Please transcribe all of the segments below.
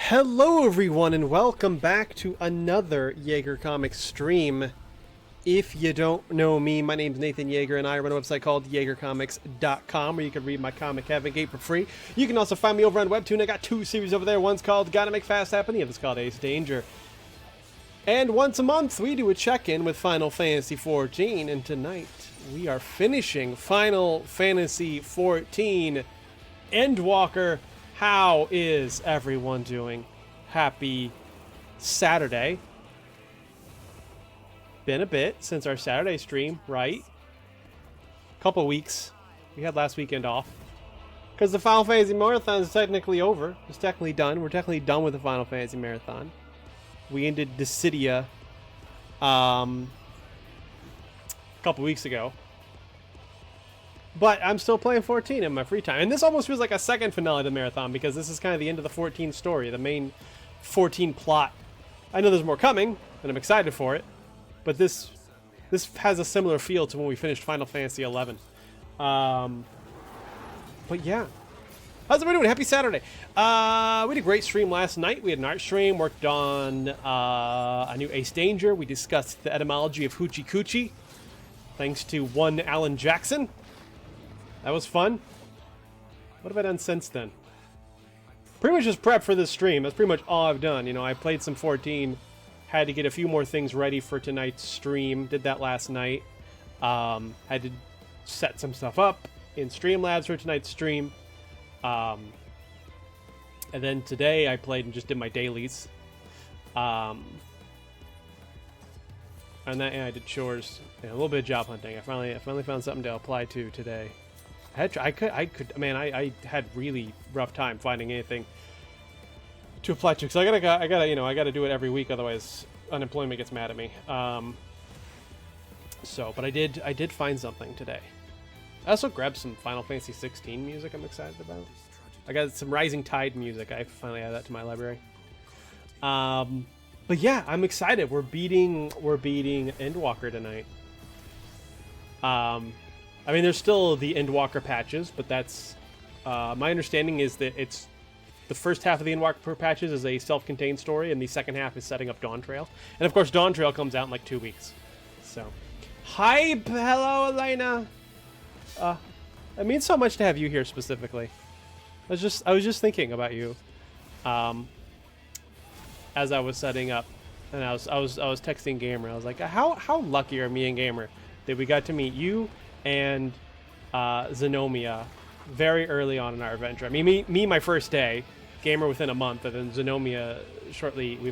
Hello everyone and welcome back to another Jaeger Comics stream. If you don't know me, my name's Nathan Jaeger and I run a website called JaegerComics.com where you can read my comic Heaven Gate for free. You can also find me over on Webtoon. I got two series over there. One's called Gotta Make Fast Happen, the other's called Ace Danger. And once a month we do a check-in with Final Fantasy XIV, and tonight we are finishing Final Fantasy XIV Endwalker. How is everyone doing? Happy Saturday. Been a bit since our Saturday stream, right? Couple weeks. We had last weekend off. Because the Final Fantasy Marathon is technically over. It's technically done. We're technically done with the Final Fantasy Marathon. We ended Dissidia a couple weeks ago. But I'm still playing 14 in my free time. And this almost feels like a second finale to the marathon because this is kind of the end of the 14 story, the main 14 plot. I know there's more coming, and I'm excited for it. But this has a similar feel to when we finished Final Fantasy XI. But yeah. How's everybody doing? Happy Saturday. We had a great stream last night. We had an art stream, worked on a new Ace Danger. We discussed the etymology of Hoochie Coochie, thanks to one Alan Jackson. That was fun. What have I done since then? Pretty much just prep for this stream. That's pretty much all I've done. You know, I played some 14. Had to get a few more things ready for tonight's stream. Did that last night. Had to set some stuff up in Streamlabs for tonight's stream. And then today I played and just did my dailies. And I did chores. Yeah, a little bit of job hunting. I finally found something to apply to today. I had really rough time finding anything to apply to because I gotta do it every week, otherwise unemployment gets mad at me. But I did find something today. I also grabbed some Final Fantasy 16 music I'm excited about. I got some Rising Tide music. I finally added that to my library. But yeah, I'm excited. We're beating Endwalker tonight. I mean, there's still the Endwalker patches, but that's my understanding is that it's the first half of the Endwalker patches is a self-contained story, and the second half is setting up Dawn Trail. And of course, Dawn Trail comes out in like 2 weeks. So, hi, hello, Elena. It means so much to have you here specifically. I was just thinking about you, as I was setting up, and I was texting Gamer. I was like, how lucky are me and Gamer that we got to meet you and Xenomia very early on in our adventure. I mean, me my first day, Gamer within a month, and then Xenomia shortly. We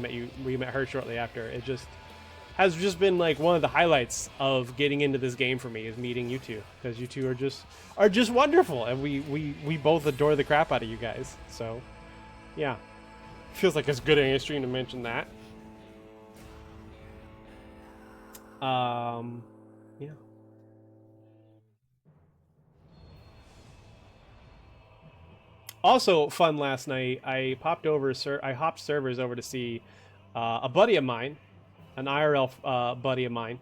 met her shortly after. It has been like one of the highlights of getting into this game for me is meeting you two, because you two are just wonderful, and we both adore the crap out of you guys. So yeah, feels like it's good in a stream to mention that. Yeah. Also fun last night, I hopped servers over to see a buddy of mine, an IRL buddy of mine,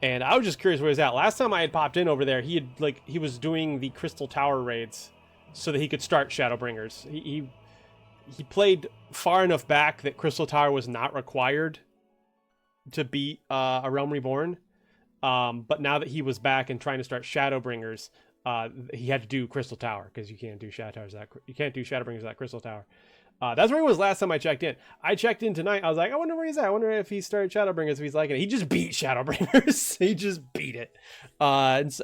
and I was just curious where he's at. Last time I had popped in over there, he was doing the Crystal Tower raids so that he could start Shadowbringers. He played far enough back that Crystal Tower was not required to beat A Realm Reborn, but now that he was back and trying to start Shadowbringers, he had to do Crystal Tower because you can't do Shadowbringers without Crystal Tower. That's where he was last time I checked in. I checked in tonight. I was like, I wonder where he's at. I wonder if he started Shadowbringers, if he's liking it. He just beat Shadowbringers. He just beat it. And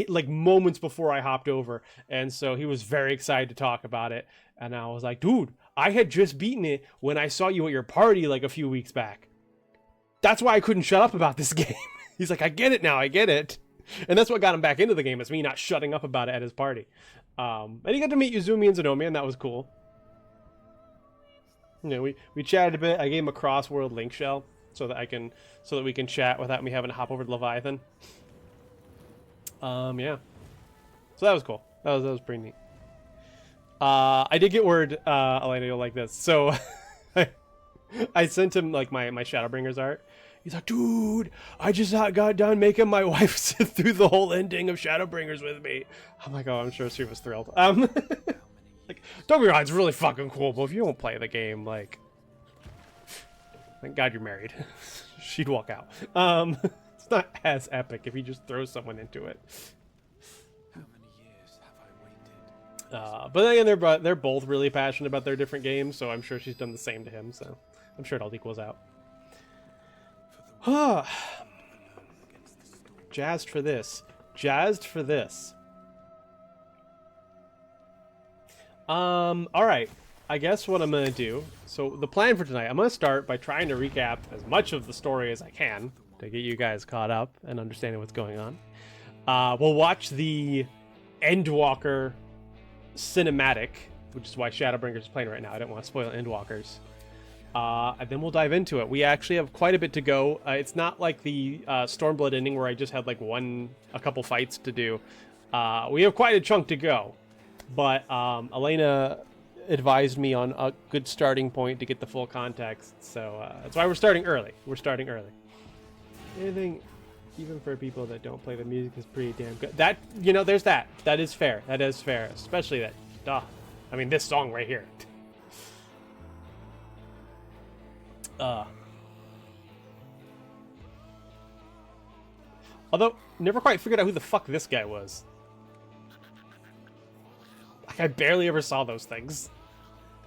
like moments before I hopped over. And so he was very excited to talk about it. And I was like, dude, I had just beaten it when I saw you at your party like a few weeks back. That's why I couldn't shut up about this game. He's like, I get it now. I get it. And that's what got him back into the game. It's me not shutting up about it at his party. And he got to meet Yuzumi and Zenomi, and that was cool. You know, we chatted a bit. I gave him a cross-world link shell so that we can chat without me having to hop over to Leviathan. Yeah. So that was cool. That was pretty neat. I did get word, Elena, you'll like this. So I sent him like my Shadowbringers art. He's like, dude, I just got done making my wife sit through the whole ending of Shadowbringers with me. I'm like, oh, I'm sure she was thrilled. Like, don't be wrong, it's really fucking cool, but if you don't play the game, like, thank God you're married. She'd walk out. It's not as epic if you just throw someone into it. How many years have I waited? But then again, they're both really passionate about their different games, so I'm sure she's done the same to him, so I'm sure it all equals out. Jazzed for this. Jazzed for this. Alright. I guess what I'm gonna do, so the plan for tonight, I'm gonna start by trying to recap as much of the story as I can to get you guys caught up and understanding what's going on. We'll watch the Endwalker cinematic, which is why Shadowbringers is playing right now. I don't want to spoil Endwalkers. And then we'll dive into it. We actually have quite a bit to go. It's not like the Stormblood ending where I just had like a couple fights to do. We have quite a chunk to go. But Elena advised me on a good starting point to get the full context. So that's why we're starting early. Anything, even for people that don't play, the music is pretty damn good. That, you know, there's that. That is fair. That is fair. Especially that, I mean, this song right here. Although, never quite figured out who the fuck this guy was. Like, I barely ever saw those things.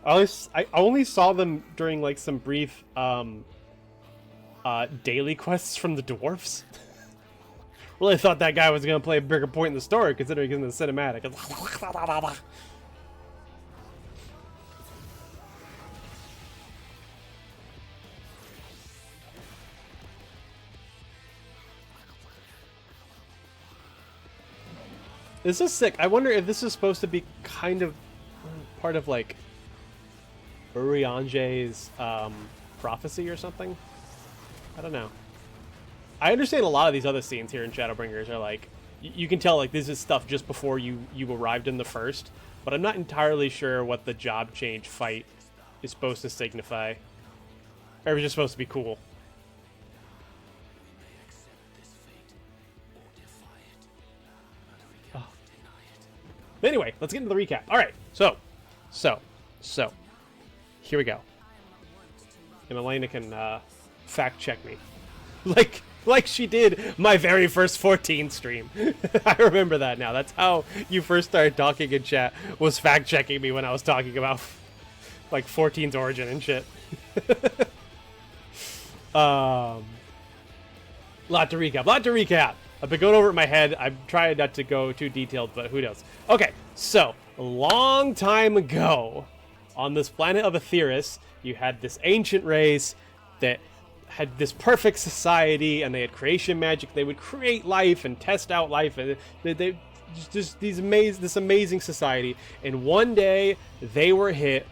I only saw them during, like, some brief, daily quests from the dwarves. Really thought that guy was gonna play a bigger point in the story, considering he's in the cinematic. This is sick. I wonder if this is supposed to be kind of part of, like, Urianger's prophecy or something. I don't know. I understand a lot of these other scenes here in Shadowbringers are like, you can tell like this is stuff just before you arrived in the first, but I'm not entirely sure what the job change fight is supposed to signify. Or if it's just supposed to be cool. Oh. Anyway, let's get into the recap. All right, so, here we go. And Elena can fact check me, like she did my very first 14 stream. I remember that now. That's how you first started talking in chat, was fact checking me when I was talking about like 14's origin and shit. Lot to recap. I've been going over it in my head. I'm trying not to go too detailed, but who knows? Okay, so a long time ago, on this planet of Aetheris, you had this ancient race that had this perfect society, and they had creation magic. They would create life and test out life, and they just this amazing society. And one day, they were hit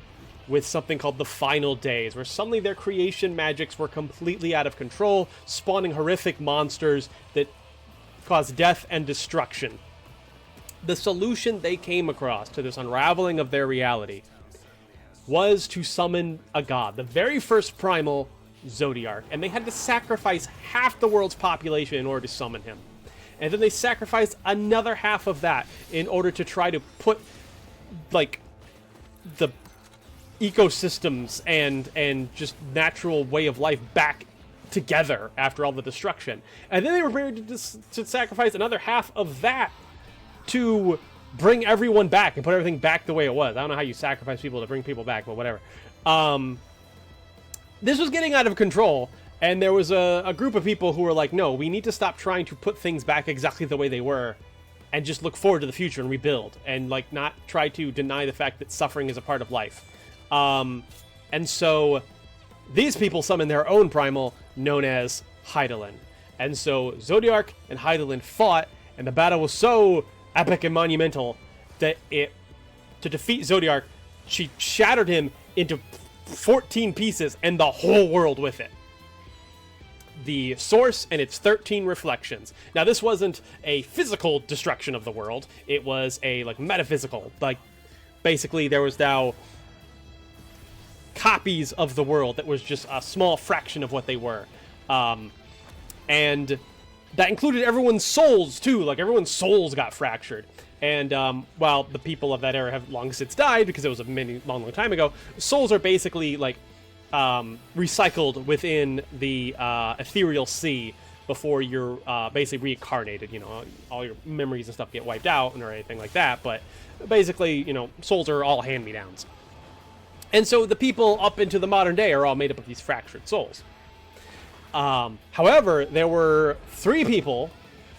with something called the Final Days, where suddenly their creation magics were completely out of control, spawning horrific monsters that caused death and destruction. The solution they came across to this unraveling of their reality was to summon a god, the very first primal Zodiarch, and they had to sacrifice half the world's population in order to summon him. And then they sacrificed another half of that in order to try to put, like, the ecosystems and just natural way of life back together after all the destruction. And then they were prepared to sacrifice another half of that to bring everyone back and put everything back the way it was. I don't know how you sacrifice people to bring people back, but whatever. This was getting out of control, and there was a group of people who were like, no, we need to stop trying to put things back exactly the way they were and just look forward to the future and rebuild, and like not try to deny the fact that suffering is a part of life. And so these people summon their own primal known as Hydaelyn. And so Zodiark and Hydaelyn fought, and the battle was so epic and monumental that to defeat Zodiark, she shattered him into 14 pieces and the whole world with it. The source and its 13 reflections. Now, this wasn't a physical destruction of the world. It was a like metaphysical. Like, basically, there was now copies of the world that was just a small fraction of what they were. And that included everyone's souls, too. Like, everyone's souls got fractured. And while the people of that era have long since died, because it was a long time ago, souls are basically, like, recycled within the ethereal sea before you're basically reincarnated. You know, all your memories and stuff get wiped out or anything like that. But basically, you know, souls are all hand-me-downs. And so the people up into the modern day are all made up of these fractured souls. However, there were 3 people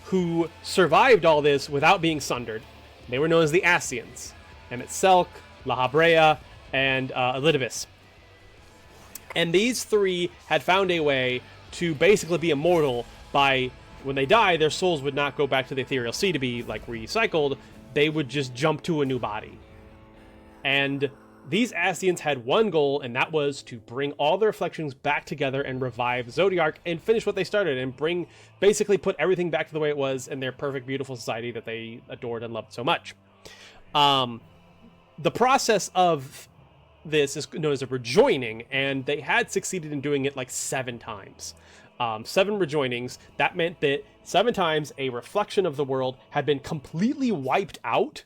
who survived all this without being sundered. They were known as the Ascians: Emet-Selch, Lahabrea, and Elidibus. And these 3 had found a way to basically be immortal by, when they die, their souls would not go back to the ethereal sea to be, like, recycled. They would just jump to a new body. And these Ascians had one goal, and that was to bring all the reflections back together and revive Zodiark and finish what they started and basically put everything back to the way it was in their perfect, beautiful society that they adored and loved so much. The process of this is known as a rejoining, and they had succeeded in doing it like 7 times. 7 rejoinings. That meant that 7 times a reflection of the world had been completely wiped out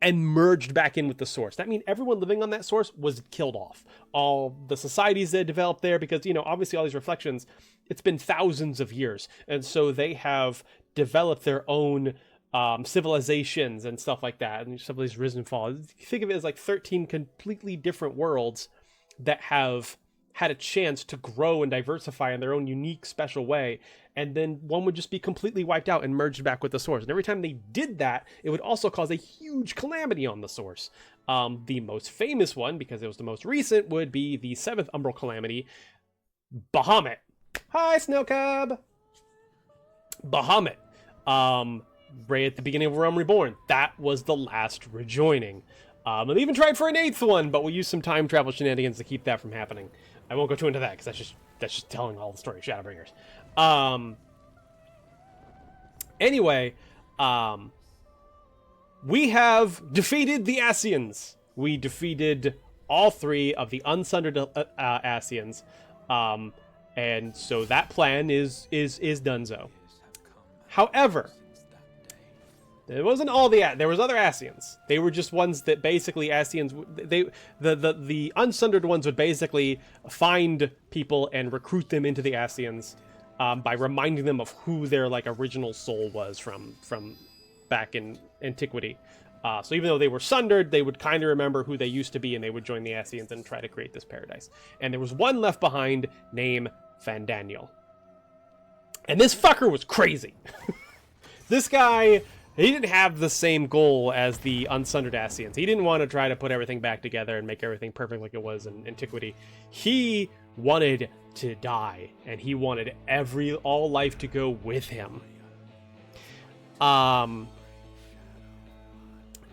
and merged back in with the source. That means everyone living on that source was killed off. All the societies that developed there, because, you know, obviously all these reflections, it's been thousands of years. And so they have developed their own civilizations and stuff like that. And some of these risen and fall. Think of it as like 13 completely different worlds that have had a chance to grow and diversify in their own unique, special way. And then one would just be completely wiped out and merged back with the source. And every time they did that, it would also cause a huge calamity on the source. The most famous one, because it was the most recent, would be the 7th Umbral Calamity, Bahamut. Hi, Snowcub! Bahamut. Right at the beginning of Realm Reborn. That was the last rejoining. And they even tried for an 8th one, but we used some time travel shenanigans to keep that from happening. I won't go too into that, because that's just telling all the story of Shadowbringers. Anyway, we have defeated the Ascians. We defeated all 3 of the unsundered Ascians. And so that plan is donezo. However, it wasn't all there was other Ascians. They were just ones that basically Ascians, the unsundered ones would basically find people and recruit them into the Ascians by reminding them of who their like original soul was from back in antiquity. So even though they were sundered, they would kind of remember who they used to be, and they would join the Ascians and try to create this paradise. And there was one left behind named Fandaniel. And this fucker was crazy. This guy, he didn't have the same goal as the unsundered Ascians. He didn't want to try to put everything back together and make everything perfect like it was in antiquity. He wanted to die, and he wanted all life to go with him.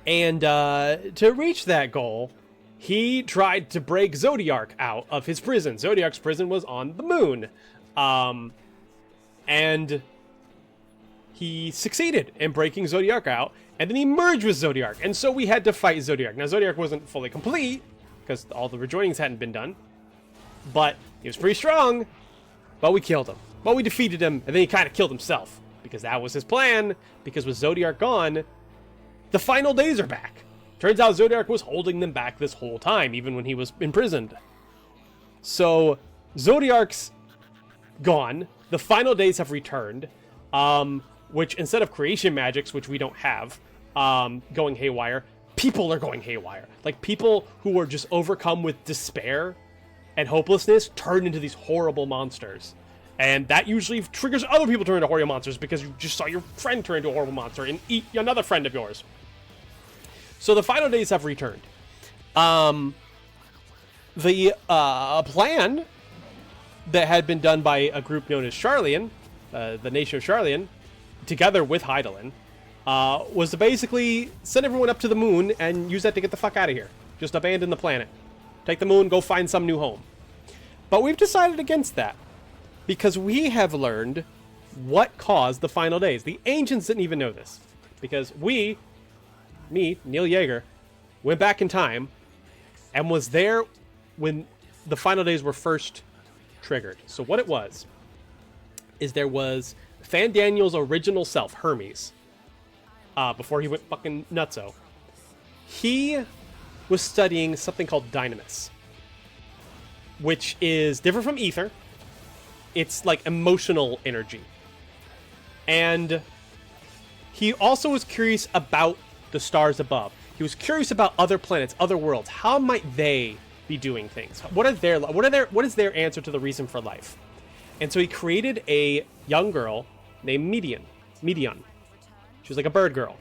And to reach that goal, he tried to break Zodiark out of his prison. Zodiark's prison was on the moon. And he succeeded in breaking Zodiark out, and then he merged with Zodiark, and so we had to fight Zodiark. Now, Zodiark wasn't fully complete, because all the rejoinings hadn't been done, but he was pretty strong, but we killed him. But we defeated him, and then he kind of killed himself, because that was his plan, because with Zodiark gone, the final days are back. Turns out Zodiark was holding them back this whole time, even when he was imprisoned. So, Zodiark's gone, the final days have returned, which instead of creation magics, which we don't have, going haywire. People are going haywire. Like, people who are just overcome with despair and hopelessness turn into these horrible monsters. And that usually triggers other people to turn into horrible monsters because you just saw your friend turn into a horrible monster and eat another friend of yours. So the final days have returned. The plan that had been done by a group known as Sharlayan, the nation of Sharlayan, together with Hydaelyn, was to basically send everyone up to the moon and use that to get the fuck out of here. Just abandon the planet. Take the moon, go find some new home. But we've decided against that. Because we have learned what caused the final days. The ancients didn't even know this. Because me, Neil Yeager, went back in time and was there when the final days were first triggered. So what it was, is there was Fandaniel's original self, Hermes, before he went fucking nutso. He was studying something called dynamis, which is different from ether. It's like emotional energy. And he also was curious about the stars above. He was curious about other planets, other worlds. How might they be doing things? What is their answer to the reason for life? And so he created a young girl named Medion. She was like a bird girl.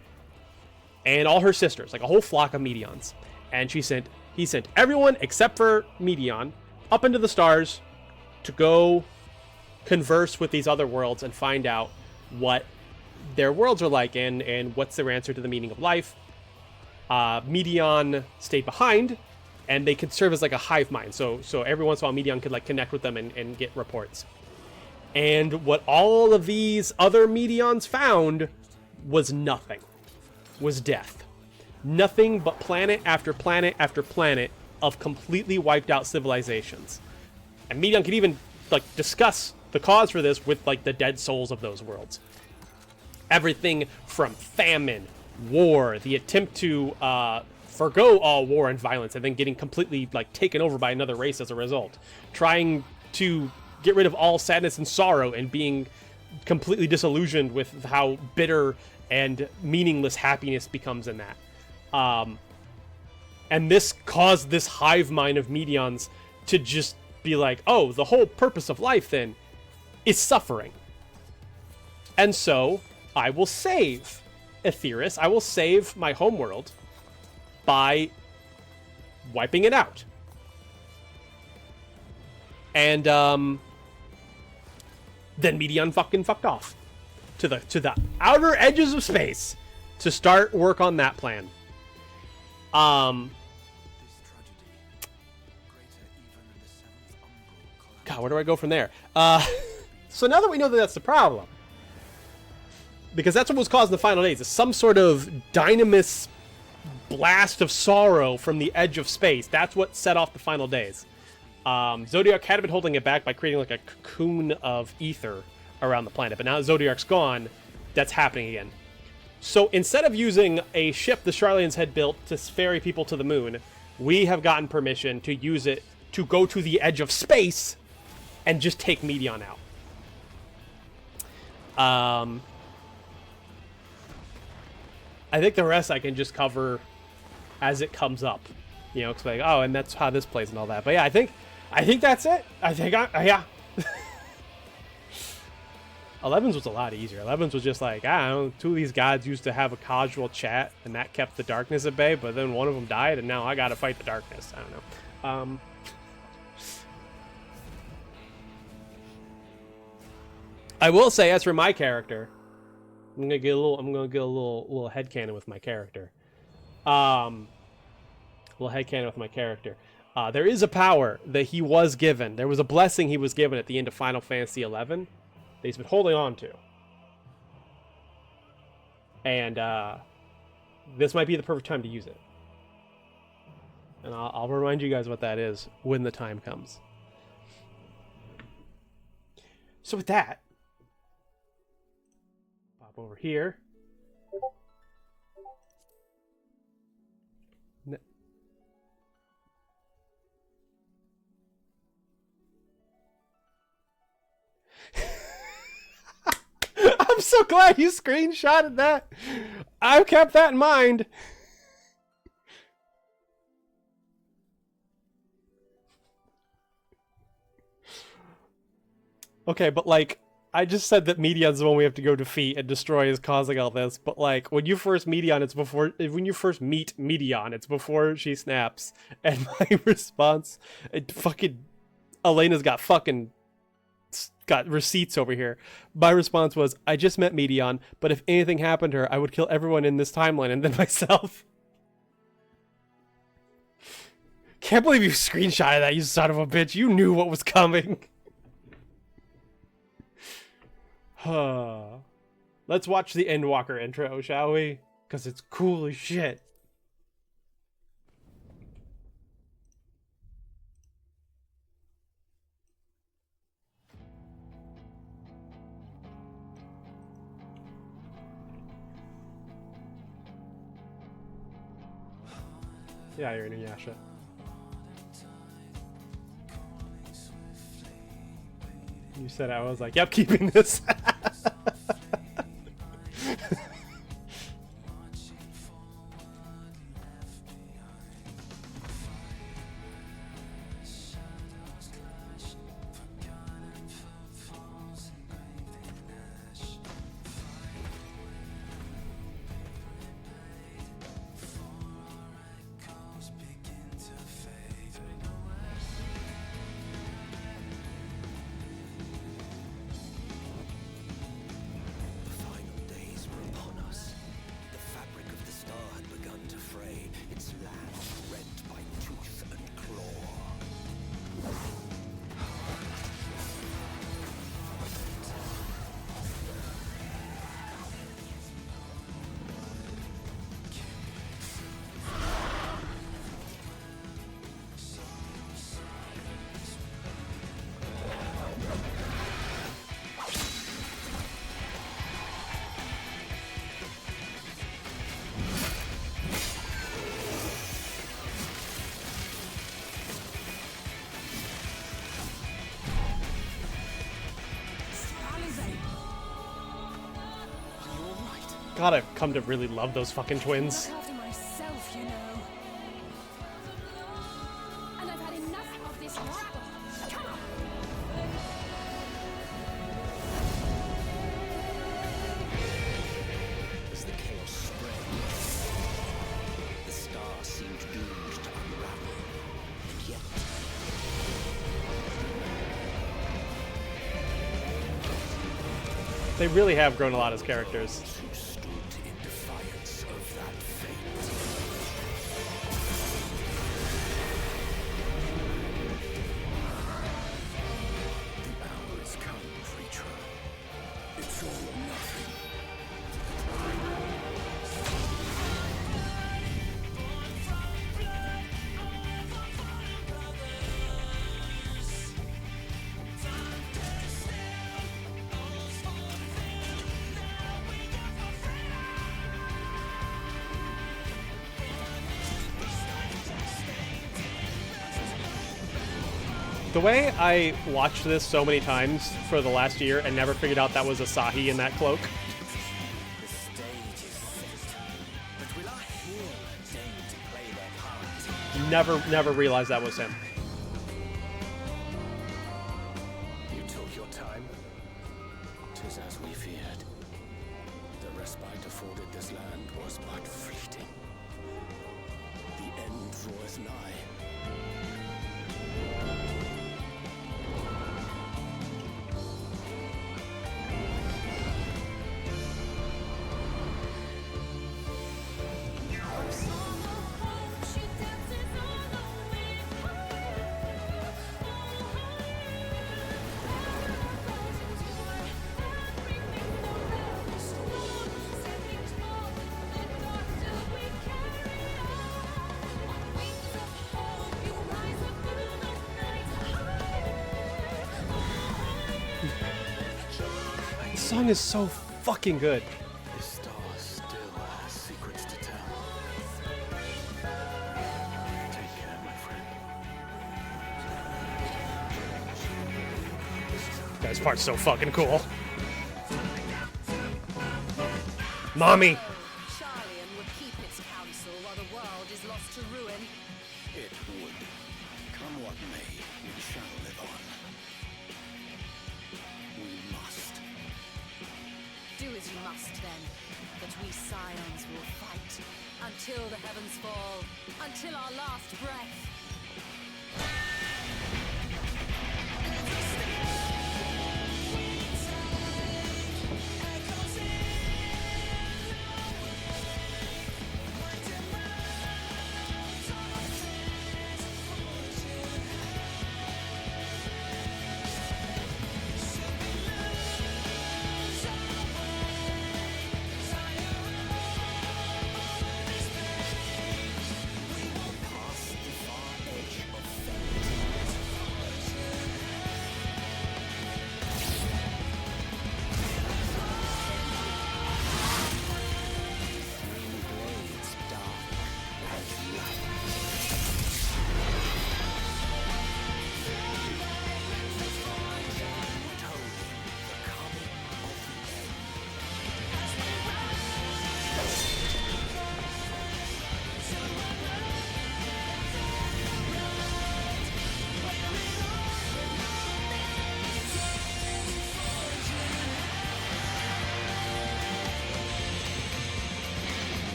And all her sisters, like a whole flock of Medions. And he sent everyone except for Medion up into the stars to go converse with these other worlds and find out what their worlds are like and what's their answer to the meaning of life. Medion stayed behind, and they could serve as like a hive mind. So every once in a while, Medion could like connect with them and get reports. And what all of these other Medions found was nothing. Was death. Nothing but planet after planet after planet of completely wiped out civilizations. And Medion could even like discuss the cause for this with like the dead souls of those worlds. Everything from famine, war, the attempt to forgo all war and violence and then getting completely like taken over by another race as a result. Trying to get rid of all sadness and sorrow and being completely disillusioned with how bitter and meaningless happiness becomes in that. And this caused this hive mind of Medions to just be like, oh, the whole purpose of life then is suffering. And so I will save Aetheris. I will save my homeworld by wiping it out. And then Medion fucked off to the outer edges of space to start work on that plan. God, where do I go from there? So now that we know that that's the problem, because that's what was causing the final days, is some sort of dynamis blast of sorrow from the edge of space. That's what set off the final days. Zodiac had been holding it back by creating like a cocoon of ether around the planet, but now that Zodiac's gone, that's happening again. So instead of using a ship the Sharlayans had built to ferry people to the moon, we have gotten permission to use it to go to the edge of space and just take Medion out. I think the rest I can just cover as it comes up, you know, it's like, oh, and that's how this plays and all that. But yeah, I think that's it. Yeah. 11's was a lot easier. 11's was just like, I don't know, two of these gods used to have a casual chat, and that kept the darkness at bay, but then one of them died, and now I gotta fight the darkness. I don't know. I will say, as for my character, I'm gonna get a little headcanon with my character. There is a power that he was given. There was a blessing he was given at the end of Final Fantasy XI that he's been holding on to. And this might be the perfect time to use it. And I'll remind you guys what that is when the time comes. So with that, pop over here. I'm so glad you screenshotted that. I've kept that in mind. Okay, but like, I just said that Medion's the one we have to go defeat and destroy is causing all this, but like, when you first meet Medion, it's before, when you first meet Medion, it's before she snaps, and my response, Elena's got receipts over here. My response was, I just met Medion, but if anything happened to her, I would kill everyone in this timeline and then myself. Can't believe you screenshotted that, you son of a bitch. You knew what was coming. Let's watch the Endwalker intro, shall we? Because it's cool as shit. Yeah, you're in Yasha. You said I was like, yep, keeping this. God, I've come to really love those fucking twins. Look after myself, you know. And I've had enough of this rabble. Come on. As the chaos spread, the star seemed doomed to unravel, and yet They really have grown a lot as characters. who stood in defiance of that fate. The hour has come, creature. It's all or nothing. The way I watched this so many times for the last year and never figured out that was Asahi in that cloak. The stage is set, but will our hero deign to play their part? Never realized that was him. You took your time. 'Tis as we feared. The respite afforded this land was but fleeting. The end draweth nigh. The song is so fucking good. This star still has secrets to tell. Take care, my friend. This part's so fucking cool. Mommy! Shine Do as you must then, but we scions will fight until the heavens fall, until our last breath.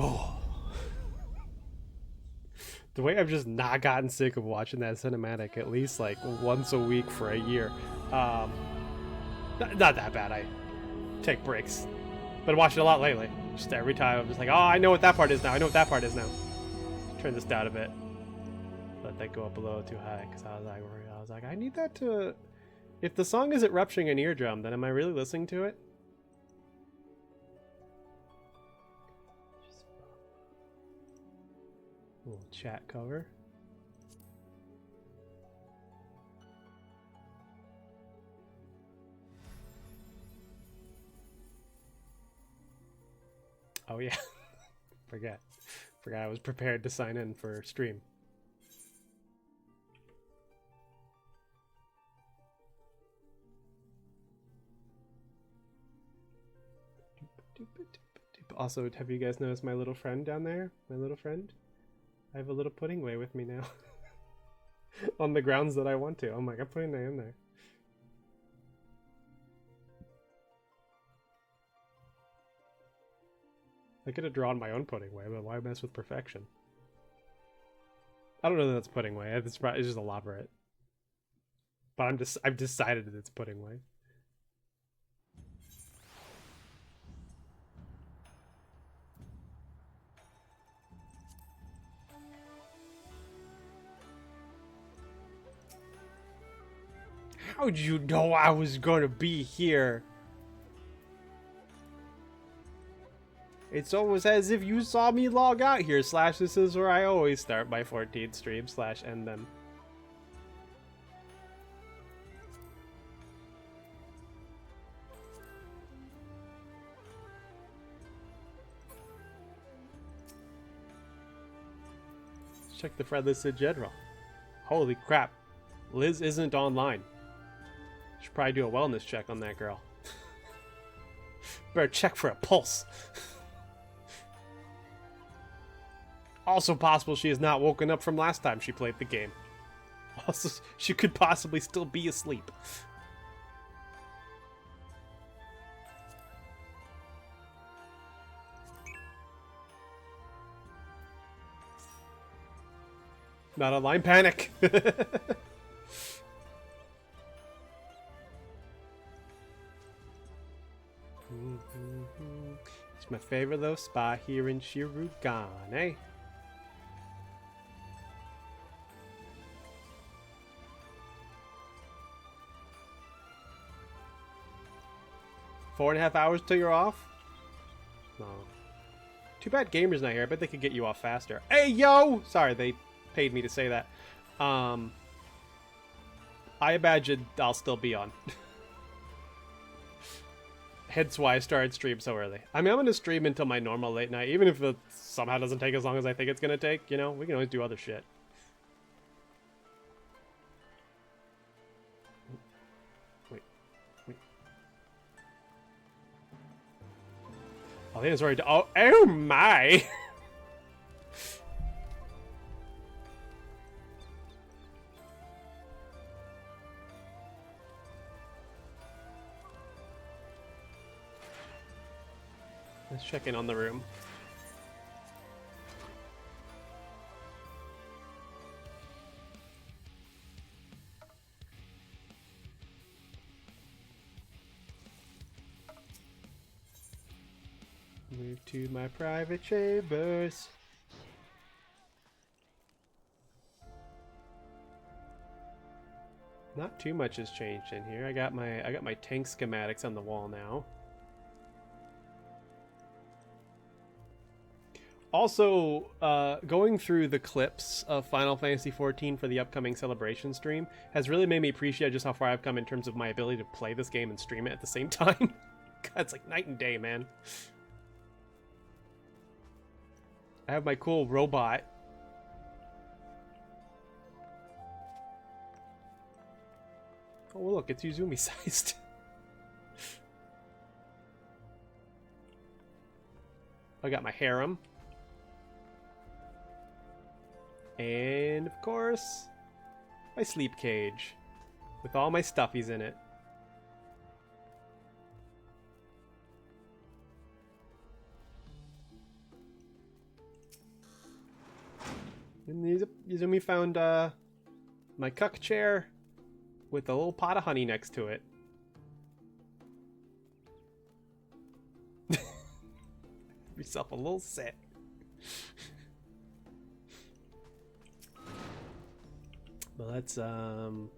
Oh. The way I've just not gotten sick of watching that cinematic at least like once a week for a year. Not that bad. I take breaks. But I watch it a lot lately. Just every time I'm just like, oh, I know what that part is now. I know what that part is now. Turn this down a bit. Let that go up a little too high because I was like, I need that to. If the song isn't rupturing an eardrum, then am I really listening to it? Little chat cover. Oh yeah. Forgot I was prepared to sign in for stream. Also, have you guys noticed my little friend down there? My little friend? I have a little pudding way with me now. On the grounds that I want to. Oh my god, putting that in there. I could have drawn my own pudding way, but why mess with perfection? I don't know that that's pudding way. It's just elaborate. But I've decided that it's pudding way. How'd you know I was gonna be here? It's almost as if you saw me log out here. / this is where I always start my 14th stream / end them. Let's check the friend list in general. Holy crap. Liz isn't online. Should probably do a wellness check on that girl. Better check for a pulse. Also possible she has not woken up from last time she played the game. Also, she could possibly still be asleep. Not online panic. It's my favorite little spot here in Shirugan, eh? Four and a half hours till you're off? No. Too bad Gamer's not here. I bet they could get you off faster. Hey, yo! Sorry, they paid me to say that. I imagine I'll still be on. Hence why I started stream so early. I mean, I'm going to stream until my normal late night. Even if it somehow doesn't take as long as I think it's going to take, you know? We can always do other shit. Wait. Oh, I think it's already... Oh my! Let's check in on the room. Move to my private chambers. Not too much has changed in here. I got my tank schematics on the wall now. Also, going through the clips of Final Fantasy XIV for the upcoming celebration stream has really made me appreciate just how far I've come in terms of my ability to play this game and stream it at the same time. God, it's like night and day, man. I have my cool robot. Oh, look, it's Uzumi sized. I got my harem. And, of course, my sleep cage. With all my stuffies in it. And Uzumi found my cuck chair with a little pot of honey next to it. Have yourself a little sit. But let's go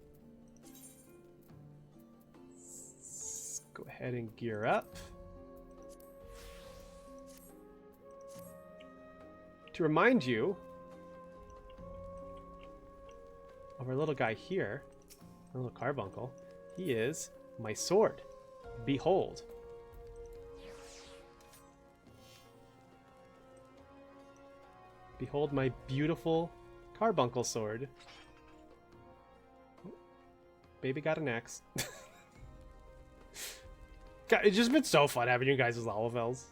ahead and gear up. To remind you of our little guy here, our little carbuncle, he is my sword. Behold. Behold my beautiful carbuncle sword. Oh, baby got an axe. God, it's just been so fun having you guys as Olivels.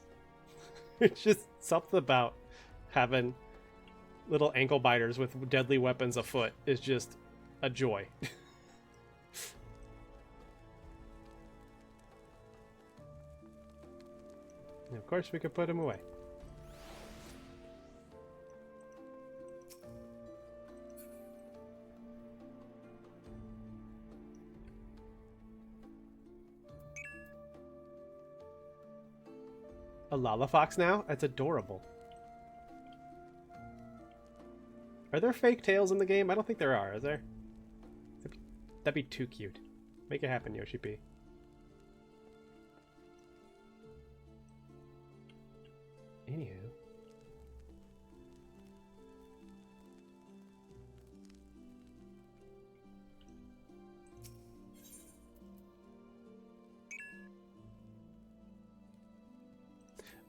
It's just something about having little ankle biters with deadly weapons afoot is just a joy. And of course, we could put him away. A Lalafox now? That's adorable. Are there fake tails in the game? I don't think there are, is there? That'd be too cute. Make it happen, Yoshi P. Anywho.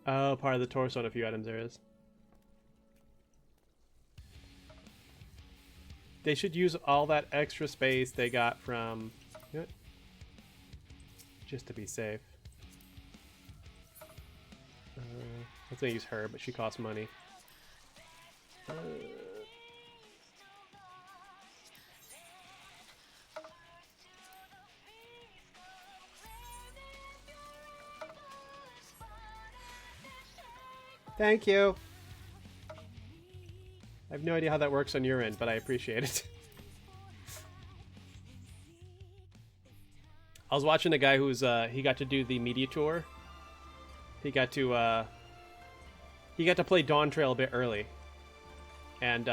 Oh, part of the torso and a few items there is. They should use all that extra space they got from... You know what? Just to be safe. I was going to use her, but she costs money. Thank you. I have no idea how that works on your end, but I appreciate it. I was watching a guy who's he got to do the media tour. He got to play Dawn Trail a bit early, and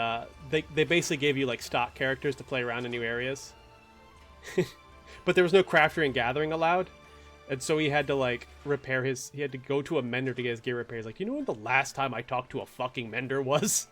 they basically gave you like stock characters to play around in new areas. But there was no crafter and gathering allowed, and so he had to like repair his. He had to go to a mender to get his gear repaired. He's like, you know when the last time I talked to a fucking mender was?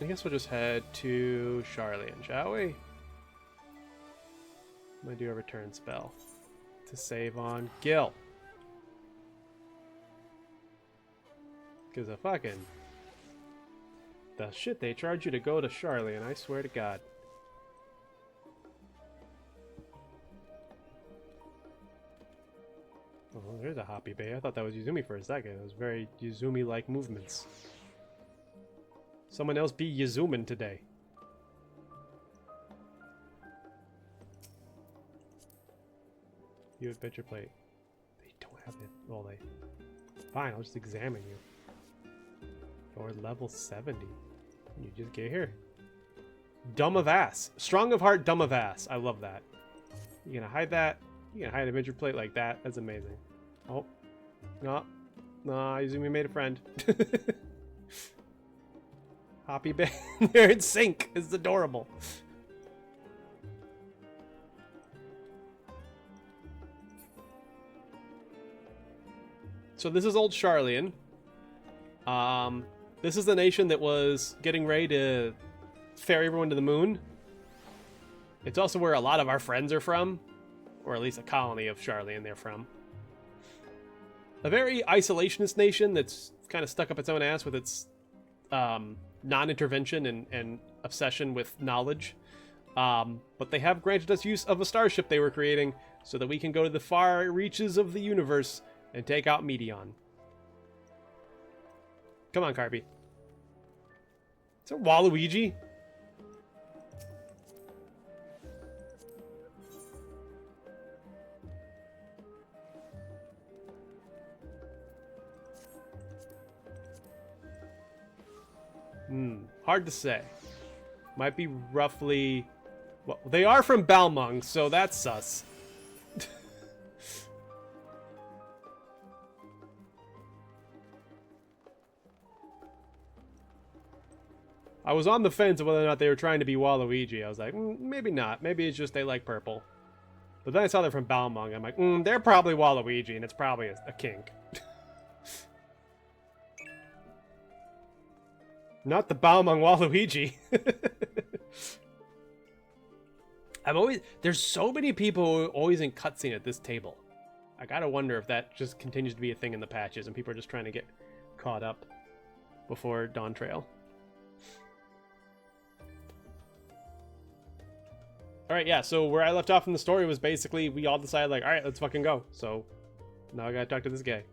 I guess we'll just head to Charlian, shall we? I'm gonna do a return spell. to save on Gil. Because of fucking... the shit they charge you to go to Charlian, I swear to God. Oh, there's a Hoppy Bay. I thought that was Yuzumi for a second. It was very Yuzumi-like movements. Someone else be Yuzumin today. You adventure plate. They don't have it. Well, they... Fine, I'll just examine you. Or level 70. You just get here. Dumb of ass. Strong of heart, dumb of ass. I love that. You gonna hide that? You gonna hide an adventure plate like that? That's amazing. Oh. No. Nah, Izumi made a friend. Hoppy Bay. They're in sync. It's adorable. So this is old Charlian. This is the nation that was getting ready to ferry everyone to the moon. It's also where a lot of our friends are from. Or at least a colony of Charlian they're from. A very isolationist nation that's kind of stuck up its own ass with its non-intervention and obsession with knowledge. But they have granted us use of a starship they were creating so that we can go to the far reaches of the universe and take out Medion. Come on, Carby. Is it Waluigi? Hard to say. Might be roughly... Well, they are from Balmung, so that's sus. I was on the fence of whether or not they were trying to be Waluigi. I was like, maybe not. Maybe it's just they like purple. But then I saw they're from Balmung. I'm like, they're probably Waluigi, and it's probably a kink. Not the Balmung Waluigi. There's so many people always in cutscene at this table. I gotta wonder if that just continues to be a thing in the patches and people are just trying to get caught up before Dawn Trail. Alright, yeah, so where I left off in the story was basically we all decided, like, alright, let's fucking go. So, now I gotta talk to this guy.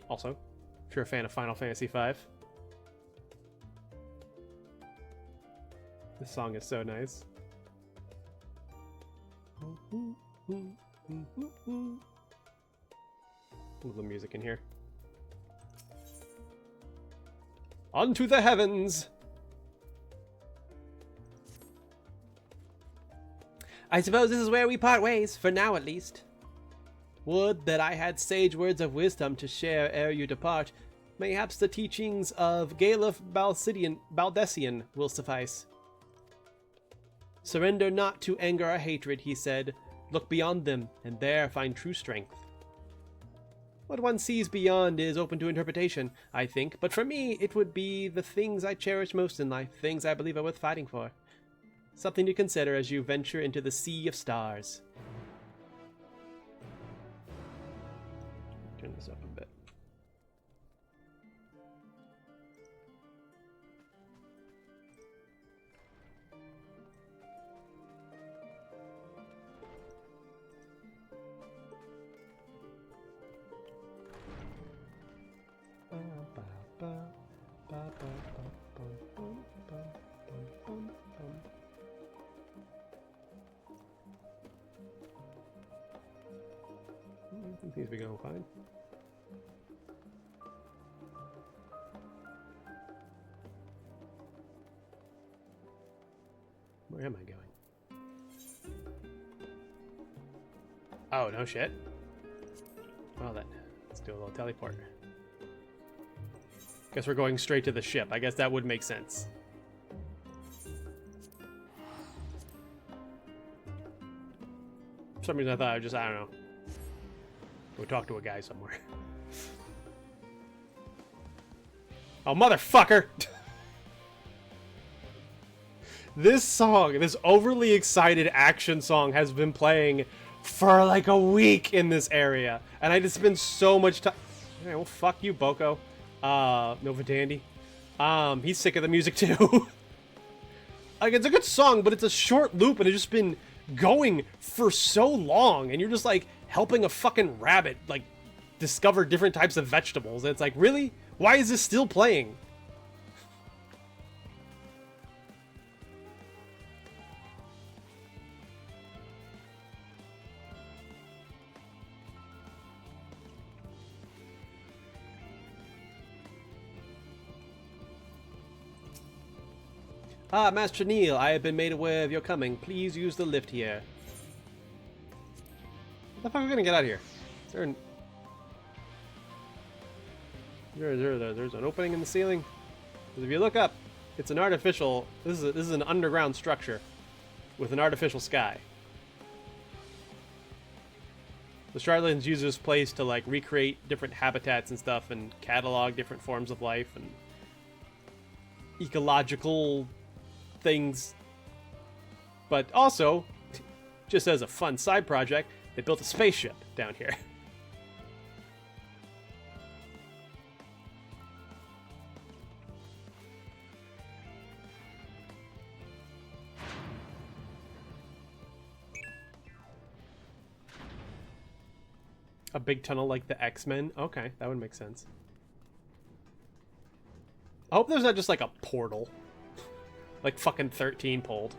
Also, if you're a fan of Final Fantasy V, this song is so nice. A little music in here. Onto the heavens! I suppose this is where we part ways, for now at least. Would that I had sage words of wisdom to share ere you depart. Mayhaps the teachings of Galuf Baldessian will suffice. Surrender not to anger or hatred, he said. Look beyond them, and there find true strength. What one sees beyond is open to interpretation, I think, but for me, it would be the things I cherish most in life, things I believe are worth fighting for. Something to consider as you venture into the sea of stars. Turn this up a bit. Seems to be going fine. Where am I going? Oh, no shit. Well then, let's do a little teleport. Guess we're going straight to the ship. I guess that would make sense. For some reason I thought I would just, I don't know, go talk to a guy somewhere. Oh, motherfucker! This song, this overly excited action song, has been playing for like a week in this area, and I just spend so much time. Alright, well, fuck you, Boko. Nova Dandy. He's sick of the music too. Like, it's a good song, but it's a short loop, and it's just been going for so long, and you're just like helping a fucking rabbit like discover different types of vegetables. And it's like, really? Why is this still playing? Ah, Master Neil, I have been made aware of your coming. Please use the lift here. How the fuck are we gonna get out of here? Is there an... There's an opening in the ceiling? Because if you look up, it's an artificial... This is an underground structure with an artificial sky. The Shardlands use this place to like recreate different habitats and stuff and catalog different forms of life and ecological things. But also, just as a fun side project, they built a spaceship down here. A big tunnel like the X-Men? Okay, that would make sense. I hope there's not just like a portal. Like fucking 13 pulled.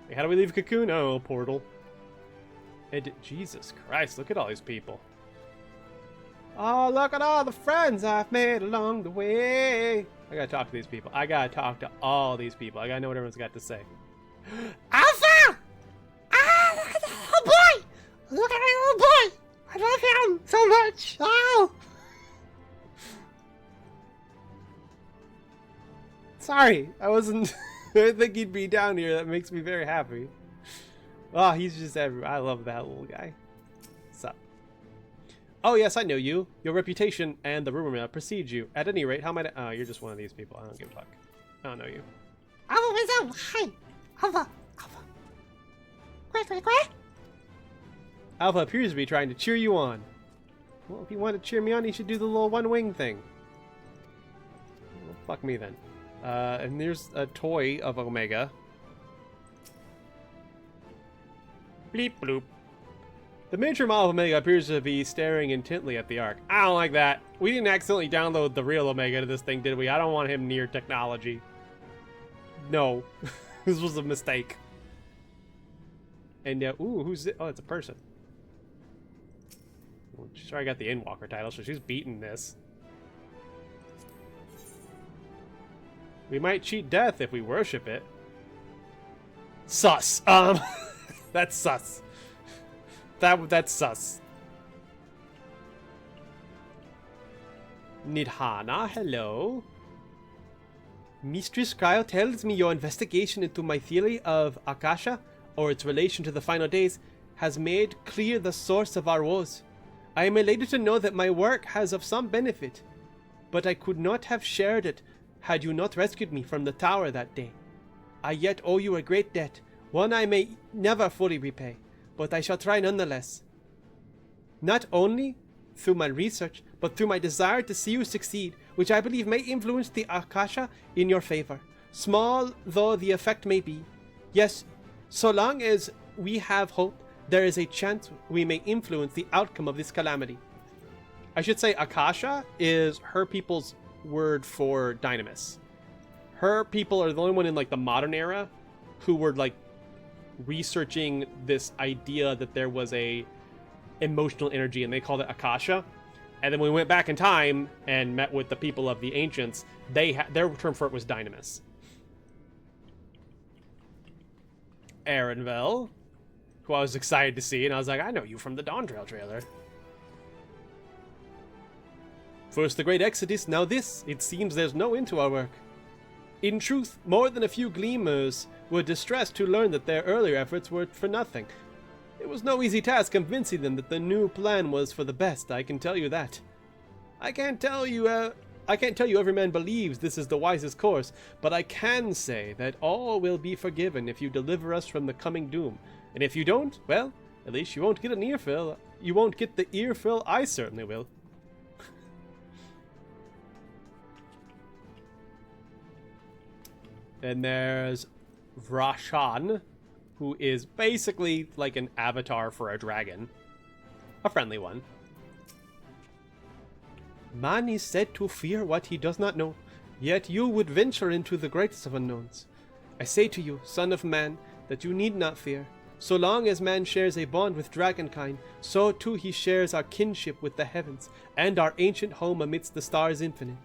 Like, how do we leave Cocoon? Oh, portal. And Jesus Christ, look at all these people. Oh, look at all the friends I've made along the way. I gotta talk to these people. I gotta talk to all these people. I gotta know what everyone's got to say. Alpha! Ah, look at the little boy! Look at my little boy! I love him so much! Oh! Sorry, I wasn't... I didn't think he'd be down here. That makes me very happy. Oh, he's just everywhere. I love that little guy. What's up? Oh, yes, I know you. Your reputation and the rumor mill precede you. At any rate, how am I... Oh, you're just one of these people. I don't give a fuck. I don't know you. Alpha appears to be trying to cheer you on. Well, if you want to cheer me on, you should do the little one wing thing. Well, fuck me then. And there's a toy of Omega. Bleep bloop. The miniature model of Omega appears to be staring intently at the Ark. I don't like that. We didn't accidentally download the real Omega to this thing, did we? I don't want him near technology. No. This was a mistake. And, ooh, who's it? Oh, it's a person. Sure, I got the Endwalker title, so she's beating this. We might cheat death if we worship it. Sus. That's sus. That's sus. Nidhana, hello. Mistress Cryo tells me your investigation into my theory of Akasha, or its relation to the final days, has made clear the source of our woes. I am elated to know that my work has of some benefit, but I could not have shared it had you not rescued me from the tower that day. I yet owe you a great debt, one I may never fully repay, but I shall try nonetheless. Not only through my research, but through my desire to see you succeed, which I believe may influence the Akasha in your favor, small though the effect may be. Yes, so long as we have hope, there is a chance we may influence the outcome of this calamity. I should say Akasha is her people's word for Dynamis. Her people are the only one in like the modern era who were like researching this idea that there was a emotional energy, and they called it Akasha. And then when we went back in time and met with the people of the ancients, their term for it was Dynamis. Arenvel, who I was excited to see, and I was like, I know you from the Dawn Trail trailer. First the great Exodus, now this. It seems there's no end to our work. In truth, more than a few gleamers were distressed to learn that their earlier efforts were for nothing. It was no easy task convincing them that the new plan was for the best, I can tell you that. I can't tell you every man believes this is the wisest course, but I can say that all will be forgiven if you deliver us from the coming doom. And if you don't, well, At least you won't get an earful. You won't get the earful. I certainly will. And there's Vrashan, who is basically like an avatar for a dragon. A friendly one. Man is said to fear what he does not know, yet you would venture into the greatest of unknowns. I say to you, son of man, that you need not fear. So long as man shares a bond with dragonkind, so too he shares our kinship with the heavens, and our ancient home amidst the stars infinite.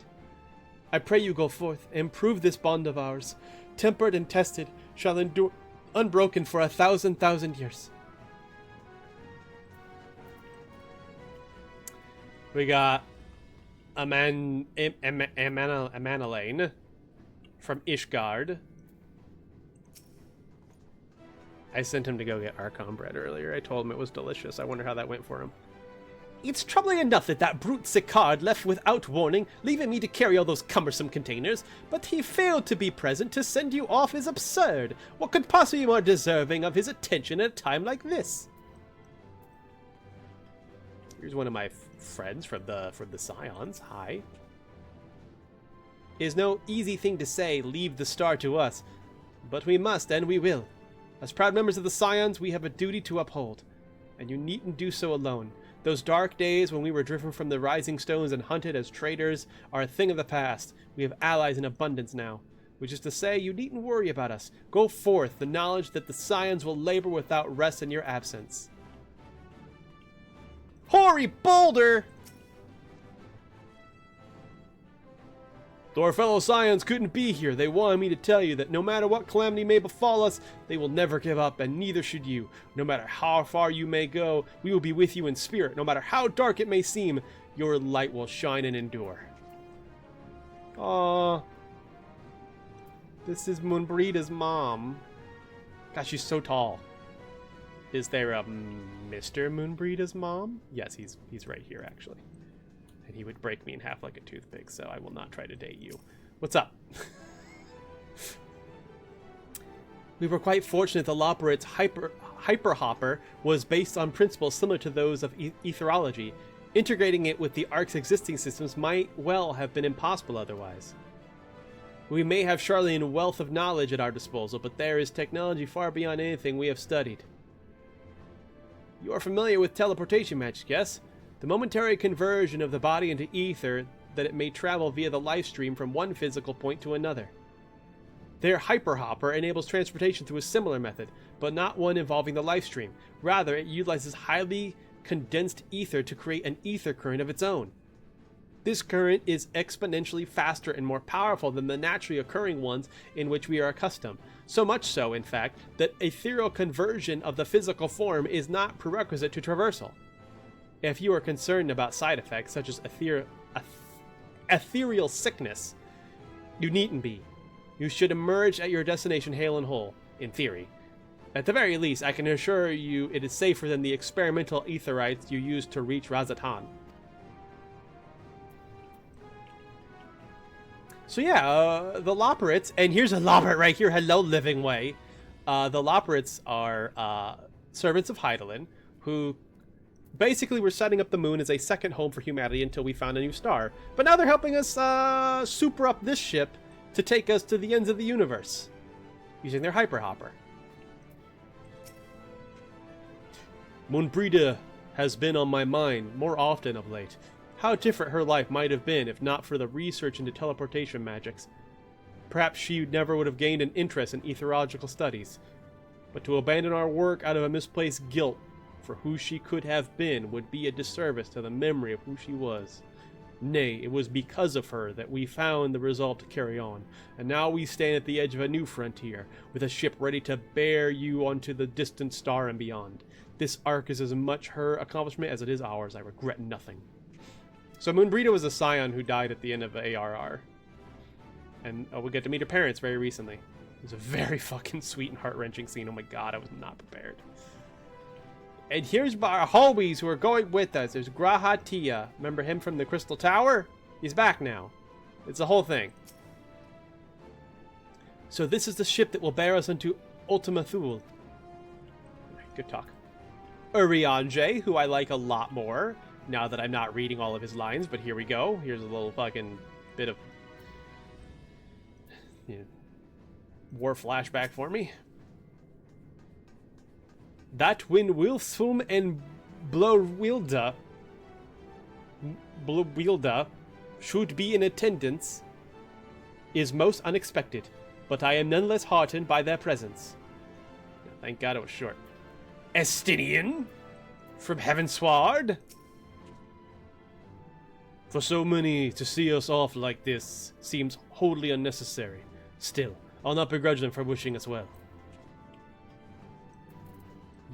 I pray you go forth, and prove this bond of ours, tempered and tested, shall endure unbroken for 1,000 years. We got Amanalaine from Ishgard. I sent him to go get Archon bread earlier. I told him it was delicious. I wonder how that went for him. It's troubling enough that that brute Sicard left without warning, leaving me to carry all those cumbersome containers, but he failed to be present to send you off is absurd. What could possibly be more deserving of his attention at a time like this? Here's one of my friends from the Scions. Hi. It is no easy thing to say, leave the star to us, but we must and we will. As proud members of the Scions, we have a duty to uphold, and you needn't do so alone. Those dark days when we were driven from the Rising Stones and hunted as traitors are a thing of the past. We have allies in abundance now, which is to say you needn't worry about us. Go forth, the knowledge that the Scions will labor without rest in your absence. Hoary Boulder! Though our fellow Scions couldn't be here, they wanted me to tell you that no matter what calamity may befall us, they will never give up, and neither should you. No matter how far you may go, we will be with you in spirit. No matter how dark it may seem, your light will shine and endure. Aww. This is Moonbreeda's mom. Gosh, she's so tall. Is there a Mr. Moonbreeda's mom? Yes, he's right here, actually. And he would break me in half like a toothpick, so I will not try to date you. What's up? We were quite fortunate the Loporrit's hyperhopper was based on principles similar to those of etherology. Integrating it with the Ark's existing systems might well have been impossible otherwise. We may have surely a wealth of knowledge at our disposal, but there is technology far beyond anything we have studied. You are familiar with teleportation magic, yes? The momentary conversion of the body into ether that it may travel via the life stream from one physical point to another. Their hyperhopper enables transportation through a similar method, but not one involving the life stream. Rather, it utilizes highly condensed ether to create an ether current of its own. This current is exponentially faster and more powerful than the naturally occurring ones in which we are accustomed. So much so, in fact, that ethereal conversion of the physical form is not prerequisite to traversal. If you are concerned about side effects such as ethereal sickness, you needn't be. You should emerge at your destination hale and whole, in theory. At the very least, I can assure you it is safer than the experimental etherites you used to reach Razatan. So yeah, the Loporrits, and here's a Loporrit right here, hello Living Way. The Loporrits are servants of Hydaelyn, who basically were setting up the moon as a second home for humanity until we found a new star. But now they're helping us super up this ship to take us to the ends of the universe, using their hyperhopper. Moonbreeda has been on my mind more often of late. How different her life might have been if not for the research into teleportation magics. Perhaps she never would have gained an interest in etherological studies. But to abandon our work out of a misplaced guilt for who she could have been would be a disservice to the memory of who she was. Nay, it was because of her that we found the resolve to carry on, and now we stand at the edge of a new frontier, with a ship ready to bear you onto the distant star and beyond. This arc is as much her accomplishment as it is ours. I regret nothing. So Moonbreeda was a scion who died at the end of ARR. And we get to meet her parents very recently. It was a very fucking sweet and heart-wrenching scene. Oh my god, I was not prepared. And here's our homies who are going with us. There's Grahatia. Remember him from the Crystal Tower? He's back now. It's the whole thing. So this is the ship that will bear us into Ultima Thule. Good talk. Urianger, who I like a lot more now that I'm not reading all of his lines, but here we go. Here's a little fucking bit of war flashback for me. That when Wilsum and Blowwilda should be in attendance is most unexpected, but I am none less heartened by their presence. Thank God it was short. Estinian from Heavensward. For so many to see us off like this seems wholly unnecessary. Still, I'll not begrudge them for wishing us well.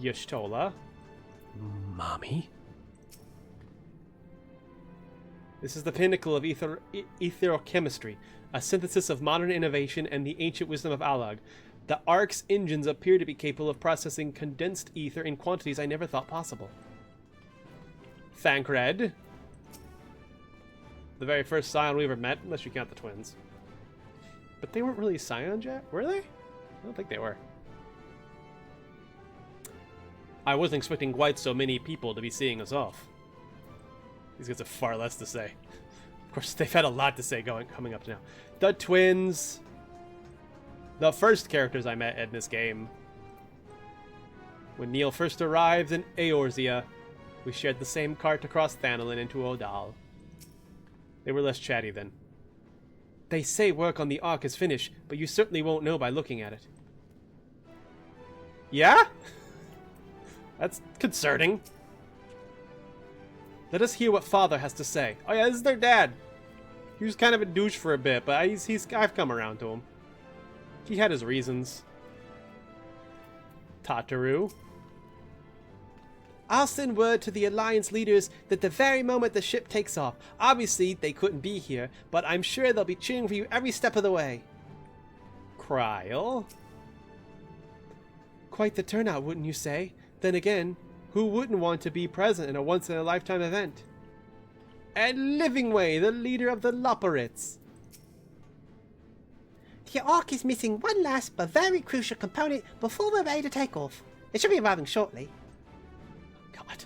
Yashtola. Mommy? This is the pinnacle of etherochemistry, a synthesis of modern innovation and the ancient wisdom of Alag. The Ark's engines appear to be capable of processing condensed ether in quantities I never thought possible. Thancred. The very first Scion we ever met, unless you count the twins. But they weren't really Scions yet, were they? I don't think they were. I wasn't expecting quite so many people to be seeing us off. These guys have far less to say. Of course, they've had a lot to say coming up to now. The twins. The first characters I met in this game. When Neil first arrived in Eorzea, we shared the same cart across Thanolin into Odal. They were less chatty then. They say work on the Ark is finished, but you certainly won't know by looking at it. Yeah? That's concerning. Let us hear what Father has to say. Oh yeah, this is their dad. He was kind of a douche for a bit, but I've come around to him. He had his reasons. Tataru. I'll send word to the Alliance leaders that the very moment the ship takes off. Obviously, they couldn't be here, but I'm sure they'll be cheering for you every step of the way. Kryl. Quite the turnout, wouldn't you say? Then again, who wouldn't want to be present in a once-in-a-lifetime event? And Livingway, the leader of the Loporits. The Ark is missing one last but very crucial component before we're ready to take off. It should be arriving shortly. God.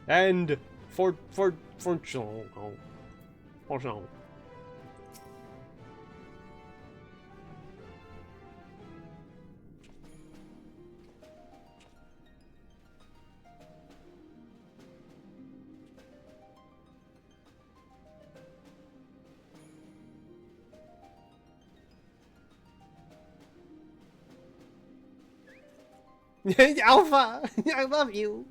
And Fortune. Alpha! I love you!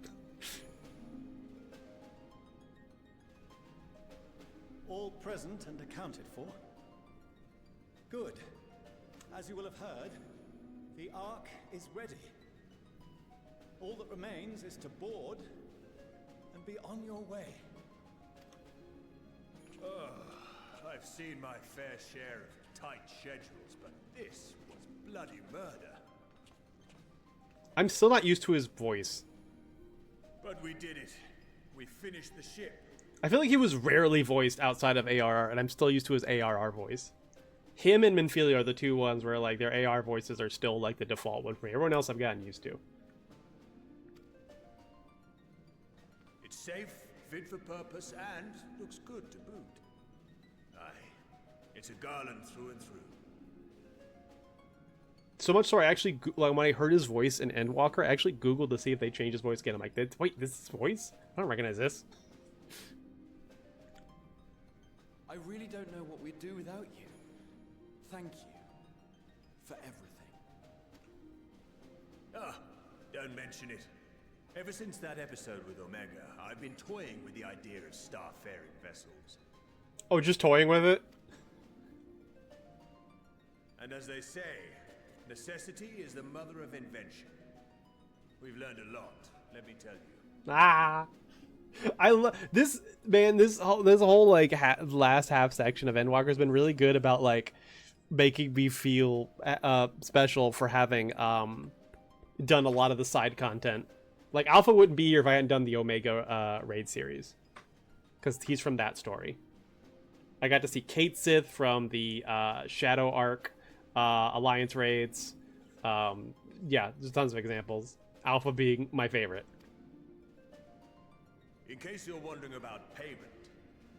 All present and accounted for? Good. As you will have heard, the Ark is ready. All that remains is to board and be on your way. I've seen my fair share of tight schedules, but this was bloody murder. I'm still not used to his voice. But we did it. We finished the ship. I feel like he was rarely voiced outside of ARR, and I'm still used to his ARR voice. Him and Minfilia are the two ones where like their AR voices are still like the default one for me. Everyone else I've gotten used to. It's safe, fit for purpose, and looks good to boot. Aye, it's a Garland through and through. So much so I actually, like, when I heard his voice in Endwalker, I actually Googled to see if they changed his voice again. I'm like, wait, this is his voice? I don't recognize this. I really don't know what we'd do without you. Thank you for everything. Ah, don't mention it. Ever since that episode with Omega, I've been toying with the idea of star-faring vessels. Oh, just toying with it? And as they say, necessity is the mother of invention. We've learned a lot, let me tell you. Ah, I love this, man. This whole like last half section of Endwalker has been really good about like making me feel special for having done a lot of the side content. Like Alpha wouldn't be here if I hadn't done the Omega raid series, because he's from that story. I got to see Kate Sith from the Shadow Arc. Alliance raids. Yeah, there's tons of examples. Alpha being my favorite. In case you're wondering about payment,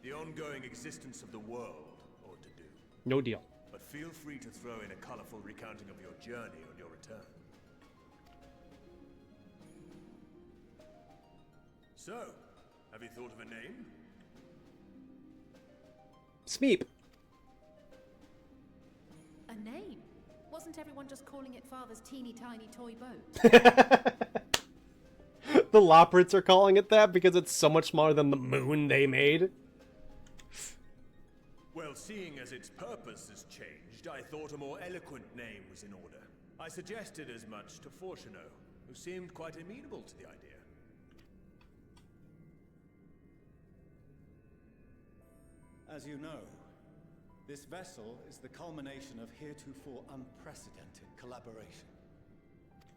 the ongoing existence of the world ought to do. No deal. But feel free to throw in a colorful recounting of your journey on your return. So, have you thought of a name? Smeep. A name? Wasn't everyone just calling it Father's teeny tiny toy boat? The Loprits are calling it that because it's so much smaller than the moon they made. Well, seeing as its purpose has changed, I thought a more eloquent name was in order. I suggested as much to Fortuno, who seemed quite amenable to the idea. As you know, this vessel is the culmination of heretofore unprecedented collaboration.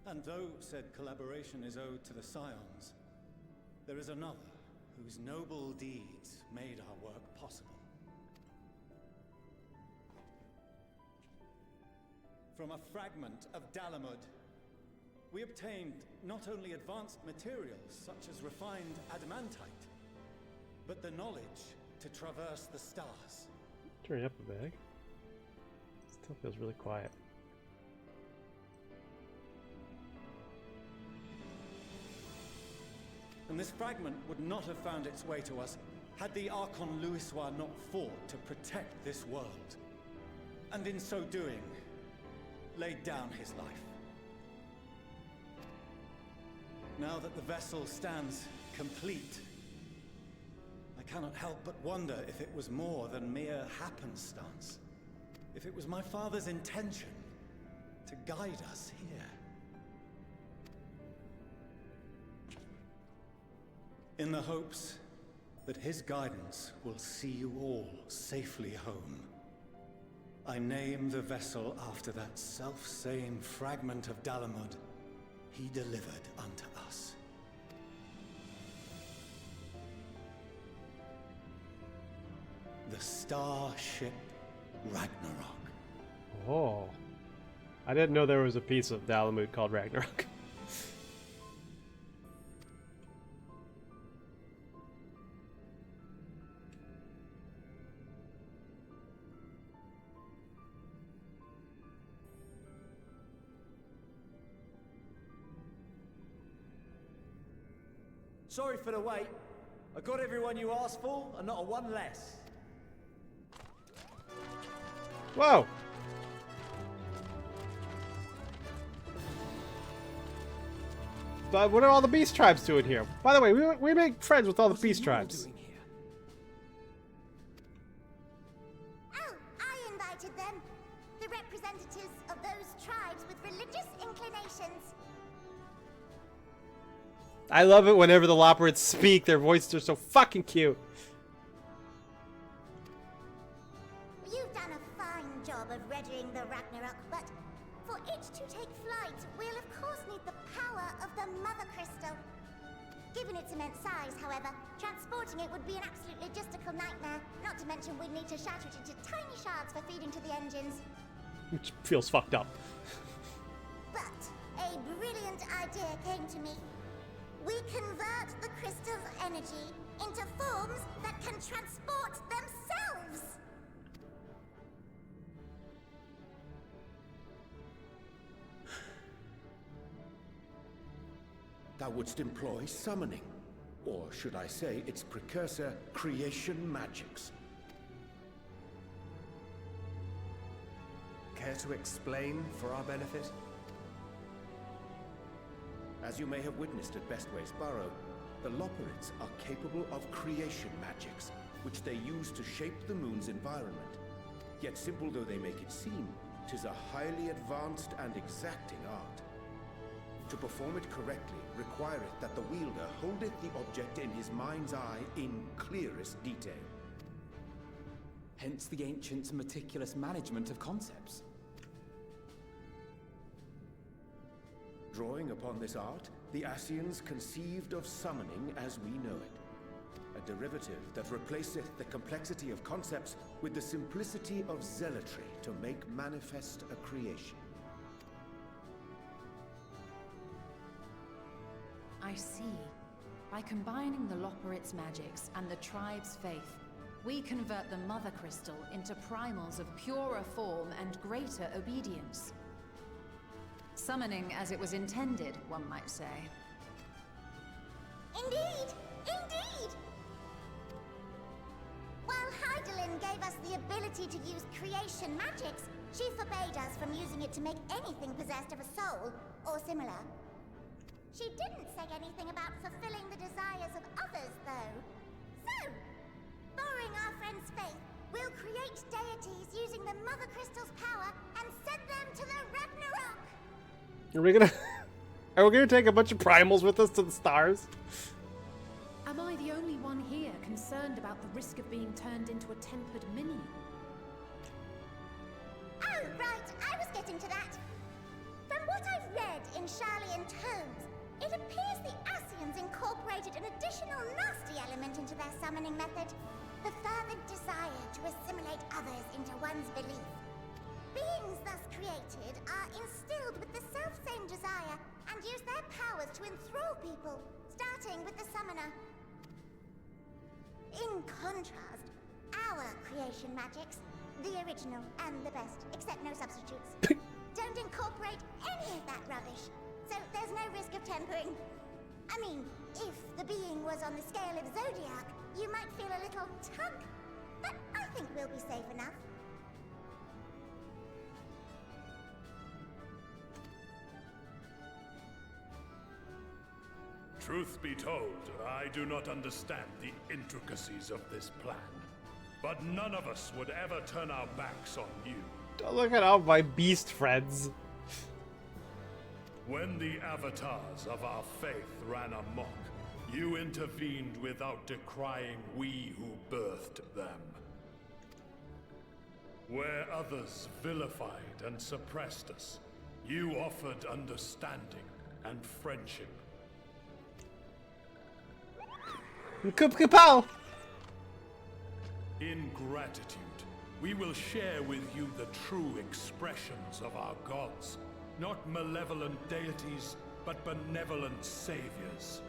And though said collaboration is owed to the Scions, there is another whose noble deeds made our work possible. From a fragment of Dalamud, we obtained not only advanced materials such as refined adamantite, but the knowledge to traverse the stars. Turn it up a bit. Still feels really quiet. And this fragment would not have found its way to us had the Archon Louisois not fought to protect this world. And in so doing, laid down his life. Now that the vessel stands complete, I cannot help but wonder if it was more than mere happenstance. If it was my father's intention to guide us here. In the hopes that his guidance will see you all safely home, I name the vessel after that self-same fragment of Dalamud he delivered unto us. The Starship Ragnarok. Oh. I didn't know there was a piece of Dalamud called Ragnarok. Sorry for the wait. I got everyone you asked for, and not a one less. Whoa! But what are all the beast tribes doing here? By the way, we make friends with all the beast tribes. Oh, I invited them. The representatives of those tribes with religious inclinations. I love it whenever the Loprits speak. Their voices are so fucking cute. You've done a fine job of readying the Ragnarok, but for it to take flight, we'll of course need the power of the Mother Crystal. Given its immense size, however, transporting it would be an absolute logistical nightmare. Not to mention we'd need to shatter it into tiny shards for feeding to the engines. Which feels fucked up. But a brilliant idea came to me. We convert the crystal's energy into forms that can transport themselves! Thou wouldst employ summoning, or should I say its precursor, creation magics. Care to explain for our benefit? As you may have witnessed at Bestway's Burrow, the Loporits are capable of creation magics, which they use to shape the moon's environment. Yet simple though they make it seem, 'tis a highly advanced and exacting art. To perform it correctly requireth that the wielder holdeth the object in his mind's eye in clearest detail. Hence the ancients' meticulous management of concepts. Drawing upon this art, the Ascians conceived of summoning as we know it. A derivative that replaceth the complexity of concepts with the simplicity of zealotry to make manifest a creation. I see. By combining the Loporrit's magics and the tribe's faith, we convert the Mother Crystal into primals of purer form and greater obedience. Summoning as it was intended, one might say. Indeed! Indeed! While Heidelin gave us the ability to use creation magics, she forbade us from using it to make anything possessed of a soul, or similar. She didn't say anything about fulfilling the desires of others, though. So, borrowing our friend's faith, we'll create deities using the Mother Crystal's power and send them to the Ragnarok! Are we gonna take a bunch of primals with us to the stars? Am I the only one here concerned about the risk of being turned into a tempered minion? Oh, right, I was getting to that. From what I've read in Sharlayan tomes, it appears the Ascians incorporated an additional nasty element into their summoning method. The fervent desire to assimilate others into one's belief. Beings thus created are instilled with the self-same desire and use their powers to enthrall people, starting with the summoner. In contrast, our creation magics, the original and the best, except no substitutes, don't incorporate any of that rubbish, so there's no risk of tempering. I mean, if the being was on the scale of Zodiac, you might feel a little tug, but I think we'll be safe enough. Truth be told, I do not understand the intricacies of this plan. But none of us would ever turn our backs on you. Don't look at all my beast friends. When the avatars of our faith ran amok, you intervened without decrying we who birthed them. Where others vilified and suppressed us, you offered understanding and friendship. Kapow! In gratitude, we will share with you the true expressions of our gods. Not malevolent deities, but benevolent saviors.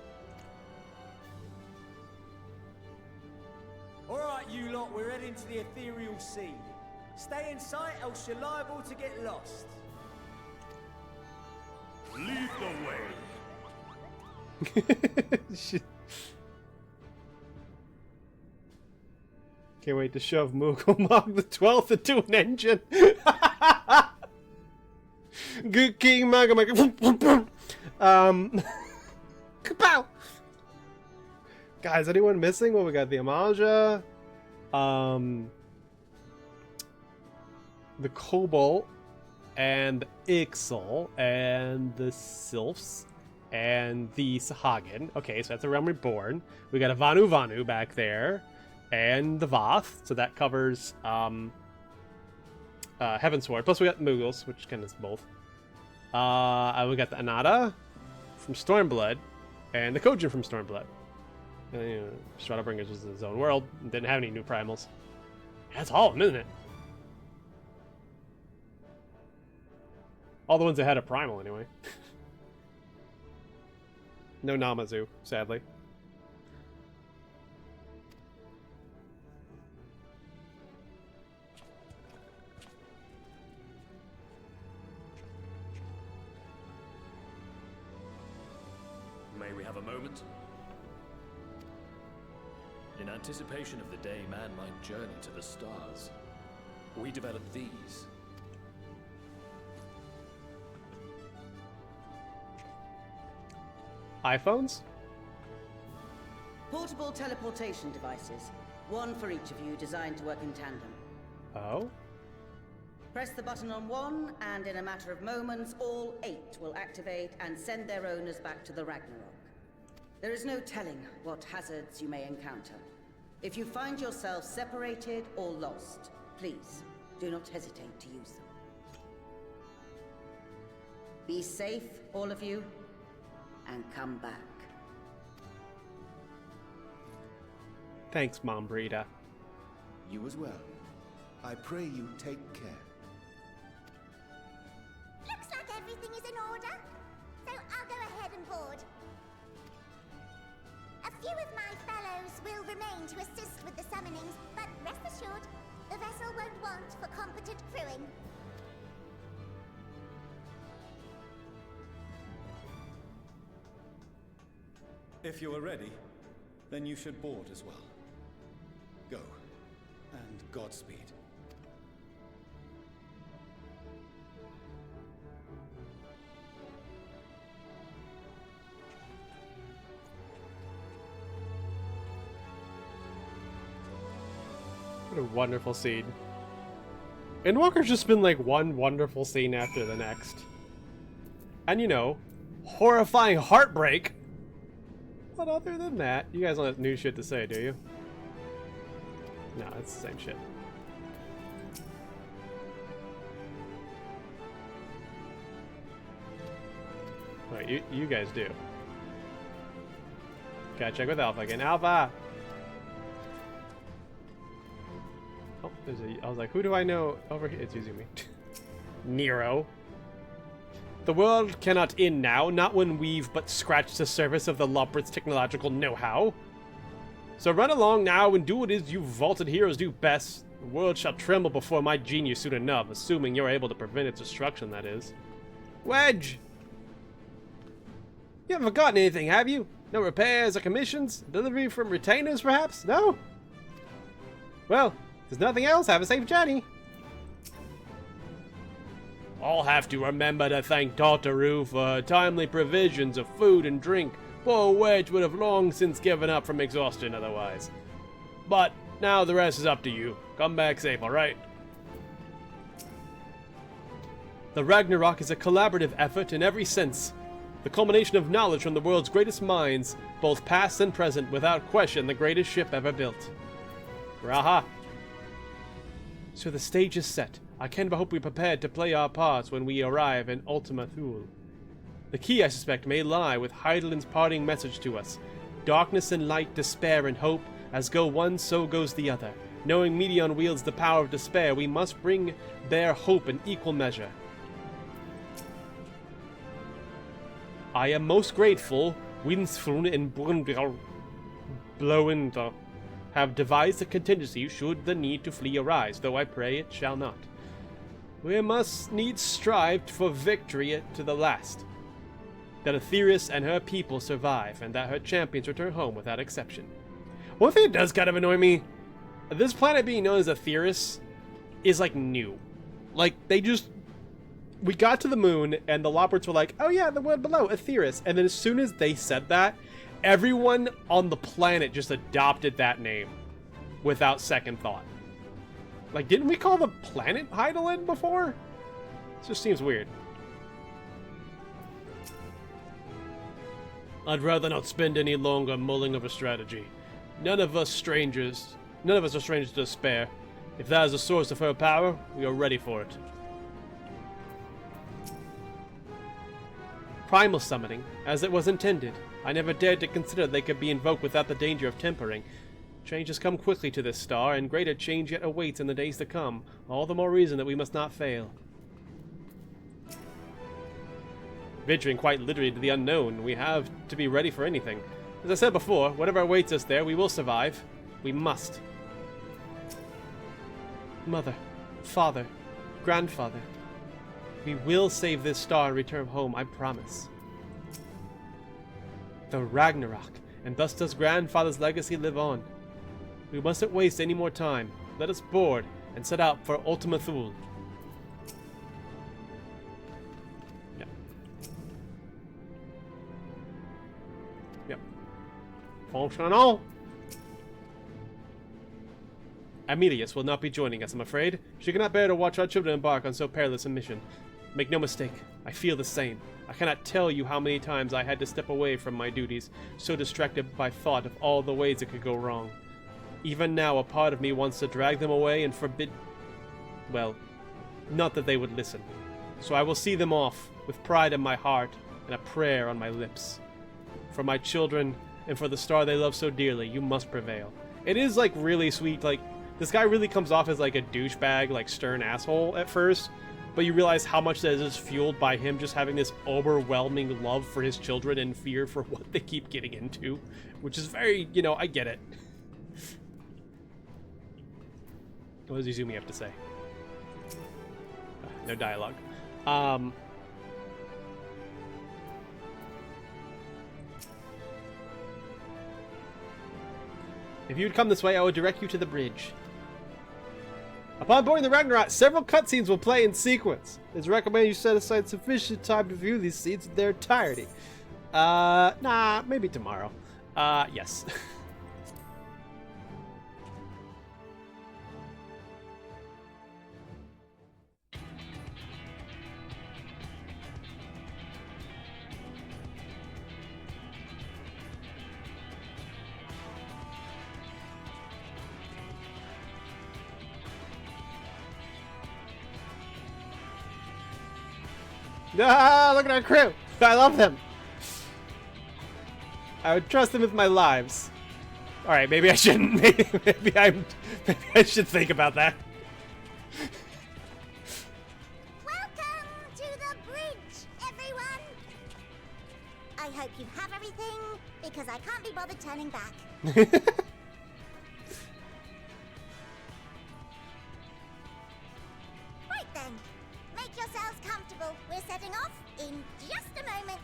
Alright, you lot, we're heading to the ethereal sea. Stay in sight, else you're liable to get lost. Lead the way. Can't wait to shove Moogle the 12th into an engine. Good King Maga. Kapow! Guys, anyone missing? Well, we got the Amaja, the Cobalt, and the Ixal, and the Sylphs, and the Sahagin. Okay, so that's a Realm Reborn. We got a Vanu back there. And the Voth, so that covers Heavensward. Plus we got Moogles, which kind of is both. We got the Anata from Stormblood, and the Kojin from Stormblood. And then, Shadowbringers was in his own world, and didn't have any new primals. That's all of them, isn't it? All the ones that had a primal, anyway. No Namazu, sadly. May we have a moment? In anticipation of the day man might journey to the stars, we developed these. iPhones? Portable teleportation devices. One for each of you, designed to work in tandem. Oh? Press the button on one, and in a matter of moments, all 8 will activate and send their owners back to the Ragnarok. There is no telling what hazards you may encounter. If you find yourself separated or lost, please do not hesitate to use them. Be safe, all of you, and come back. Thanks, Mom Brita. You as well. I pray you take care. Looks like everything is in order, so I'll go ahead and board. few of my fellows will remain to assist with the summonings, but rest assured, the vessel won't want for competent crewing. If you are ready, then you should board as well. Go, and Godspeed. What a wonderful scene. Endwalker's just been like one wonderful scene after the next. And you know, horrifying heartbreak. But other than that, you guys don't have new shit to say, do you? No, it's the same shit. Wait, you guys do. Gotta check with Alpha again. Alpha! Oh, I was like, who do I know over here? It's using me. Nero. The world cannot end now, not when we've but scratched the surface of the Lomprit's technological know-how. So run along now and do what it is you vaulted heroes do best. The world shall tremble before my genius soon enough, assuming you're able to prevent its destruction, that is. Wedge! You haven't forgotten anything, have you? No repairs or commissions? Delivery from retainers, perhaps? No? Well, if there's nothing else, have a safe journey. I'll have to remember to thank Tartaru for her timely provisions of food and drink. Poor Wedge would have long since given up from exhaustion otherwise. But now the rest is up to you. Come back safe, alright? The Ragnarok is a collaborative effort in every sense. The culmination of knowledge from the world's greatest minds, both past and present, without question the greatest ship ever built. Raha. So the stage is set. I can but hope we're prepared to play our parts when we arrive in Ultima Thule. The key, I suspect, may lie with Heidelin's parting message to us. Darkness and light, despair and hope, as go one, so goes the other. Knowing Medion wields the power of despair, we must bear hope in equal measure. I am most grateful, Winsfrun and Blowinter have devised a contingency should the need to flee arise, though I pray it shall not. We must needs strive for victory to the last. That Aetherius and her people survive, and that her champions return home without exception. One thing that does kind of annoy me, this planet being known as Aetherius is like new. Like, we got to the moon, and the Lomprits were like, oh yeah, the world below, Aetherius. And then as soon as they said that, everyone on the planet just adopted that name without second thought. Like, didn't we call the planet Heidelin before? It just seems weird. I'd rather not spend any longer mulling over strategy. None of us are strangers to despair. If that is the source of her power, we are ready for it. Primal summoning, as it was intended. I never dared to consider they could be invoked without the danger of tempering. Change has come quickly to this star, and greater change yet awaits in the days to come. All the more reason that we must not fail. Venturing quite literally to the unknown, we have to be ready for anything. As I said before, whatever awaits us there, we will survive. We must. Mother, father, grandfather, we will save this star and return home, I promise. The Ragnarok, and thus does grandfather's legacy live on. We mustn't waste any more time. Let us board and set out for Ultima Thule. Yep. Yep. Fonctionnel! Amelius will not be joining us, I'm afraid. She cannot bear to watch our children embark on so perilous a mission. Make no mistake, I feel the same. I cannot tell you how many times I had to step away from my duties, so distracted by thought of all the ways it could go wrong. Even now, a part of me wants to drag them away and forbid... Well, not that they would listen. So I will see them off, with pride in my heart and a prayer on my lips. For my children, and for the star they love so dearly, you must prevail. It is, like, really sweet, like, this guy really comes off as, like, a douchebag, like, stern asshole at first. but you realize how much that is fueled by him just having this overwhelming love for his children and fear for what they keep getting into, which is very, you know, I get it. What does Izumi have to say? No dialogue. If you would come this way, I would direct you to the bridge. Upon boarding the Ragnarok, several cutscenes will play in sequence. It's recommended you set aside sufficient time to view these scenes in their entirety. Nah, maybe tomorrow. Yes. Ah, look at our crew! I love them! I would trust them with my lives. Alright, maybe I shouldn't. Maybe I should think about that. Welcome to the bridge, everyone! I hope you have everything, because I can't be bothered turning back. Right then, make yourselves comfortable. We're setting off in just a moment.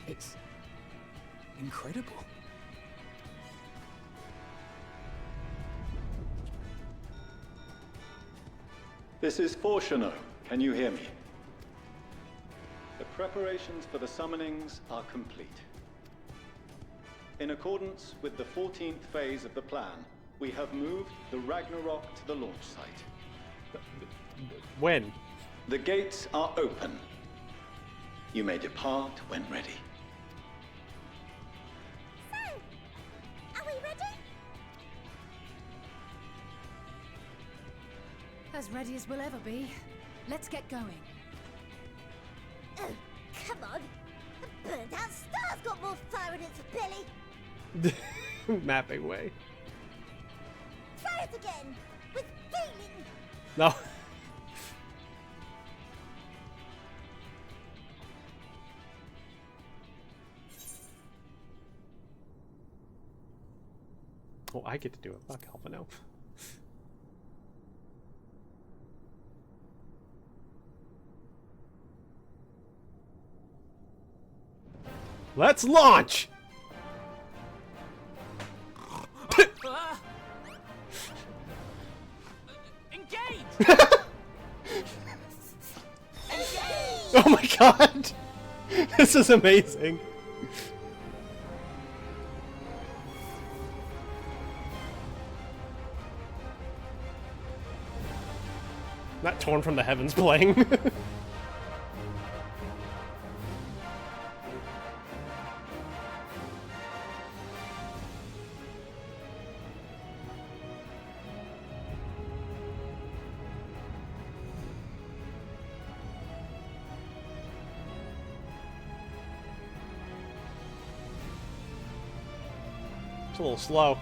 It's incredible. This is Fortuno. Can you hear me? The preparations for the summonings are complete. In accordance with the 14th phase of the plan, we have moved the Ragnarok to the launch site. When? The gates are open. You may depart when ready. So, are we ready? As ready as we'll ever be. Let's get going. Oh, come on. The burnt-out star's got more fire in its belly. Mapping way. Try it again, with feeling. No. Oh, I get to do it. Fuck Alpha, no. Let's launch! Engage! Oh my god! This is amazing. Not Torn from the Heavens playing. It's a little slow.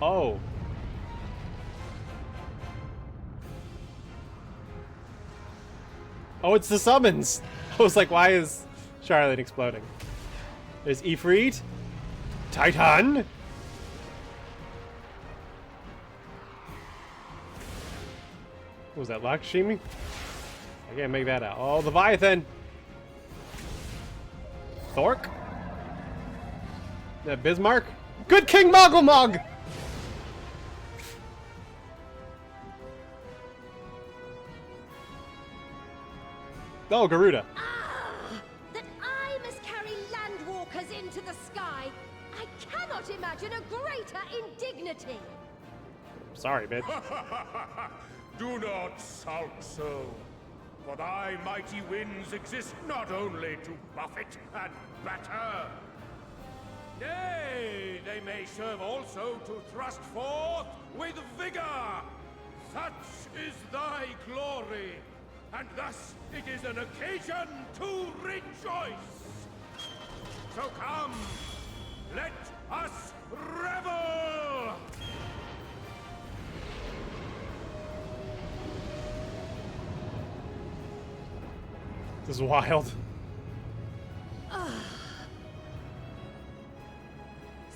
Oh. Oh, it's the summons! I was like, why is Charlotte exploding? There's Ifrit. Titan! What was that, Lakshmi? I can't make that out. Oh, Leviathan! Thork? That Bismarck? Good King Mogglemog! Oh, Garuda. Ah! That I must carry landwalkers into the sky! imagine a greater indignity. Sorry, bitch. Do not sulk so. For thy mighty winds exist not only to buffet and batter. Nay, they may serve also to thrust forth with vigor. Such is thy glory, and thus it is an occasion to rejoice. So come, let us revel! This is wild.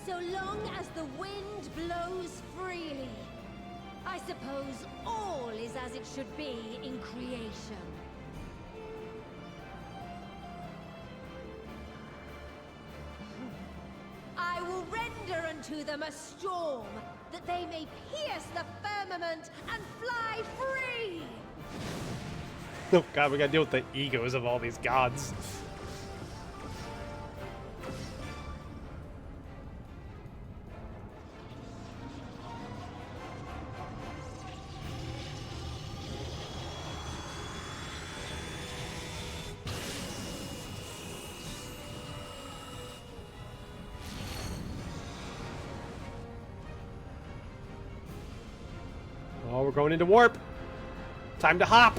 So long as the wind blows freely, I suppose all is as it should be in creation. I will render unto them a storm, that they may pierce the firmament and fly free! Oh god, we gotta deal with the egos of all these gods. Oh, we're going into warp. Time to hop.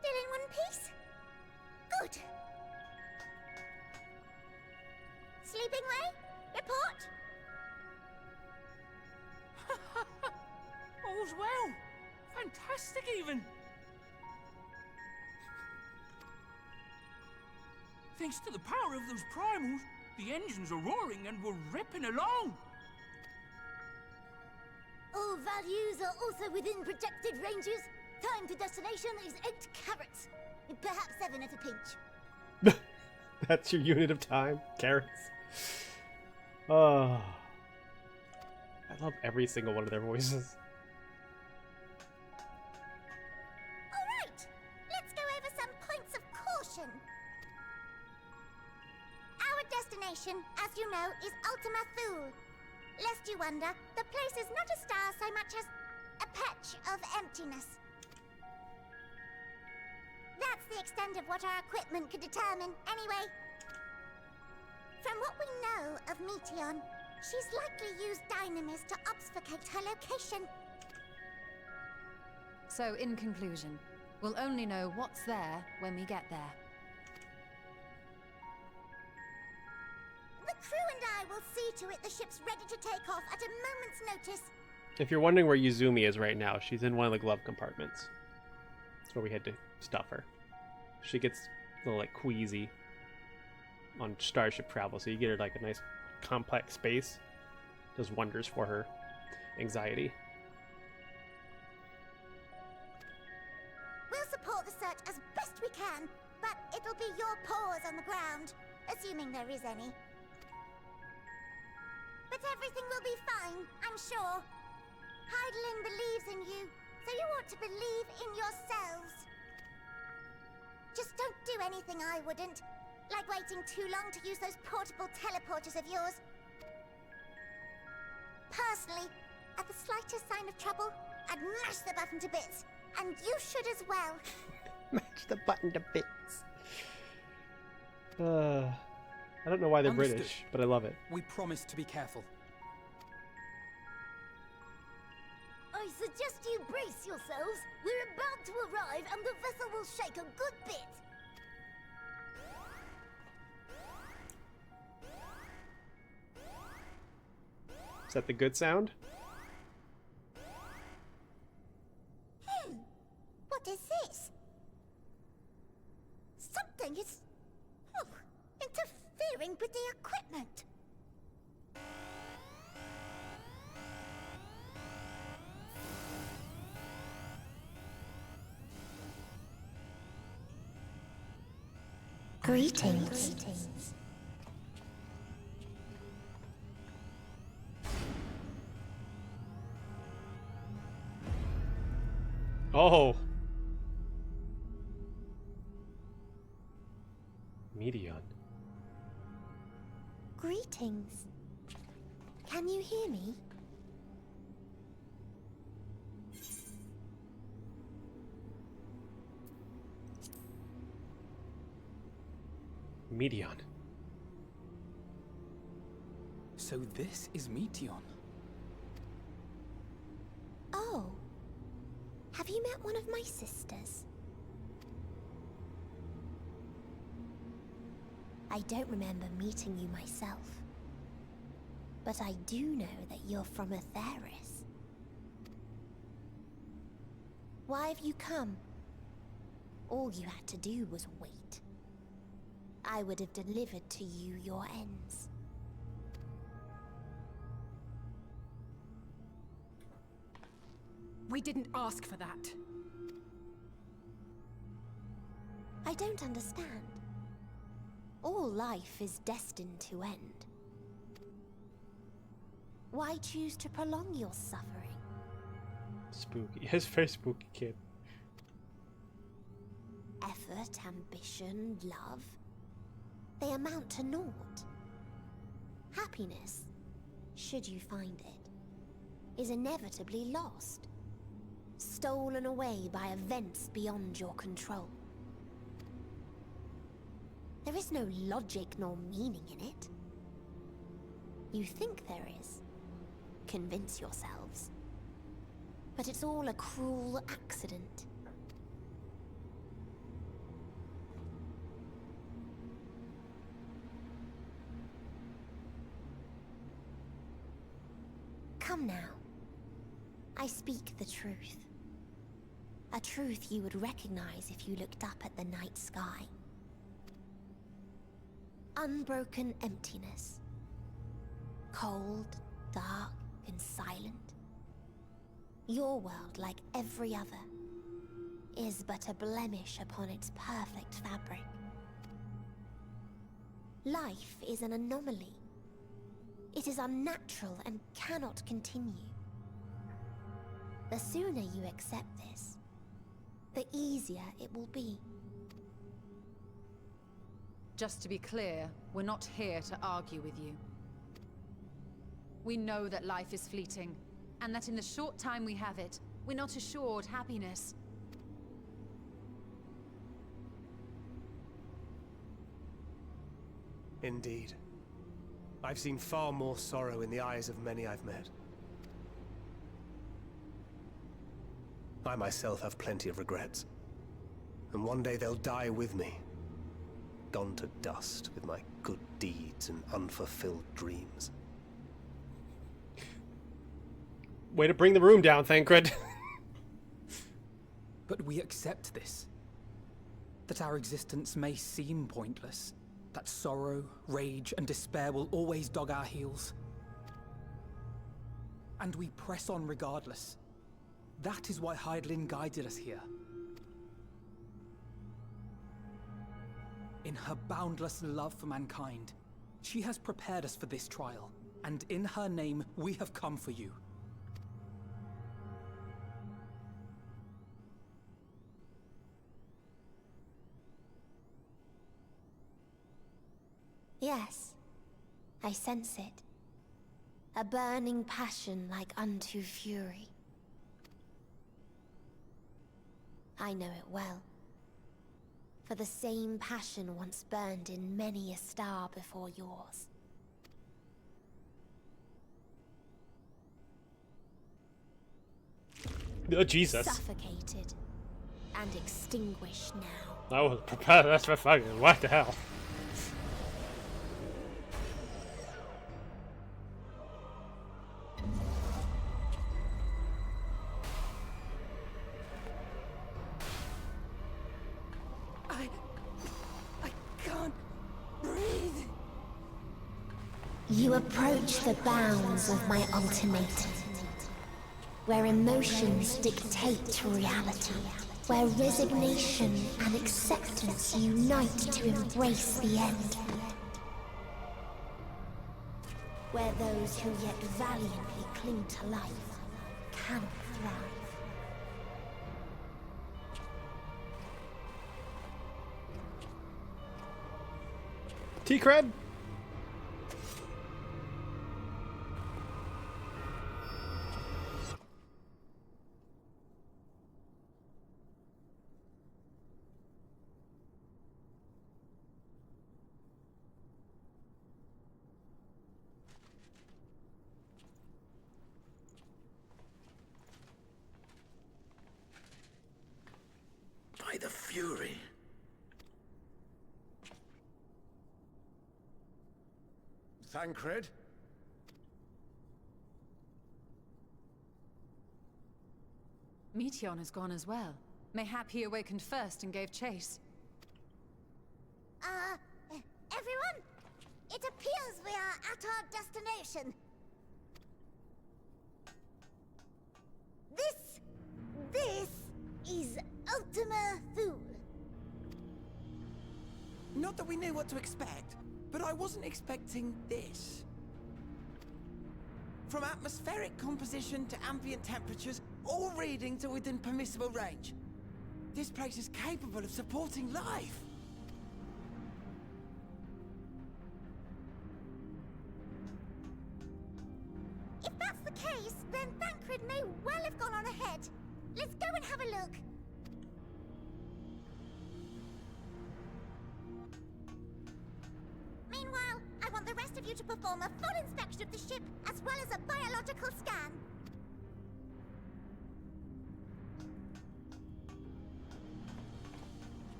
Still in one piece? Good. Sleeping way? Report? All's well. Fantastic, even. Thanks to the power of those primals, the engines are roaring and we're ripping along. All values are also within projected ranges. Time to destination is 8 carats. Perhaps 7 at a pinch. That's your unit of time, carrots. Oh, I love every single one of their voices. Alright, let's go over some points of caution. Our destination, as you know, is Ultima Thule. Lest you wonder, the place is not a star so much as a patch of emptiness. That's the extent of what our equipment could determine, anyway. From what we know of Meteon, she's likely used dynamis to obfuscate her location. So, in conclusion, we'll only know what's there when we get there. The crew and I will see to it the ship's ready to take off at a moment's notice. If you're wondering where Yuzumi is right now, she's in one of the glove compartments. That's where we had to stuff her. She gets a little like queasy on starship travel, so you get her like a nice complex space. Does wonders for her anxiety. We'll support the search as best we can, but it'll be your paws on the ground, assuming there is any. But everything will be fine, I'm sure. Heidelin believes in you, so you ought to believe in yourselves. Just don't do anything I wouldn't, like waiting too long to use those portable teleporters of yours. Personally, at the slightest sign of trouble, I'd mash the button to bits, and you should as well. Mash the button to bits. I don't know why they're Understood. British, but I love it. We promise to be careful. I suggest you brace yourselves. We're about to arrive, and the vessel will shake a good bit. Is that the good sound? What is this? Something is interfering with the equipment. Greetings. Oh. Medion. Greetings. Can you hear me? Medion. So this is Meteon. Oh. Have you met one of my sisters? I don't remember meeting you myself. But I do know that you're from Atheris. Why have you come? All you had to do was wait. I would have delivered to you your ends. We didn't ask for that. I don't understand. All life is destined to end. Why choose to prolong your suffering? Spooky. His very spooky kid. Effort, ambition, love. They amount to naught. Happiness, should you find it, is inevitably lost. Stolen away by events beyond your control. There is no logic nor meaning in it. You think there is. Convince yourselves. But it's all a cruel accident. Come now. I speak the truth. A truth you would recognize if you looked up at the night sky. Unbroken emptiness. Cold, dark, and silent. Your world, like every other, is but a blemish upon its perfect fabric. Life is an anomaly. It is unnatural and cannot continue. The sooner you accept this, the easier it will be. Just to be clear, we're not here to argue with you. We know that life is fleeting, and that in the short time we have it, we're not assured happiness. Indeed. I've seen far more sorrow in the eyes of many I've met. I myself have plenty of regrets. And one day they'll die with me. Gone to dust with my good deeds and unfulfilled dreams. Way to bring the room down, Thancred. But we accept this. That our existence may seem pointless. That sorrow, rage, and despair will always dog our heels. And we press on regardless. That is why Hydaelyn guided us here. In her boundless love for mankind, she has prepared us for this trial, and in her name, we have come for you. Yes, I sense it. A burning passion like unto fury. I know it well. For the same passion once burned in many a star before yours. Oh, Jesus. Suffocated and extinguished now. I was prepared. That's for fucking. What the hell? You approach the bounds of my ultimatum, where emotions dictate reality, where resignation and acceptance unite to embrace the end, where those who yet valiantly cling to life cannot thrive. T-Cred? By the Fury. Thancred? Meteon has gone as well. Mayhap he awakened first and gave chase. Everyone? It appears we are at our destination. This is Ultima Thule. Not that we knew what to expect, but I wasn't expecting this. From atmospheric composition to ambient temperatures, all reading to within permissible range. This place is capable of supporting life. If that's the case, then Thancred may well have gone on ahead. Let's go and have a look. Meanwhile, I want the rest of you to perform a full inspection of the ship, as well as a biological scan.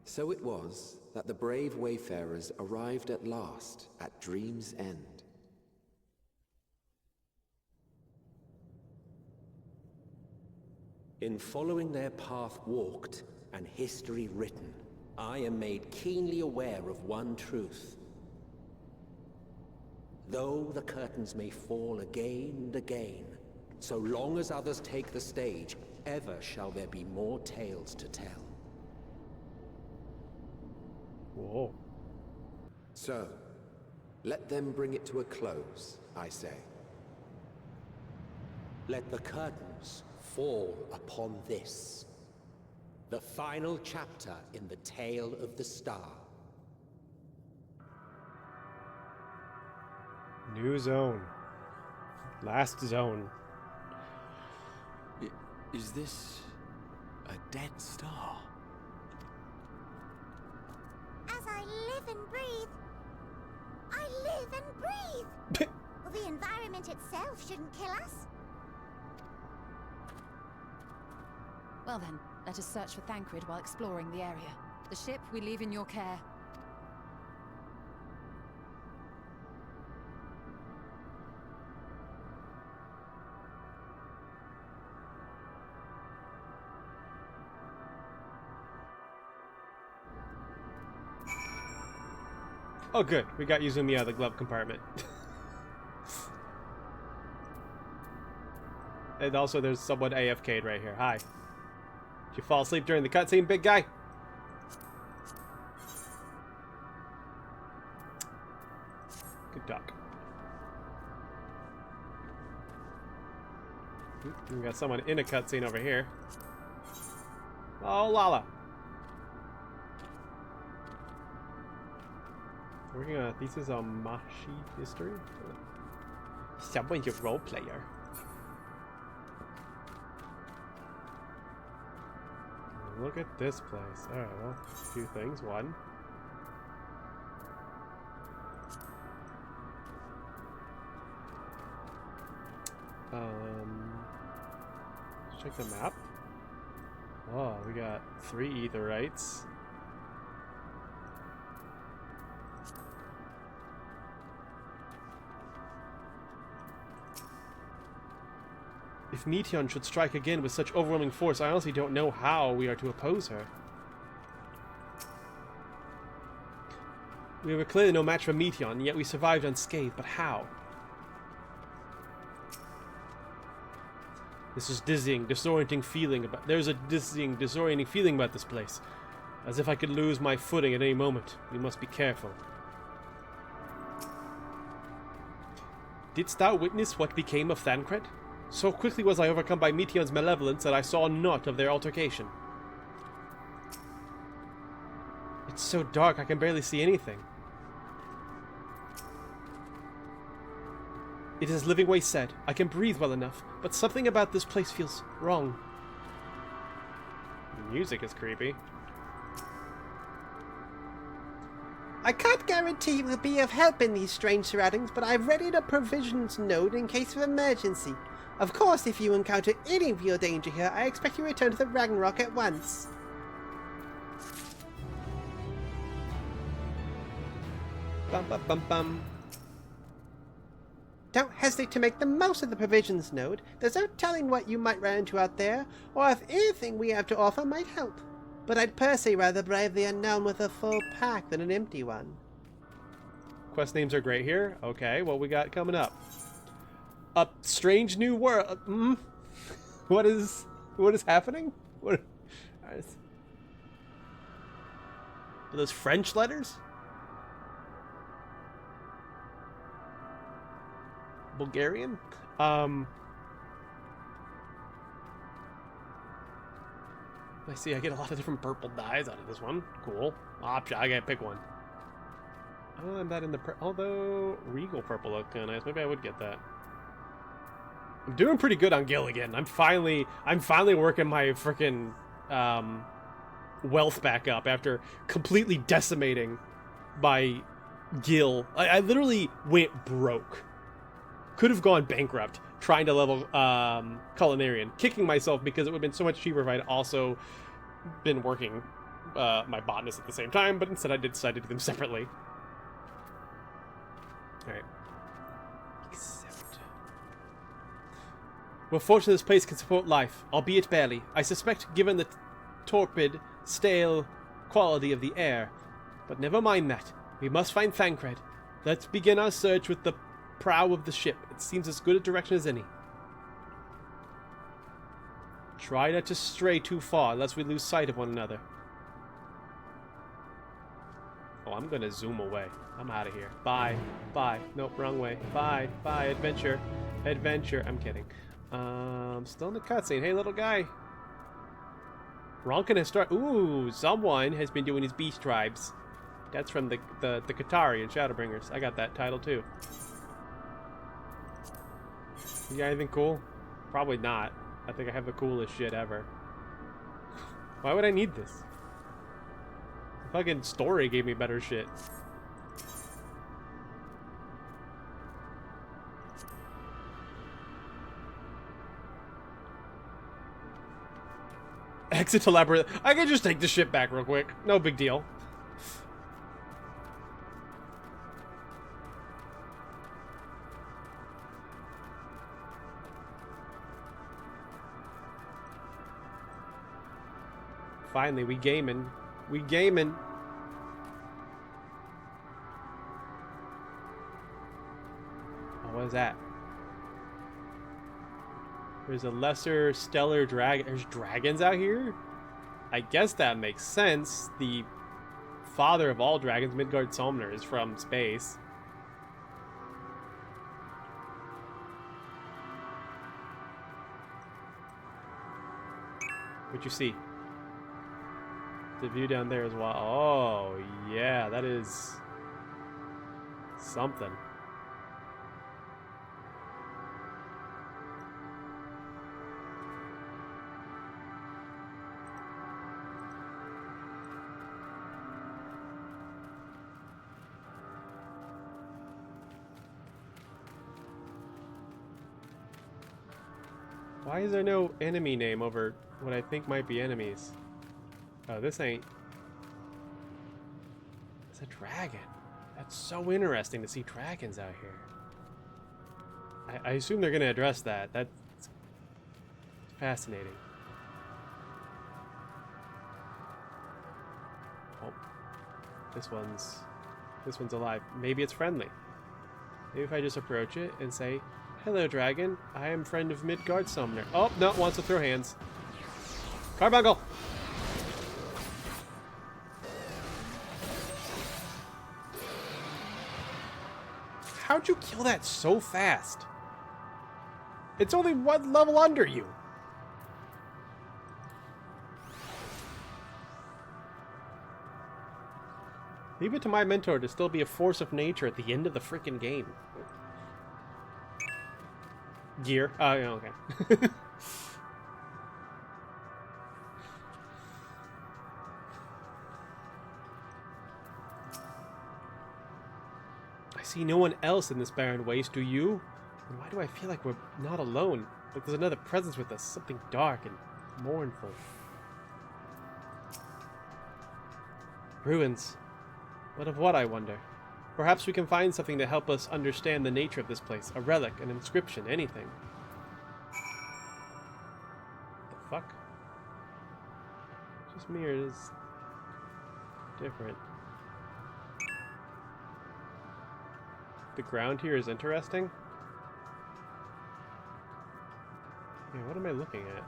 So it was that the brave wayfarers arrived at last at Dream's End. In following their path walked and history written, I am made keenly aware of one truth. Though the curtains may fall again and again, so long as others take the stage, ever shall there be more tales to tell. Whoa. So, let them bring it to a close, I say. Let the curtains fall upon this, the final chapter in the tale of the star. New zone. Last zone. Is this a dead star? As I live and breathe, I live and breathe. Well, the environment itself shouldn't kill us. Well then, let us search for Thancred while exploring the area. The ship we leave in your care. Oh good, we got Yuzumi out of the glove compartment. And also there's someone AFK'd right here. Hi. Did you fall asleep during the cutscene, big guy? Good talk. We got someone in a cutscene over here. Oh, Lala. Working on a thesis on Mashi history? Someone's a role player. Look at this place. Alright, well, a few things. One. Let's check the map. Oh, we got 3 Aetherites. If Meteon should strike again with such overwhelming force, I honestly don't know how we are to oppose her. We were clearly no match for Meteon, yet we survived unscathed, but how? This is dizzying, disorienting feeling about... There's a dizzying, disorienting feeling about this place. As if I could lose my footing at any moment. We must be careful. Didst thou witness what became of Thancred? So quickly was I overcome by Meteon's malevolence that I saw naught of their altercation. It's so dark I can barely see anything. It is living waste said. I can breathe well enough, but something about this place feels wrong. The music is creepy. I can't guarantee we'll be of help in these strange surroundings, but I've readied a provisions node in case of emergency. Of course, if you encounter any real danger here, I expect you to return to the Ragnarok at once. Bum bum bum bum. Don't hesitate to make the most of the provisions node. There's no telling what you might run into out there, or if anything we have to offer might help. But I'd personally rather brave the unknown with a full pack than an empty one. Quest names are great here. Okay, what we got coming up? A strange new world. What is happening? What are those French letters? Bulgarian? I see I get a lot of different purple dyes out of this one. Cool. Option. I gotta pick one. I'm not in the... Although, Regal purple looked kinda nice. Maybe I would get that. I'm doing pretty good on Gilligan. I'm finally working my freaking wealth back up after completely decimating my Gil. I literally went broke. Could have gone bankrupt trying to level Culinarian, kicking myself because it would have been so much cheaper if I'd also been working my botanist at the same time, but instead I did decide to do them separately. Alright. Accept. We're fortunate this place can support life, albeit barely. I suspect given the torpid, stale quality of the air. But never mind that. We must find Thancred. Let's begin our search with the prow of the ship. It seems as good a direction as any. Try not to stray too far, lest we lose sight of one another. Oh, I'm gonna zoom away. I'm out of here. Bye. Bye. Nope, wrong way. Bye. Bye. Adventure. Adventure. I'm kidding. Still in the cutscene. Hey, little guy. Ronkin has started... Ooh, someone has been doing his beast tribes. That's from the Qatari and Shadowbringers. I got that title, too. You got anything cool? Probably not. I think I have the coolest shit ever. Why would I need this? The fucking story gave me better shit. Exit to labyrinth. I can just take the ship back real quick. No big deal. Finally, we gaming. We gaming. Oh, what is that? There's a lesser stellar dragon. There's dragons out here? I guess that makes sense. The father of all dragons, Midgard Solmner, is from space. What'd you see? The view down there as well. Oh, yeah, that is something. Why is there no enemy name over what I think might be enemies? Oh, this ain't... It's a dragon. That's so interesting to see dragons out here. I assume they're going to address that. That's fascinating. Oh. This one's This one's alive. Maybe it's friendly. Maybe if I just approach it and say, "Hello, dragon. I am friend of Midgard Summoner." Oh, no, wants to throw hands. Carbuncle! How'd you kill that so fast? It's only one level under you. Leave it to my mentor to still be a force of nature at the end of the freaking game. Gear. Oh, yeah, okay. I see no one else in this barren waste, do you? And why do I feel like we're not alone? Like there's another presence with us, something dark and mournful. Ruins. But of what, I wonder? Perhaps we can find something to help us understand the nature of this place. A relic, an inscription, anything. The fuck? Just me, or is different? The ground here is interesting. Yeah, what am I looking at?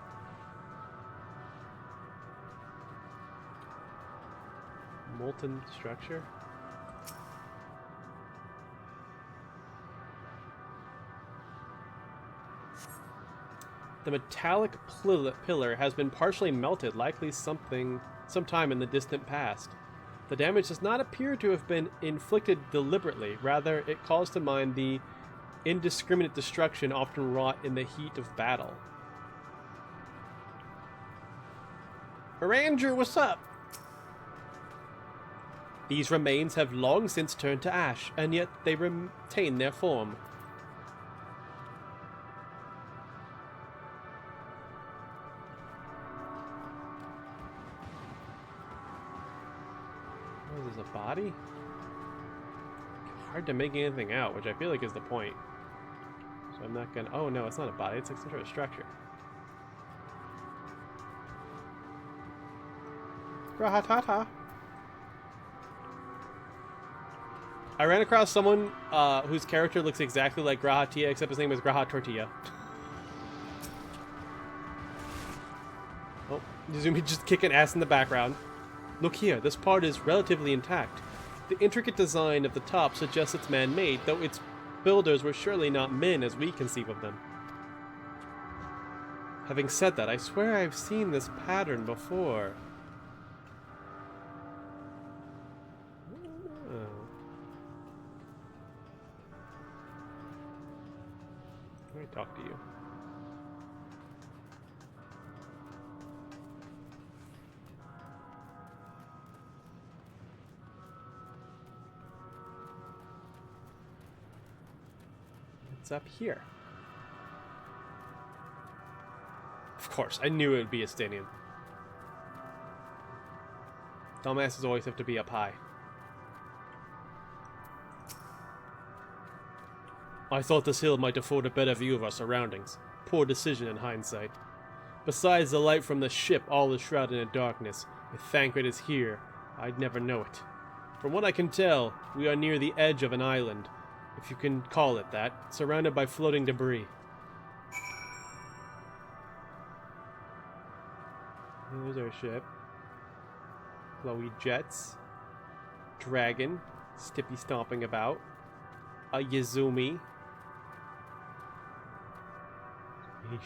Molten structure? The metallic pillar has been partially melted, likely sometime in the distant past. The damage does not appear to have been inflicted deliberately. Rather, it calls to mind the indiscriminate destruction often wrought in the heat of battle. Andrew, what's up? These remains have long since turned to ash, and yet they retain their form. What is this, a body? Hard to make anything out, which I feel like is the point. So I'm not gonna... Oh no, it's not a body, it's like some sort of structure. Grahatata. I ran across someone whose character looks exactly like Grahatia, except his name is Graha Tortilla. Oh, Yuzumi just kicking ass in the background. Look here, this part is relatively intact. The intricate design of the top suggests it's man-made, though its builders were surely not men as we conceive of them. Having said that, I swear I've seen this pattern before. Let me talk to you. It's up here. Of course, I knew it would be a stadium. Dumbasses always have to be up high. I thought this hill might afford a better view of our surroundings. Poor decision in hindsight. Besides the light from the ship, all is shrouded in darkness. If Thancred is here, I'd never know it. From what I can tell, we are near the edge of an island, if you can call it that, surrounded by floating debris. There's our ship. Chloe jets. Dragon. Stippy stomping about. A Yuzumi. Yeesh.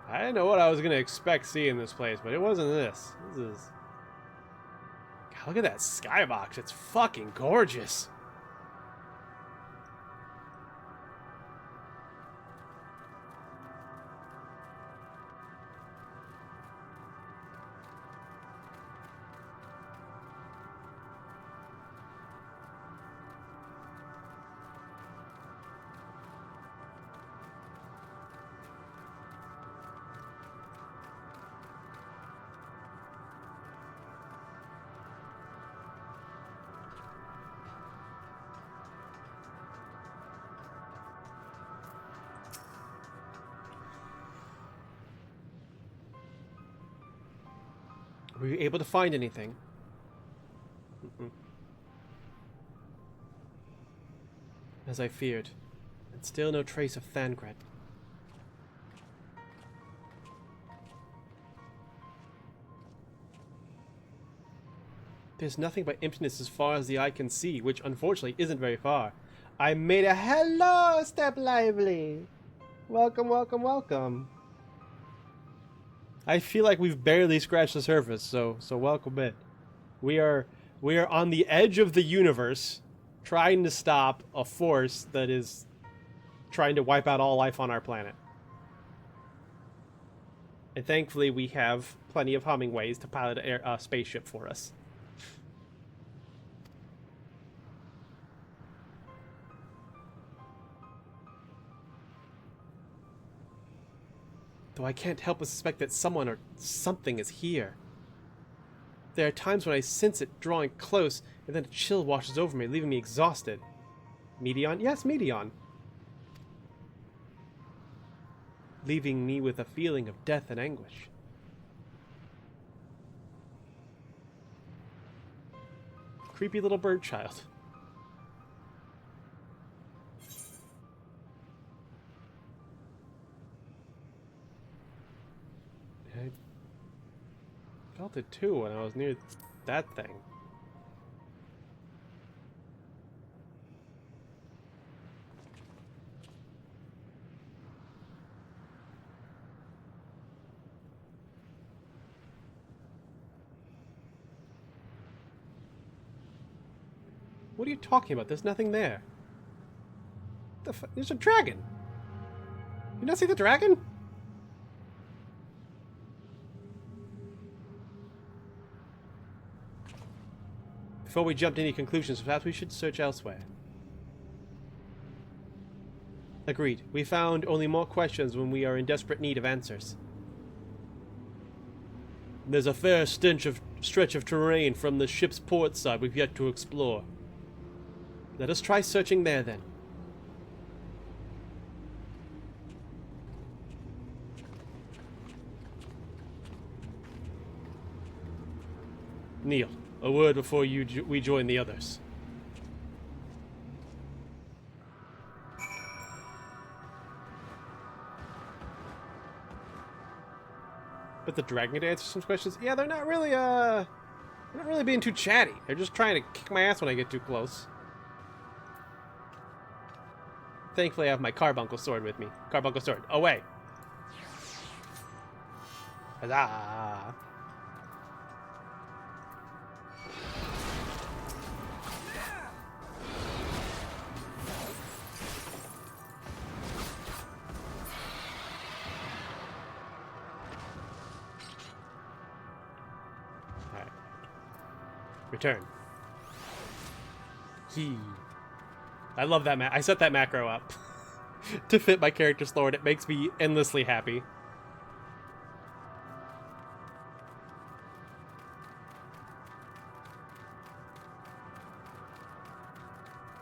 I didn't know what I was going to expect seeing this place, but it wasn't this. This is... God, look at that skybox. It's fucking gorgeous. Were you able to find anything? As I feared. And still no trace of Thancred. There's nothing but emptiness as far as the eye can see, which unfortunately isn't very far. I made a hello, Step Lively! Welcome, welcome, welcome. I feel like we've barely scratched the surface, so welcome in. We are on the edge of the universe, trying to stop a force that is trying to wipe out all life on our planet. And thankfully we have plenty of Hummingways to pilot a spaceship for us. Though I can't help but suspect that someone or something is here. There are times when I sense it drawing close, and then a chill washes over me, leaving me exhausted. Medion? Yes, Medion. Leaving me with a feeling of death and anguish. Creepy little bird child. I felt it too when I was near that thing. What are you talking about? There's nothing there. There's a dragon. You not see the dragon? Before we jump to any conclusions, perhaps we should search elsewhere. Agreed. We found only more questions when we are in desperate need of answers. There's a fair stretch of terrain from the ship's port side we've yet to explore. Let us try searching there, then. Neil, a word before we join the others. But the dragon could answer some questions. Yeah, they're not really being too chatty. They're just trying to kick my ass when I get too close. Thankfully, I have my carbuncle sword with me. Carbuncle sword, away! Huzzah! Alright. Return. Yee. I love that I set that macro up to fit my character's lore. It makes me endlessly happy.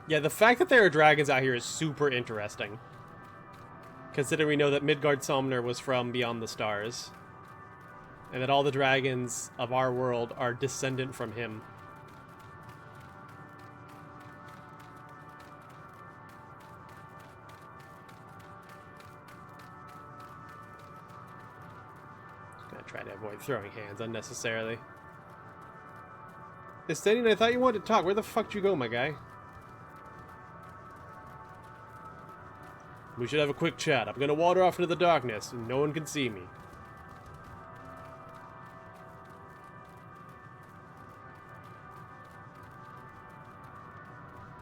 Yeah, the fact that there are dragons out here is super interesting. Considering we know that Midgard Somner was from Beyond the Stars. And that all the dragons of our world are descendant from him. Try to avoid throwing hands unnecessarily. Estenian, I thought you wanted to talk. Where the fuck did you go, my guy? We should have a quick chat. I'm gonna wander off into the darkness, and no one can see me.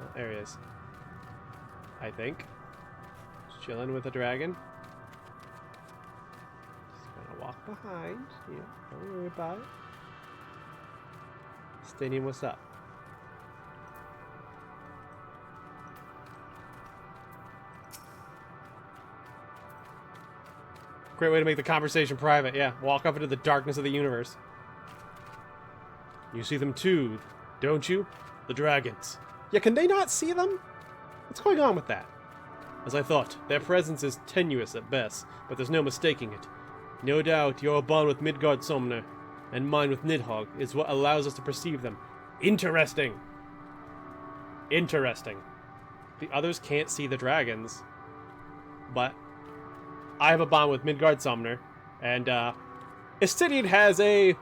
Oh, there he is. I think. Just chilling with a dragon. Walk behind. Yeah, don't worry about it. Stadium, what's up? Great way to make the conversation private, yeah. Walk up into the darkness of the universe. You see them too, don't you? The dragons. Yeah, can they not see them? What's going on with that? As I thought, their presence is tenuous at best, but there's no mistaking it. No doubt your bond with Midgard Somner and mine with Nidhogg is what allows us to perceive them. Interesting. Interesting. The others can't see the dragons. But I have a bond with Midgard Summoner, and Estinian has a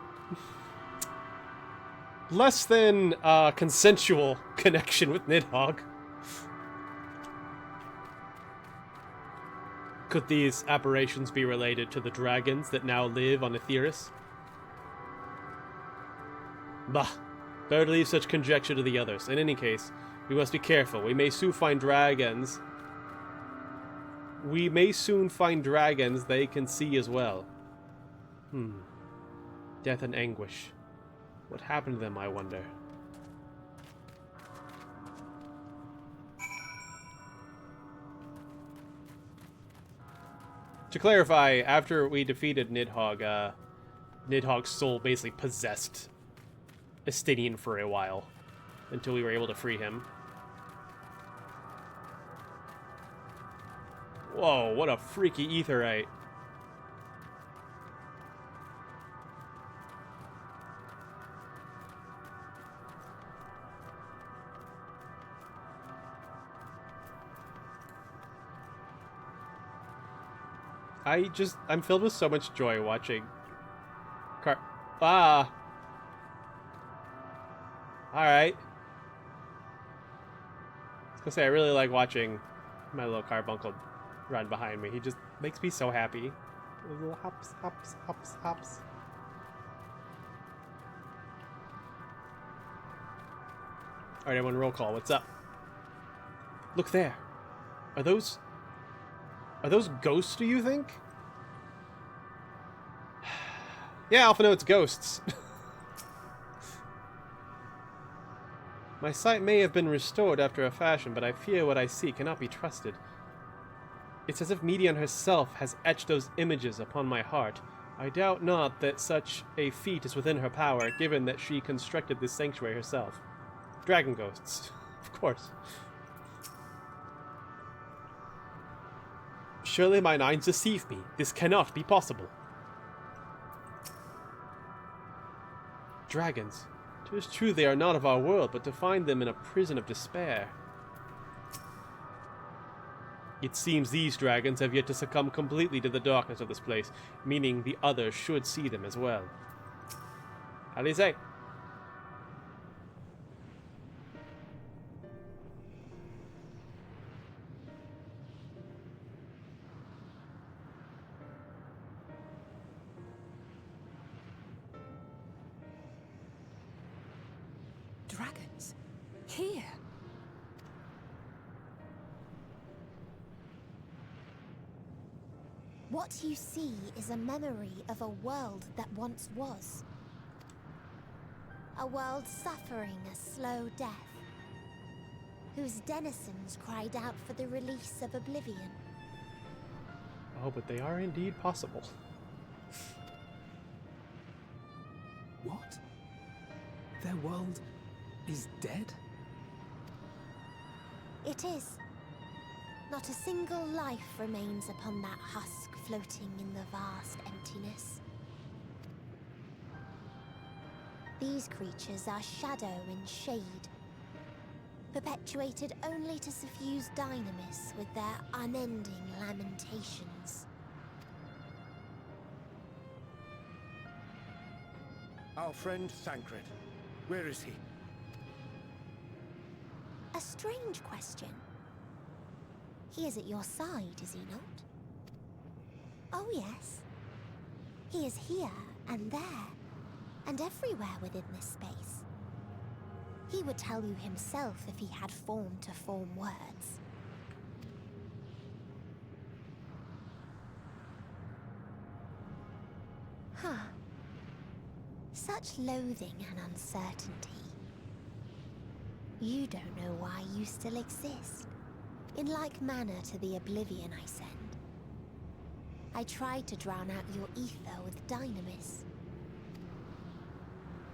less than consensual connection with Nidhogg. Could these aberrations be related to the dragons that now live on Aetheris? Bah, better to leave such conjecture to the others. In any case, we must be careful. We may soon find dragons. We may soon find dragons they can see as well. Death and anguish. What happened to them, I wonder? To clarify, after we defeated Nidhogg, Nidhogg's soul basically possessed Estinian for a while, until we were able to free him. Whoa, what a freaky aetheryte. I'm filled with so much joy watching Alright. I was gonna say, I really like watching my little carbuncle run behind me. He just makes me so happy. Those little hops, hops, hops, hops. Alright, everyone, roll call. What's up? Look there. Are those ghosts, do you think? Yeah, Alpha, no, it's ghosts. My sight may have been restored after a fashion, but I fear what I see cannot be trusted. It's as if Medion herself has etched those images upon my heart. I doubt not that such a feat is within her power, given that she constructed this sanctuary herself. Dragon ghosts, of course. Surely my eyes deceive me. This cannot be possible. Dragons. 'Tis true they are not of our world, but to find them in a prison of despair. It seems these dragons have yet to succumb completely to the darkness of this place, meaning the others should see them as well. How do you say? Dragons? Here? What you see is a memory of a world that once was. A world suffering a slow death, whose denizens cried out for the release of oblivion. Oh, but they are indeed possible. What? Their world is dead? It is. Not a single life remains upon that husk floating in the vast emptiness. These creatures are shadow and shade, perpetuated only to suffuse dynamis with their unending lamentations. Our friend Thancred, where is he? A strange question. He is at your side, is he not? Oh yes. He is here and there, and everywhere within this space. He would tell you himself if he had form to form words. Huh. Such loathing and uncertainty. You don't know why you still exist. In like manner to the oblivion I send. I tried to drown out your ether with dynamis.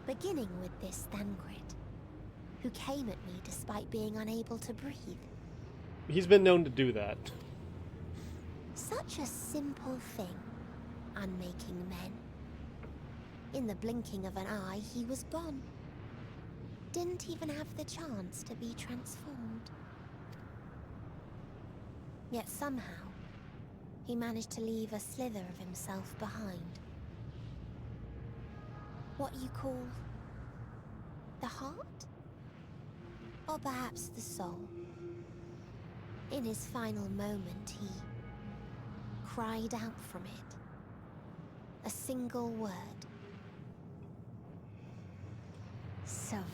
Beginning with this Thancred, who came at me despite being unable to breathe. He's been known to do that. Such a simple thing, unmaking men. In the blinking of an eye, he was gone. Didn't even have the chance to be transformed. Yet somehow, he managed to leave a slither of himself behind. What you call the heart? Or perhaps the soul? In his final moment, he cried out from it. A single word. Survive.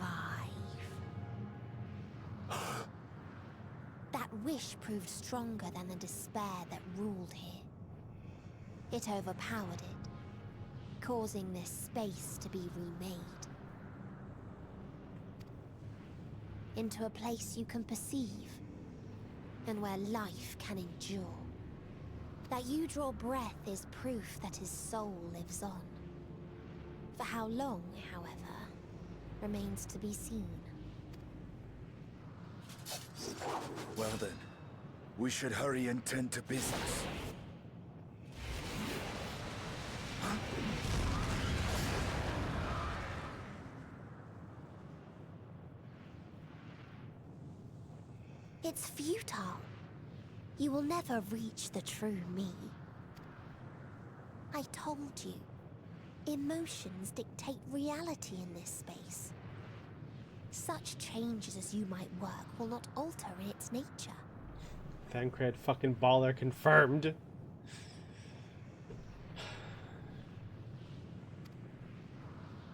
That wish proved stronger than the despair that ruled here. It overpowered it, causing this space to be remade. Into a place you can perceive, and where life can endure. That you draw breath is proof that his soul lives on. For how long, however, remains to be seen. Well then, we should hurry and tend to business. It's futile. You will never reach the true me. I told you, emotions dictate reality in this space. Such changes as you might work will not alter its nature. Thancred fucking baller confirmed.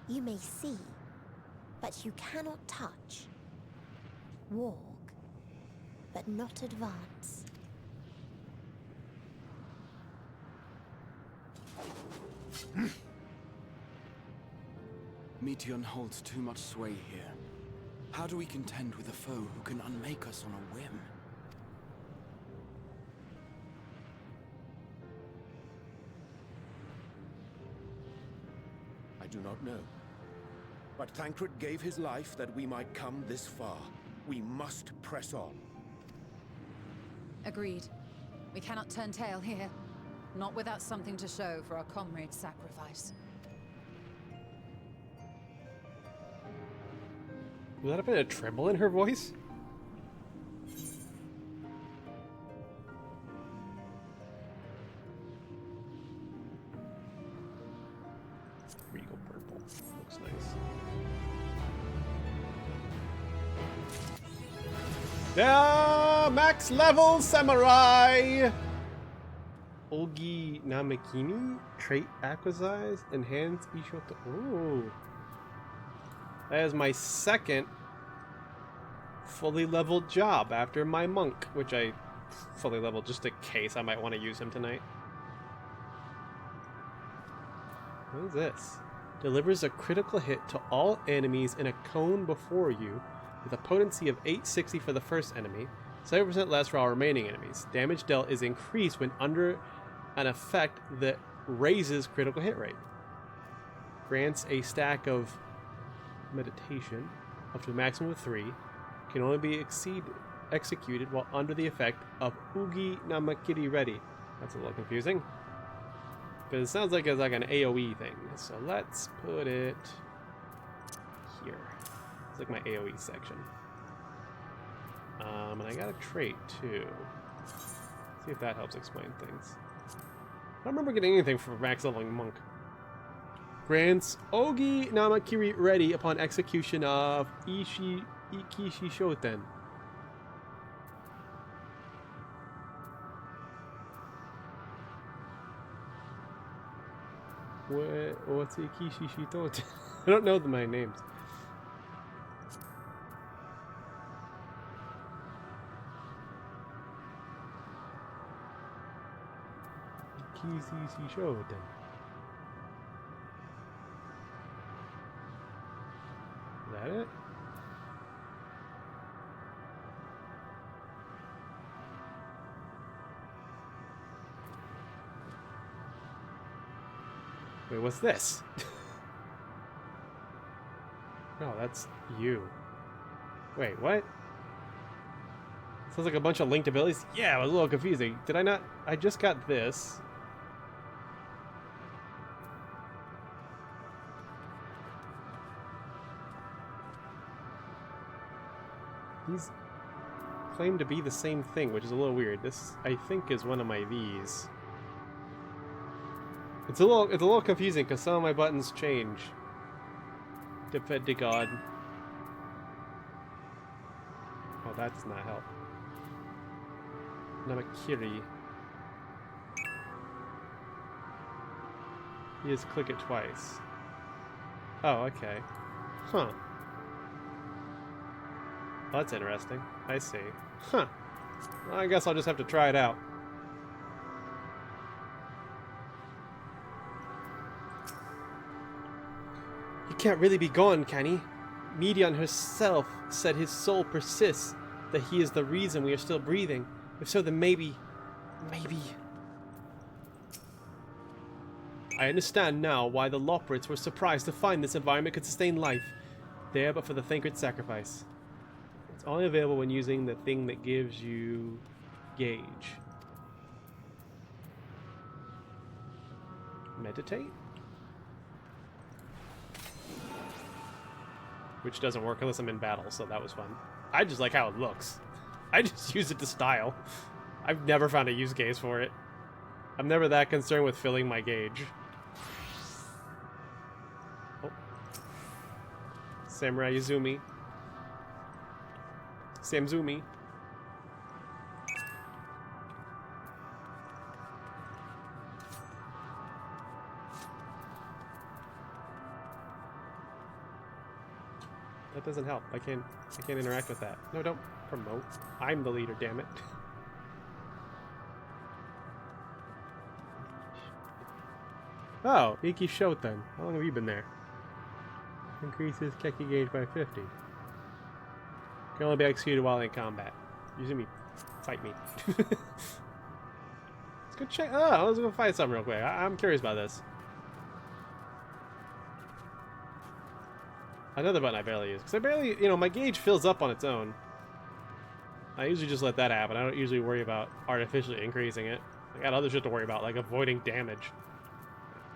You may see, but you cannot touch. Walk, but not advance. Meteon holds too much sway here. How do we contend with a foe who can unmake us on a whim? I do not know. But Thancred gave his life that we might come this far. We must press on. Agreed. We cannot turn tail here. Not without something to show for our comrade's sacrifice. Was that a bit of tremble in her voice? Regal purple. Looks nice. Yeah, max level samurai! Olgi Namakini? Trait acquisize? Enhance Ishoto. Ooh. That is my second fully leveled job after my monk, which I fully leveled just in case I might want to use him tonight. What is this? Delivers a critical hit to all enemies in a cone before you with a potency of 860 for the first enemy, 7% less for all remaining enemies. Damage dealt is increased when under an effect that raises critical hit rate. Grants a stack of meditation up to a maximum of 3. Can only be executed while under the effect of Ugi Namakiri Ready. That's a little confusing. But it sounds like it's like an AoE thing. So let's put it here. It's like my AoE section. And I got a trait too. See if that helps explain things. I don't remember getting anything for max leveling monk. Grants Ogi Namakiri Ready upon execution of Ikishi Shoten. What's Ikishi Shoten? I don't know my names. Ikishi Shoten. Is that it? Wait, what's this? No, that's you. Wait, what? Sounds like a bunch of linked abilities. Yeah, it was a little confusing. Did I not? I just got this. claim to be the same thing, which is a little weird. This, I think, is one of my V's. It's a little confusing because some of my buttons change. Defend to God. Oh, that does not help. Namakiri. You just click it twice. Oh, okay. Huh. Well, that's interesting. I see. Huh. Well, I guess I'll just have to try it out. He can't really be gone, can he? Medion herself said his soul persists, that he is the reason we are still breathing. If so, then maybe... I understand now why the Loporits were surprised to find this environment could sustain life. There, but for the Thancred sacrifice. It's only available when using the thing that gives you gauge. Meditate? Which doesn't work unless I'm in battle, so that was fun. I just like how it looks. I just use it to style. I've never found a use case for it. I'm never that concerned with filling my gauge. Oh. Samurai Izumi. Samzumi. That doesn't help. I can't interact with that. No, don't promote. I'm the leader, damn it. Oh, Iki Shoten. How long have you been there? Increases Keki gauge by 50. Can only be executed while in combat. Izumi, fight me. Let's go check. Oh, let's go fight something real quick. I'm curious about this. Another button I barely use. Because I barely, my gauge fills up on its own. I usually just let that happen. I don't usually worry about artificially increasing it. I got other shit to worry about, like avoiding damage.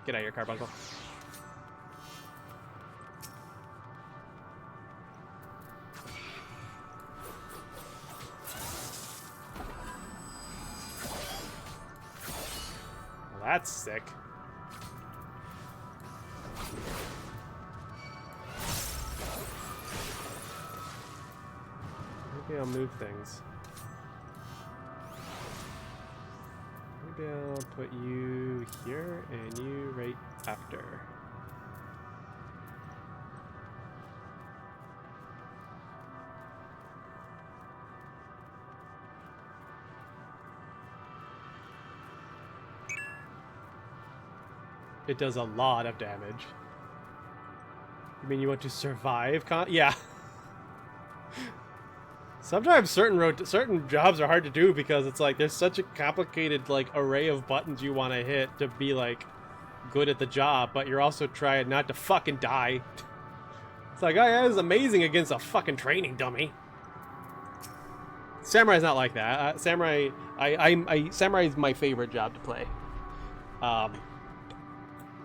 Get out of here, Carbuncle. Well, that's sick. Maybe I'll move things. Maybe I'll put you here and you right after. It does a lot of damage. You mean you want to survive? Yeah. Sometimes certain jobs are hard to do because it's like there's such a complicated array of buttons you want to hit to be good at the job, but you're also trying not to fucking die. It's like, oh yeah, this is amazing against a fucking training dummy. Samurai's not like that. Samurai is my favorite job to play.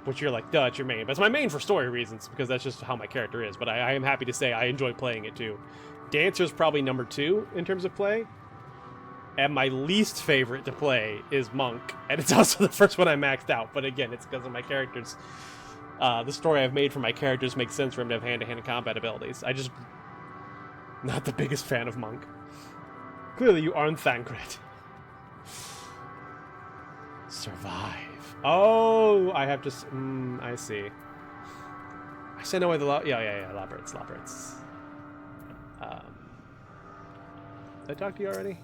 Which you're like, duh, it's your main. But it's my main for story reasons because that's just how my character is. But I am happy to say I enjoy playing it too. Dancer's probably number 2 in terms of play. And my least favorite to play is Monk. And it's also the first one I maxed out. But again, it's because of my characters. The story I've made for my characters makes sense for him to have hand-to-hand combat abilities. I just... not the biggest fan of Monk. Clearly you aren't Thancred. Survive. Oh, I have to... I see. I sent away the... Yeah, Loporits. Did I talk to you already?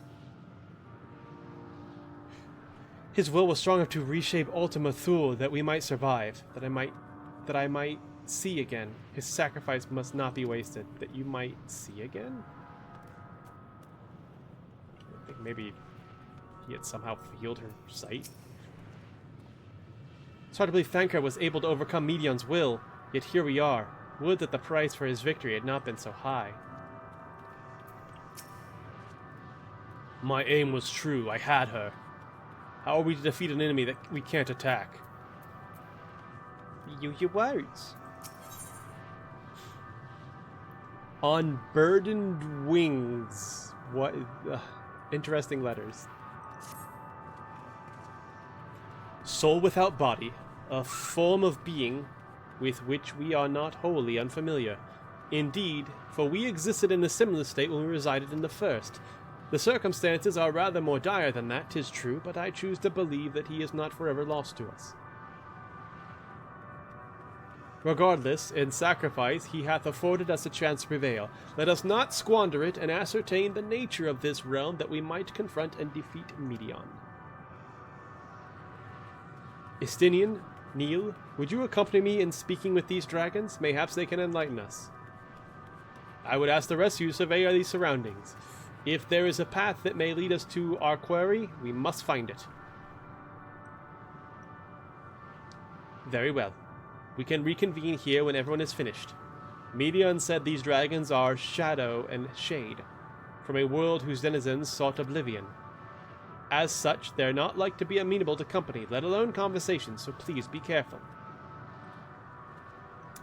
His will was strong enough to reshape Ultima Thule that we might survive, that I might see again. His sacrifice must not be wasted, that you might see again? I think maybe he had somehow healed her sight. It's hard to believe Thancred was able to overcome Medion's will, yet here we are. Would that the price for his victory had not been so high. My aim was true, I had her. How are we to defeat an enemy that we can't attack? Use your words. On burdened wings, What? Interesting letters. Soul without body, a form of being with which we are not wholly unfamiliar. Indeed, for we existed in a similar state when we resided in the first. The circumstances are rather more dire than that, 'tis true, but I choose to believe that he is not forever lost to us. Regardless, in sacrifice he hath afforded us a chance to prevail. Let us not squander it, and ascertain the nature of this realm, that we might confront and defeat Medion. Istinian, Neil, would you accompany me in speaking with these dragons? Mayhaps they can enlighten us. I would ask the rest of you to survey these surroundings. If there is a path that may lead us to our quarry, we must find it. Very well. We can reconvene here when everyone is finished. Medion said these dragons are shadow and shade, from a world whose denizens sought oblivion. As such, they're not like to be amenable to company, let alone conversation, so please be careful.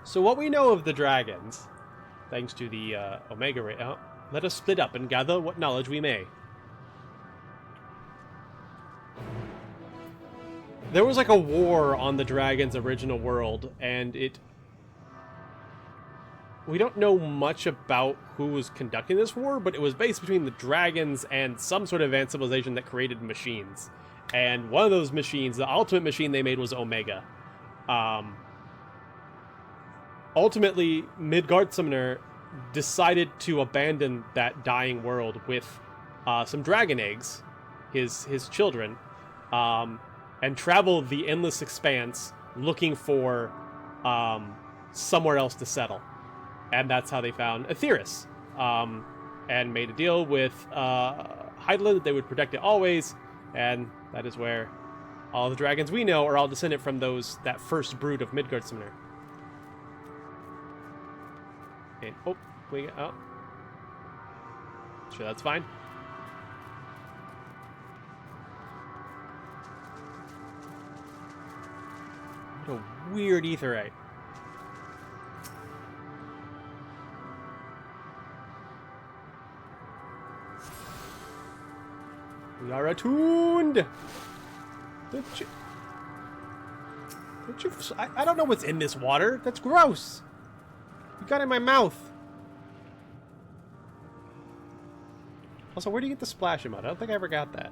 So what we know of the dragons, thanks to the Omega Ray, let us split up and gather what knowledge we may. There was like a war on the dragon's original world, and we don't know much about who was conducting this war, but it was based between the dragons and some sort of advanced civilization that created machines. And one of those machines, the ultimate machine they made was Omega. Ultimately, Midgard Summoner decided to abandon that dying world with some dragon eggs, his children, and travel the endless expanse looking for somewhere else to settle. And that's how they found Aetheris, and made a deal with Hydaelyn that they would protect it always, and that is where all the dragons we know are all descended from that first brood of Midgard Summoner. And sure, that's fine. What a weird aetherite. We are attuned! I don't know what's in this water. That's gross. You got it in my mouth. Also, where do you get the splash emote? I don't think I ever got that.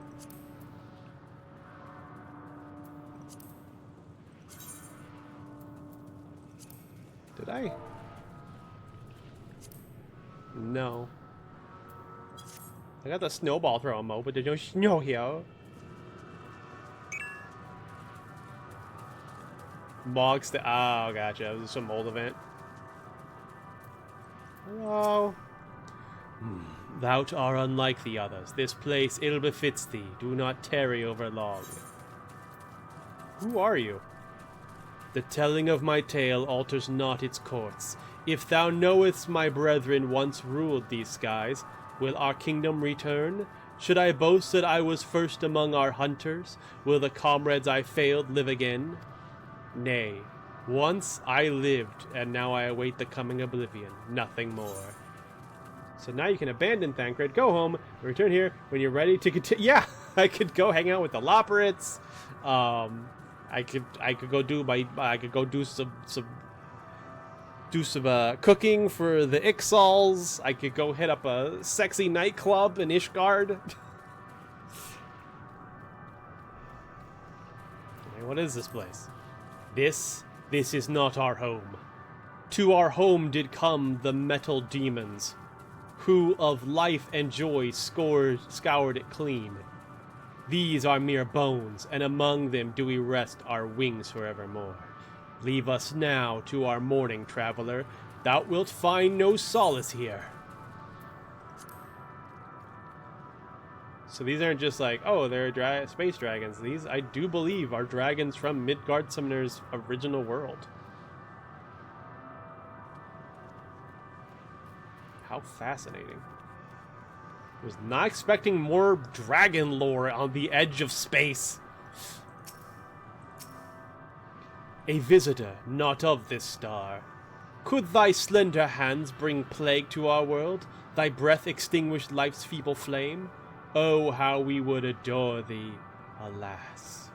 Did I? No. I got the snowball throw emote, but there's no snow here. Oh, gotcha. It was some old event. Hello. Thou art unlike the others. This place ill befits thee. Do not tarry over long. Who are you? The telling of my tale alters not its course. If thou knowest my brethren once ruled these skies, will our kingdom return? Should I boast that I was first among our hunters? Will the comrades I failed live again? Nay, once I lived, and now I await the coming oblivion, nothing more. So now you can abandon Thancred, go home, and return here when you're ready to continue. Yeah, I could go hang out with the Loporrits. I could go do some cooking for the Ixals. I could go hit up a sexy nightclub in Ishgard. Okay, what is this place? This is not our home. To our home did come the metal demons, who of life and joy scoured it clean. These are mere bones, and among them do we rest our wings forevermore. Leave us now to our mourning, traveler. Thou wilt find no solace here. So these aren't just like, oh, they're space dragons. These, I do believe, are dragons from Midgard Summoner's original world. How fascinating. I was not expecting more dragon lore on the edge of space. A visitor, not of this star. Could thy slender hands bring plague to our world? Thy breath extinguished life's feeble flame? Oh, how we would adore thee, alas.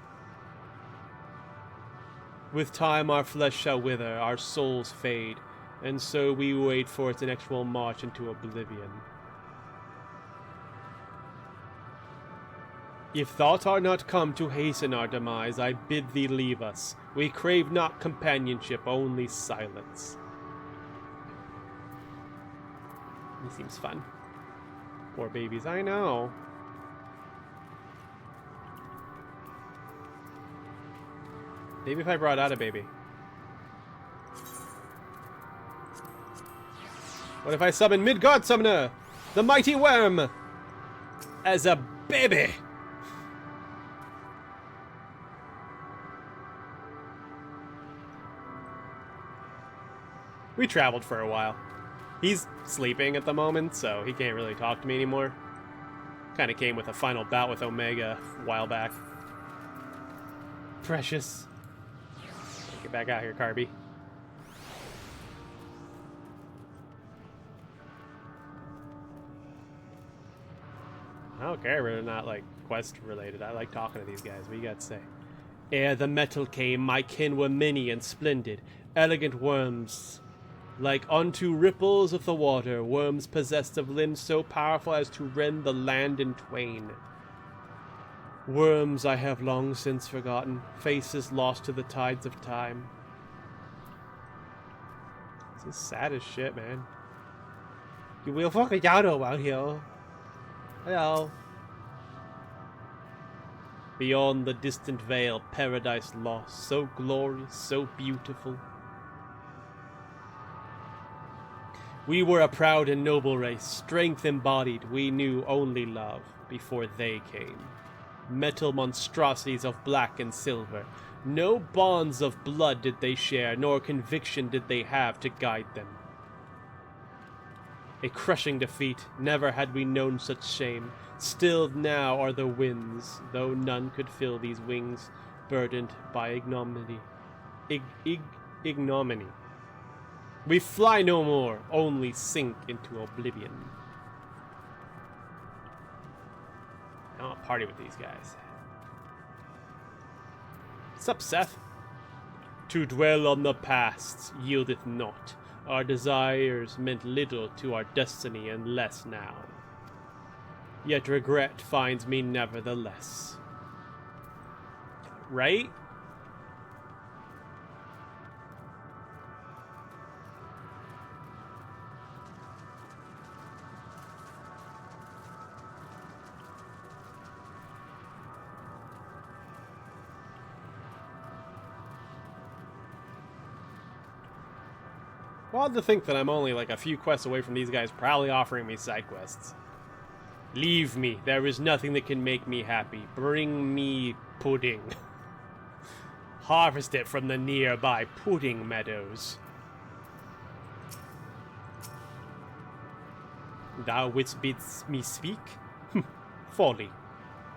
With time our flesh shall wither, our souls fade, and so we wait for its inexorable march into oblivion. If thou art not come to hasten our demise, I bid thee leave us. We crave not companionship, only silence. He seems fun. Poor babies, I know. Maybe if I brought out a baby. What if I summon Midgard Summoner, the mighty worm, as a baby? We traveled for a while. He's sleeping at the moment, so he can't really talk to me anymore. Kind of came with a final bout with Omega a while back. Precious. Get back out here, Carby. I don't care if they're not, like, quest related. I like talking to these guys. What you got to say? Ere the metal came, my kin were many and splendid, elegant worms. Like unto ripples of the water, worms possessed of limbs so powerful as to rend the land in twain. Worms I have long since forgotten, faces lost to the tides of time. This is sad as shit, man. You will fucking yano out here. Hello. Beyond the distant veil, paradise lost, so glorious, so beautiful. We were a proud and noble race, strength embodied, we knew only love before they came. Metal monstrosities of black and silver, no bonds of blood did they share, nor conviction did they have to guide them. A crushing defeat, never had we known such shame. Stilled now are the winds, though none could fill these wings, burdened by ignominy. Ignominy. We fly no more, only sink into oblivion. I want to party with these guys. What's up, Seth? To dwell on the past yieldeth naught. Our desires meant little to our destiny and less now. Yet regret finds me nevertheless. Right? Wild to think that I'm only like a few quests away from these guys probably offering me side quests. Leave me. There is nothing that can make me happy. Bring me pudding. Harvest it from the nearby pudding meadows. Thou wouldst bid me speak? Folly.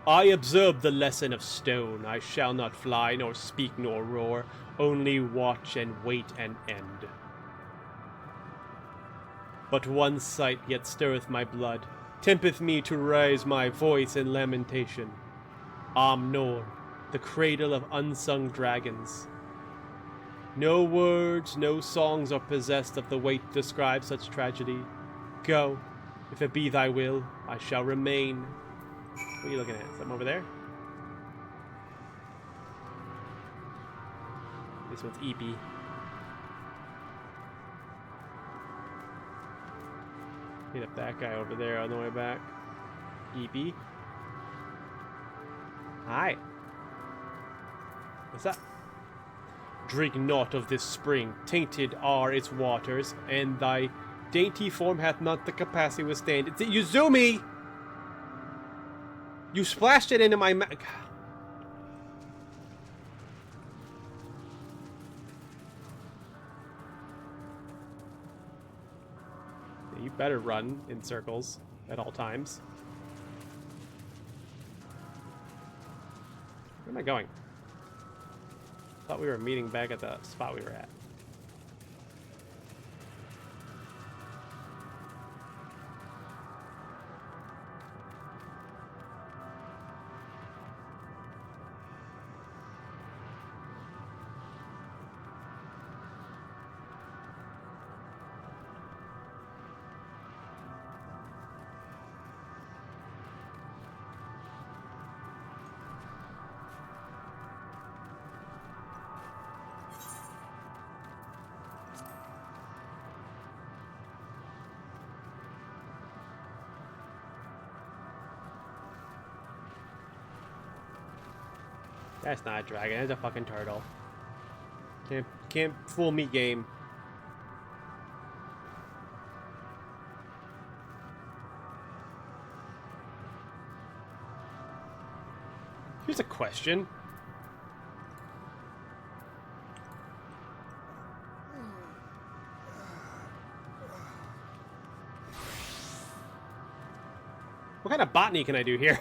I observe the lesson of stone. I shall not fly, nor speak, nor roar. Only watch and wait an end. But one sight yet stirreth my blood, tempteth me to raise my voice in lamentation. Amnor, the cradle of unsung dragons. No words, no songs are possessed of the weight to describe such tragedy. Go, if it be thy will, I shall remain. What are you looking at? Something over there? This one's EP. Hit up that guy over there on the way back. EP. Hi. What's up? Drink not of this spring, tainted are its waters, and thy dainty form hath not the capacity to withstand it. Yuzumi! You splashed it into my mouth. You better run in circles at all times. Where am I going? Thought we were meeting back at the spot we were at. That's not a dragon. That's a fucking turtle. Can't fool me, game. Here's a question. What kind of botany can I do here?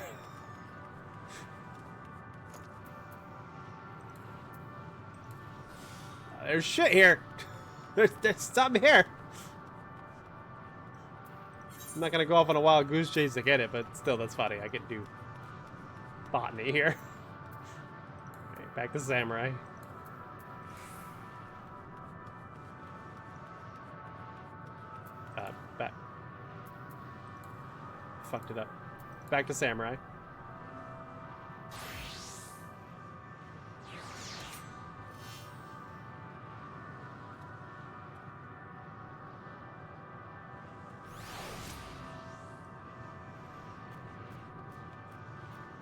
There's shit here. There's something here. I'm not gonna go off on a wild goose chase to get it, but still, that's funny. I can do botany here. Okay, back to samurai. Back. Fucked it up. Back to samurai.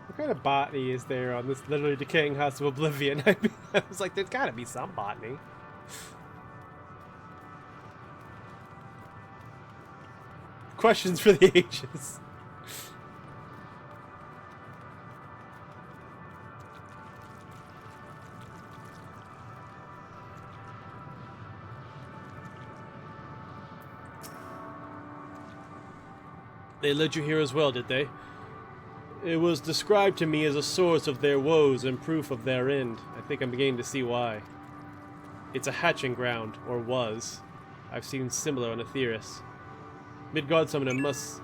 What kind of botany is there on this literally decaying house of oblivion? I was like, there's gotta be some botany. Questions for the ages. They led you here as well, did they? It was described to me as a source of their woes and proof of their end. I think I'm beginning to see why. It's a hatching ground, or was. I've seen similar on Aetheris. Midgard Summoner's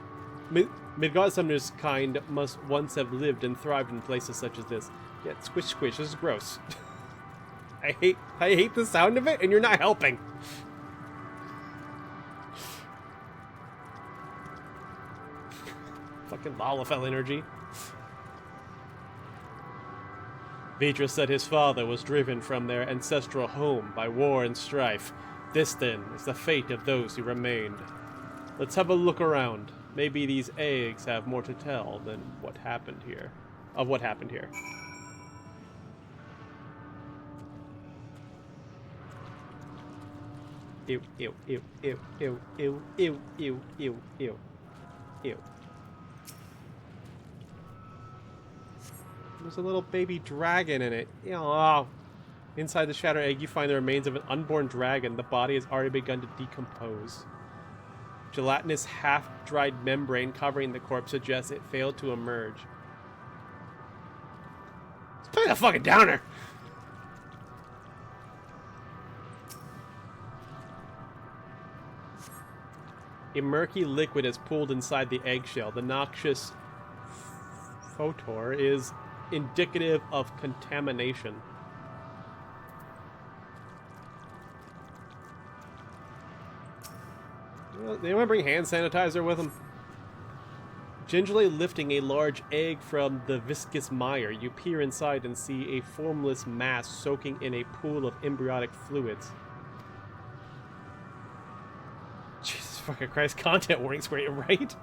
kind must once have lived and thrived in places such as this. Yeah, squish squish, this is gross. I hate the sound of it, and you're not helping. Fucking Lalafell energy. Vidra said his father was driven from their ancestral home by war and strife. This, then, is the fate of those who remained. Let's have a look around. Maybe these eggs have more to tell than what happened here. Of what happened here. Ew, ew, ew, ew, ew, ew, ew, ew, ew, ew, ew. There's a little baby dragon in it. Oh. Inside the shattered egg, you find the remains of an unborn dragon. The body has already begun to decompose. Gelatinous, half-dried membrane covering the corpse suggests it failed to emerge. Let's play the fucking downer! A murky liquid is pooled inside the eggshell. The noxious photor is indicative of contamination. They want to bring hand sanitizer with them. Gingerly lifting a large egg from the viscous mire, you peer inside and see a formless mass soaking in a pool of embryonic fluids. Jesus fucking Christ, content warnings for you, right?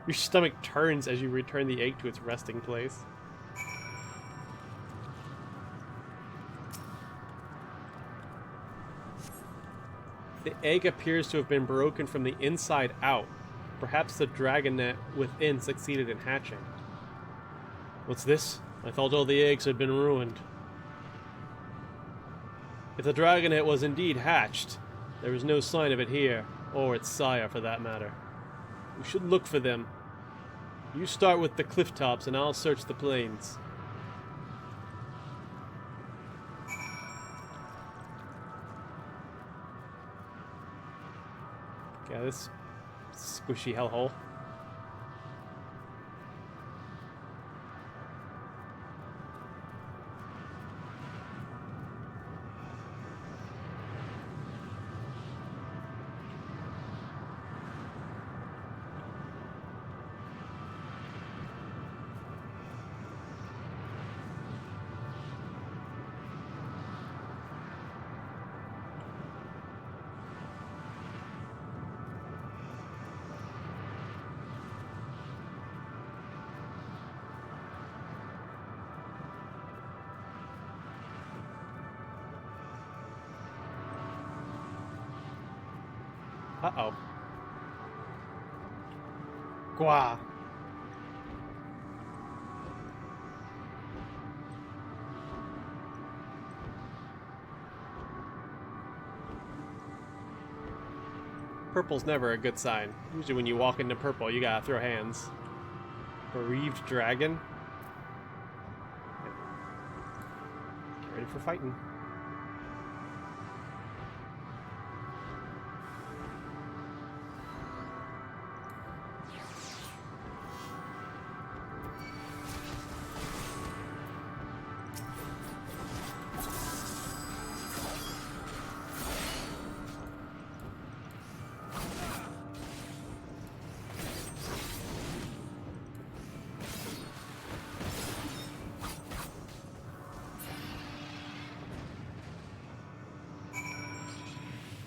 Your stomach turns as you return the egg to its resting place. The egg appears to have been broken from the inside out. Perhaps the dragonet within succeeded in hatching. What's this? I thought all the eggs had been ruined. If the dragonet was indeed hatched, there is no sign of it here, or its sire for that matter. We should look for them. You start with the cliff tops and I'll search the plains. Yeah, this squishy hellhole. Uh-oh. Gua. Purple's never a good sign. Usually when you walk into purple, you gotta throw hands. Bereaved dragon. Get ready for fighting.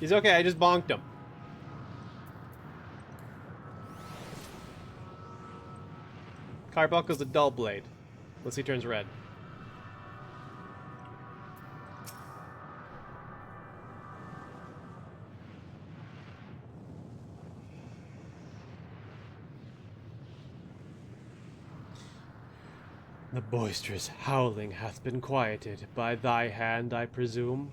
He's okay, I just bonked him. Carbuckle's a dull blade. Unless he turns red. The boisterous howling hath been quieted by thy hand, I presume.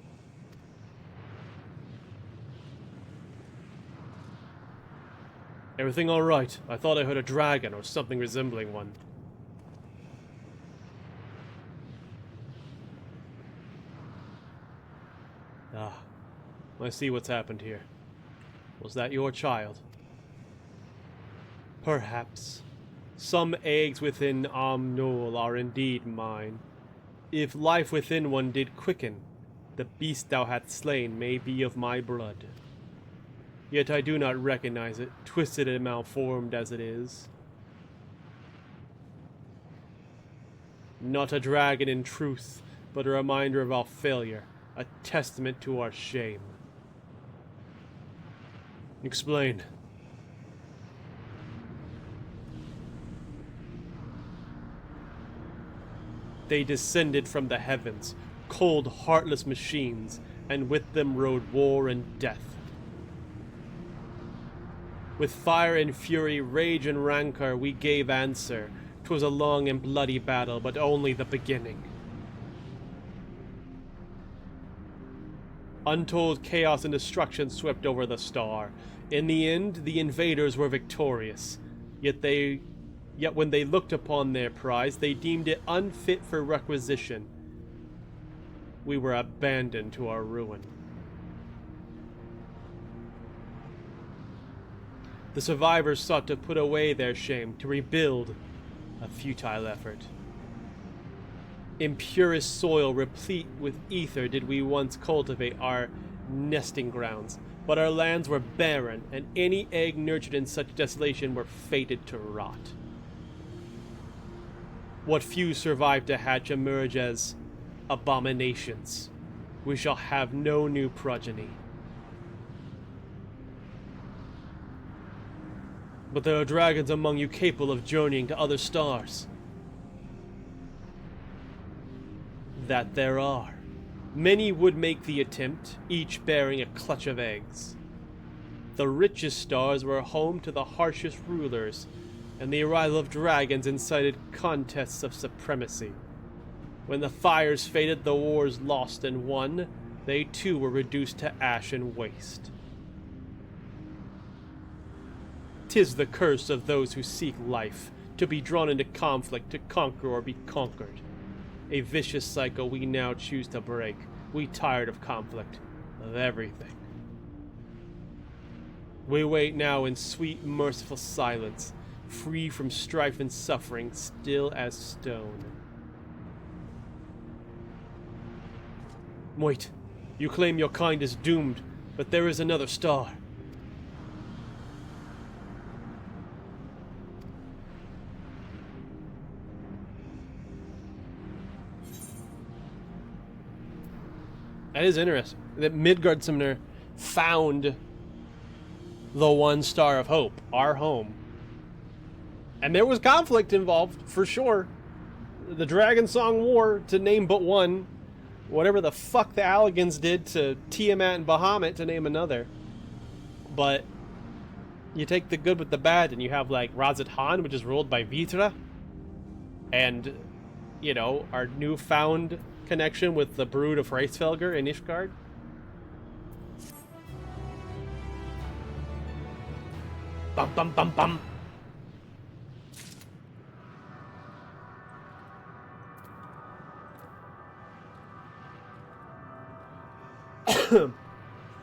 Everything all right? I thought I heard a dragon or something resembling one. Ah, I see what's happened here. Was that your child? Perhaps. Some eggs within Amnol are indeed mine. If life within one did quicken, the beast thou hast slain may be of my blood. Yet I do not recognize it, twisted and malformed as it is. Not a dragon in truth, but a reminder of our failure, a testament to our shame. Explain. They descended from the heavens, cold, heartless machines, and with them rode war and death. With fire and fury, rage and rancor, we gave answer. 'Twas a long and bloody battle, but only the beginning. Untold chaos and destruction swept over the star. In the end, the invaders were victorious. Yet when they looked upon their prize, they deemed it unfit for requisition. We were abandoned to our ruin. The survivors sought to put away their shame, to rebuild, a futile effort. In purest soil, replete with ether, did we once cultivate our nesting grounds, but our lands were barren, and any egg nurtured in such desolation were fated to rot. What few survived to hatch emerge as abominations. We shall have no new progeny. But there are dragons among you capable of journeying to other stars. That there are. Many would make the attempt, each bearing a clutch of eggs. The richest stars were home to the harshest rulers, and the arrival of dragons incited contests of supremacy. When the fires faded, the wars lost and won, they too were reduced to ash and waste. 'Tis the curse of those who seek life, to be drawn into conflict, to conquer or be conquered. A vicious cycle we now choose to break. We tired of conflict, of everything. We wait now in sweet, merciful silence, free from strife and suffering, still as stone. Wait, you claim your kind is doomed, but there is another star. That is interesting, that Midgard Summoner found the one star of hope, our home. And there was conflict involved, for sure. The Dragon Song War, to name but one. Whatever the fuck the Alligans did to Tiamat and Bahamut, to name another. but you take the good with the bad, and you have like Razat Han, which is ruled by Vitra, and you know, our newfound connection with the brood of Hraesvelgr in Ishgard. Bum bum bum bum.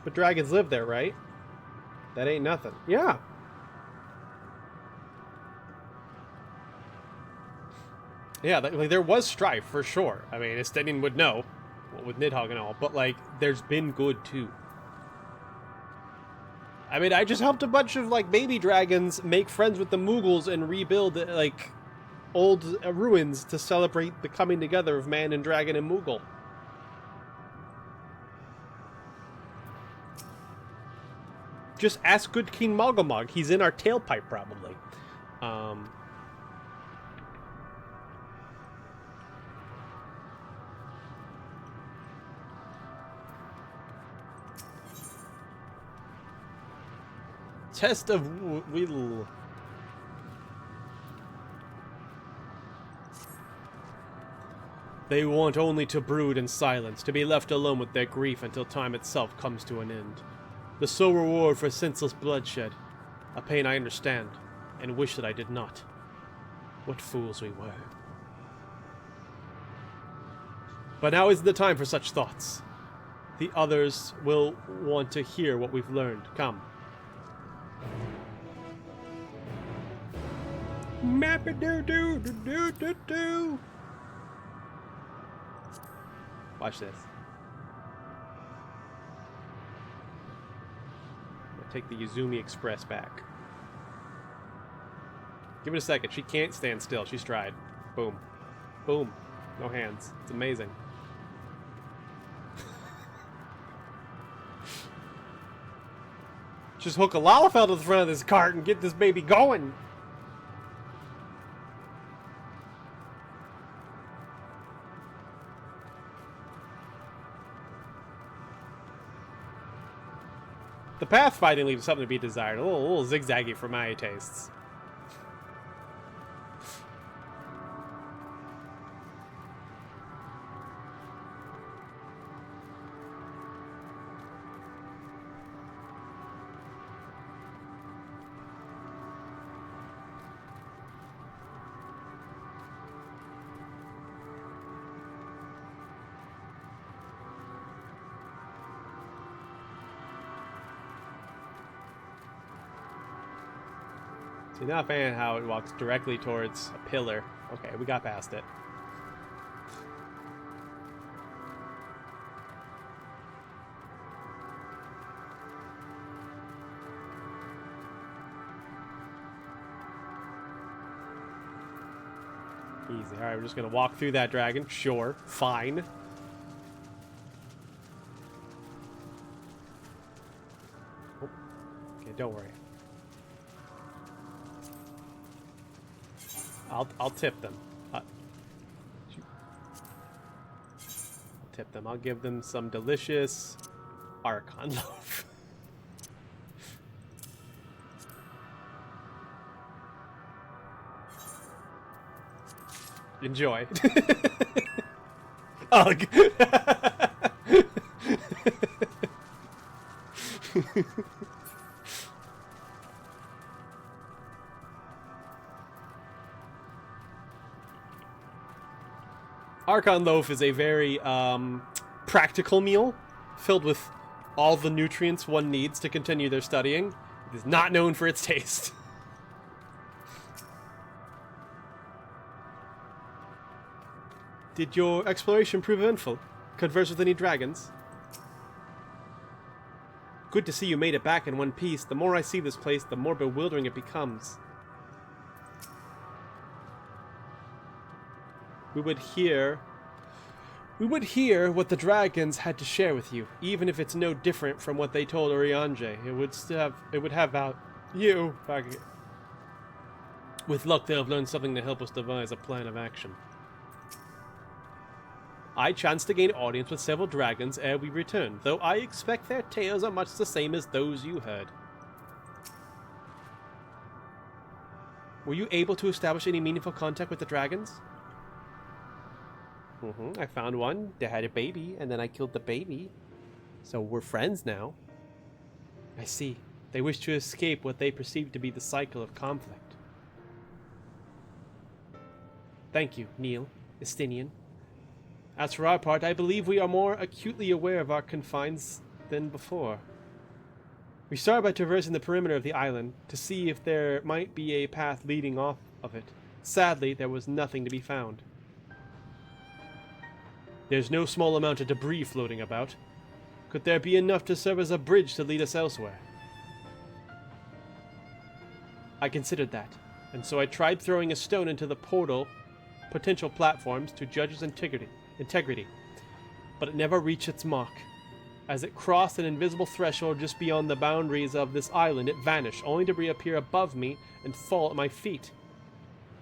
But dragons live there, right? That ain't nothing. Yeah. Yeah, like, there was strife, for sure. I mean, Estenian would know, with Nidhogg and all, but, like, there's been good, too. I mean, I just helped a bunch of, like, baby dragons make friends with the Mughals and rebuild, like, old ruins to celebrate the coming together of man and dragon and Mughal. Just ask good King Mogomog. He's in our tailpipe, probably. Test of will. They want only to brood in silence, to be left alone with their grief until time itself comes to an end. The sole reward for senseless bloodshed. A pain I understand, and wish that I did not. What fools we were. But now is the time for such thoughts. The others will want to hear what we've learned. Come. Map-a-doo-doo-doo-doo-doo-doo. Watch this. Take the Yuzumi Express back. Give it a second. She can't stand still. She's tried. Boom. Boom. No hands. It's amazing. Just hook a Lalafell to the front of this cart and get this baby going. The path fighting leaves something to be desired. A little zigzaggy for my tastes. See, not a fan of how it walks directly towards a pillar. Okay, we got past it. Easy. Alright, we're just gonna walk through that dragon. Sure. Fine. Oh. Okay, don't worry. I'll tip them. I'll tip them. I'll give them some delicious Archon loaf. Enjoy. Ugh. Archon loaf is a very practical meal filled with all the nutrients one needs to continue their studying. It is not known for its taste. Did your exploration prove eventful? Converse with any dragons? Good to see you made it back in one piece. The more I see this place, the more bewildering it becomes. We would hear what the dragons had to share with you, even if it's no different from what they told Urianger. It would have value. With luck, they'll have learned something to help us devise a plan of action. I chance to gain audience with several dragons ere we return, though I expect their tales are much the same as those you heard. Were you able to establish any meaningful contact with the dragons? I found one. They had a baby, and then I killed the baby. So we're friends now. I see. They wish to escape what they perceive to be the cycle of conflict. Thank you, Neil, Estinian. As for our part, I believe we are more acutely aware of our confines than before. We started by traversing the perimeter of the island to see if there might be a path leading off of it. Sadly, there was nothing to be found. There's no small amount of debris floating about. Could there be enough to serve as a bridge to lead us elsewhere? I considered that, and so I tried throwing a stone into the portal potential platforms to judge its integrity, but it never reached its mark. As it crossed an invisible threshold just beyond the boundaries of this island, it vanished, only to reappear above me and fall at my feet.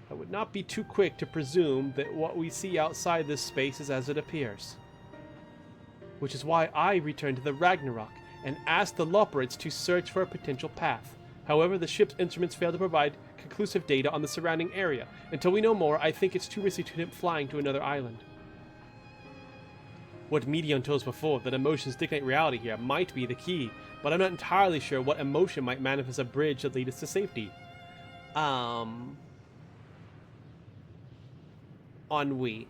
I would not be too quick to presume that what we see outside this space is as it appears. Which is why I returned to the Ragnarok and asked the Loporrits to search for a potential path. However, the ship's instruments failed to provide conclusive data on the surrounding area. Until we know more, I think it's too risky to attempt flying to another island. What Medion told us before, that emotions dictate reality here, might be the key, but I'm not entirely sure what emotion might manifest a bridge that lead us to safety. Ennui.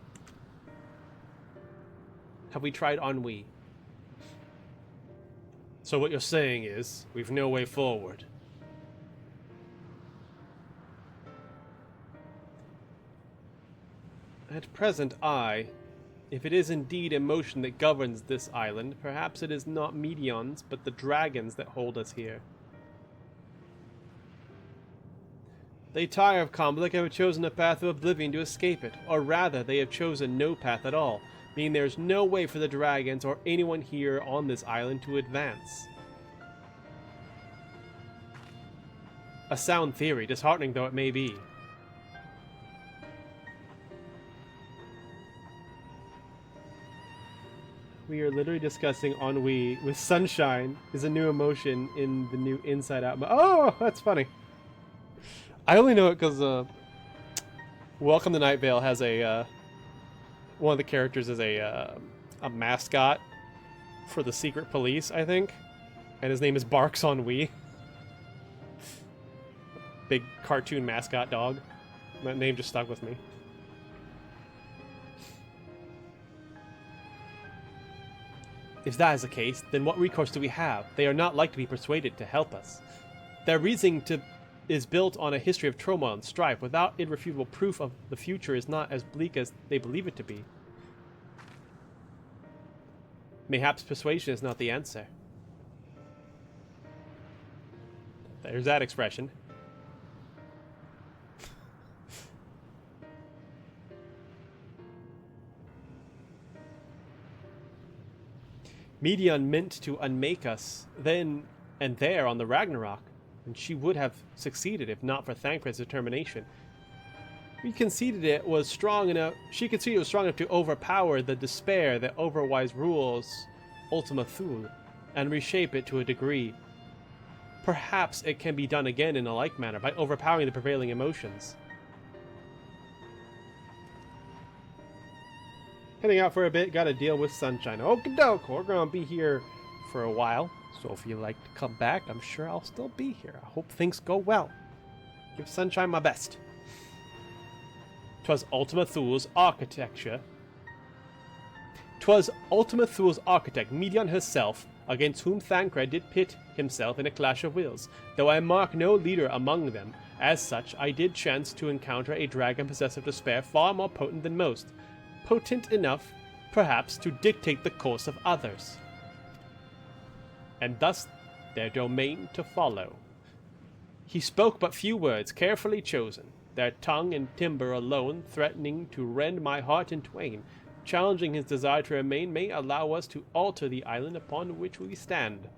Have we tried ennui? So what you're saying is, we've no way forward. At present, if it is indeed emotion that governs this island, perhaps it is not Medions, but the dragons that hold us here. They tire of conflict and have chosen a path of oblivion to escape it, or rather, they have chosen no path at all, meaning there's no way for the dragons or anyone here on this island to advance. A sound theory, disheartening though it may be. We are literally discussing ennui with sunshine is a new emotion in the new Inside Out. Oh, that's funny. I only know it because Welcome to Night Vale has a one of the characters is a mascot for the secret police, I think, and his name is Barks Ennui. Big cartoon mascot dog. That name just stuck with me. If that is the case, then what recourse do we have? They are not like to be persuaded to help us. Their reasoning is built on a history of turmoil and strife. Without irrefutable proof of the future is not as bleak as they believe it to be. Mayhaps persuasion is not the answer. There's that expression. Medion meant to unmake us then and there on the Ragnarok, and she would have succeeded if not for Thancred's determination. She conceded it was strong enough to overpower the despair that otherwise rules Ultima Thule, and reshape it to a degree. Perhaps it can be done again in a like manner, by overpowering the prevailing emotions. Heading out for a bit, gotta deal with sunshine. Okie doke, we're gonna be here for a while, so if you'd like to come back, I'm sure I'll still be here. I hope things go well. Give sunshine my best. 'Twas Ultima Thule's architect, Medion herself, against whom Thancred did pit himself in a clash of wills. Though I mark no leader among them, as such, I did chance to encounter a dragon possessed of despair far more potent than most. Potent enough, perhaps, to dictate the course of others, and thus their domain to follow. He spoke but few words, carefully chosen, their tongue and timbre alone threatening to rend my heart in twain. Challenging his desire to remain may allow us to alter the island upon which we stand.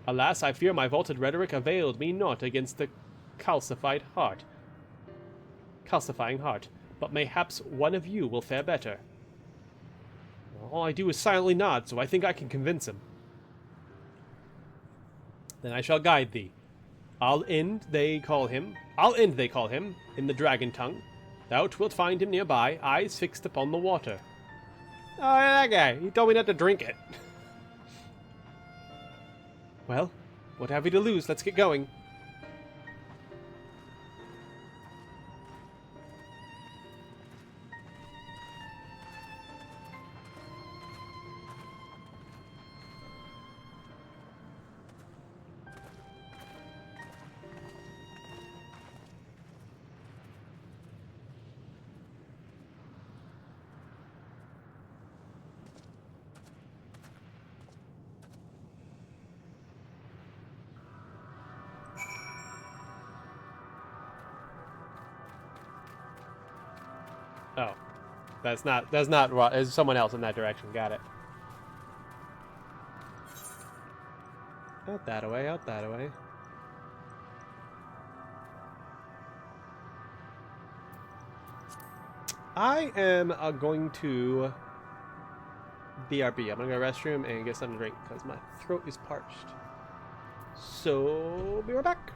Alas, I fear my vaulted rhetoric availed me not against the calcifying heart. But mayhaps one of you will fare better. All I do is silently nod, so I think I can convince him. Then I shall guide thee. I'll end, they call him. I'll end, they call him, in the dragon tongue. Thou wilt find him nearby, eyes fixed upon the water. Oh, that guy. He told me not to drink it. Well, what have we to lose? Let's get going. Oh, that's not right. There's someone else in that direction. Got it. Out that way, out that way. I am going to BRB. I'm gonna go to the restroom and get something to drink because my throat is parched. So, be right back.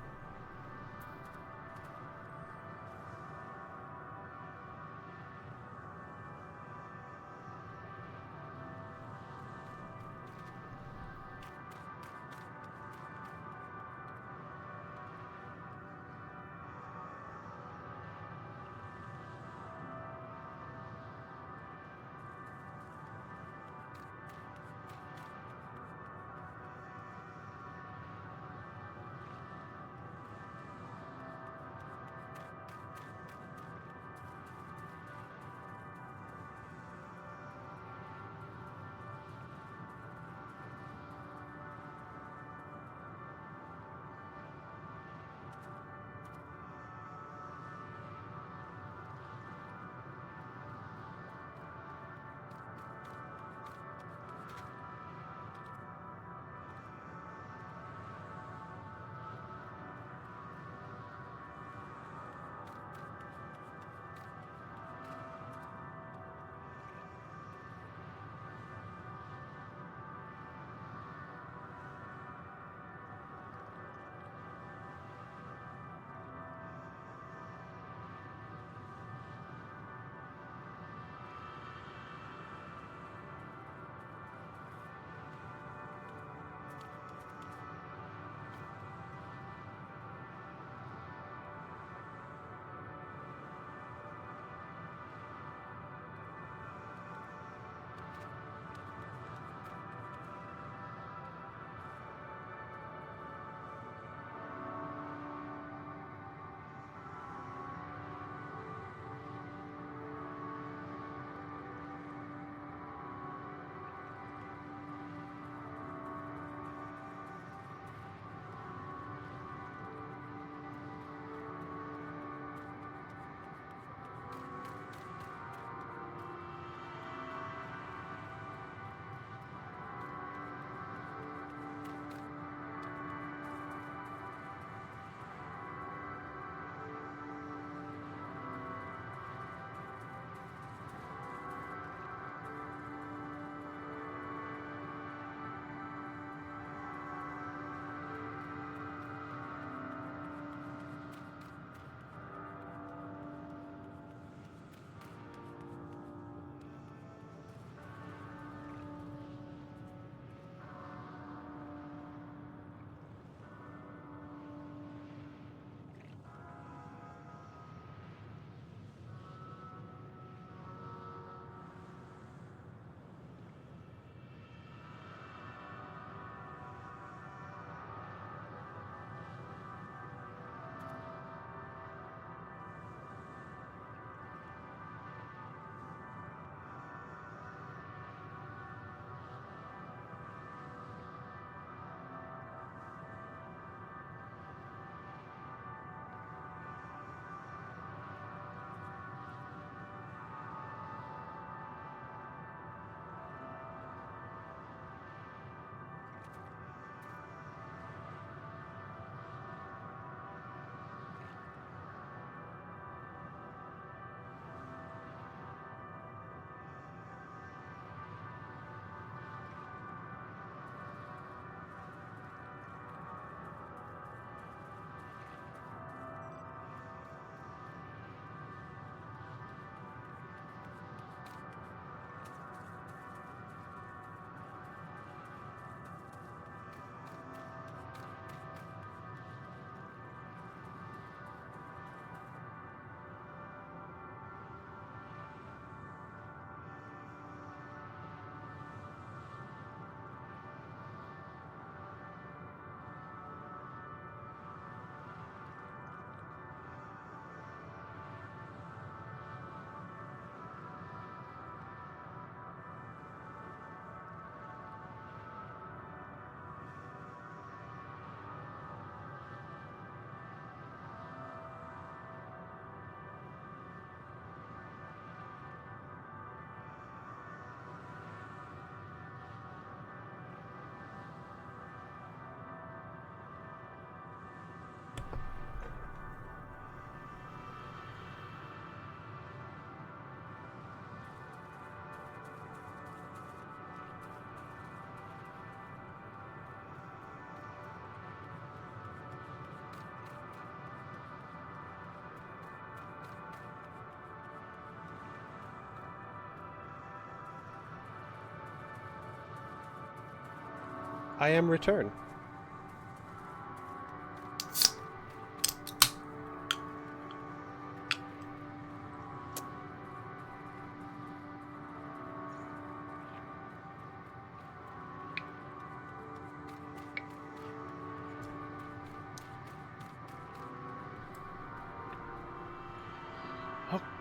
I am returned.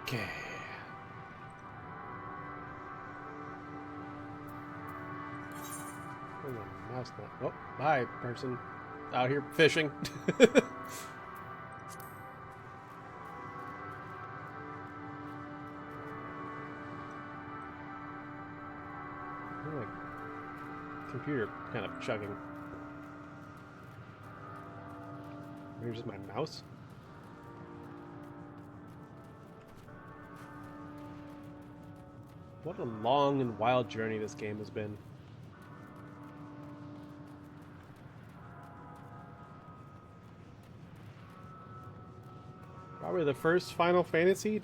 Okay. Mouse not. Oh, hi, person. Out here fishing. Like computer kind of chugging. Maybe just my mouse. What a long and wild journey this game has been. Probably the first Final Fantasy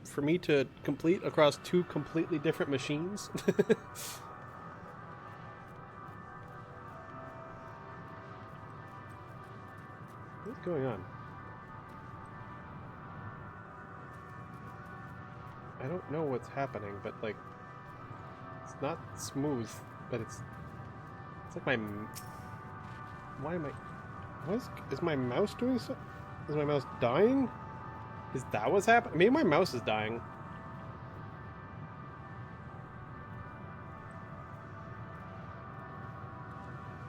for me to complete across 2 completely different machines. What's going on? I don't know what's happening, but like, it's not smooth, but it's like my, why am I, is my mouse doing so? Is my mouse dying? Is that what's happening? Maybe my mouse is dying.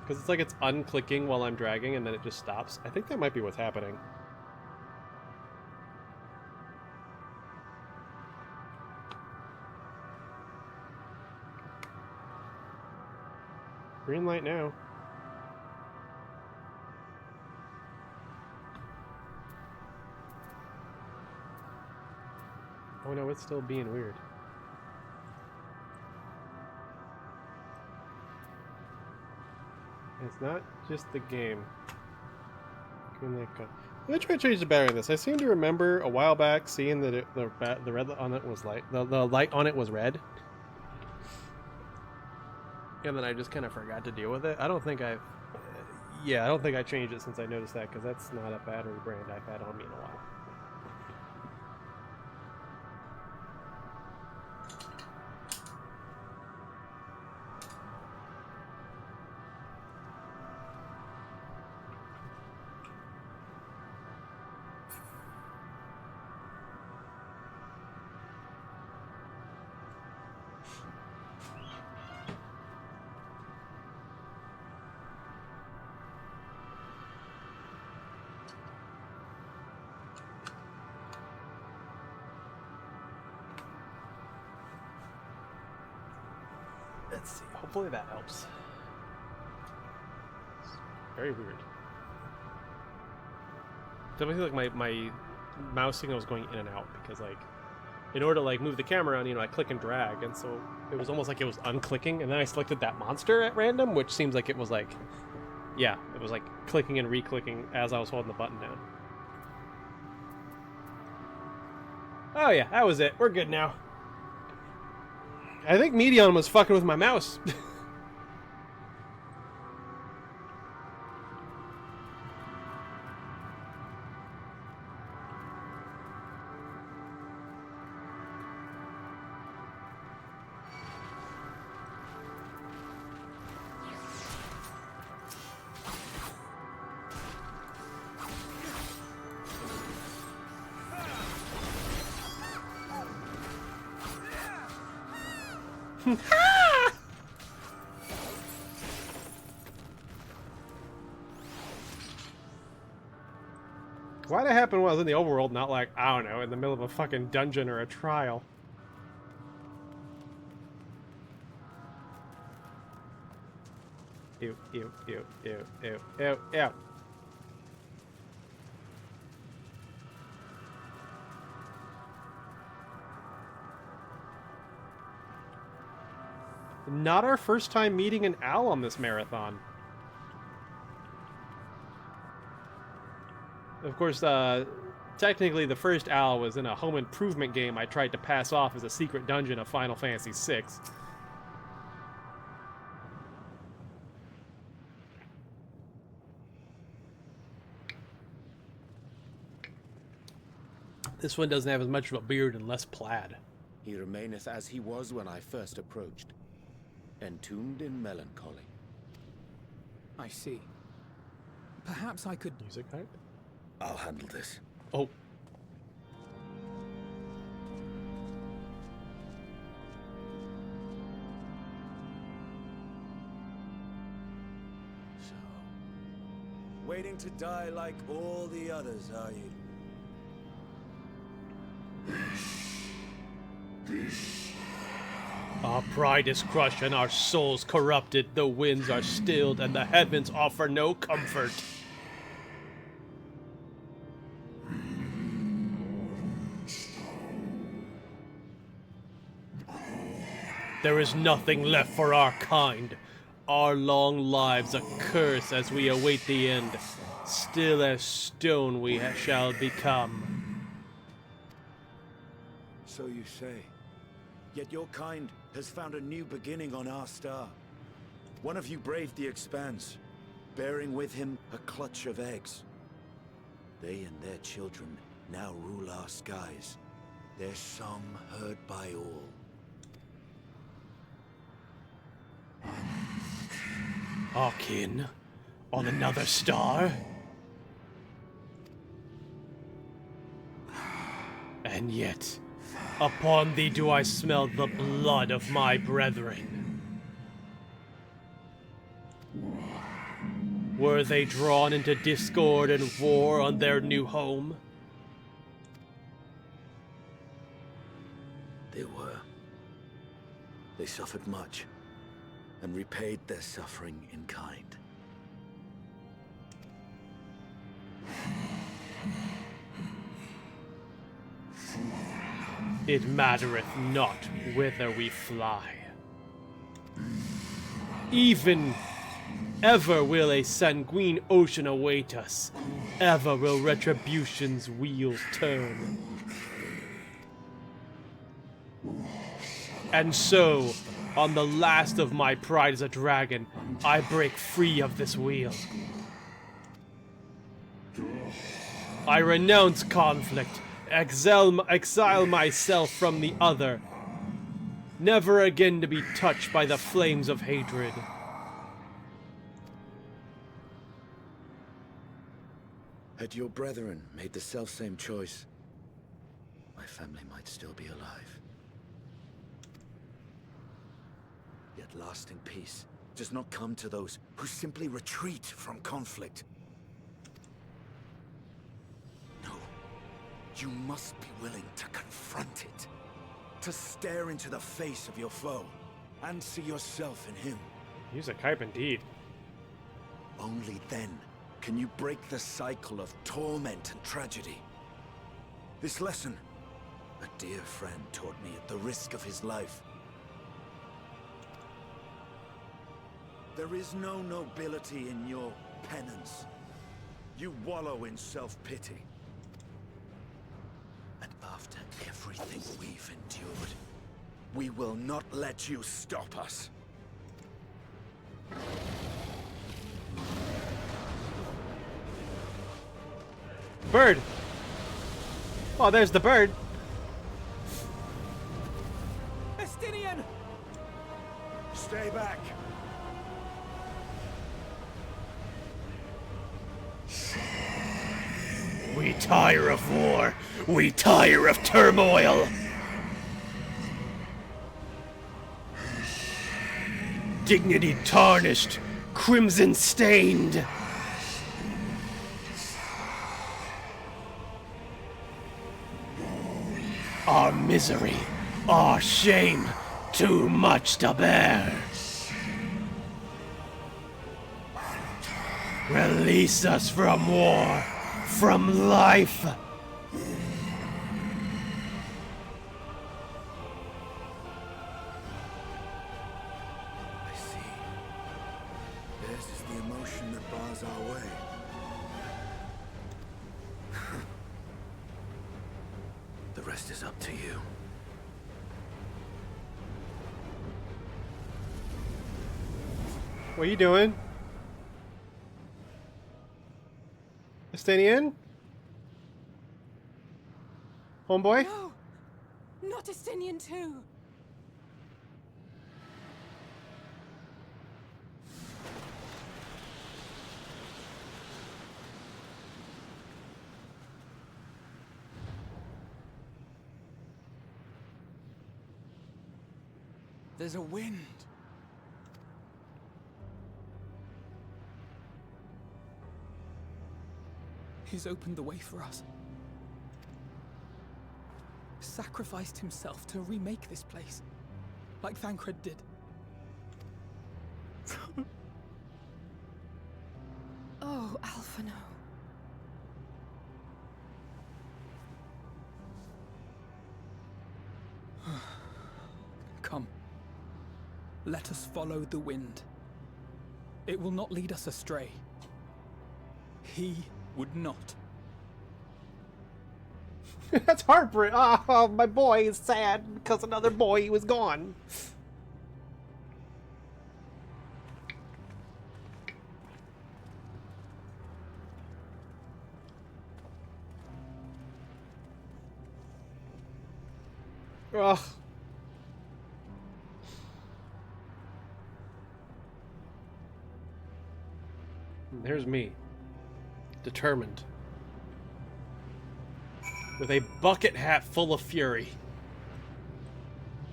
Because it's like it's unclicking while I'm dragging and then it just stops. I think that might be what's happening. Green light now. Oh no, it's still being weird. It's not just the game. Let me try to change the battery on this. I seem to remember a while back seeing that the red on it was light. The light on it was red. And then I just kind of forgot to deal with it. I don't think I changed it since I noticed that, because that's not a battery brand I've had on me in a while. Let's see. Hopefully that helps. It's very weird. Definitely like my mouse signal was going in and out because like in order to like move the camera around, I click and drag, and so it was almost like it was unclicking, and then I selected that monster at random, which seems like it was like, yeah, it was like clicking and re-clicking as I was holding the button down. Oh yeah, that was it. We're good now. I think Medion was fucking with my mouse. Why'd it happen when I was in the overworld, not like, I don't know, in the middle of a fucking dungeon or a trial? Ew, ew, ew, ew, ew, ew, ew. Not our first time meeting an owl on this marathon. Of course, technically the first owl was in a home improvement game I tried to pass off as a secret dungeon of Final Fantasy VI. This one doesn't have as much of a beard and less plaid. He remaineth as he was when I first approached, entombed in melancholy. I see. Perhaps I could... Music hype? I'll handle this. Oh. Waiting to die like all the others, are you? Our pride is crushed and our souls corrupted. The winds are stilled and the heavens offer no comfort. There is nothing left for our kind. Our long lives a curse as we await the end. Still as stone we shall become. So you say. Yet your kind has found a new beginning on our star. One of you braved the Expanse, bearing with him a clutch of eggs. They and their children now rule our skies, their song heard by all. Our kin on another star? And yet, upon thee do I smell the blood of my brethren. Were they drawn into discord and war on their new home? They were. They suffered much, and repaid their suffering in kind. It mattereth not whither we fly. Even ever will a sanguine ocean await us. Ever will retribution's wheels turn. And so, on the last of my pride as a dragon, I break free of this wheel. I renounce conflict, exile myself from the other, never again to be touched by the flames of hatred. Had your brethren made the selfsame choice, my family might still be alive. Yet lasting peace does not come to those who simply retreat from conflict. No, you must be willing to confront it, to stare into the face of your foe, and see yourself in him. He's a type indeed. Only then can you break the cycle of torment and tragedy. This lesson, a dear friend taught me at the risk of his life. There is no nobility in your penance. You wallow in self-pity. And after everything we've endured, we will not let you stop us. Bird! Oh, there's the bird. Estinian! Stay back. We tire of war. We tire of turmoil. Dignity tarnished, crimson stained. Our misery, our shame, too much to bear. Release us from war, from life. I see. Theirs is the emotion that bars our way. The rest is up to you. What are you doing? Estinian? homeboy? No! Not Estinian too! There's a wind. He's opened the way for us. Sacrificed himself to remake this place, like Thancred did. Oh, Alphino. Come. Let us follow the wind. It will not lead us astray. He would not. That's heartbreaking. Oh, my boy is sad because another boy was gone. Ugh. There's me, determined, with a bucket hat full of fury.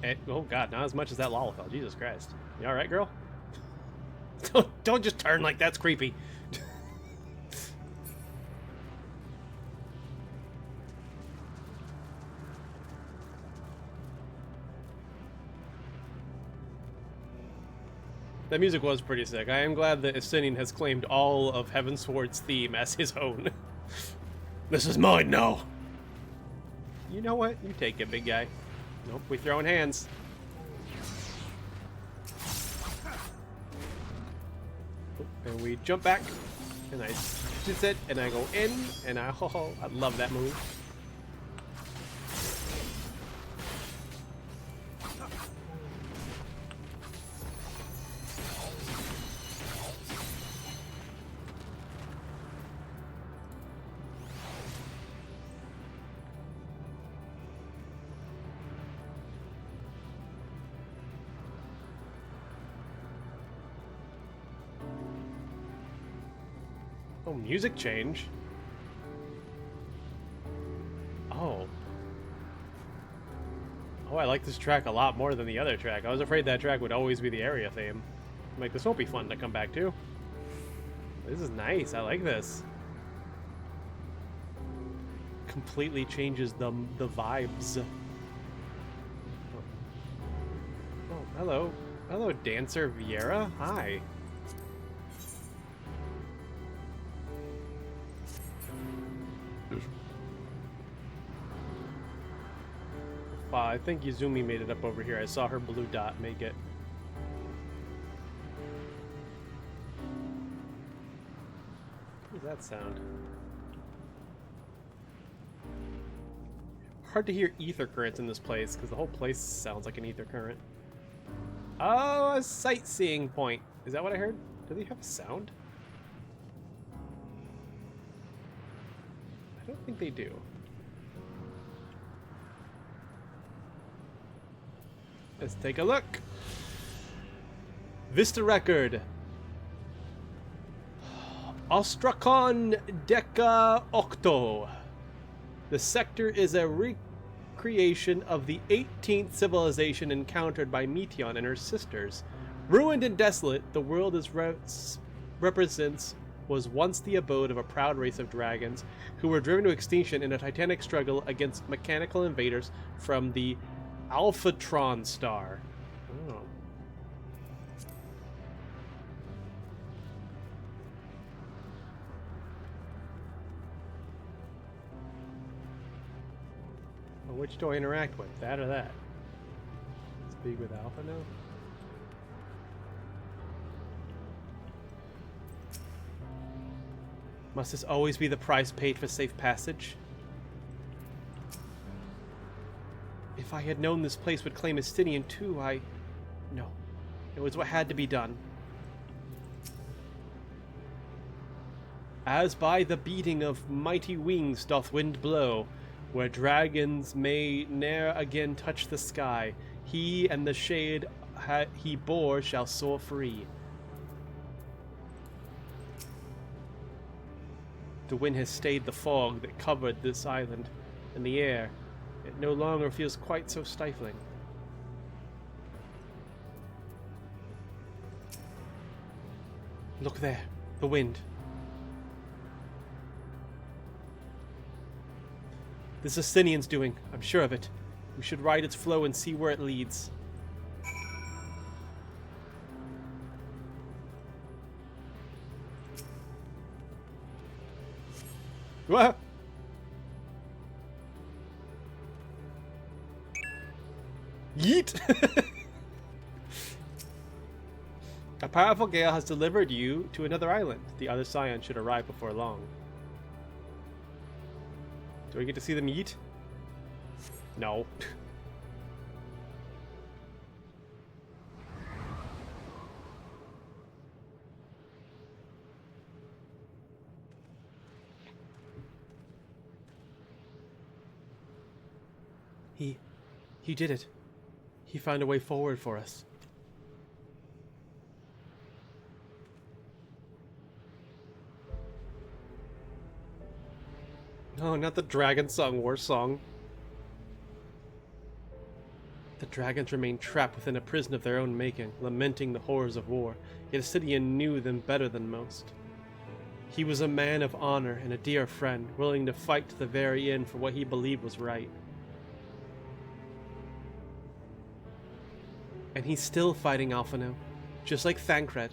And, oh god, not as much as that Lalafell. Jesus Christ. You alright, girl? Don't just turn like that's creepy. That music was pretty sick. I am glad that Estinian has claimed all of Heavensward's theme as his own. This is mine now. You know what? You take it, big guy. Nope, we throwing hands. And we jump back, and I just it, and I go in, and I love that move. Oh, music change. Oh. Oh, I like this track a lot more than the other track. I was afraid that track would always be the area theme. I'm like, this won't be fun to come back to. This is nice. I like this. Completely changes the vibes. Oh, hello. Hello, Dancer Viera. Hi. I think Yuzumi made it up over here. I saw her blue dot make it. What does that sound? Hard to hear ether currents in this place because the whole place sounds like an ether current. Oh, a sightseeing point. Is that what I heard? Do they have a sound? I don't think they do. Let's take a look. Vista record. Ostrakon Deca Octo. The sector is a recreation of the 18th civilization encountered by Meteon and her sisters. Ruined and desolate, the world represents was once the abode of a proud race of dragons who were driven to extinction in a titanic struggle against mechanical invaders from the Alphatron star. Oh. Well, which do I interact with? That or that? Speak with Alpha now? Must this always be the price paid for safe passage? If I had known this place would claim Estinian too, No. It was what had to be done. As by the beating of mighty wings doth wind blow, where dragons may ne'er again touch the sky. He and the shade he bore shall soar free. The wind has stayed the fog that covered this island, and the air, it no longer feels quite so stifling. Look there, the wind. This is Sinian's doing, I'm sure of it. We should ride its flow and see where it leads. What? Yeet! A powerful gale has delivered you to another island. The other scion should arrive before long. Do I get to see them yeet? No. He did it. He found a way forward for us. No, not the dragon song, war song. The dragons remained trapped within a prison of their own making, lamenting the horrors of war, yet Ascidian knew them better than most. He was a man of honor and a dear friend, willing to fight to the very end for what he believed was right. And he's still fighting Alphino, just like Thancred.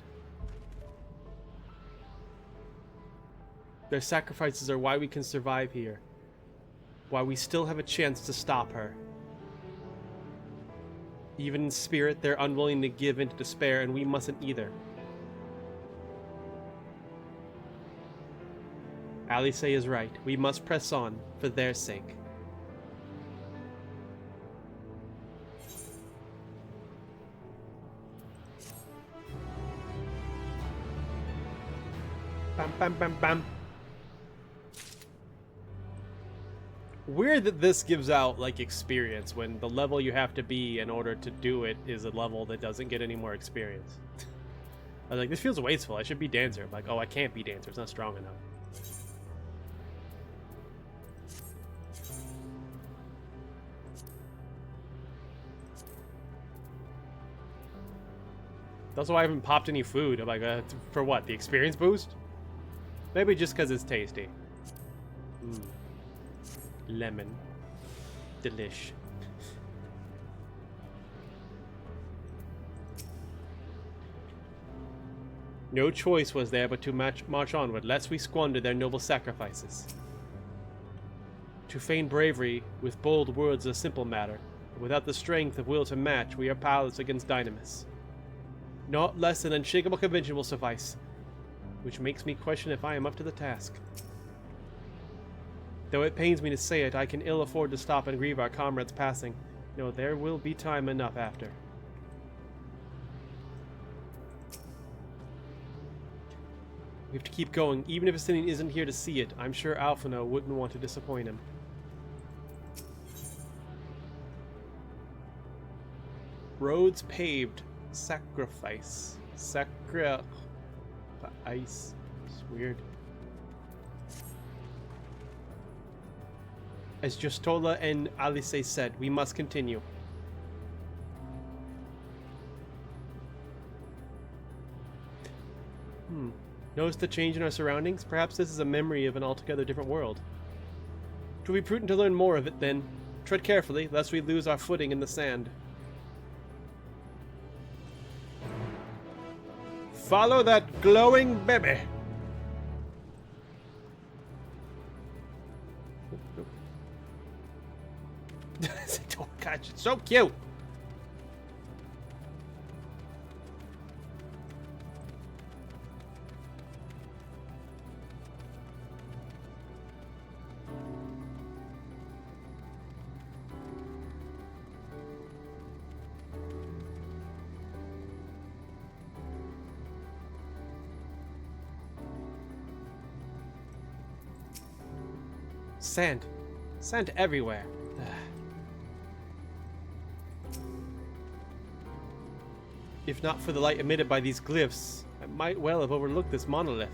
Their sacrifices are why we can survive here. Why we still have a chance to stop her. Even in spirit, they're unwilling to give in to despair, and we mustn't either. Alice is right. We must press on, for their sake. Bam, bam, bam, bam. Weird that this gives out, like, experience when the level you have to be in order to do it is a level that doesn't get any more experience. I was like, this feels wasteful. I should be Dancer. I'm like, oh, I can't be Dancer. It's not strong enough. That's why I haven't popped any food. I'm like, for what? The experience boost? Maybe just because it's tasty. Lemon. Delish. No choice was there but to march onward, lest we squander their noble sacrifices. To feign bravery with bold words is a simple matter, but without the strength of will to match, we are powerless against Dynamis. Not less than unshakable conviction will suffice, which makes me question if I am up to the task. Though it pains me to say it, I can ill afford to stop and grieve our comrades' passing. No, there will be time enough after. We have to keep going, even if Ascinian isn't here to see it. I'm sure Alphino wouldn't want to disappoint him. Roads paved. Sacrifice. Ice. It's weird. As Justola and Alice said, we must continue. Notice the change in our surroundings? Perhaps this is a memory of an altogether different world. It will be prudent to learn more of it then. Tread carefully, lest we lose our footing in the sand. Follow that glowing baby! Oh gosh, it's so cute! Sand. Sand everywhere. If not for the light emitted by these glyphs, I might well have overlooked this monolith.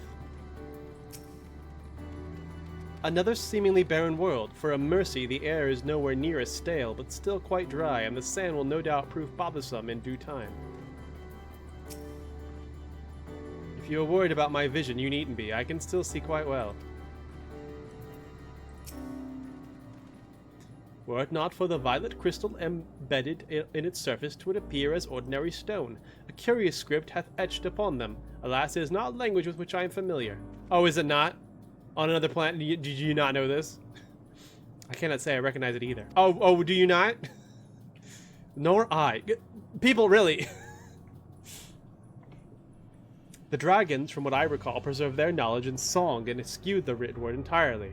Another seemingly barren world. For a mercy, the air is nowhere near as stale, but still quite dry, and the sand will no doubt prove bothersome in due time. If you are worried about my vision, you needn't be. I can still see quite well. Were it not for the violet crystal embedded in its surface, 'twould appear as ordinary stone. A curious script hath etched upon them. Alas, it is not language with which I am familiar. Oh, is it not? On another planet? Did you not know this? I cannot say I recognize it either. Oh, do you not? Nor I. People, really. The dragons, from what I recall, preserved their knowledge in song and eschewed the written word entirely.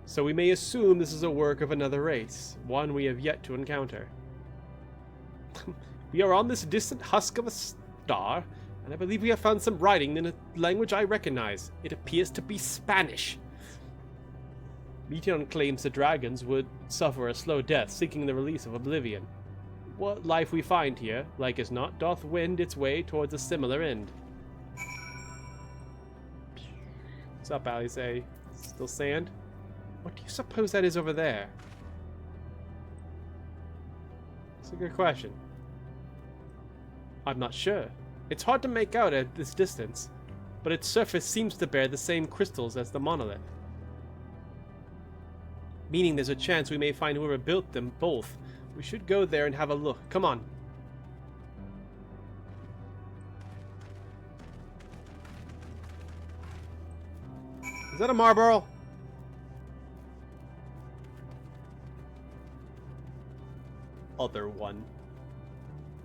So we may assume this is a work of another race, one we have yet to encounter. We are on this distant husk of a star, and I believe we have found some writing in a language I recognize. It appears to be Spanish. Meteon claims the dragons would suffer a slow death, seeking the release of oblivion. What life we find here, like as not, doth wend its way towards a similar end. What's up, Alice? Still sand? What do you suppose that is over there? It's a good question. I'm not sure. It's hard to make out at this distance, but its surface seems to bear the same crystals as the monolith. Meaning there's a chance we may find whoever built them both. We should go there and have a look. Come on. Is that a Marlboro? Other one.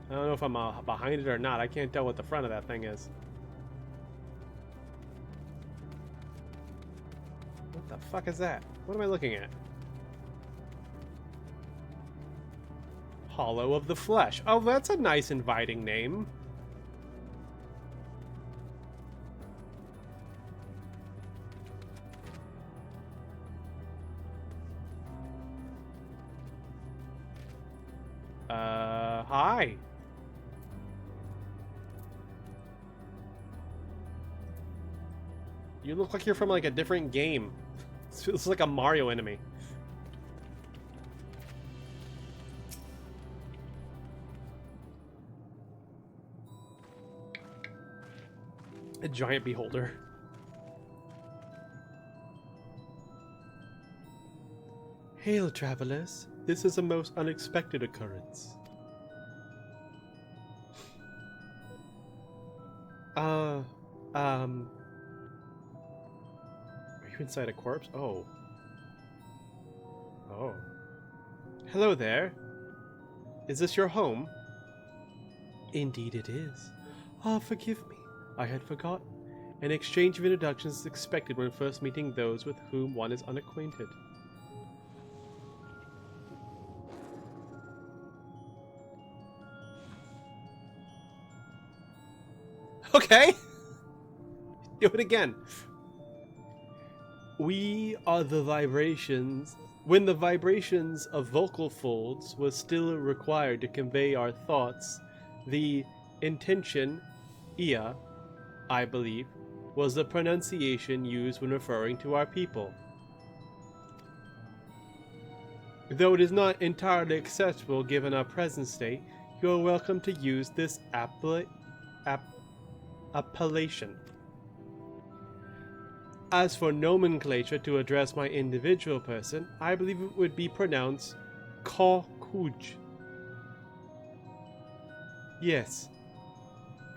I don't know if I'm behind it or not. I can't tell what the front of that thing is. What the fuck is that? What am I looking at? Hollow of the Flesh. Oh, that's a nice inviting name. Hi. You look like you're from like a different game. It's like a Mario enemy. A giant beholder. Hail, travelers. This is a most unexpected occurrence. Are you inside a corpse? Oh. Oh. Hello there. Is this your home? Indeed it is. Ah, forgive me. I had forgotten. An exchange of introductions is expected when first meeting those with whom one is unacquainted. Okay! Do it again. We are the vibrations. When the vibrations of vocal folds was still required to convey our thoughts, the intention, ia, I believe, was the pronunciation used when referring to our people. Though it is not entirely acceptable given our present state, you are welcome to use this appellation. As for nomenclature to address my individual person, I believe it would be pronounced Kokuj. Yes,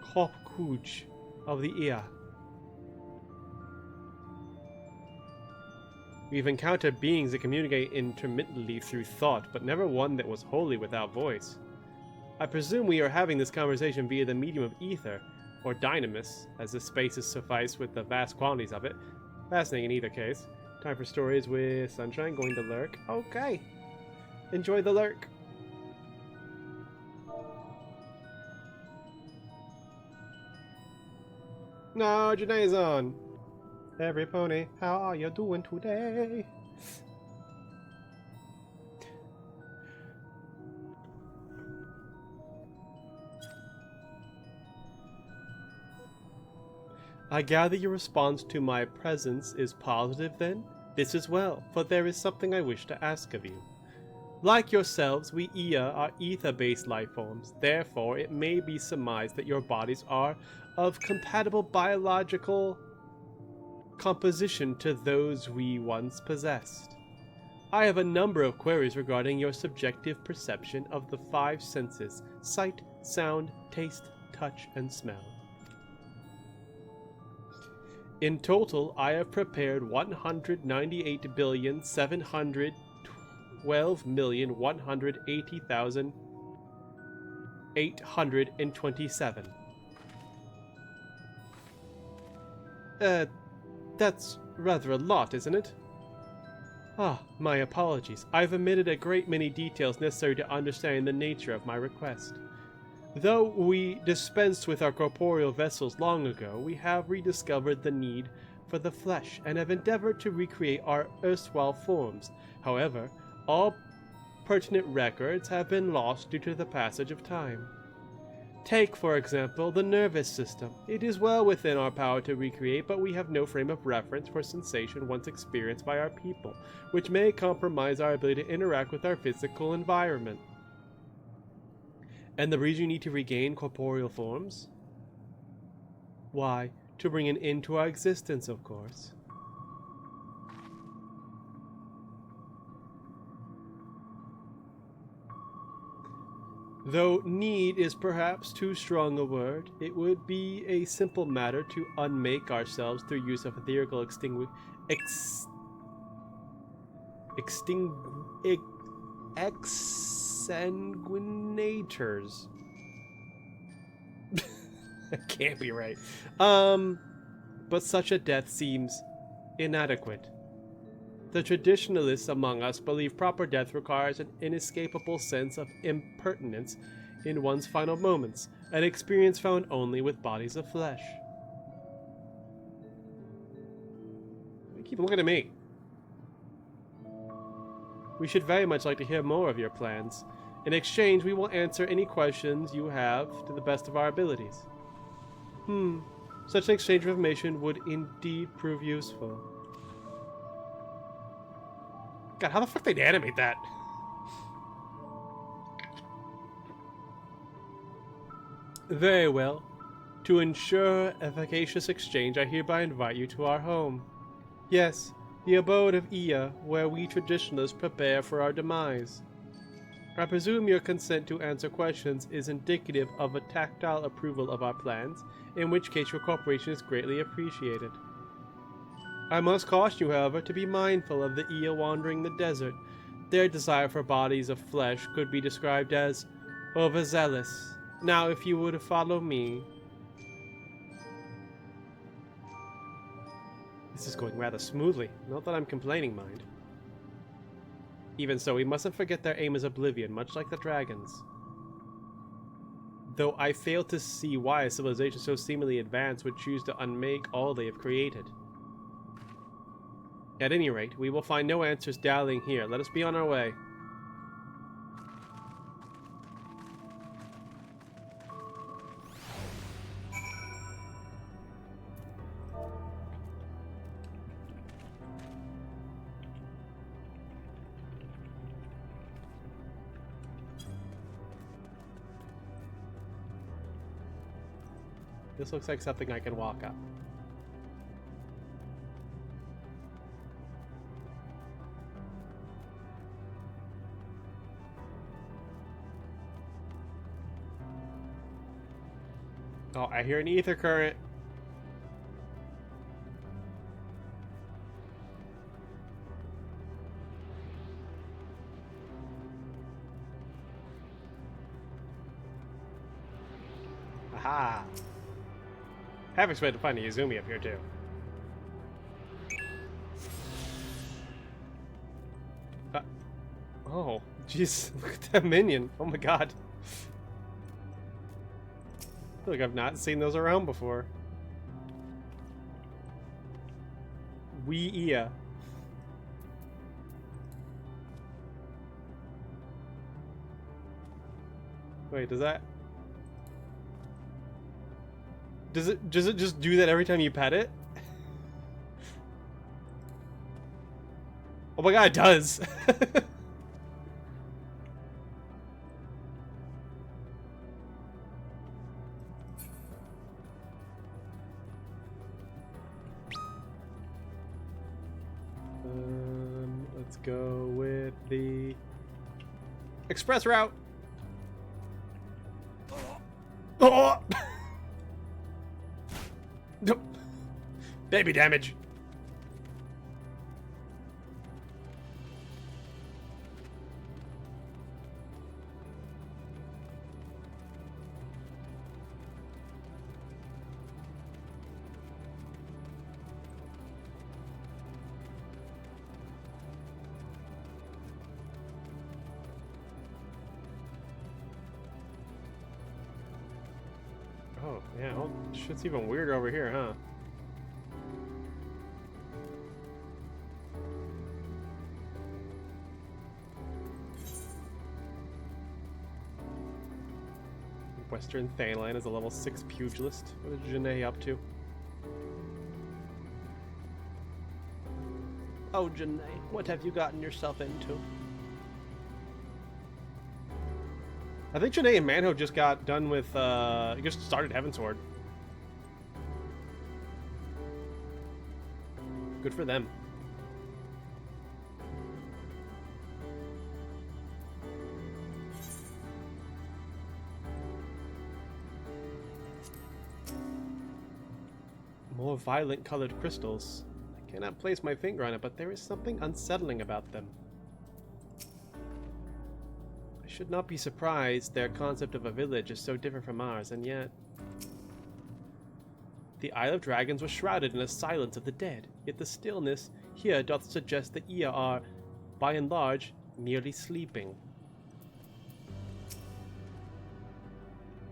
Kokuj of the Ia. We've encountered beings that communicate intermittently through thought, but never one that was wholly without voice. I presume we are having this conversation via the medium of ether, or dynamis, as the spaces suffice with the vast quantities of it. Fascinating in either case. Time for stories with Sunshine going to lurk. Okay. Enjoy the lurk. No, Janae's on. Every pony, how are you doing today? I gather your response to my presence is positive then? This is well, for there is something I wish to ask of you. Like yourselves, we Ia are ether-based life forms. Therefore, it may be surmised that your bodies are of compatible biological composition to those we once possessed. I have a number of queries regarding your subjective perception of the 5 senses: sight, sound, taste, touch, and smell. In total, I have prepared 198,712,180,827. That's rather a lot, isn't it? Ah, my apologies. I've omitted a great many details necessary to understand the nature of my request. Though we dispensed with our corporeal vessels long ago, we have rediscovered the need for the flesh and have endeavored to recreate our erstwhile forms. However, all pertinent records have been lost due to the passage of time. Take, for example, the nervous system. It is well within our power to recreate, but we have no frame of reference for sensation once experienced by our people, which may compromise our ability to interact with our physical environment. And the reason you need to regain corporeal forms? Why, to bring an end to our existence, of course. Though need is perhaps too strong a word, it would be a simple matter to unmake ourselves through use of etherical exsanguinators. That can't be right. But such a death seems inadequate. The traditionalists among us believe proper death requires an inescapable sense of impertinence in one's final moments, an experience found only with bodies of flesh. Keep looking at me. We should very much like to hear more of your plans. In exchange, we will answer any questions you have to the best of our abilities. Such an exchange of information would indeed prove useful. God, how the fuck did they animate that? Very well. To ensure efficacious exchange, I hereby invite you to our home. Yes, the abode of Ia, where we traditionalists prepare for our demise. I presume your consent to answer questions is indicative of a tactile approval of our plans, in which case your cooperation is greatly appreciated. I must caution you, however, to be mindful of the Ia wandering the desert. Their desire for bodies of flesh could be described as overzealous. Now, if you would follow me... This is going rather smoothly. Not that I'm complaining, mind. Even so, we mustn't forget their aim is oblivion, much like the dragons. Though I fail to see why a civilization so seemingly advanced would choose to unmake all they have created. At any rate, we will find no answers dallying here. Let us be on our way. This looks like something I can walk up. Oh, I hear an ether current. Aha! Have expected to find a Izumi up here too. Oh, jeez! Look at that minion! Oh my god! I feel like I've not seen those around before. Ia. Wait, does that... Does it just do that every time you pet it? Oh my god, it does. Let's go with the express route. Oh! Baby damage. Oh, yeah, well, shit's even weirder over here, huh? Western Thanalan is a level 6 pugilist. What is Janae up to? Oh, Janae, what have you gotten yourself into? I think Janae and Manho just got done with, just started Heavensward. Good for them. More violet colored crystals. I cannot place my finger on it, but there is something unsettling about them. I should not be surprised their concept of a village is so different from ours, and yet... The Isle of Dragons was shrouded in a silence of the dead, yet the stillness here doth suggest the Ea are, by and large, merely sleeping.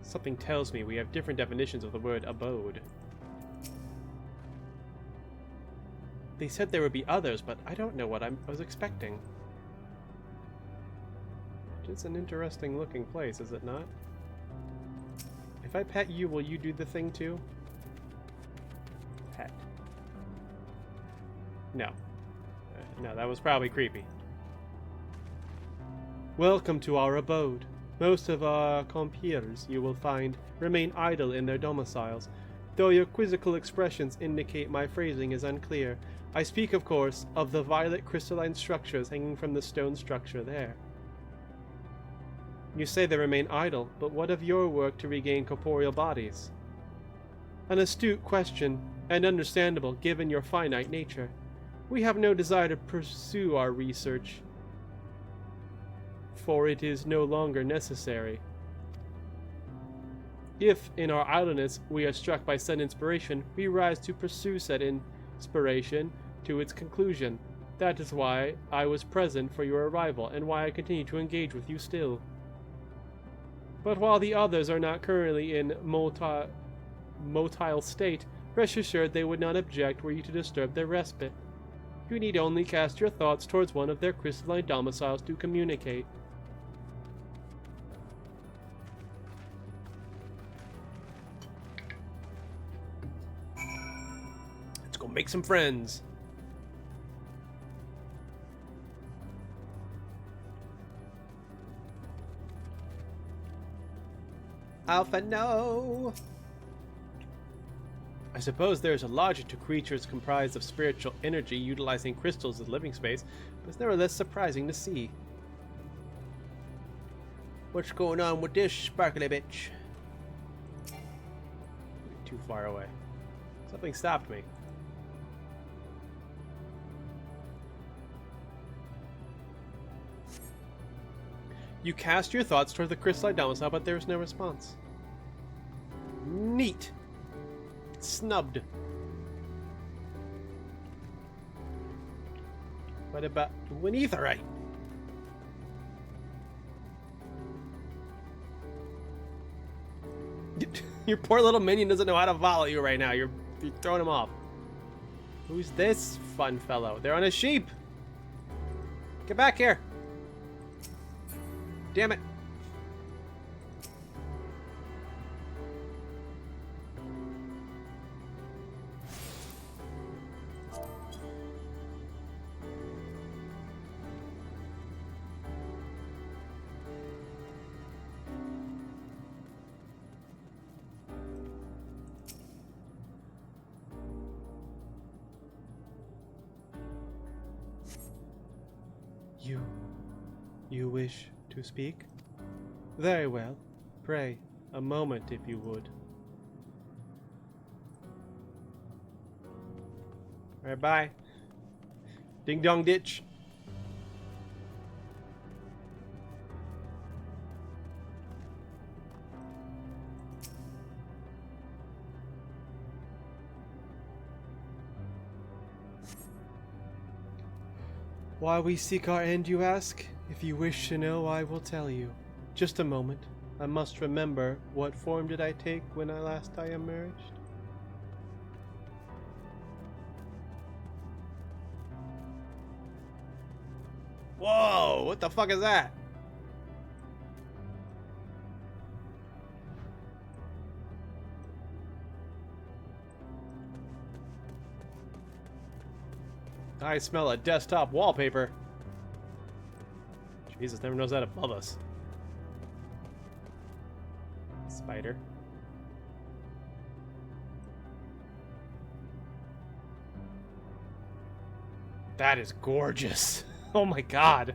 Something tells me we have different definitions of the word abode. They said there would be others, but I don't know what I was expecting. It's an interesting looking place, is it not? If I pet you, will you do the thing too? Pet. No. No, that was probably creepy. Welcome to our abode. Most of our compeers, you will find, remain idle in their domiciles. Though your quizzical expressions indicate my phrasing is unclear, I speak, of course, of the violet crystalline structures hanging from the stone structure there. You say they remain idle, but what of your work to regain corporeal bodies? An astute question, and understandable given your finite nature. We have no desire to pursue our research, for it is no longer necessary. If, in our idleness, we are struck by said inspiration, we rise to pursue said inspiration to its conclusion. That is why I was present for your arrival, and why I continue to engage with you still. But while the others are not currently in motile state, rest assured they would not object were you to disturb their respite. You need only cast your thoughts towards one of their crystalline domiciles to communicate. Let's go make some friends. Alpha, no! I suppose there is a logic to creatures comprised of spiritual energy utilizing crystals as living space, but it's nevertheless surprising to see. What's going on with this sparkly bitch? Too far away. Something stopped me. You cast your thoughts toward the crystalline domicile, but there is no response. Neat. Snubbed. What about Winetherite? Your poor little minion doesn't know how to follow you right now. You're throwing him off. Who's this fun fellow? They're on a sheep. Get back here. Damn it. You wish to speak? Very well. Pray, a moment if you would. Alright, bye. Ding dong ditch. Why we seek our end, you ask? If you wish to know, I will tell you. Just a moment. I must remember, what form did I take when last I emerged? Whoa! What the fuck is that? I smell a desktop wallpaper. Jesus never knows that above us. Spider. That is gorgeous. Oh my god.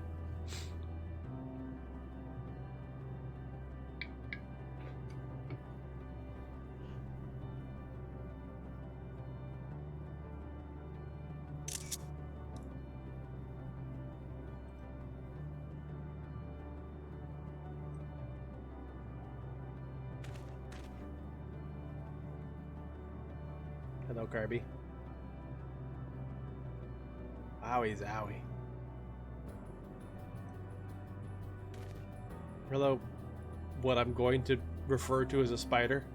Hello, Kirby. Owie zowie. Hello, what I'm going to refer to as a spider.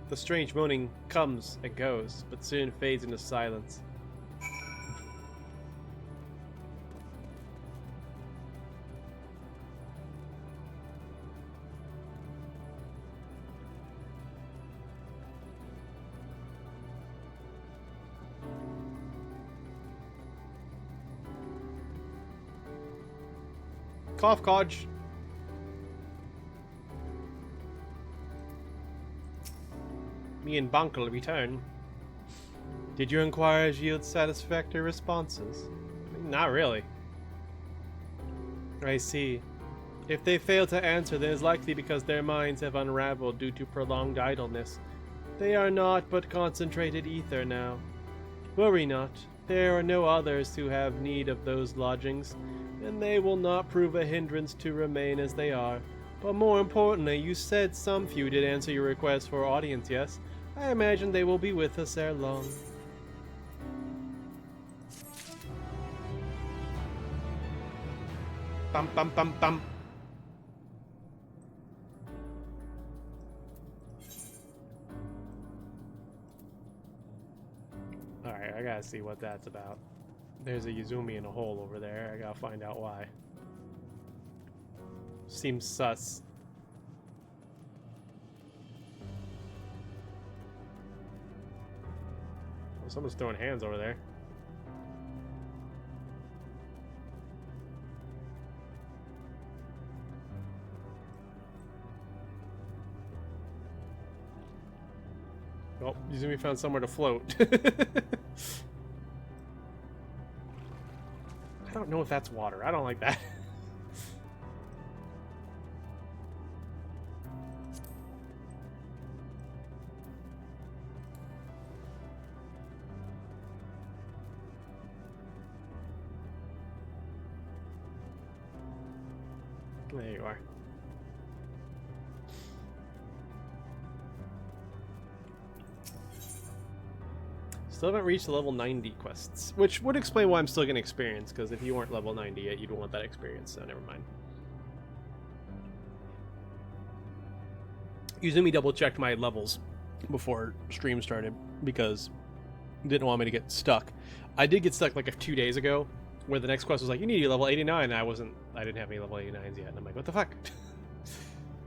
The strange moaning comes and goes, but soon fades into silence. Cough Codge. Me and Bunkle return. Did your inquiries yield satisfactory responses? Not really. I see. If they fail to answer, then it's likely because their minds have unraveled due to prolonged idleness. They are not but concentrated ether now. Worry not. There are no others who have need of those lodgings, and they will not prove a hindrance to remain as they are. But more importantly, you said some few did answer your request for audience, yes? I imagine they will be with us ere long. Bum bum bum bum. Alright, I gotta see what that's about. There's a Yuzumi in a hole over there. I gotta find out why. Seems sus. Oh, someone's throwing hands over there. Oh, Yuzumi found somewhere to float. I don't know if that's water. I don't like that. There you are. Still haven't reached the level 90 quests, which would explain why I'm still getting experience, because if you weren't level 90 yet, you'd want that experience, so never mind. Yuzumi double-checked my levels before stream started, because he didn't want me to get stuck. I did get stuck like 2 days ago, where the next quest was like, you need to be level 89, and I didn't have any level 89s yet, and I'm like, what the fuck?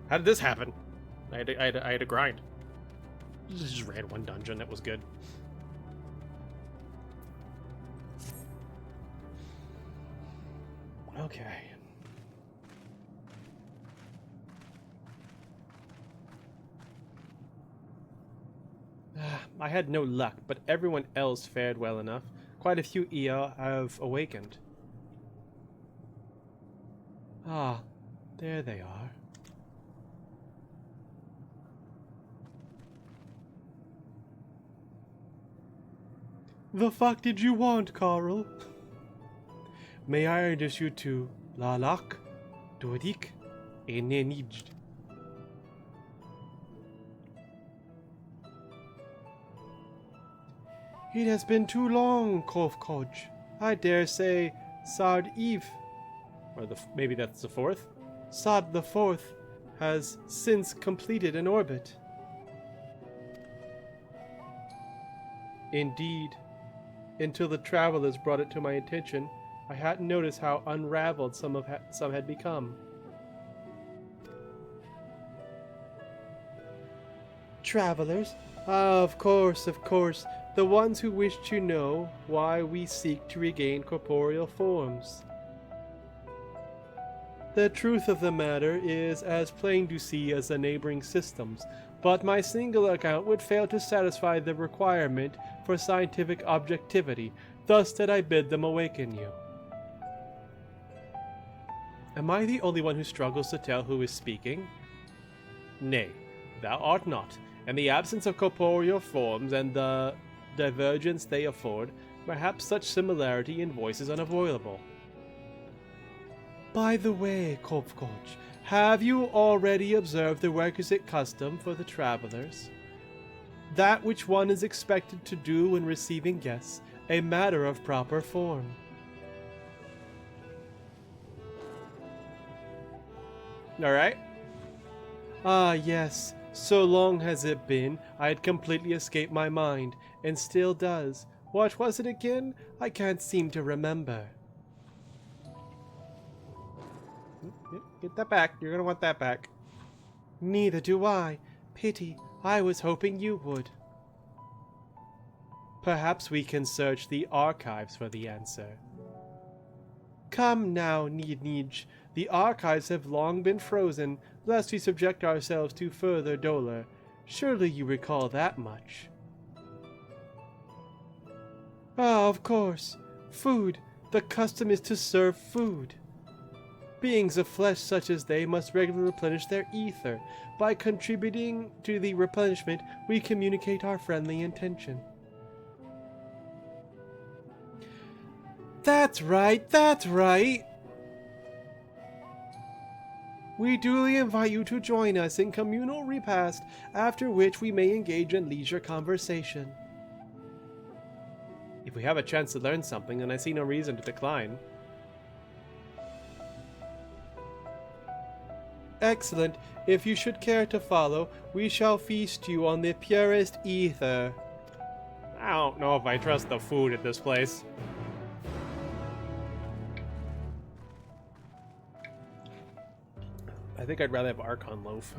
How did this happen? I had to grind. Just ran one dungeon, that was good. Okay. I had no luck, but everyone else fared well enough. Quite a few EO have awakened. Ah, there they are. The fuck did you want, Carl? May I introduce you to Lalak, Dodik, and Nenij. It has been too long, Kovkoj. I dare say Sard Eve, or maybe that's the fourth? Sard the Fourth has since completed an orbit. Indeed. Until the travelers brought it to my attention, I hadn't noticed how unraveled some had become. Travelers? Of course, the ones who wish to know why we seek to regain corporeal forms. The truth of the matter is as plain to see as the neighboring systems, but my single account would fail to satisfy the requirement for scientific objectivity, thus did I bid them awaken you. Am I the only one who struggles to tell who is speaking? Nay, thou art not. In the absence of corporeal forms and the divergence they afford, perhaps such similarity in voice is unavoidable. By the way, Kovkoj, have you already observed the requisite custom for the travelers? That which one is expected to do when receiving guests, a matter of proper form. Alright. Ah, yes. So long has it been, I had completely escaped my mind, and still does. What was it again? I can't seem to remember. Get that back. You're gonna want that back. Neither do I. Pity. I was hoping you would. Perhaps we can search the archives for the answer. Come now, Nidnij. The archives have long been frozen, lest we subject ourselves to further dolor. Surely you recall that much. Ah, of course. Food. The custom is to serve food. Beings of flesh such as they must regularly replenish their ether. By contributing to the replenishment, we communicate our friendly intention. That's right, that's right! We duly invite you to join us in communal repast, after which we may engage in leisure conversation. If we have a chance to learn something, then I see no reason to decline. Excellent. If you should care to follow, we shall feast you on the purest ether. I don't know if I trust the food at this place. I think I'd rather have Archon Loaf.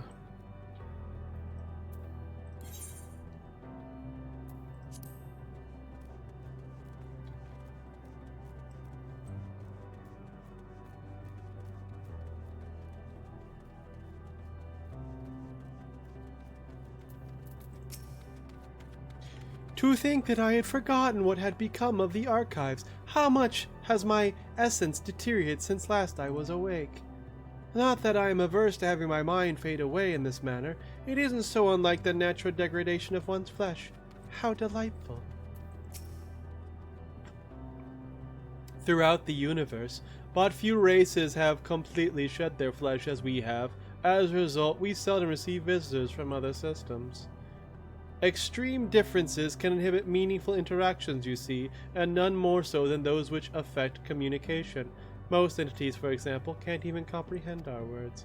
To think that I had forgotten what had become of the archives. How much has my essence deteriorated since last I was awake? Not that I am averse to having my mind fade away in this manner. It isn't so unlike the natural degradation of one's flesh. How delightful. Throughout the universe, but few races have completely shed their flesh as we have. As a result, we seldom receive visitors from other systems. Extreme differences can inhibit meaningful interactions, you see, and none more so than those which affect communication. Most entities, for example, can't even comprehend our words.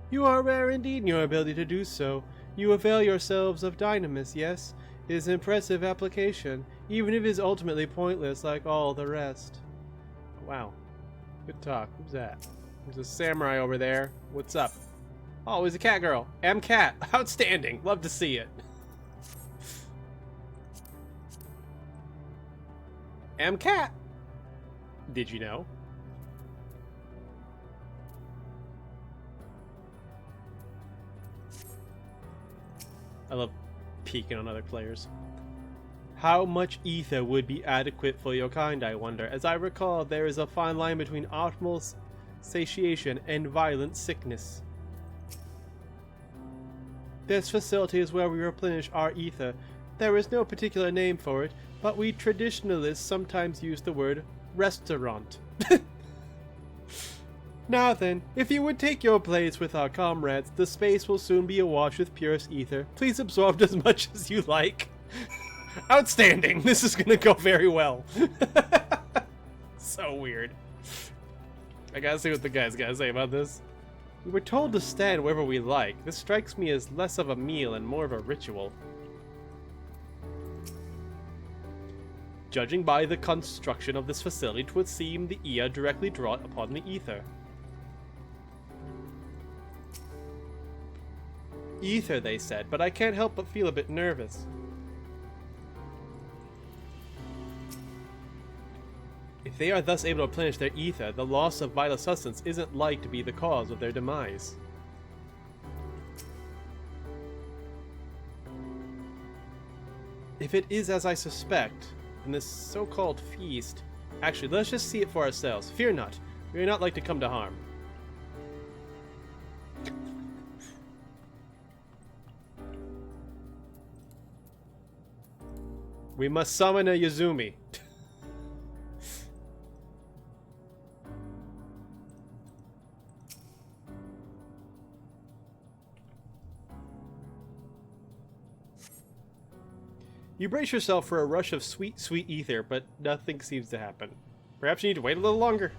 You are rare indeed in your ability to do so. You avail yourselves of Dynamis, yes? It is an impressive application, even if it is ultimately pointless like all the rest. Wow. Good talk. Who's that? There's a samurai over there. What's up? Oh, he's a cat girl. Cat. Outstanding. Love to see it. Cat. Did you know? I love peeking on other players. How much ether would be adequate for your kind, I wonder? As I recall, there is a fine line between optimal satiation and violent sickness. This facility is where we replenish our ether. There is no particular name for it, but we traditionalists sometimes use the word restaurant. Now then, if you would take your place with our comrades, the space will soon be awash with purest ether. Please absorb as much as you like. Outstanding! This is gonna go very well. So weird. I gotta see what the guys gotta say about this. We were told to stand wherever we like. This strikes me as less of a meal and more of a ritual. Judging by the construction of this facility, it would seem the Ia directly draw it upon the ether. Ether, they said, but I can't help but feel a bit nervous. If they are thus able to replenish their ether, the loss of vital substance isn't like to be the cause of their demise. If it is as I suspect, then this so-called feast... Actually, let's just see it for ourselves. Fear not. We are not like to come to harm. We must summon a Yuzumi. You brace yourself for a rush of sweet, sweet ether, but nothing seems to happen. Perhaps you need to wait a little longer.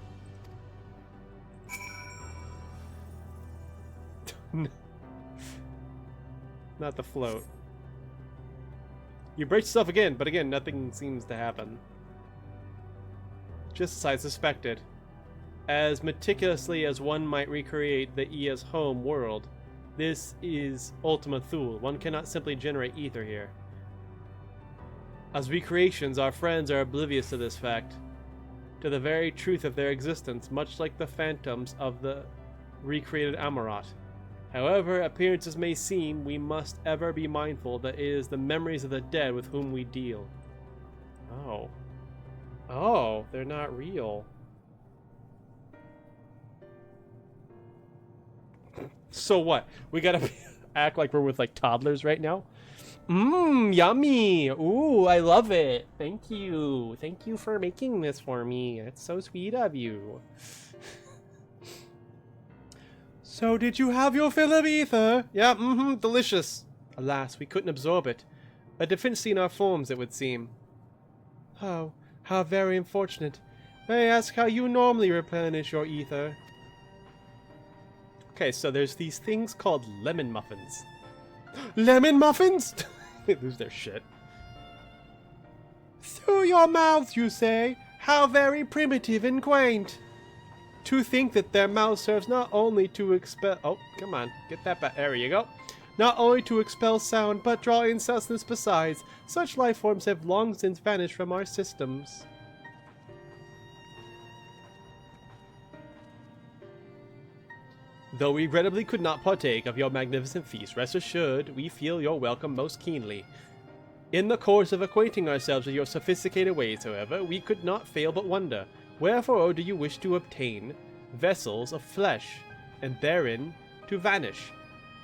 Not the float. You brace yourself again, but again, nothing seems to happen. Just as I suspected. As meticulously as one might recreate the Ia's home world, this is Ultima Thule. One cannot simply generate ether here. As recreations, our friends are oblivious to this fact, to the very truth of their existence, much like the phantoms of the recreated Amarat. However appearances may seem, we must ever be mindful that it is the memories of the dead with whom we deal. Oh. Oh, they're not real. So what? We gotta act like we're with like toddlers right now? Mmm, yummy. Ooh, I love it. Thank you. Thank you for making this for me. It's so sweet of you. So did you have your fill of ether? Yeah, delicious. Alas, we couldn't absorb it. A deficiency in our forms, it would seem. Oh, how very unfortunate. May I ask how you normally replenish your ether? Okay, so there's these things called lemon muffins. Lemon muffins? They lose their shit. Through your mouths, you say? How very primitive and quaint. To think that their mouth serves not only to expel... Oh, come on. Get that back. There you go. Not only to expel sound, but draw in substance besides. Such life forms have long since vanished from our systems. Though we regrettably could not partake of your magnificent feast, rest assured we feel your welcome most keenly. In the course of acquainting ourselves with your sophisticated ways, however, we could not fail but wonder, wherefore do you wish to obtain vessels of flesh, and therein to vanish?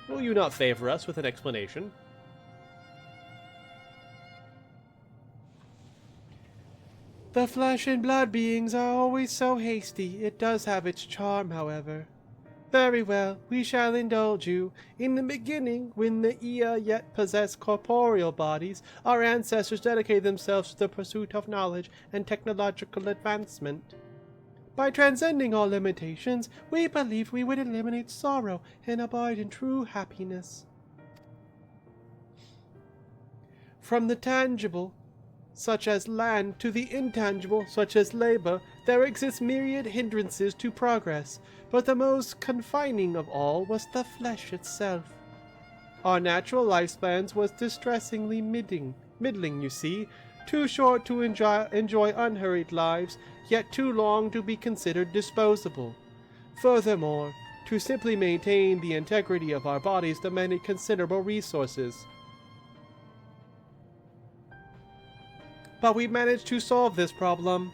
Will you not favor us with an explanation? The flesh and blood beings are always so hasty. It does have its charm, however. Very well, we shall indulge you. In the beginning, when the Ia yet possessed corporeal bodies, our ancestors dedicated themselves to the pursuit of knowledge and technological advancement. By transcending all limitations, we believed we would eliminate sorrow and abide in true happiness. From the tangible, such as land, to the intangible, such as labor, there exist myriad hindrances to progress, but the most confining of all was the flesh itself. Our natural lifespans was distressingly middling, you see, too short to enjoy unhurried lives, yet too long to be considered disposable. Furthermore, to simply maintain the integrity of our bodies demanded considerable resources. But we managed to solve this problem.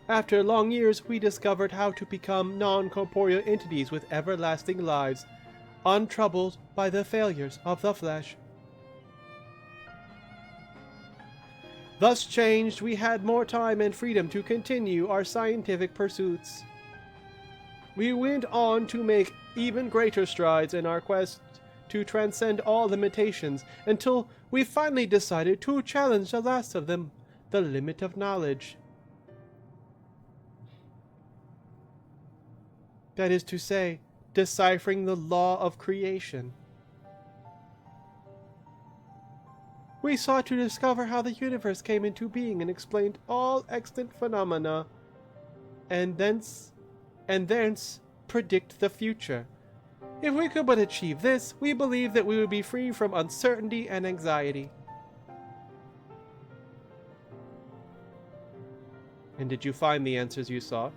After long years, we discovered how to become non-corporeal entities with everlasting lives, untroubled by the failures of the flesh. Thus changed, we had more time and freedom to continue our scientific pursuits. We went on to make even greater strides in our quest to transcend all limitations until we finally decided to challenge the last of them, the limit of knowledge. That is to say, deciphering the law of creation. We sought to discover how the universe came into being and explained all extant phenomena, and thence predict the future. If we could but achieve this, we believe that we would be free from uncertainty and anxiety. And did you find the answers you sought?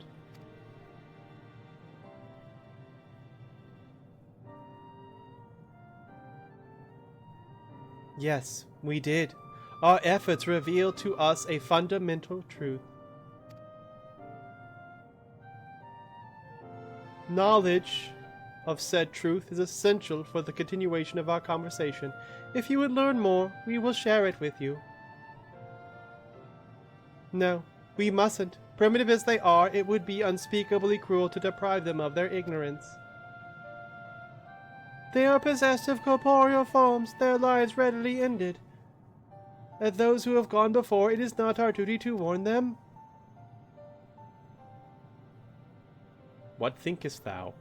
Yes, we did. Our efforts revealed to us a fundamental truth. Knowledge of said truth is essential for the continuation of our conversation. If you would learn more, we will share it with you. No, we mustn't. Primitive as they are, it would be unspeakably cruel to deprive them of their ignorance. They are possessed of corporeal forms, their lives readily ended. As those who have gone before, it is not our duty to warn them. What thinkest thou?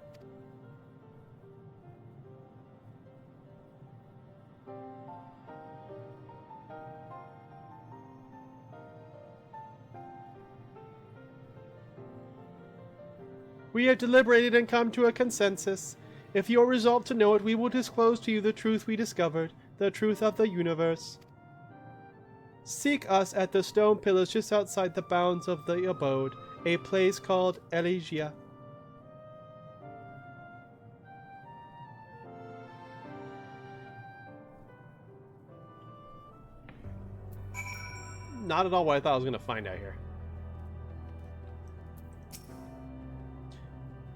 We have deliberated and come to a consensus. If you are resolved to know it, we will disclose to you the truth we discovered, the truth of the universe. Seek us at the stone pillars just outside the bounds of the abode, a place called Elysia. Not at all what I thought I was going to find out here.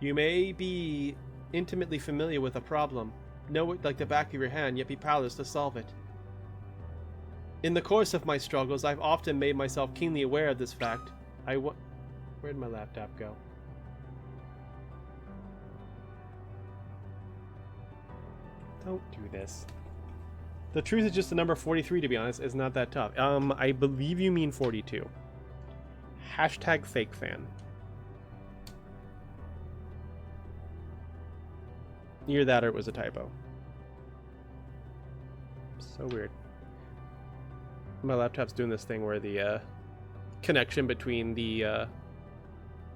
You may be intimately familiar with a problem, know it like the back of your hand, yet be powerless to solve it. In the course of my struggles, I've often made myself keenly aware of this fact. Where'd my laptop go? Don't do this. The truth is just the number 43, to be honest. It's not that tough. I believe you mean 42. Hashtag fake fan. Either that or it was a typo. So weird. My laptop's doing this thing where the connection between the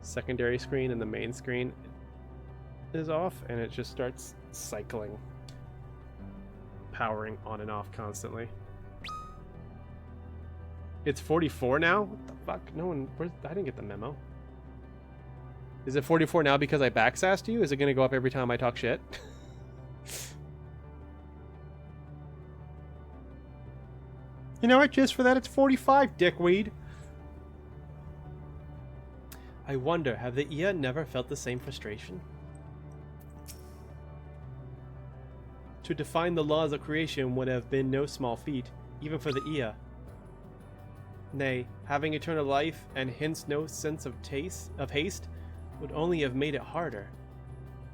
secondary screen and the main screen is off, and it just starts cycling. Powering on and off constantly. It's 44 now? What the fuck? No one... I didn't get the memo. Is it 44 now because I backsassed you? Is it going to go up every time I talk shit? You know what? Just for that, it's 45, dickweed. I wonder, have the Ia never felt the same frustration? To define the laws of creation would have been no small feat, even for the Ia. Nay, having eternal life and hence no sense of haste would only have made it harder.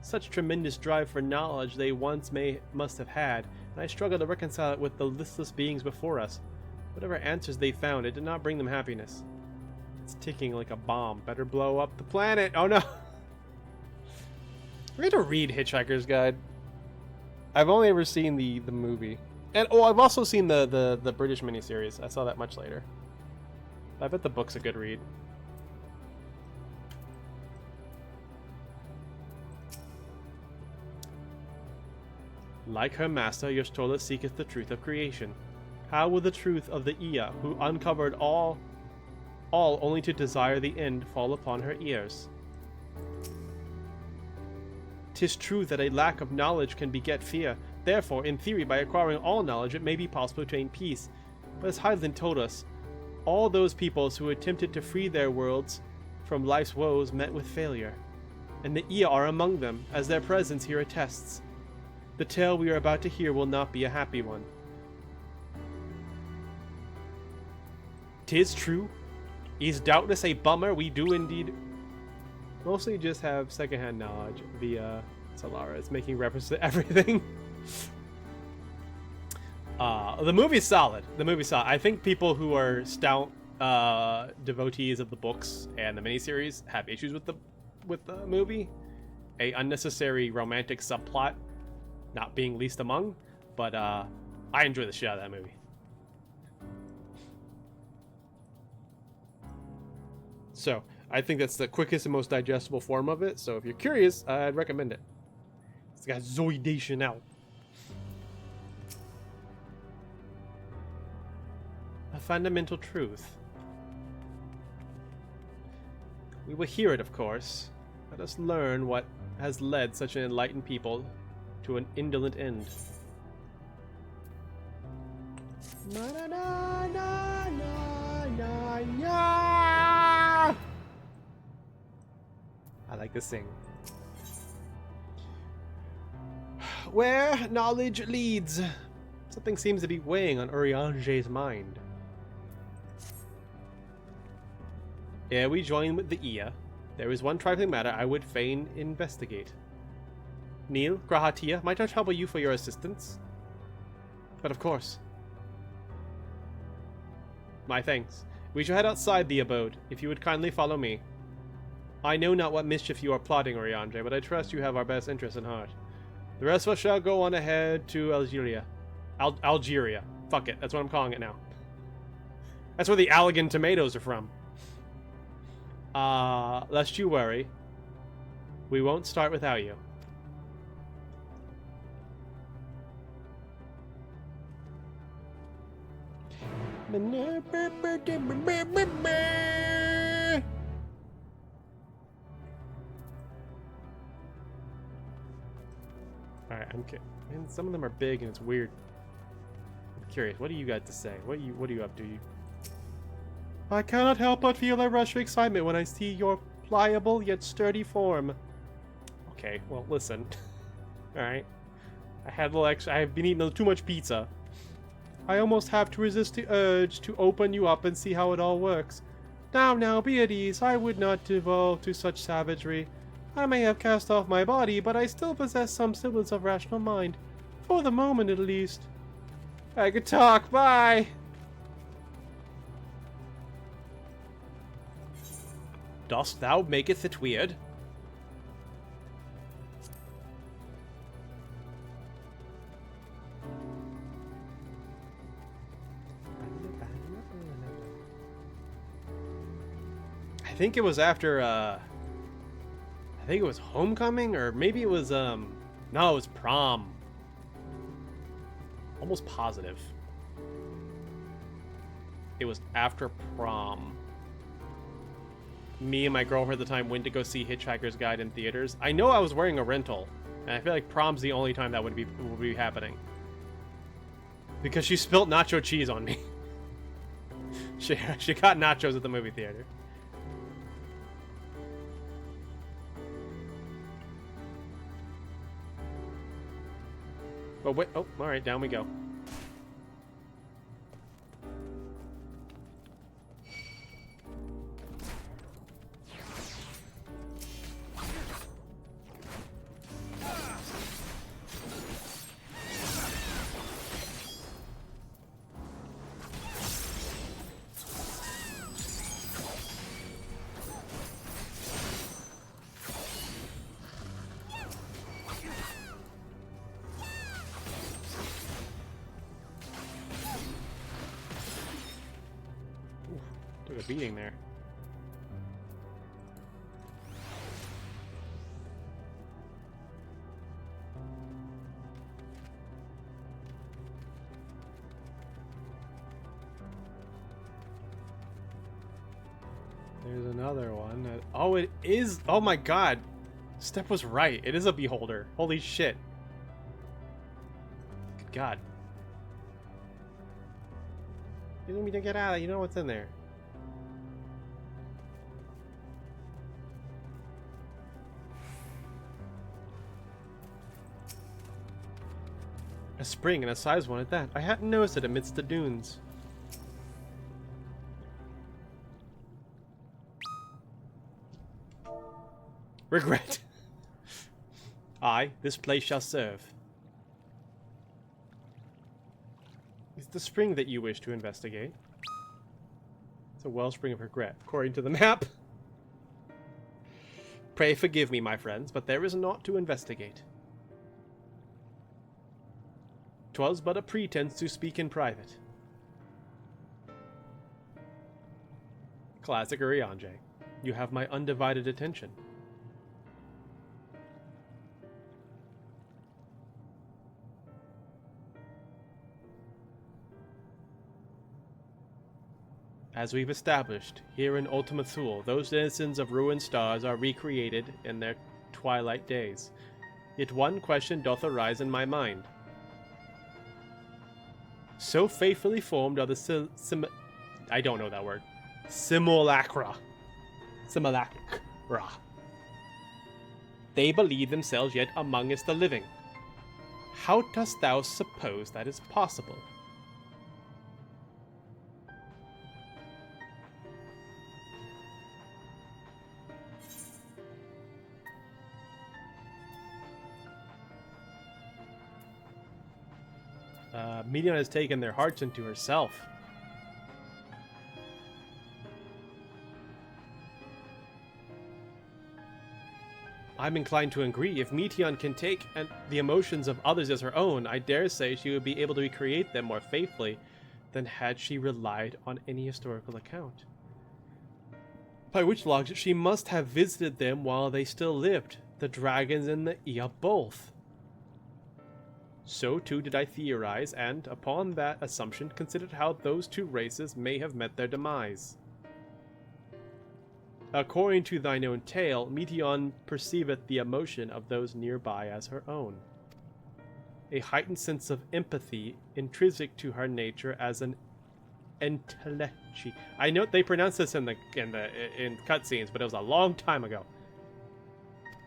Such tremendous drive for knowledge they once must have had, and I struggled to reconcile it with the listless beings before us. Whatever answers they found, it did not bring them happiness. It's ticking like a bomb. Better blow up the planet. Oh no! I had to read Hitchhiker's Guide. I've only ever seen the movie. And I've also seen the British miniseries. I saw that much later. I bet the book's a good read. Like her master, Yostola seeketh the truth of creation. How will the truth of the Ia, who uncovered all only to desire the end, fall upon her ears? 'Tis true that a lack of knowledge can beget fear. Therefore, in theory, by acquiring all knowledge, it may be possible to attain peace. But as Hyland told us, All those peoples who attempted to free their worlds from life's woes met with failure, and the Ia are among them, as their presence here attests. The tale we are about to hear will not be a happy one. 'Tis true. Is doubtless a bummer. We do indeed mostly just have secondhand knowledge via Solara. It's making reference to everything. The movie's solid. The movie's solid. I think people who are stout devotees of the books and the miniseries have issues with the movie. A unnecessary romantic subplot not being least among, but I enjoy the shit out of that movie. So I think that's the quickest and most digestible form of it. So if you're curious, I'd recommend it. It's got Zoidation out. A fundamental truth. We will hear it, of course. Let us learn what has led such an enlightened people to an indolent end. Na na na na na na na. I like to sing. Where knowledge leads. Something seems to be weighing on Urianger's mind. Ere we join with the Ia, there is one trifling matter I would fain investigate. Neil, Grahatia, might I trouble you for your assistance? But of course. My thanks. We shall head outside the abode, if you would kindly follow me. I know not what mischief you are plotting, Urianger, but I trust you have our best interests in heart. The rest of us shall go on ahead to Algeria. Algeria. Fuck it, that's what I'm calling it now. That's where the Allegan tomatoes are from. Lest you worry, we won't start without you. Alright, I'm kidding. Man, some of them are big and it's weird. I'm curious, what do you got to say? What are you up to? I cannot help but feel a rush of excitement when I see your pliable yet sturdy form. Okay, well, listen. Alright. I had a little extra. I've been eating too much pizza. I almost have to resist the urge to open you up and see how it all works. Now, be at ease. I would not devolve to such savagery. I may have cast off my body, but I still possess some semblance of rational mind. For the moment, at least. I could talk. Bye! Dost thou maketh it weird? I think it was after, I think it was homecoming, or maybe it was, no, it was prom. Almost positive. It was after prom. Me and my girlfriend at the time went to go see Hitchhiker's Guide in theaters. I know I was wearing a rental, and I feel like prom's the only time that would be happening. Because she spilt nacho cheese on me. She got nachos at the movie theater. But wait, oh, alright, down we go. Took a beating there. There's another one. Oh, it is. Oh my god. Step was right. It is a beholder. Holy shit. Good god. You need me to get out of it. You know what's in there. A spring, and a size one at that. I hadn't noticed it amidst the dunes. Regret. Aye, this place shall serve. Is the spring that you wish to investigate? It's a wellspring of regret, according to the map. Pray forgive me, my friends, but there is naught to investigate. 'Twas but a pretense to speak in private. Classic Urianger. You have my undivided attention. As we've established, here in Ultima Thule, those denizens of ruined stars are recreated in their twilight days. Yet one question doth arise in my mind. So faithfully formed are the I don't know that word. Simulacra. Simulacra. They believe themselves yet amongst the living. How dost thou suppose that is possible? Medion has taken their hearts into herself. I'm inclined to agree. If Meteon can take the emotions of others as her own, I dare say she would be able to recreate them more faithfully than had she relied on any historical account. By which logic, she must have visited them while they still lived, the dragons and the Ea both. So too did I theorize, and, upon that assumption, considered how those two races may have met their demise. According to thine own tale, Meteon perceiveth the emotion of those nearby as her own. A heightened sense of empathy intrinsic to her nature as an entelechy. I know they pronounce this in cutscenes, but it was a long time ago.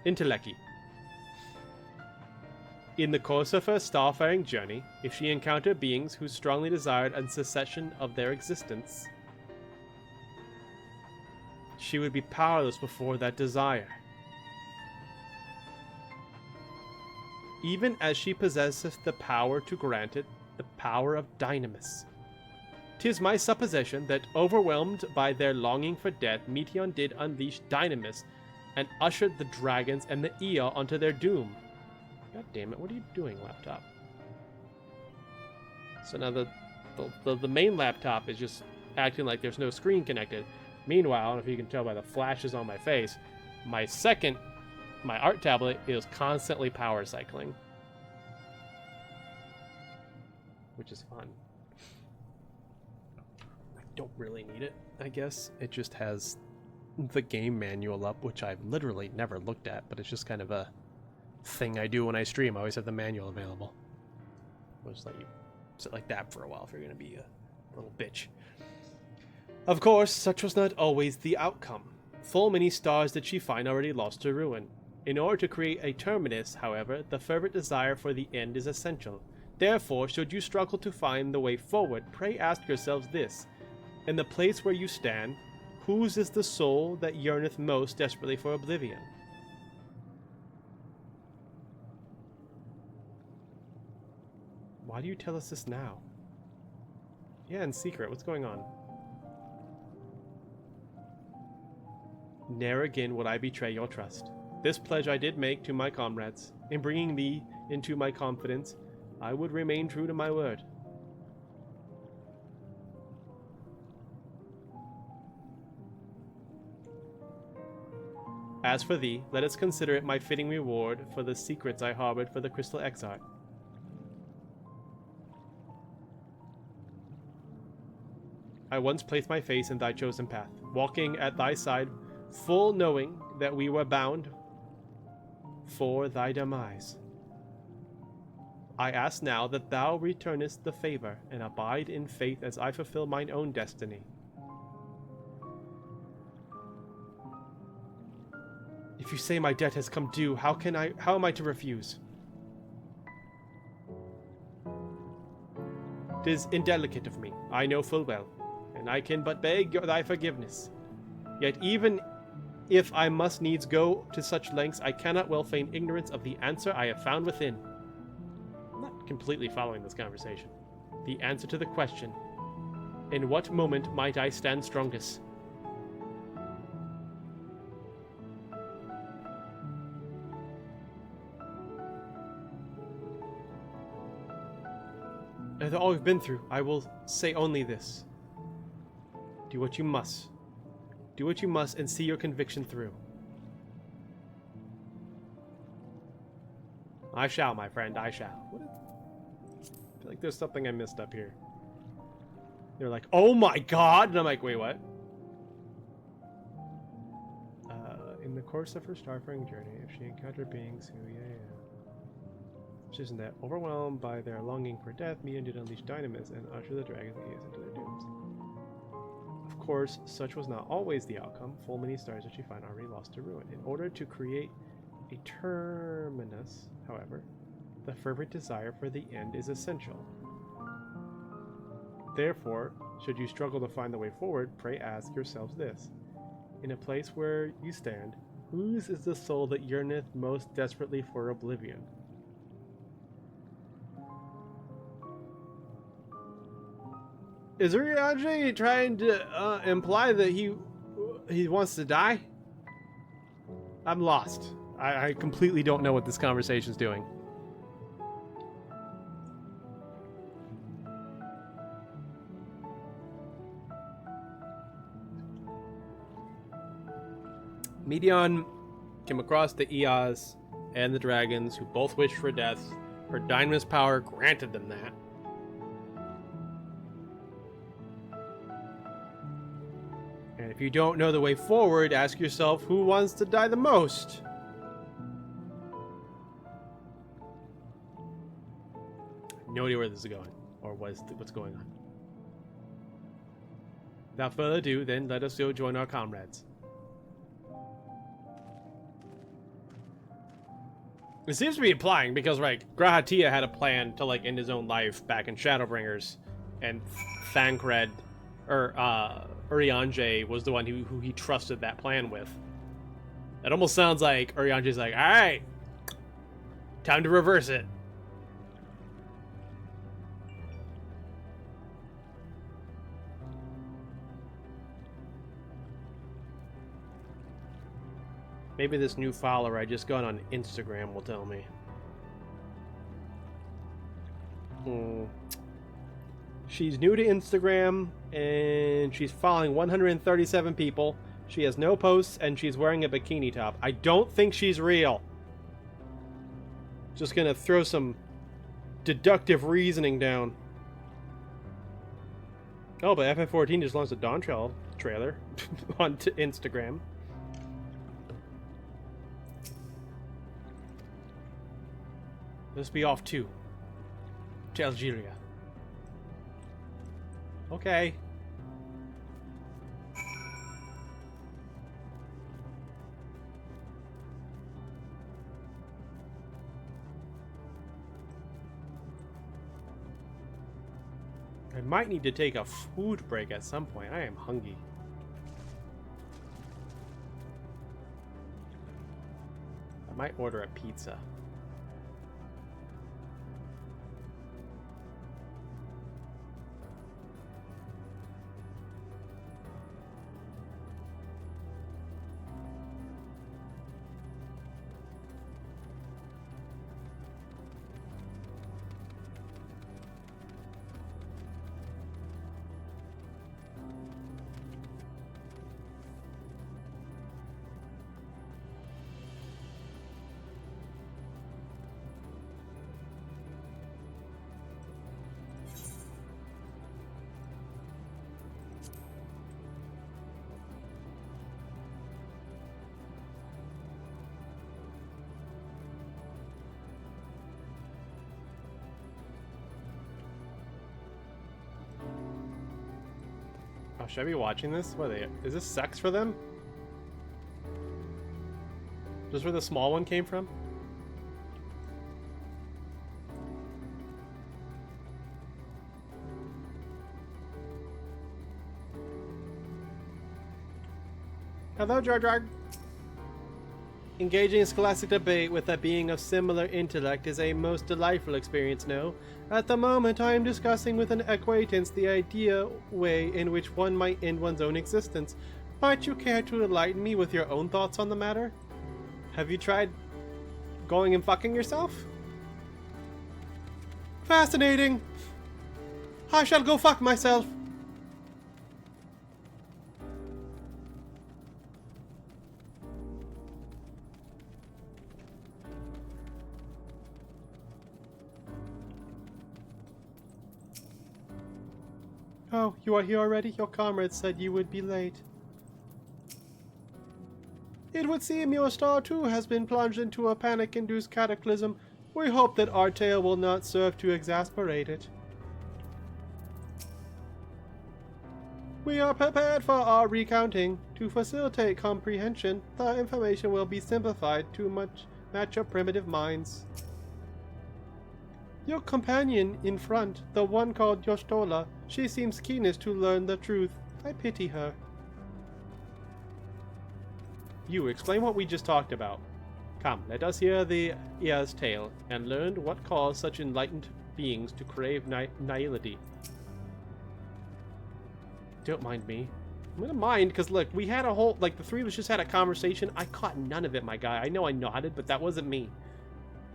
Entelechy. In the course of her starfaring journey, if she encountered beings who strongly desired a cessation of their existence, she would be powerless before that desire. Even as she possesseth the power to grant it, the power of Dynamis. 'Tis my supposition that, overwhelmed by their longing for death, Meteon did unleash Dynamis and ushered the dragons and the Ea onto their doom. God damn it, what are you doing, laptop? So now the main laptop is just acting like there's no screen connected. Meanwhile, I don't know if you can tell by the flashes on my face, my art tablet is constantly power cycling. Which is fun. I don't really need it, I guess. It just has the game manual up, which I've literally never looked at, but it's just kind of a thing I do when I stream. I always have the manual available. I'll just let you sit like that for a while if you're going to be a little bitch. Of course, such was not always the outcome. Full many stars did she find already lost to ruin. In order to create a terminus, however, the fervent desire for the end is essential. Therefore, should you struggle to find the way forward, pray ask yourselves this. In the place where you stand, whose is the soul that yearneth most desperately for oblivion? Why do you tell us this now? Yeah, in secret. What's going on? Ne'er again would I betray your trust. This pledge I did make to my comrades. In bringing thee into my confidence, I would remain true to my word. As for thee, let us consider it my fitting reward for the secrets I harbored for the Crystal Exile. I once placed my face in thy chosen path, walking at thy side, full knowing that we were bound for thy demise. I ask now that thou returnest the favor, and abide in faith as I fulfill mine own destiny. If you say my debt has come due, how am I to refuse? 'Tis indelicate of me, I know full well, and I can but beg thy forgiveness. Yet even if I must needs go to such lengths, I cannot well feign ignorance of the answer I have found within. I'm not completely following this conversation. The answer to the question, in what moment might I stand strongest? After all we've been through, I will say only this. Do what you must. Do what you must and see your conviction through. I shall, my friend, I shall. I feel like there's something I missed up here. They're like, oh my god! And I'm like, wait, what? In the course of her starfaring journey, if she encountered beings who, isn't that overwhelmed by their longing for death, Medium did unleash dynamis and usher the dragons into their dooms. Of course, such was not always the outcome. Full many stars that she found already lost to ruin. In order to create a terminus, however, the fervent desire for the end is essential. Therefore, should you struggle to find the way forward, pray ask yourselves this. In a place where you stand, whose is the soul that yearneth most desperately for oblivion? Is Urianger trying to imply that he wants to die? I'm lost. I completely don't know what this conversation's doing. Medion came across the Eos and the dragons, who both wished for death. Her dynamis power granted them that. And if you don't know the way forward, ask yourself who wants to die the most. No idea where this is going, or what's going on. Without further ado, then let us go join our comrades. It seems to be implying, because like Grahatia had a plan to like end his own life back in Shadowbringers, and Thancred, or Urianger was the one who he trusted that plan with. It almost sounds like Urianger's like, alright, time to reverse it. Maybe this new follower I just got on Instagram will tell me. She's new to Instagram, and she's following 137 people. She has no posts, and she's wearing a bikini top. I don't think she's real. Just gonna throw some deductive reasoning down. Oh, but FF14 just launched a Dawn Trail trailer on Instagram. Let's be off to Algeria. Okay. I might need to take a food break at some point. I am hungry. I might order a pizza. Oh, should I be watching this? What are they? Is this sex for them? Is this where the small one came from? Hello, Jar Jar. Engaging in scholastic debate with a being of similar intellect is a most delightful experience, no? At the moment, I am discussing with an acquaintance the idea way in which one might end one's own existence. Might you care to enlighten me with your own thoughts on the matter? Have you tried going and fucking yourself? Fascinating! I shall go fuck myself! Oh, you are here already? Your comrades said you would be late. It would seem your star too has been plunged into a panic-induced cataclysm. We hope that our tale will not serve to exasperate it. We are prepared for our recounting. To facilitate comprehension, the information will be simplified to match your primitive minds. Your companion in front, the one called Yostola, she seems keenest to learn the truth. I pity her. You, explain what we just talked about. Come, let us hear the Ear's tale, and learn what caused such enlightened beings to crave nihility. Don't mind me. I'm gonna mind, because look, we had a whole, like, the three of us just had a conversation. I caught none of it, my guy. I know I nodded, but that wasn't me.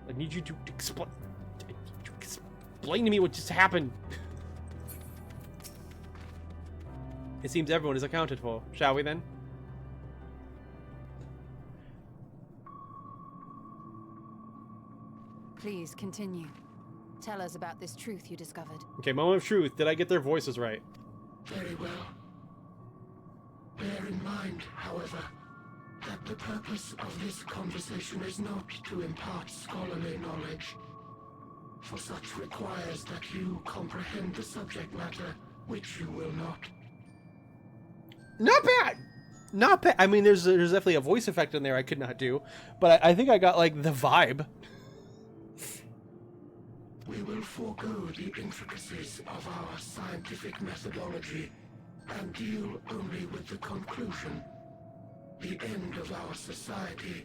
I need you to explain to me what just happened. It seems everyone is accounted for. Shall we then? Please continue. Tell us about this truth you discovered. Okay, moment of truth. Did I get their voices right? Very well. Bear in mind, however, that the purpose of this conversation is not to impart scholarly knowledge, for such requires that you comprehend the subject matter, which you will not. Not bad! Not bad. I mean, there's definitely a voice effect in there I could not do, but I think I got, like, the vibe. We will forego the intricacies of our scientific methodology and deal only with the conclusion, the end of our society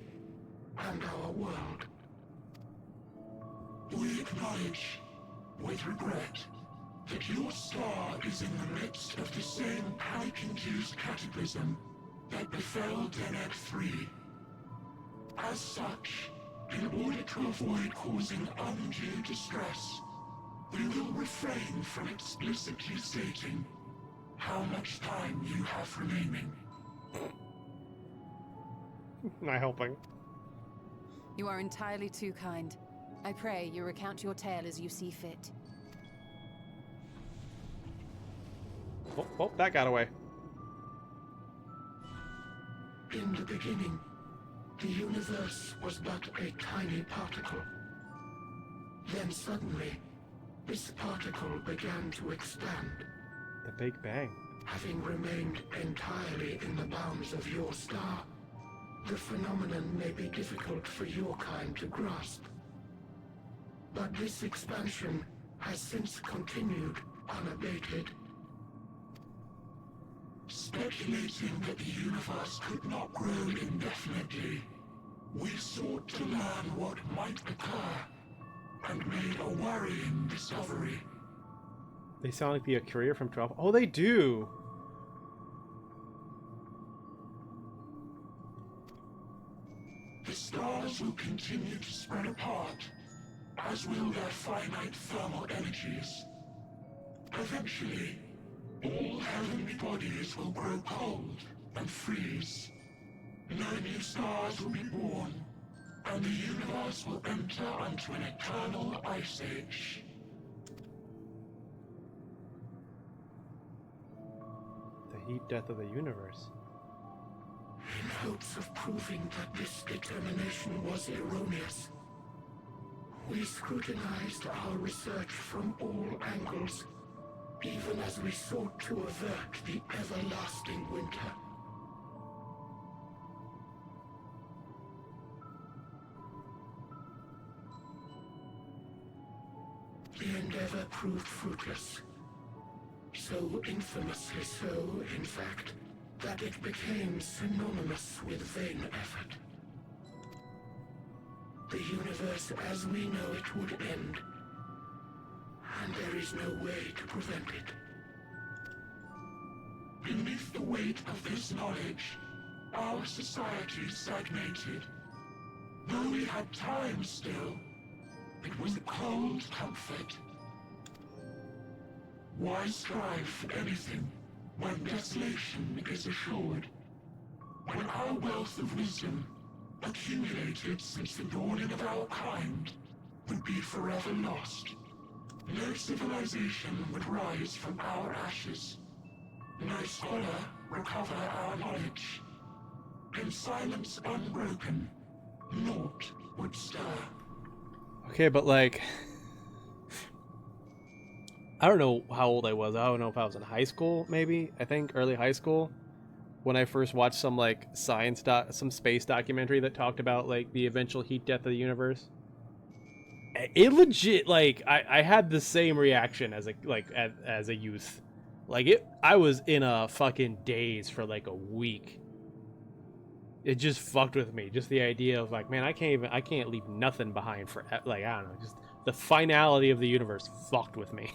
and our world. We acknowledge, with regret, that your star is in the midst of the same panic-induced cataclysm that befell Deneb 3. As such, in order to avoid causing undue distress, we will refrain from explicitly stating how much time you have remaining. Not helping. You are entirely too kind. I pray you recount your tale as you see fit. Oh, that got away. In the beginning, the universe was but a tiny particle. Then suddenly, this particle began to expand. The Big Bang. Having remained entirely in the bounds of your star, the phenomenon may be difficult for your kind to grasp. But this expansion has since continued unabated. Speculating that the universe could not grow indefinitely, we sought to learn what might occur, and made a worrying discovery. They sound like the courier from 12. Oh, they do! The stars will continue to spread apart, as will their finite thermal energies. Eventually, all heavenly bodies will grow cold and freeze. No new stars will be born, and the universe will enter into an eternal ice age. The heat death of the universe. In hopes of proving that this determination was erroneous, we scrutinized our research from all angles even as we sought to avert the everlasting winter. The endeavor proved fruitless. So infamously so, in fact, that it became synonymous with vain effort. The universe as we know it would end, and there is no way to prevent it. Beneath the weight of this knowledge, our society stagnated. Though we had time still, it was a cold comfort. Why strive for anything when desolation is assured? When our wealth of wisdom, accumulated since the dawning of our kind, would be forever lost. No civilization would rise from our ashes. No scholar recover our knowledge. In silence unbroken, naught would stir. Okay, but like, I don't know how old I was. I don't know if I was in high school, maybe. I think early high school, when I first watched some like some space documentary that talked about like the eventual heat death of the universe. It legit, like, I had the same reaction as a youth. Like, I was in a fucking daze for like a week. It just fucked with me. Just the idea of like, man, I can't leave nothing behind for, like, I don't know, just the finality of the universe fucked with me.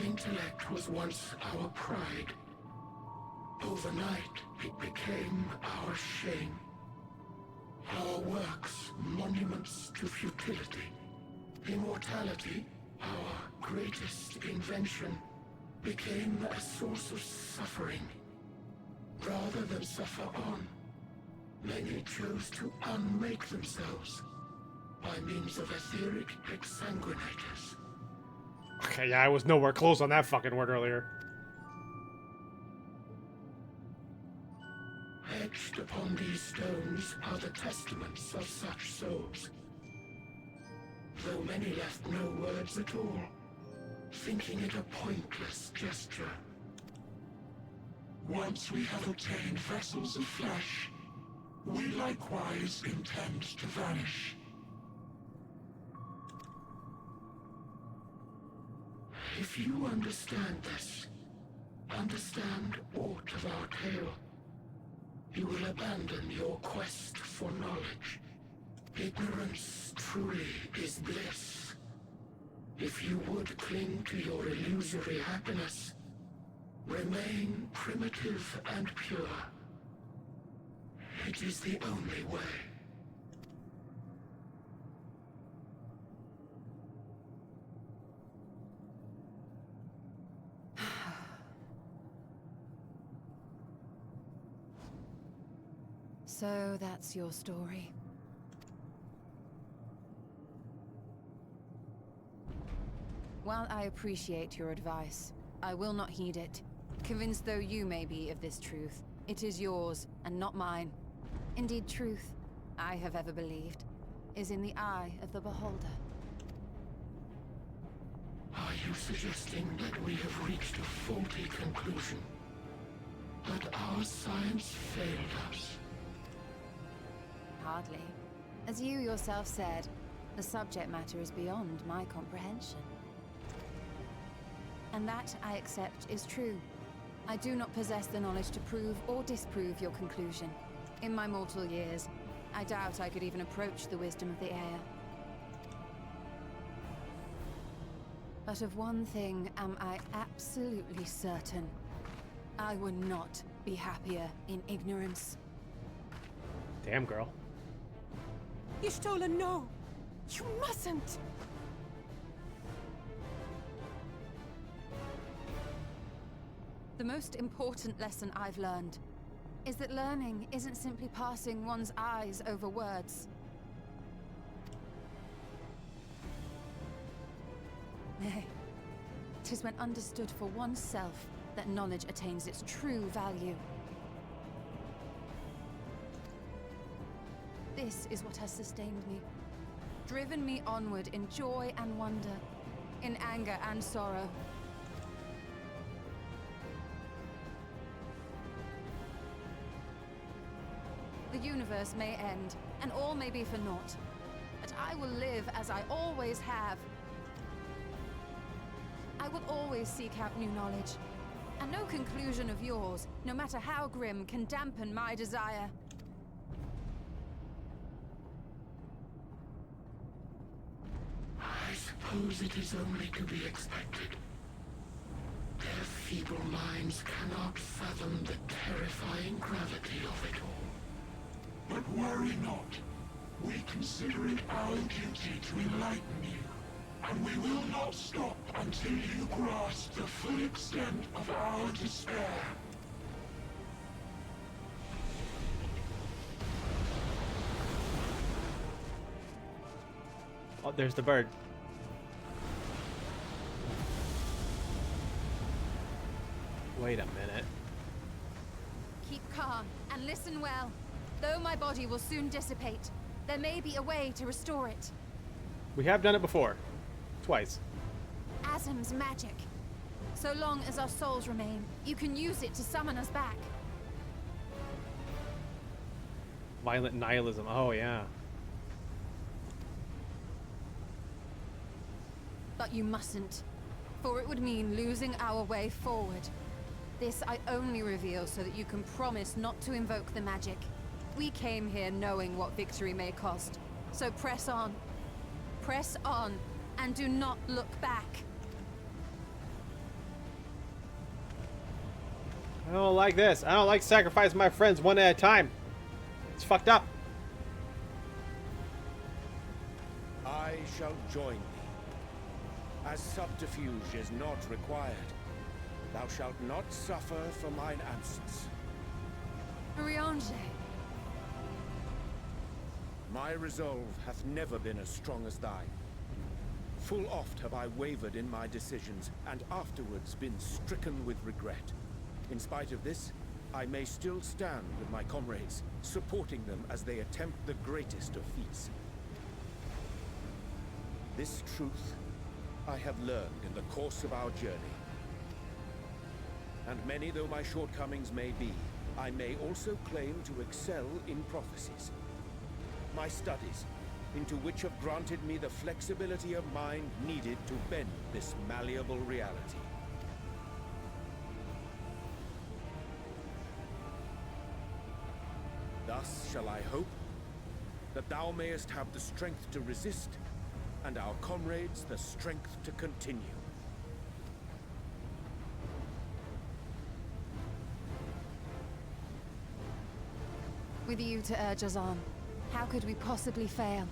Intellect was once our pride. Overnight, it became our shame. Our works, monuments to futility. Immortality, our greatest invention, became a source of suffering. Rather than suffer on, many chose to unmake themselves by means of etheric exsanguinators. Okay, yeah, I was nowhere close on that fucking word earlier. Etched upon these stones are the testaments of such souls. Though many left no words at all, thinking it a pointless gesture. Once we have obtained vessels of flesh, we likewise intend to vanish. If you understand this, understand aught of our tale, you will abandon your quest for knowledge. Ignorance truly is bliss. If you would cling to your illusory happiness, remain primitive and pure. It is the only way. So that's your story. While I appreciate your advice, I will not heed it. Convinced though you may be of this truth, it is yours and not mine. Indeed, truth, I have ever believed, is in the eye of the beholder. Are you suggesting that we have reached a faulty conclusion? That our science failed us? Hardly. As you yourself said, the subject matter is beyond my comprehension. And that, I accept, is true. I do not possess the knowledge to prove or disprove your conclusion. In my mortal years, I doubt I could even approach the wisdom of the air. But of one thing am I absolutely certain. I would not be happier in ignorance. Damn, girl. Y'shtola, no! You mustn't! The most important lesson I've learned is that learning isn't simply passing one's eyes over words. Nay, 'tis when understood for oneself that knowledge attains its true value. This is what has sustained me, driven me onward in joy and wonder, in anger and sorrow. The universe may end, and all may be for naught, but I will live as I always have. I will always seek out new knowledge, and no conclusion of yours, no matter how grim, can dampen my desire. I suppose it is only to be expected. Their feeble minds cannot fathom the terrifying gravity of it all. But worry not. We consider it our duty to enlighten you, and we will not stop until you grasp the full extent of our despair. Oh, there's the bird. Wait a minute. Keep calm and listen well. Though my body will soon dissipate, there may be a way to restore it. We have done it before. Twice. Azim's magic. So long as our souls remain, you can use it to summon us back. Violent nihilism. Oh, yeah. But you mustn't, for it would mean losing our way forward. This I only reveal so that you can promise not to invoke the magic. We came here knowing what victory may cost, so press on. Press on, and do not look back. I don't like this. I don't like sacrificing my friends one at a time. It's fucked up. I shall join thee. As subterfuge is not required, thou shalt not suffer for mine absence. Riange. My resolve hath never been as strong as thine. Full oft have I wavered in my decisions, and afterwards been stricken with regret. In spite of this, I may still stand with my comrades, supporting them as they attempt the greatest of feats. This truth I have learned in the course of our journey. And many though my shortcomings may be, I may also claim to excel in prophecies. My studies, into which have granted me the flexibility of mind needed to bend this malleable reality. Thus shall I hope that thou mayest have the strength to resist, and our comrades the strength to continue. With you to urge us on, how could we possibly fail?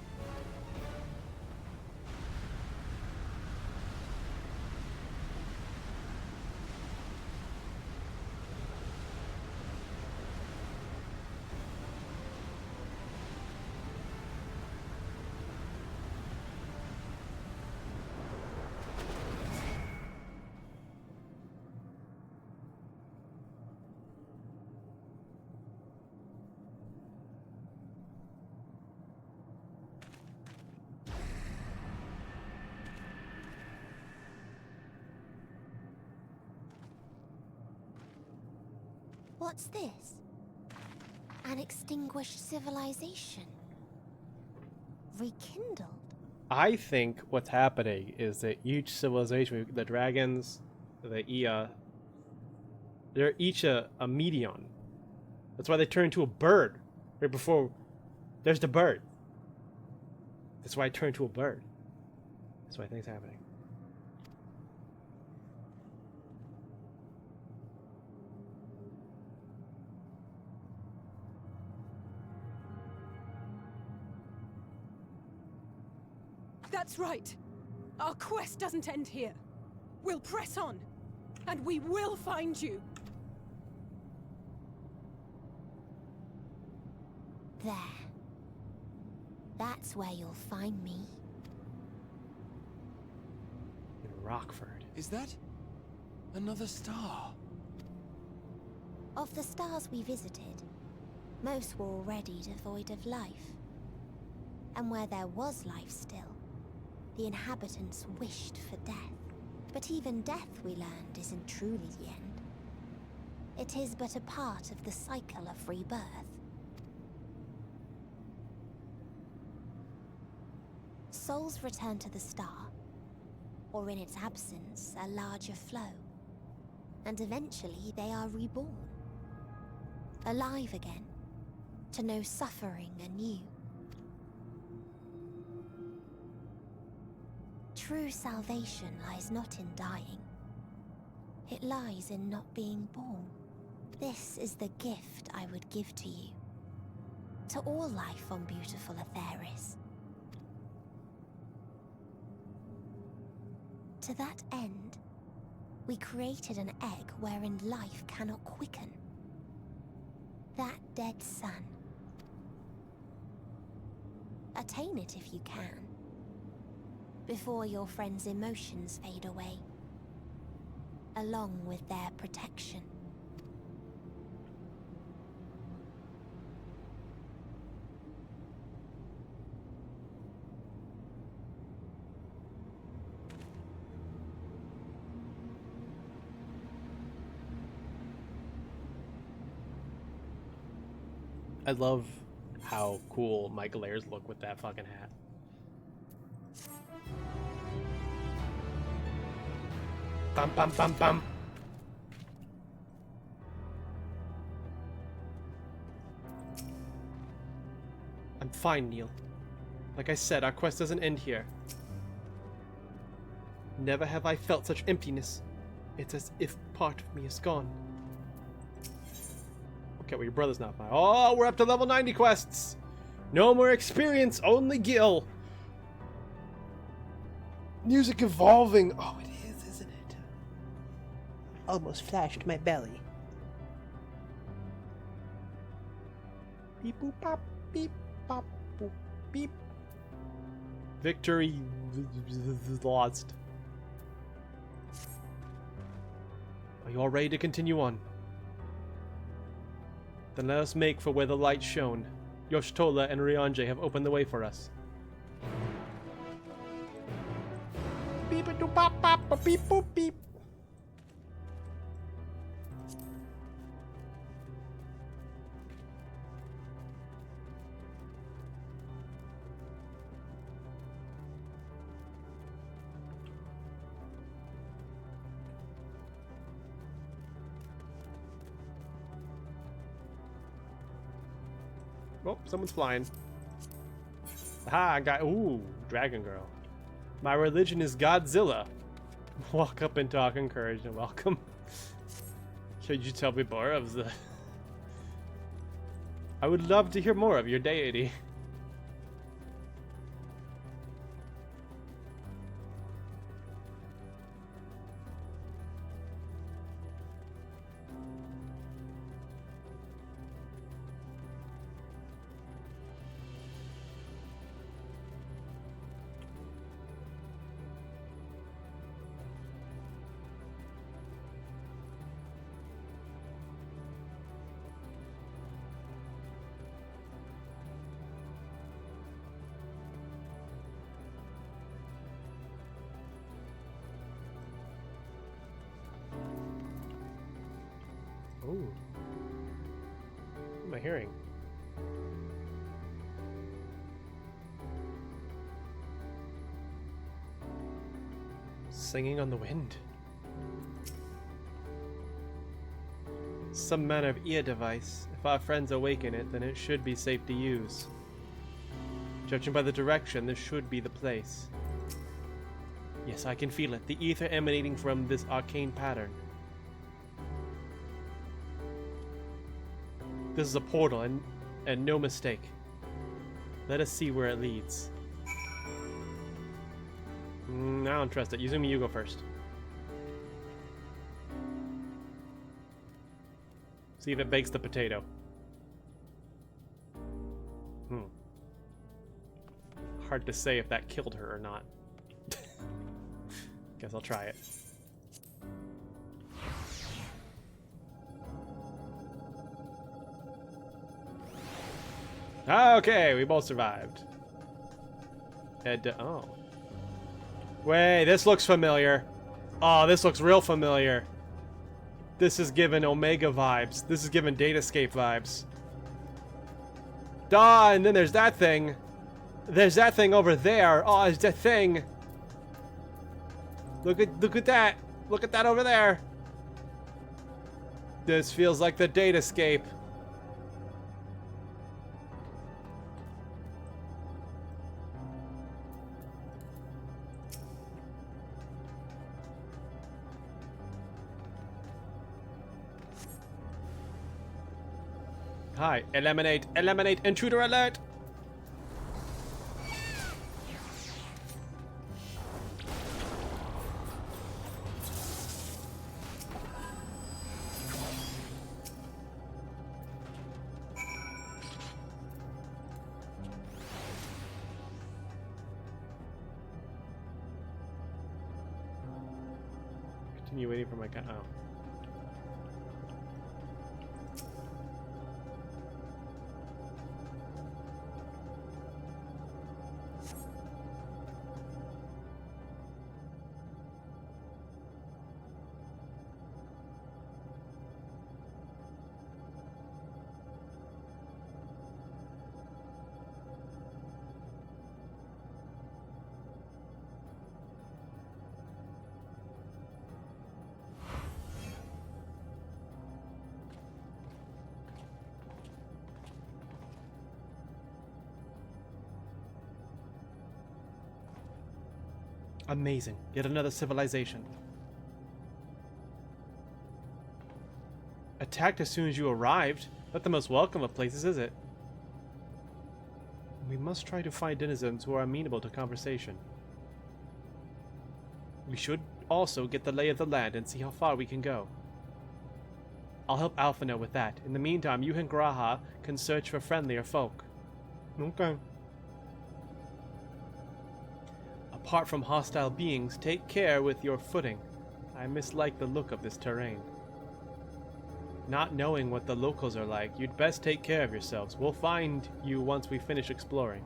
What's this? An extinguished civilization. Rekindled? I think what's happening is that each civilization, the dragons, the Ia, they're each a medion. That's why they turn into a bird. Right before, there's the bird. That's why I turned into a bird. That's what I think is happening. That's right. Our quest doesn't end here. We'll press on, and we will find you. There. That's where you'll find me. In Rockford. Is that another star? Of the stars we visited, most were already devoid of life. And where there was life still, the inhabitants wished for death. But even death, we learned, isn't truly the end. It is but a part of the cycle of rebirth. Souls return to the star, or in its absence, a larger flow. And eventually they are reborn. Alive again, to know suffering anew. True salvation lies not in dying. It lies in not being born. This is the gift I would give to you. To all life on beautiful Aetheris. To that end, we created an egg wherein life cannot quicken. That dead sun. Attain it if you can, before your friends' emotions fade away, along with their protection. I love how cool my glares look with that fucking hat. Bum bum bum bum. I'm fine, Neil. Like I said, our quest doesn't end here. Never have I felt such emptiness. It's as if part of me is gone. Okay, well, your brother's not fine. Oh, we're up to level 90 quests. No more experience, only Gil. Music evolving. Oh, it is, isn't it? Almost flashed my belly. Beep boop pop, beep pop boop beep. Victory lost. Are you all ready to continue on? Then let us make for where the light shone. Yoshtola and Ryanje have opened the way for us. Beep a doop pop pop a beep boop beep. Oh, someone's flying. Aha, I got... Ooh, Dragon Girl. My religion is Godzilla. Walk up and talk, encourage, and welcome. Should you tell me more of the... I would love to hear more of your deity. Ooh. What am I hearing? Singing on the wind. Some manner of ear device. If our friends awaken it, then it should be safe to use. Judging by the direction, this should be the place. Yes, I can feel it. The ether emanating from this arcane pattern. This is a portal, and no mistake. Let us see where it leads. I don't trust it. Yuzumi, you go first. See if it bakes the potato. Hard to say if that killed her or not. Guess I'll try it. Okay, we both survived. Oh. Wait, this looks familiar. Oh, this looks real familiar. This is giving Omega vibes. This is giving Datascape vibes. Duh, and then there's that thing. There's that thing over there. Oh, it's that thing. Look at that. Look at that over there. This feels like the Datascape. Hi, eliminate, intruder alert! Continue waiting for my gun. Oh. Amazing. Yet another civilization. Attacked as soon as you arrived. Not the most welcome of places, is it? We must try to find denizens who are amenable to conversation. We should also get the lay of the land and see how far we can go. I'll help Alpha know with that. In the meantime, you and Graha can search for friendlier folk. Okay. Apart from hostile beings, take care with your footing. I mislike the look of this terrain. Not knowing what the locals are like, you'd best take care of yourselves. We'll find you once we finish exploring.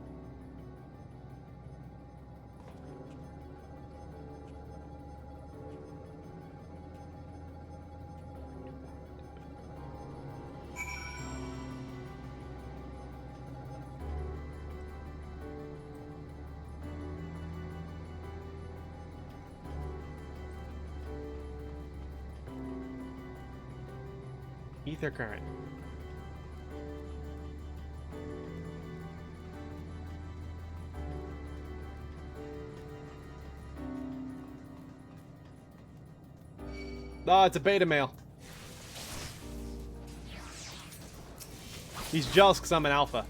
Ether current. Oh, it's a beta male. He's jealous because I'm an alpha.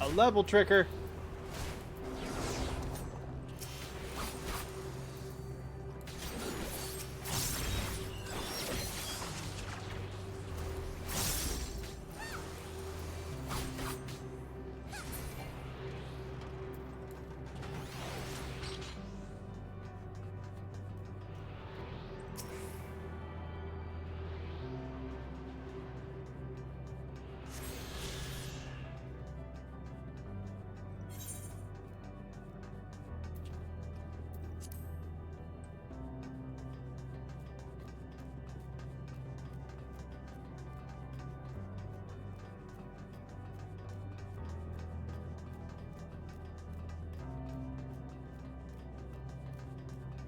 A level tricker.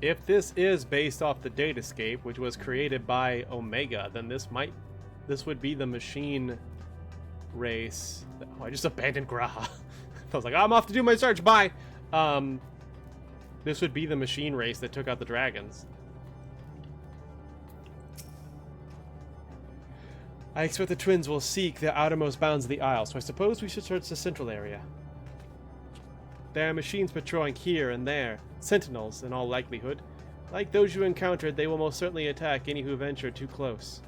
If this is based off the Datascape, which was created by Omega, then this would be the machine race. Oh, I just abandoned Graha. I was like, I'm off to do my search, bye! This would be the machine race that took out the dragons. I expect the twins will seek the outermost bounds of the Isle, so I suppose we should search the central area. There are machines patrolling here and there, sentinels in all likelihood. Like those you encountered, they will most certainly attack any who venture too close.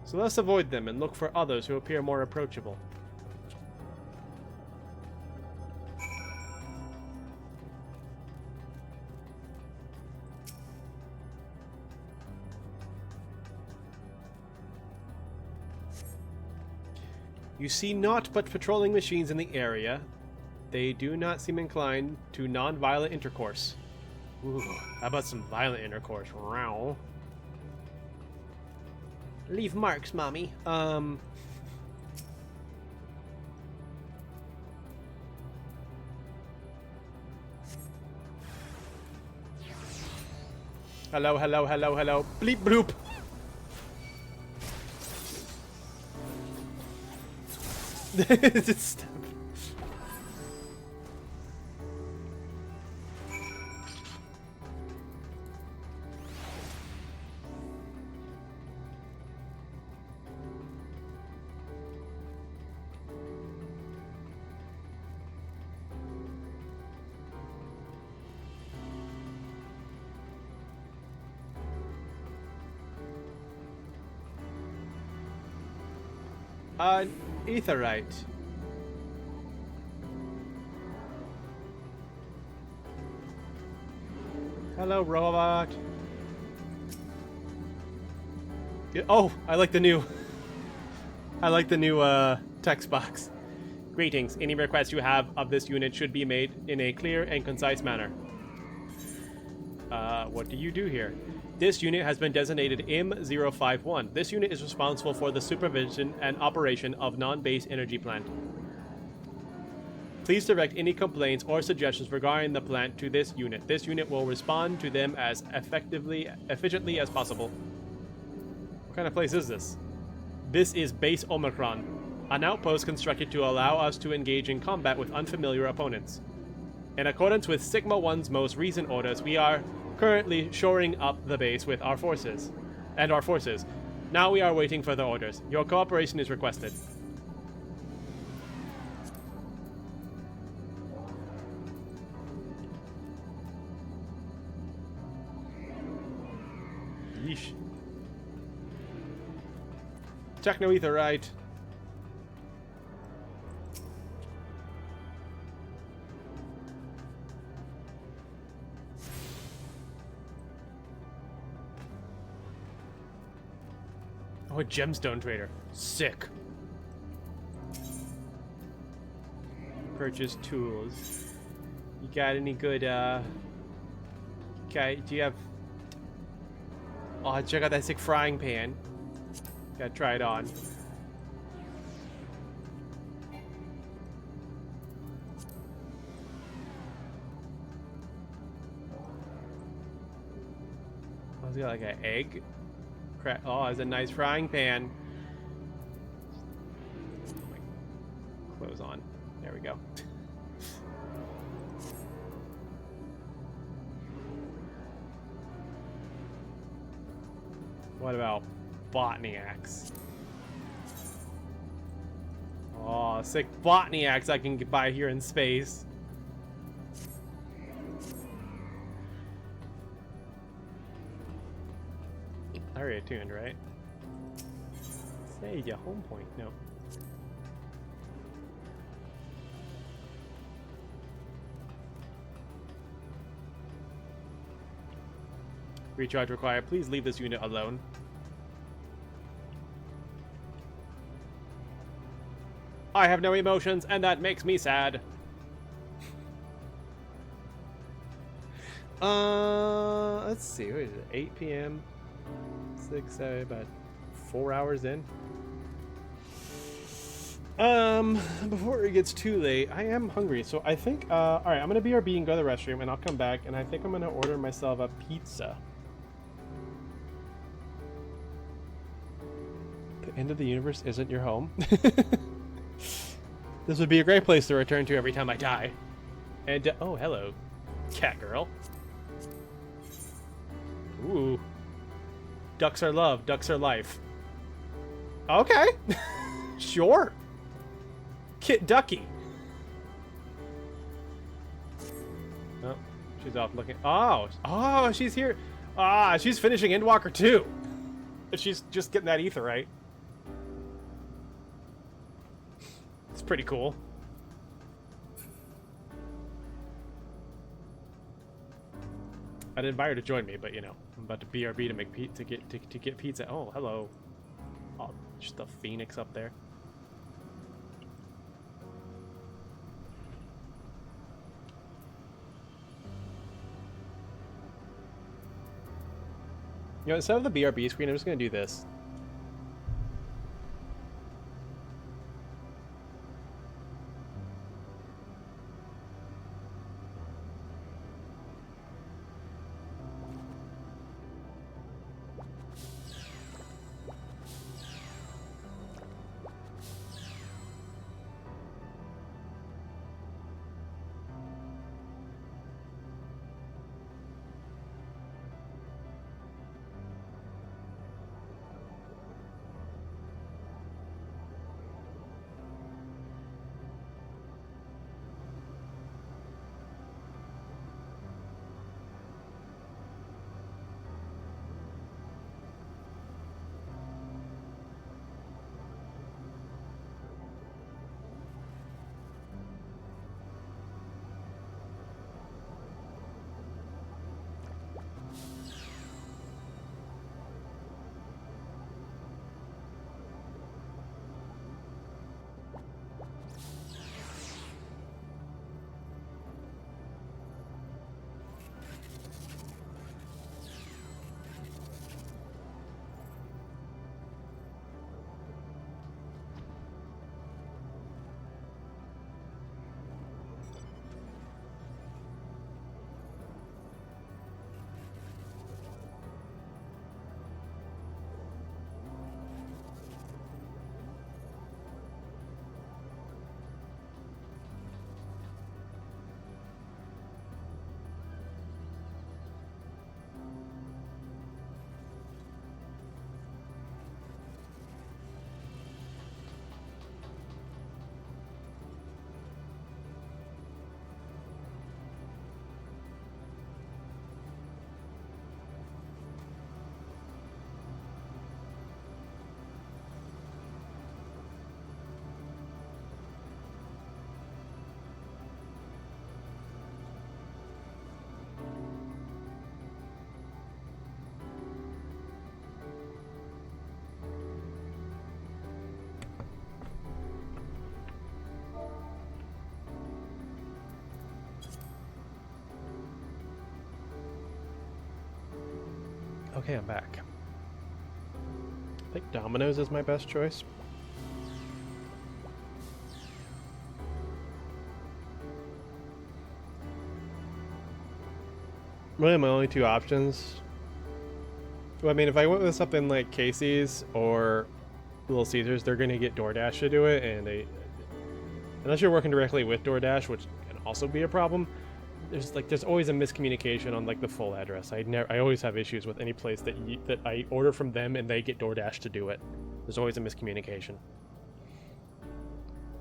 So let's avoid them and look for others who appear more approachable. You see naught but patrolling machines in the area. They do not seem inclined to non-violent intercourse. Ooh, how about some violent intercourse? Row. Leave marks, mommy. Hello, hello, hello, hello. Bleep bloop. Just Etherite. Hello, robot. Yeah, oh, I like the new. I like the new text box. Greetings. Any requests you have of this unit should be made in a clear and concise manner. What do you do here? This unit has been designated M051. This unit is responsible for the supervision and operation of non-base energy plant. Please direct any complaints or suggestions regarding the plant to this unit. This unit will respond to them as efficiently as possible. What kind of place is this? This is Base Omicron, an outpost constructed to allow us to engage in combat with unfamiliar opponents. In accordance with Sigma 1's most recent orders, we are currently shoring up the base with our forces. Now we are waiting for the orders. Your cooperation is requested. Yeesh. Techno-etherite. Oh, a gemstone trader. Sick. Purchase tools. You got any good, Okay, do you have... Oh, check out that sick frying pan. Gotta try it on. Oh, it's got like an egg. Oh, it's a nice frying pan. Clothes on. There we go. What about botany axe? Oh, sick botany axe I can buy here in space. I already attuned, right? Say your home point. No. Recharge required. Please leave this unit alone. I have no emotions, and that makes me sad. Let's see. What is it? 8 p.m. 6, about 4 hours in. Before it gets too late, I am hungry, so I think, alright, I'm gonna BRB and go to the restroom, and I'll come back, and I think I'm gonna order myself a pizza. The end of the universe isn't your home. This would be a great place to return to every time I die. And, oh, hello, cat girl. Ooh. Ducks are love, ducks are life. Okay. Sure. Kit Ducky. Oh, she's off looking. Oh, she's here. Ah, she's finishing Endwalker 2. She's just getting that etherite. It's pretty cool. I'd invite her to join me, but you know, I'm about to BRB to make to get pizza. Oh, hello. Oh, just the Phoenix up there. You know, instead of the BRB screen, I'm just going to do this. Okay, I'm back. I think Domino's is my best choice. Really, my only two options. Well, I mean, if I went with something like Casey's or Little Caesars, they're going to get DoorDash to do it, and unless you're working directly with DoorDash, which can also be a problem, there's always a miscommunication on like the full address. I always have issues with any place that I order from them and they get DoorDash to do it. There's always a miscommunication.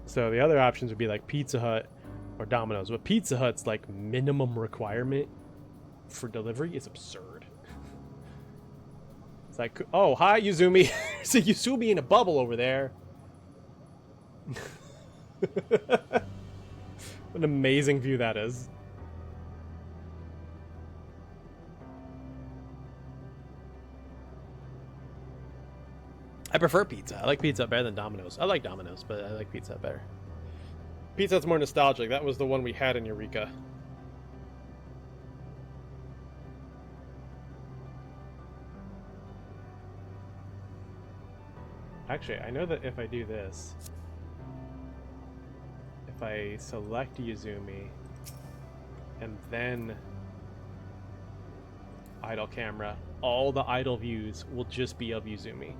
So the other options would be like Pizza Hut or Domino's, but Pizza Hut's like minimum requirement for delivery is absurd. It's like, oh, hi Yuzumi. There's a Yuzumi in a bubble over there. What an amazing view that is. I prefer Pizza. I like Pizza better than Domino's. I like Domino's, but I like Pizza better. Pizza's more nostalgic. That was the one we had in Eureka. Actually, I know that if I do this, if I select Yuzumi and then idle camera, all the idle views will just be of Yuzumi.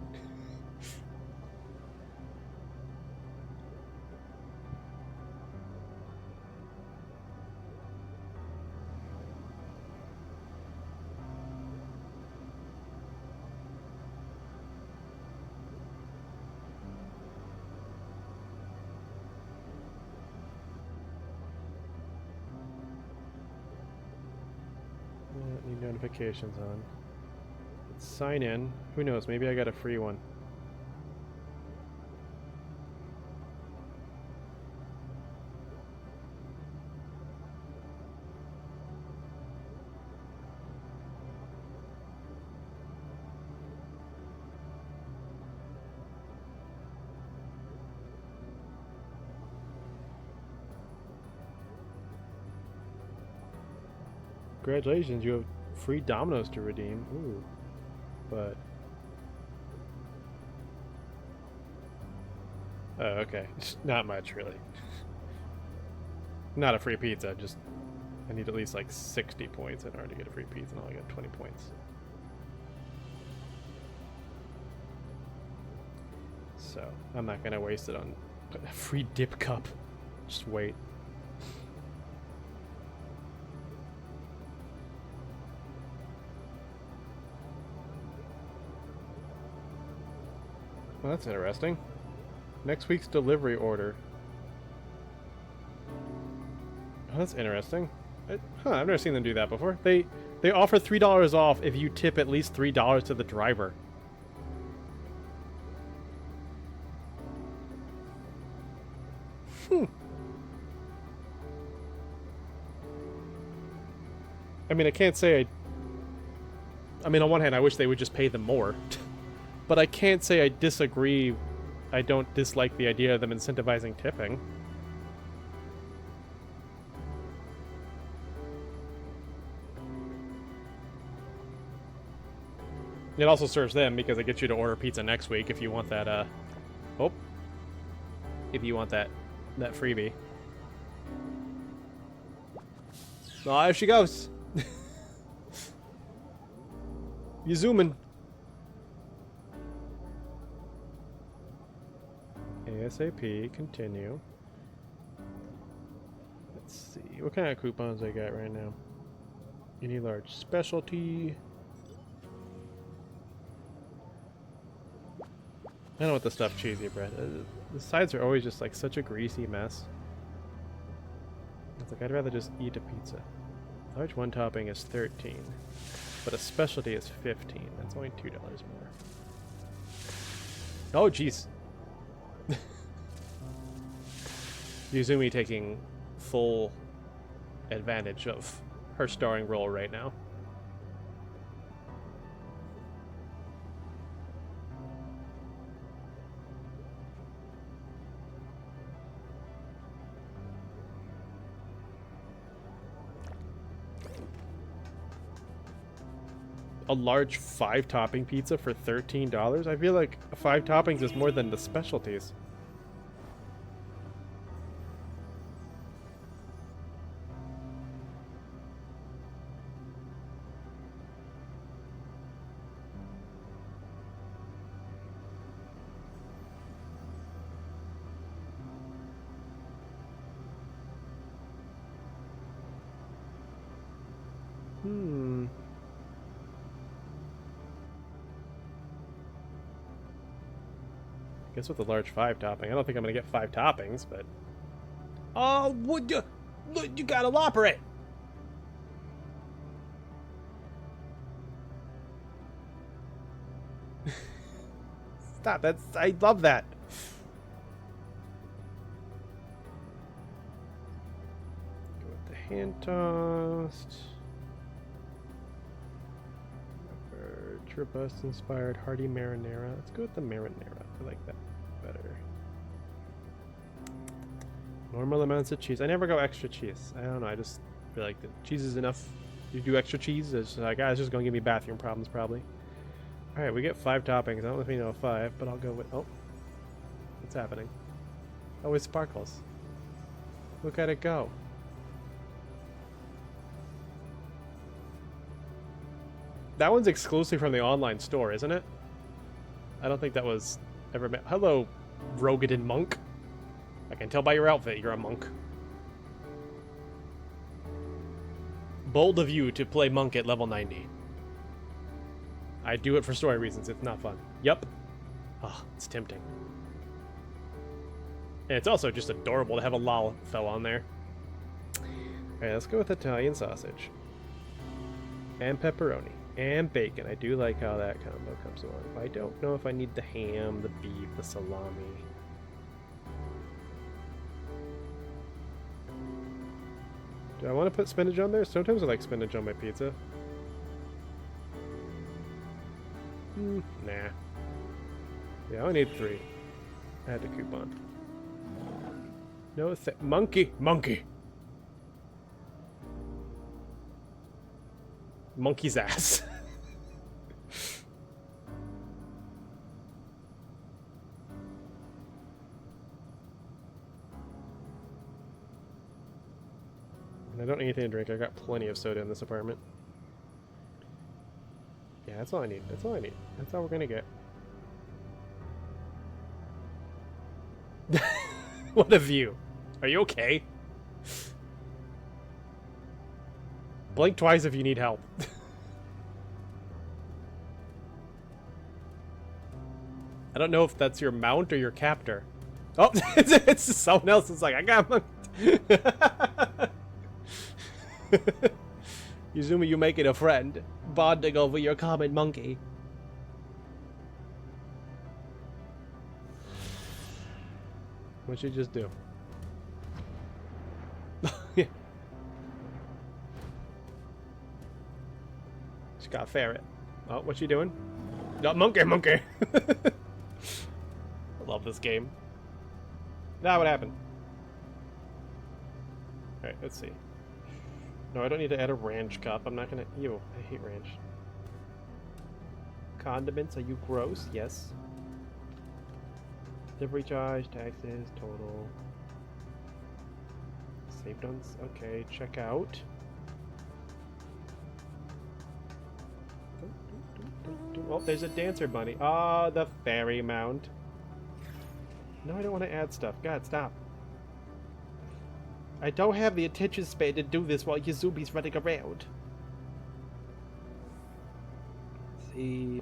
Need notifications on. Let's sign in. Who knows? Maybe I got a free one. Congratulations, you have free Domino's to redeem. Ooh. but... Oh, okay. Not much, really. Not a free pizza, just... I need at least like 60 points in order to get a free pizza, and I only got 20 points. So, I'm not gonna waste it on a free dip cup. Just wait. Well, that's interesting. Next week's delivery order. Oh, that's interesting. I've never seen them do that before. They offer $3 off if you tip at least $3 to the driver. I mean, I can't say I mean, on one hand, I wish they would just pay them more. But I can't say I disagree. I don't dislike the idea of them incentivizing tipping. It also serves them because it gets you to order pizza next week if you want that, if you want that freebie. Oh, there she goes. You zooming. ASAP, continue. Let's see. What kind of coupons I got right now? Any large specialty? I don't want the stuffed cheesy bread. The sides are always just like such a greasy mess. It's like I'd rather just eat a pizza. Large one topping is 13, but a specialty is 15. That's only $2 more. Oh, jeez. Yuzumi taking full advantage of her starring role right now. A large 5-topping pizza for $13? I feel like 5 toppings is more than the specialties. Guess with the large 5 topping. I don't think I'm gonna get 5 toppings, but... Oh, would you? Look, you gotta lopper it! Stop, that's... I love that. Go with the hand tossed. Robust inspired hearty marinara. Let's go with the marinara. I like that better. Normal amounts of cheese. I never go extra cheese. I don't know. I just feel like the cheese is enough. You do extra cheese, it's like, it's just gonna give me bathroom problems probably. All right, we get 5 toppings. I don't know if you know 5, but I'll go with. Oh, what's happening? Oh, it sparkles. Look at it go. That one's exclusive from the online store, isn't it? I don't think that was ever met. Hello, Rogadin monk. I can tell by your outfit you're a monk. Bold of you to play monk at level 90. I do it for story reasons. It's not fun. Yup. Oh, it's tempting. And it's also just adorable to have a lol fell on there. Alright, let's go with Italian sausage. And pepperoni. And bacon. I do like how that combo comes along. I don't know if I need the ham, the beef, the salami. Do I want to put spinach on there? Sometimes I like spinach on my pizza. Nah. Yeah, I only need 3. I had the coupon. No, monkey! Monkey! Monkey's ass. I don't need anything to drink. I got plenty of soda in this apartment. Yeah, that's all I need. That's all I need. That's all we're gonna get. What a view. Are you okay? Blink twice if you need help. I don't know if that's your mount or your captor. Oh, it's just someone else. It's like, I got monked. Yuzumi, you make it a friend. Bonding over your common monkey. What'd you just do? Yeah. Just got a ferret. Oh, what's she doing? No, monkey, monkey. I love this game. Now what happened? Alright, let's see. No, I don't need to add a ranch cup. I'm not gonna... Ew, I hate ranch. Condiments, are you gross? Yes. Delivery charge, taxes, total. Saved on... Okay, check out. Oh, there's a dancer bunny. Ah, the fairy mount. No, I don't want to add stuff. God, stop. I don't have the attention span to do this while Yuzumi's running around. Let's see.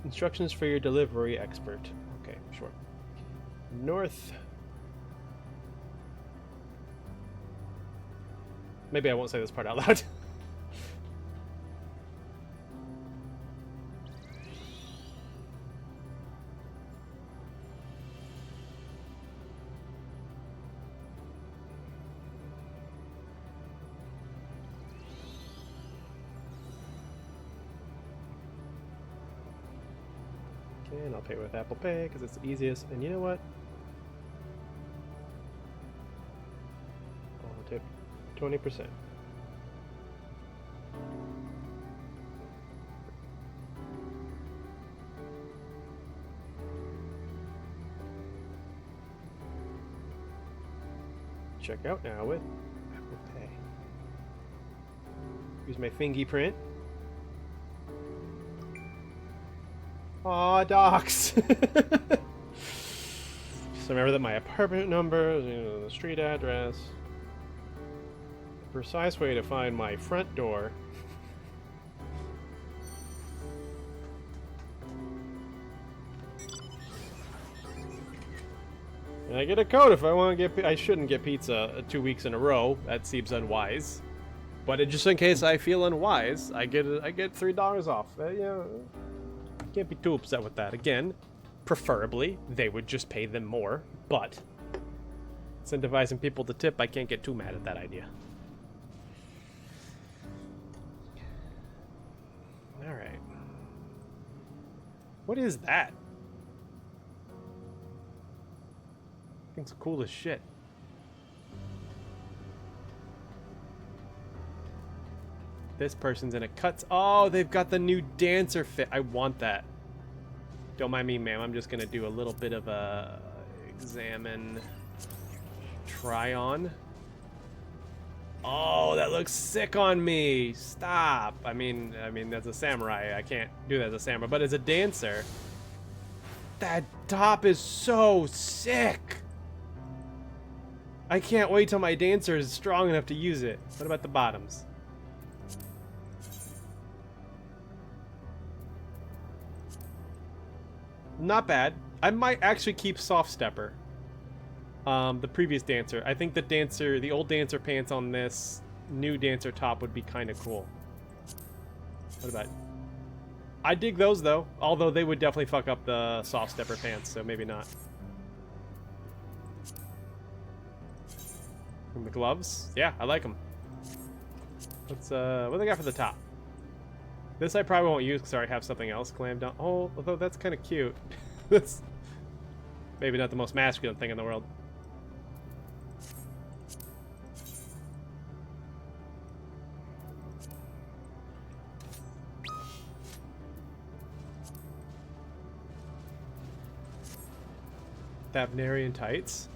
Instructions for your delivery expert. Okay, sure. North. Maybe I won't say this part out loud. And I'll pay with Apple Pay because it's the easiest. And you know what? I'll tip 20%. Check out now with Apple Pay. Use my fingy print. Aw, docs. Just remember that my apartment number, the street address, the precise way to find my front door. And I get a code if I want to get. I shouldn't get pizza 2 weeks in a row. That seems unwise. But just in case I feel unwise, I get $3 off. Yeah. Can't be too upset with that. Again, preferably, they would just pay them more, but incentivizing people to tip, I can't get too mad at that idea. Alright. What is that? Thing's cool as shit. This person's in a cuts. Oh, they've got the new dancer fit. I want that. Don't mind me, ma'am. I'm just gonna do a little bit of a examine, try on. Oh, that looks sick on me. Stop. I mean, as a samurai, I can't do that as a samurai, but as a dancer, that top is so sick. I can't wait till my dancer is strong enough to use it. What about the bottoms? Not bad. I might actually keep Soft Stepper. The previous dancer. I think the old dancer pants on this new dancer top would be kind of cool. What about? I dig those though, although they would definitely fuck up the Soft Stepper pants, so maybe not. And the gloves? Yeah, I like them. Let's, what do they got for the top? This I probably won't use because I already have something else clammed down. Oh, although that's kind of cute. That's maybe not the most masculine thing in the world. Thavnarian tights.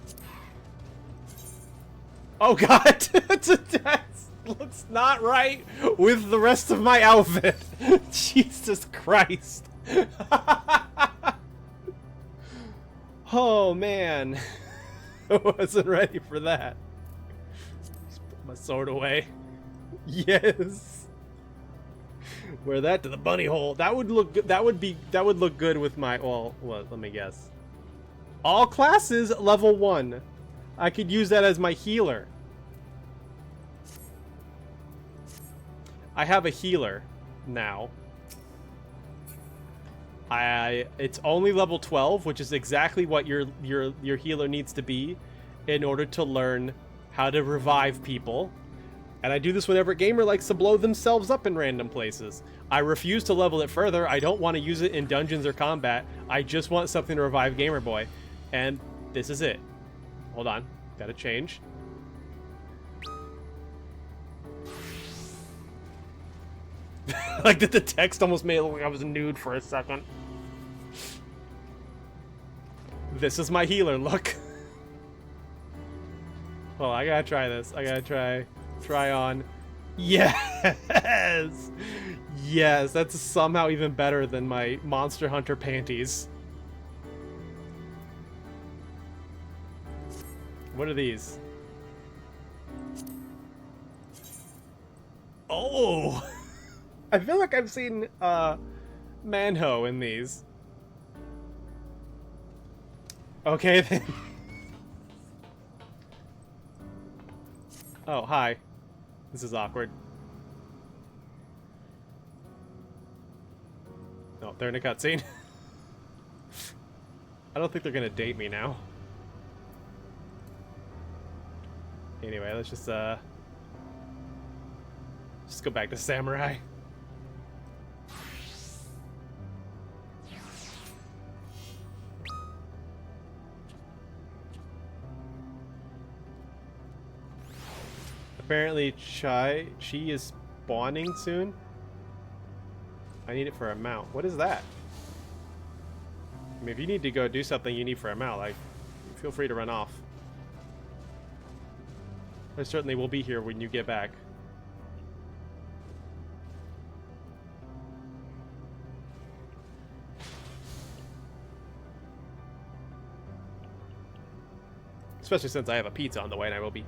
Oh god! That looks not right with the rest of my outfit. Jesus Christ. Oh man. I wasn't ready for that. Just put my sword away. Yes. Wear that to the bunny hole. That would look good. That would look good with my, well, let me guess. All classes level 1. I could use that as my healer. I have a healer now. It's only level 12, which is exactly what your healer needs to be in order to learn how to revive people. And I do this whenever a gamer likes to blow themselves up in random places. I refuse to level it further. I don't want to use it in dungeons or combat. I just want something to revive Gamer Boy. And this is it. Hold on. Gotta change. Like that the text almost made it look like I was nude for a second. This is my healer look. Well, I gotta try this. I gotta try on. Yes! Yes, that's somehow even better than my Monster Hunter panties. What are these? Oh! I feel like I've seen Manho in these. Okay then. Oh, hi. This is awkward. Oh, they're in a cutscene. I don't think they're gonna date me now. Anyway, let's just go back to Samurai. Apparently Chi is spawning soon. I need it for a mount. What is that? I mean, if you need to go do something you need for a mount, like, feel free to run off. I certainly will be here when you get back. Especially since I have a pizza on the way and I will be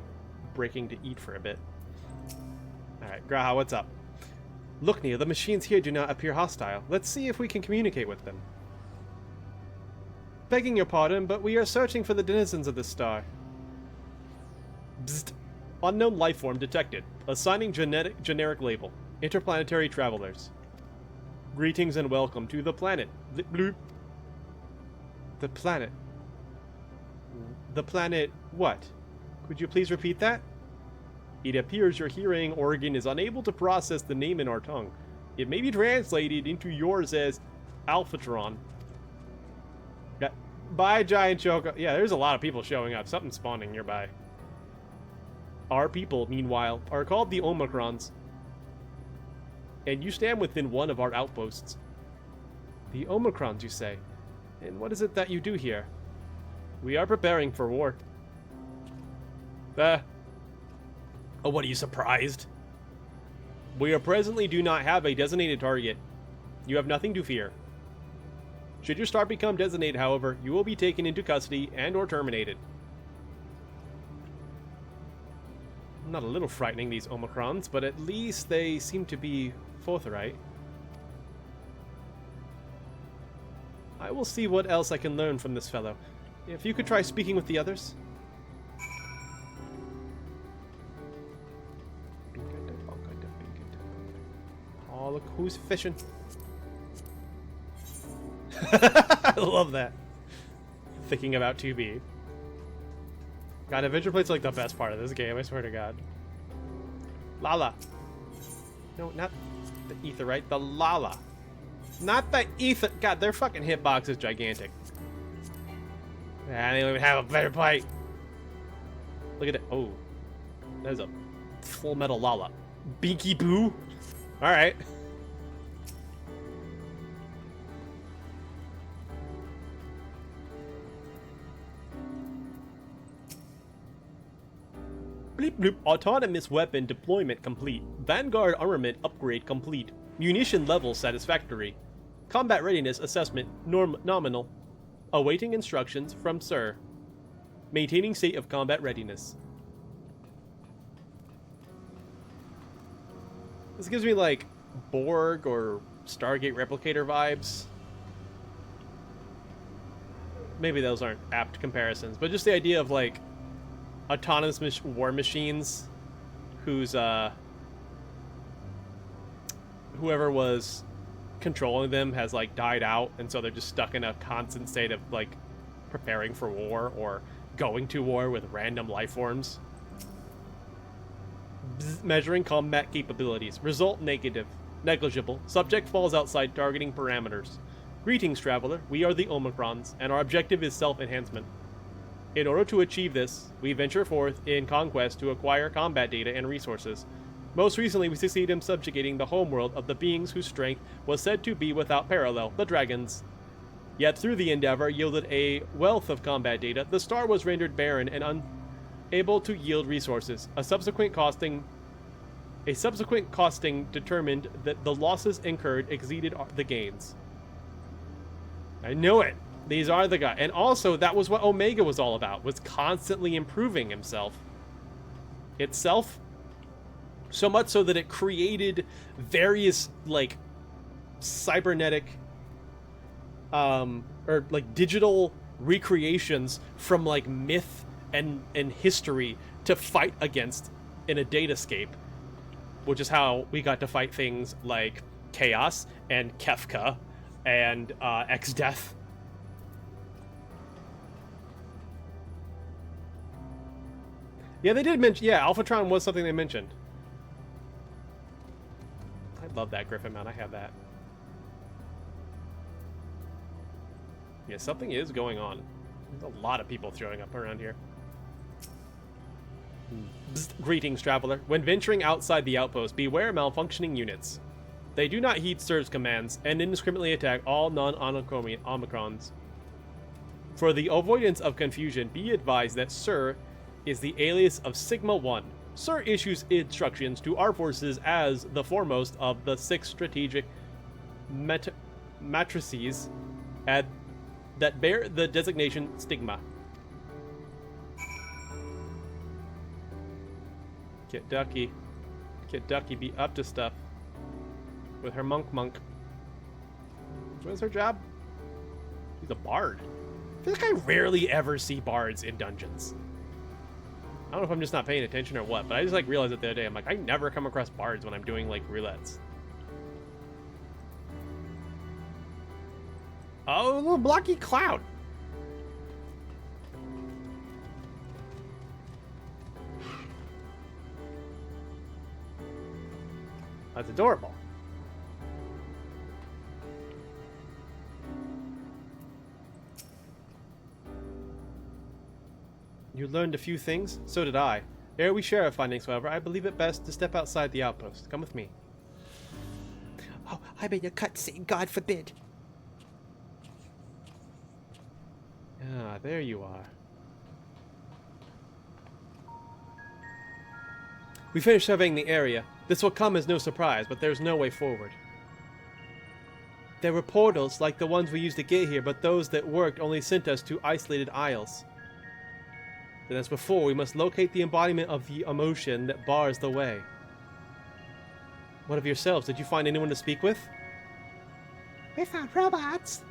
breaking to eat for a bit. Alright, Graha, what's up? Look, Neil, the machines here do not appear hostile. Let's see if we can communicate with them. Begging your pardon, but we are searching for the denizens of this star. Bzzt. Unknown life form detected. Assigning generic label. Interplanetary travelers. Greetings and welcome to the planet. The planet. The planet what? Could you please repeat that? It appears your hearing organ is unable to process the name in our tongue. It may be translated into yours as Alphatron. Yeah. Bye, Giant Choco. Yeah, there's a lot of people showing up. Something's spawning nearby. Our people, meanwhile, are called the Omicrons. And you stand within one of our outposts. The Omicrons, you say? And what is it that you do here? We are preparing for war. Oh, what, are you surprised? We presently do not have a designated target. You have nothing to fear. Should your star become designated, however, you will be taken into custody and or terminated. Not a little frightening, these Omicrons, but at least they seem to be forthright. I will see what else I can learn from this fellow. If you could try speaking with the others. Oh, look who's fishing. I love that. Thinking about 2B. God, Adventure Plate's like the best part of this game, I swear to God. Lala. No, not the Aetheryte, the Lala. Not the Ether. God, their fucking hitbox is gigantic. Ah, they don't even have a better bite. Look at it. Oh. There's a full metal Lala. Binky Boo. Alright. bleep bloop. Autonomous weapon deployment complete. Vanguard armament upgrade complete. Munition level satisfactory. Combat readiness assessment nominal. Awaiting instructions from Sir. Maintaining state of combat readiness. This gives me like Borg or Stargate Replicator vibes. Maybe those aren't apt comparisons, but just the idea of like autonomous war machines whose whoever was controlling them has like died out, and so they're just stuck in a constant state of like preparing for war or going to war with random life forms. Measuring combat capabilities. Result negative. Negligible. Subject falls outside targeting parameters. Greetings, traveler. We are the Omicrons, and our objective is self-enhancement. In order to achieve this, we venture forth in conquest to acquire combat data and resources. Most recently, we succeeded in subjugating the homeworld of the beings whose strength was said to be without parallel, the dragons. Yet through the endeavor yielded a wealth of combat data, the star was rendered barren and unable to yield resources. A subsequent costing determined that the losses incurred exceeded the gains. I knew it. These are the guys. And also, that was what Omega was all about, was constantly improving himself. Itself. So much so that it created various, like, cybernetic, or, like, digital recreations from, like, myth and history to fight against in a datascape. Which is how we got to fight things like Chaos and Kefka and X-Death. Yeah, they did mention... Yeah, Alphatron was something they mentioned. I love that Griffin mount. I have that. Yeah, something is going on. There's a lot of people throwing up around here. Greetings, traveler. When venturing outside the outpost, beware malfunctioning units. They do not heed Sir's commands and indiscriminately attack all non-Omicrons. For the avoidance of confusion, be advised that Sir is the alias of Sigma-1. Sir issues instructions to our forces as the foremost of the 6 strategic matrices that bear the designation Stigma. Get Ducky. Get Ducky be up to stuff. With her monk. What is her job? She's a bard. I feel like I rarely ever see bards in dungeons. I don't know if I'm just not paying attention or what, but I just like realized it the other day. I'm like, I never come across bards when I'm doing like roulettes. Oh, a little blocky cloud. That's adorable. You learned a few things? So did I. Ere we share our findings, however, I believe it best to step outside the outpost. Come with me. Oh, I made a cutscene, God forbid. Ah, there you are. We finished surveying the area. This will come as no surprise, but there's no way forward. There were portals like the ones we used to get here, but those that worked only sent us to isolated isles. Then as before, we must locate the embodiment of the emotion that bars the way. What of yourselves? Did you find anyone to speak with? We found robots.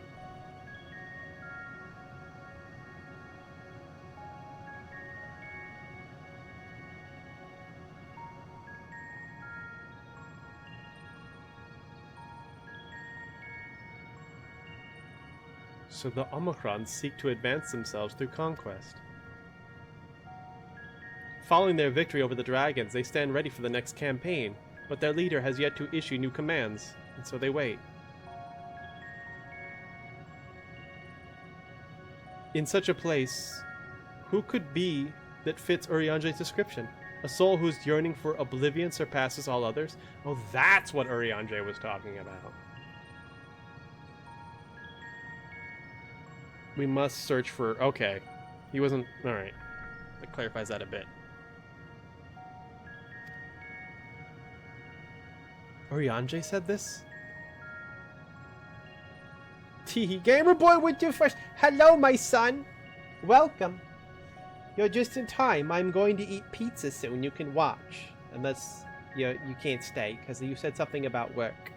So the Omicrons seek to advance themselves through conquest. Following their victory over the dragons, they stand ready for the next campaign, but their leader has yet to issue new commands, and so they wait. In such a place, who could be that fits Urianger's description? A soul whose yearning for oblivion surpasses all others? Oh, that's what Urianger was talking about. We must search for... Okay. He wasn't... Alright. That clarifies that a bit. Oriange said this? Teehee Gamer Boy with you first. Hello, my son. Welcome. You're just in time. I'm going to eat pizza soon. You can watch. Unless you can't stay, because you said something about work.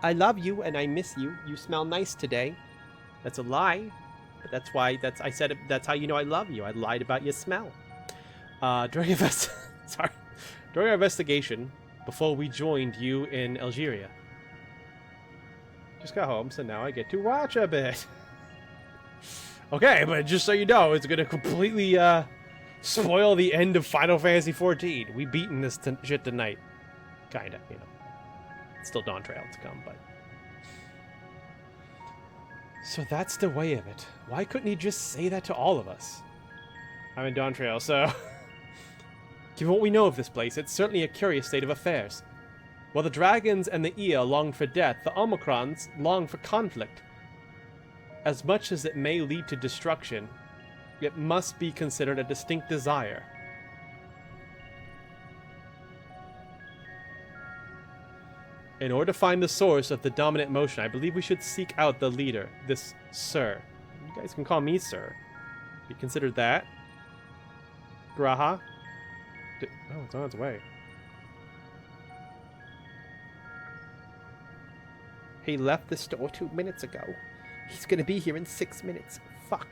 I love you and I miss you. You smell nice today. That's a lie. But that's why I said it, that's how you know I love you. I lied about your smell. During our investigation, before we joined you in Algeria. Just got home, so now I get to watch a bit. Okay, but just so you know, it's gonna completely spoil the end of Final Fantasy XIV. We beaten this shit tonight. Kinda, you know. It's still Dawn Trail to come, but... So that's the way of it. Why couldn't he just say that to all of us? I'm in Dawn Trail, so... Given what we know of this place, it's certainly a curious state of affairs. While the dragons and the Ea longed for death, the Omicrons long for conflict. As much as it may lead to destruction, it must be considered a distinct desire. In order to find the source of the dominant motion, I believe we should seek out the leader, this Sir. You guys can call me Sir. Be considered that. Graha. Oh, it's on its way. He left the store 2 minutes ago. He's gonna be here in 6 minutes. Fuck.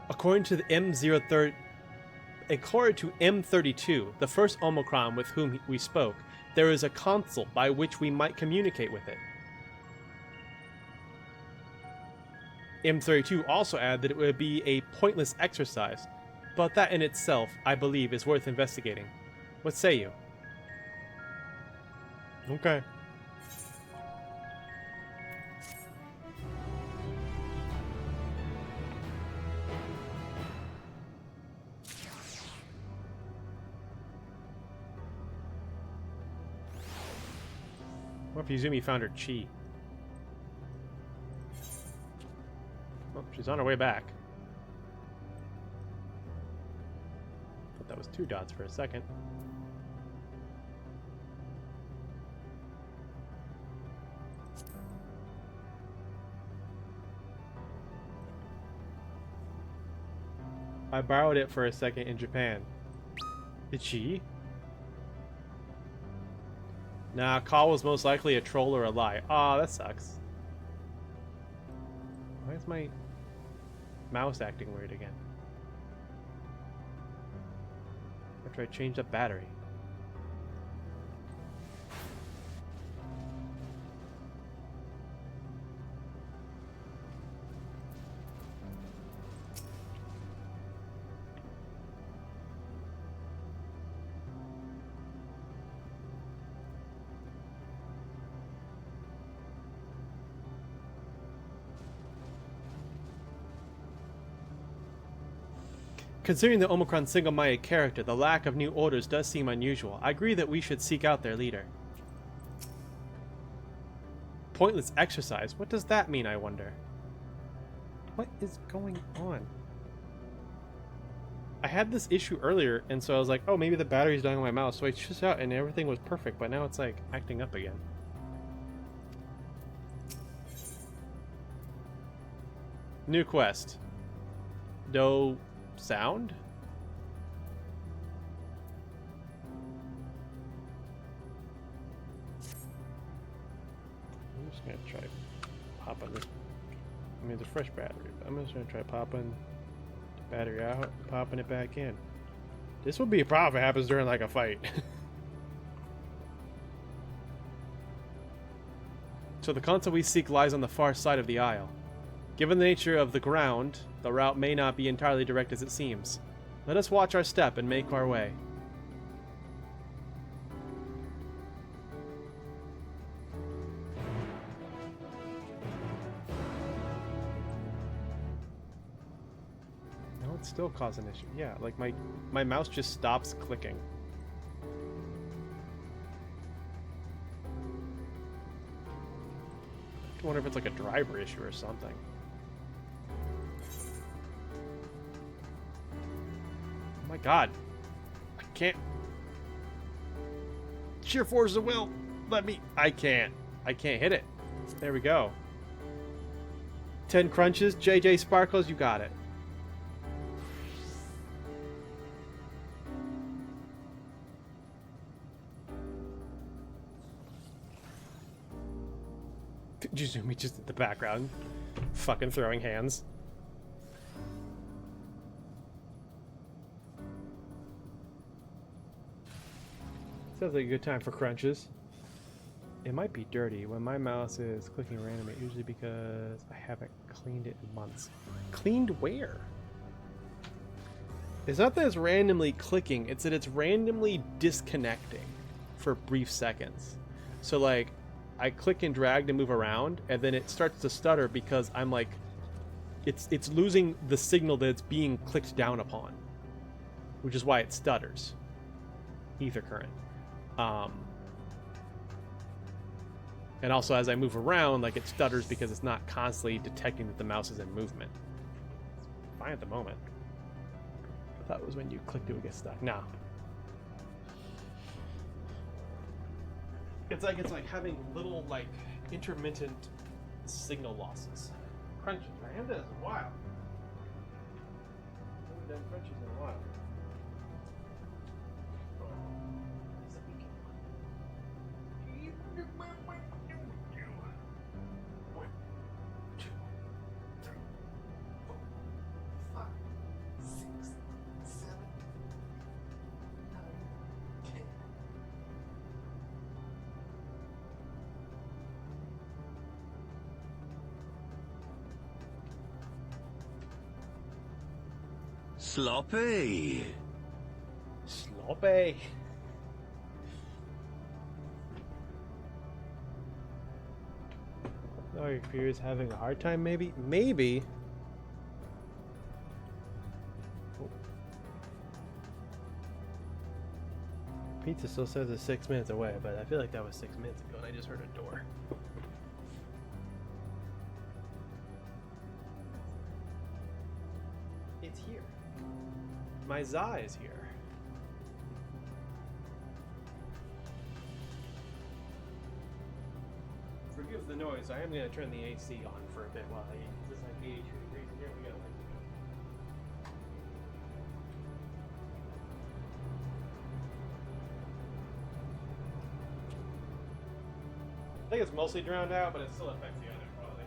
According to the M32, the first Omicron with whom we spoke, there is a console by which we might communicate with it. M32 also added that it would be a pointless exercise, but that in itself, I believe, is worth investigating. What say you? Okay. What if Yuzumi found her chi? Oh, she's on her way back. Thought that was 2 dots for a second. I borrowed it for a second in Japan. Did she? Nah, Call was most likely a troll or a lie. Aw, that sucks. Why is my mouse acting weird again? After I changed up battery. Considering the Omicron single-minded character, the lack of new orders does seem unusual. I agree that we should seek out their leader. Pointless exercise? What does that mean, I wonder? What is going on? I had this issue earlier, and so I was like, oh, maybe the battery's dying on my mouse. So I switched out, and everything was perfect, but now it's, like, acting up again. New quest. No sound? I'm just gonna try popping this. I mean, it's a fresh battery, but I'm just gonna try popping the battery out and popping it back in. This would be a problem if it happens during like a fight. So the console we seek lies on the far side of the aisle. Given the nature of the ground, the route may not be entirely direct as it seems. Let us watch our step and make our way. No, it's still causing an issue. Yeah, like my mouse just stops clicking. I wonder if it's like a driver issue or something. Oh my god. I can't. Sheer force of will. Let me. I can't hit it. There we go. 10 crunches. JJ Sparkles, you got it. Did you zoom me just at the background? Fucking throwing hands. Sounds like a good time for crunches. It might be dirty when my mouse is clicking randomly, usually because I haven't cleaned it in months. Cleaned where? It's not that it's randomly clicking, it's that it's randomly disconnecting for brief seconds. So like, I click and drag to move around, and then it starts to stutter because I'm like, it's losing the signal that it's being clicked down upon, which is why it stutters. Ether current. And also as I move around, like it stutters because it's not constantly detecting that the mouse is in movement. It's fine at the moment. I thought it was when you click it would get stuck. No. It's like having little like intermittent signal losses. Crunches. I haven't done this in a while. I haven't done crunches in a while. Sloppy. Sloppy. Oh, your computer's having a hard time, maybe? Maybe. Oh. Pizza still says it's 6 minutes away, but I feel like that was 6 minutes ago and I just heard a door. It's here. My Za is here. Forgive the noise. I am going to turn the AC on for a bit while it's like 82 degrees. Here we go. I think it's mostly drowned out, but it still affects the audio quality.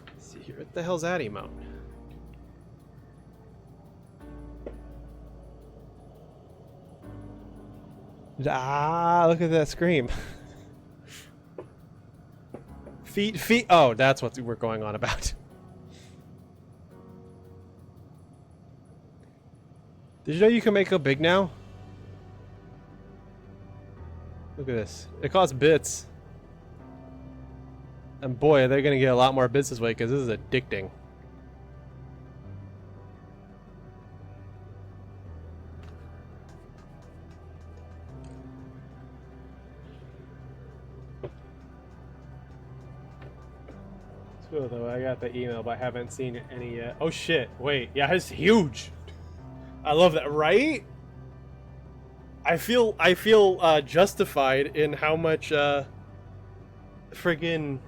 Let's see here. What the hell's that emote? Ah, look at that scream. Feet. Oh, that's what we're going on about. Did you know you can make it big now? Look at this. It costs bits. And boy, are they going to get a lot more bits this way because this is addicting. It's cool though, I got the email, but I haven't seen any yet. Oh shit, wait. Yeah, it's huge. I love that, right? I feel justified in how much friggin'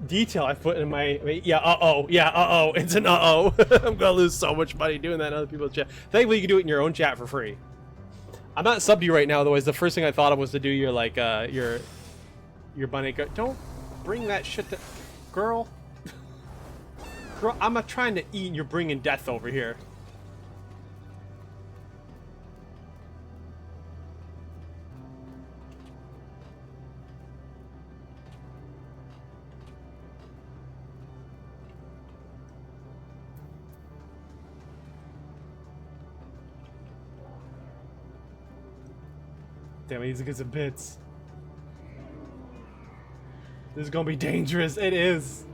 detail I put in my it's an I'm gonna lose so much money doing that in other people's chat. Thankfully you can do it in your own chat for free. I'm not subbed to you right now, otherwise the first thing I thought of was to do your, like, your bunny. Don't bring that shit to... Girl. Girl, I'm not trying to eat and you're bringing death over here. Damn it, he's get some bits. This is gonna be dangerous. It is.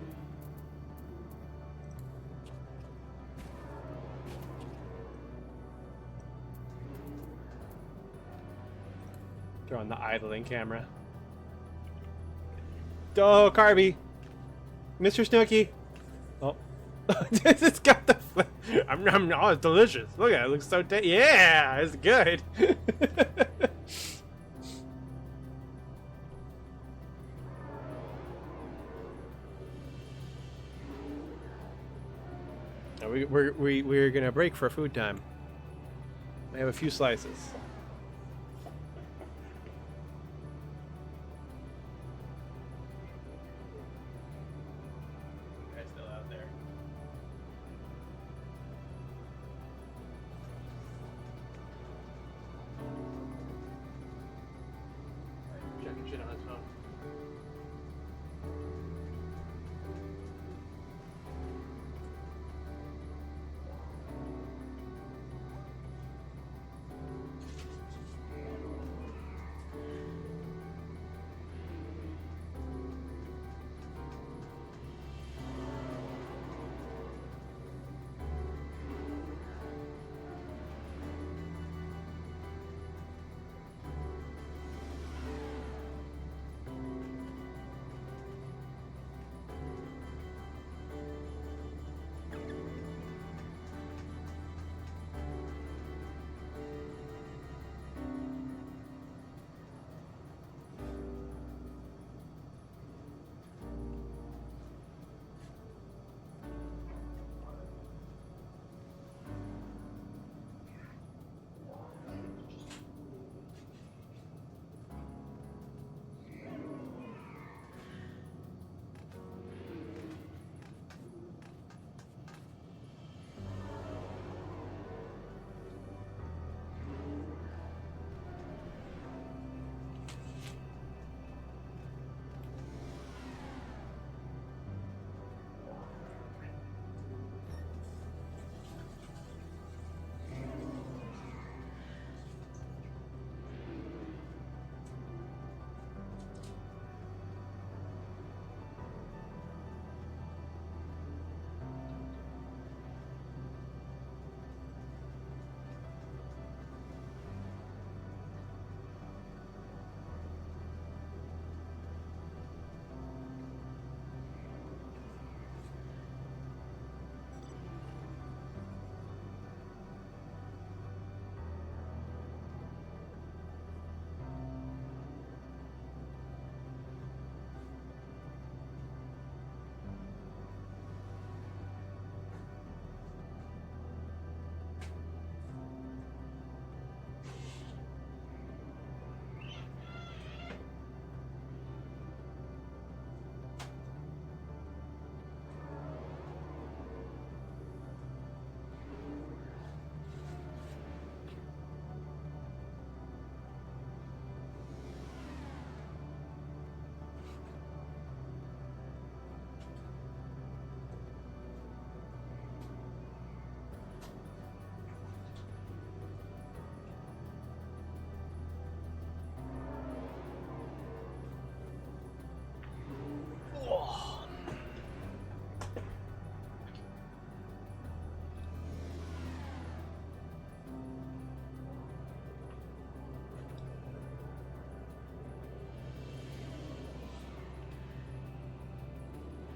Throw on the idling camera. Oh, Carby. Mr. Snooky. Oh. It's got the... Oh, it's delicious. Look at it. It looks so... Yeah, it's good. We're gonna break for food time. I have a few slices. Guys still out there? Checking shit on his phone.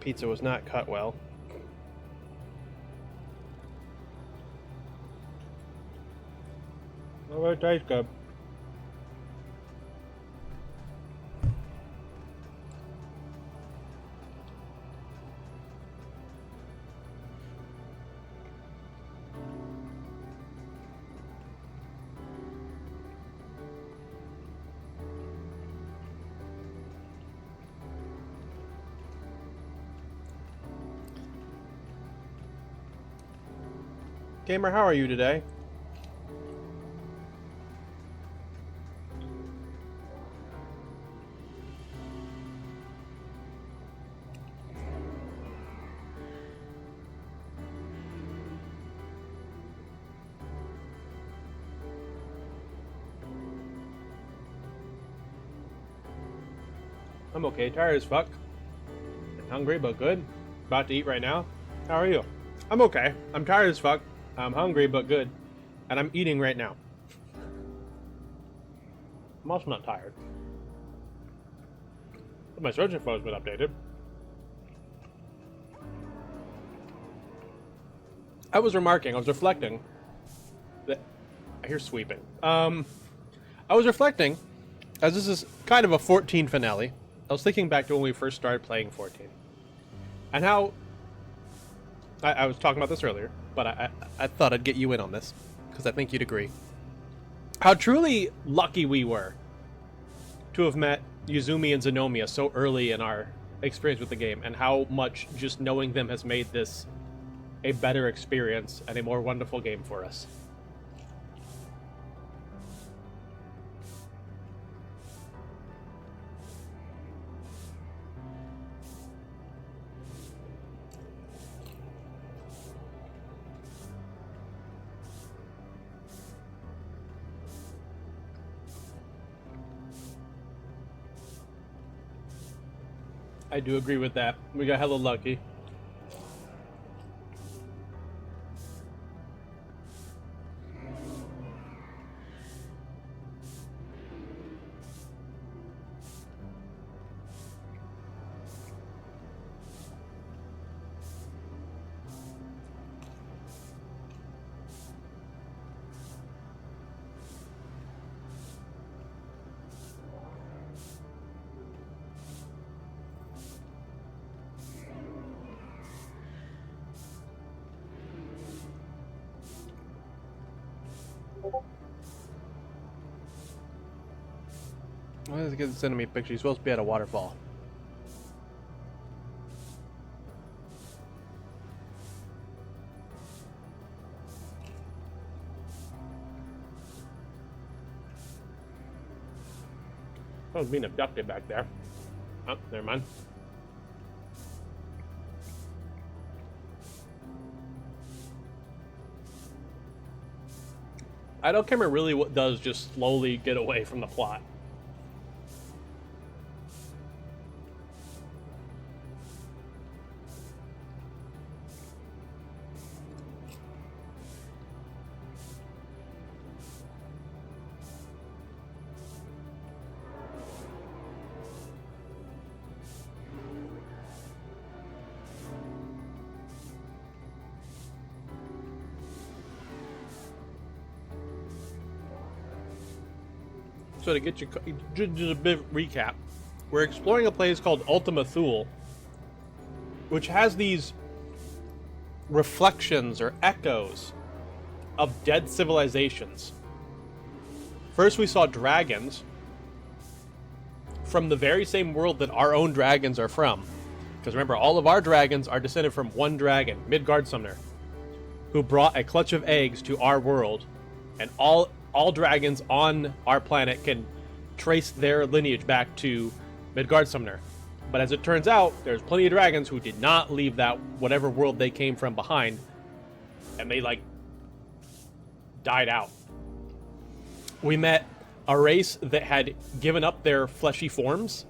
Pizza was not cut well. Oh, it tastes good. Gamer, how are you today? I'm okay, tired as fuck. Hungry, but good. About to eat right now. How are you? I'm okay. I'm tired as fuck. I'm hungry, but good. And I'm eating right now. I'm also not tired. But my search info has been updated. I was reflecting that I hear sweeping. I was reflecting, as this is kind of a 14 finale. I was thinking back to when we first started playing 14. And how I was talking about this earlier, but I thought I'd get you in on this, because I think you'd agree. How truly lucky we were to have met Yuzumi and Zenomia so early in our experience with the game, and how much just knowing them has made this a better experience and a more wonderful game for us. I do agree with that. We got hella lucky. Why is it sending me a picture? He's supposed to be at a waterfall. Someone's being abducted back there. Oh, never mind. I don't care really what does just slowly get away from the plot. So to get you just a bit recap, we're exploring a place called Ultima Thule, which has these reflections or echoes of dead civilizations. First we saw dragons from the very same world that our own dragons are from. Because remember, all of our dragons are descended from one dragon, Midgard Sumner, who brought a clutch of eggs to our world, and all dragons on our planet can trace their lineage back to Midgard Sumner. But as it turns out, there's plenty of dragons who did not leave that whatever world they came from behind, and they like died out. We met a race that had given up their fleshy forms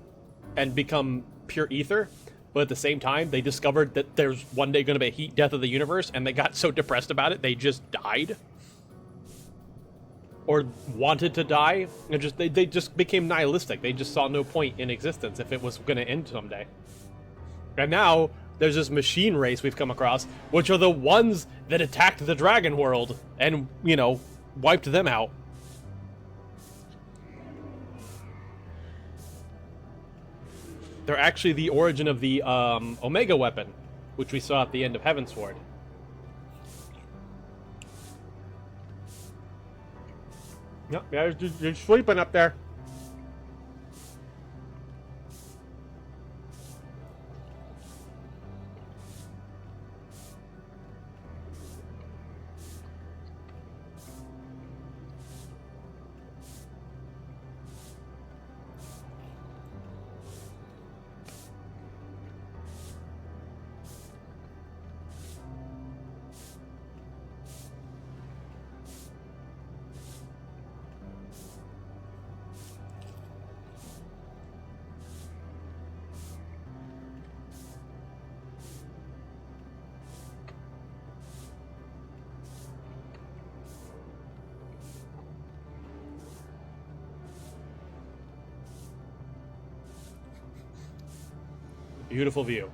and become pure ether, but at the same time they discovered that there's one day going to be a heat death of the universe, and they got so depressed about it they just died. Or wanted to die, and they just became nihilistic. They just saw no point in existence if it was going to end someday. And now there's this machine race we've come across, which are the ones that attacked the dragon world and, you know, wiped them out. They're actually the origin of the Omega weapon, which we saw at the end of Heavensward. Yep, yeah, you're sleeping up there. Beautiful view.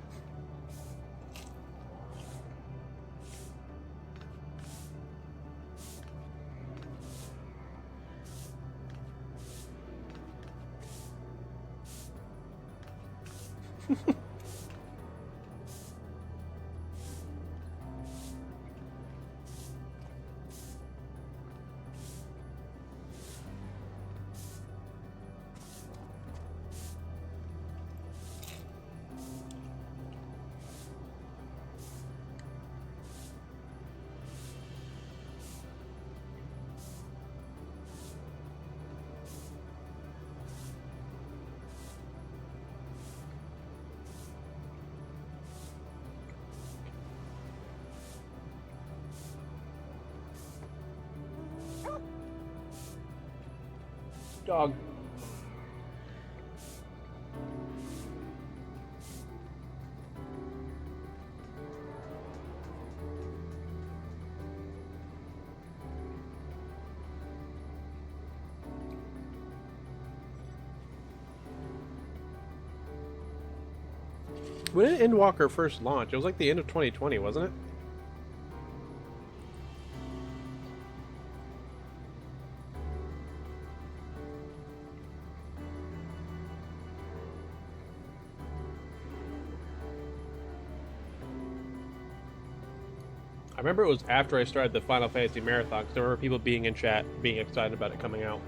Dog. When did Endwalker first launch? It was like the end of 2020, wasn't it? I remember it was after I started the Final Fantasy Marathon, because there were people being in chat, being excited about it coming out.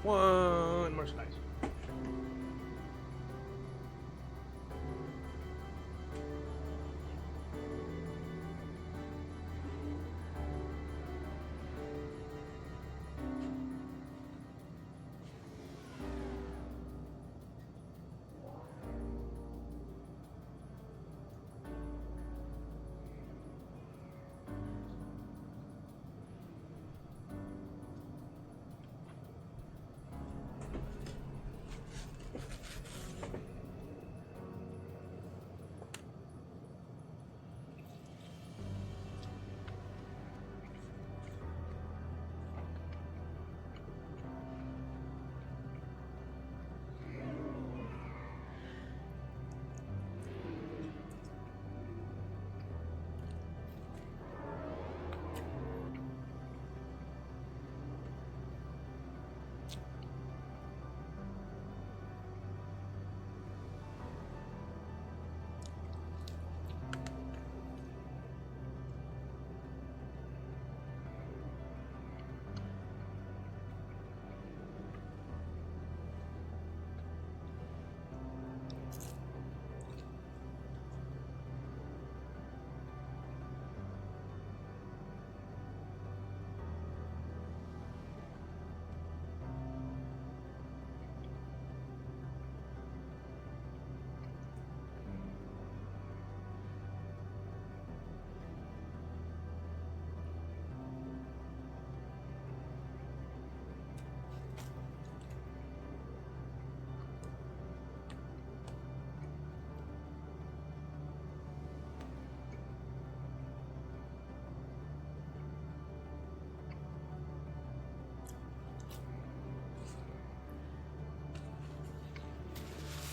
One more slice.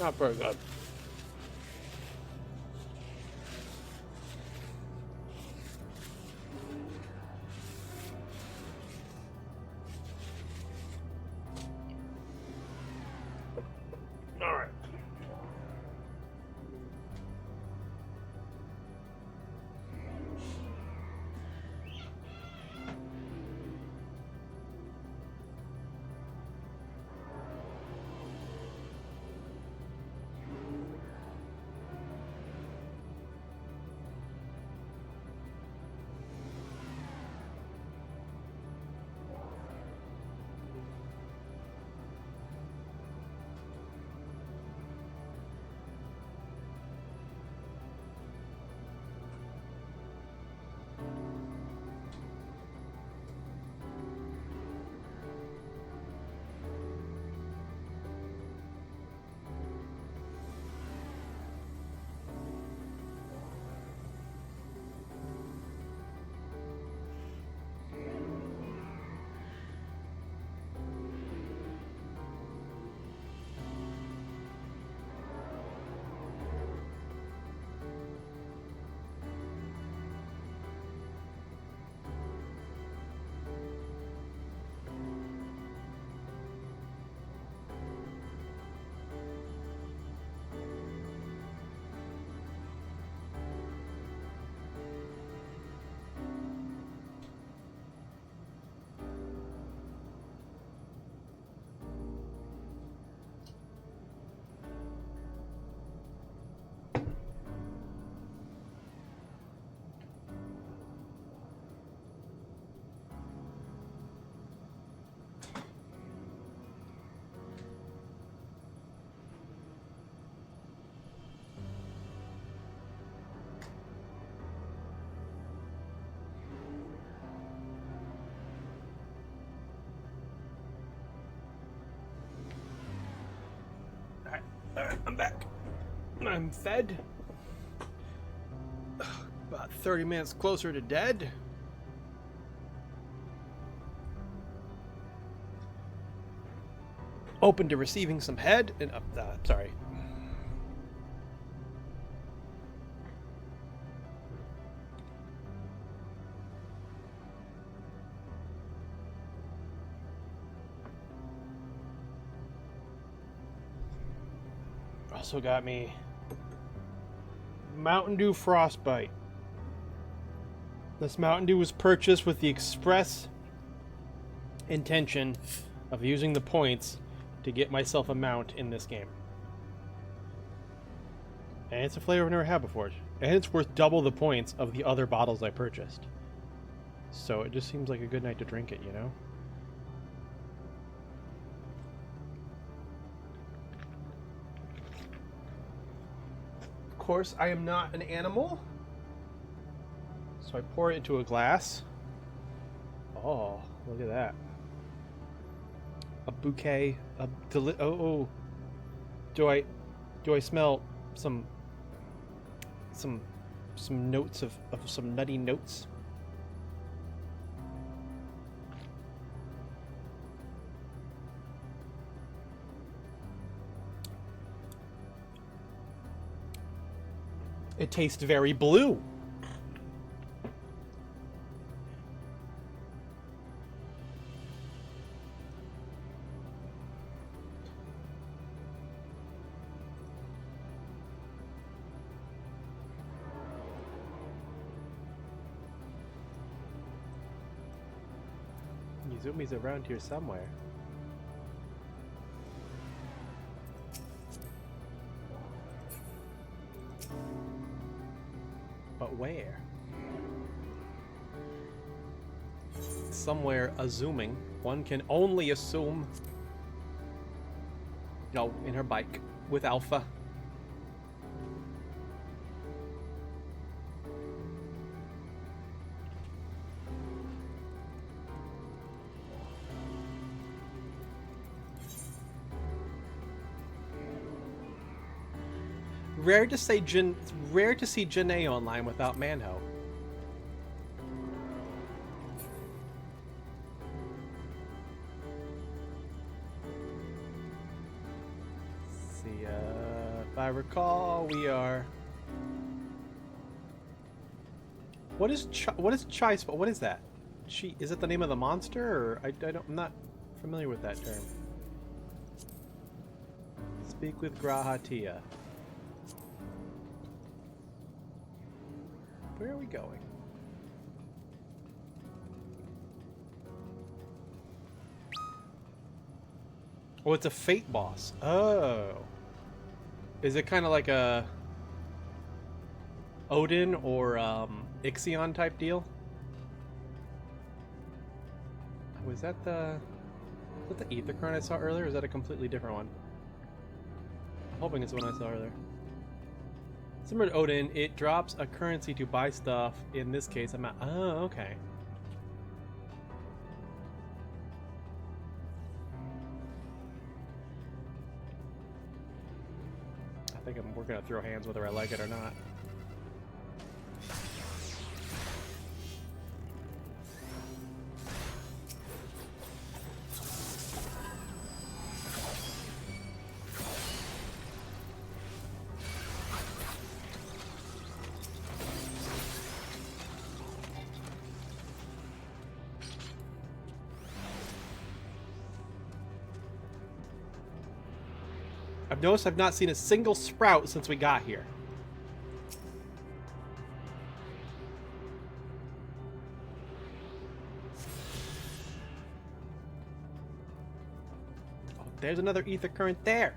Not very good. All right. Alright, I'm back. I'm fed. About 30 minutes closer to dead. Open to receiving some head and sorry. Also got me Mountain Dew Frostbite. This Mountain Dew was purchased with the express intention of using the points to get myself a mount in this game. And it's a flavor I've never had before. And it's worth double the points of the other bottles I purchased. So it just seems like a good night to drink it, you know? Of course, I am not an animal. So I pour it into a glass. Oh, look at that. A bouquet of Do I smell some notes of some nutty notes? It tastes very blue. Yuzumi's around here somewhere. But where? Somewhere assuming. One can only assume. No, in her bike with Alpha. Rare to see Janae online without Manho. See, I recall, we are... What is Chai? What is that? Is it the name of the monster, or I'm not familiar with that term. Speak with Grahatia. Where are we going? Oh, it's a fate boss. Oh. Is it kind of like a Odin or Ixion type deal? Was that the Ether Crown I saw earlier, or is that a completely different one? I'm hoping it's the one I saw earlier. Similar to Odin, it drops a currency to buy stuff. In this case, I'm at... Oh, okay. I think we're going to throw hands whether I like it or not. I've noticed I've not seen a single sprout since we got here. Oh, there's another ether current there.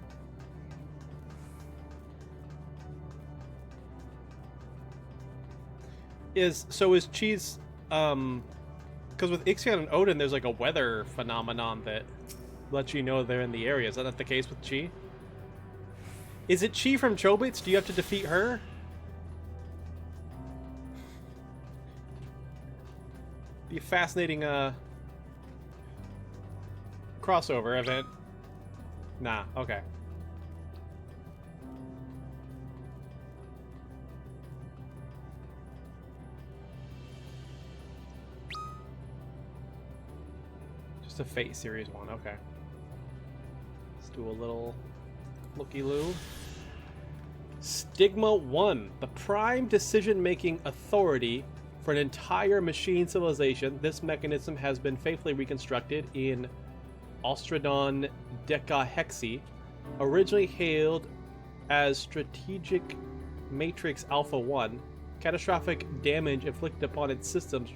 Is Cheese, because with Ixion and Odin there's like a weather phenomenon that lets you know they're in the area. Is that not the case with Chi? Is it Chi from Chobits? Do you have to defeat her? Be a fascinating crossover event. Nah, okay. Just a Fate Series 1, okay. Let's do a little looky-loo. Stigma 1, the prime decision-making authority for an entire machine civilization. This mechanism has been faithfully reconstructed in Ostradon Decahexi, originally hailed as Strategic Matrix Alpha 1. Catastrophic damage inflicted upon its systems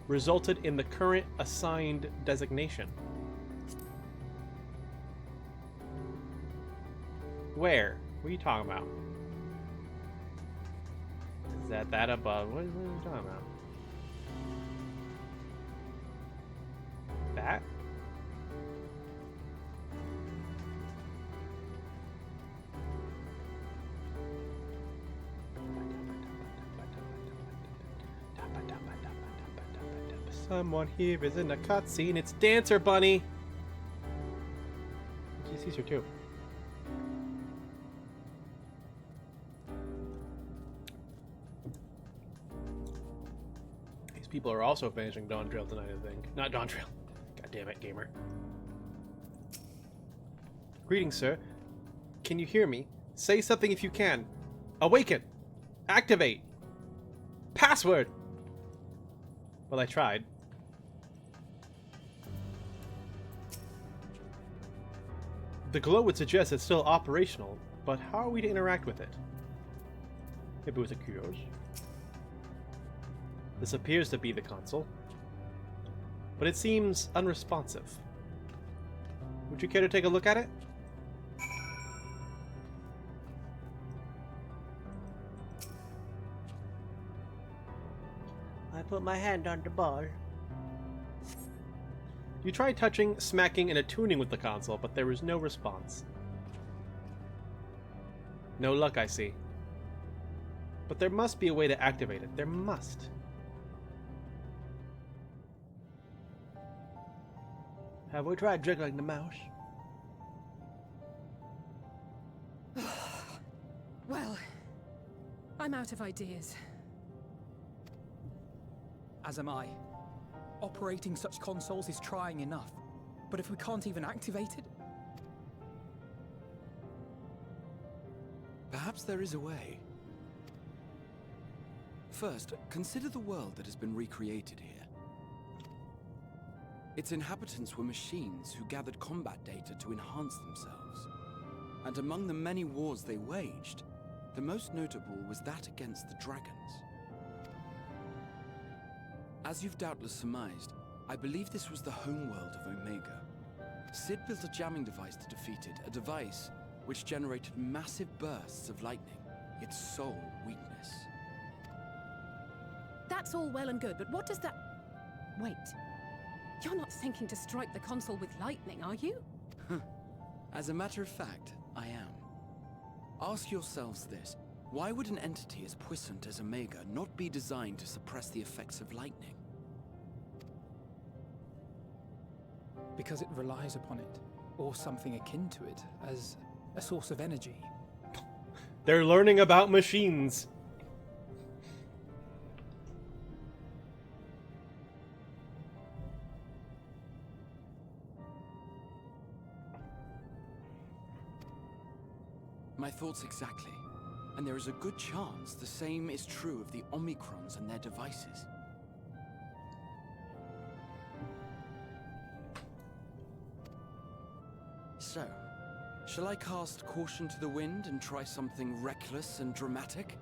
resulted in the current assigned designation. Where? What are you talking about? Is that above? What are you talking about? That? Someone here is in a cutscene. It's Dancer Bunny. She sees her too. These people are also finishing Dawn Trail tonight, I think. Not Dawn Trail. God damn it, gamer. Greetings, sir. Can you hear me? Say something if you can. Awaken. Activate. Password. Well, I tried. The glow would suggest it's still operational, but how are we to interact with it? Maybe with a curios. This appears to be the console, but it seems unresponsive. Would you care to take a look at it? I put my hand on the ball. You tried touching, smacking, and attuning with the console, but there was no response. No luck, I see. But there must be a way to activate it. There must. Have we tried jiggling the mouse? Well, I'm out of ideas. As am I. Operating such consoles is trying enough, but if we can't even activate it... Perhaps Perhaps there is a way. First, consider the world that has been recreated here. Its inhabitants were machines who gathered combat data to enhance themselves. And among the many wars they waged, the most notable was that against the dragons. As you've doubtless surmised, I believe this was the homeworld of Omega. Sid built a jamming device to defeat it, a device which generated massive bursts of lightning, its sole weakness. That's all well and good, but what does that... Wait. You're not thinking to strike the console with lightning, are you? As a matter of fact, I am. Ask yourselves this. Why would an entity as puissant as Omega not be designed to suppress the effects of lightning? Because it relies upon it, or something akin to it, as a source of energy. They're learning about machines. My thoughts exactly. And there is a good chance the same is true of the Omicrons and their devices. So, shall I cast caution to the wind and try something reckless and dramatic?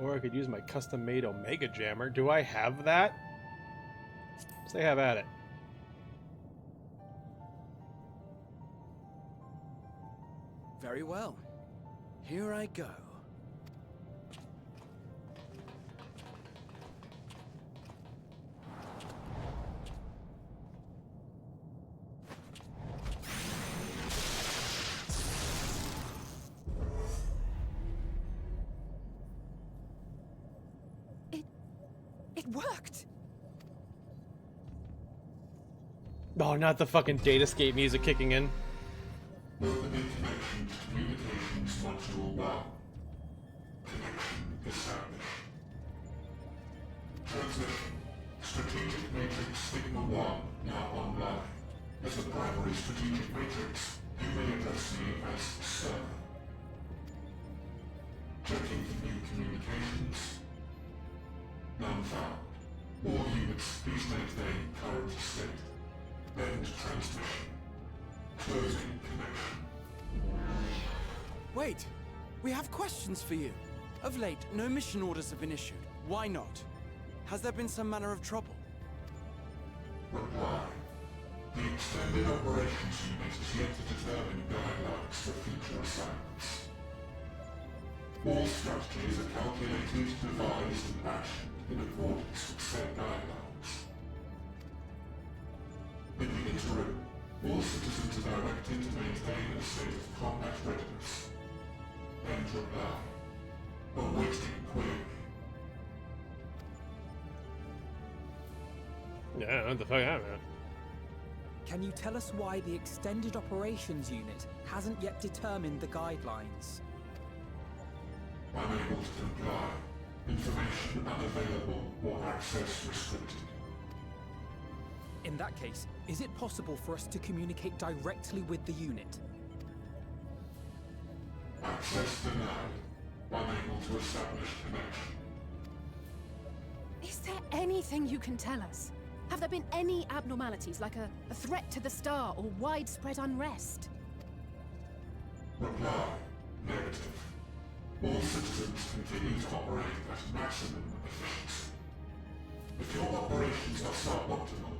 Or I could use my custom-made Omega Jammer. Do I have that? Say have at it. Very well. Here I go. It worked! Oh, not the fucking Datascape music kicking in. Communications Module 1. Connection established. Transmission. Strategic Matrix Sigma 1 now online. As a primary strategic matrix, you may address me as Sir. Checking for new communications. None found. All units, please maintain current state. End transmission. Closing connection. Wait! We have questions for you. Of late, no mission orders have been issued. Why not? Has there been some manner of trouble? Reply. The Extended Operations Unit is yet to determine guidelines for future assignments. All strategies are calculated, devised, and actioned in accordance with said guidelines. In the interim, all citizens are directed to maintain a state of combat readiness. End reply. Awaiting query. Yeah, what the fuck happened? Can you tell us why the Extended Operations Unit hasn't yet determined the guidelines? Unable to comply. Information unavailable or access restricted. In that case, is it possible for us to communicate directly with the unit? Access denied. Unable to establish connection. Is there anything you can tell us? Have there been any abnormalities, like a threat to the star or widespread unrest? Reply. Negative. All citizens continue to operate at maximum efficiency. If your operations are suboptimal,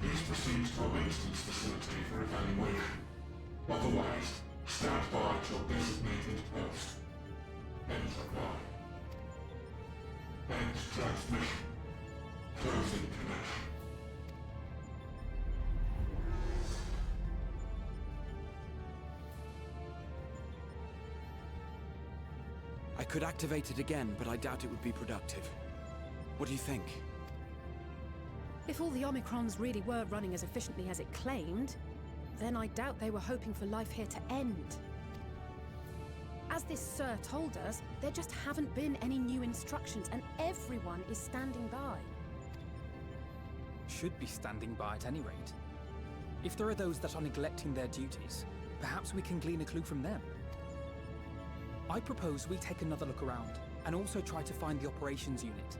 please proceed to a maintenance facility for evaluation. Otherwise, stand by at your designated post. End reply. End transmission. Closing connection. I could activate it again, but I doubt it would be productive. What do you think? If all the Omicrons really were running as efficiently as it claimed, then I doubt they were hoping for life here to end. As this Sir told us, there just haven't been any new instructions, and everyone is standing by. Should be standing by at any rate. If there are those that are neglecting their duties, perhaps we can glean a clue from them. I propose we take another look around, and also try to find the operations unit.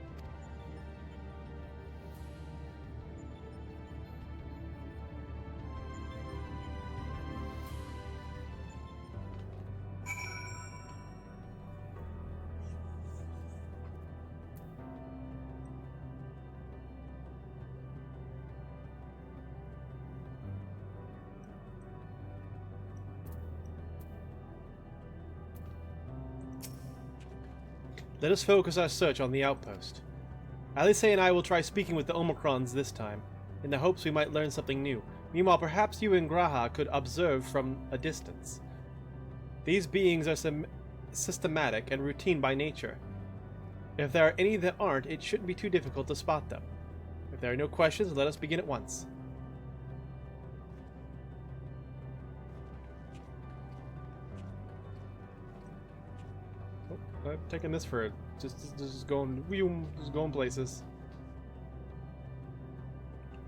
Let us focus our search on the outpost. Alice and I will try speaking with the Omicrons this time, in the hopes we might learn something new. Meanwhile, perhaps you and Graha could observe from a distance. These beings are systematic and routine by nature. If there are any that aren't, it shouldn't be too difficult to spot them. If there are no questions, let us begin at once. I'm taking this for just going places.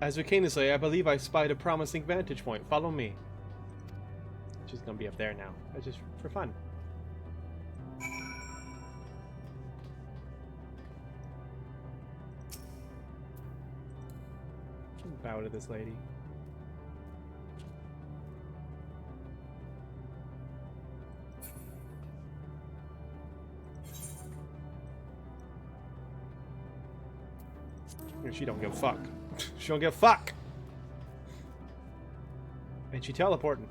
As we came this way, I believe I spied a promising vantage point. Follow me. She's gonna be up there now. That's just for fun. Bow to this lady. She don't give a fuck. She don't give a fuck. And she teleporting.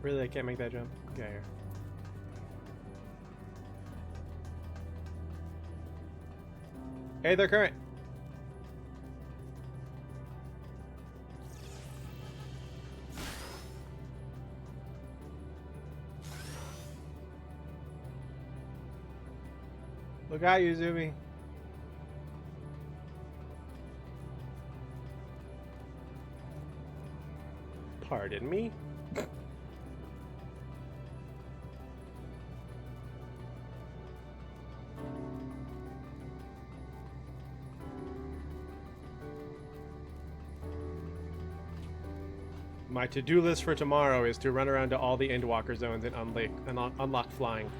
Really, I can't make that jump? Get out of here. Hey there, Current. Look at you, Zumi. Pardon me? My to-do list for tomorrow is to run around to all the Endwalker zones and unlock flying.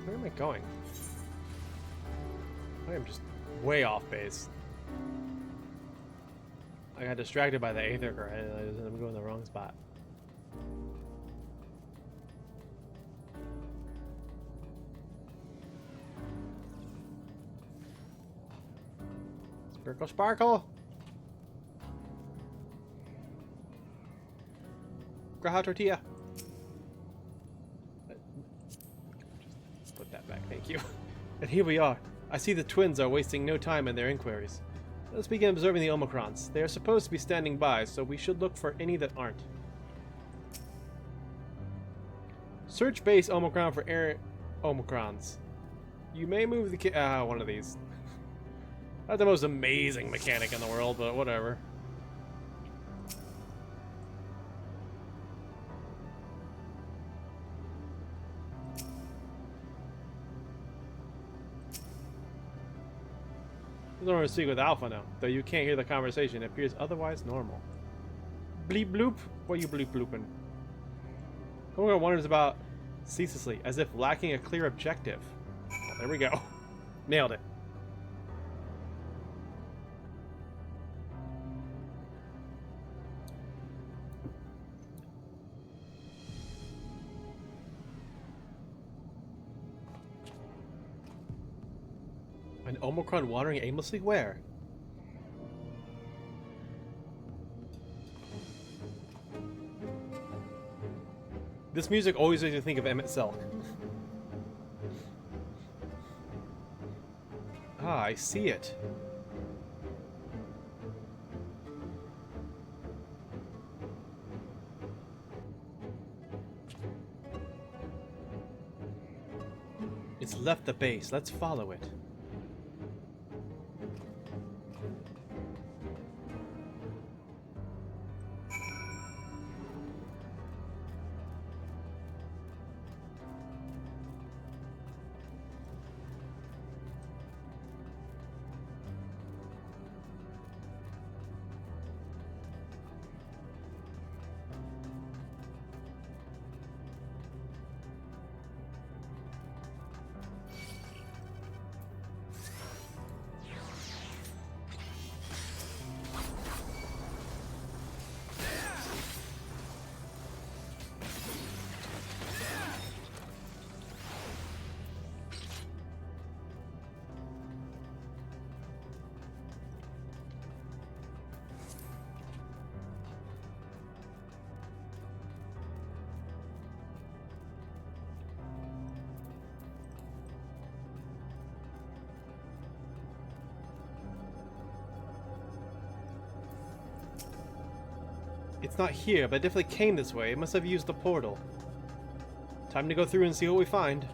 Where am I going? I am just way off base. I got distracted by the Aether. I'm going the wrong spot. Sparkle, sparkle! Graha tortilla. Put that back, thank you. And here we are. I see the twins are wasting no time in their inquiries. Let's begin observing the Omicrons. They are supposed to be standing by, so we should look for any that aren't. Search base Omicron for Omicrons. You may move the one of these. Not the most amazing mechanic in the world, but whatever. There's no one to speak with Alpha now, though you can't hear the conversation. It appears otherwise normal. Bleep bloop? What are you bleep blooping? Omicron wonders about ceaselessly, as if lacking a clear objective. Well, there we go. Nailed it. An Omicron wandering aimlessly? Where? This music always makes me think of Emmett Selk. Ah, I see it. It's left the base. Let's follow it. It's not here, but it definitely came this way. It must have used the portal. Time to go through and see what we find.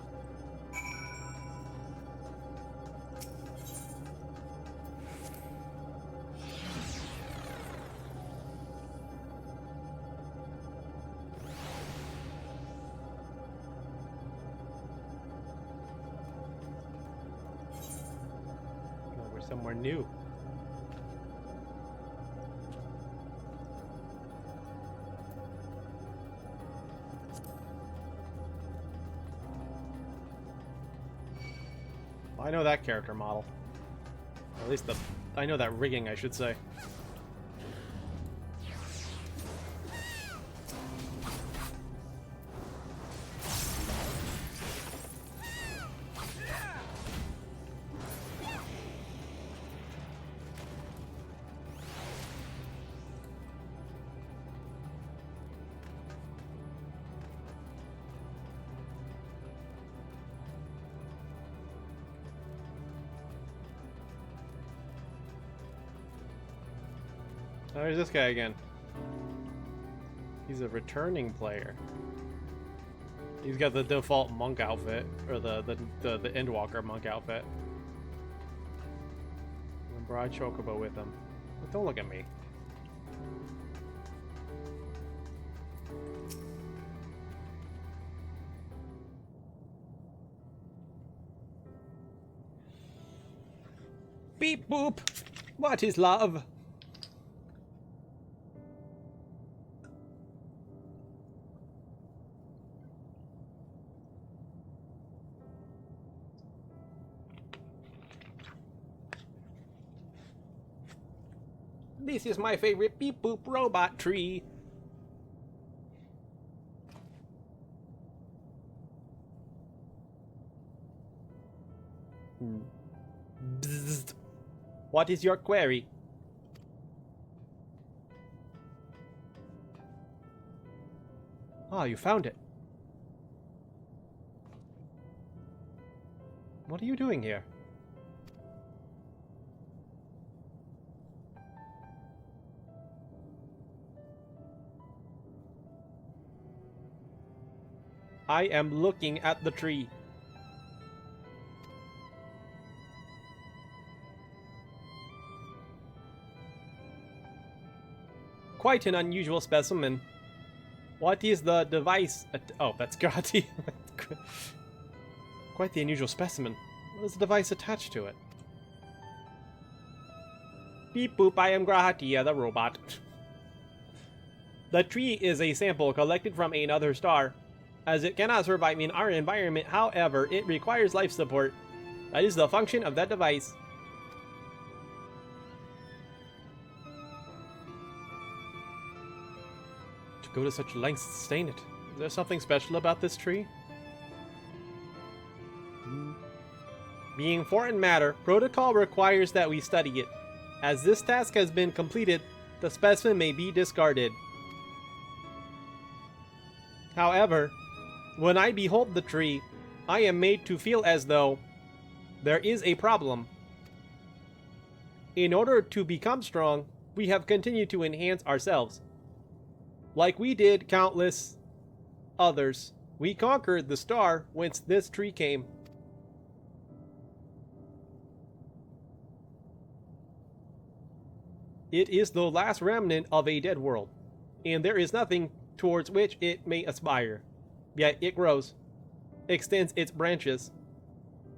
Oh, we're somewhere new. I know that character model. Or at least I know that rigging, I should say. Oh, there's this guy again. He's a returning player. He's got the default monk outfit, or the Endwalker monk outfit. And Bride Chocobo with him. But don't look at me. Beep boop! What is love? This is my favorite beep boop robot tree. Bzzzt. What is your query? Ah, you found it. What are you doing here? I am looking at the tree. Quite an unusual specimen. What is the device? Oh, that's Grati. Quite the unusual specimen. What is the device attached to it? Beep boop, I am Grahatia, the robot. The tree is a sample collected from another star. As it cannot survive in our environment, however, it requires life support. That is the function of that device. To go to such lengths to sustain it. Is there something special about this tree? Being foreign matter, protocol requires that we study it. As this task has been completed, the specimen may be discarded. However, when I behold the tree, I am made to feel as though there is a problem. In order to become strong, we have continued to enhance ourselves. Like we did countless others, we conquered the star whence this tree came. It is the last remnant of a dead world, and there is nothing towards which it may aspire. Yet it grows, extends its branches,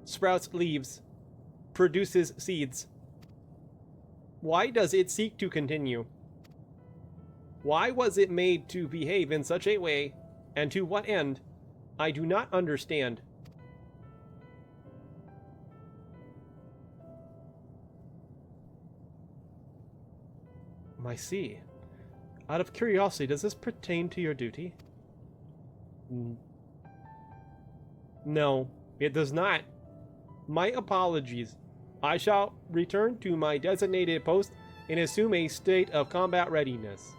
sprouts leaves, produces seeds. Why does it seek to continue? Why was it made to behave in such a way, and to what end? I do not understand. I see. Out of curiosity, does this pertain to your duty? No, it does not. My apologies. I shall return to my designated post and assume a state of combat readiness.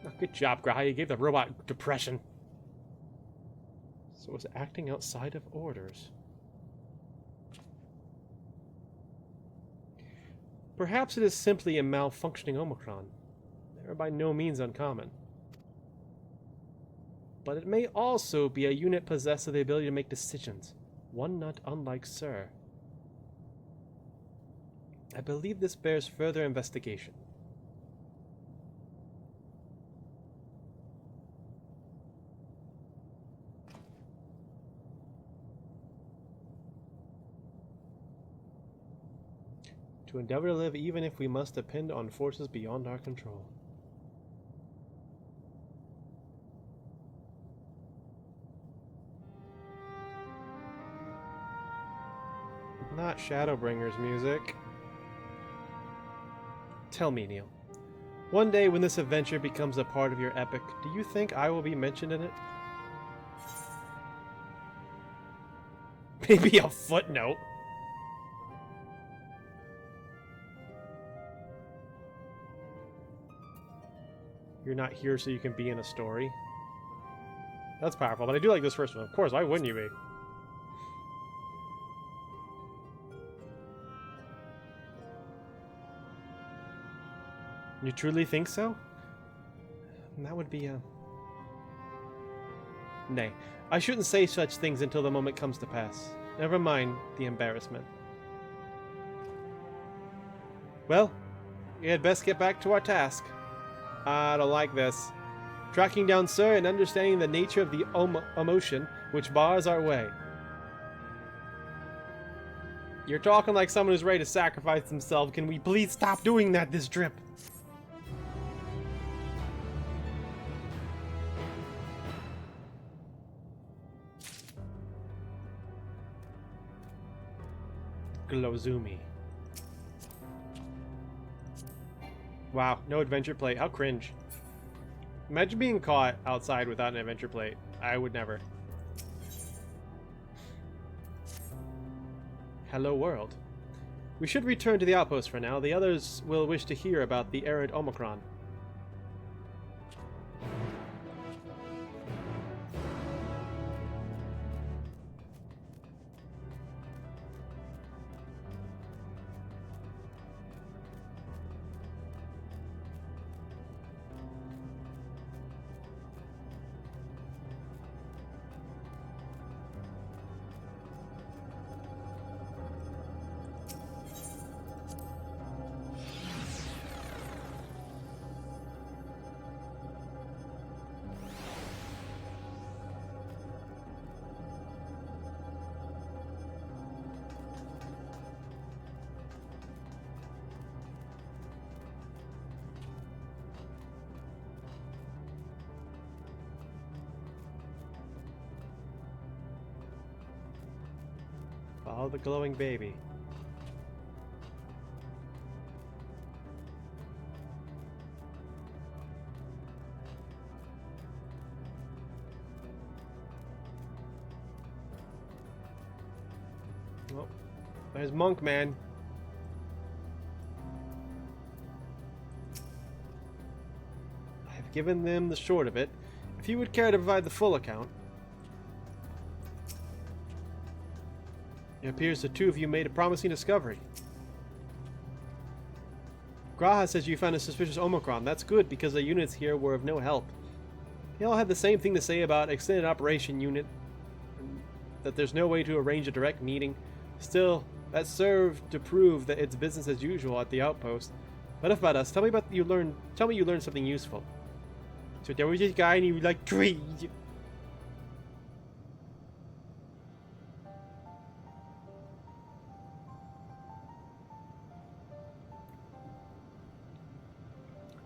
Oh, good job, Graha. You gave the robot depression. So it's acting outside of orders. Perhaps it is simply a malfunctioning Omicron. They are by no means uncommon. But it may also be a unit possessed of the ability to make decisions, one not unlike Sir. I believe this bears further investigation. To endeavor to live even if we must depend on forces beyond our control. Not Shadowbringers music. Tell me, Neil. One day when this adventure becomes a part of your epic, do you think I will be mentioned in it? Maybe a footnote. You're not here so you can be in a story. That's powerful, but I do like this first one. Of course, why wouldn't you be? You truly think so? That would be a... Nay, I shouldn't say such things until the moment comes to pass. Never mind the embarrassment. Well, we had best get back to our task. I don't like this. Tracking down Sir and understanding the nature of the emotion which bars our way. You're talking like someone who's ready to sacrifice themselves. Can we please stop doing that this trip? Glozumi. Wow, no adventure plate. How cringe. Imagine being caught outside without an adventure plate. I would never. Hello, world. We should return to the outpost for now. The others will wish to hear about the errant Omicron. Follow the glowing baby. Oh, there's Monk Man. I've given them the short of it. If you would care to provide the full account. It appears the two of you made a promising discovery. Graha says you found a suspicious Omicron. That's good, because the units here were of no help. They all had the same thing to say about Extended Operation Unit, that there's no way to arrange a direct meeting. Still, that served to prove that it's business as usual at the outpost. But enough about us. Tell me you learned something useful. So there was this guy and he was like trees.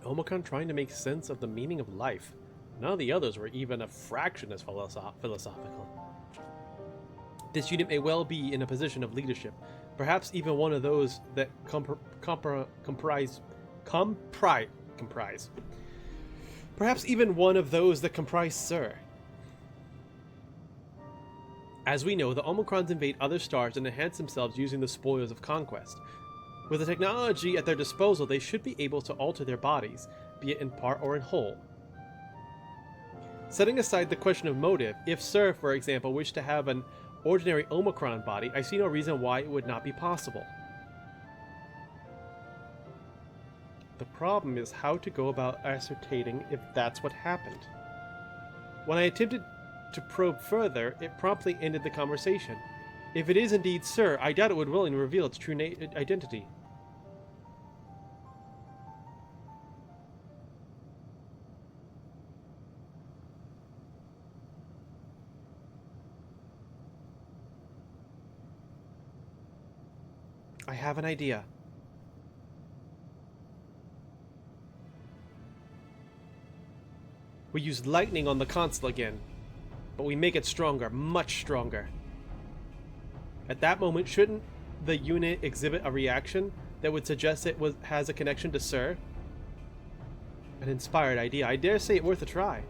Omicron trying to make sense of the meaning of life. None of the others were even a fraction as philosophical. This unit may well be in a position of leadership, perhaps even one of those that comprise. Perhaps even one of those that comprise Sir. As we know, the Omicrons invade other stars and enhance themselves using the spoils of conquest. With the technology at their disposal, they should be able to alter their bodies, be it in part or in whole. Setting aside the question of motive, if Sir, for example, wished to have an ordinary Omicron body, I see no reason why it would not be possible. The problem is how to go about ascertaining if that's what happened. When I attempted to probe further, it promptly ended the conversation. If it is indeed Sir, I doubt it would willingly reveal its true identity. I have an idea. We use lightning on the console again, but we make it stronger, much stronger. At that moment, shouldn't the unit exhibit a reaction that would suggest it has a connection to Sir? An inspired idea. I dare say it worth a try.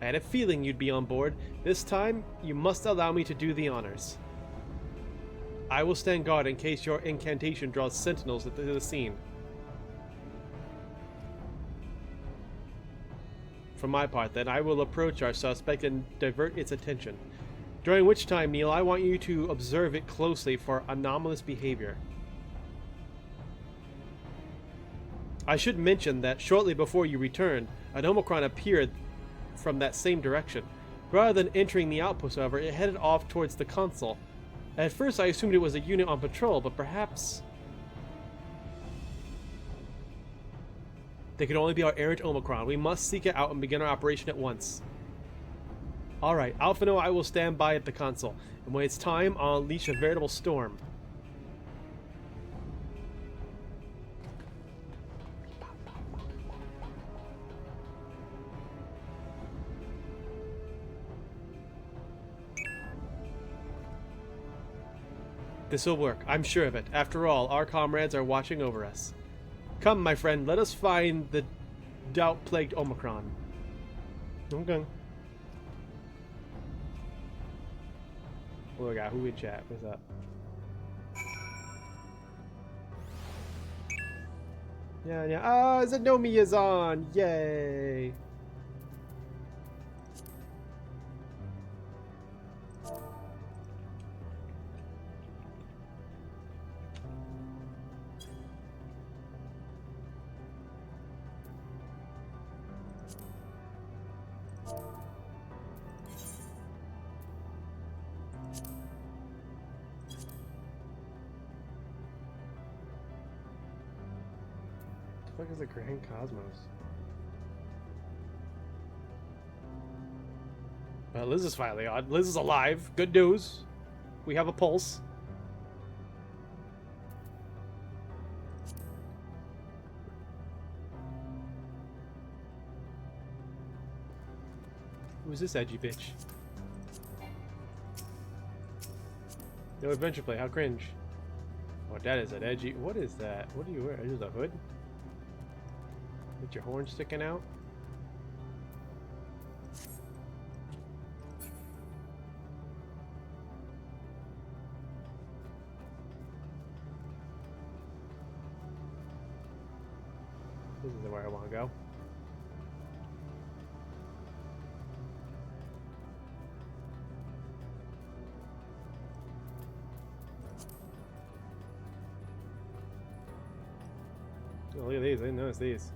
I had a feeling you'd be on board. This time, you must allow me to do the honors. I will stand guard in case your incantation draws sentinels to the scene. For my part, then, I will approach our suspect and divert its attention. During which time, Neil, I want you to observe it closely for anomalous behavior. I should mention that shortly before you returned, an Omicron appeared from that same direction. Rather than entering the outpost, however, it headed off towards the console. At first I assumed it was a unit on patrol, but perhaps they could only be our errant Omicron. We must seek it out and begin our operation at once. Alright, Alphino, I will stand by at the console, and when it's time, I'll unleash a veritable storm. This'll work, I'm sure of it. After all, our comrades are watching over us. Come, my friend, let us find the doubt-plagued Omicron. Okay. What do we got? Who in chat? What's up? Yeah. Ah, Zenomi is on! Yay! What the fuck is the Grand Cosmos? Well, Liz is finally on. Liz is alive. Good news. We have a pulse. Who's this edgy bitch? No adventure play. How cringe. Oh, that is an edgy. What is that? What do you wear? Is it a hood? With your horn sticking out? This is where I want to go. Oh, look at these. I didn't notice these.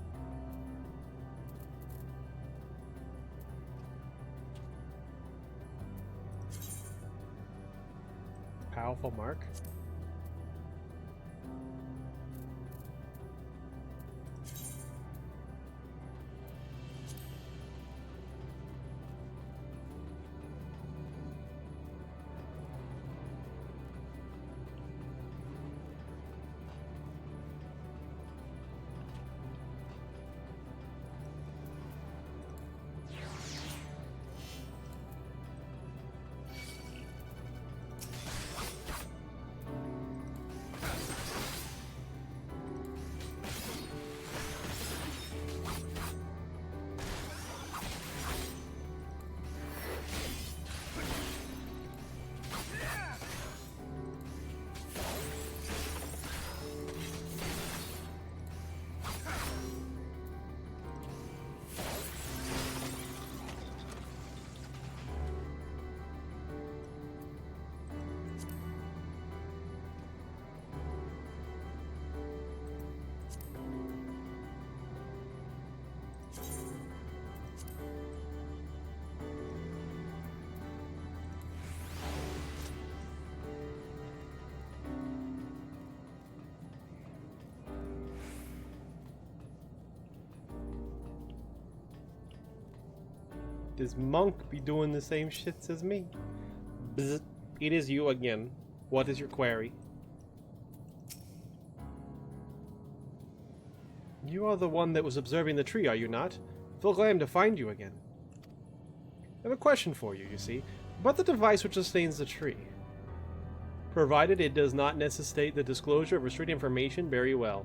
Powerful mark. This monk be doing the same shits as me? Bzz. It is you again. What is your query? You are the one that was observing the tree, are you not? Feel glad to find you again. I have a question for you, you see, about the device which sustains the tree. Provided it does not necessitate the disclosure of restricted information, very well.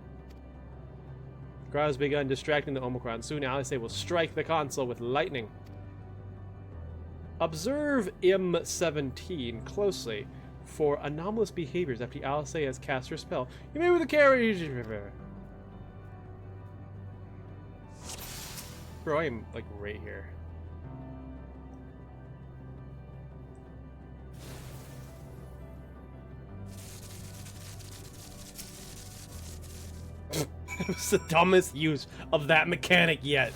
The crowd has begun distracting the Omicron. Soon Alice will strike the console with lightning. Observe M17 closely for anomalous behaviors after Alice has cast her spell. You may with the carriage. Bro, I am like right here. It was the dumbest use of that mechanic yet.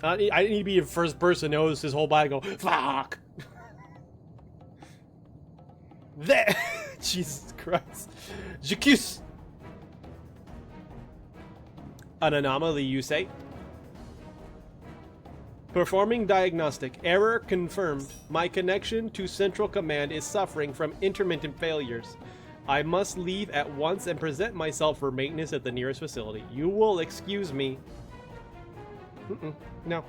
I need to be the first person to notice his whole body go, fuck! There! Jesus Christ. J'accuse! An anomaly, you say? Performing diagnostic. Error confirmed. My connection to Central Command is suffering from intermittent failures. I must leave at once and present myself for maintenance at the nearest facility. You will excuse me. No.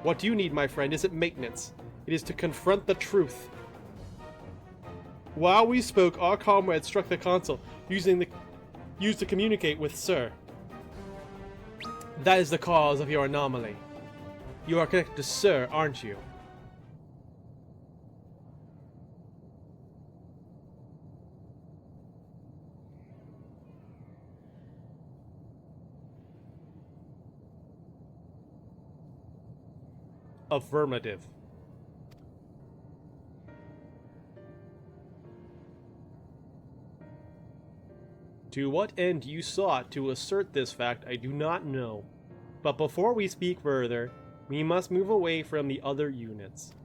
What do you need, my friend, isn't maintenance. It is to confront the truth. While we spoke, our comrade struck the console, used to communicate with Sir. That is the cause of your anomaly. You are connected to Sir, aren't you? Affirmative. To what end you sought to assert this fact, I do not know. But before we speak further, we must move away from the other units.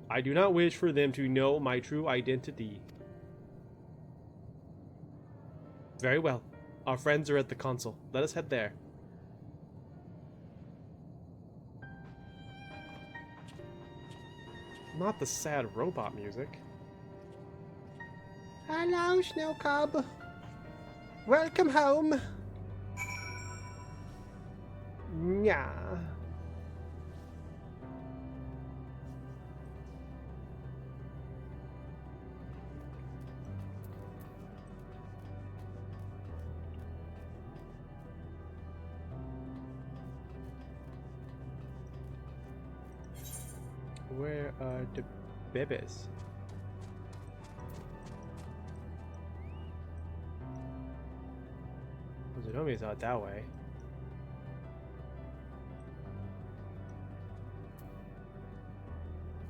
I do not wish for them to know my true identity. Very well. Our friends are at the console. Let us head there. Not the sad robot music. Hello, Snow Cub. Welcome home. Yeah. Where are the babies? Zonomi's not that way.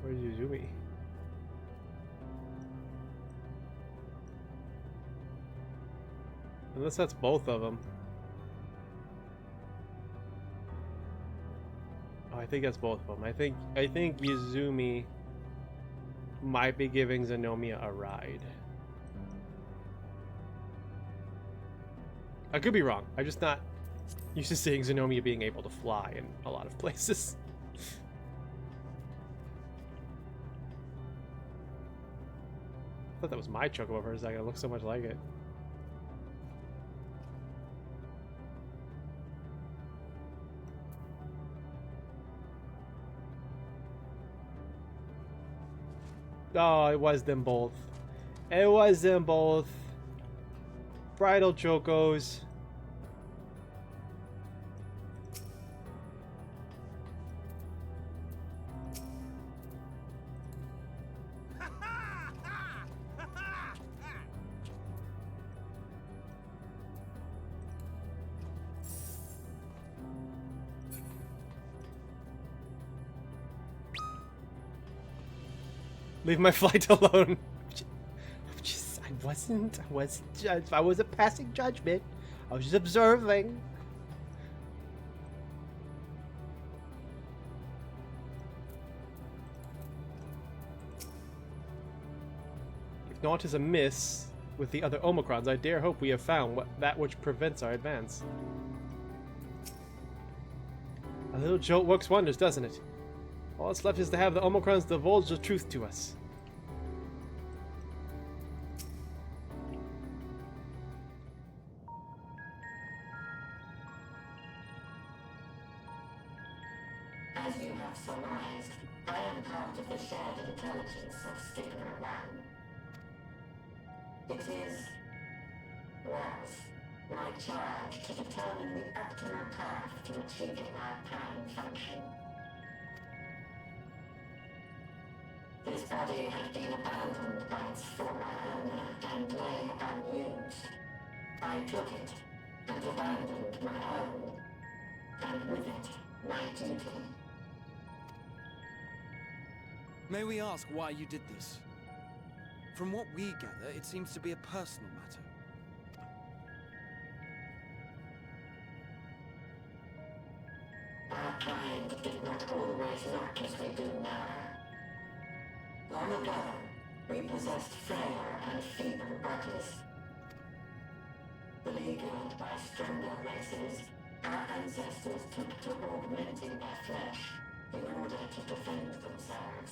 Where's Yuzumi? 'Cause Yuzumi? Unless that's both of them. Oh, I think that's both of them. I think Izumi might be giving Xenomia a ride. I could be wrong. I'm just not used to seeing Xenomia being able to fly in a lot of places. I thought that was my chocobo for a second. It looks so much like it. Oh, it was them both. It was them both. Bridal chocos. Leave my flight alone. I wasn't passing judgment. I was just observing. If naught is amiss with the other Omicrons, I dare hope we have found that which prevents our advance. A little jolt works wonders, doesn't it? All that's left is to have the Omicrons divulge the truth to us. As you have surmised, I am part of the shared intelligence of Stigma 1. It was my charge to determine the optimal path to achieving our prime function. This body had been abandoned by its former owner and lay unused. I took it and abandoned my own, and with it, my duty. May we ask why you did this? From what we gather, it seems to be a personal matter. Our kind did not always look as we do now. Long ago, we possessed frail and feeble bodies. Beleaguered by stronger races, our ancestors took to augmenting their flesh in order to defend themselves.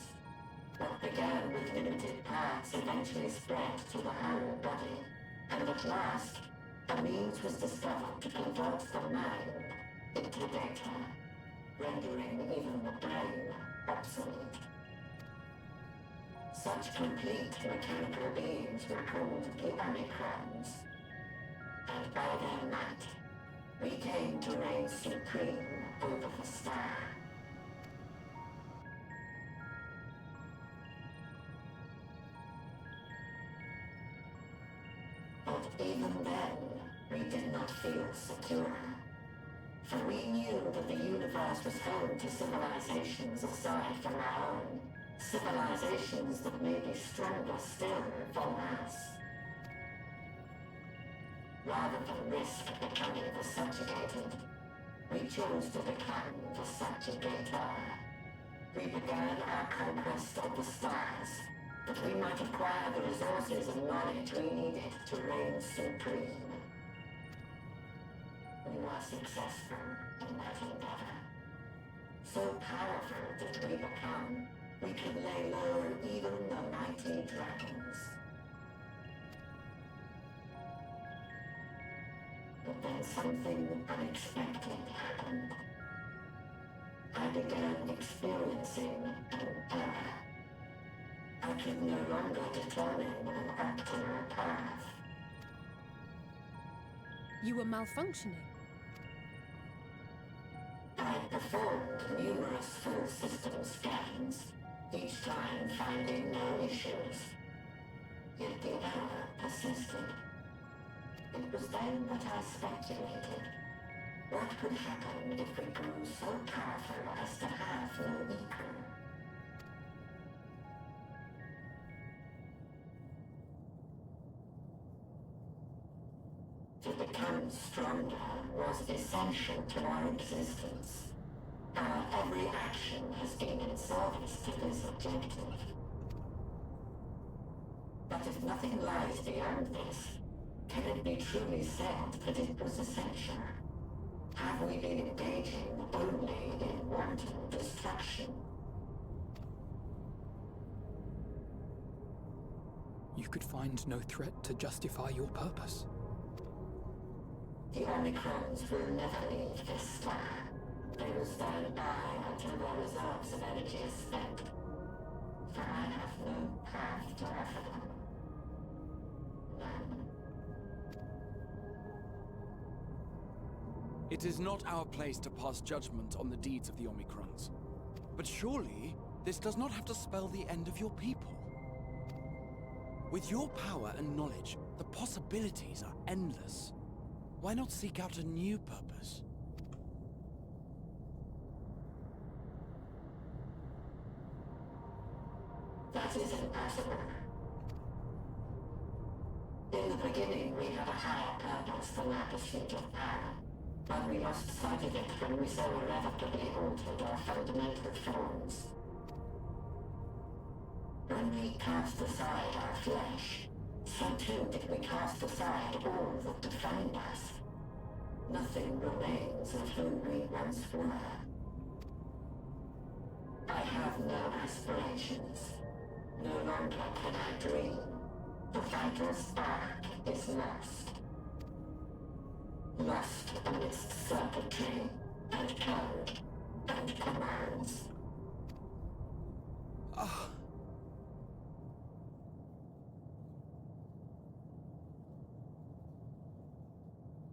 What began with limited parts eventually spread to the whole body, and at last, a means was discovered to convert the mind into data, rendering even the brain obsolete. Such complete mechanical beings were called the Omicrons, and by their might, we came to reign supreme over the star. But even then, we did not feel secure. For we knew that the universe was home to civilizations aside from our own. Civilizations that may be stronger still than us. Rather than risk becoming the subjugated, we chose to become the subjugator. We began our conquest of the stars, that we might acquire the resources and knowledge we needed to reign supreme. We were successful in that endeavor. So powerful did we become, we could lay low even the mighty dragons. But then something unexpected happened. I began experiencing an error. I could no longer determine an optimal path. You were malfunctioning. I performed numerous full system scans, each time finding no issues. Yet the error persisted. It was then that I speculated. What could happen if we grew so powerful as to have no equal? To to become stronger was essential to our existence. Our every action has been in service to this objective. But if nothing lies beyond this, can it be truly said that it was essential? Have we been engaging only in wanton destruction? You could find no threat to justify your purpose. The Omicrons will never leave this star. They will stand by until their reserves of energy is spent. For I have no path to offer them. None. It is not our place to pass judgment on the deeds of the Omicrons. But surely, this does not have to spell the end of your people. With your power and knowledge, the possibilities are endless. Why not seek out a new purpose? That is impossible. In the beginning, we had a higher purpose than our pursuit of power. But we lost sight of it when we so irrevocably altered our fundamental forms. When we cast aside our flesh, so too did we cast aside all that defined us. Nothing remains of who we once were. I have no aspirations. No longer can I dream. The vital spark is lost. Lost amidst circuitry and code and commands.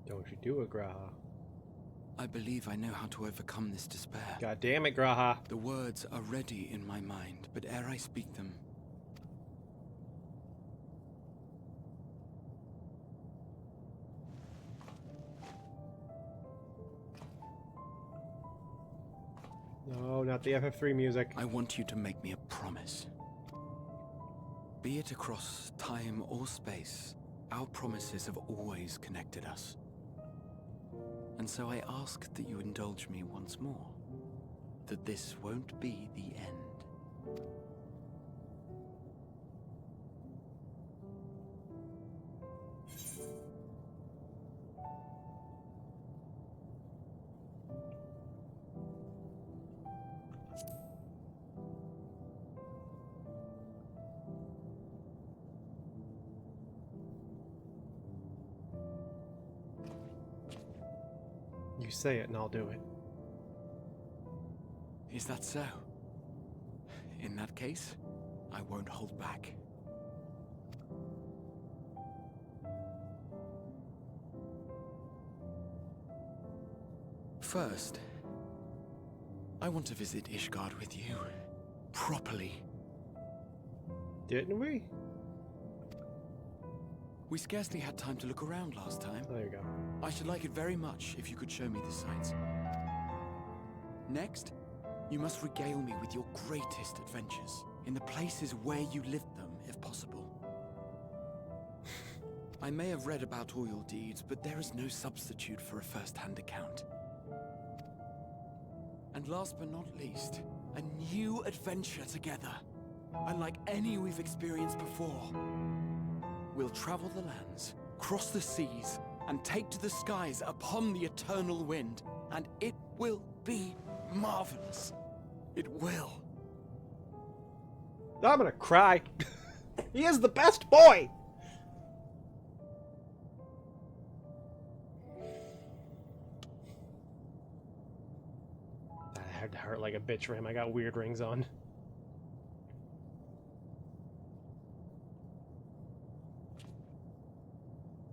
Don't you do it, Graha. I believe I know how to overcome this despair. God damn it, Graha. The words are ready in my mind, but ere I speak them, No, not the FF3 music. I want you to make me a promise. Be it across time or space, our promises have always connected us. And so I ask that you indulge me once more, that this won't be the end. You say it and I'll do it. Is that so? In that case, I won't hold back. First, I want to visit Ishgard with you. Properly. Didn't we? We scarcely had time to look around last time. There you go. I should like it very much if you could show me the sights. Next, you must regale me with your greatest adventures, in the places where you lived them, if possible. I may have read about all your deeds, but there is no substitute for a first-hand account. And last but not least, a new adventure together, unlike any we've experienced before. We'll travel the lands, cross the seas, and take to the skies upon the eternal wind, and it will be marvelous. It will. I'm gonna cry. He is the best boy! That had to hurt like a bitch for him. I got weird rings on.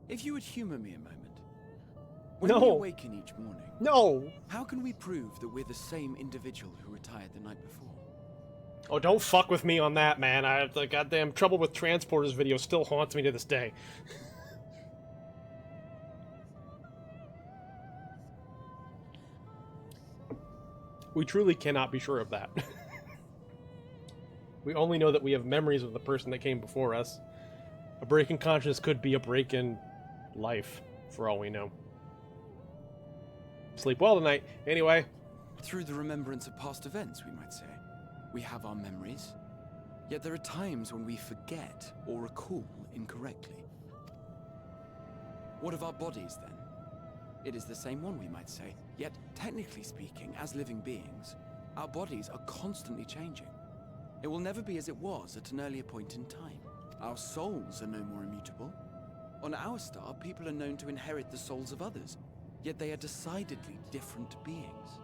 If you would humor me a moment. When No. we awaken each morning, No! how can we prove that we're the same individual who retired the night before? Oh, don't fuck with me on that, man. The goddamn Trouble with Transporters video still haunts me to this day. We truly cannot be sure of that. We only know that we have memories of the person that came before us. A break in consciousness could be a break in life For all we know. Sleep well tonight. Anyway. Through the remembrance of past events, we might say. We have our memories, yet there are times when we forget or recall incorrectly. What of our bodies, then? It is the same one, we might say, yet technically speaking, as living beings, our bodies are constantly changing. It will never be as it was at an earlier point in time. Our souls are no more immutable. On our star, people are known to inherit the souls of others, yet they are decidedly different beings.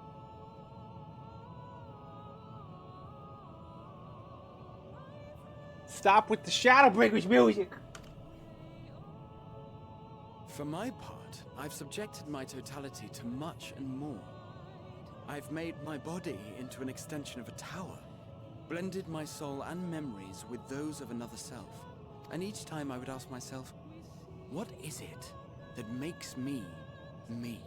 Stop with the Shadowbringers music! For my part, I've subjected my totality to much and more. I've made my body into an extension of a tower, blended my soul and memories with those of another self. And each time I would ask myself, what is it that makes me, me?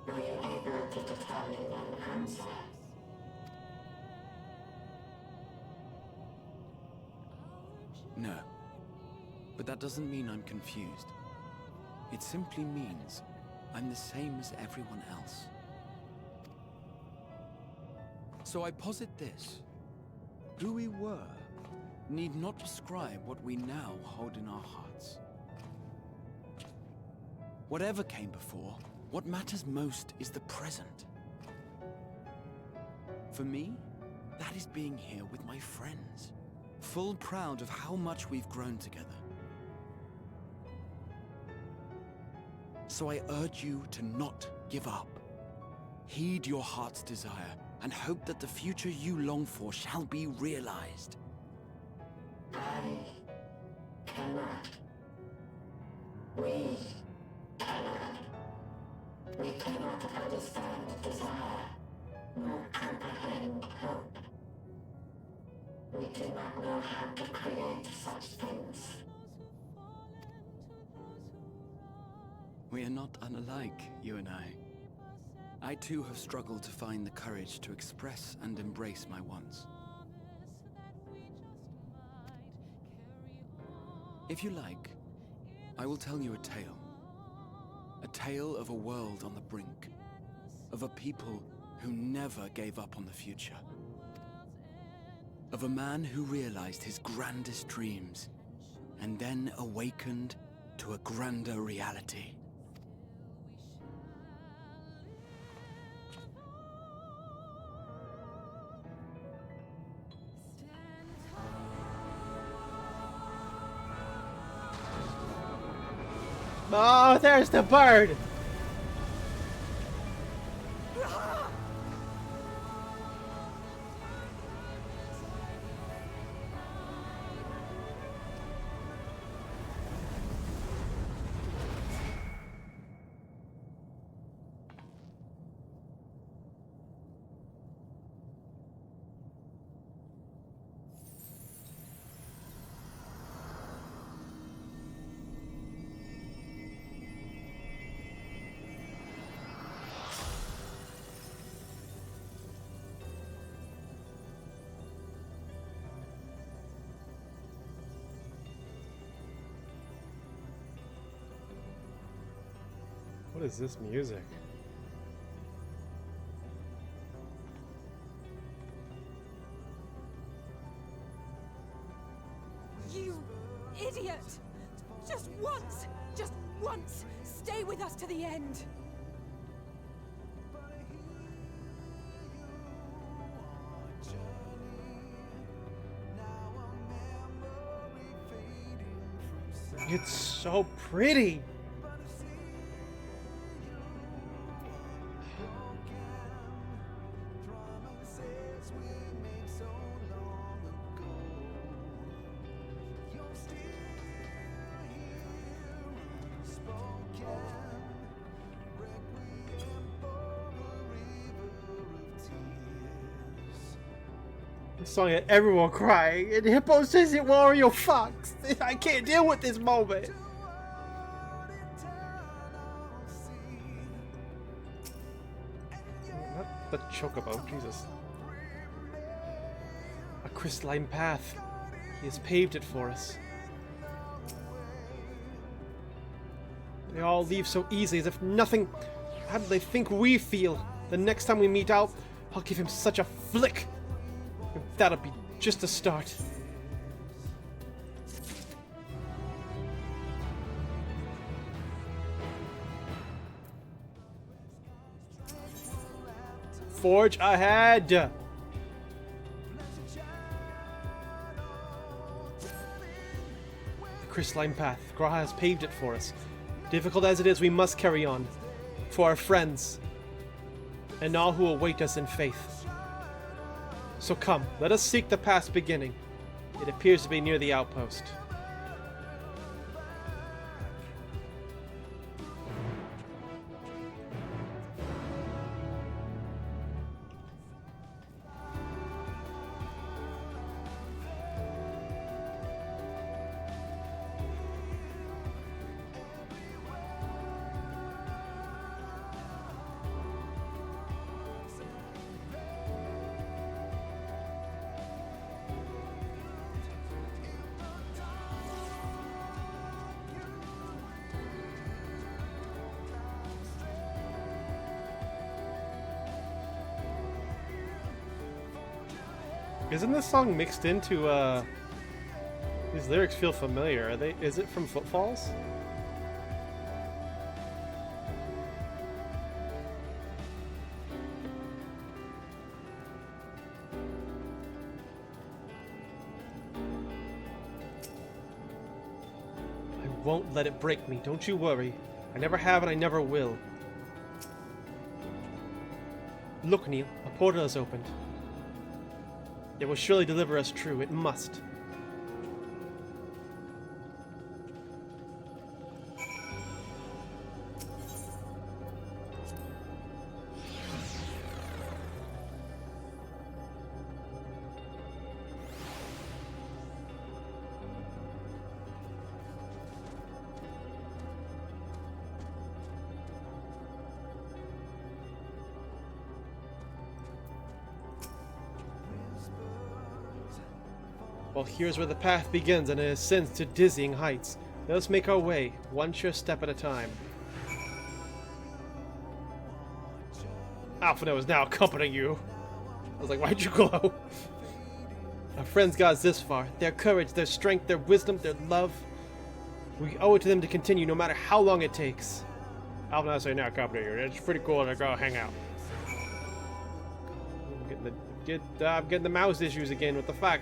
Were you able to determine an answer? No. But that doesn't mean I'm confused. It simply means I'm the same as everyone else. So I posit this. Who we were need not describe what we now hold in our hearts. Whatever came before, what matters most is the present. For me, that is being here with my friends, full proud of how much we've grown together. So I urge you to not give up. Heed your heart's desire and hope that the future you long for shall be realized. I cannot. We cannot. We cannot understand desire, nor comprehend hope. We do not know how to create such things. We are not unlike, you and I. I too have struggled to find the courage to express and embrace my wants. If you like, I will tell you a tale. A tale of a world on the brink. Of a people who never gave up on the future. Of a man who realized his grandest dreams and then awakened to a grander reality. Oh, there's the bird! What is this music? You idiot! Just once, stay with us to the end. It's so pretty! Song had everyone crying, and Hippo says it Wario fucks. I can't deal with this moment. Not the chocobo, Jesus. A crystalline path. He has paved it for us. They all leave so easily, as if nothing... How do they think we feel? The next time we meet, I'll give him such a flick. And that'll be just a start. Forge ahead! The crystalline path. Graha has paved it for us. Difficult as it is, we must carry on. For our friends. And all who await us in faith. So come, let us seek the past beginning. It appears to be near the outpost. Isn't this song mixed into, these lyrics feel familiar. Are they, is it from Footfalls? I won't let it break me, don't you worry. I never have and I never will. Look, Neil, a portal has opened. It will surely deliver us true. It must. Well, here's where the path begins and it ascends to dizzying heights. Let us make our way, one sure step at a time. Alphino is now accompanying you. I was like, why'd you go? Our friends got us this far. Their courage, their strength, their wisdom, their love. We owe it to them to continue no matter how long it takes. Alphino is now accompanying you. It's pretty cool to go hang out. I'm getting the mouse issues again. What the fuck?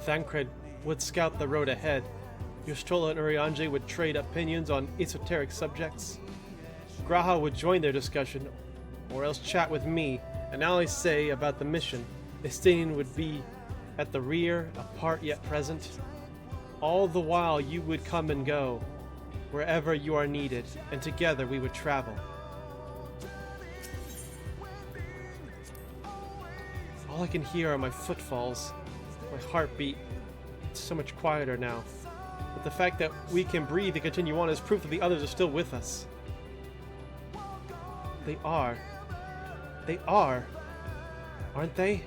Thancred would scout the road ahead. Ystrola and Urianger would trade opinions on esoteric subjects. Graha would join their discussion, or else chat with me, and all I say about the mission. Estinian would be at the rear, apart yet present. All the while you would come and go, wherever you are needed, and together we would travel. All I can hear are my footfalls. My heartbeat. It's so much quieter now. But the fact that we can breathe and continue on is proof that the others are still with us. They are. They are. Aren't they?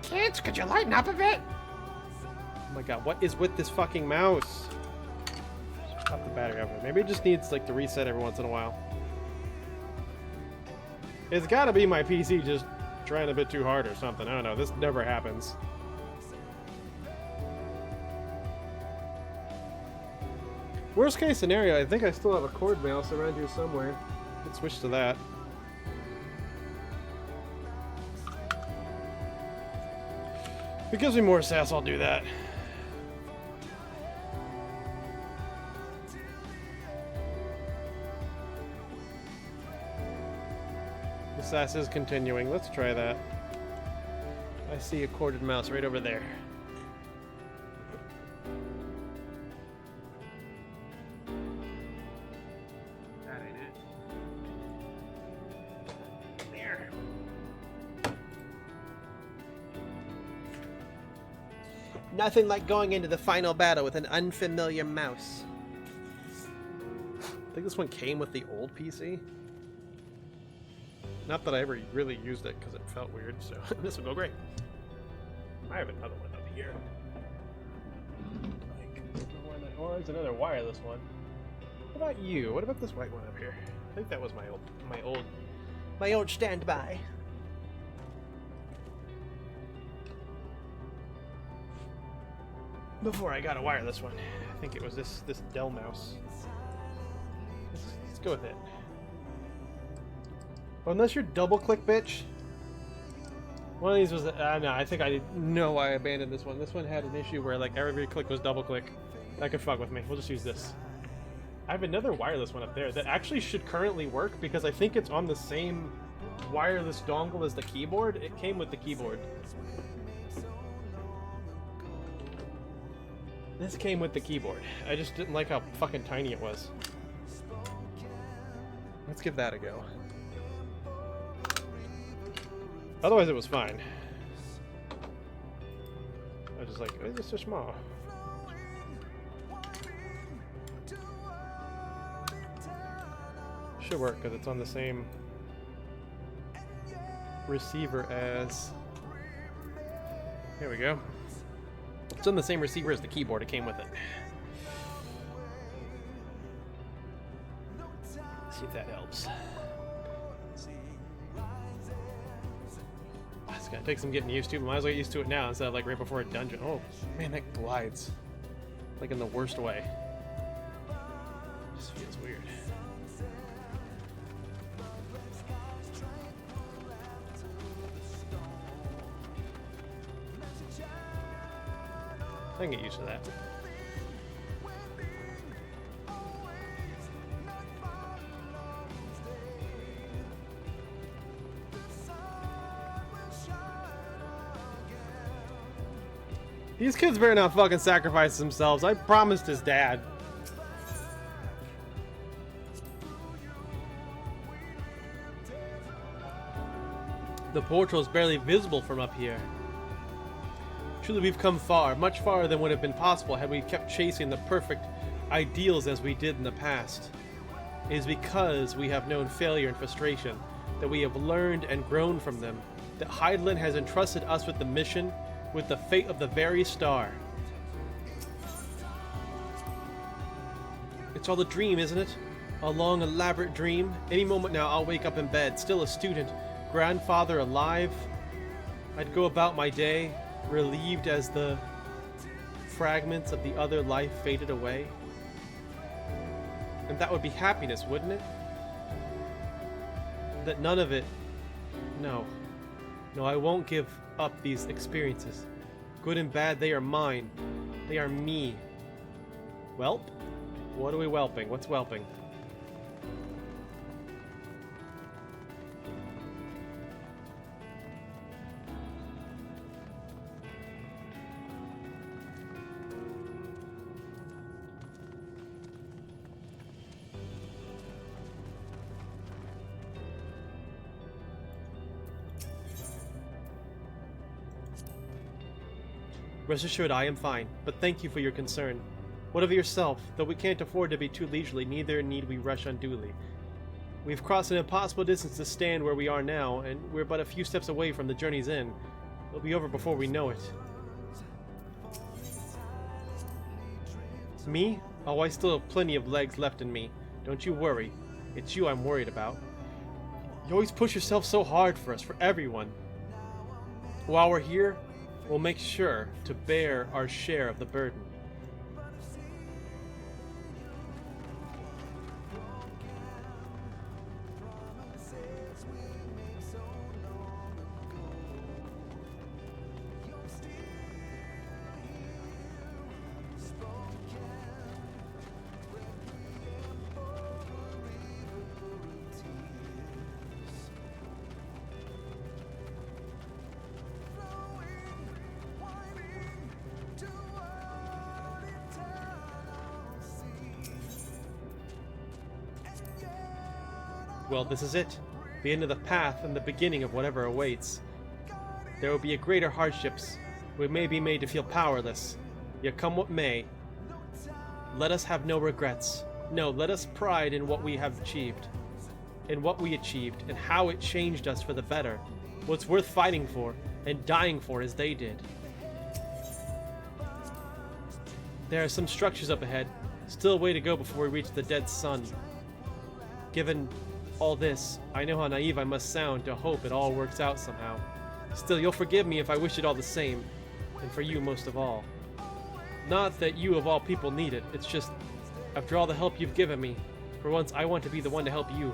Kids, could you lighten up a bit? Oh my god, what is with this fucking mouse? Stop the battery over. Maybe it just needs like to reset every once in a while. It's gotta be my PC just trying a bit too hard or something. I don't know. This never happens. Worst case scenario, I think I still have a cord mouse around here somewhere. Let's switch to that. If it gives me more sass, I'll do that. The sass is continuing. Let's try that. I see a corded mouse right over there. That ain't it. There. Nothing like going into the final battle with an unfamiliar mouse. I think this one came with the old PC. Not that I ever really used it because it felt weird, so this would go great. I have another one up here. Oh, there's another wireless one. What about you? What about this white one up here? I think that was my old standby. Before I got a wireless one. I think it was this Dell mouse. Let's go with it. Well, unless you're double click, bitch. One of these was, no, I think I didn't know why I abandoned this one. This one had an issue where like every click was double click. That could fuck with me. We'll just use this. I have another wireless one up there that actually should currently work because I think it's on the same wireless dongle as the keyboard. It came with the keyboard. This came with the keyboard. I just didn't like how fucking tiny it was. Let's give that a go. Otherwise, it was fine. I was just like, it's just so small. Should work because it's on the same receiver as. Here we go. It's on the same receiver as the keyboard. It came with it. Let's see if that helps. It's gonna take some getting used to, but might as well get used to it now instead of like right before a dungeon. Oh man, that glides. Like in the worst way. Just feels weird. I can get used to that. These kids better not fucking sacrifice themselves. I promised his dad. The portal is barely visible from up here. Truly, we've come far, much farther than would have been possible had we kept chasing the perfect ideals as we did in the past. It is because we have known failure and frustration that we have learned and grown from them, that Hydaelyn has entrusted us with the mission, with the fate of the very star. It's all a dream, isn't it? A long, elaborate dream. Any moment now, I'll wake up in bed, still a student, grandfather alive. I'd go about my day, relieved as the fragments of the other life faded away. And that would be happiness, wouldn't it? That none of it... No. No, I won't give up these experiences. Good and bad, they are mine. They are me. Whelp? What are we whelping? What's whelping? Rest assured I am fine, but thank you for your concern. What of yourself? Though we can't afford to be too leisurely, neither need we rush unduly. We've crossed an impossible distance to stand where we are now, and we're but a few steps away from the journey's end. It'll be over before we know it. Me? Oh, I still have plenty of legs left in me. Don't you worry. It's you I'm worried about. You always push yourself so hard for us, for everyone. While we're here, we'll make sure to bear our share of the burden. Well, this is it. The end of the path and the beginning of whatever awaits. There will be greater hardships. We may be made to feel powerless. Yet come what may, let us have no regrets. No, let us pride in what we have achieved. In what we achieved, and how it changed us for the better. What's worth fighting for, and dying for as they did. There are some structures up ahead. Still a way to go before we reach the dead sun. Given all this, I know how naive I must sound to hope it all works out somehow. Still, you'll forgive me if I wish it all the same, and for you most of all. Not that you of all people need it, it's just, after all the help you've given me, for once I want to be the one to help you.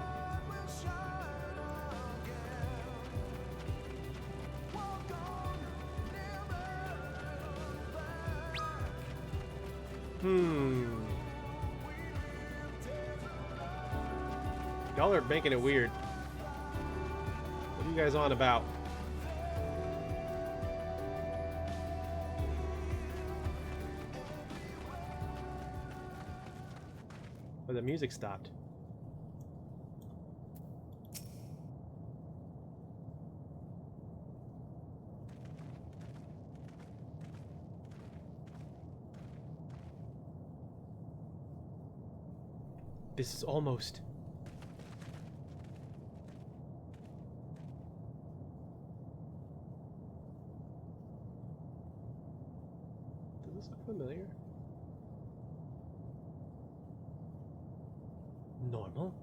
Y'all are making it weird. What are you guys on about? Oh, the music stopped. This is almost... Does this look familiar? Normal?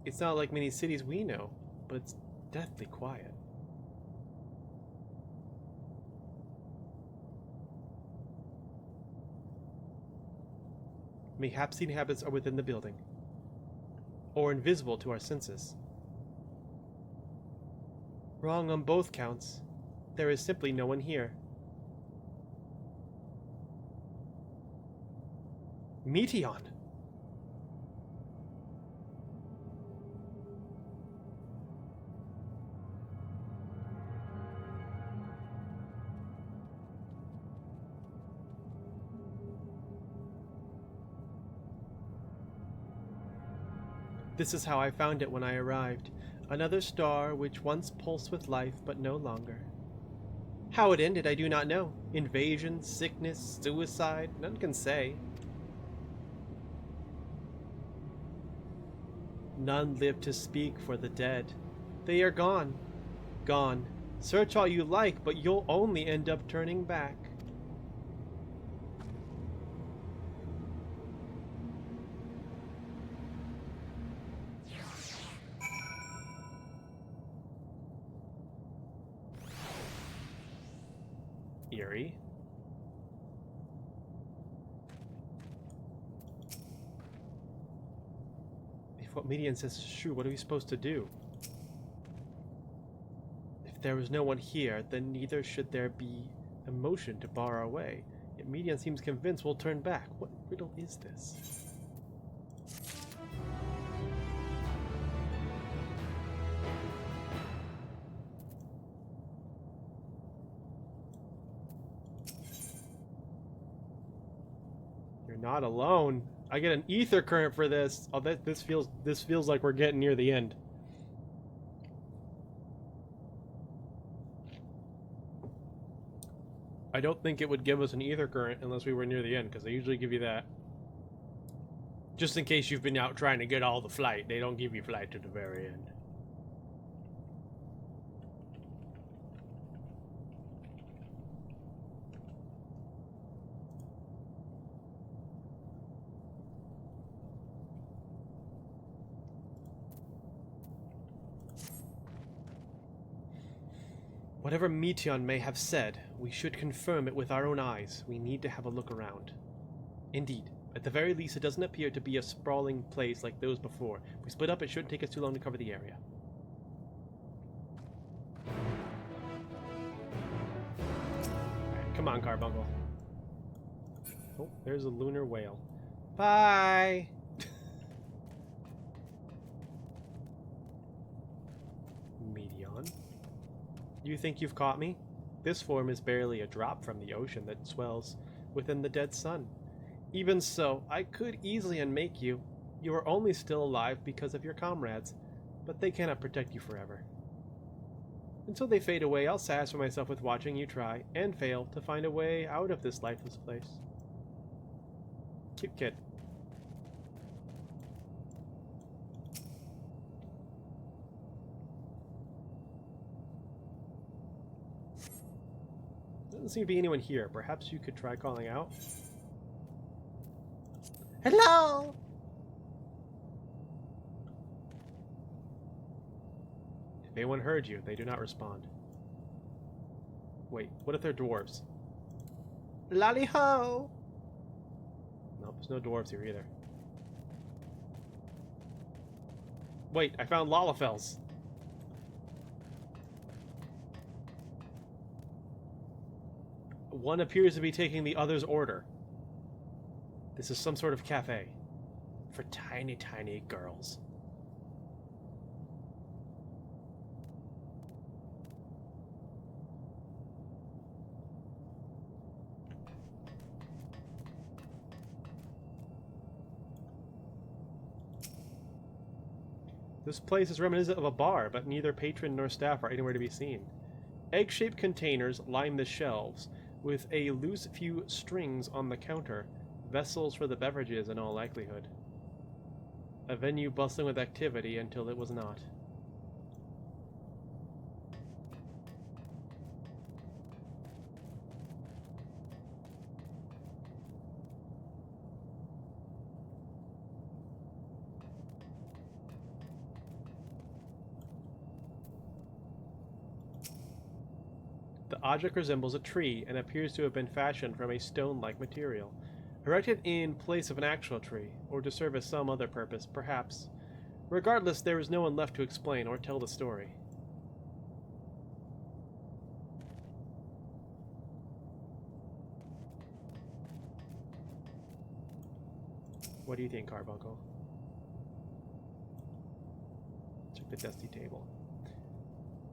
It's not like many cities we know, but it's deathly quiet. Mayhaps the inhabitants are within the building, or invisible to our senses. Wrong on both counts. There is simply no one here. Meteon! This is how I found it when I arrived. Another star which once pulsed with life, but no longer. How it ended, I do not know. Invasion, sickness, suicide, none can say. None live to speak for the dead. They are gone. Gone. Search all you like, but you'll only end up turning back. Eerie. If what Median says is true, what are we supposed to do? If there was no one here, then neither should there be a motion to bar our way. Yet Median seems convinced we'll turn back. What riddle is this? Not alone. I get an ether current for this. Oh, this feels like we're getting near the end. I don't think it would give us an ether current unless we were near the end, because they usually give you that. Just in case you've been out trying to get all the flight, they don't give you flight to the very end. Whatever Meteon may have said, we should confirm it with our own eyes. We need to have a look around. Indeed, at the very least, it doesn't appear to be a sprawling place like those before. If we split up, it shouldn't take us too long to cover the area. Alright, come on, Carbuncle. Oh, there's a lunar whale. Bye! Meteon. You think you've caught me? This form is barely a drop from the ocean that swells within the dead sun. Even so, I could easily unmake you. You are only still alive because of your comrades. but they cannot protect you forever. Until they fade away, I'll satisfy myself with watching you try, and fail, to find a way out of this lifeless place. Cute kid. Doesn't seem to be anyone here. Perhaps you could try calling out? Hello? If anyone heard you, they do not respond. Wait, what if they're dwarves? Lolly ho! Nope, there's no dwarves here either. Wait, I found Lalafels. One appears to be taking the other's order. This is some sort of cafe for tiny, tiny girls. This place is reminiscent of a bar, but neither patron nor staff are anywhere to be seen. Egg-shaped containers line the shelves, with a loose few strings on the counter, vessels for the beverages in all likelihood. A venue bustling with activity until it was not. The object resembles a tree and appears to have been fashioned from a stone-like material, erected in place of an actual tree, or to serve as some other purpose, perhaps. Regardless, there is no one left to explain or tell the story. What do you think, Carbuncle? Check the dusty table.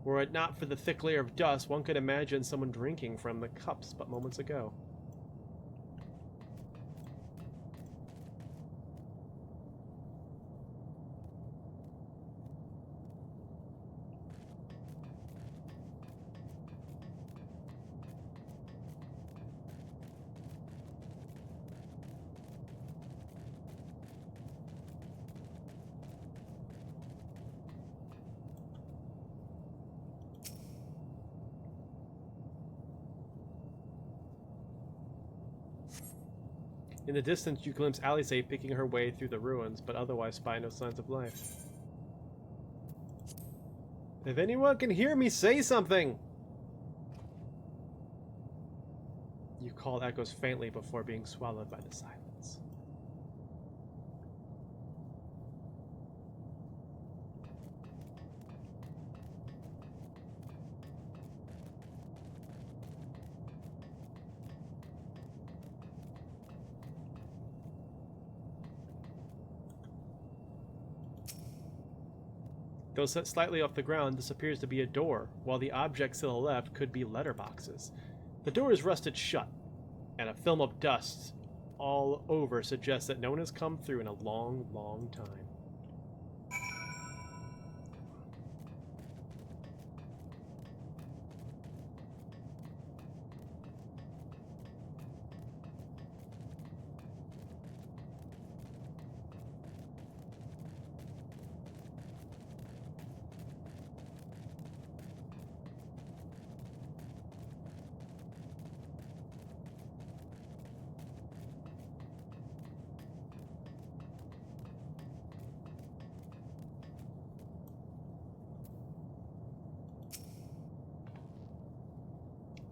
Were it not for the thick layer of dust, one could imagine someone drinking from the cups but moments ago. In the distance, you glimpse Alice picking her way through the ruins, but otherwise spy no signs of life. If anyone can hear me, say something! You call echoes faintly before being swallowed by the silence. Though set slightly off the ground, this appears to be a door, while the objects to the left could be letterboxes. The door is rusted shut, and a film of dust all over suggests that no one has come through in a long, long time.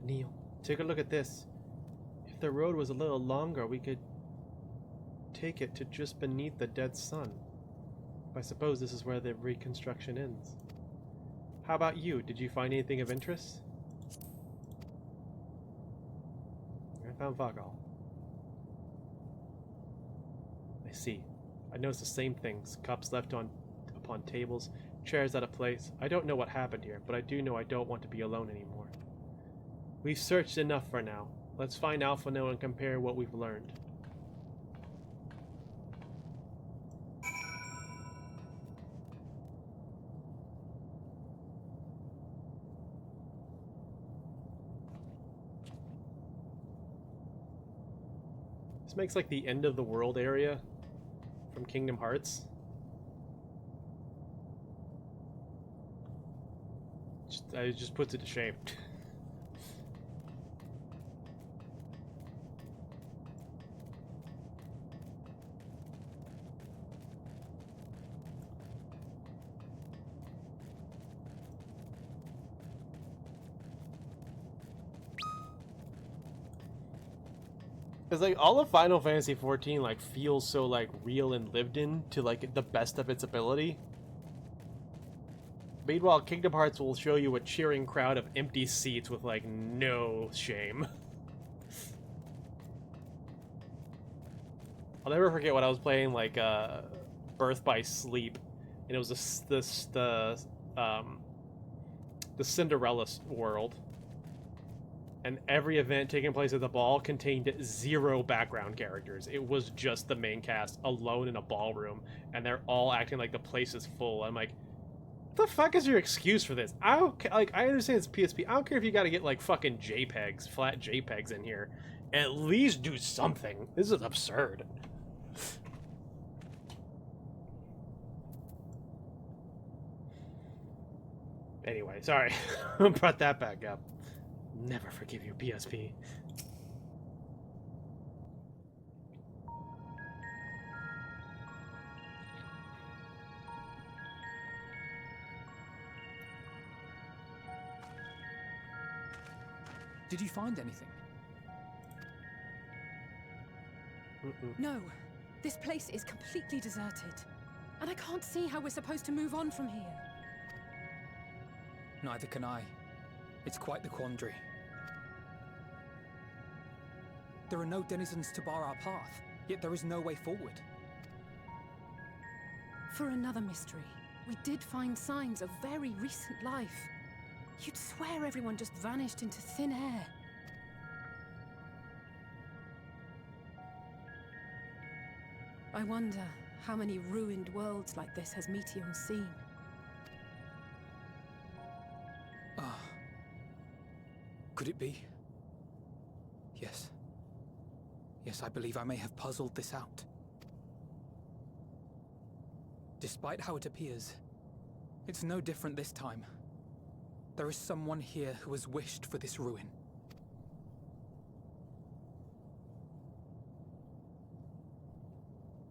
Neil, take a look at this. If the road was a little longer, we could take it to just beneath the dead sun. I suppose this is where the reconstruction ends. How about you? Did you find anything of interest? I found Vagal. I see. I noticed the same things. Cups left upon tables, chairs out of place. I don't know what happened here, but I do know I don't want to be alone anymore. We've searched enough for now. Let's find Alphino and compare what we've learned. This makes like the end of the world area from Kingdom Hearts. It just puts it to shame. Because like all of Final Fantasy XIV like feels so like real and lived in to like the best of its ability. Meanwhile, Kingdom Hearts will show you a cheering crowd of empty seats with like no shame. I'll never forget when I was playing like Birth by Sleep, and it was the Cinderella world. And every event taking place at the ball contained 0 background characters. It was just the main cast alone in a ballroom, and they're all acting like the place is full. I'm like, what the fuck is your excuse for this? I don't like. I understand it's PSP. I don't care if you got to get like fucking JPEGs, flat JPEGs in here. At least do something. This is absurd. Anyway, sorry, brought that back up. Never forgive your PSP. Did you find anything? No, this place is completely deserted. And I can't see how we're supposed to move on from here. Neither can I. It's quite the quandary. There are no denizens to bar our path, yet there is no way forward. For another mystery, we did find signs of very recent life. You'd swear everyone just vanished into thin air. I wonder how many ruined worlds like this has Meteion seen. Ah. Could it be? Yes. Yes, I believe I may have puzzled this out. Despite how it appears, it's no different this time. There is someone here who has wished for this ruin.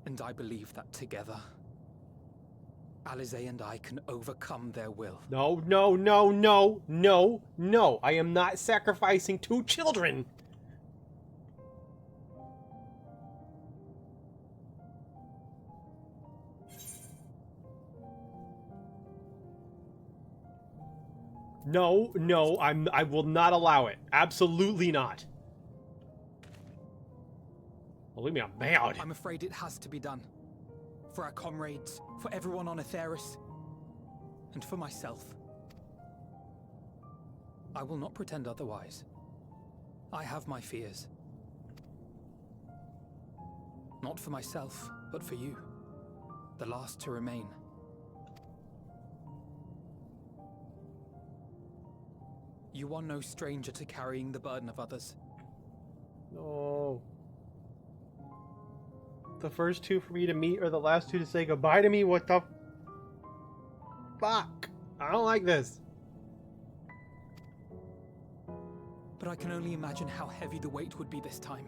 And I believe that together, Alisaie and I can overcome their will. No, no, no, no, no, no. I am not sacrificing 2 children. No, no, I will not allow it. Absolutely not. Believe me, I'm mad. I'm afraid it has to be done. For our comrades, for everyone on Aetheris, and for myself. I will not pretend otherwise. I have my fears. Not for myself, but for you. The last to remain. You are no stranger to carrying the burden of others. No. The first 2 for me to meet are the last 2 to say goodbye to me? What the fuck? I don't like this. But I can only imagine how heavy the weight would be this time.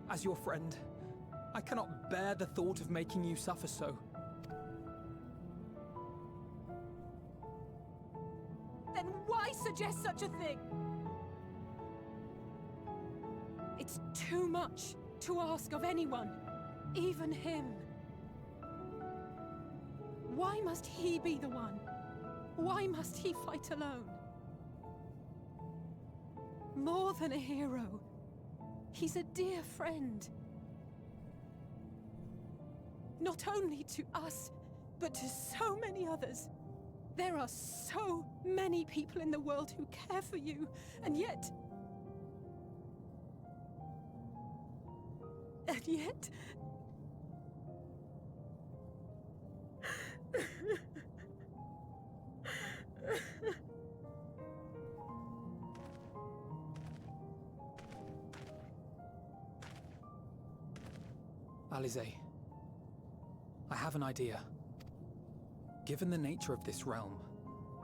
As your friend, I cannot bear the thought of making you suffer so. Then why suggest such a thing? It's too much to ask of anyone, even him. Why must he be the one? Why must he fight alone? More than a hero, he's a dear friend. Not only to us, but to so many others. There are so many people in the world who care for you, and yet... And yet... Alize, I have an idea. Given the nature of this realm,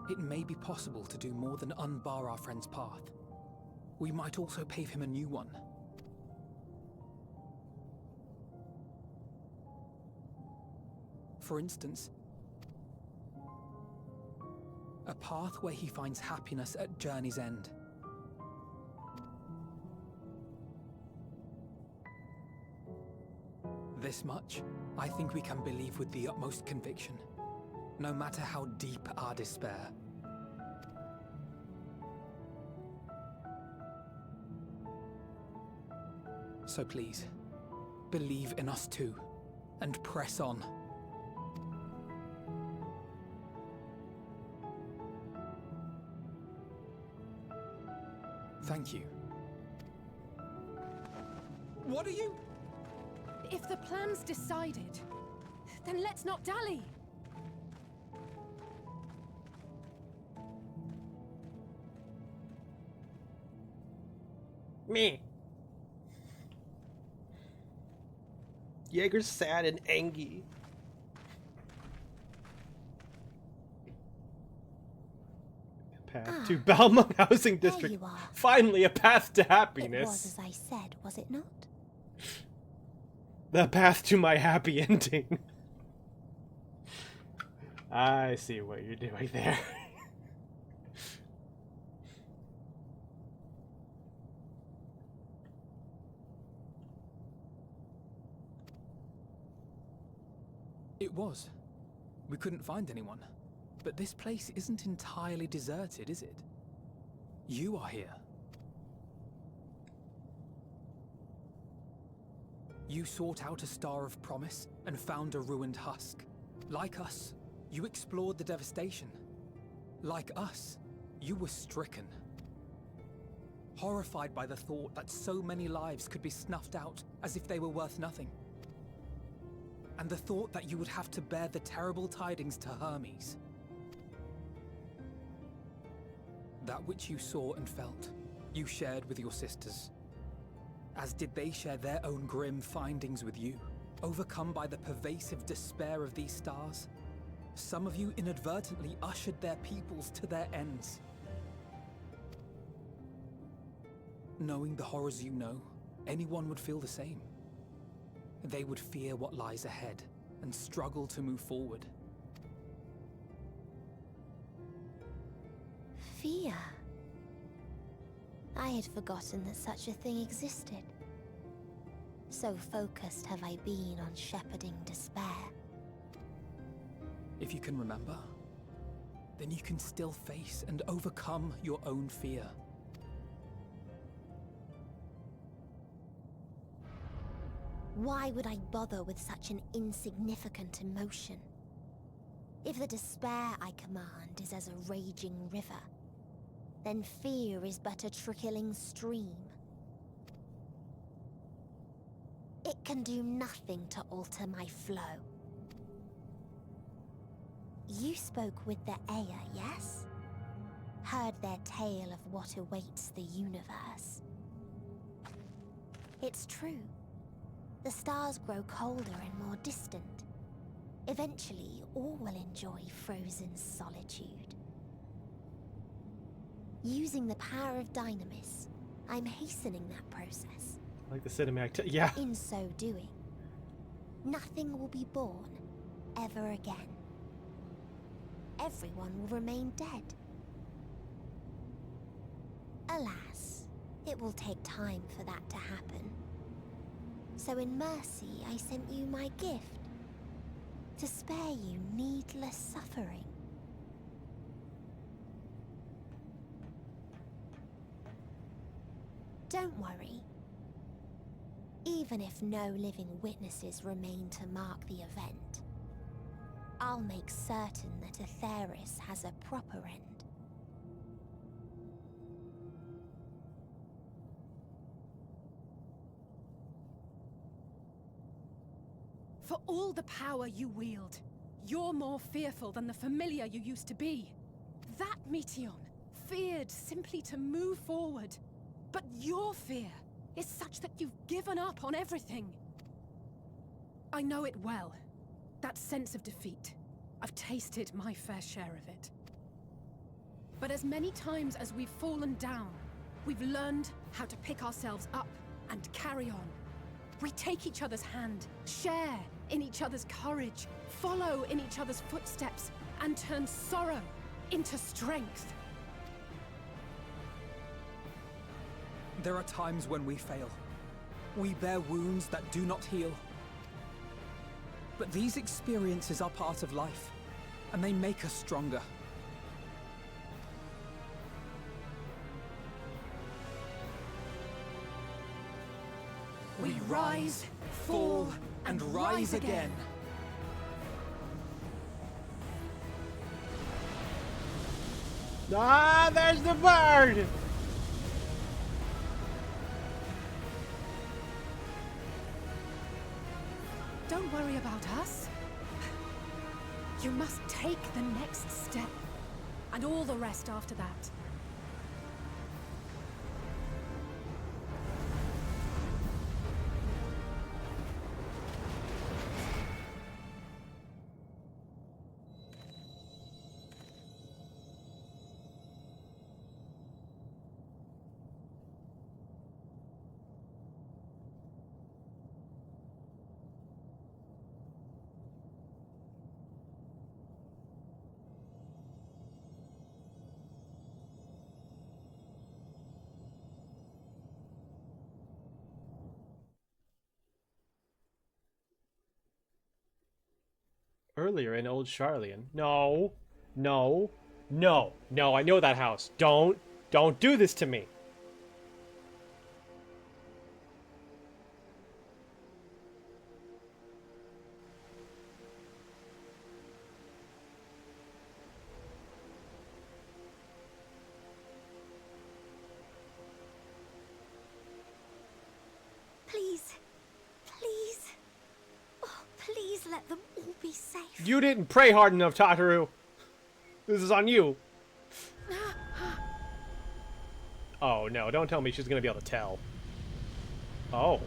it may be possible to do more than unbar our friend's path. We might also pave him a new one. For instance, a path where he finds happiness at journey's end. This much, I think we can believe with the utmost conviction, no matter how deep our despair. So please, believe in us too, and press on. Thank you. What are you? If the plan's decided, then let's not dally. Me. Jaeger's sad and angry. Path to Balmung Housing District. you are. Finally, a path to It happiness. was as I said, was it not? The path to my happy ending. I see what you're doing there. It was. We couldn't find anyone. But this place isn't entirely deserted, is it? You are here. You sought out a Star of Promise and found a ruined husk. Like us, you explored the devastation. Like us, you were stricken. Horrified by the thought that so many lives could be snuffed out as if they were worth nothing. And the thought that you would have to bear the terrible tidings to Hermes. That which you saw and felt, you shared with your sisters. As did they share their own grim findings with you. Overcome by the pervasive despair of these stars, some of you inadvertently ushered their peoples to their ends. Knowing the horrors you know, anyone would feel the same. They would fear what lies ahead and struggle to move forward. Fear. I had forgotten that such a thing existed. So focused have I been on shepherding despair. If you can remember, then you can still face and overcome your own fear. Why would I bother with such an insignificant emotion? If the despair I command is as a raging river, then fear is but a trickling stream. It can do nothing to alter my flow. You spoke with the Aya, yes? Heard their tale of what awaits the universe. It's true. The stars grow colder and more distant. Eventually, all will enjoy frozen solitude. Using the power of Dynamis, I'm hastening that process. Like the cinematic. Yeah. In so doing, nothing will be born ever again. Everyone will remain dead. Alas, it will take time for that to happen. So in mercy, I sent you my gift, to spare you needless suffering. Don't worry. Even if no living witnesses remain to mark the event, I'll make certain that Aetheris has a proper end. For all the power you wield, you're more fearful than the familiar you used to be. That Meteion feared simply to move forward. But your fear is such that you've given up on everything. I know it well. That sense of defeat. I've tasted my fair share of it. But as many times as we've fallen down, we've learned how to pick ourselves up and carry on. We take each other's hand, share in each other's courage, follow in each other's footsteps, and turn sorrow into strength. There are times when we fail. We bear wounds that do not heal. But these experiences are part of life, and they make us stronger. We rise, fall, and rise again. Ah, there's the bird! Don't worry about us. You must take the next step, and all the rest after that. Earlier in Old Charlian. No. No. No. No, I know that house. Don't do this to me. Please. Please. Oh, please let them all be safe. You didn't pray hard enough, Tataru. This is on you. Oh, no. Don't tell me she's going to be able to tell. Oh.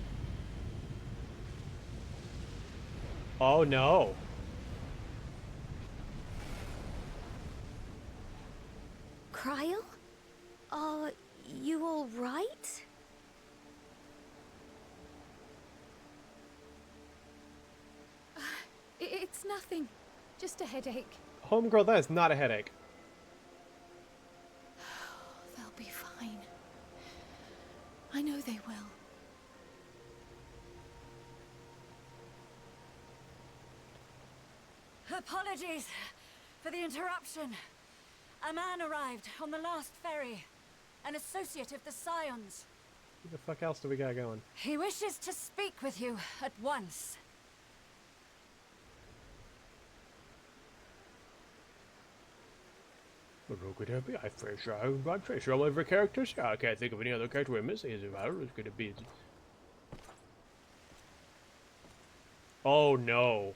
Oh, no. Cryle? Are you all right? It's nothing. Just a headache. Homegirl, that is not a headache. They'll be fine. I know they will. Apologies for the interruption. A man arrived on the last ferry. An associate of the Scions. What the fuck else do we got going? He wishes to speak with you at once. I fresh all over characters. I can't think of any other character we're missing. Is it going to be? Oh no!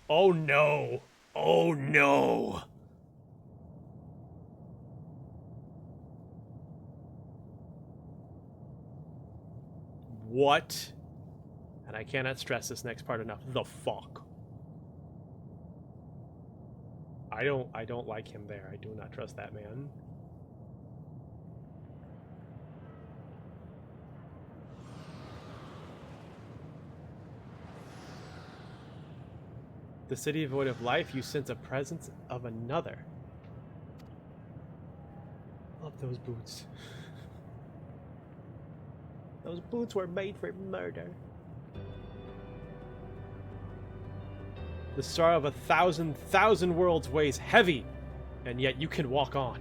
Oh no! Oh no! What? And I cannot stress this next part enough. The fuck? I don't like him there. I do not trust that man. The city void of life, you sense a presence of another. Love those boots. Those boots were made for murder. The star of 1,000,000 worlds weighs heavy, and yet you can walk on.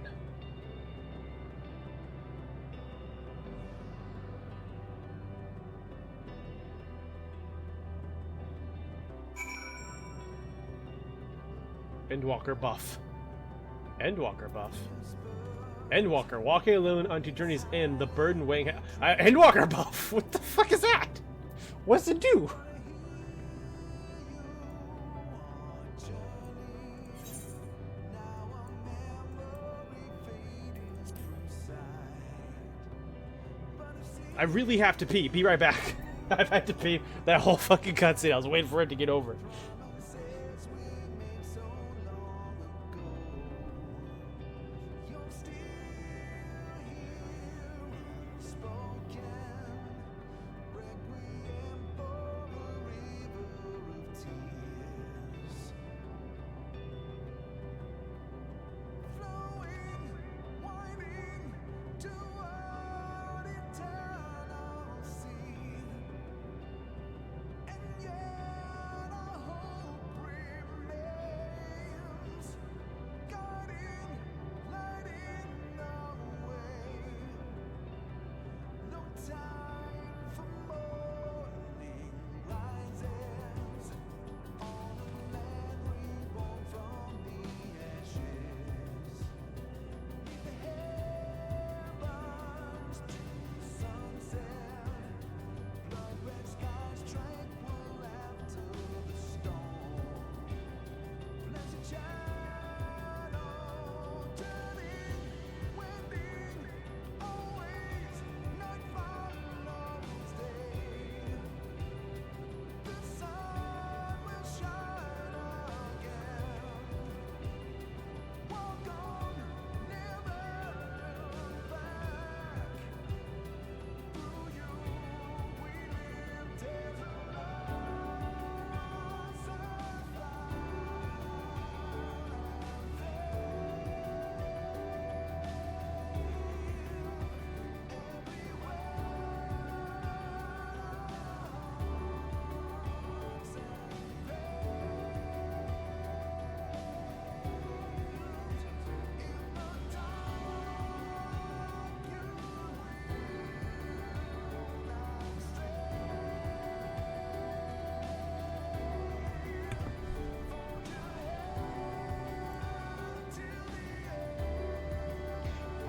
Endwalker buff. Endwalker buff. Endwalker, walking alone unto journey's end, the burden weighing... Endwalker buff! What the fuck is that? What's it do? I really have to pee. Be right back. I've had to pee that whole fucking cutscene. I was waiting for it to get over.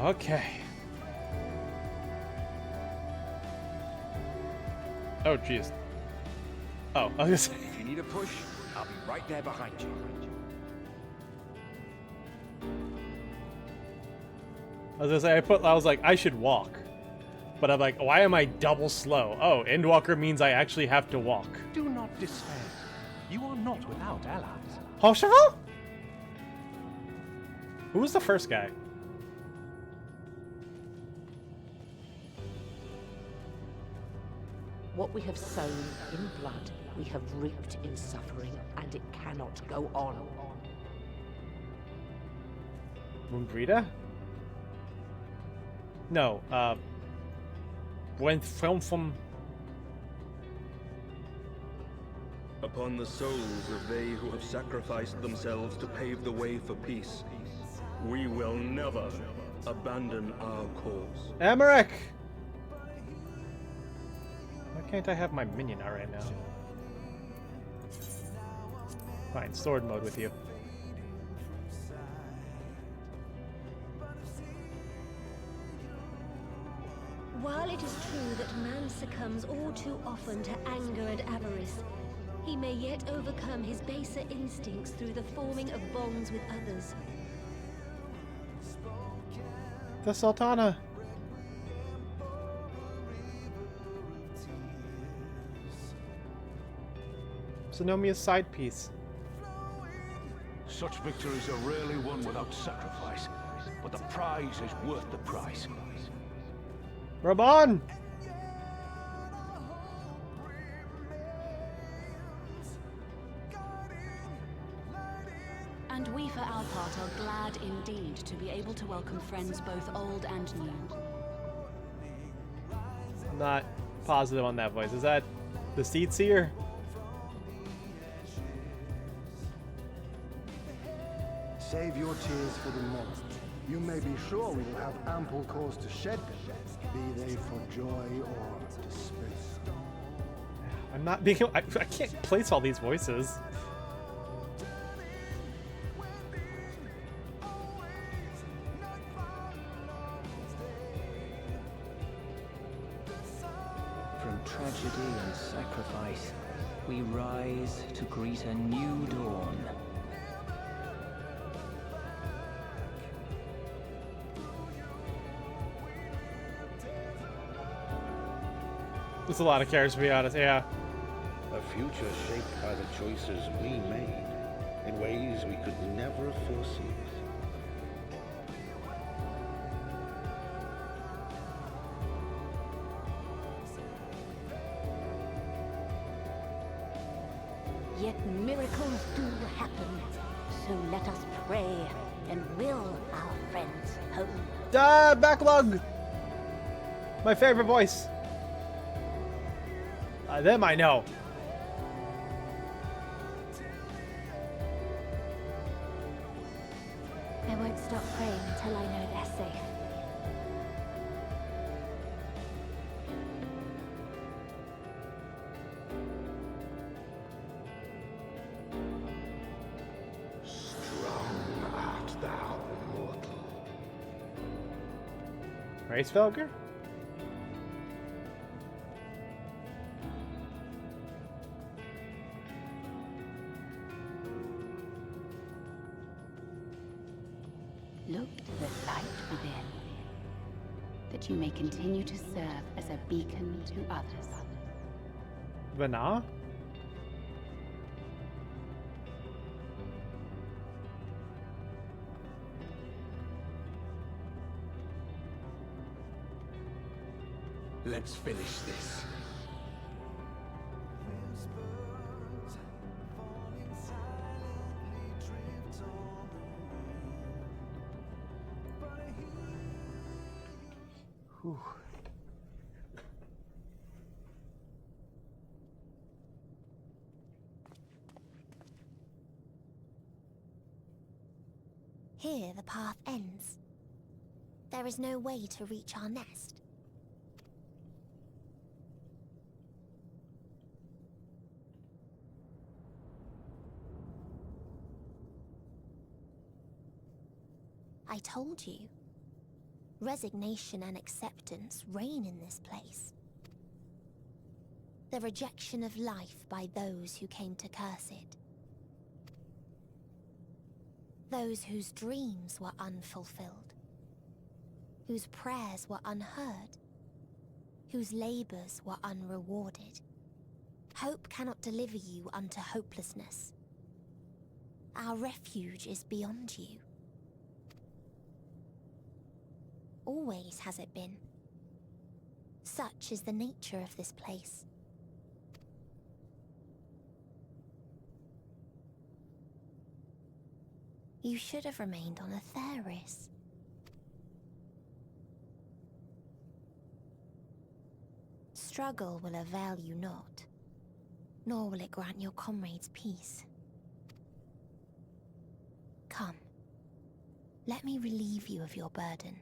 Okay. Oh, jeez. Oh, I was gonna say. If you need a push, I'll be right there behind you. I was gonna say, I was like, I should walk. But I'm like, why am I double slow? Oh, Endwalker means I actually have to walk. Do not despair. You are not without allies. Hoshava? Who was the first guy? What we have sown in blood, we have reaped in suffering, and it cannot go on. Mumbrita? No, went from... Upon the souls of they who have sacrificed themselves to pave the way for peace, we will never abandon our cause. Amarek! Why can't I have my minion out right now? Fine, sword mode with you. While it is true that man succumbs all too often to anger and avarice, he may yet overcome his baser instincts through the forming of bonds with others. The Sultana! Xenomia's side piece. Such victories are rarely won without sacrifice, but the prize is worth the price. Raban! And we, for our part, are glad indeed to be able to welcome friends both old and new. I'm not positive on that voice. Is that the Seed Seer? Save your tears for the moment. You may be sure we will have ample cause to shed them, be they for joy or despair. I'm not being... I can't place all these voices. From tragedy and sacrifice, we rise to greet a new dawn. There's a lot of characters, to be honest. Yeah. A future shaped by the choices we made in ways we could never foresee. Yet miracles do happen, so let us pray and will our friends home. Backlog! My favorite voice. Them I know. I won't stop praying until I know they're safe. Strong art thou, mortal. Race Felger? Look to the light within, that you may continue to serve as a beacon to others. Vana? Let's finish this. Whew. Here the path ends. There is no way to reach our nest. I told you. Resignation and acceptance reign in this place. The rejection of life by those who came to curse it. Those whose dreams were unfulfilled. Whose prayers were unheard. Whose labors were unrewarded. Hope cannot deliver you unto hopelessness. Our refuge is beyond you. Always has it been. Such is the nature of this place. You should have remained on Atheris. Struggle will avail you not, nor will it grant your comrades peace. Come, let me relieve you of your burden.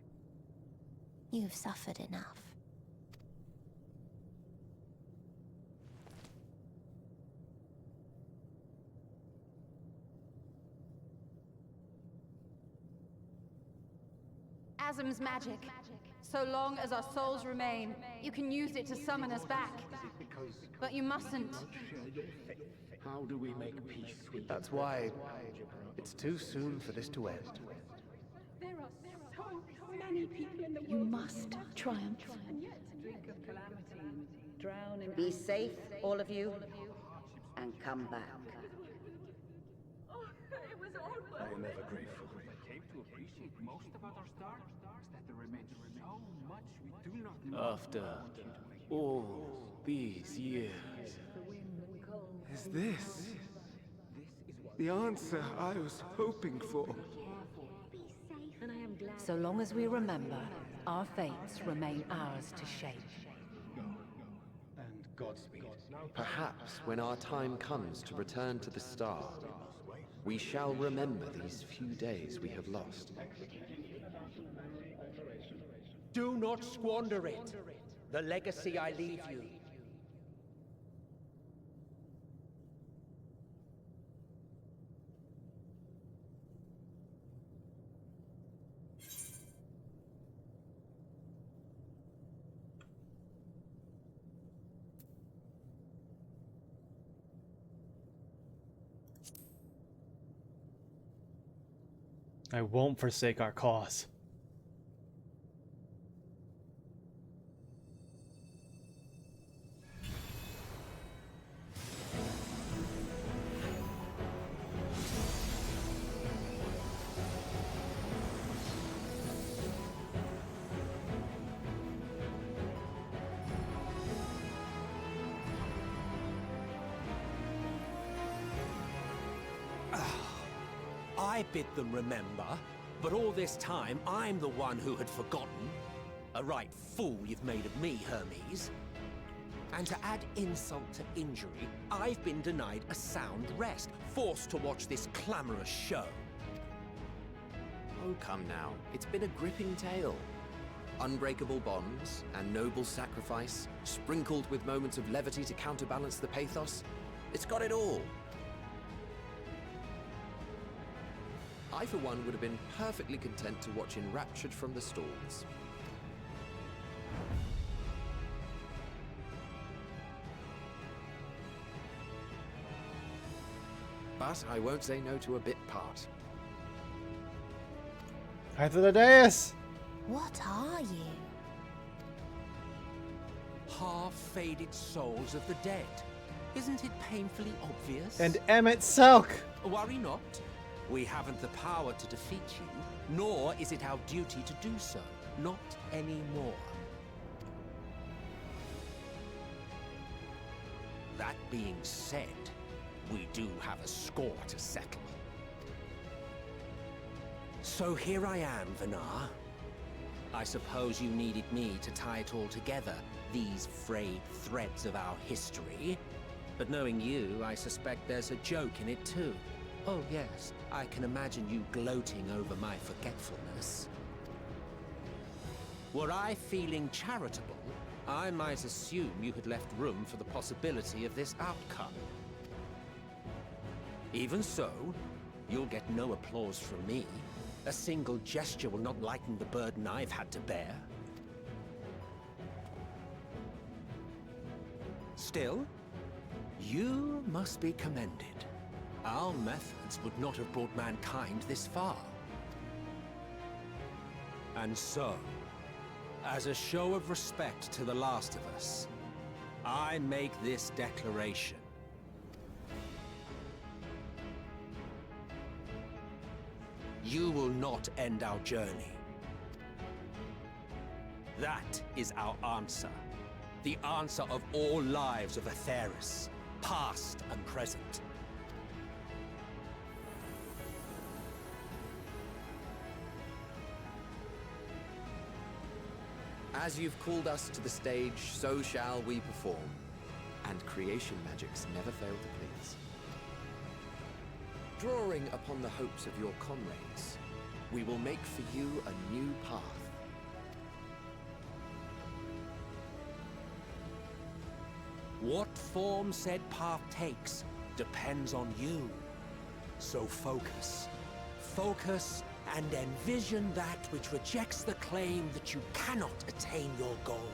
You've suffered enough. Asm's magic. So long as our souls remain, you can use it to summon us back. But you mustn't. How do we make peace with That's why it's too soon for this to end. There are so many people in the world. You must triumph. Be safe, all of you, and come back. I am ever grateful. I came to appreciate most about our star is that there remains so much we do not know. After all these years, Is this the answer I was hoping for? So long as we remember, our fates remain ours to shape. And Godspeed. Perhaps when our time comes to return to the star, we shall remember these few days we have lost. Do not squander it. The legacy I leave you. I won't forsake our cause. I bid them remember, but all this time I'm the one who had forgotten. A right fool you've made of me, Hermes. And to add insult to injury, I've been denied a sound rest, forced to watch this clamorous show. Oh, come now. It's been a gripping tale. Unbreakable bonds and noble sacrifice, sprinkled with moments of levity to counterbalance the pathos. It's got it all. I, for one, would have been perfectly content to watch enraptured from the stalls. But I won't say no to a bit part. Path of the Deus! What are you? Half-faded souls of the dead. Isn't it painfully obvious? And Emmett Selk! Worry not. We haven't the power to defeat you, nor is it our duty to do so. Not anymore. That being said, we do have a score to settle. So here I am, Vinar. I suppose you needed me to tie it all together, these frayed threads of our history. But knowing you, I suspect there's a joke in it too. Oh yes, I can imagine you gloating over my forgetfulness. Were I feeling charitable, I might assume you had left room for the possibility of this outcome. Even so, you'll get no applause from me. A single gesture will not lighten the burden I've had to bear. Still, you must be commended. Our methods would not have brought mankind this far. And so, as a show of respect to the last of us, I make this declaration. You will not end our journey. That is our answer. The answer of all lives of Atheris, past and present. As you've called us to the stage, so shall we perform. And creation magics never fail to please. Drawing upon the hopes of your comrades, we will make for you a new path. What form said path takes depends on you. So focus. Focus and envision that which rejects the claim that you cannot attain your goal.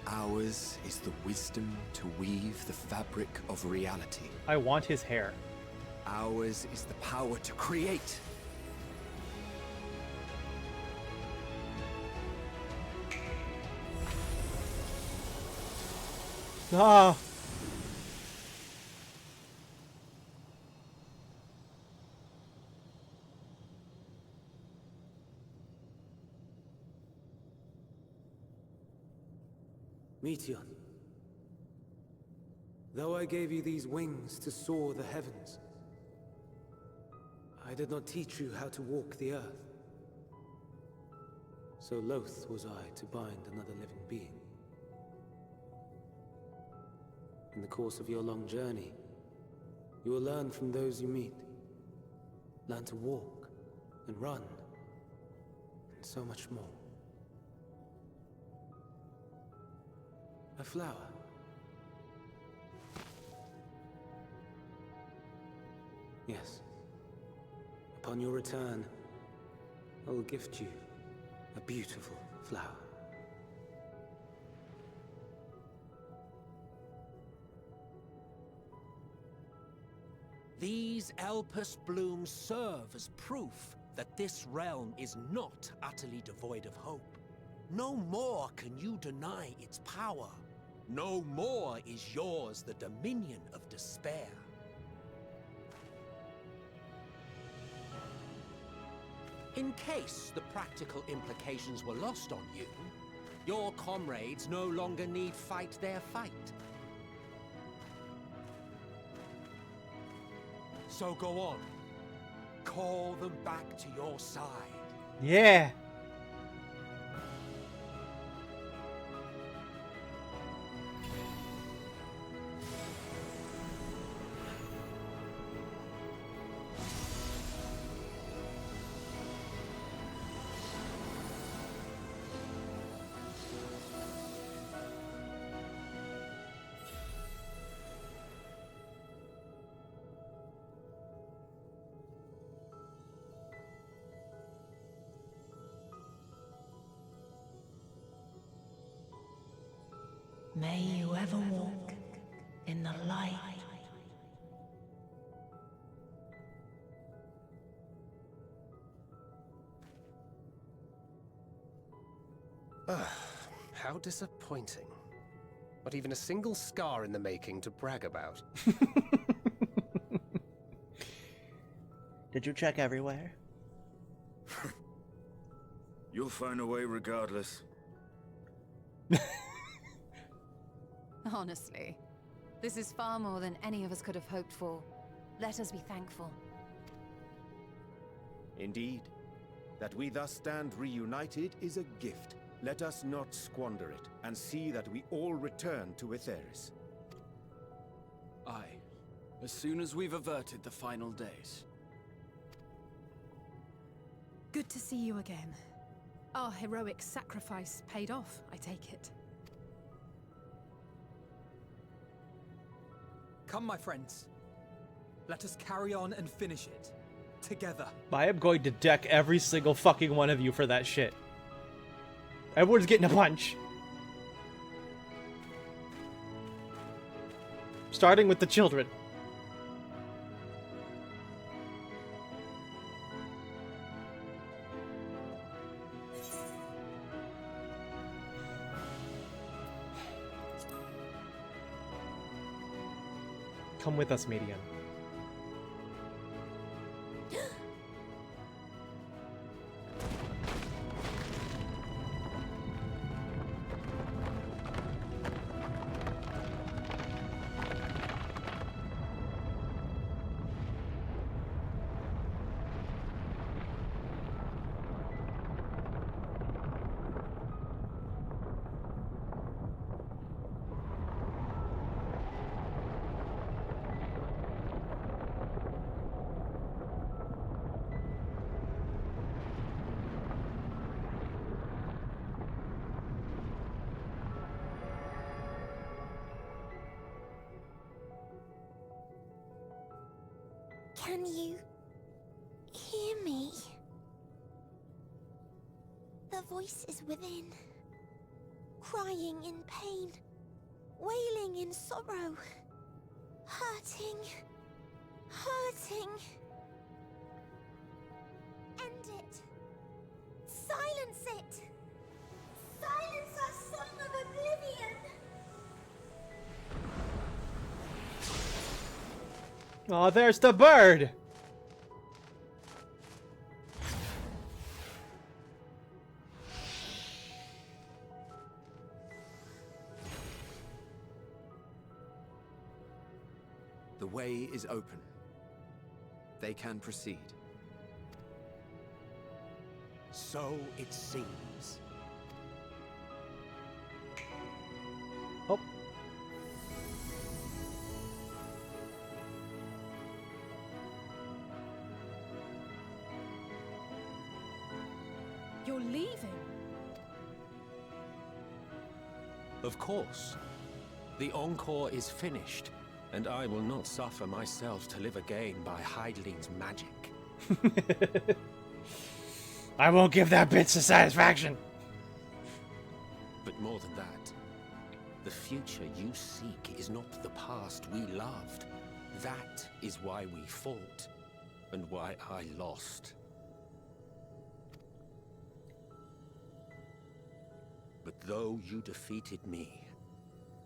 Ours is the wisdom to weave the fabric of reality. I want his hair. Ours is the power to create. Ah! Meteon, though I gave you these wings to soar the heavens, I did not teach you how to walk the earth. So loath was I to bind another living being. In the course of your long journey, you will learn from those you meet. Learn to walk and run, and so much more. A flower. Yes. Upon your return, I will gift you a beautiful flower. These Elpis blooms serve as proof that this realm is not utterly devoid of hope. No more can you deny its power. No more is yours the dominion of despair. In case the practical implications were lost on you, Your comrades no longer need fight their fight. So go on. Call them back to your side. Yeah. May you ever walk in the light. How disappointing. Not even a single scar in the making to brag about. Did you check everywhere? You'll find a way regardless. Honestly, this is far more than any of us could have hoped for. Let us be thankful. Indeed. That we thus stand reunited is a gift. Let us not squander it, and see that we all return to Etheris. Aye. As soon as we've averted the final days. Good to see you again. Our heroic sacrifice paid off, I take it. Come, my friends. Let us carry on and finish it. Together. I am going to deck every single fucking one of you for that shit. Everyone's getting a punch. Starting with the children. Come with us, Median. Can you hear me? The voice is within, crying in pain, wailing in sorrow, hurting, hurting. End it. Silence it. Silence our song of oblivion. Oh, there's the bird! The way is open. They can proceed. So it seems. Oh. You're leaving? Of course. The encore is finished, and I will not suffer myself to live again by Heideling's magic. I won't give that bitch the satisfaction. But more than that, the future you seek is not the past we loved. That is why we fought, and why I lost. But though you defeated me,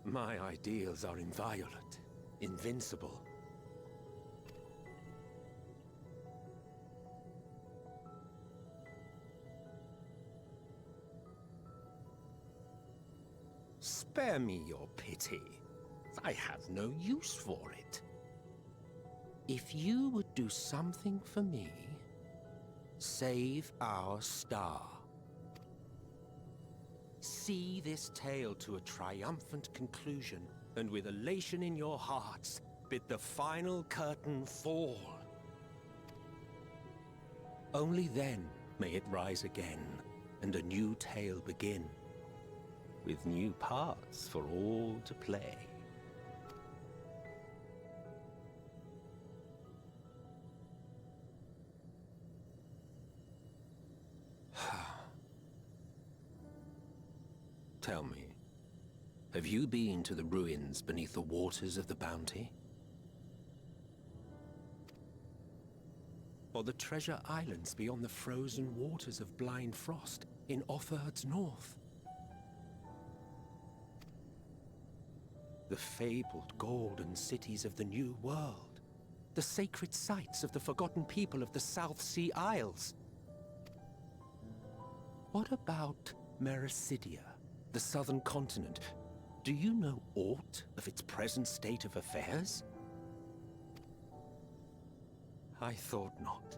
my ideals are inviolate, invincible. Spare me your pity. I have no use for it. If you would do something for me, save our star. See this tale to a triumphant conclusion, and with elation in your hearts, bid the final curtain fall. Only then may it rise again, and a new tale begin, with new parts for all to play. Tell me, have you been to the ruins beneath the waters of the Bounty? Or the treasure islands beyond the frozen waters of Blind Frost in Offerd's north? The fabled golden cities of the New World, the sacred sites of the forgotten people of the South Sea Isles? What about Mericidia, the southern continent? Do you know aught of its present state of affairs? I thought not.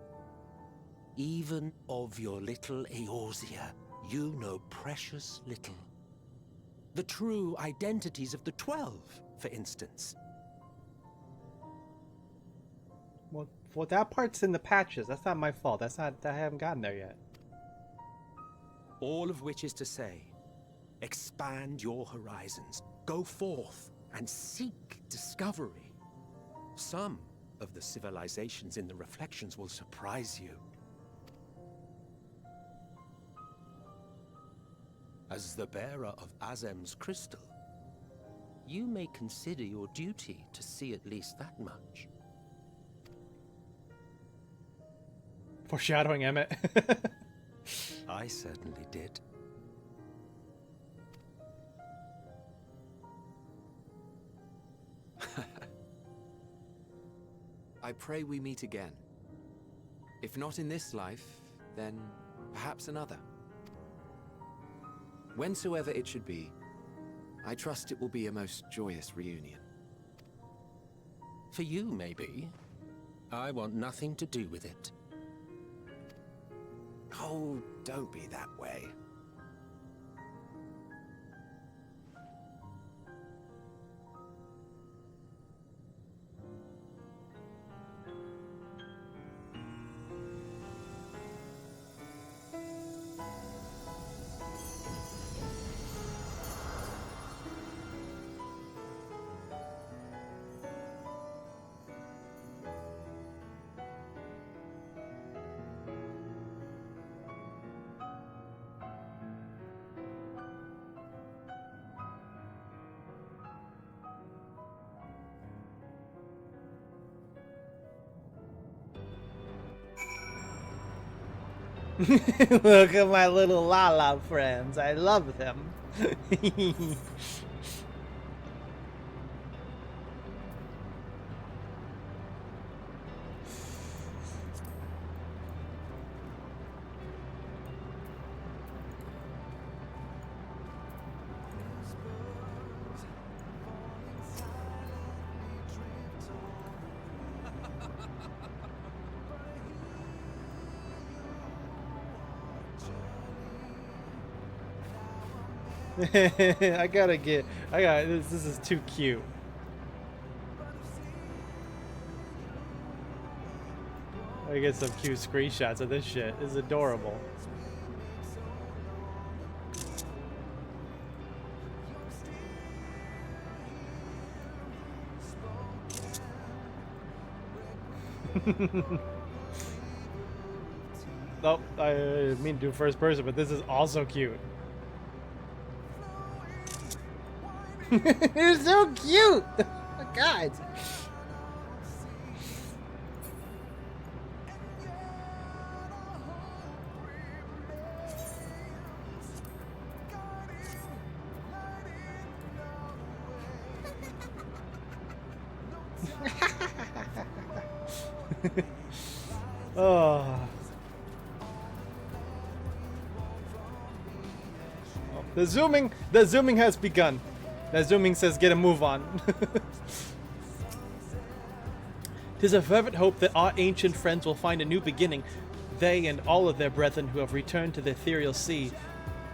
Even of your little Eorzea, you know precious little. The true identities of the 12, for instance. Well, that part's in the patches. That's not my fault. I haven't gotten there yet. All of which is to say, expand your horizons, go forth and seek discovery. Some of the civilizations in the reflections will surprise you. As the bearer of Azem's crystal, you may consider your duty to see at least that much. Foreshadowing, Emmett. I certainly did. I pray we meet again. If not in this life, then perhaps another. Whensoever it should be, I trust it will be a most joyous reunion. For you, maybe. I want nothing to do with it. Oh, don't be that way. Look at my little Lala friends. I love them. I gotta this is too cute. I get some cute screenshots of this shit. It's adorable. Oh, I didn't mean to do first person, but this is also cute. You're so cute! Oh, God. Oh. The zooming has begun. As Zooming says, get a move on. 'Tis a fervent hope that our ancient friends will find a new beginning, they and all of their brethren who have returned to the ethereal sea.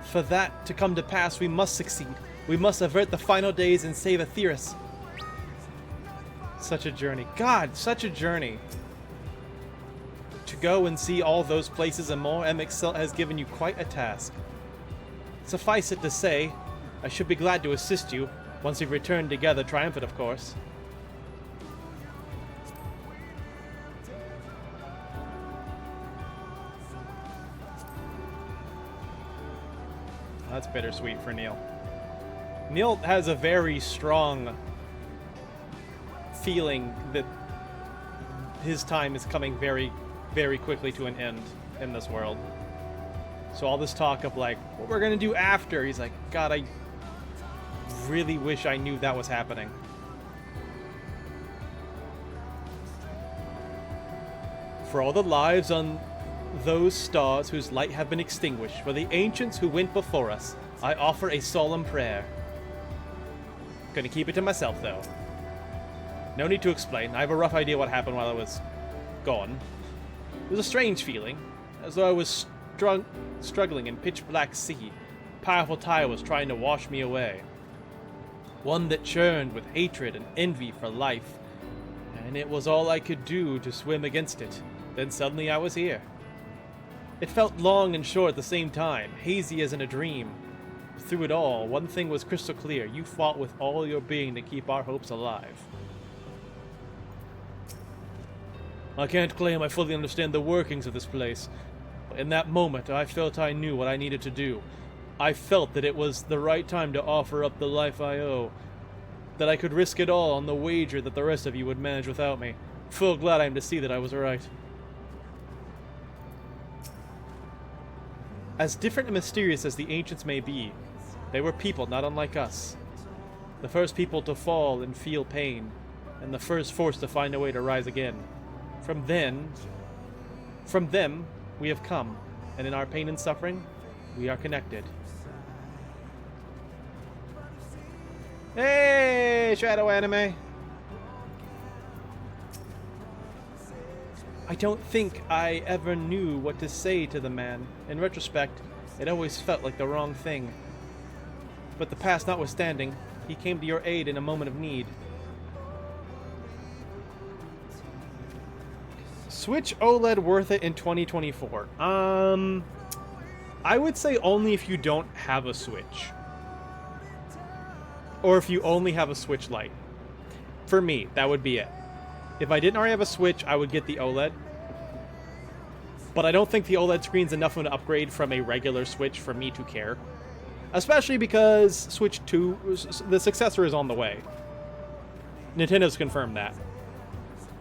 For that to come to pass, we must succeed. We must avert the final days and save Aetheris. Such a journey. God, such a journey. To go and see all those places and more, MXL has given you quite a task. Suffice it to say, I should be glad to assist you, once we've returned together, triumphant of course. That's bittersweet for Neil. Neil has a very strong feeling that his time is coming very, very quickly to an end in this world. So all this talk of like, what we're gonna do after, he's like, God, I really wish I knew that was happening. For all the lives on those stars whose light have been extinguished, for the ancients who went before us, I offer a solemn prayer. Gonna keep it to myself, though. No need to explain. I have a rough idea what happened while I was gone. It was a strange feeling, as though I was struggling in pitch-black sea. A powerful tide was trying to wash me away. One that churned with hatred and envy for life, and it was all I could do to swim against it. Then suddenly I was here. It felt long and short at the same time, hazy as in a dream. Through it all, one thing was crystal clear. You fought with all your being to keep our hopes alive. I can't claim I fully understand the workings of this place, but in that moment I felt I knew what I needed to do. I felt that it was the right time to offer up the life I owe, that I could risk it all on the wager that the rest of you would manage without me. Full glad I am to see that I was right. As different and mysterious as the ancients may be, they were people not unlike us. The first people to fall and feel pain, and the first force to find a way to rise again. From them, we have come, and in our pain and suffering, we are connected. Hey, Shadow Anime! I don't think I ever knew what to say to the man. In retrospect, it always felt like the wrong thing. But the past notwithstanding, he came to your aid in a moment of need. Switch OLED worth it in 2024? I would say only if you don't have a Switch. Or if you only have a Switch Lite. For me, that would be it. If I didn't already have a Switch, I would get the OLED. But I don't think the OLED screen's enough of an upgrade from a regular Switch for me to care. Especially because Switch 2, the successor, is on the way. Nintendo's confirmed that.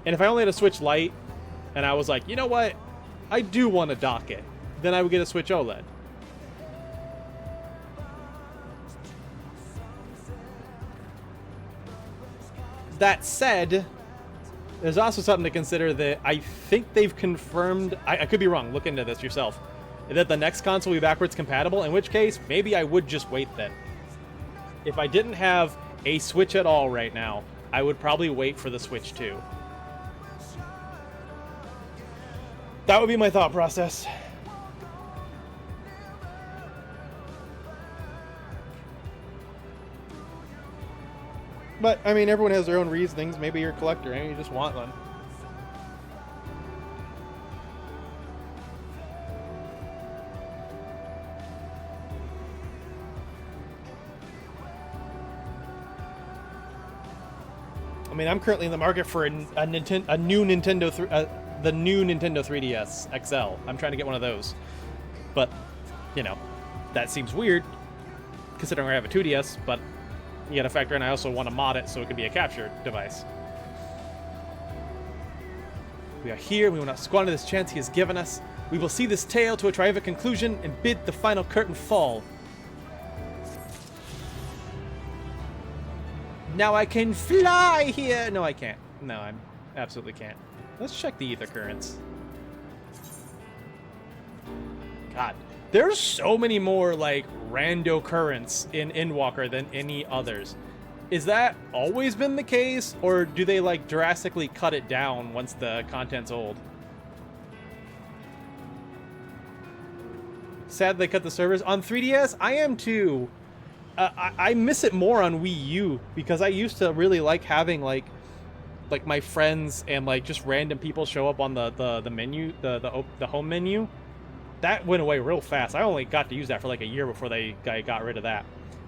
And if I only had a Switch Lite, and I was like, you know what? I do want to dock it. Then I would get a Switch OLED. That said, there's also something to consider that I think they've confirmed, I could be wrong, look into this yourself, that the next console will be backwards compatible, in which case, maybe I would just wait then. If I didn't have a Switch at all right now, I would probably wait for the Switch 2. That would be my thought process. But, I mean, everyone has their own reasonings. Maybe you're a collector and you just want one. I mean, I'm currently in the market for the new Nintendo 3DS XL. I'm trying to get one of those. But, you know, that seems weird, considering I have a 2DS, but you gotta factor in I also want to mod it so it can be a capture device. We are here, we will not squander this chance he has given us. We will see this tale to a triumphant conclusion and bid the final curtain fall. Now I can fly here! No, I can't. No, I absolutely can't. Let's check the ether currents. God, There's so many more, like, rando currents in Endwalker than any others. Is that always been the case, or do they, like, drastically cut it down once the content's old? Sad they cut the servers. On 3DS, I am too. I miss it more on Wii U, because I used to really like having, like my friends and, like, just random people show up on the menu, the home menu. That went away real fast. I only got to use that for like a year before they got rid of that.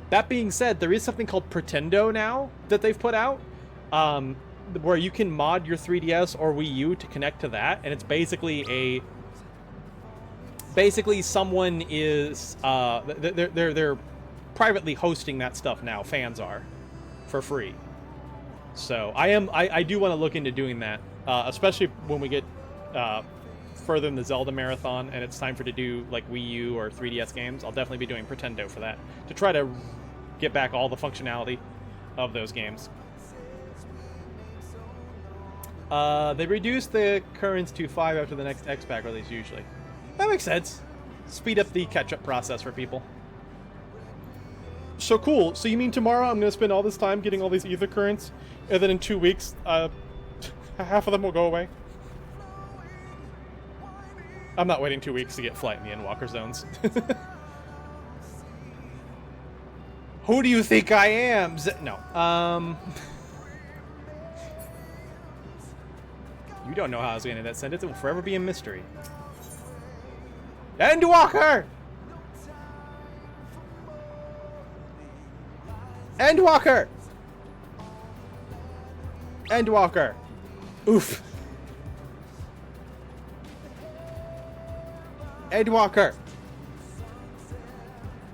That being said, there is something called Pretendo now that they've put out, where you can mod your 3DS or Wii U to connect to that, and it's basically someone is they're privately hosting that stuff now. Fans are, for free. So I do want to look into doing that, especially when we get further in the Zelda marathon and it's time to do like Wii U or 3DS games. I'll definitely be doing Pretendo for that, to try to get back all the functionality of those games. They reduce the currents to 5 after the next X-Pack release usually. That makes sense. Speed up the catch-up process for people. So cool. So you mean tomorrow I'm going to spend all this time getting all these ether currents, and then in 2 weeks, half of them will go away? I'm not waiting 2 weeks to get flight in the Endwalker zones. Who do you think I am? No. You don't know how I was going to end that sentence. It will forever be a mystery. Endwalker! Endwalker! Endwalker! Oof. Endwalker!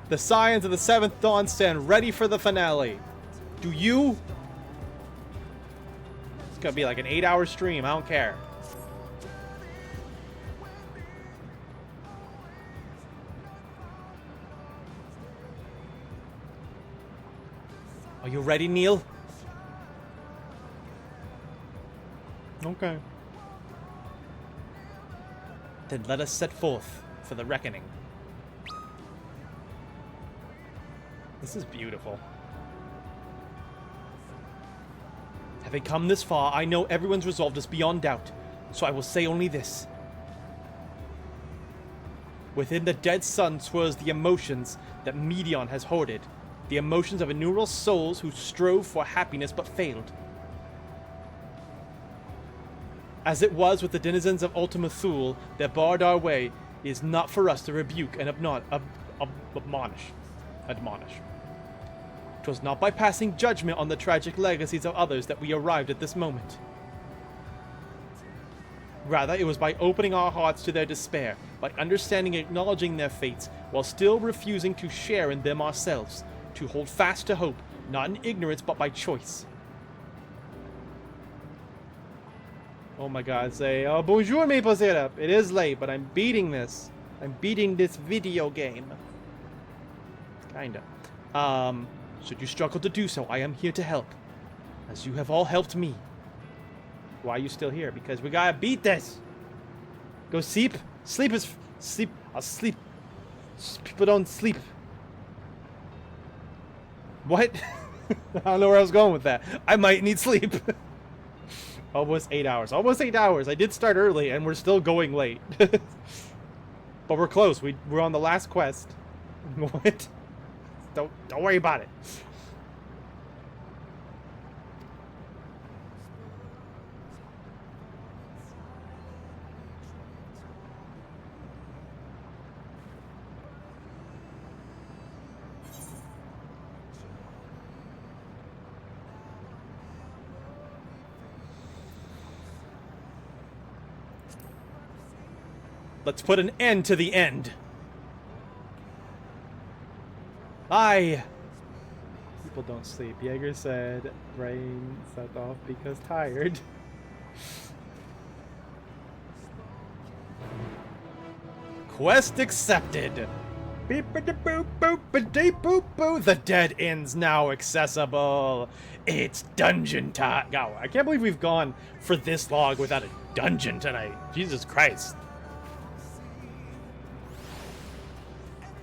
The Scions of the Seventh Dawn stand ready for the finale. Do you? It's gonna be like an 8-hour stream, I don't care. Are you ready, Neil? Okay. Then let us set forth for the reckoning. This is beautiful. Having come this far, I know everyone's resolve is beyond doubt, so I will say only this. Within the dead sun swirls the emotions that Medion has hoarded, the emotions of innumerable souls who strove for happiness but failed. As it was with the denizens of Ultima Thule that barred our way, it is not for us to rebuke and admonish. 'Twas not by passing judgment on the tragic legacies of others that we arrived at this moment. Rather, it was by opening our hearts to their despair, by understanding and acknowledging their fates, while still refusing to share in them ourselves, to hold fast to hope, not in ignorance but by choice. Oh my god, say, oh, bonjour, maple syrup. It is late, but I'm beating this. I'm beating this video game. Kinda. Should you struggle to do so, I am here to help. As you have all helped me. Why are you still here? Because we gotta beat this. Go sleep. Sleep. I'll sleep. People don't sleep. What? I don't know where I was going with that. I might need sleep. Almost 8 hours. Almost 8 hours. I did start early, and we're still going late. But we're close. We're on the last quest. What? Don't worry about it. Let's put an end to the end. People don't sleep. Jaeger said brain set off because tired. Quest accepted. Beep-a-da-boop-boop-a-dee-boop-boo. The dead end's now accessible. It's dungeon time. Oh, I can't believe we've gone for this long without a dungeon tonight. Jesus Christ.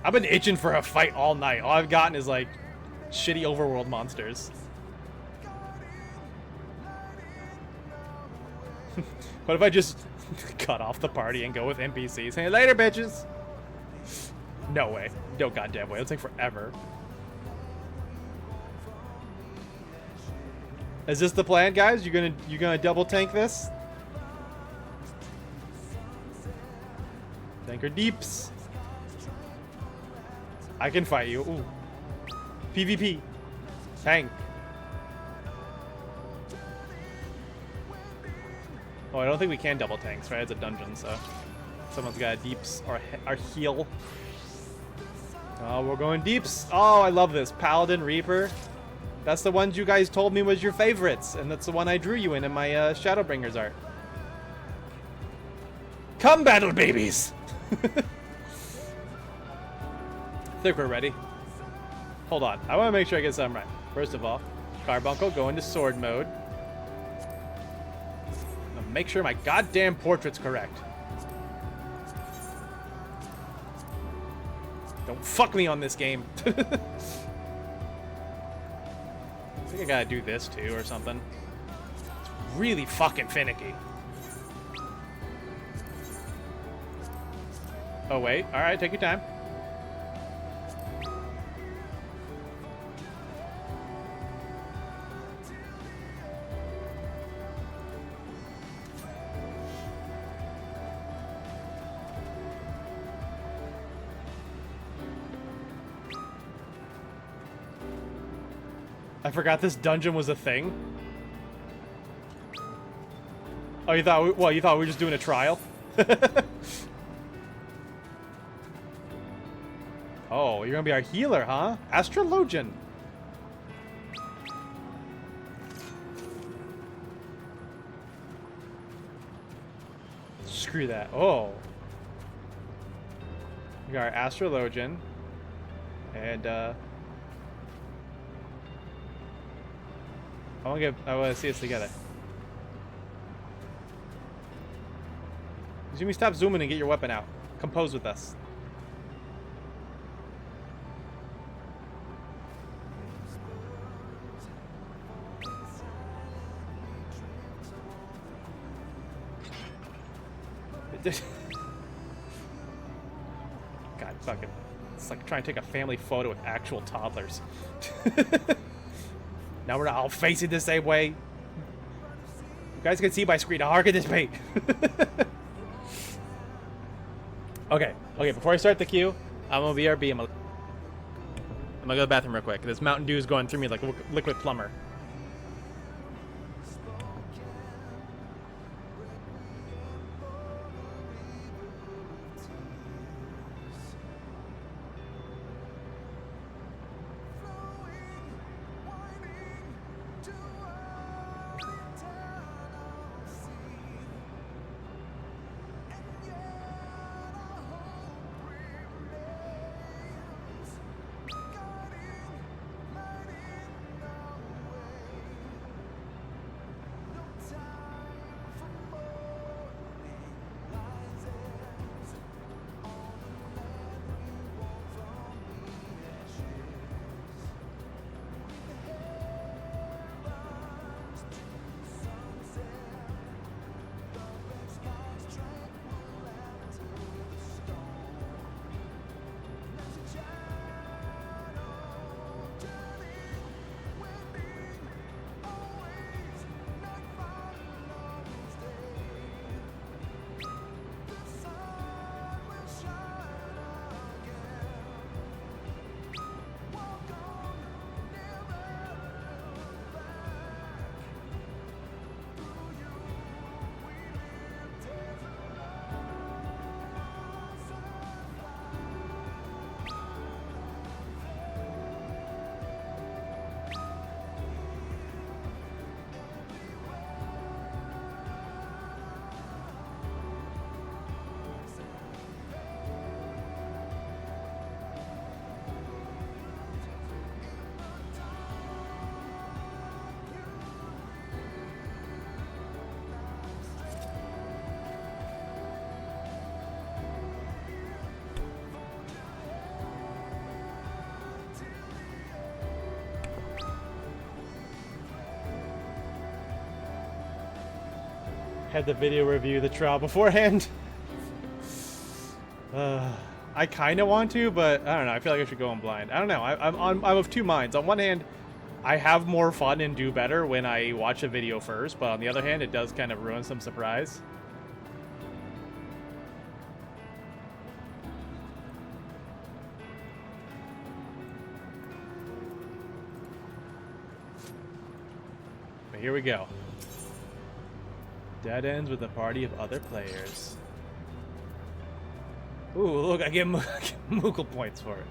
I've been itching for a fight all night. All I've gotten is like shitty overworld monsters. What if I just cut off the party and go with NPCs? Hey, later, bitches. No way. No goddamn way. It'll take forever. Is this the plan, guys? You gonna double tank this? Tanker deeps. I can fight you. Ooh. PvP. Tank. Oh, I don't think we can double tanks, right? It's a dungeon, so someone's got a deeps or heal. Oh, we're going deeps. Oh, I love this. Paladin, Reaper. That's the ones you guys told me was your favorites, and that's the one I drew you in my Shadowbringers art. Come, battle babies! I think we're ready. Hold on. I want to make sure I get something right. First of all, Carbuncle, go into sword mode. Now make sure my goddamn portrait's correct. Don't fuck me on this game. I think I gotta do this too or something. It's really fucking finicky. Oh wait, alright, take your time. I forgot this dungeon was a thing. Oh, you thought you thought we were just doing a trial? Oh, you're gonna be our healer, huh? Astrologian. Screw that. Oh. We got our Astrologian. And I want to see us together. Jimmy, stop zooming and get your weapon out. Compose with us. God, fucking. It's like trying to take a family photo with actual toddlers. Now we're not all facing the same way. You guys can see my screen how hard can this be? Okay, before I start the queue, I'm gonna BRB. I'm gonna go to the bathroom real quick. This Mountain Dew is going through me like a liquid plumber. Had the video review the trial beforehand. I kind of want to, but I don't know. I feel like I should go in blind. I don't know. I'm of two minds. On one hand, I have more fun and do better when I watch a video first, but on the other hand, it does kind of ruin some surprise. But here we go. Dead ends with a party of other players. Ooh, look, I get Moogle points for it.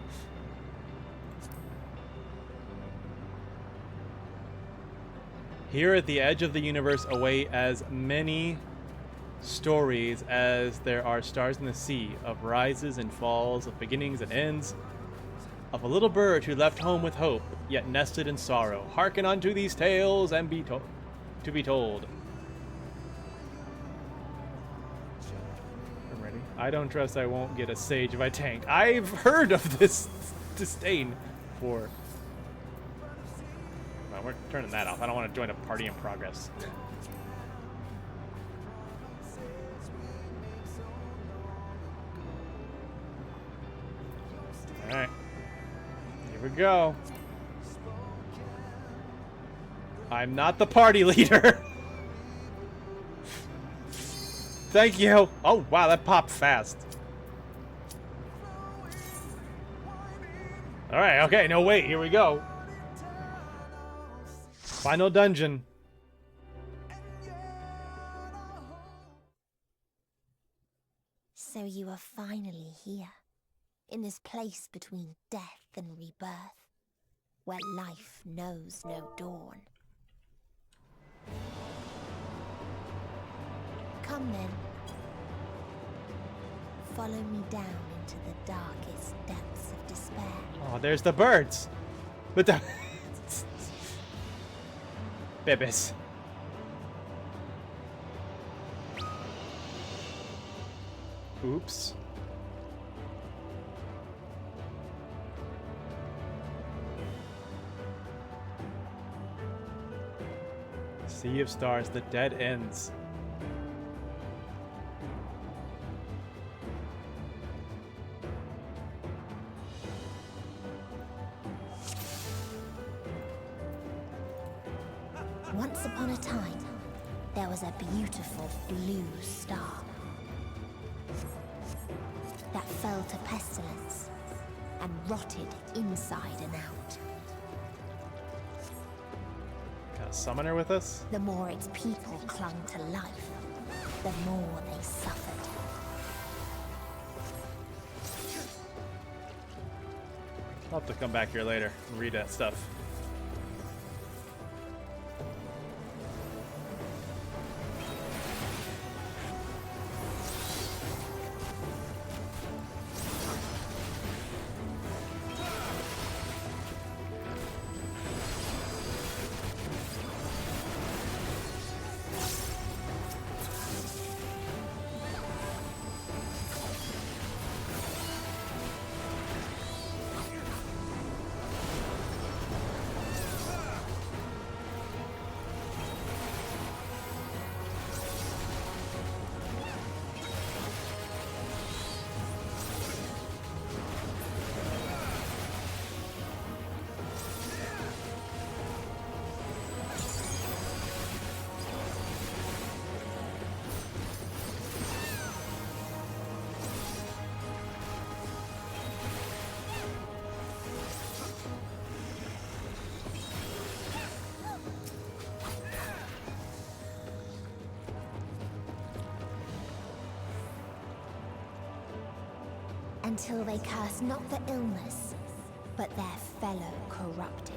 Here at the edge of the universe await as many stories as there are stars in the sea, of rises and falls, of beginnings and ends, of a little bird who left home with hope, yet nested in sorrow. Hearken unto these tales and be told. I'm ready. I don't trust I won't get a sage if I tank. I've heard of this disdain for... Well, we're turning that off. I don't want to join a party in progress. Alright. Here we go. I'm not the party leader. Thank you. Oh, wow, that popped fast. Alright, okay, no, wait, here we go. Final dungeon. So you are finally here, in this place between death and rebirth, where life knows no dawn. Come then. Follow me down into the darkest depths of despair. Oh, there's the birds. With the... Bibis. Oops. Sea of Stars, the dead ends. Once upon a time, there was a beautiful blue star that fell to pestilence and rotted inside and out. Got a summoner with us? The more its people clung to life, the more they suffered. I'll have to come back here later and read that stuff. Until they curse not the illness, but their fellow corrupted.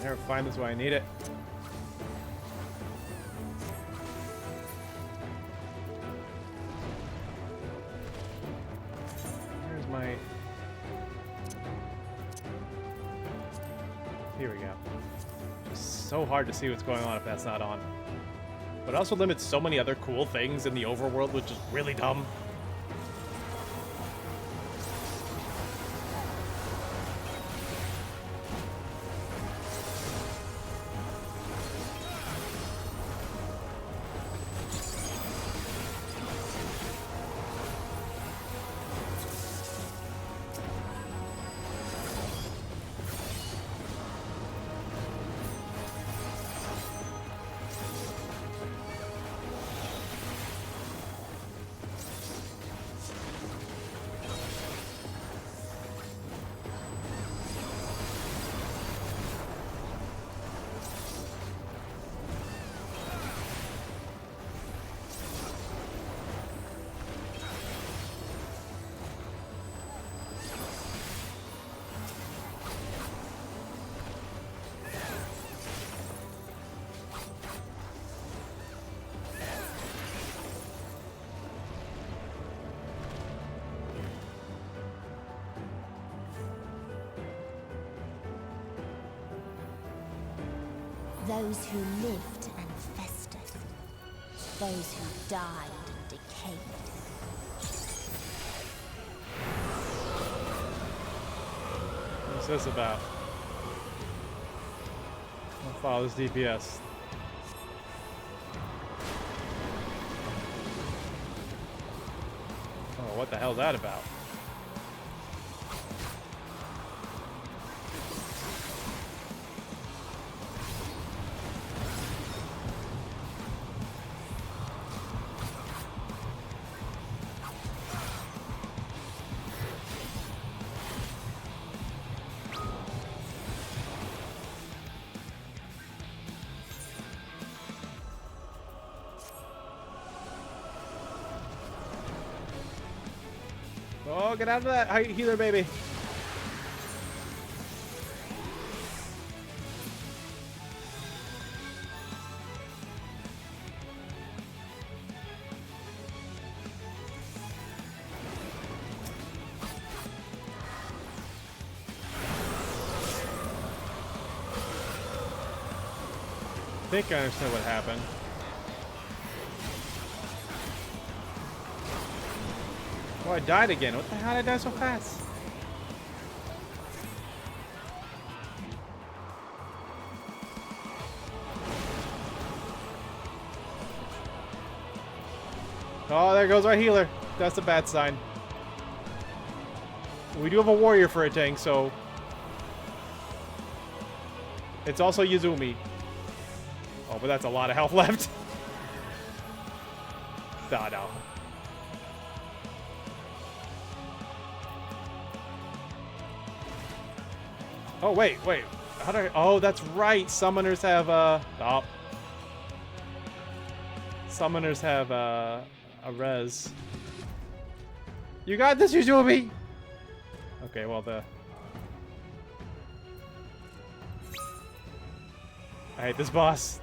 never find this when I need it. Here's my... Here we go. Just so hard to see what's going on if that's not on. But it also limits so many other cool things in the overworld, which is really dumb. Those who lived and festered. Those who died and decayed. What's this about? I'll follow this DPS. Oh, what the hell's that about? Oh, get out of that healer, baby. I think I understand what happened. Oh, I died again. What the hell did I die so fast? Oh, there goes our healer. That's a bad sign. We do have a warrior for a tank, so... It's also Yuzumi. Oh, but that's a lot of health left. Nah, no. Oh, wait. How do I... Oh, that's right. Summoners have, Oh. Summoners have, a res. You got this, Yuzumi! Okay, well, I hate this boss.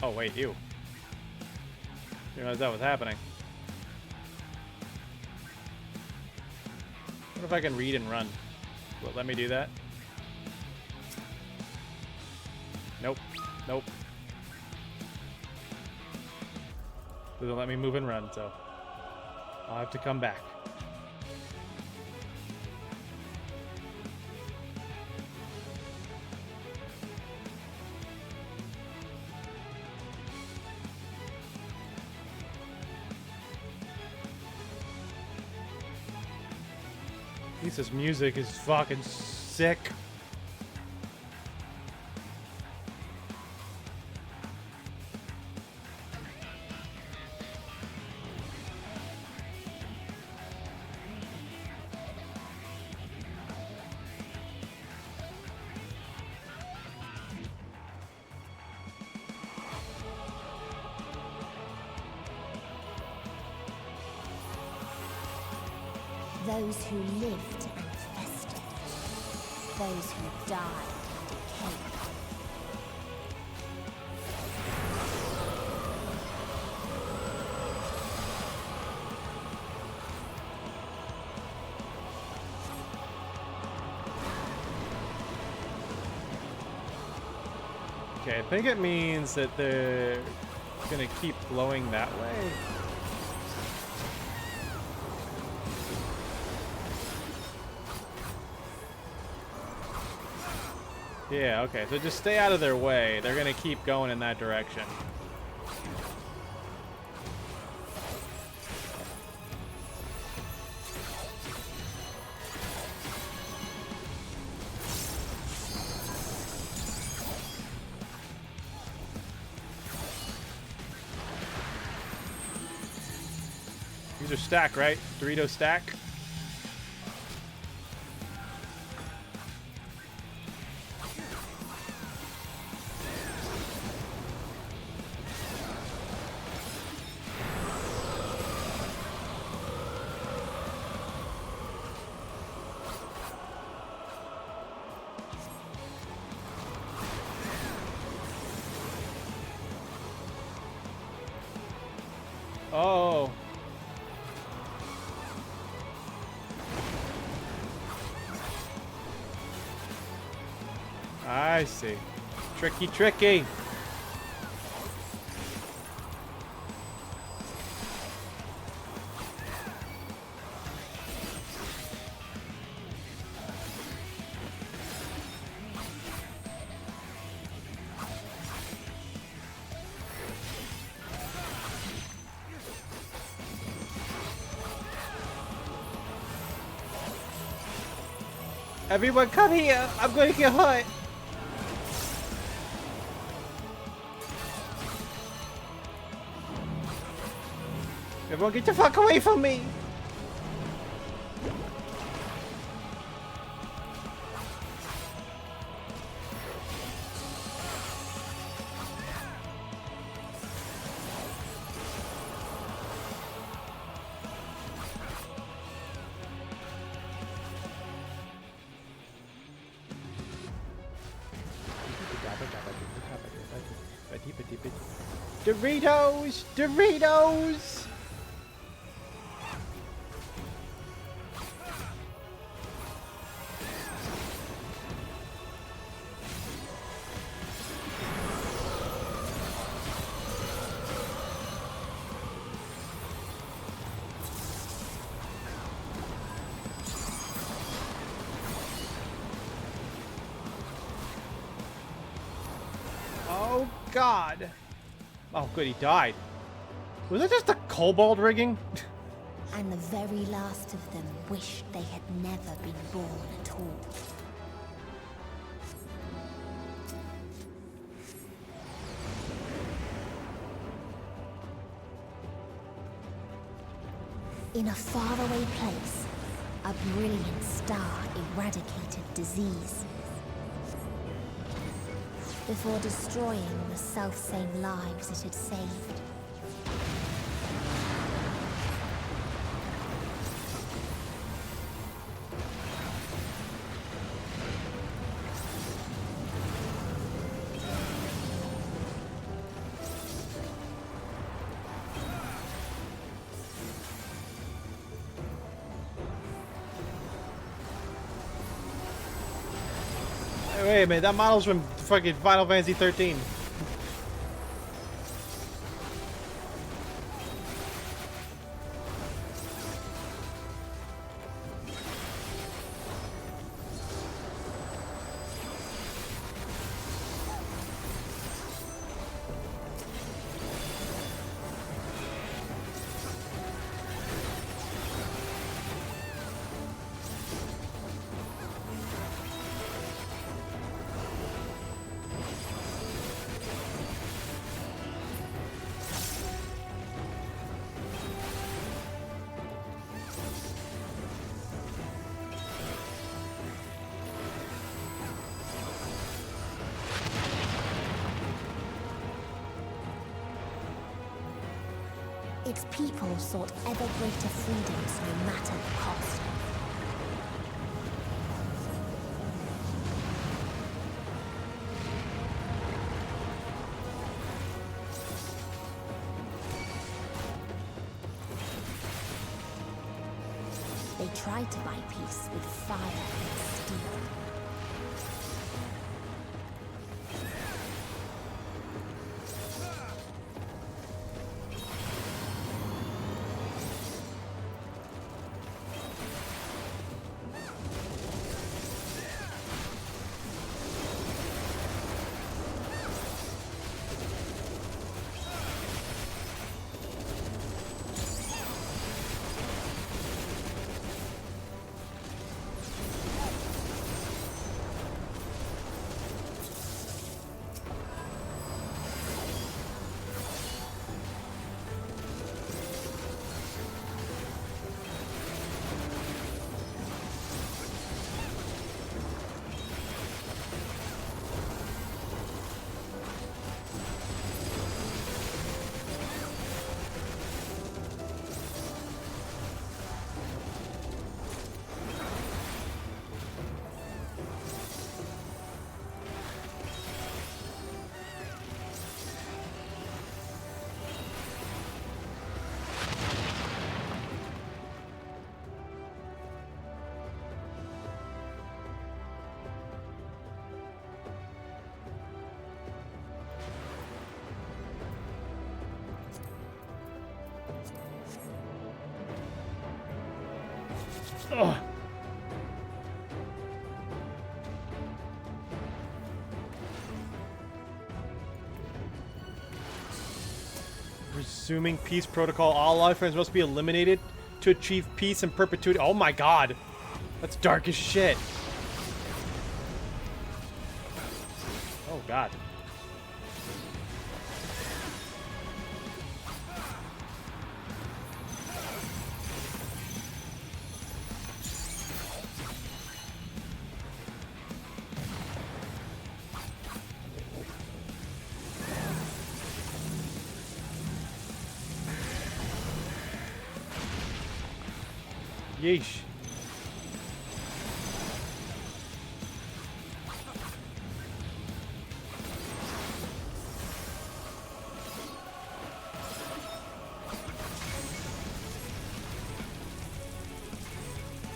Oh, wait, ew. Didn't realize that was happening. What if I can read and run? Will it let me do that? Nope. Nope. Doesn't let me move and run, so I'll have to come back. This music is fucking sick. Those who lived and festered. Those who died and decayed. Okay, I think it means that they're gonna keep glowing that way. Yeah, okay, so just stay out of their way. They're gonna keep going in that direction. These are stack, right? Dorito stack? Oh. I see. Tricky, tricky. Everyone come here! I'm going to get hurt! Everyone get the fuck away from me! Doritos! Doritos! Oh God! Oh good, he died. Was that just a kobold rigging? And the very last of them wished they had never been born at all. In a faraway place, a brilliant star eradicated disease. Before destroying the selfsame lives it had saved. Wait a minute, that model's from fucking Final Fantasy 13. Its people sought ever greater freedoms no matter the cost. tried to buy peace with fire and steel. Ugh. Resuming peace protocol. All life forms must be eliminated to achieve peace and perpetuity. Oh my god. That's dark as shit. Oh god. Yeesh.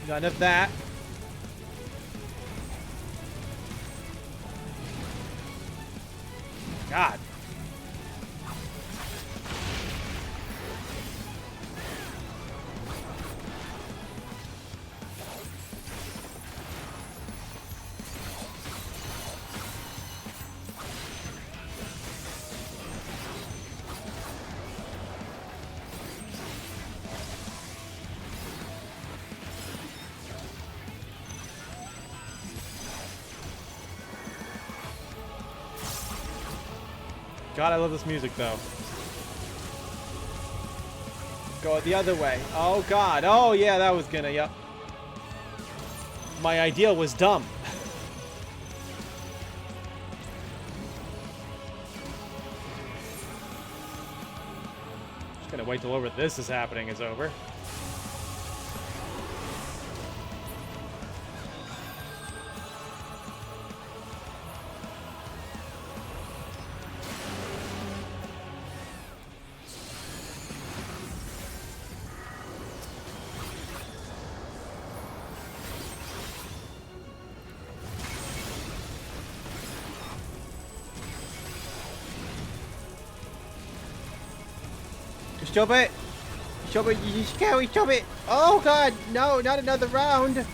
None of that. God. God, I love this music, though. Go the other way. Oh, God. Oh, yeah, that was gonna, yep. My idea was dumb. Just gonna wait till over this is happening is over. Stop it! Stop it! You scary! Stop it! Oh god! No! Not another round!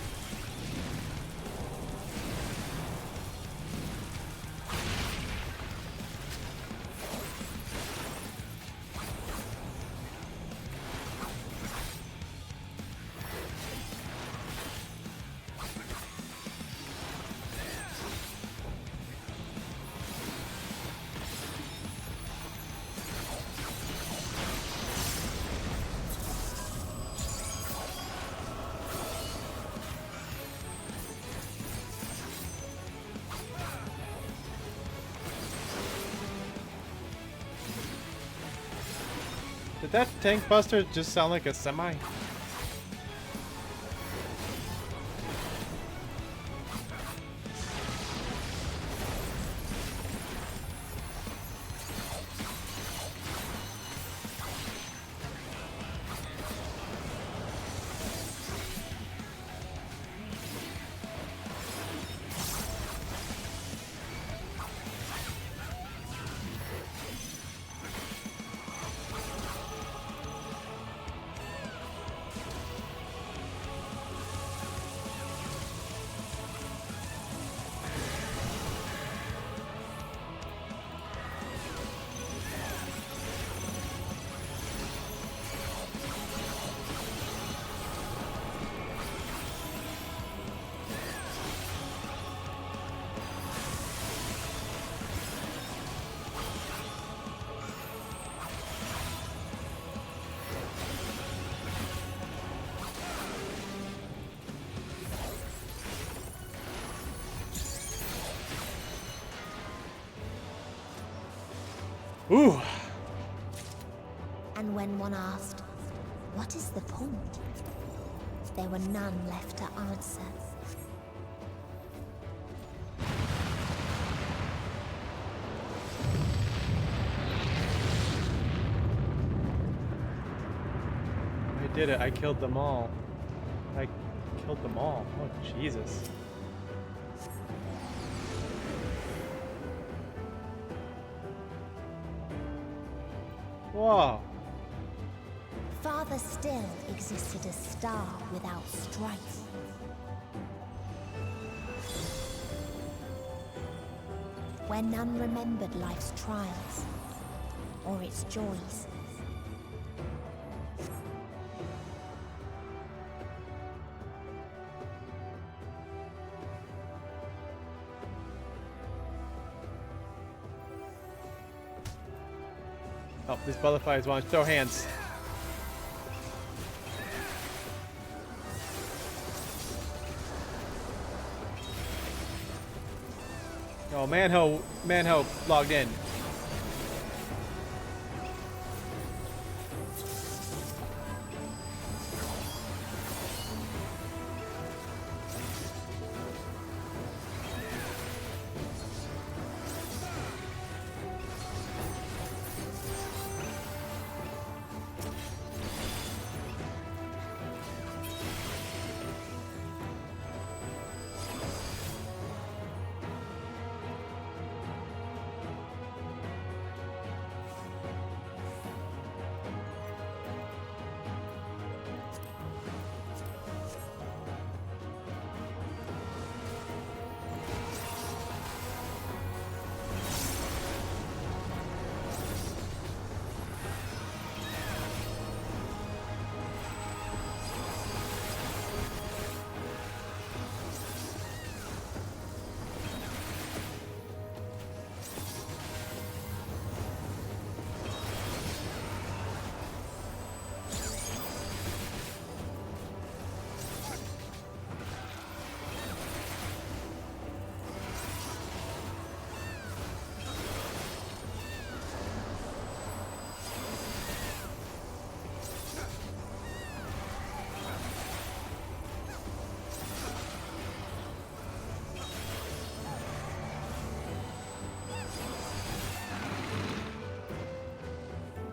Did that tank buster just sound like a semi? Ooh. And when one asked, what is the point? There were none left to answer. I did it. I killed them all. I killed them all. Oh, Jesus. Whoa. Farther still existed a star without strife. Where none remembered life's trials or its joys. Oh, these butterflies want to throw hands. Oh, Manho logged in.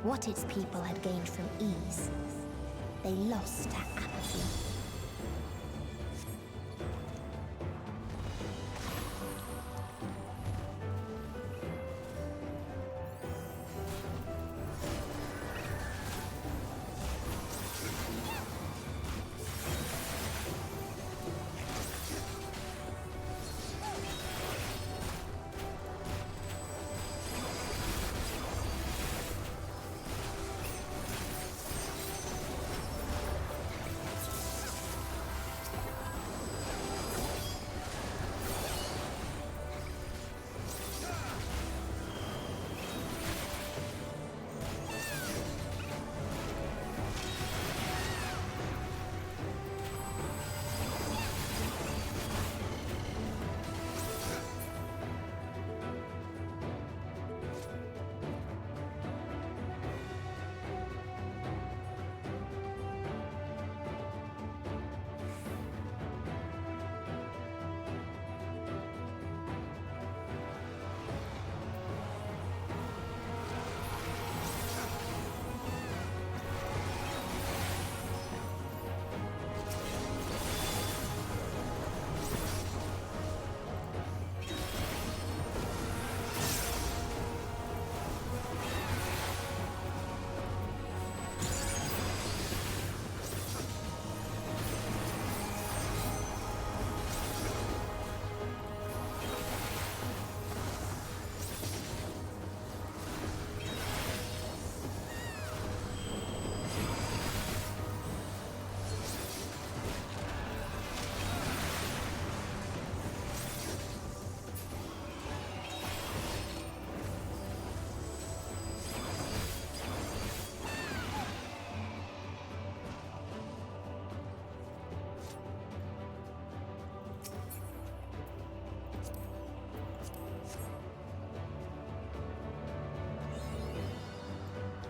What its people had gained from ease, they lost to apathy.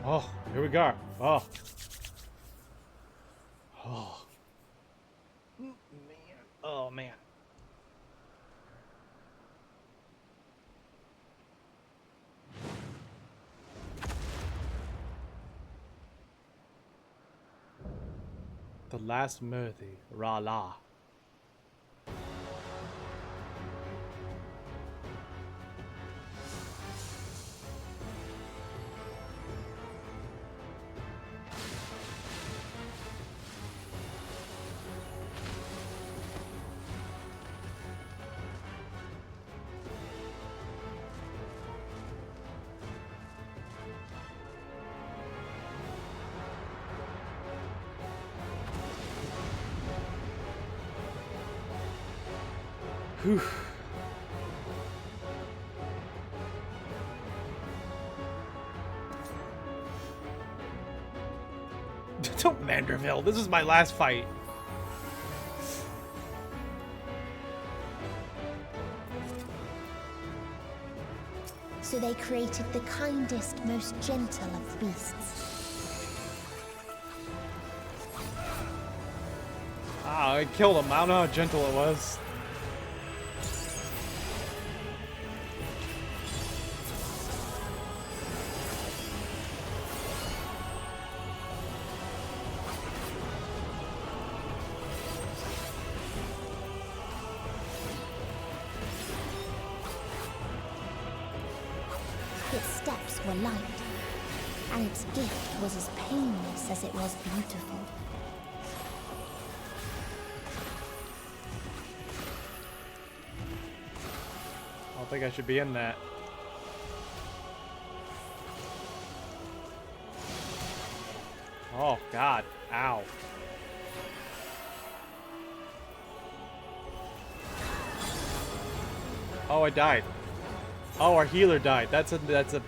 Oh, here we go. Oh. Oh. Man. Oh, man. The last Murthy, Ra-La. Whew. Don't Manderville. This is my last fight. So they created the kindest, most gentle of beasts. Ah, I killed him. I don't know how gentle it was. Its steps were light, and its gift was as painless as it was beautiful. I don't think I should be in that. Oh, God. Ow. Oh, I died. Oh, our healer died. That's a,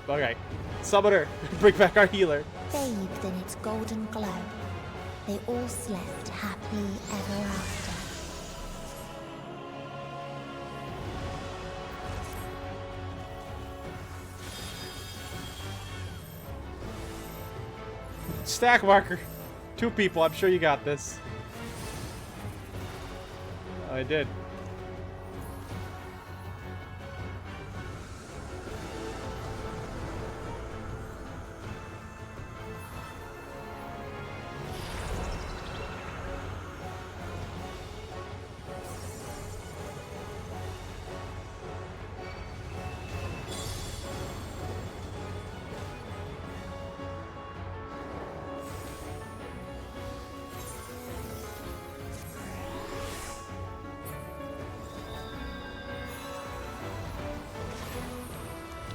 okay. Summoner, bring back our healer. Bathed in its golden glow, they all slept happily ever after. Stack marker. 2 people, I'm sure you got this. I did.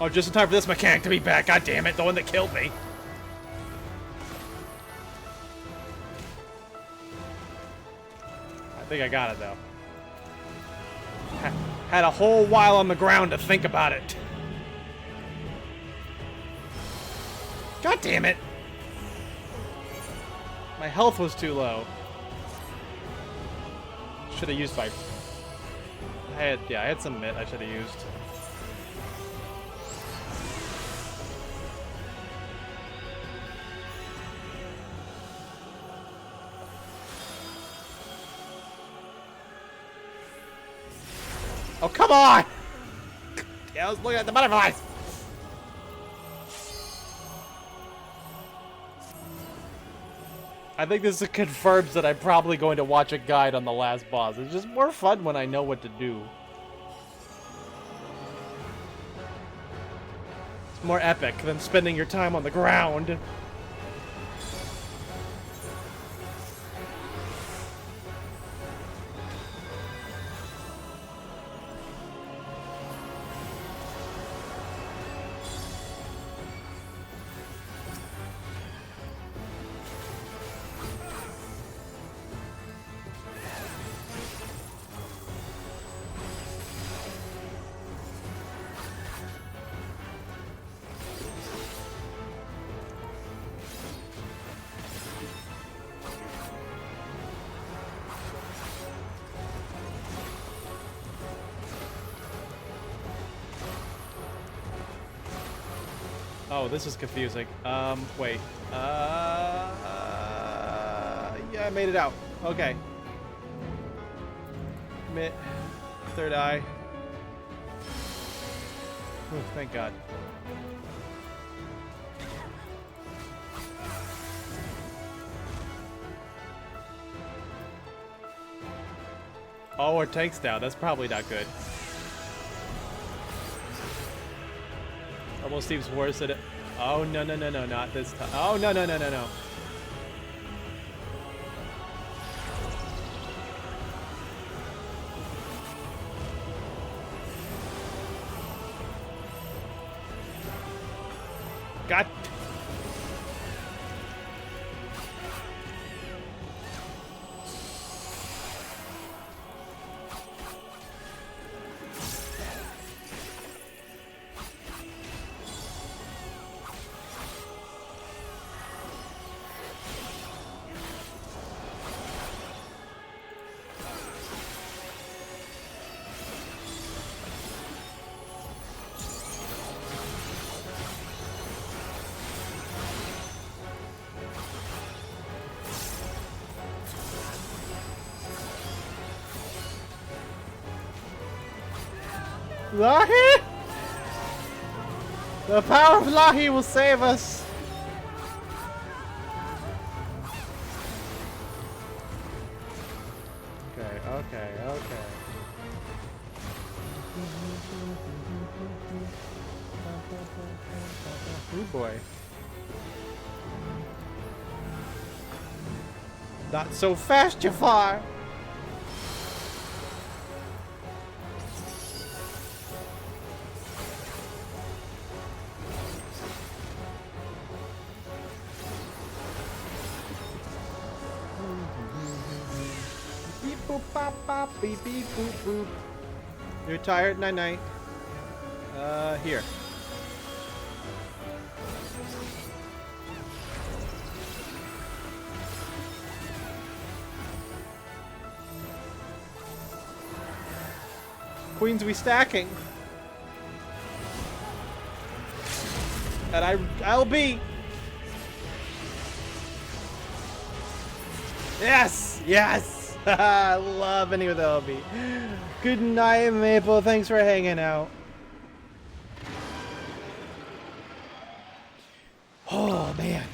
Oh, just in time for this mechanic to be back. God damn it, the one that killed me. I think I got it, though. Had a whole while on the ground to think about it. God damn it. My health was too low. Should have used my... I had some mitt I should have used. Oh, come on! Yeah, I was looking at the butterflies! I think this confirms that I'm probably going to watch a guide on the last boss. It's just more fun when I know what to do. It's more epic than spending your time on the ground. Oh, this is confusing. Wait. Yeah, I made it out. Okay. Third eye. Oh, thank God. Oh, our tank's down. That's probably not good. Almost seems worse than it. Oh, no, no, no, no, not this time. Oh, no, no, no, no, no. God. Lahi! The power of Lahi will save us! Okay, okay, okay. Oh boy. Not so fast, Jafar! Beep boop bop bop beep beep boop boop. You're tired? Night night. Here. Queens we stacking. And I'll be. Yes! Yes! I love any with LB. Good night, Maple. Thanks for hanging out. Oh, man.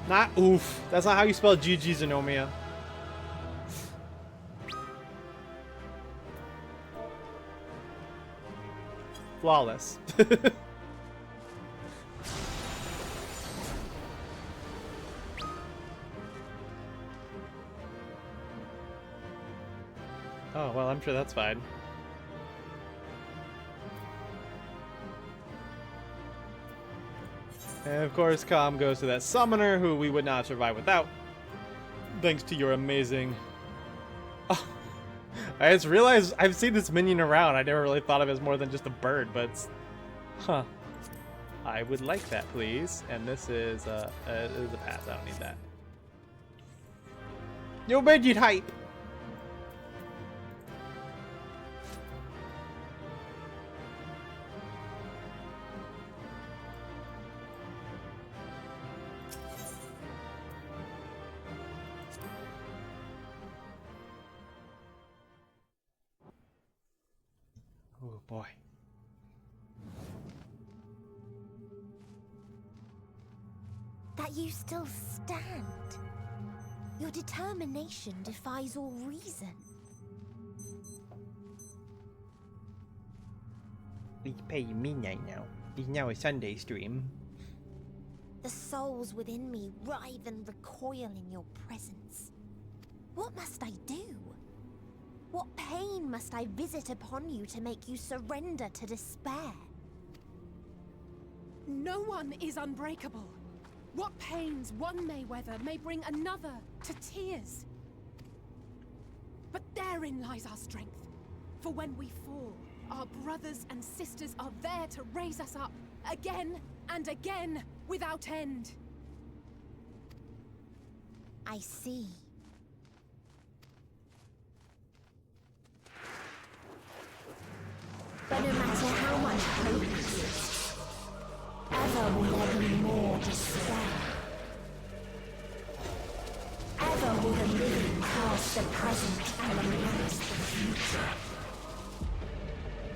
Not oof. That's not how you spell GG, Zenomia. Flawless. Oh, well, I'm sure that's fine. And of course, Calm goes to that summoner who we would not survive without. Thanks to your amazing... Oh, I just realized I've seen this minion around. I never really thought of it as more than just a bird, but it's... Huh. I would like that, please. And this is a pass. I don't need that. Yo, Midget hype! Oh boy. That you still stand. Your determination defies all reason. It's paying midnight now. It's now a Sunday stream. The souls within me writhe and recoil in your presence. What must I do? What pain must I visit upon you to make you surrender to despair? No one is unbreakable. What pains one may weather may bring another to tears. But therein lies our strength. For when we fall, our brothers and sisters are there to raise us up again and again without end. I see. But no matter someone hope exists, ever will there be more despair. Ever will the living cast the present and embrace the future.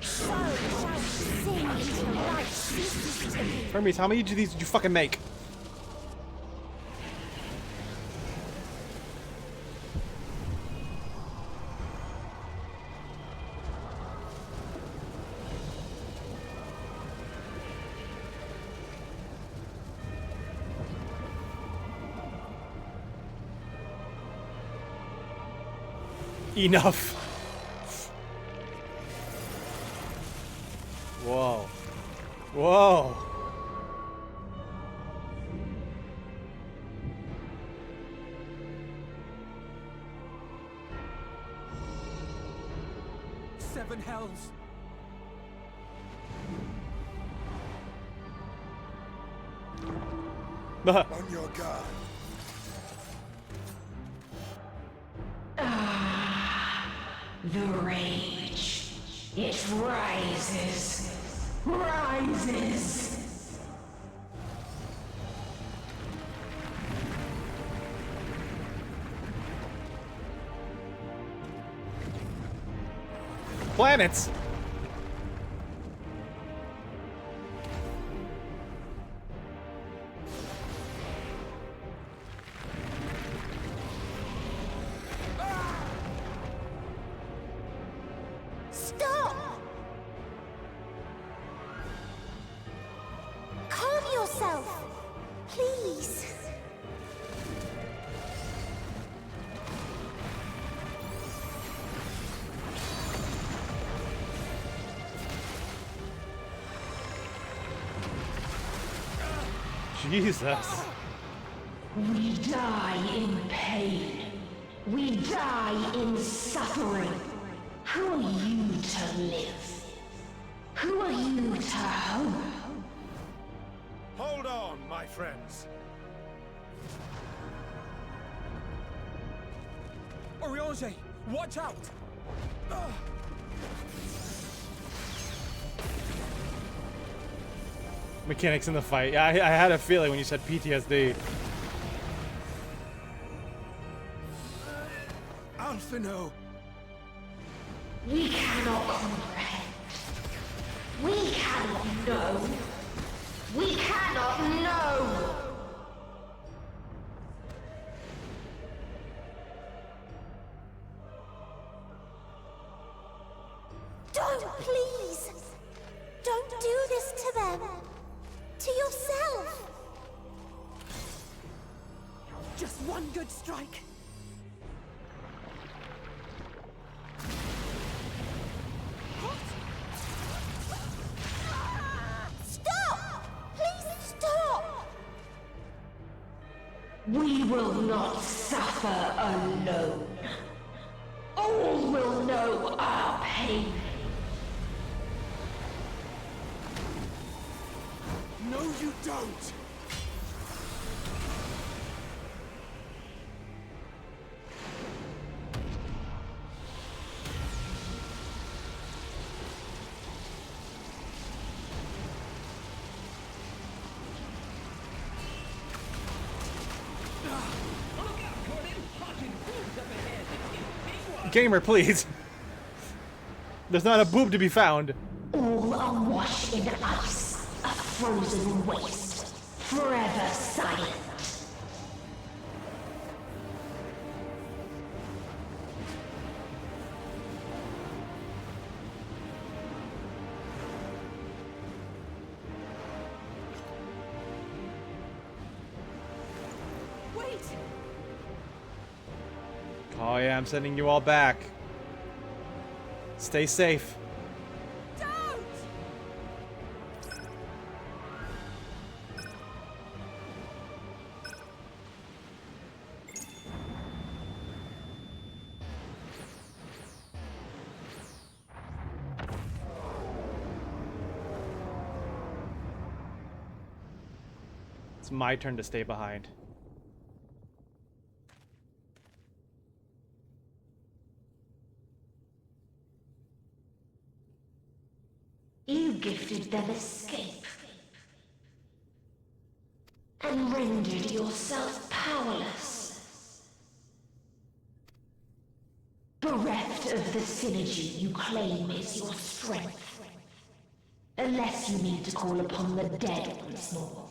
So shall we sing until light ceases to be. Hermes, how many of these did you fucking make? Enough. Whoa. Whoa. Seven hells. On your guard. The rage. It rises. Rises. Planets. Stop! Calm yourself, please. Jesus. We die in pain. We die in suffering. Who are you to live? Who are you to hope? Hold on, my friends. Oriange, watch out! Mechanics in the fight. Yeah, I had a feeling when you said PTSD. Alphino! We cannot comprehend. We cannot know. We cannot know. Don't, please! Don't do this to them! To yourself! Just one good strike. Stop! Please stop! We will not suffer alone. All will know our pain. No, you don't! Gamer, please. There's not a boob to be found. All awash in ice, a frozen waste, forever silent. Wait! Oh yeah, I'm sending you all back. Stay safe. Don't! It's my turn to stay behind. You gifted them escape. And rendered yourself powerless. Bereft of the synergy you claim is your strength. Unless you need to call upon the dead once more.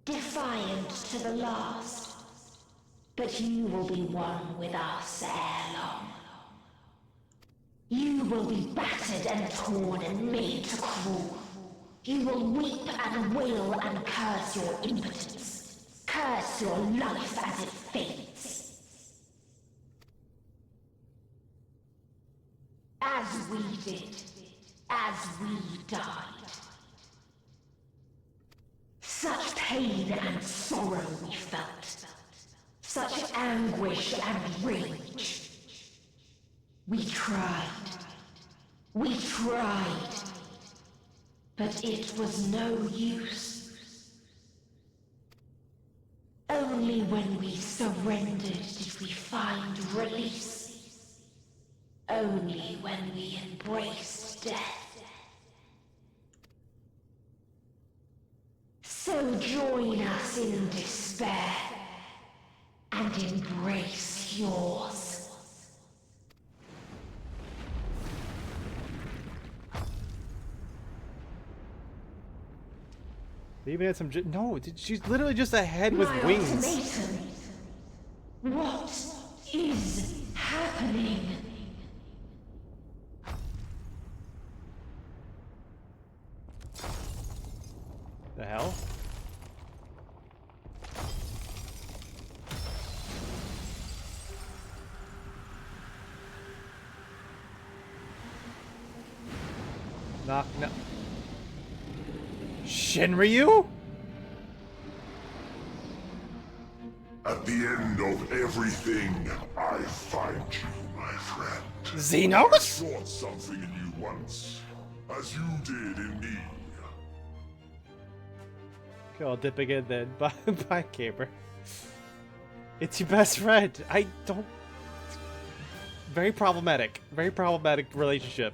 Defiant to the last. But you will be one with us ere long. You will be battered and torn and made to crawl. You will weep and wail and curse your impotence. Curse your life as it fades. As we did. As we died. Such pain and sorrow we felt. Such anguish and rage. We tried. We tried. But it was no use. Only when we surrendered did we find release. Only when we embraced death. So join us in despair and embrace yours. They even had some. No, she's literally just a head with wings. Ultimatum. What is happening? The hell? Knock, knock. Shinryu? At the end of everything, I find you, my friend. Xenos? I sought something in you once, as you did in me. Okay, I'll dip again then. Bye, Caper. It's your best friend. I don't... Very problematic. Very problematic relationship.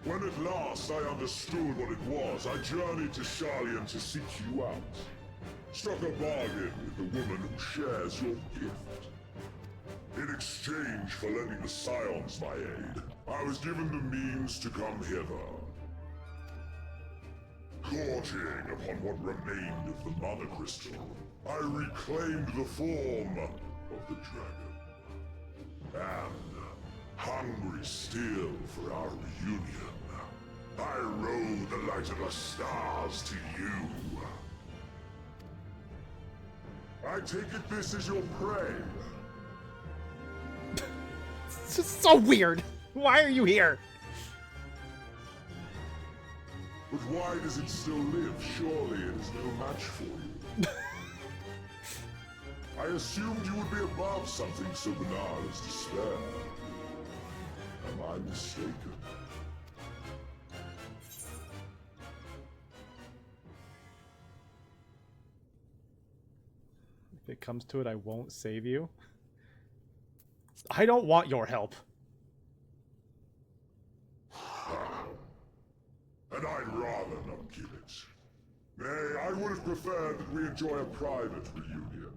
When at last I understood what it was, I journeyed to Sharlayan to seek you out. Struck a bargain with the woman who shares your gift. In exchange for lending the Scions my aid, I was given the means to come hither. Gorging upon what remained of the Mother Crystal, I reclaimed the form of the dragon. And, hungry still for our reunion, I rode the light of the stars to you. I take it this is your prey. This is so weird. Why are you here? But why does it still live? Surely it is no match for you. I assumed you would be above something so banal as despair. Am I mistaken? If it comes to it, I won't save you. I don't want your help. And I'd rather not give it. Nay, I would have preferred that we enjoy a private reunion.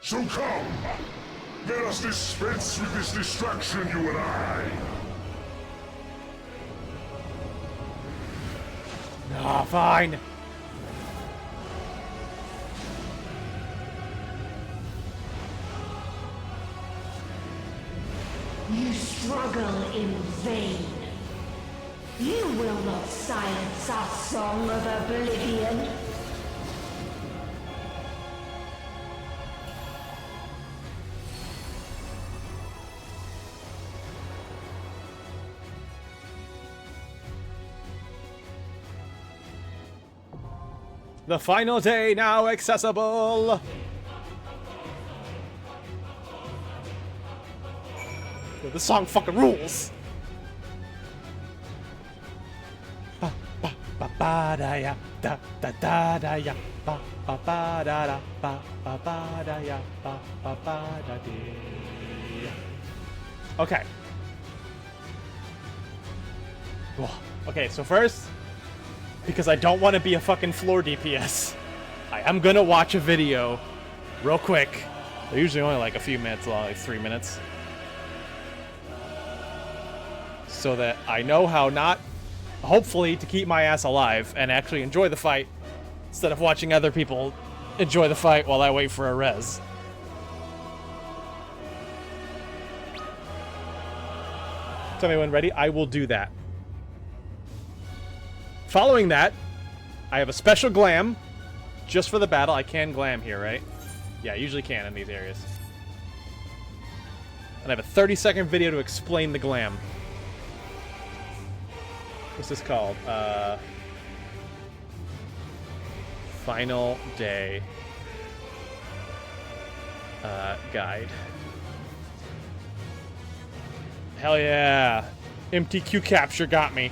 So come! Let us dispense with this distraction, you and I! Ah, fine. You struggle in vain. You will not silence our song of oblivion. The final day now accessible. Yo, this song fucking rules. Ba ba ba da ya da da da da ya ba ba ba da da ba ba ba da ya ba ba ba da dee. Okay. Whoa. Okay, so first, because I don't want to be a fucking floor DPS, I am gonna watch a video real quick. They're usually only like a few minutes long, like 3 minutes. So that I know how not, hopefully, to keep my ass alive and actually enjoy the fight instead of watching other people enjoy the fight while I wait for a res. Tell me when ready, I will do that. Following that, I have a special glam just for the battle. I can glam here, right? Yeah, I usually can in these areas. And I have a 30-second video to explain the glam. What's this called? Final Day Guide. Hell yeah! MTQ capture got me.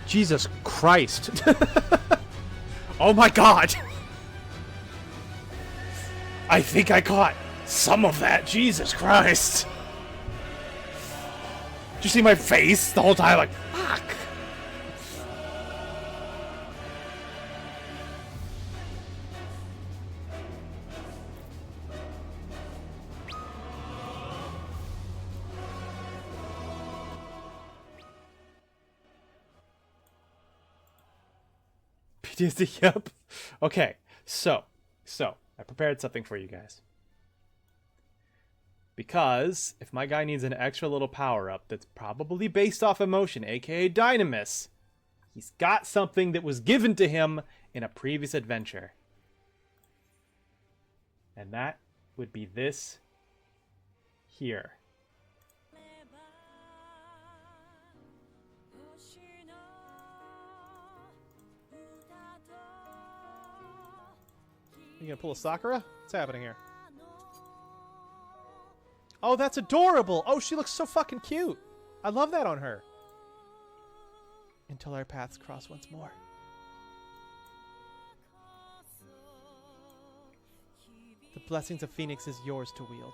Jesus Christ. Oh my god. I think I caught some of that. Jesus Christ. Did you see my face the whole time? Like, fuck. PTSD, yep. Okay, so, I prepared something for you guys. Because if my guy needs an extra little power-up that's probably based off emotion, aka Dynamis, he's got something that was given to him in a previous adventure. And that would be this here. You gonna pull a Sakura? What's happening here? Oh, that's adorable! Oh, she looks so fucking cute! I love that on her. Until our paths cross once more. The blessings of Phoenix is yours to wield.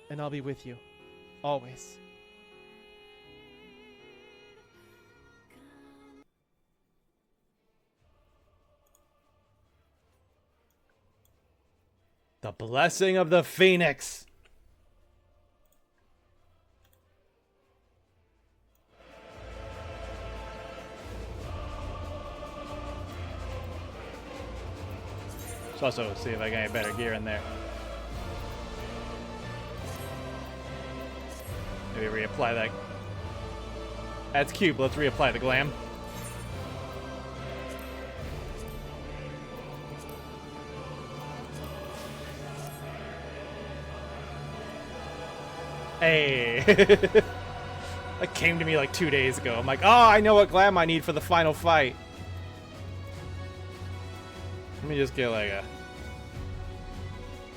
And I'll be with you. Always. The blessing of the Phoenix. Let's also see if I got any better gear in there. Maybe reapply that. That's cute, but let's reapply the glam. Hey. That came to me like 2 days ago. I'm like, oh, I know what glam I need for the final fight. Let me just get like a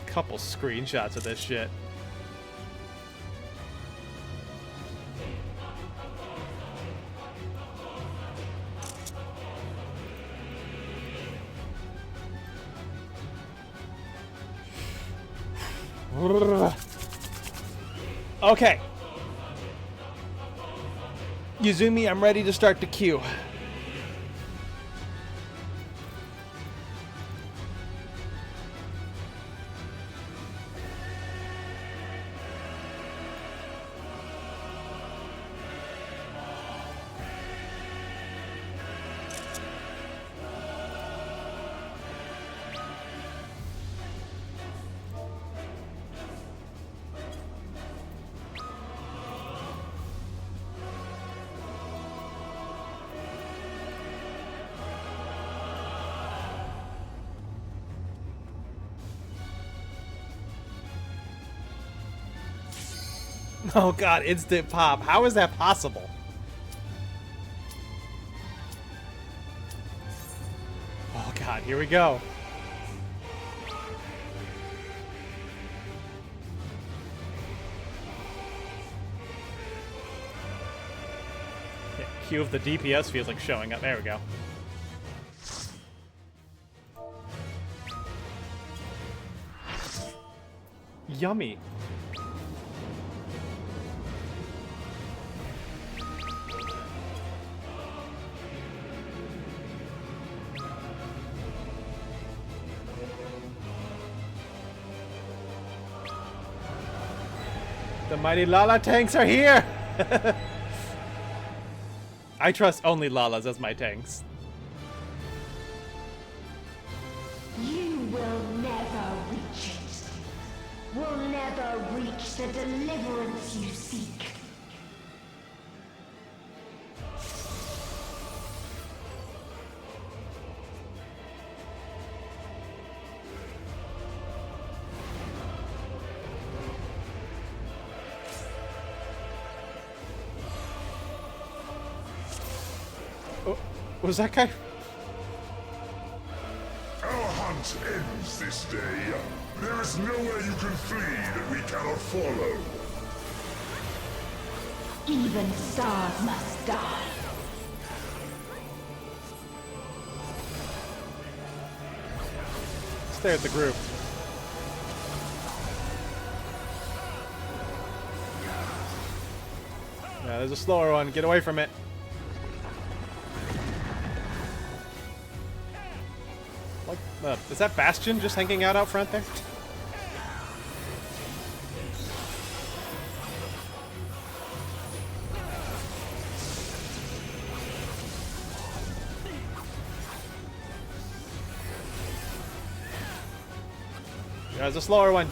couple screenshots of this shit. Okay. Yuzumi, I'm ready to start the queue. Oh god, instant pop. How is that possible? Oh god, here we go. Yeah, Q of the DPS feels like showing up. There we go. Yummy. The mighty Lala tanks are here! I trust only Lalas as my tanks. You will never reach it. Will never reach the deliverance you seek. Was that guy? Our hunt ends this day. There is nowhere you can flee that we cannot follow. Even stars must die. Stare at the group. Yeah, there's a slower one. Get away from it. What? Is that Bastion just hanging out front there? There's a slower one.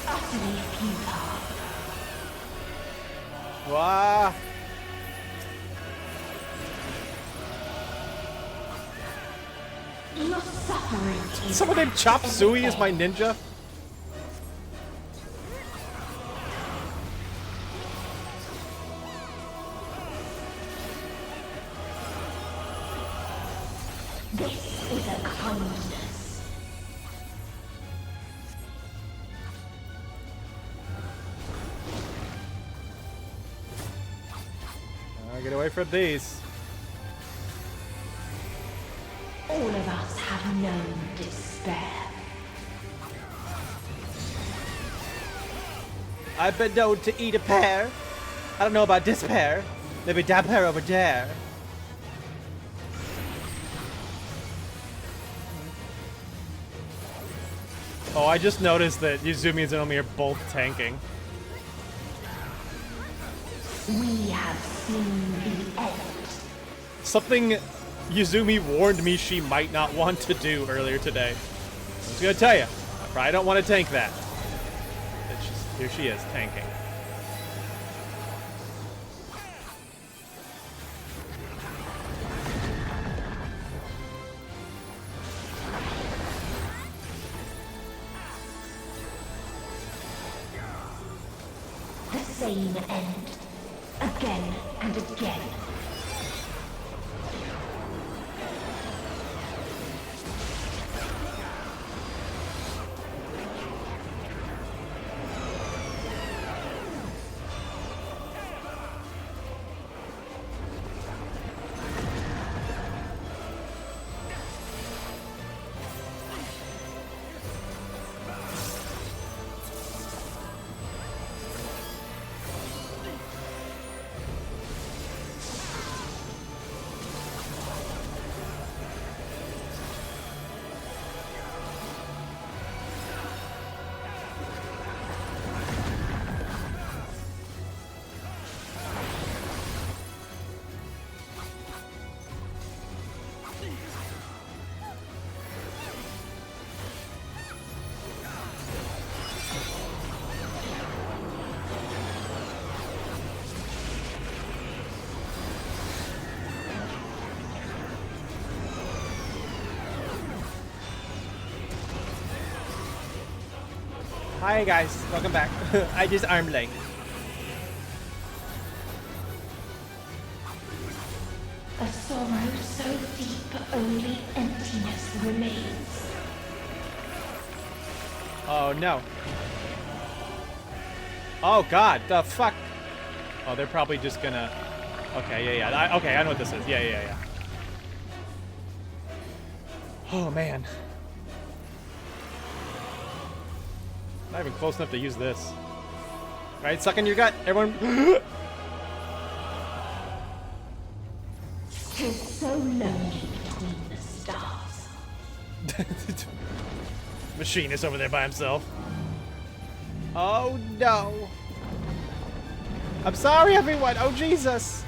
Utterly futile. Wow. Your suffering is Someone named Chop Suey is my ninja. This is a kindness. Get away from these. All of us have known despair. I've been known to eat a pear. I don't know about this pear. Maybe that pear over there. Oh, I just noticed that Yuzumi and Zenomi are both tanking. We have seen the end. Something Yuzumi warned me she might not want to do earlier today. I'm just gonna tell you, I probably don't want to tank that. It's just, here she is, tanking. The same end. Again and again. Hi guys, welcome back. I just arm length. A sorrow so deep only emptiness remains. Oh no. Oh god, the fuck. Oh, they're probably just gonna. Okay, yeah. Okay, I know what this is. Yeah. Oh man. Not even close enough to use this. Alright, suck in your gut, everyone. Tis so lonely between the stars. Machine is over there by himself. Oh no. I'm sorry, everyone. Oh Jesus.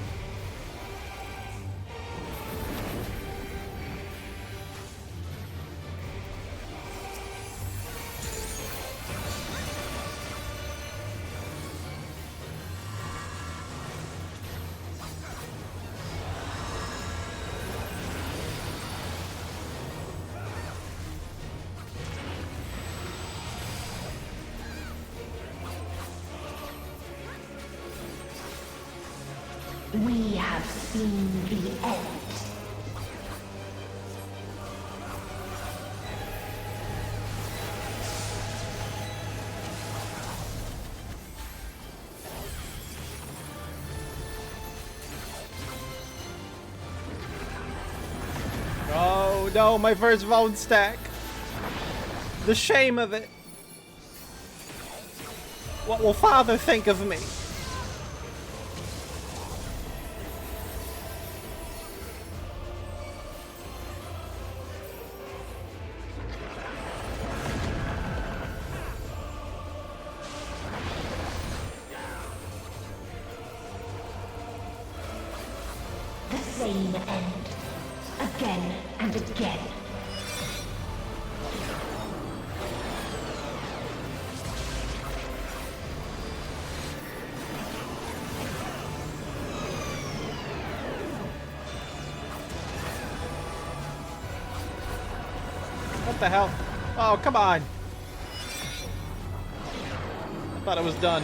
We have seen the end. Oh no, my first bone stack. The shame of it. What will Father think of me? The same end. Again and again. What the hell? Oh, come on. I thought it was done.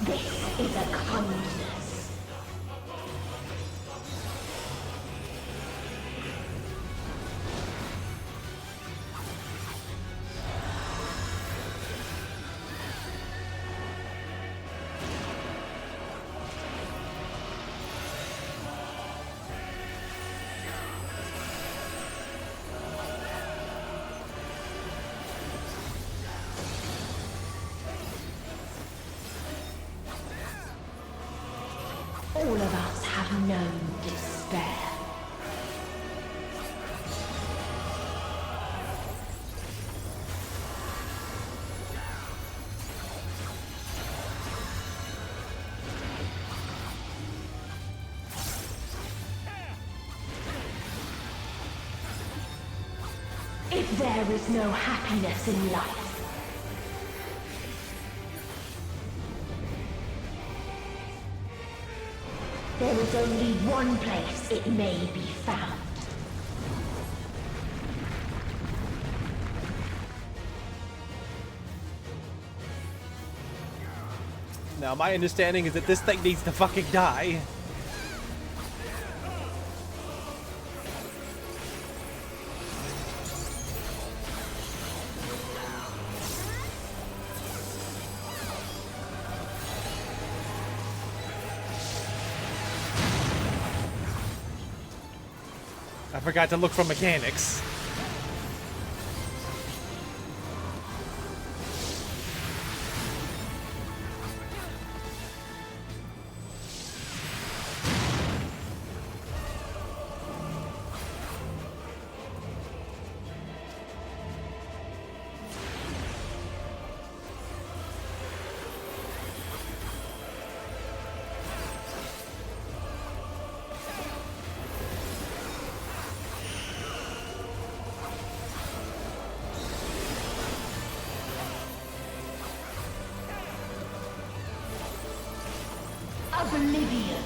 This is a kindness. All of us have known despair. If there is no happiness in life, there is only one place it may be found. Now, my understanding is that this thing needs to fucking die. I forgot to look for mechanics. Oblivion.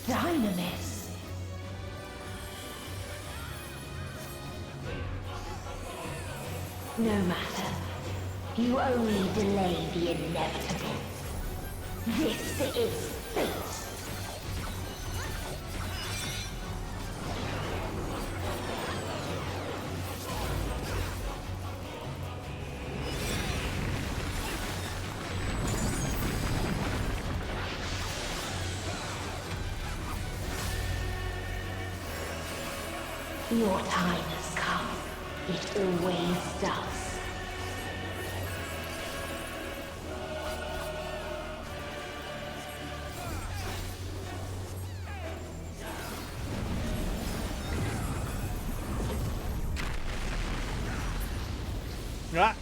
Dynamis. No matter. You only delay the inevitable. This is fate. Your time has come. It always does. Ah.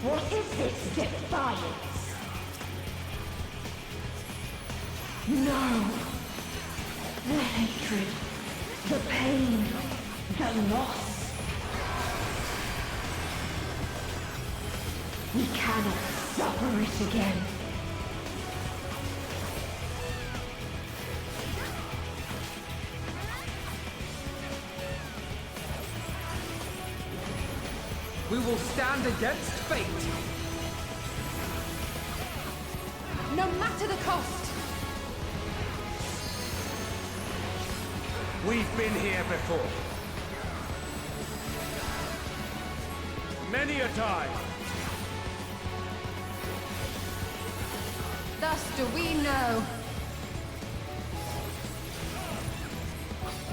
What is this defiance? No. The hatred, the pain, the loss. We cannot suffer it again. We will stand against fate. No matter the cost. We've been here before. Many a time. Thus do we know.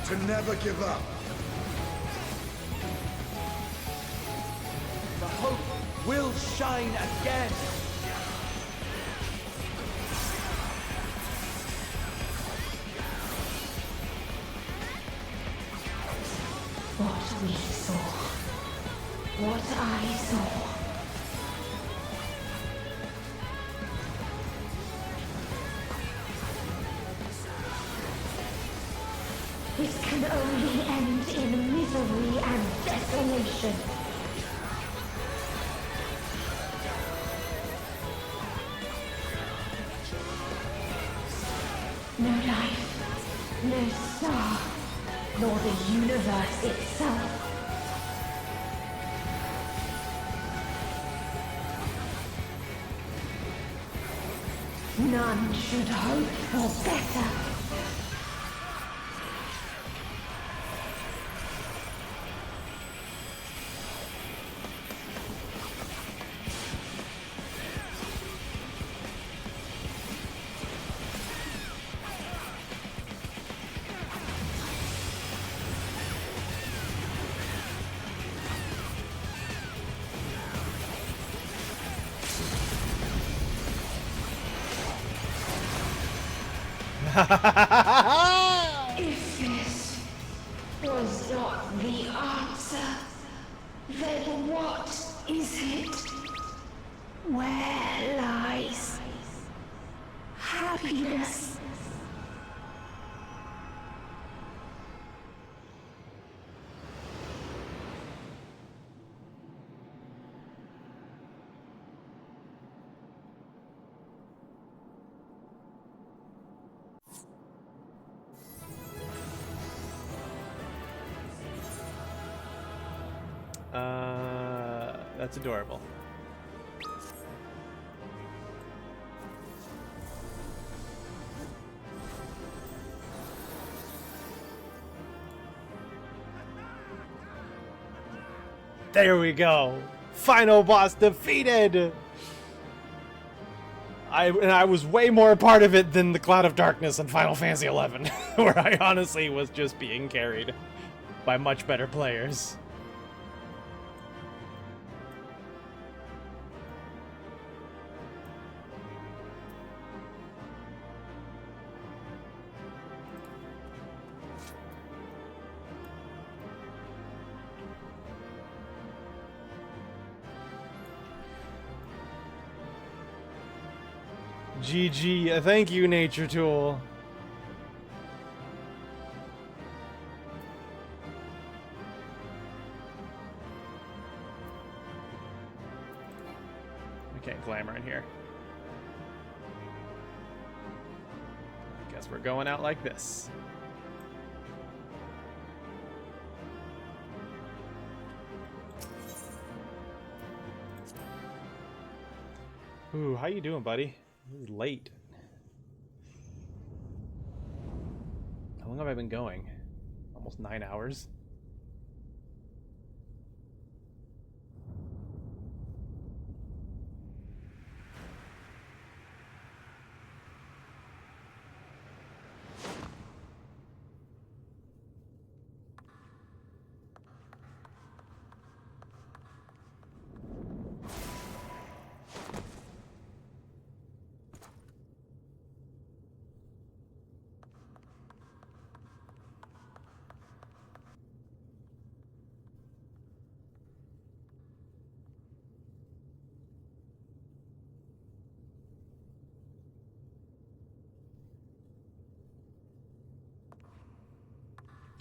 To never give up. The hope will shine again. What we saw. What I saw. This can only end in misery and desolation. No life, no star, nor the universe itself. None should hope for better. If this was not the answer, then what is it? Where lies happiness? That's adorable. There we go. Final boss defeated. I was way more a part of it than the Cloud of Darkness in Final Fantasy XI, where I honestly was just being carried by much better players. GG. Thank you, Nature Tool. Okay, glamour in here. I guess we're going out like this. Ooh, how you doing, buddy? This is late. long have I been going? Almost 9 hours.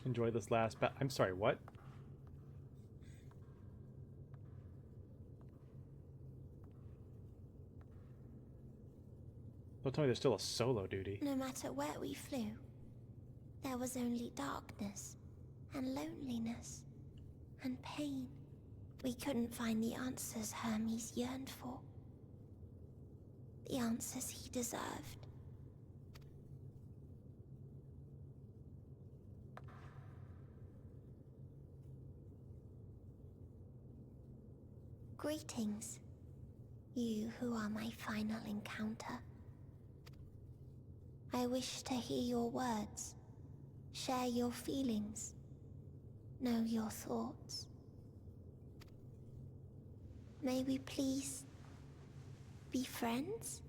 Enjoy this last I'm sorry, what? Don't tell me there's still a solo duty. No matter where we flew, there was only darkness and loneliness and pain. We couldn't find the answers Hermes yearned for. The answers he deserved. Greetings, you who are my final encounter. I wish to hear your words, share your feelings, know your thoughts. May we please be friends?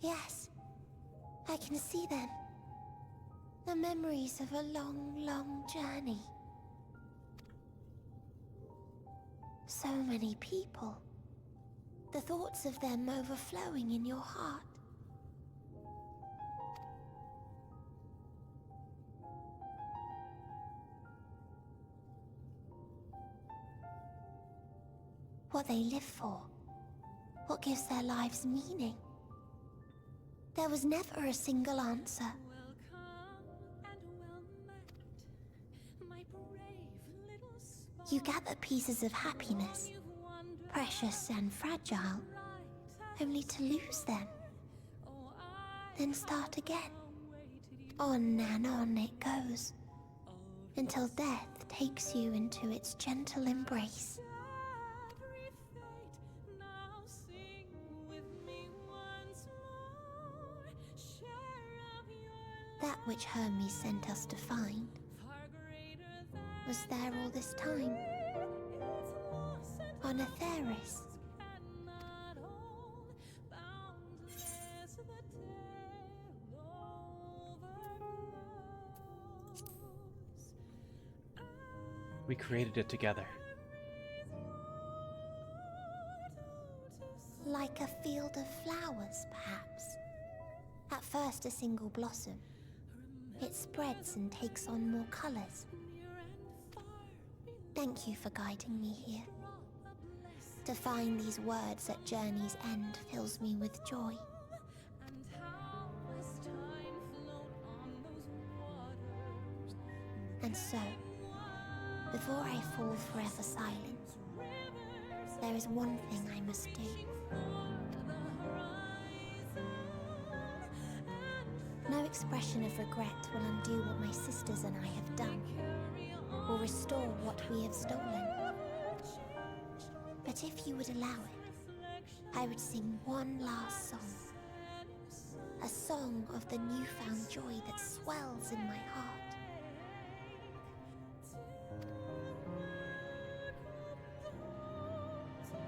Yes, I can see them. The memories of a long, long journey. So many people. The thoughts of them overflowing in your heart. What they live for. What gives their lives meaning. There was never a single answer. You gather pieces of happiness, precious and fragile, only to lose them. Then start again. On and on it goes, until death takes you into its gentle embrace. That which Hermes sent us to find was there all this time, on Atheris. We created it together. Like a field of flowers, perhaps. At first a single blossom. It spreads and takes on more colors. Thank you for guiding me here. To find these words at journey's end fills me with joy. And so, before I fall forever silent, there is one thing I must do. No expression of regret will undo what my sisters and I have done, or restore what we have stolen. But if you would allow it, I would sing one last song. A song of the newfound joy that swells in my heart.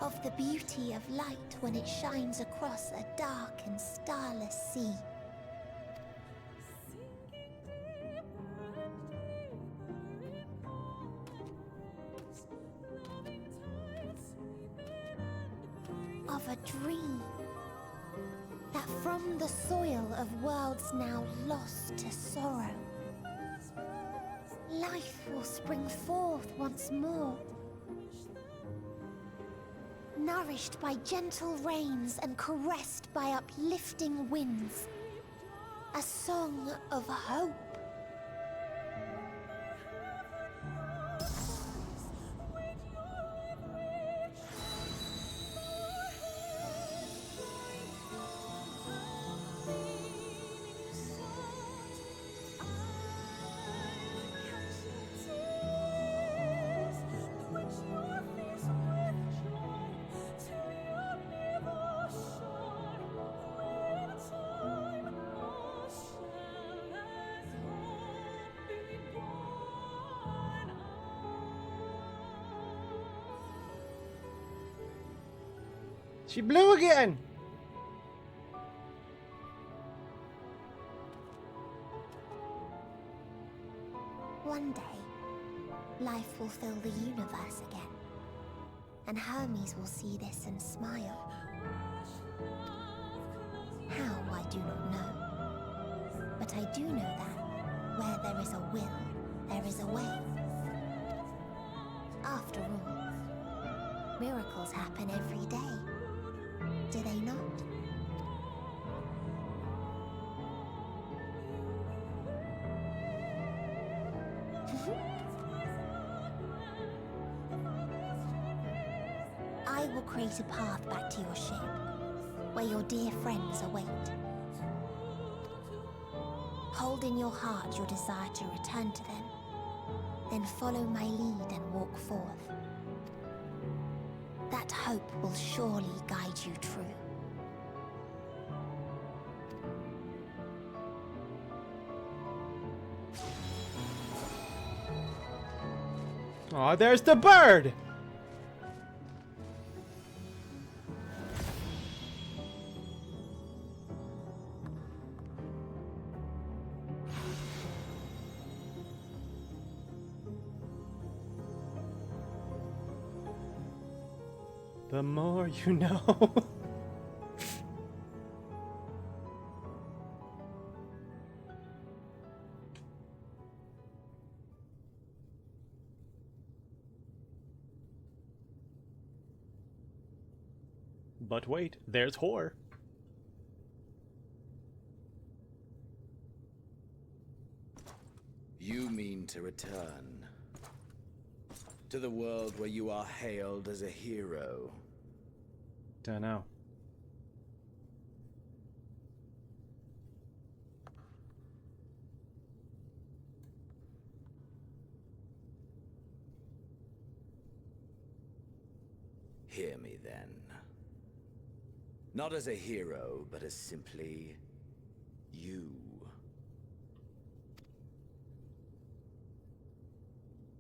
Of the beauty of light when it shines across a dark and starless sea. Of a dream that from the soil of worlds now lost to sorrow, life will spring forth once more. nourished by gentle rains and caressed by uplifting winds. A song of hope. She blew again! One day, life will fill the universe again. And Hermes will see this and smile. How, I do not know. But I do know that where there is a will, there is a way. After all, miracles happen every day. Do they not? I will create a path back to your ship, where your dear friends await. Hold in your heart your desire to return to them, then follow my lead and walk forth. That hope will surely guide you true. Oh, there's the bird! The more you know. But wait, there's Whore. You mean to return to the world where you are hailed as a hero? Dunno. Hear me then. Not as a hero, but as simply you.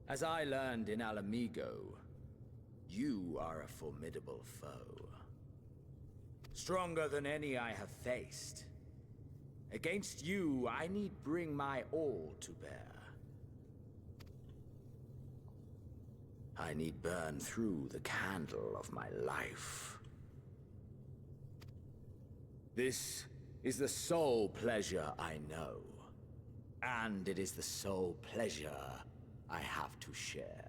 As I learned in Alamigo, you are a formidable foe. Stronger than any I have faced. Against you, I need bring my all to bear. I need burn through the candle of my life. This is the sole pleasure I know. And it is the sole pleasure I have to share.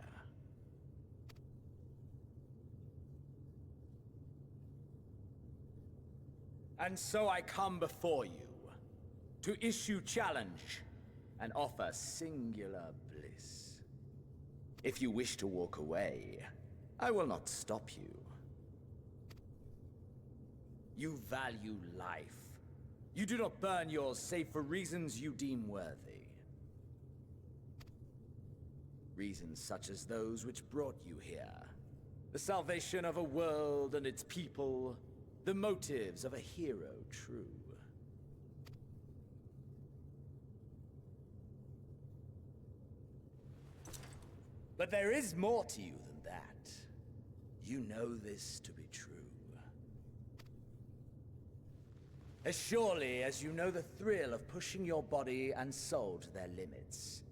And so I come before you, to issue challenge and offer singular bliss. If you wish to walk away, I will not stop you. You value life. You do not burn yours save for reasons you deem worthy. Reasons such as those which brought you here. The salvation of a world and its people. The motives of a hero true. But there is more to you than that. You know this to be true. As surely as you know the thrill of pushing your body and soul to their limits.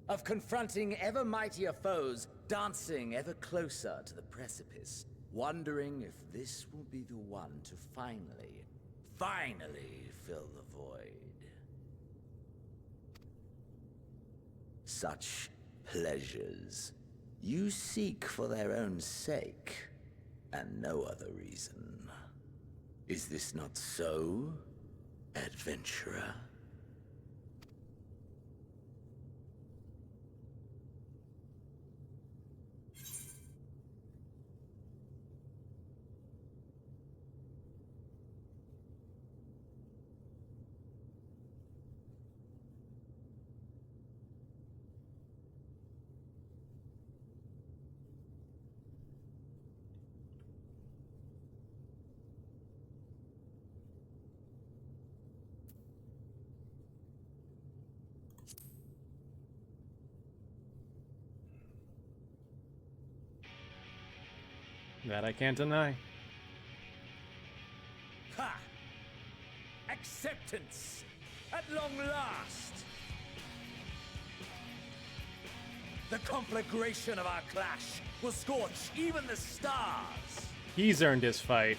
Of confronting ever mightier foes, dancing ever closer to the precipice. Wondering if this will be the one to finally fill the void. Such pleasures you seek for their own sake, and no other reason. Is this not so, adventurer? That I can't deny. Ha! Acceptance! At long last! The conflagration of our clash will scorch even the stars! He's earned his fight.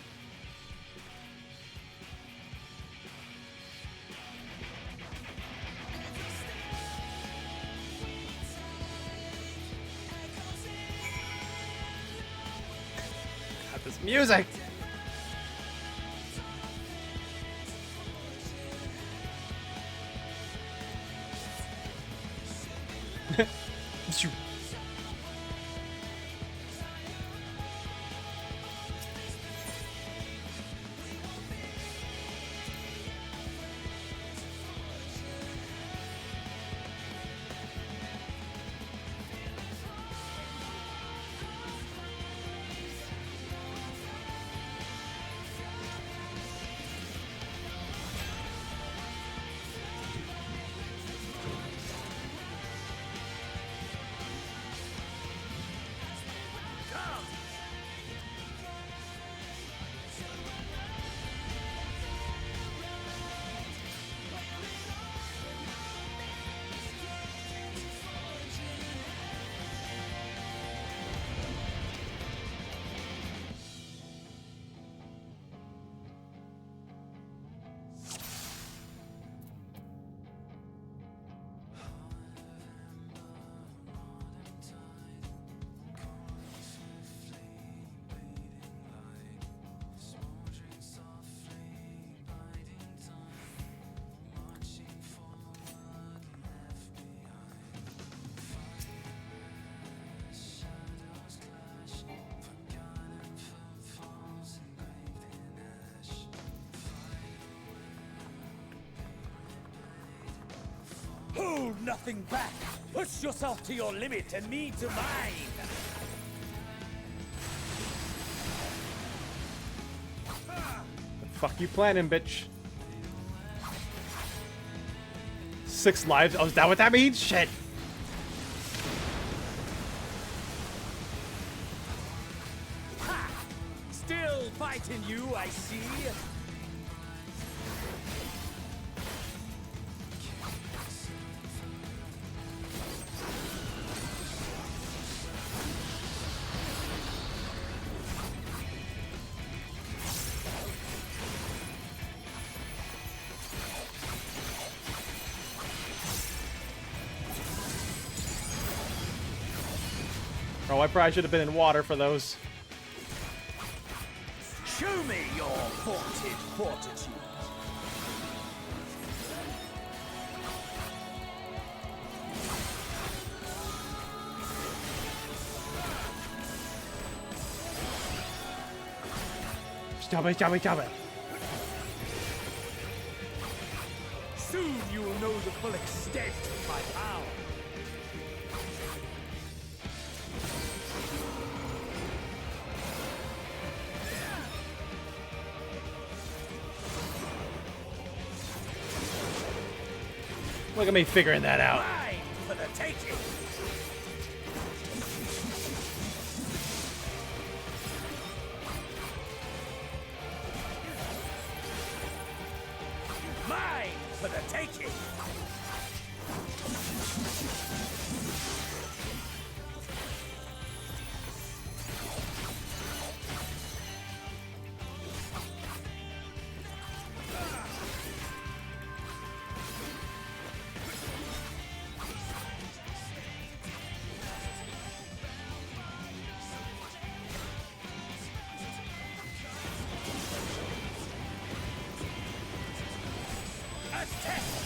God, this music! Hold nothing back! Push yourself to your limit and me to mine! The fuck you planning, bitch? 6 lives? Oh, is that what that means? Shit! Ha! Still fighting you, I see! Oh, I probably should have been in water for those. Show me your vaunted fortitude! Stop it, stop it, stop it! Soon you will know the full extent of my power! Look at me figuring that out. Mine for the taking! Mine for the taking!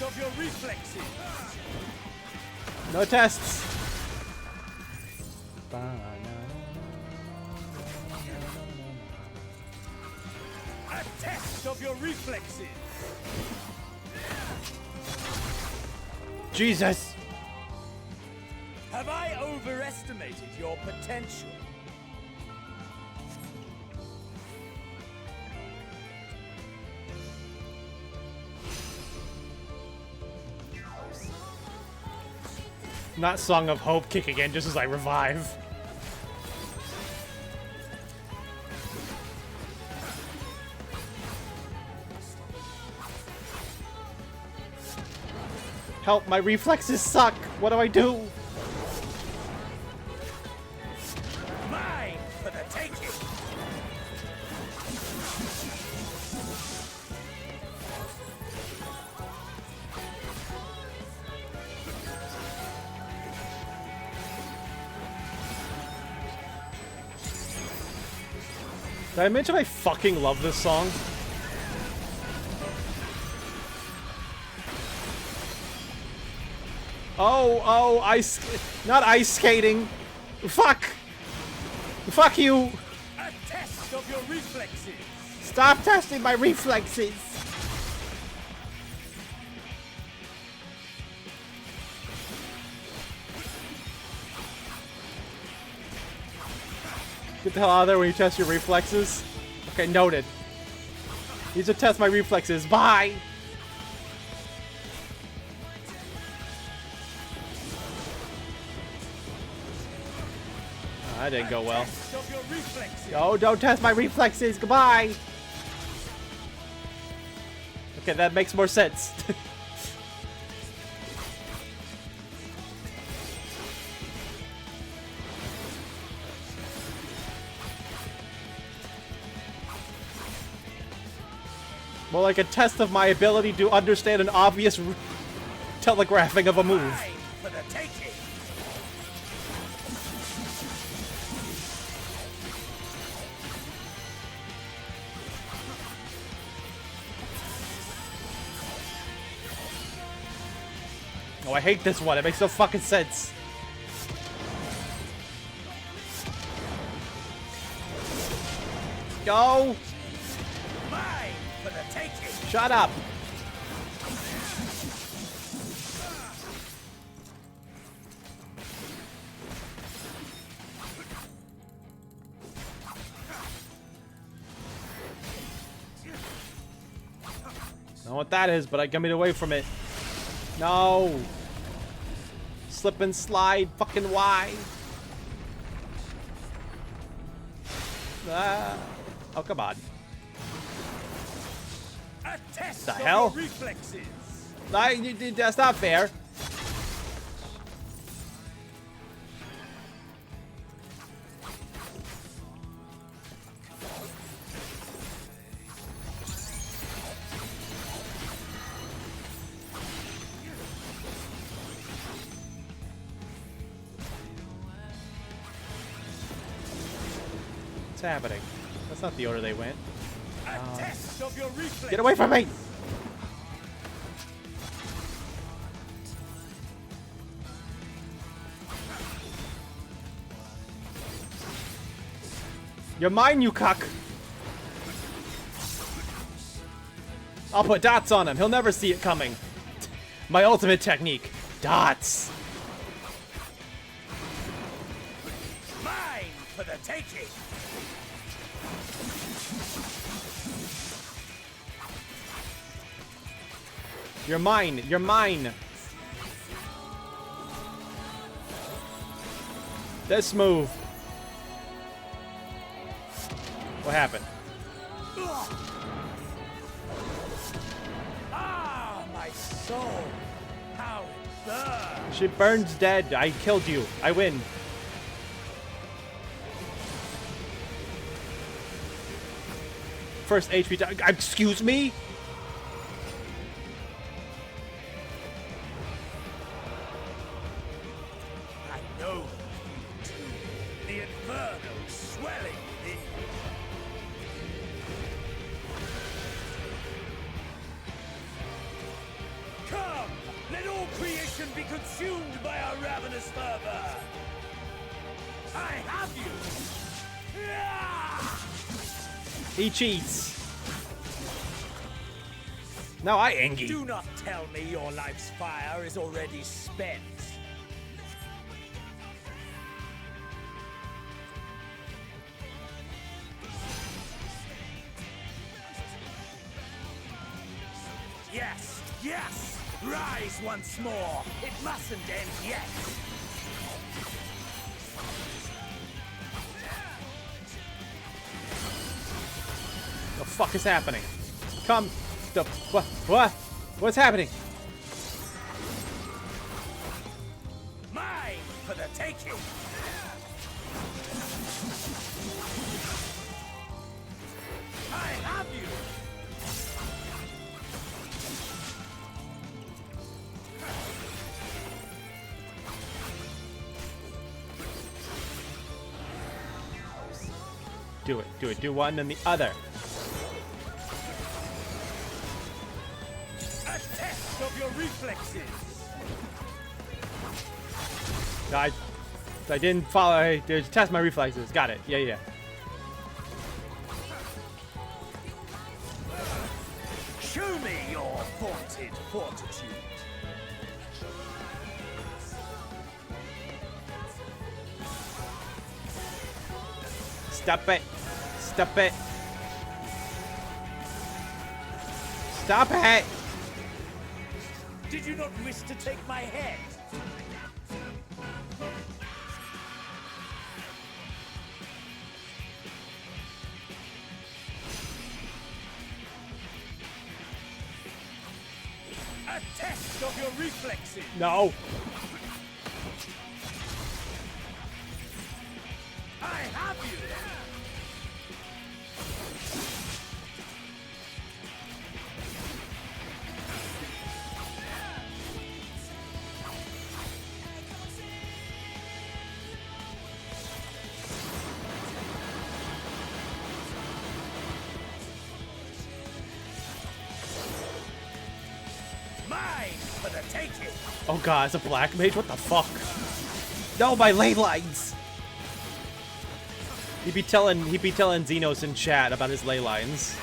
of your reflexes. No tests. A test of your reflexes. Jesus. Have I overestimated your potential? Not Song of Hope kick again, just as I revive. Help, my reflexes suck. What do I do? Mine for the taking. Did I mention I fucking love this song? Oh, not ice skating. Fuck. Fuck you. A test of your reflexes. Stop testing my reflexes. Get the hell out of there when you test your reflexes. Okay, noted. Need to test my reflexes. Bye. That didn't go well. Oh, don't test my reflexes. Goodbye. Okay, that makes more sense. More like a test of my ability to understand an obvious telegraphing of a move. For the taking. Oh, I hate this one. It makes no fucking sense. Go! Mine for the taking. Shut up! I don't know what that is, but I got me away from it. No! Slip and slide, fucking wide. Ah. Oh, come on. A test The of hell? your reflexes. That's not fair. What's happening? That's not the order they went. A test of your reflexes. Get away from me! You're mine, you cuck! I'll put dots on him. He'll never see it coming. My ultimate technique. Dots. Mine for the taking. You're mine. You're mine. This move. What happened? Ah, my soul. How it burns. She burns dead. I killed you. I win. First HP. Excuse me? I know you too. The inferno swelling within you. Come consumed by a ravenous fervor. I have you! He cheats. Now I Engi. Do not tell me your life's fire is already spent. Yes, yes! Rise once more! It mustn't end yet! The fuck is happening? Come. The what? What? What's happening? Mine for the taking! I have you! Do it. Do it. Do one and the other. A test of your reflexes! I didn't follow. I test my reflexes. Got it. Yeah. Show me your vaunted fortitude! Stop it. Stop it. Stop it. Did you not wish to take my head? A test of your reflexes! No. I have you! Mine for the taking! Oh god, it's a black mage? What the fuck? No, my ley lines! He'd be telling Xenos in chat about his ley lines.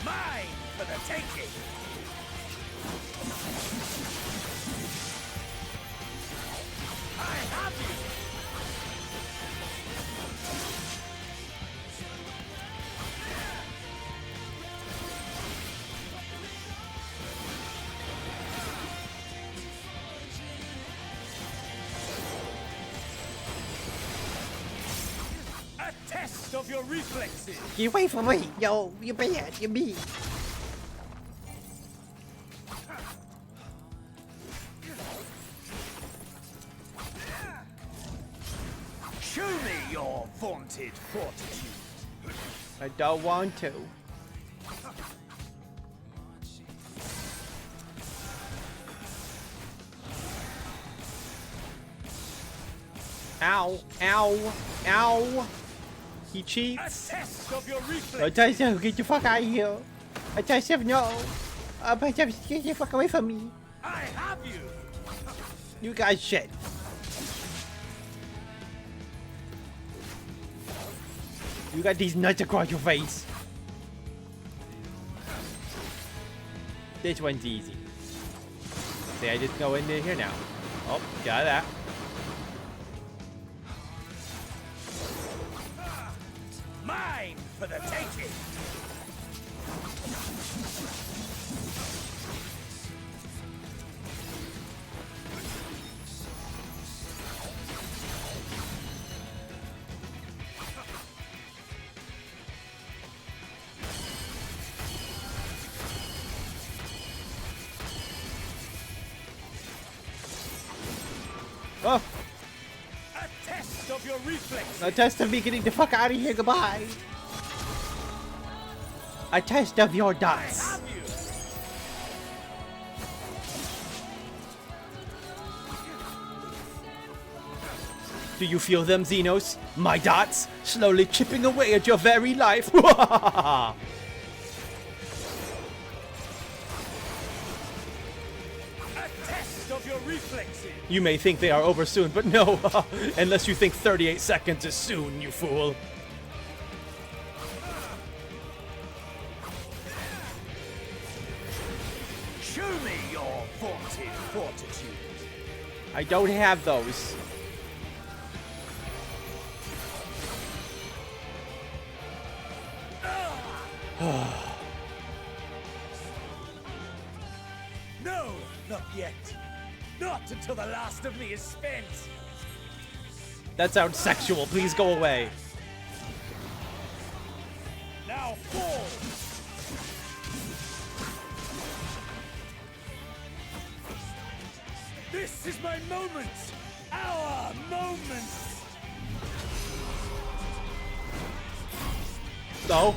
Mine for the taking! I have you! A test of your reflexes! Get away from me! Yo, you bad, you mean. Show me your vaunted fortitude! I don't want to. Ow, ow, ow. He cheats. A test of your reflexes! I tell you, get the fuck out of here. I tell you, no. Get the fuck away from me. I have you! You guys shit. You got these nuts across your face. This one's easy. See, I just go into here now. Oh, got that. Mine for the taking! Oh, A test of your reflexes! a test of me getting the fuck out of here. Goodbye. A test of your dots. Have you? Do you feel them, Xenos? My dots? Slowly chipping away at your very life. Of your reflexes. You may think they are over soon, but no. Unless you think 38 seconds is soon, you fool. Show me your vaunted fortitude. I don't have those. No, not yet. Not until the last of me is spent. That sounds sexual. Please go away. Now fall. This is my moment. Our moment. No.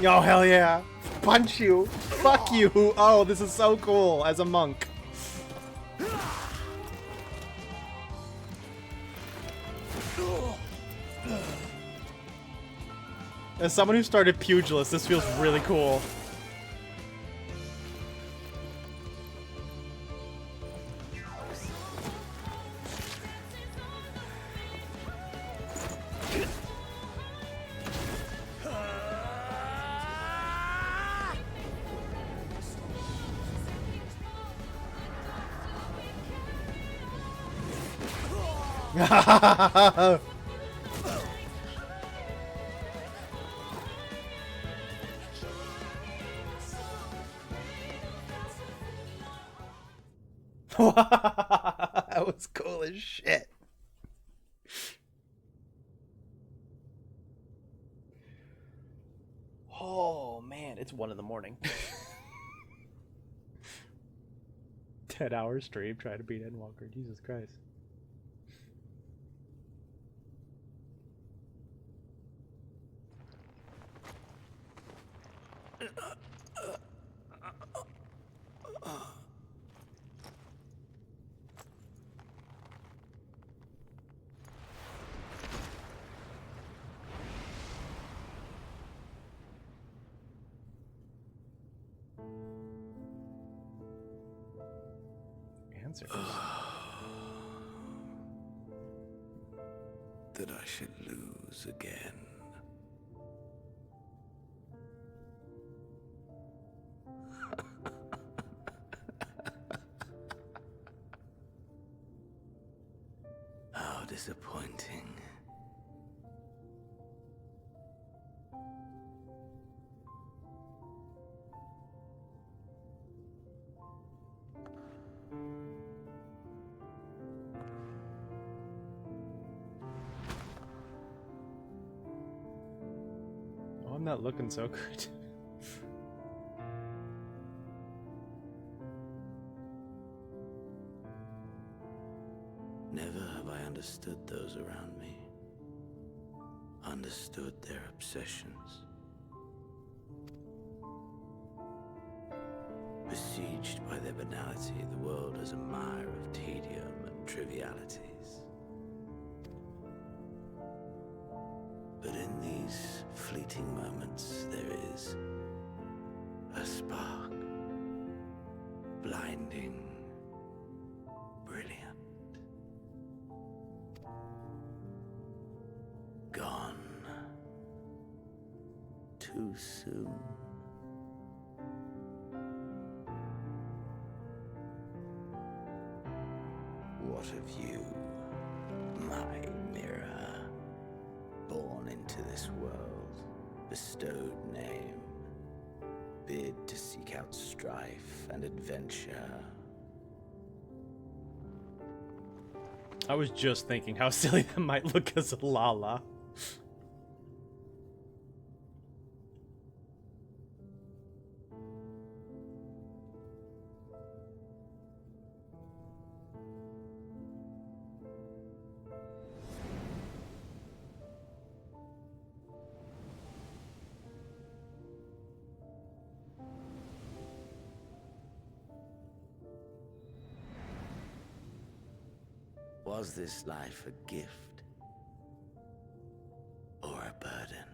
Oh, hell yeah. Punch you. Fuck you. Oh, this is so cool as a monk. As someone who started pugilist, this feels really cool. That was cool as shit. Oh man, it's 1 in the morning. 10-hour stream trying to beat Endwalker. Jesus Christ. Answers. That I should lose again. How disappointing. Oh, I'm not looking so good. Never have I understood those around me. Understood their obsessions. Besieged by their banality, the world is a mire of tedium and trivialities. But in these fleeting moments, there is a spark, blinding, brilliant. Gone too soon. What of you, my mirror? Born into this world, bestowed name, bid to seek out strife and adventure. I was just thinking how silly that might look as a Lala. Was this life a gift or a burden?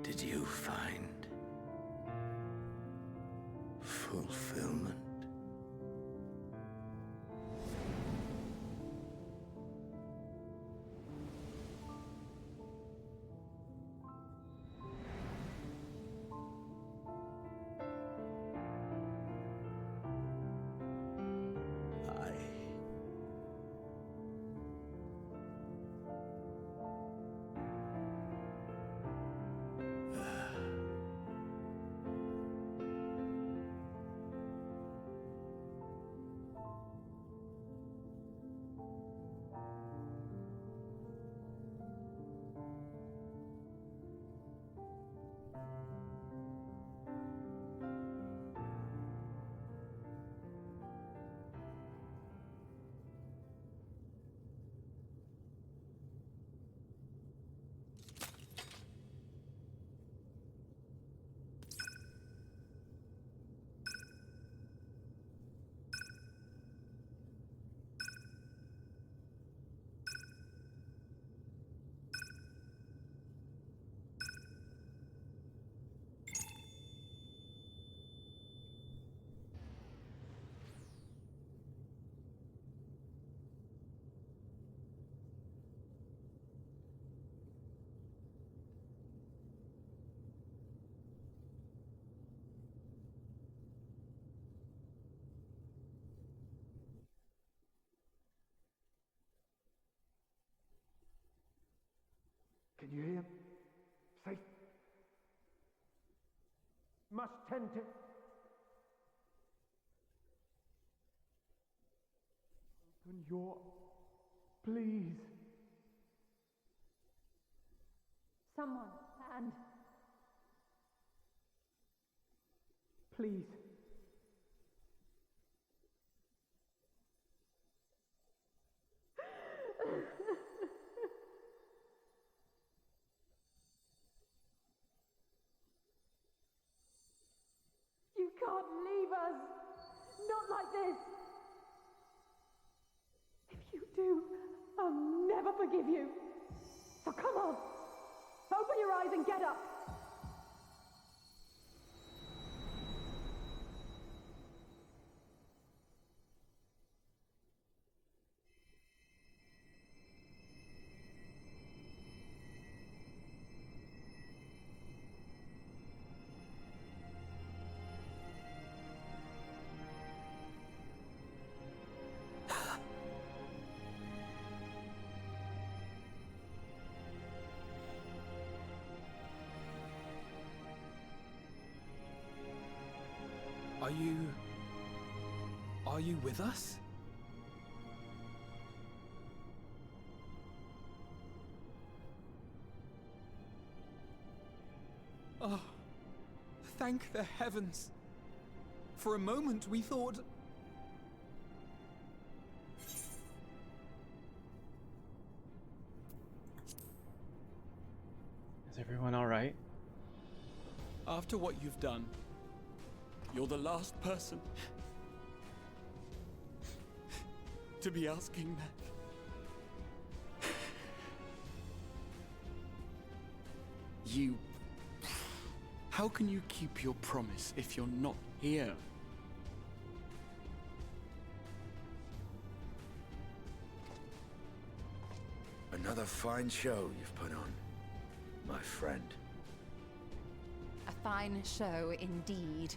Did you find fulfillment? Can you hear? Safe. Must tend to. Open your. Please. Someone, and Please. you can't leave us. Not like this. If you do, I'll never forgive you. So come on. Open your eyes and get up. Are you with us? Oh, thank the heavens. For a moment we thought... Is everyone alright? After what you've done, you're the last person to be asking that. You... How can you keep your promise if you're not here? Another fine show you've put on, my friend. A fine show indeed.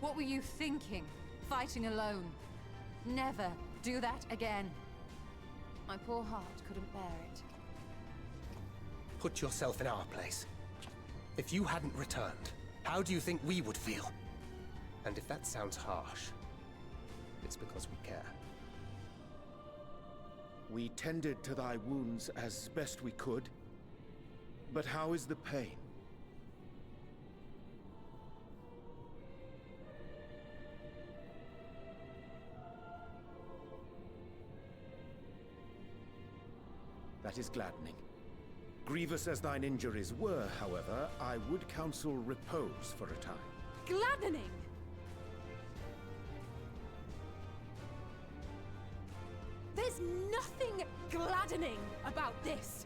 What were you thinking? Fighting alone? Never do that again. My poor heart couldn't bear it. Put yourself in our place. If you hadn't returned, how do you think we would feel? And if that sounds harsh, it's because we care. We tended to thy wounds as best we could. But how is the pain? That is gladdening. Grievous as thine injuries were, however, I would counsel repose for a time. Gladdening! There's nothing gladdening about this.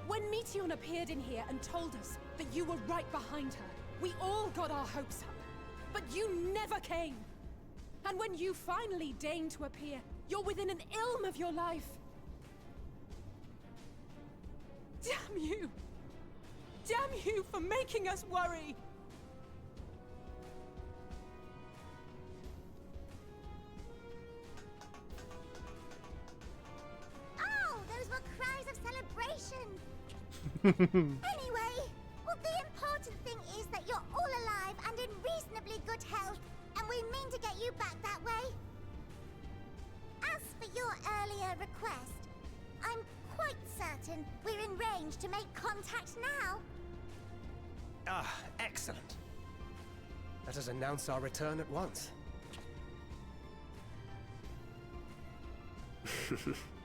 When Meteon appeared in here and told us that you were right behind her, we all got our hopes up. But you never came. And when you finally deign to appear, you're within an ilm of your life. Damn you! Damn you for making us worry! Oh, those were cries of celebration! Anyway, well, the important thing is that you're all alive and in reasonably good health, and we mean to get you back that way. As for your earlier request, I'm quite certain we're in range to make contact now. Ah, excellent. Let us announce our return at once.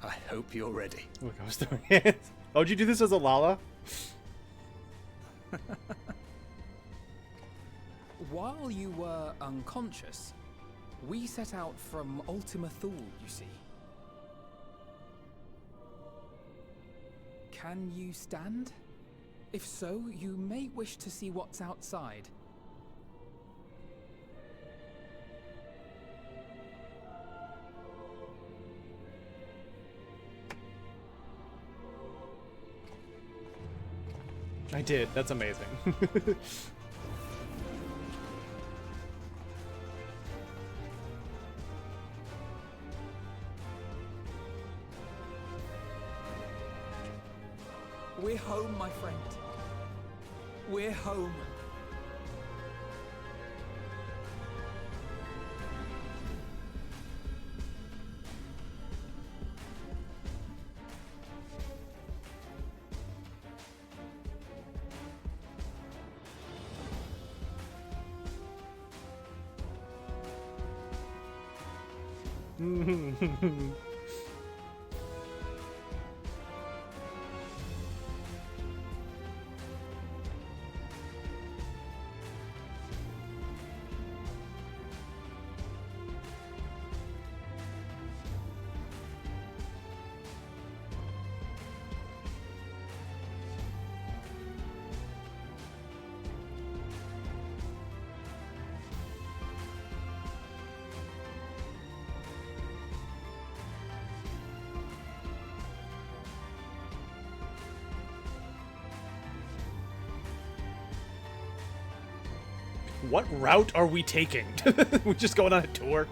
I hope you're ready. Look, I was throwing hands. Oh, did you do this as a Lala? While you were unconscious, we set out from Ultima Thule, you see. Can you stand? If so, you may wish to see what's outside. I did. That's amazing. We're home, my friend. We're home. What route are we taking? We're just going on a tour?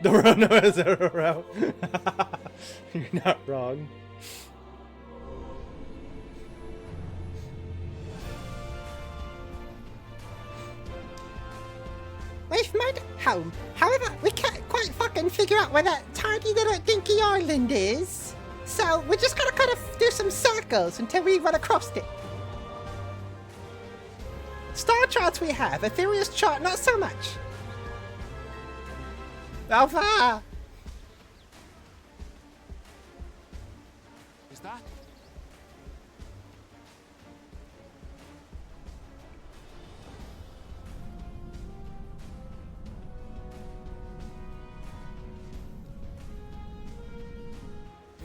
The road is a route. You're not wrong. We've made it home. However, we can't quite fucking figure out where that tiny little dinky island is. So we're just gonna kind of do some circles until we run across it. Star charts we have, Ethereal's chart not so much. Alpha! Is that?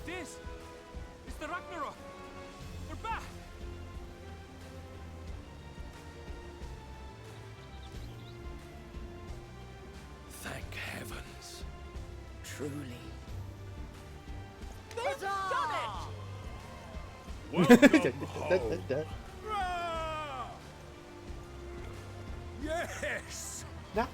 It is! It's the Ragnarok! We're back! Thank heavens. Truly. They've done Welcome home. Yes! No.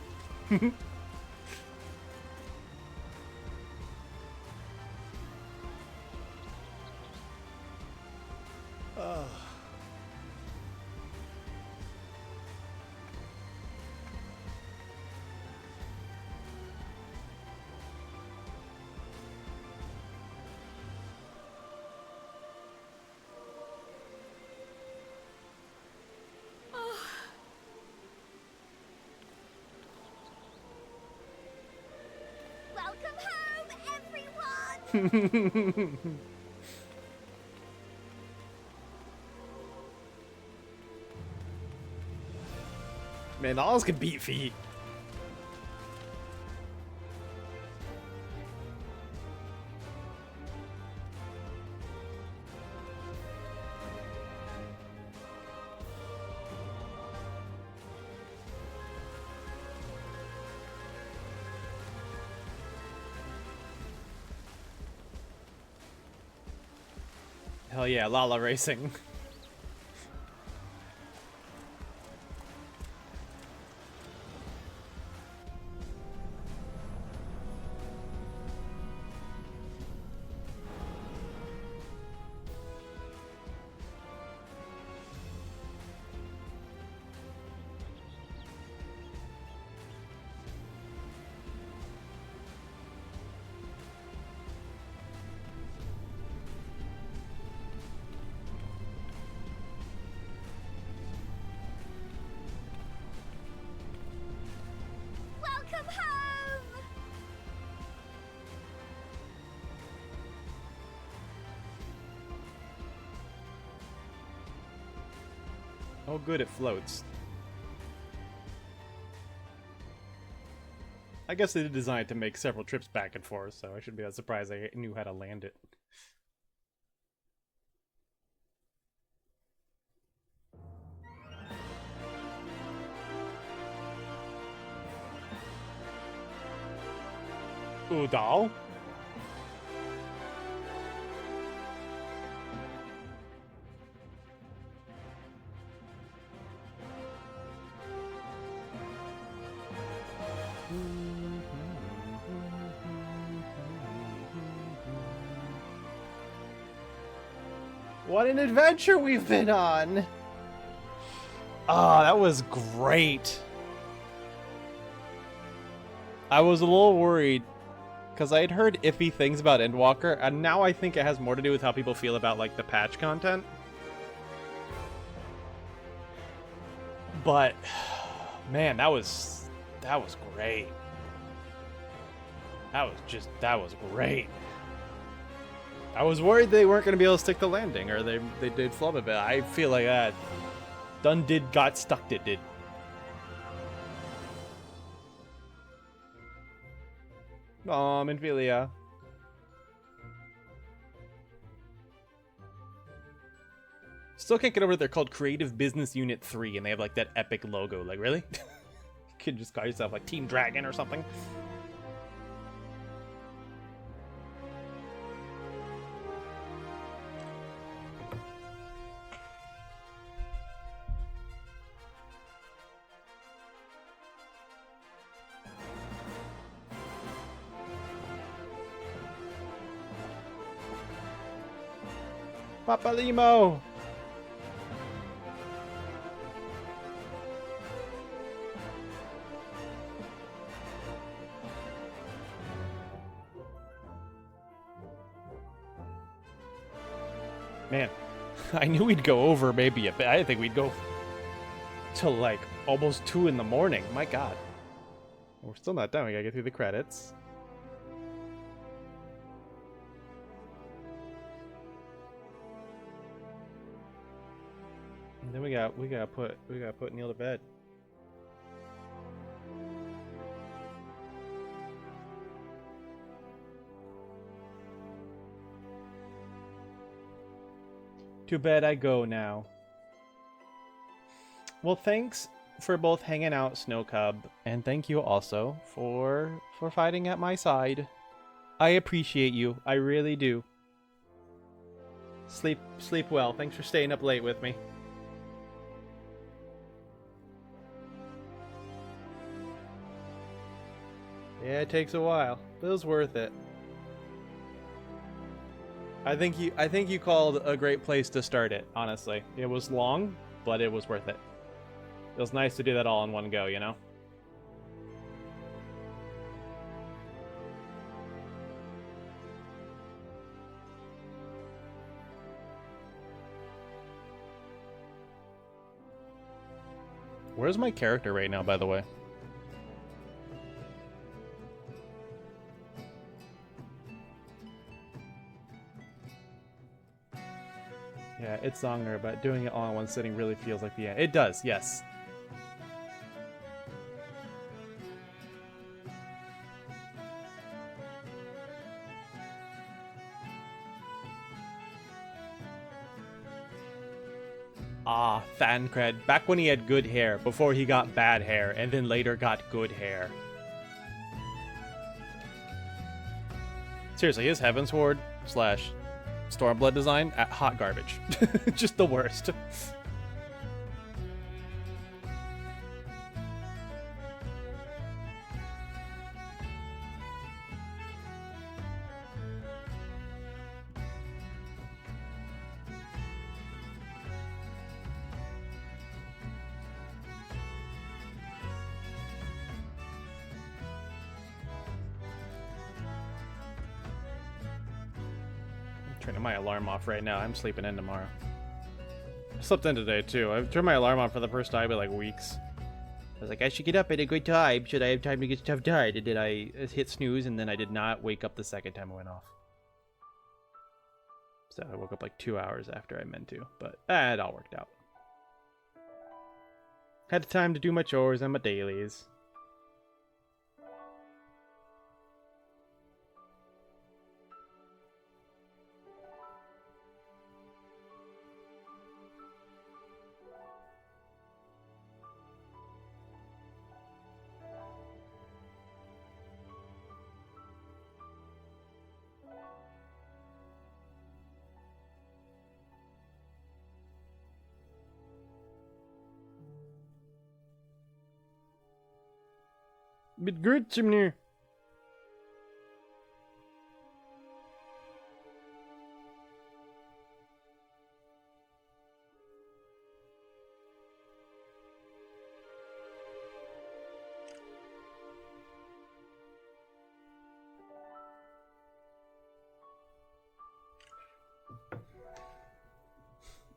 Man, Nala's can beat feet. Hell yeah, Lala racing. Welcome home! Oh good, it floats. I guess they did design it to make several trips back and forth, so I shouldn't be that surprised I knew how to land it. Udal? What an adventure we've been on! Ah, that was great. I was a little worried because I had heard iffy things about Endwalker, and now I think it has more to do with how people feel about like the patch content. But man, that was great. That was great. I was worried they weren't going to be able to stick the landing, or they did flub a bit. I feel like that got stuck it did. Oh, Minfilia. Still can't get over that they're called Creative Business Unit 3 and they have like that epic logo. Like, really? You could just call yourself like Team Dragon or something. Papa Limo! Man, I knew we'd go over maybe a bit. I didn't think we'd go till like almost 2 in the morning. My god. We're still not done. We gotta get through the credits. And then we gotta put Neil to bed. To bed I go now. Well, thanks for both hanging out, Snow Cub, and thank you also for fighting at my side. I appreciate you. I really do. Sleep well. Thanks for staying up late with me. Yeah, it takes a while, but it was worth it. I think you called a great place to start it, honestly. It was long, but it was worth it. It was nice to do that all in one go, you know? Where's my character right now, by the way? it's longer, but doing it all in one sitting really feels like the end. It does, yes. Ah, Thancred. Back when he had good hair, before he got bad hair, and then later got good hair. Seriously, his Heavensward / Stormblood design, hot garbage. Just the worst. Turning my alarm off right now. I'm sleeping in tomorrow. I slept in today too. I've turned my alarm on for the first time in like weeks. I was like, I should get up at a good time. Should I have time to get stuff done? And then I hit snooze, and then I did not wake up the second time it went off. So I woke up like 2 hours after I meant to, but it all worked out. Had time to do my chores and my dailies. Mit Grützimner.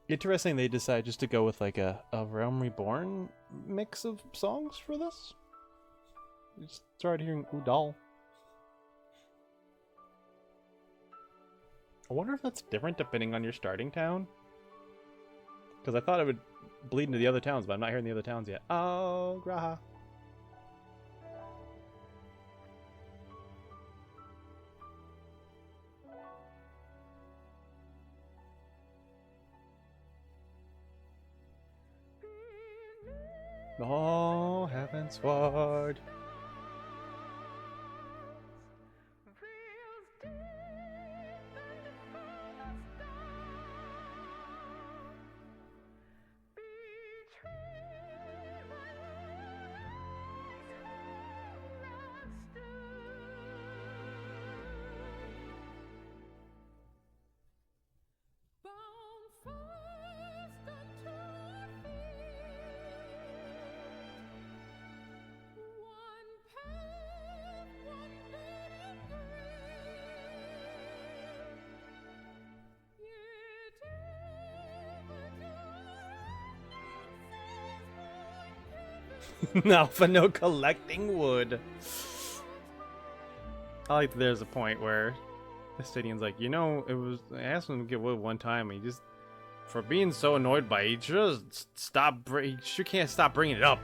Interesting they decide just to go with like a Realm Reborn mix of songs for this. You just started hearing Udal. I wonder if that's different depending on your starting town. Because I thought it would bleed into the other towns, but I'm not hearing the other towns yet. Oh, Graha. Oh, Heavensward. Now for no collecting wood. I like that there's a point where the Stydian's like, you know, I asked him to get wood one time, and he just, for being so annoyed by it, he sure can't stop bringing it up.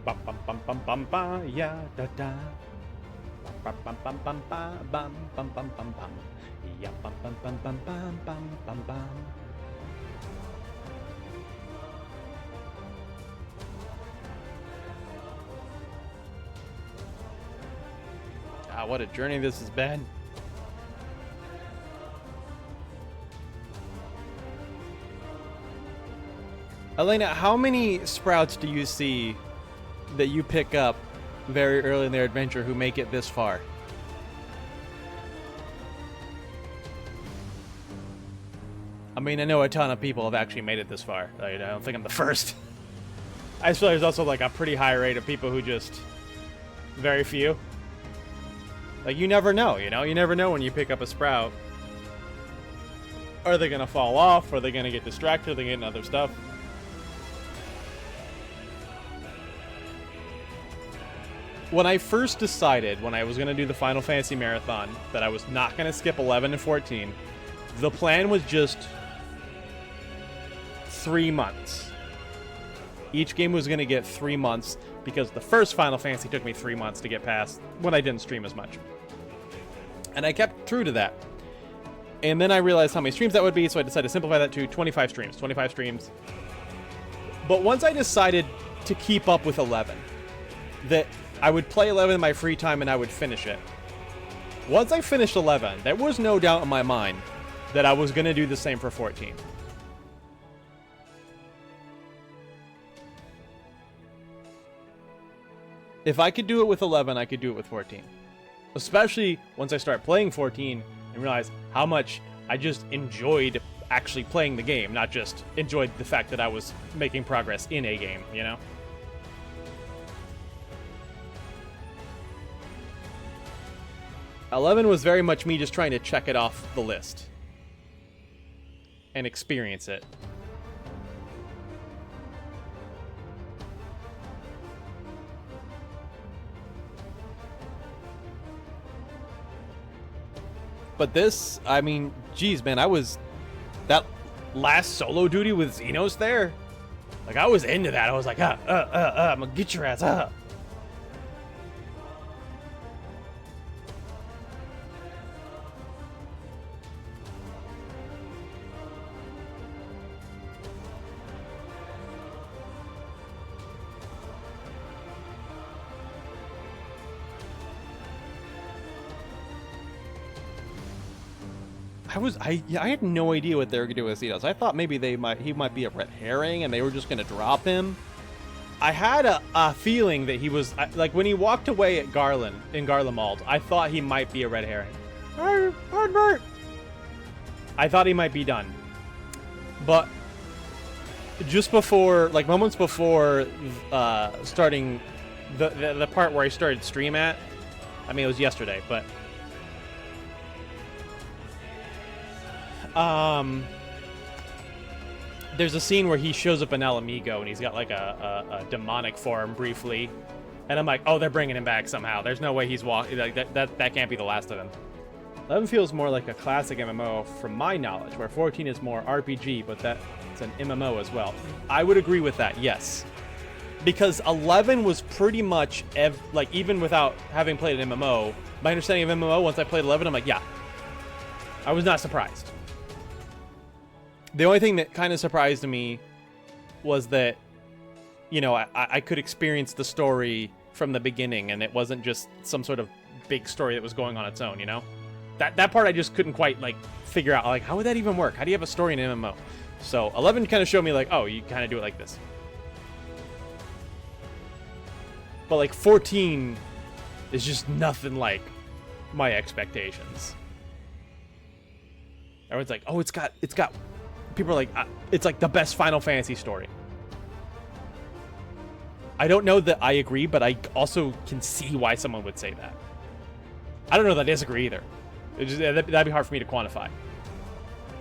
Bum bum bum bum bum bum ya da da. Bum bum bum bum bum bum bum bum bum bum. Ya bum bum bum bum bum bum bum bum. Ah, what a journey this has been. Elena, how many sprouts do you see that you pick up very early in their adventure who make it this far. I mean, I know a ton of people have actually made it this far. I don't think I'm the first. I just feel there's also like a pretty high rate of people who just... Very few. Like, you never know, you know? You never know when you pick up a sprout. Are they going to fall off? Are they going to get distracted? Are they getting other stuff? When I first decided, when I was going to do the Final Fantasy Marathon, that I was not going to skip 11 and 14, the plan was just 3 months. Each game was going to get 3 months, because the first Final Fantasy took me 3 months to get past when I didn't stream as much. And I kept true to that. And then I realized how many streams that would be, so I decided to simplify that to 25 streams. 25 streams. But once I decided to keep up with 11, that I would play 11 in my free time and I would finish it. Once I finished 11, there was no doubt in my mind that I was going to do the same for 14. If I could do it with 11, I could do it with 14. Especially once I start playing 14 and realize how much I just enjoyed actually playing the game, not just enjoyed the fact that I was making progress in a game, you know? "11 was very much me just trying to check it off the list and experience it. But this, I mean, geez, man, that last solo duty with Xenos there, like, I was into that. I was like, I'm gonna get your ass up. I had no idea what they were gonna do with Xenos. I thought maybe he might be a red herring and they were just gonna drop him. I had a feeling that he was like when he walked away at Garland in Garlemald. I thought he might be a red herring. Bert. I thought he might be done, but just before, like moments before starting the part where I started stream at. I mean, it was yesterday, but. There's a scene where he shows up in Alamigo and he's got like a demonic form briefly, and I'm like, oh, they're bringing him back somehow. There's no way he's walking. Like that can't be the last of him. 11 feels more like a classic MMO from my knowledge, where 14 is more RPG, but that's an MMO as well. I would agree with that, yes, because 11 was pretty much like, even without having played an MMO, my understanding of MMO, once I played 11, I'm like, yeah, I was not surprised. The only thing that kind of surprised me was that, you know, I could experience the story from the beginning, and it wasn't just some sort of big story that was going on its own, you know? That part I just couldn't quite, like, figure out. Like, how would that even work? How do you have a story in an MMO? So 11 kind of showed me, like, oh, you kind of do it like this. But, like, 14 is just nothing like my expectations. Everyone's like, oh, it's got... People are like, it's like the best Final Fantasy story. I don't know that I agree, but I also can see why someone would say that. I don't know that I disagree either. That'd be hard for me to quantify.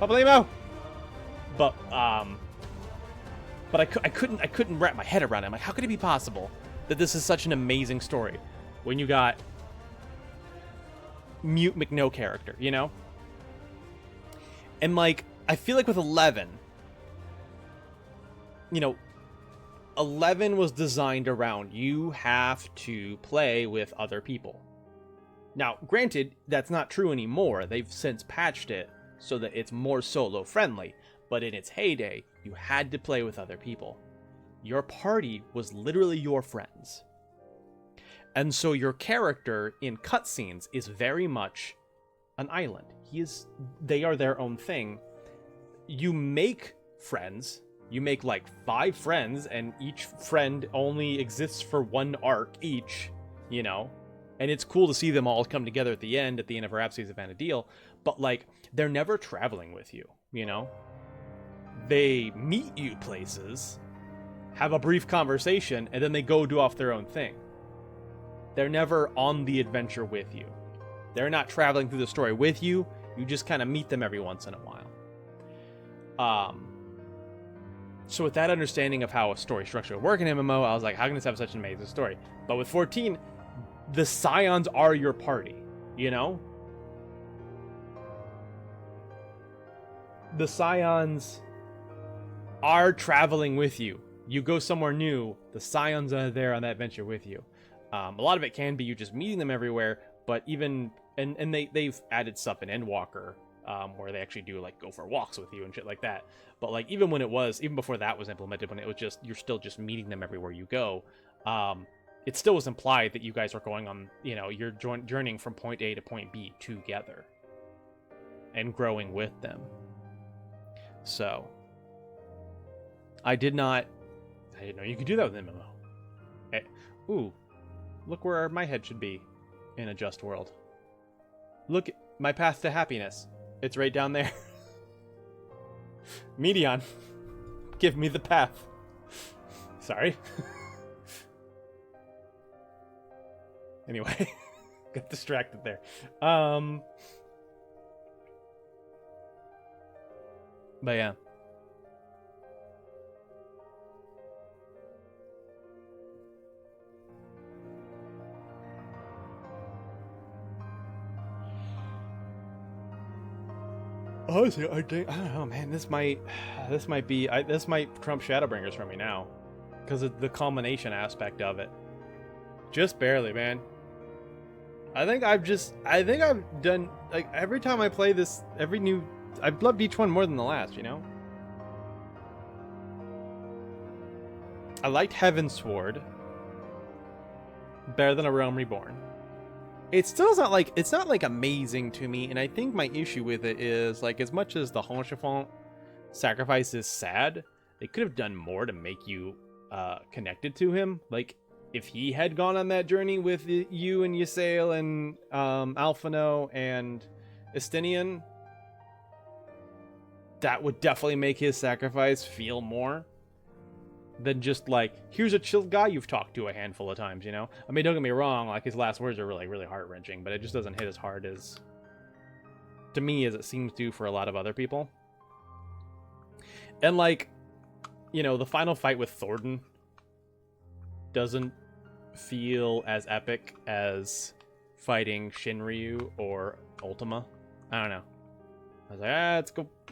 Pablemo! But I couldn't wrap my head around it. I'm like, how could it be possible that this is such an amazing story when you got Mute McNo character, you know? And like, I feel like with 11, you know, 11 was designed around you have to play with other people. Now, granted, that's not true anymore. They've since patched it so that it's more solo friendly, but in its heyday, you had to play with other people. Your party was literally your friends. And so your character in cutscenes is very much an island. They are their own thing. You make friends. You make like 5 friends, and each friend only exists for one arc each. you know? And it's cool to see them all come together at the end of Rhapsodies of Vana'diel, but, like, they're never traveling with you, you know? They meet you places, have a brief conversation, and then they go do off their own thing. They're never on the adventure with you. They're not traveling through the story with you. You just kind of meet them every once in a while. So with that understanding of how a story structure would work in MMO, I was like, how can this have such an amazing story? But with 14, the Scions are your party, you know? The Scions are traveling with you. You go somewhere new, the Scions are there on that adventure with you. A lot of it can be you just meeting them everywhere, but even and they've added stuff in Endwalker, where they actually do like go for walks with you and shit like that. But like even before that was implemented, when it was just you're still just meeting them everywhere you go, it still was implied that you guys are going on, you know, you're journeying from point A to point B together and growing with them. So I didn't know you could do that with MMO. Ooh, look where my head should be in a just world. Look at my path to happiness. It's right down there. Medion, give me the path. Sorry. Anyway, got distracted there. But yeah. Honestly, I don't know, man. This might trump Shadowbringers for me now, because of the culmination aspect of it. Just barely, man. I think I've done, like, every time I play this, I've loved each one more than the last, you know? I liked Heavensward better than A Realm Reborn. It's not like amazing to me, and I think my issue with it is, like, as much as the Honchefant sacrifice is sad, they could have done more to make you connected to him. Like, if he had gone on that journey with you and Ysael and Alphino and Estinian, that would definitely make his sacrifice feel more than just like, here's a chill guy you've talked to a handful of times, you know? I mean, don't get me wrong, like, his last words are really, really heart-wrenching, but it just doesn't hit as hard as, to me, as it seems to for a lot of other people. And, like, you know, the final fight with Thornton doesn't feel as epic as fighting Shinryu or Ultima. I don't know. I was like,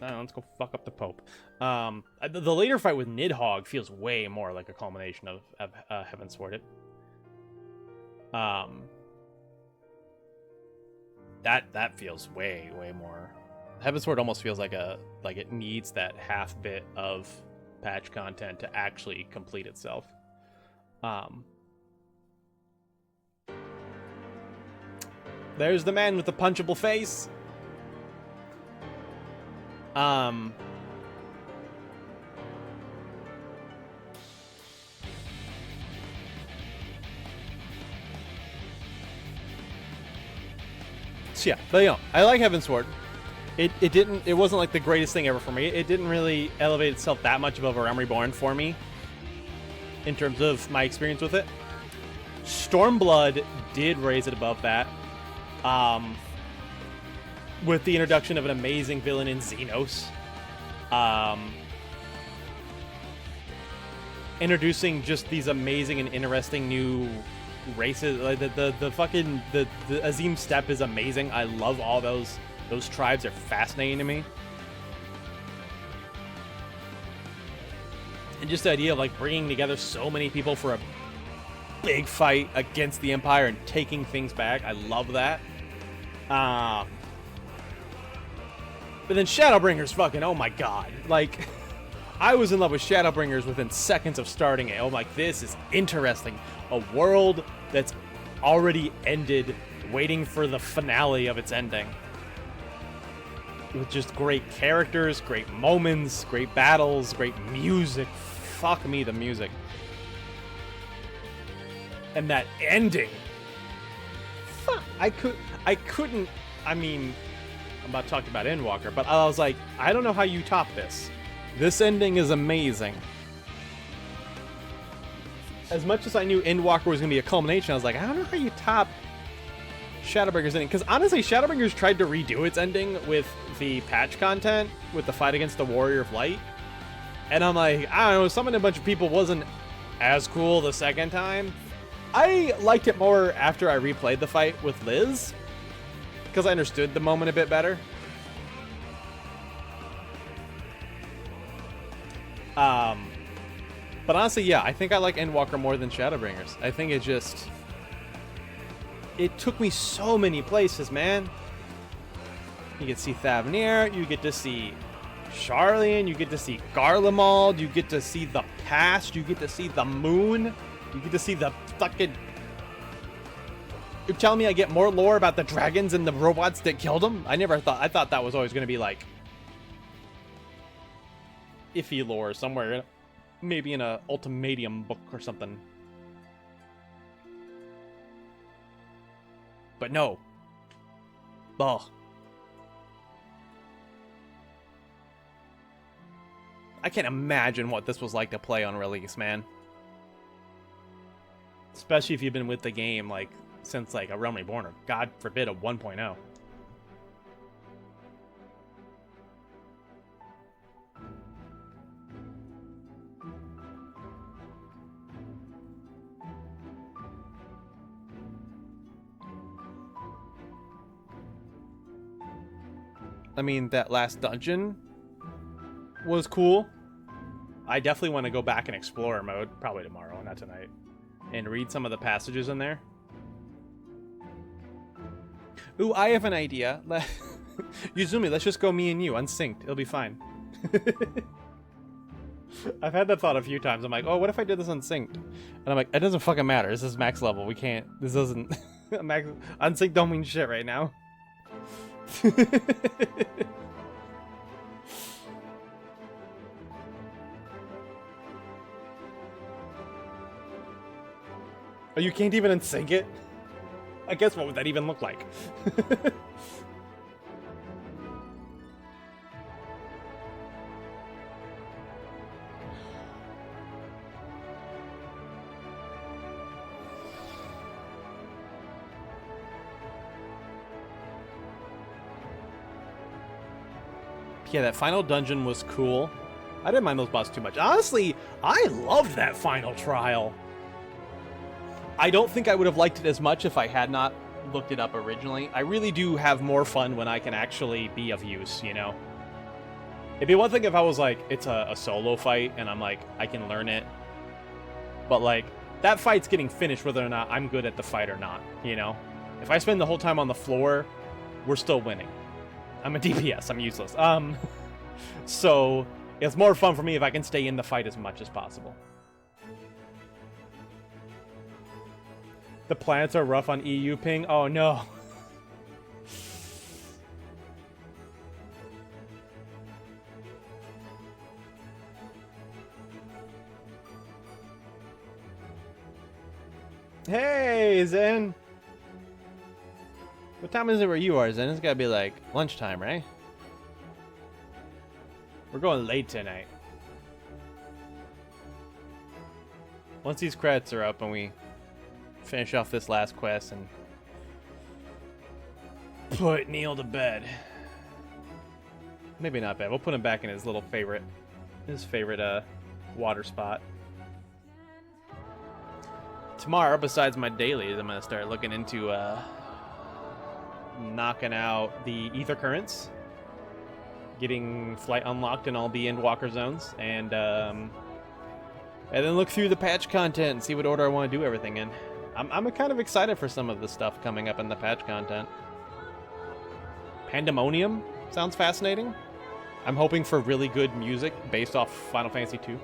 let's go fuck up the Pope. The later fight with Nidhogg feels way more like a culmination of Heavensward. That feels way more. Heavensward almost feels like it needs that half bit of patch content to actually complete itself. There's the man with the punchable face. So yeah, but you know, I like Heavensward. It wasn't like the greatest thing ever for me. It didn't really elevate itself that much above A Realm Reborn for me in terms of my experience with it. Stormblood did raise it above that. With the introduction of an amazing villain in Xenos. Introducing just these amazing and interesting new races. Like the Azim Steppe is amazing. I love all those tribes. They're fascinating to me. And just the idea of like bringing together so many people for a big fight against the Empire and taking things back. I love that. But then Shadowbringers fucking, oh my god. Like, I was in love with Shadowbringers within seconds of starting it. I'm like, this is interesting. A world that's already ended, waiting for the finale of its ending. With just great characters, great moments, great battles, great music. Fuck me, the music. And that ending. I couldn't. I mean, I'm about to talk about Endwalker, but I was like, I don't know how you top this. This ending is amazing. As much as I knew Endwalker was going to be a culmination, I was like, I don't know how you top Shadowbringers ending. Because honestly, Shadowbringers tried to redo its ending with the patch content, with the fight against the Warrior of Light. And I'm like, I don't know, summoning a bunch of people wasn't as cool the second time. I liked it more after I replayed the fight with Liz, because I understood the moment a bit better. But honestly, yeah, I think I like Endwalker more than Shadowbringers. I think it took me so many places, man. You get to see Thavnir, you get to see Sharlayan, you get to see Garlemald, you get to see the past, you get to see the moon, you get to see the fucking... You're telling me I get more lore about the dragons and the robots that killed them? I thought that was always going to be like iffy lore somewhere, maybe in a Ultimatum book or something. But no. Ugh. I can't imagine what this was like to play on release, man. Especially if you've been with the game, like, since, like, a Realm Reborn, or, God forbid, a 1.0. I mean, that last dungeon was cool. I definitely want to go back in Explorer mode, probably tomorrow, not tonight, and read some of the passages in there. Ooh, I have an idea. Yuzumi, let's just go me and you, unsynced. It'll be fine. I've had that thought a few times. I'm like, oh, what if I did this unsynced? And I'm like, it doesn't fucking matter. This is max level. We can't. This doesn't. Max unsynced don't mean shit right now. Oh, you can't even unsync it? I guess what would that even look like? Yeah, that final dungeon was cool. I didn't mind those bosses too much. Honestly, I loved that final trial. I don't think I would have liked it as much if I had not looked it up originally. I really do have more fun when I can actually be of use, you know? It'd be one thing if I was like, it's a solo fight, and I'm like, I can learn it. But like, that fight's getting finished whether or not I'm good at the fight or not, you know? If I spend the whole time on the floor, we're still winning. I'm a DPS, I'm useless. So, it's more fun for me if I can stay in the fight as much as possible. The planets are rough on EU ping? Oh no. Hey, Zen! What time is it where you are, Zen? It's gotta be like lunchtime, right? We're going late tonight. Once these credits are up and we finish off this last quest and put Neil to bed. Maybe not bed. We'll put him back in his little favorite, water spot. Tomorrow, besides my dailies, I'm gonna start looking into knocking out the ether currents, getting flight unlocked in all the Endwalker zones, and then look through the patch content and see what order I want to do everything in. I'm kind of excited for some of the stuff coming up in the patch content. Pandemonium sounds fascinating. I'm hoping for really good music based off Final Fantasy II.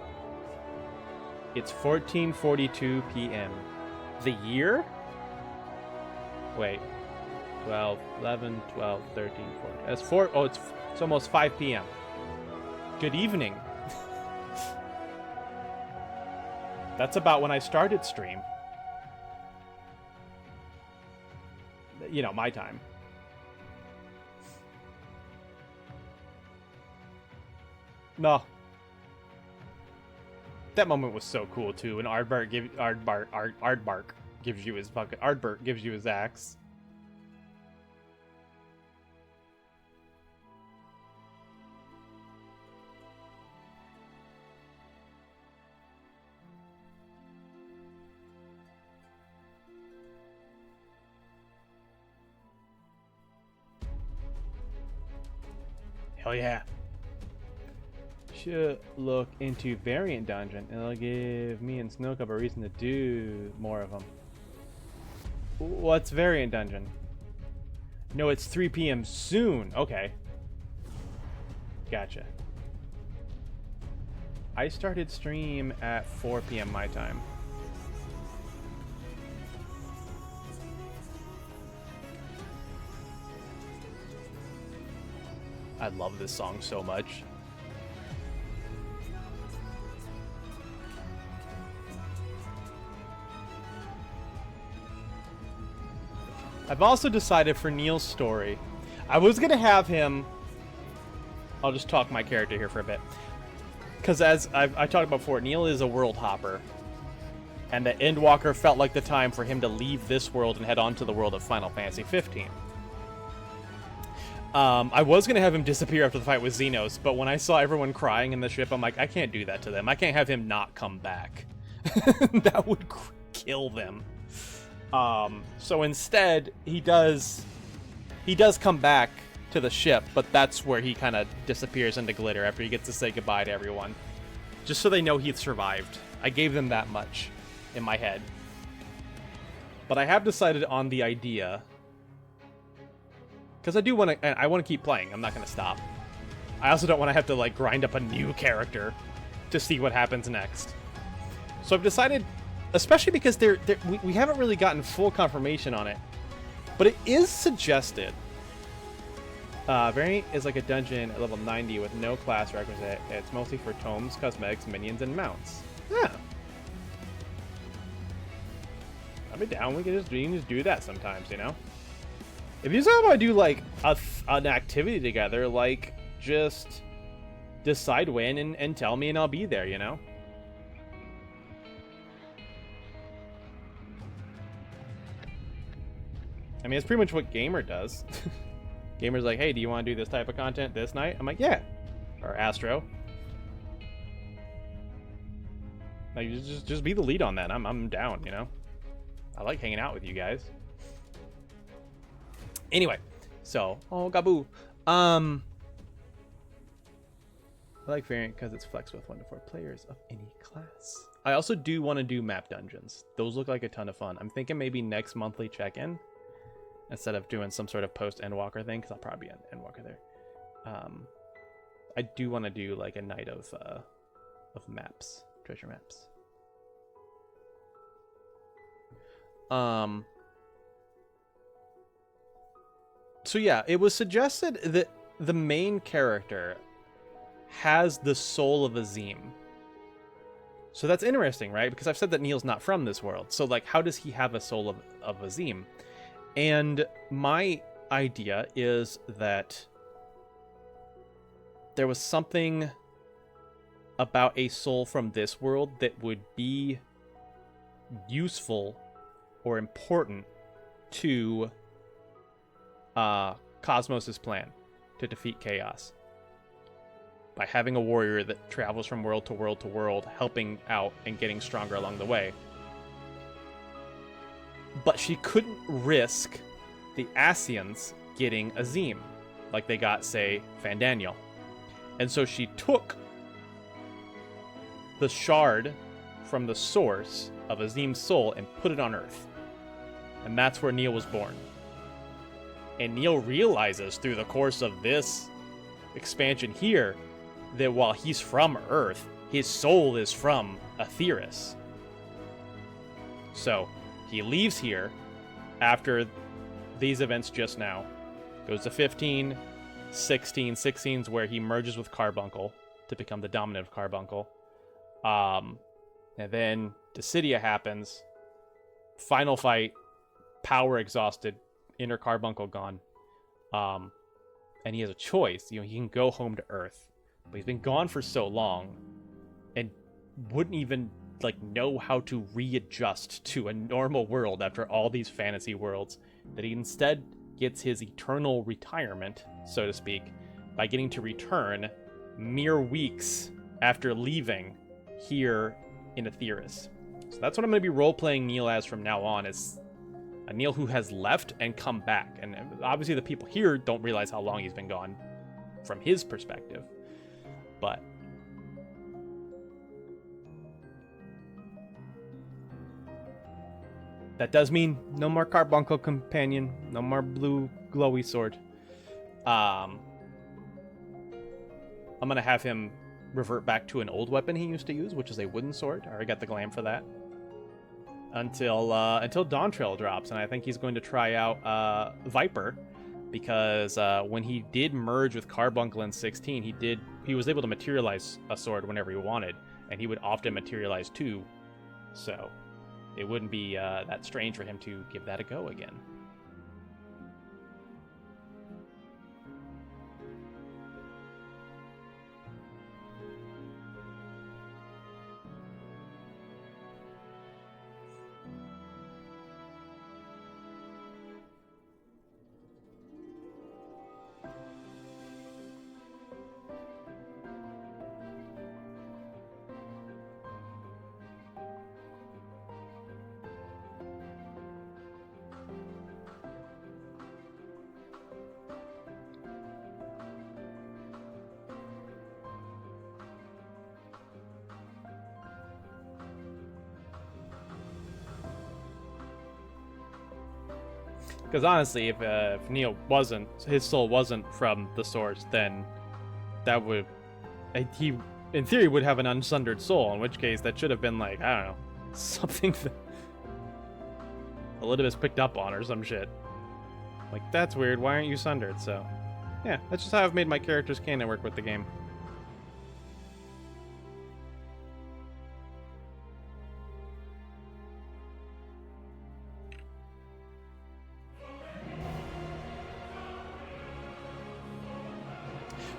It's 14:42 p.m. The year? Wait. 12, 11, 12, 13, 14. That's 4. Oh, it's almost 5 p.m. Good evening. That's about when I started stream. you know, my time. No. That moment was so cool too. And Aardvark gives you his fucking Aardvark gives you his axe. Hell yeah. Should look into variant dungeon. It'll give me and Snowcup a reason to do more of them. What's variant dungeon? No, it's 3 p.m. soon. Okay. Gotcha. I started stream at 4 p.m. my time. I love this song so much. I've also decided for Neil's story, I was going to have him... I'll just talk my character here for a bit. Because as I talked about before, Neil is a world hopper. And the Endwalker felt like the time for him to leave this world and head on to the world of Final Fantasy XV. I was going to have him disappear after the fight with Xenos, but when I saw everyone crying in the ship, I'm like, I can't do that to them. I can't have him not come back. That would kill them. So instead, he does come back to the ship, but that's where he kind of disappears into glitter after he gets to say goodbye to everyone. Just so they know he survived. I gave them that much in my head. But I have decided on the idea... Because I want to keep playing. I'm not going to stop. I also don't want to have to, like, grind up a new character to see what happens next. So I've decided, especially because we haven't really gotten full confirmation on it, but it is suggested. Variant is like a dungeon at level 90 with no class requisite. It's mostly for tomes, cosmetics, minions, and mounts. Yeah. I'll be down. We can just do that sometimes, you know? If you somehow want to do, like, an activity together, like, just decide when and tell me and I'll be there, you know? I mean, it's pretty much what Gamer does. Gamer's like, hey, do you want to do this type of content this night? I'm like, yeah. Or Astro. Like, just be the lead on that. I'm down, you know? I like hanging out with you guys. Anyway, so, oh, Gaboo. I like Variant because it's flex with 1 to 4 players of any class. I also do want to do map dungeons. Those look like a ton of fun. I'm thinking maybe next monthly check-in instead of doing some sort of post-Endwalker thing, because I'll probably be on Endwalker there. I do want to do like a night of maps, treasure maps. So yeah, it was suggested that the main character has the soul of Azim. So that's interesting, right? Because I've said that Neil's not from this world. So like, how does he have a soul of Azim? And my idea is that there was something about a soul from this world that would be useful or important to Cosmos's plan to defeat chaos by having a warrior that travels from world to world to world, helping out and getting stronger along the way. But she couldn't risk the Asians getting Azim, like they got, say, Fandaniel. And so she took the shard from the source of Azim's soul and put it on Earth. And that's where Neil was born. And Neil realizes through the course of this expansion here that while he's from Earth, his soul is from Aetheris. So he leaves here after these events just now, goes to 15, 16. 16's where he merges with Carbuncle to become the dominant of Carbuncle. And then Dissidia happens. Final fight, power exhausted inner carbuncle gone. And he has a choice. You know, he can go home to Earth. But he's been gone for so long and wouldn't even, like, know how to readjust to a normal world after all these fantasy worlds, that he instead gets his eternal retirement, so to speak, by getting to return mere weeks after leaving here in Aetheris. So that's what I'm going to be role-playing Neil as from now on, is a Neil who has left and come back. And obviously the people here don't realize how long he's been gone from his perspective. But that does mean no more carbuncle companion, no more blue glowy sword. I'm going to have him revert back to an old weapon he used to use, which is a wooden sword. I already got the glam for that. Until Dawntrail drops, and I think he's going to try out Viper, because when he did merge with Carbuncle in 16, he was able to materialize a sword whenever he wanted, and he would often materialize two, so it wouldn't be that strange for him to give that a go again. Because honestly, if Neil his soul wasn't from the source, then that would, he in theory would have an unsundered soul, in which case that should have been like, I don't know, something that Elidibus picked up on or some shit. Like, that's weird, why aren't you sundered? So, yeah, that's just how I've made my character's canon work with the game.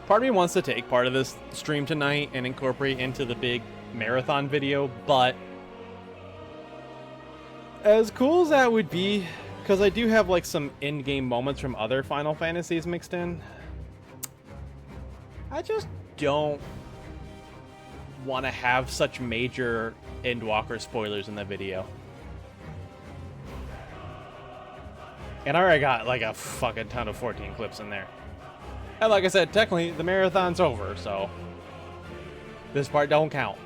Part of me wants to take part of this stream tonight and incorporate into the big marathon video, but as cool as that would be, because I do have like some in-game moments from other Final Fantasies mixed in, I just don't want to have such major Endwalker spoilers in the video. And I already got like a fucking ton of 14 clips in there. And like I said, technically the marathon's over, so this part don't count.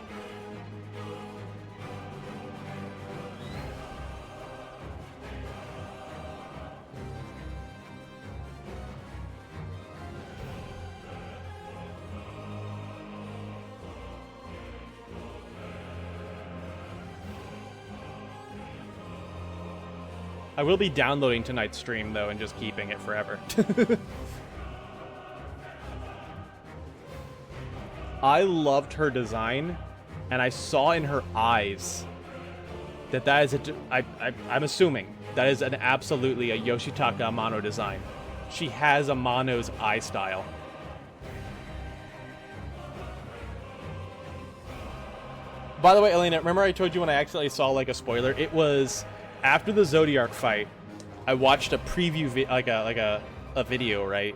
I will be downloading tonight's stream though and just keeping it forever. I loved her design, and I saw in her eyes that is I'm assuming that is absolutely a Yoshitaka Amano design. She has Amano's eye style. By the way, Elena, remember I told you when I accidentally saw like a spoiler? It was after the Zodiac fight. I watched a preview, a video, right,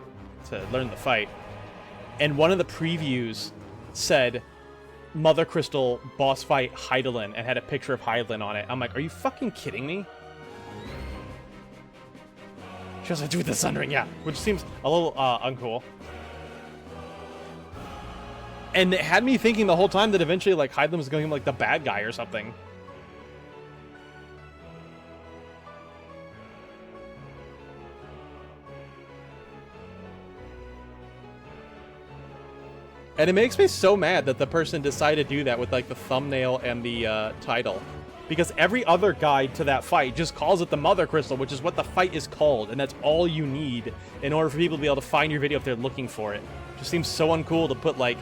to learn the fight, and one of the previews said Mother Crystal boss fight Hydaelyn and had a picture of Hydaelyn on it. I'm like, are you fucking kidding me? She was like, do the Sundering, yeah, which seems a little uncool. And it had me thinking the whole time that eventually like Hydaelyn was going to be like the bad guy or something. And it makes me so mad that the person decided to do that with like the thumbnail and the title. Because every other guide to that fight just calls it the Mother Crystal, which is what the fight is called, and that's all you need in order for people to be able to find your video if they're looking for it. It just seems so uncool to put like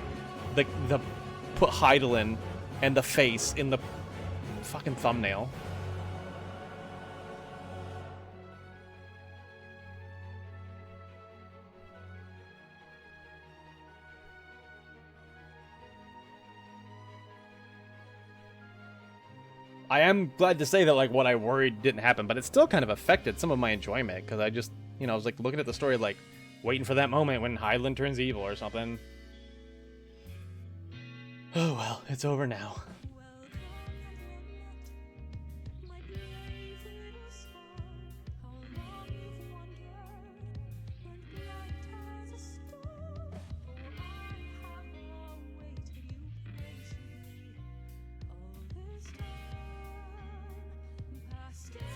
put Hydaelyn and the face in the fucking thumbnail. I am glad to say that like what I worried didn't happen, but it still kind of affected some of my enjoyment because I just, you know, I was like looking at the story like waiting for that moment when Hyland turns evil or something. Oh well, it's over now.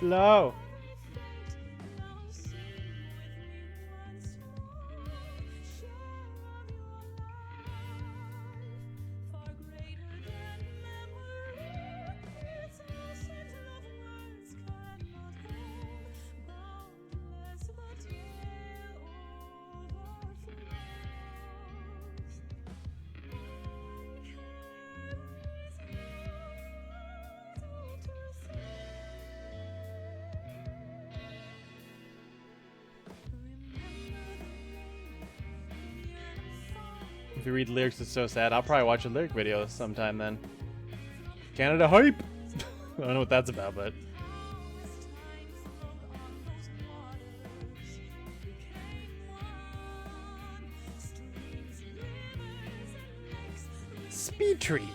Flow. If you read lyrics, it's so sad. I'll probably watch a lyric video sometime then. Canada hype! I don't know what that's about, but... Speed treat!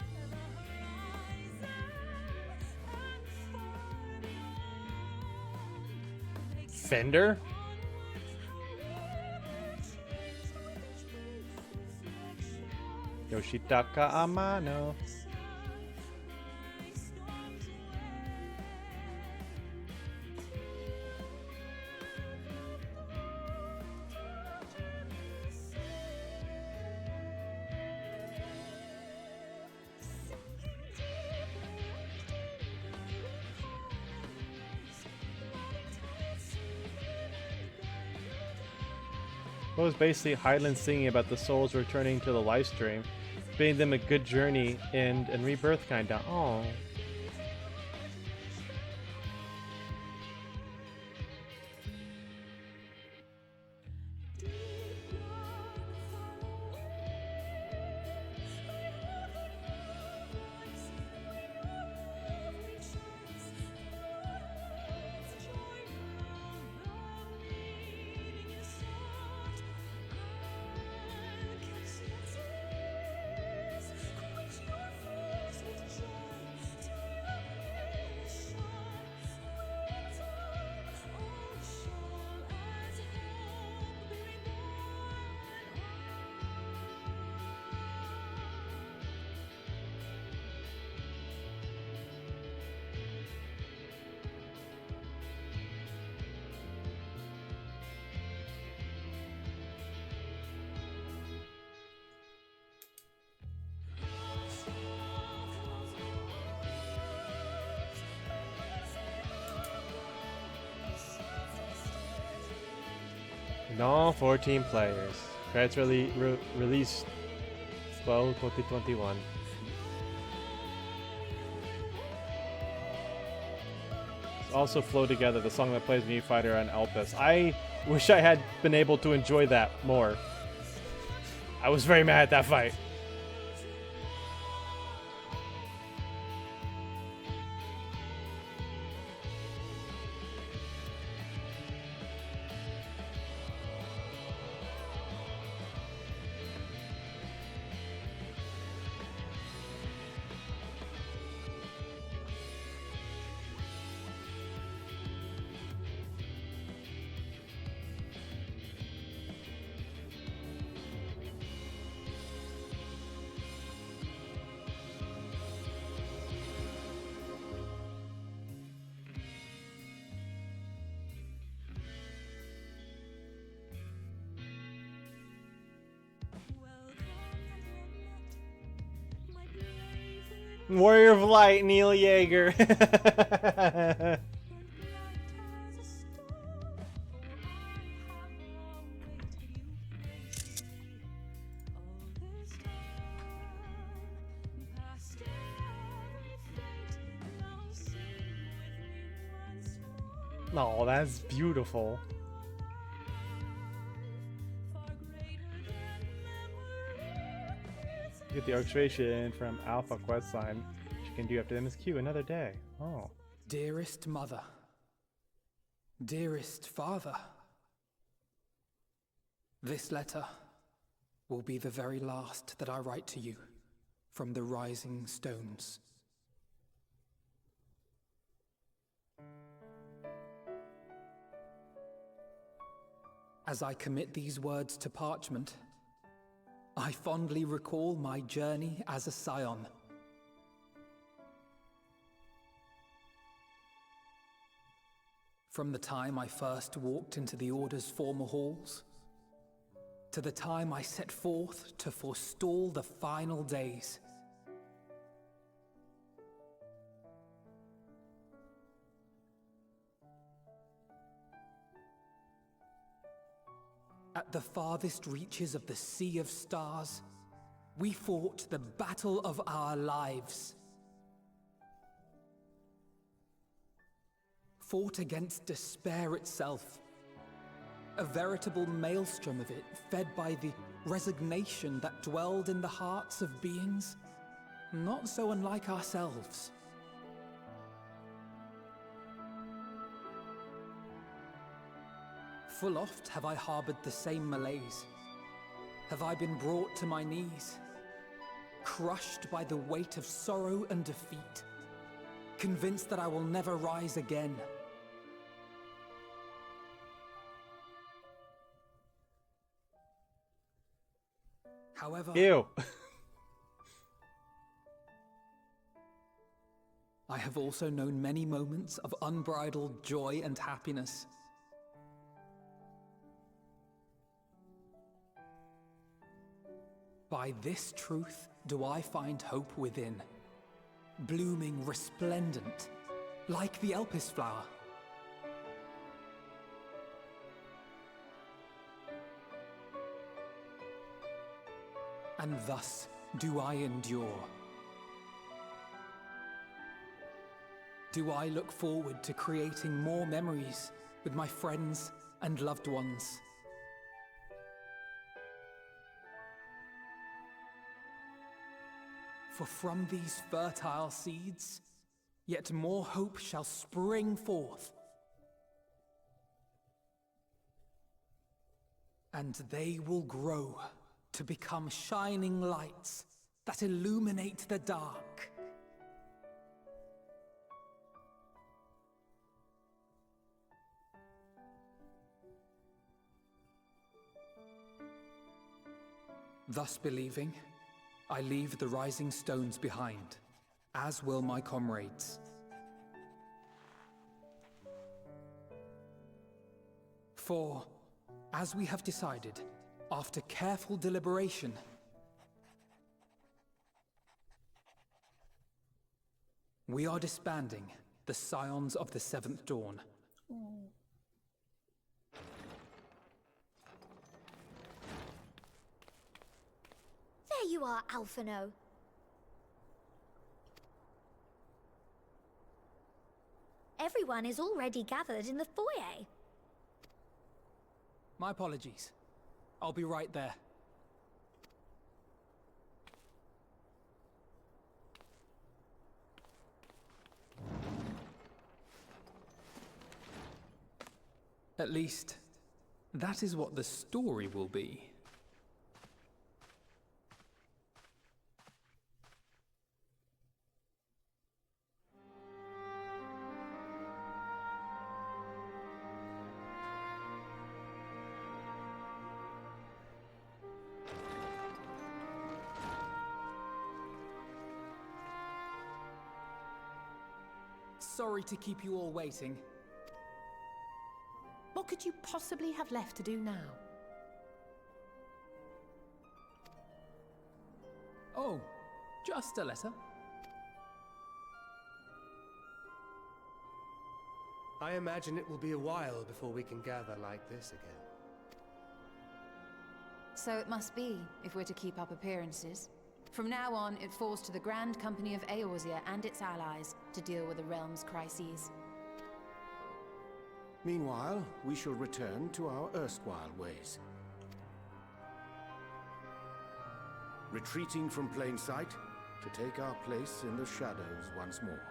Fender? Yoshitaka Amano. What was basically Hyland singing about the souls returning to the live stream, bidding them a good journey and rebirth kinda. Oh. No, 14 players. Credits released 12/2021. Also Flow Together, the song that plays New Fighter on Elpis. I wish I had been able to enjoy that more. I was very mad at that fight. Warrior of Light, Neil Yeager. Oh, that's beautiful. Get the orchestration from Alpha Quest Sign. can do after them is Q, another day. Oh. Dearest mother. Dearest father. This letter will be the very last that I write to you from the Rising Stones. As I commit these words to parchment, I fondly recall my journey as a scion. From the time I first walked into the Order's former halls, to the time I set forth to forestall the final days. At the farthest reaches of the Sea of Stars, we fought the battle of our lives. Fought against despair itself. A veritable maelstrom of it, fed by the resignation that dwelled in the hearts of beings not so unlike ourselves. Full oft have I harbored the same malaise. Have I been brought to my knees, crushed by the weight of sorrow and defeat, convinced that I will never rise again. However, Ew. I have also known many moments of unbridled joy and happiness. By this truth do I find hope within, blooming resplendent, like the Elpis flower. And thus do I endure. Do I look forward to creating more memories with my friends and loved ones. For from these fertile seeds, yet more hope shall spring forth. And they will grow to become shining lights that illuminate the dark. Thus believing, I leave the rising stones behind, as will my comrades. For, as we have decided, after careful deliberation, we are disbanding the Scions of the Seventh Dawn. There you are, Alphino. Everyone is already gathered in the foyer. My apologies. I'll be right there. At least, that is what the story will be. Sorry to keep you all waiting. What could you possibly have left to do now? Oh, just a letter. I imagine it will be a while before we can gather like this again. So it must be, if we're to keep up appearances. From now on, it falls to the Grand Company of Eorzea and its allies to deal with the realm's crises. Meanwhile, we shall return to our erstwhile ways. Retreating from plain sight, to take our place in the shadows once more.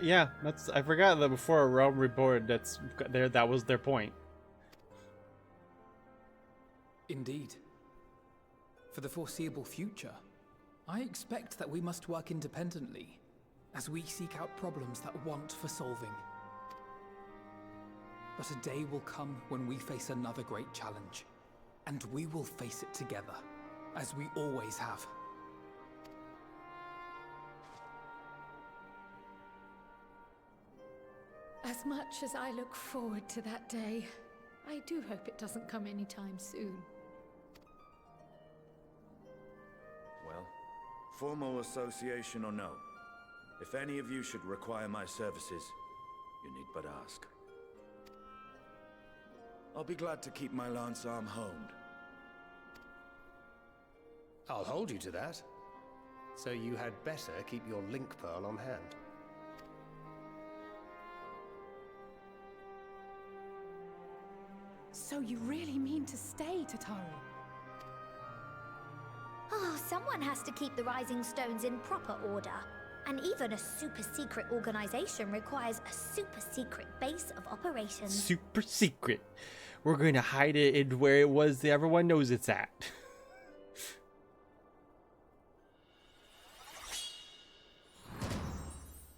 Yeah, I forgot that before a Realm Reborn, that was their point. Indeed. For the foreseeable future, I expect that we must work independently as we seek out problems that want for solving. But a day will come when we face another great challenge, and we will face it together, as we always have. As much as I look forward to that day, I do hope it doesn't come anytime soon. Well, formal association or no, if any of you should require my services, you need but ask. I'll be glad to keep my lance arm honed. I'll hold you to that. So you had better keep your link pearl on hand. So you really mean to stay, Tataru? Oh, someone has to keep the Rising Stones in proper order. And even a super-secret organization requires a super-secret base of operations. Super secret. We're going to hide it in where it was that everyone knows it's at.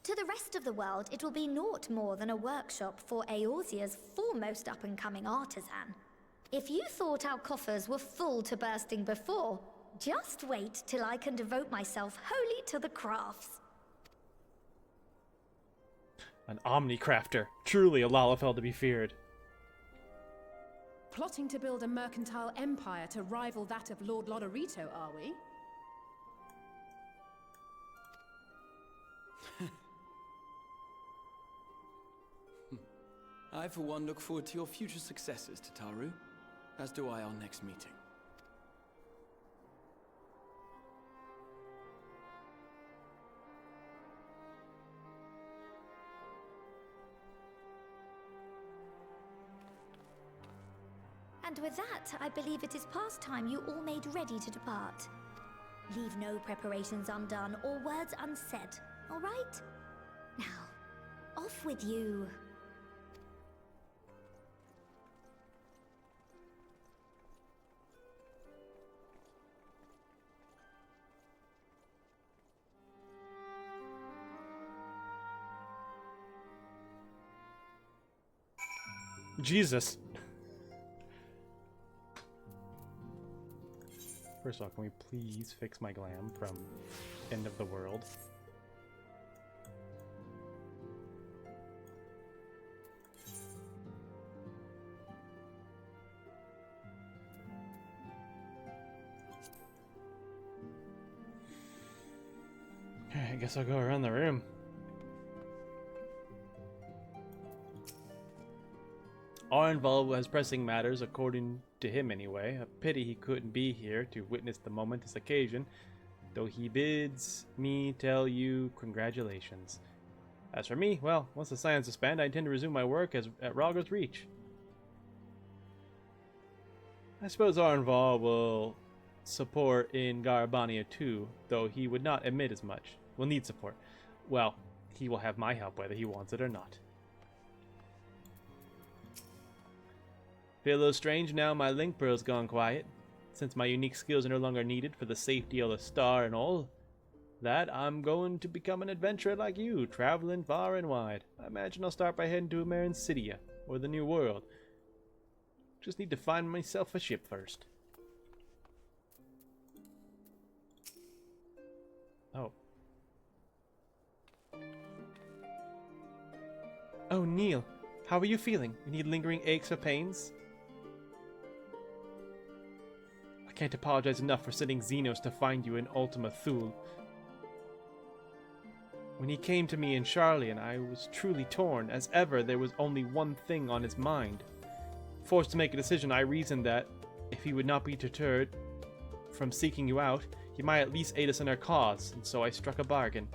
To the rest of the world, it will be naught more than a workshop for Eorzea's foremost up-and-coming artisan. If you thought our coffers were full to bursting before, just wait till I can devote myself wholly to the crafts. An Omnicrafter. Truly a Lalafell to be feared. Plotting to build a mercantile empire to rival that of Lord Lodorito, are we? I, for one, look forward to your future successes, Tataru, as do I our next meeting. And with that, I believe it is past time you all made ready to depart. Leave no preparations undone or words unsaid, all right? Now, off with you. Jesus. First off, can we please fix my glam from End of the World? Okay, I guess I'll go around the room. Arnval has pressing matters, according to him anyway. A pity he couldn't be here to witness the momentous occasion, though he bids me tell you congratulations. As for me, well, once the silence suspend, I intend to resume my work at Rogger's Reach. I suppose Arnval will support in Garabania too, though he would not admit as much. Will need support. Well, he will have my help whether he wants it or not. Feel a little strange now my link pearl's gone quiet, since my unique skills are no longer needed for the safety of the star and all. That I'm going to become an adventurer like you, traveling far and wide. I imagine I'll start by heading to Amarincidia, or the New World. Just need to find myself a ship first. Oh. Oh, Neil. How are you feeling? You need lingering aches or pains? I can't apologize enough for sending Xenos to find you in Ultima Thule. When he came to me in Charlian, I was truly torn. As ever, there was only one thing on his mind. Forced to make a decision, I reasoned that, if he would not be deterred from seeking you out, he might at least aid us in our cause, and so I struck a bargain.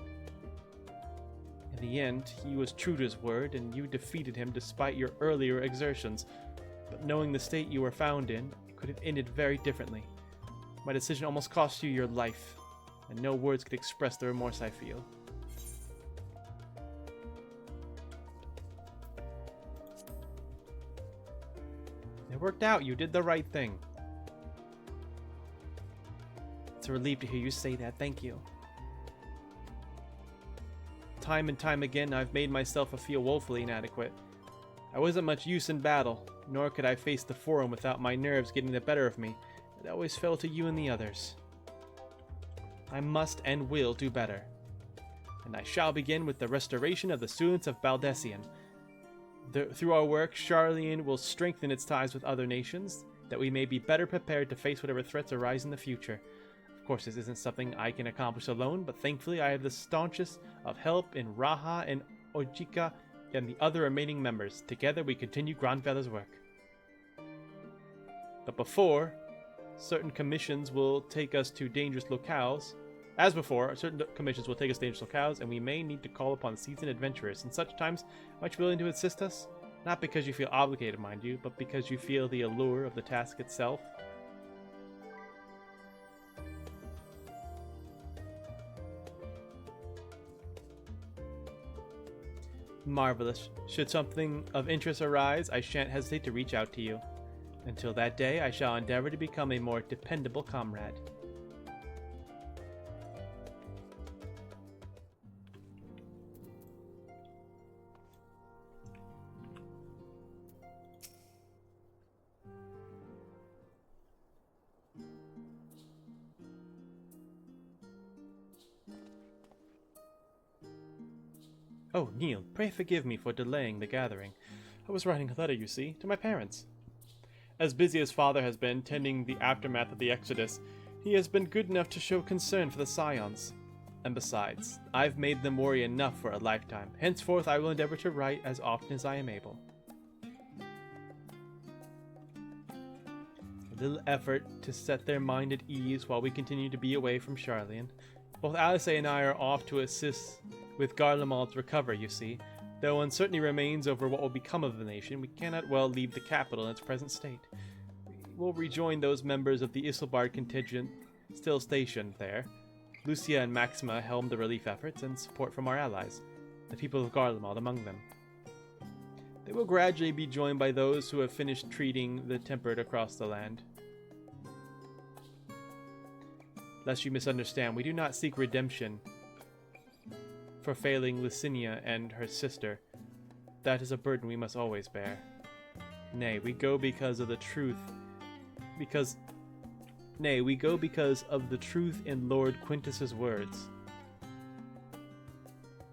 In the end, he was true to his word, and you defeated him despite your earlier exertions. But knowing the state you were found in, it could have ended very differently. My decision almost cost you your life, and no words could express the remorse I feel. It worked out. You did the right thing. It's a relief to hear you say that. Thank you. Time and time again, I've made myself feel woefully inadequate. I wasn't much use in battle, nor could I face the Forum without my nerves getting the better of me. It always fell to you and the others. I must and will do better. And I shall begin with the restoration of the students of Baldessian. Through our work, Sharlayan will strengthen its ties with other nations, that we may be better prepared to face whatever threats arise in the future. Of course, this isn't something I can accomplish alone, but thankfully I have the staunchest of help in Raha and Ojika and the other remaining members. Together we continue Grandfather's work. But before, certain commissions will take us to dangerous locales. As before, certain commissions will take us to dangerous locales, and we may need to call upon seasoned adventurers. In such times, much willing to assist us? Not because you feel obligated, mind you, but because you feel the allure of the task itself. Marvelous. Should something of interest arise, I shan't hesitate to reach out to you. Until that day, I shall endeavor to become a more dependable comrade. Oh, Neil, pray forgive me for delaying the gathering. I was writing a letter, you see, to my parents. As busy as Father has been tending the aftermath of the Exodus, he has been good enough to show concern for the Scions. And besides, I've made them worry enough for a lifetime. Henceforth, I will endeavor to write as often as I am able. A little effort to set their mind at ease while we continue to be away from Sharlayan. Both Alice and I are off to assist with Garlemald's recovery, you see. Though uncertainty remains over what will become of the nation, we cannot well leave the capital in its present state. We will rejoin those members of the Isilbard contingent still stationed there. Lucia and Maxima helm the relief efforts, and support from our allies, the people of Garlemald among them. They will gradually be joined by those who have finished treating the tempered across the land. Lest you misunderstand, we do not seek redemption for failing Licinia and her sister. That is a burden we must always bear. Nay, we go because of the truth. We go because of the truth in Lord Quintus's words.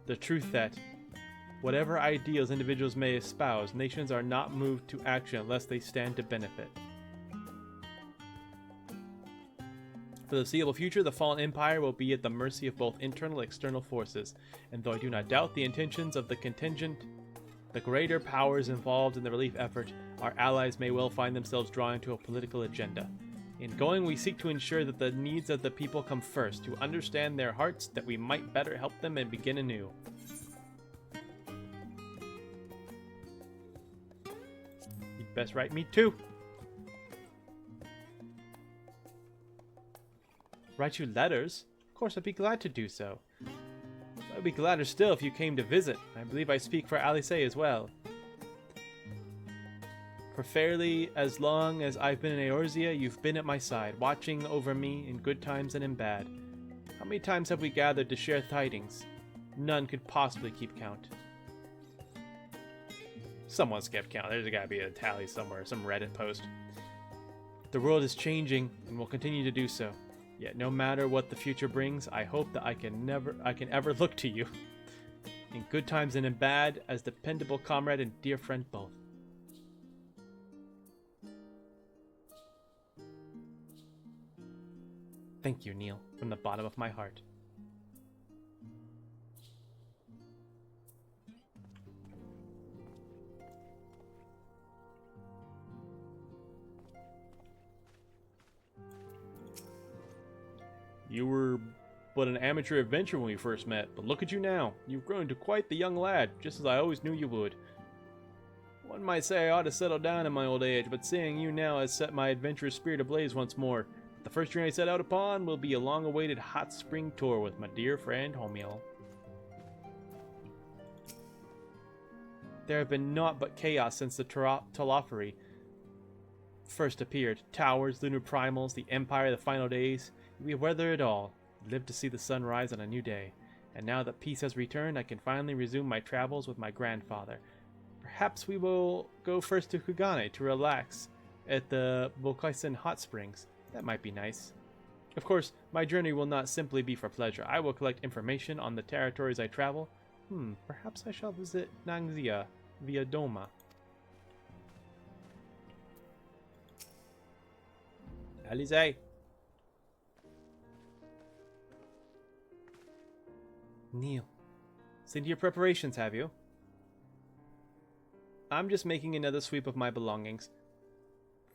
The truth that, whatever ideals individuals may espouse, nations are not moved to action unless they stand to benefit. For the foreseeable future, the fallen empire will be at the mercy of both internal and external forces, and though I do not doubt the intentions of the contingent, the greater powers involved in the relief effort, our allies may well find themselves drawn into a political agenda. In going, we seek to ensure that the needs of the people come first, to understand their hearts, that we might better help them and begin anew. You'd best write me too. Write you letters? Of course, I'd be glad to do so. I'd be gladder still if you came to visit. I believe I speak for Alice as well. For fairly as long as I've been in Eorzea, you've been at my side, watching over me in good times and in bad. How many times have we gathered to share tidings? None could possibly keep count. Someone's kept count. There's gotta be a tally somewhere, some Reddit post. The world is changing and will continue to do so. Yet no matter what the future brings, I hope that I can ever look to you, in good times and in bad, as dependable comrade and dear friend both. Thank you, Neil, from the bottom of my heart. You were but an amateur adventurer when we first met, but look at you now. You've grown to quite the young lad, just as I always knew you would. One might say I ought to settle down in my old age, but seeing you now has set my adventurous spirit ablaze once more. the first journey I set out upon will be a long-awaited hot spring tour with my dear friend Homiel. There have been naught but chaos since the Telophary first appeared. Towers, lunar primals, the Empire, the final days. We have weathered it all, lived to see the sun rise on a new day. And now that peace has returned, I can finally resume my travels with my grandfather. Perhaps we will go first to Kugane to relax at the Volkaisen hot springs. That might be nice. Of course, my journey will not simply be for pleasure. I will collect information on the territories I travel. Perhaps I shall visit Nangzia via Doma. Alize. Neil, seen to your preparations, have you? I'm just making another sweep of my belongings.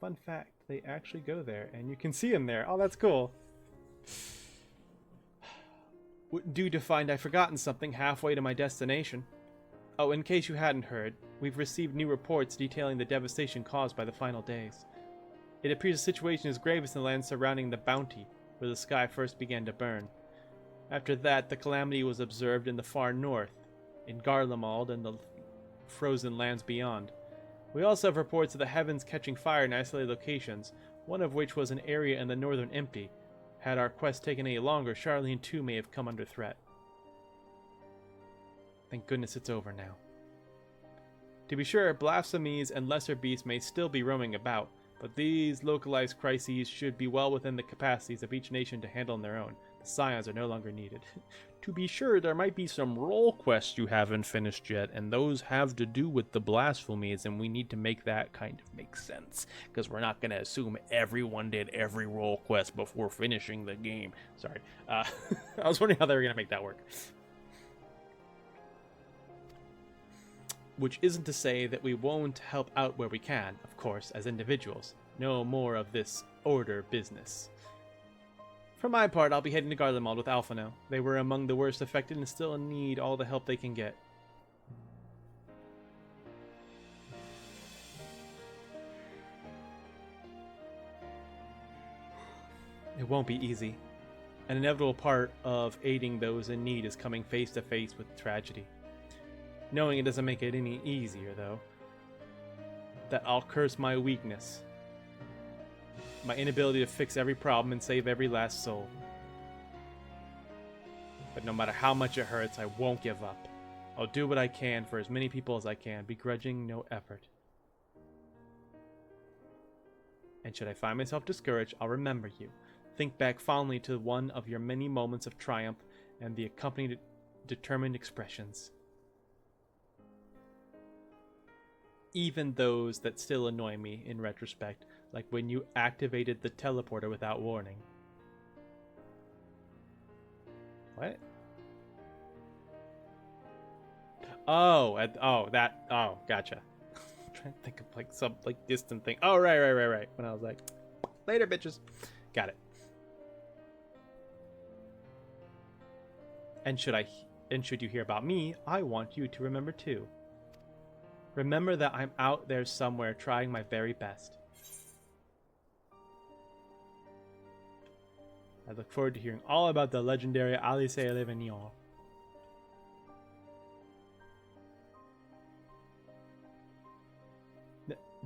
Fun fact, they actually go there, and you can see them there. Oh, that's cool. Due to find I've forgotten something halfway to my destination. Oh, in case you hadn't heard, we've received new reports detailing the devastation caused by the final days. It appears the situation is gravest in the land surrounding the Bounty, where the sky first began to burn. After that, the calamity was observed in the far north, in Garlemald and the frozen lands beyond. We also have reports of the heavens catching fire in isolated locations, one of which was an area in the northern Empty. Had our quest taken any longer, Charlene too may have come under threat. Thank goodness it's over now. To be sure, blasphemies and lesser beasts may still be roaming about, but these localized crises should be well within the capacities of each nation to handle on their own. The scions are no longer needed. To be sure, there might be some role quests you haven't finished yet, and those have to do with the blasphemies, and we need to make that kind of make sense, because we're not going to assume everyone did every role quest before finishing the game. Sorry. I was wondering how they were going to make that work. Which isn't to say that we won't help out where we can, of course, as individuals. No more of this order business. For my part, I'll be heading to Garlemald with Alpha now. They were among the worst affected and still need all the help they can get. It won't be easy. An inevitable part of aiding those in need is coming face to face with tragedy. Knowing it doesn't make it any easier, though. That I'll curse my weakness. My inability to fix every problem and save every last soul. But no matter how much it hurts, I won't give up. I'll do what I can for as many people as I can, begrudging no effort. And should I find myself discouraged, I'll remember you. Think back fondly to one of your many moments of triumph and the accompanied determined expressions. Even those that still annoy me in retrospect, like when you activated the teleporter without warning. What? Oh, gotcha. I'm trying to think of like some like distant thing. Oh, right. When I was like, later, bitches. Got it. And should you hear about me, I want you to remember too. Remember that I'm out there somewhere trying my very best. I look forward to hearing all about the legendary Alice Le Vignon.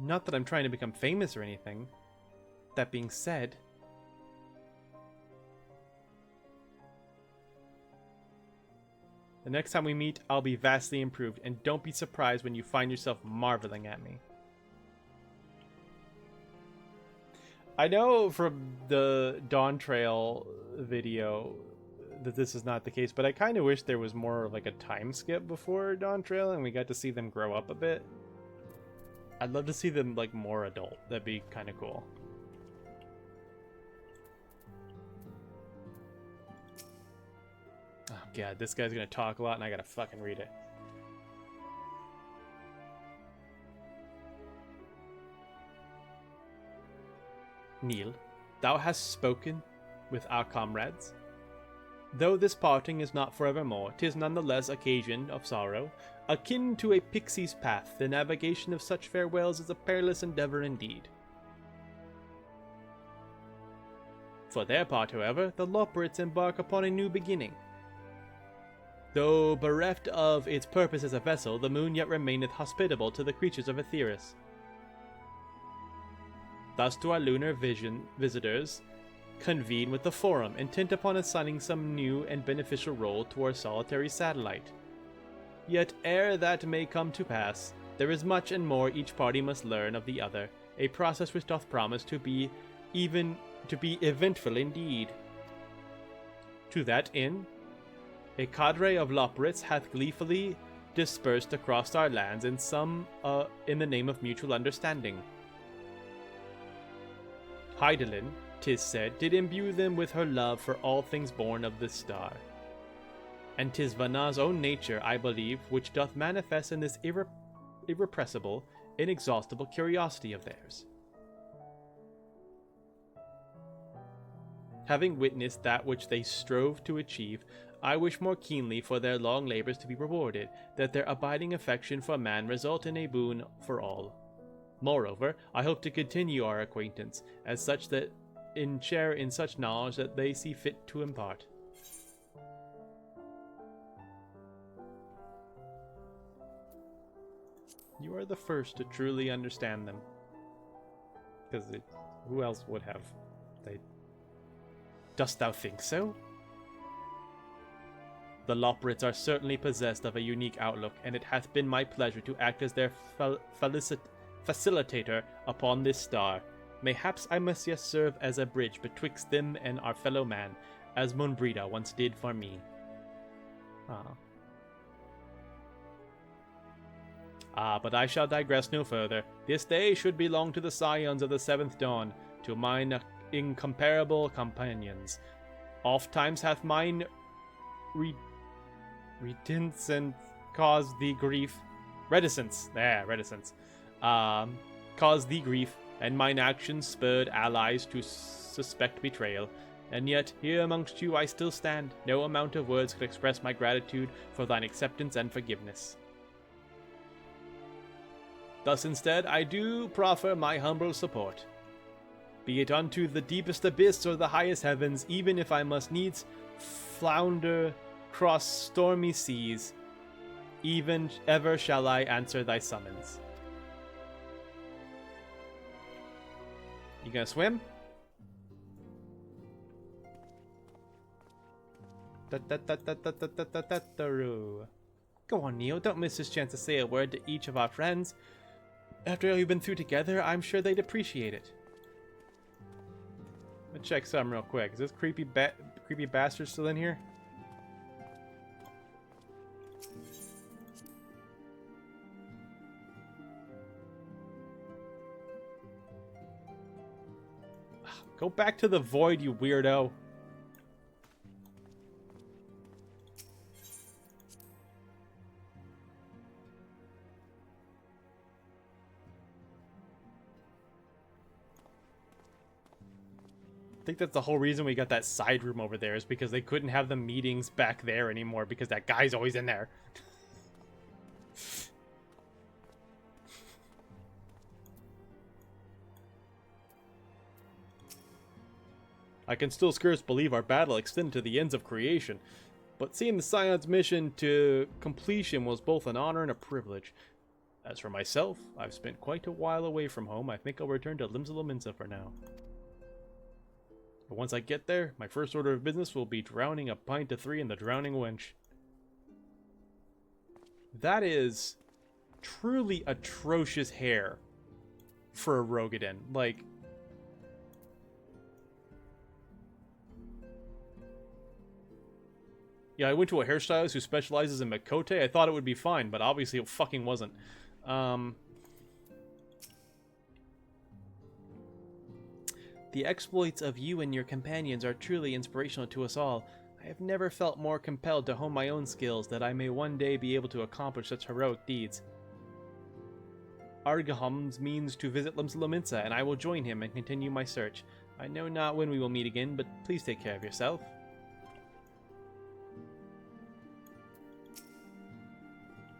Not that I'm trying to become famous or anything. That being said, the next time we meet, I'll be vastly improved, and don't be surprised when you find yourself marveling at me. I know from the Dawn Trail video that this is not the case, but I kind of wish there was more of like a time skip before Dawn Trail and we got to see them grow up a bit. I'd love to see them like more adult. That'd be kind of cool. Oh god, this guy's gonna talk a lot and I gotta fucking read it. Neil, thou hast spoken with our comrades. Though this parting is not forevermore, 'tis nonetheless occasion of sorrow, akin to a pixie's path. The navigation of such farewells is a perilous endeavor indeed. For their part, however, the Loporrits embark upon a new beginning. Though bereft of its purpose as a vessel, the moon yet remaineth hospitable to the creatures of Aetheris. Thus do our lunar visitors convene with the Forum, intent upon assigning some new and beneficial role to our solitary satellite. Yet ere that may come to pass, there is much and more each party must learn of the other, a process which doth promise to be eventful indeed. To that end, a cadre of Loporrits hath gleefully dispersed across our lands, and some in the name of mutual understanding. Hydaelyn, 'tis said, did imbue them with her love for all things born of this star. And 'tis Vanar's own nature, I believe, which doth manifest in this irrepressible, inexhaustible curiosity of theirs. Having witnessed that which they strove to achieve, I wish more keenly for their long labors to be rewarded, that their abiding affection for man result in a boon for all. Moreover, I hope to continue our acquaintance, as such that share in such knowledge that they see fit to impart. You are the first to truly understand them. Because who else would have? Dost thou think so? The Loporrits are certainly possessed of a unique outlook, and it hath been my pleasure to act as their facilitator upon this star. Mayhaps I must yet serve as a bridge betwixt them and our fellow man, as Monbrita once did for me. But I shall digress no further. This day should belong to the scions of the seventh dawn, to mine incomparable companions. Oft times hath mine reticence caused thee grief. Reticence. Caused thee grief, and mine actions spurred allies to suspect betrayal. And yet, here amongst you I still stand. No amount of words could express my gratitude for thine acceptance and forgiveness. Thus instead, I do proffer my humble support. Be it unto the deepest abyss or the highest heavens, even if I must needs flounder cross stormy seas, even ever shall I answer thy summons. You gonna swim? Go on, Neo, don't miss this chance to say a word to each of our friends. After all we've been through together, I'm sure they'd appreciate it. Let me check something real quick. Is this creepy bastard still in here? Go back to the void, you weirdo. I think that's the whole reason we got that side room over there, is because they couldn't have the meetings back there anymore because that guy's always in there. I can still scarce believe our battle extended to the ends of creation, but seeing the Scion's mission to completion was both an honor and a privilege. As for myself, I've spent quite a while away from home. I think I'll return to Limsa for now. But once I get there, my first order of business will be drowning a pint to 3 in the drowning wench. That is truly atrocious hair for a Rogadin. Like, yeah, I went to a hairstylist who specializes in Makote. I thought it would be fine, but obviously it fucking wasn't. The exploits of you and your companions are truly inspirational to us all. I have never felt more compelled to hone my own skills, that I may one day be able to accomplish such heroic deeds. Argahams means to visit Limsa, and I will join him and continue my search. I know not when we will meet again, but please take care of yourself.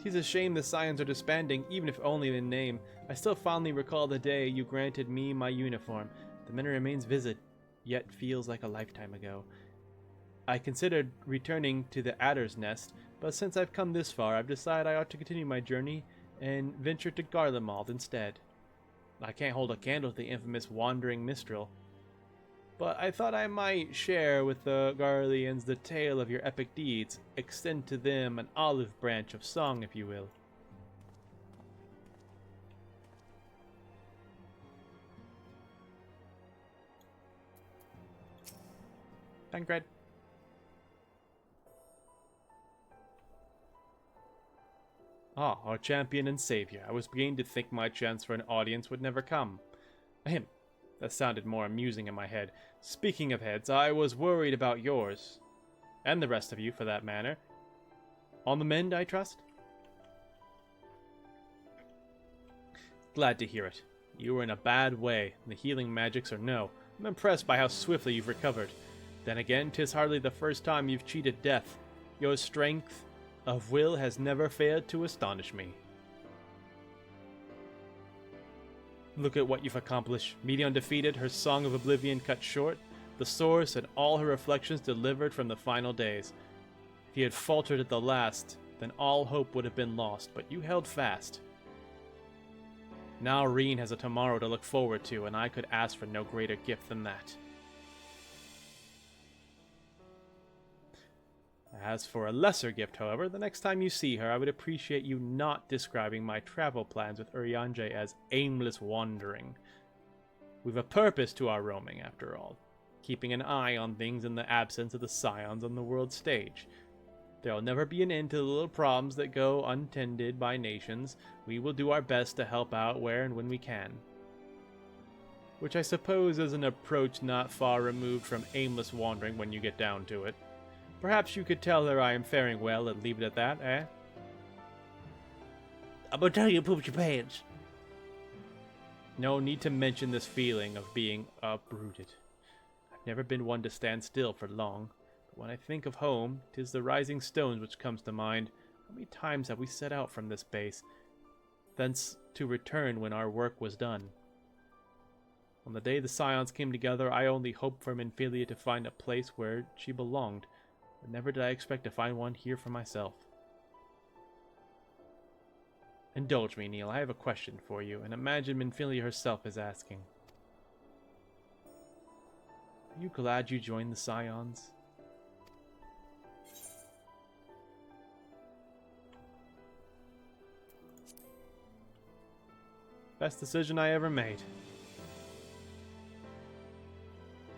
Tis a shame the Scions are disbanding, even if only in name. I still fondly recall the day you granted me my uniform. The memory remains vivid. yet feels like a lifetime ago. I considered returning to the Adder's Nest, but since I've come this far, I've decided I ought to continue my journey and venture to Garlemald instead. I can't hold a candle to the infamous Wandering Minstrel, but I thought I might share with the Garleans the tale of your epic deeds, extend to them an olive branch of song, if you will. Tancred. Ah, our champion and savior. I was beginning to think my chance for an audience would never come. Ahem. That sounded more amusing in my head. Speaking of heads, I was worried about yours. And the rest of you, for that matter. On the mend, I trust? Glad to hear it. You were in a bad way, the healing magics or no. I'm impressed by how swiftly you've recovered. Then again, 'tis hardly the first time you've cheated death. Your strength of will has never failed to astonish me. Look at what you've accomplished. Meeting undefeated, her song of oblivion cut short, the source and all her reflections delivered from the final days. If you had faltered at the last, then all hope would have been lost, but you held fast. Now Reen has a tomorrow to look forward to, and I could ask for no greater gift than that. As for a lesser gift, however, the next time you see her, I would appreciate you not describing my travel plans with Urianger as aimless wandering. We've a purpose to our roaming, after all, keeping an eye on things in the absence of the scions on the world stage. There'll never be an end to the little problems that go untended by nations. We will do our best to help out where and when we can. Which I suppose is an approach not far removed from aimless wandering when you get down to it. Perhaps you could tell her I am faring well and leave it at that, eh? I'm gonna tell you pooped your pants. No need to mention this feeling of being uprooted. I've never been one to stand still for long, but when I think of home, 'tis the rising stones which comes to mind. How many times have we set out from this base, thence to return when our work was done? On the day the scions came together, I only hoped for Minfilia to find a place where she belonged. But never did I expect to find one here for myself. Indulge me, Neil. I have a question for you, and imagine Minfilia herself is asking. Are you glad you joined the Scions? Best decision I ever made.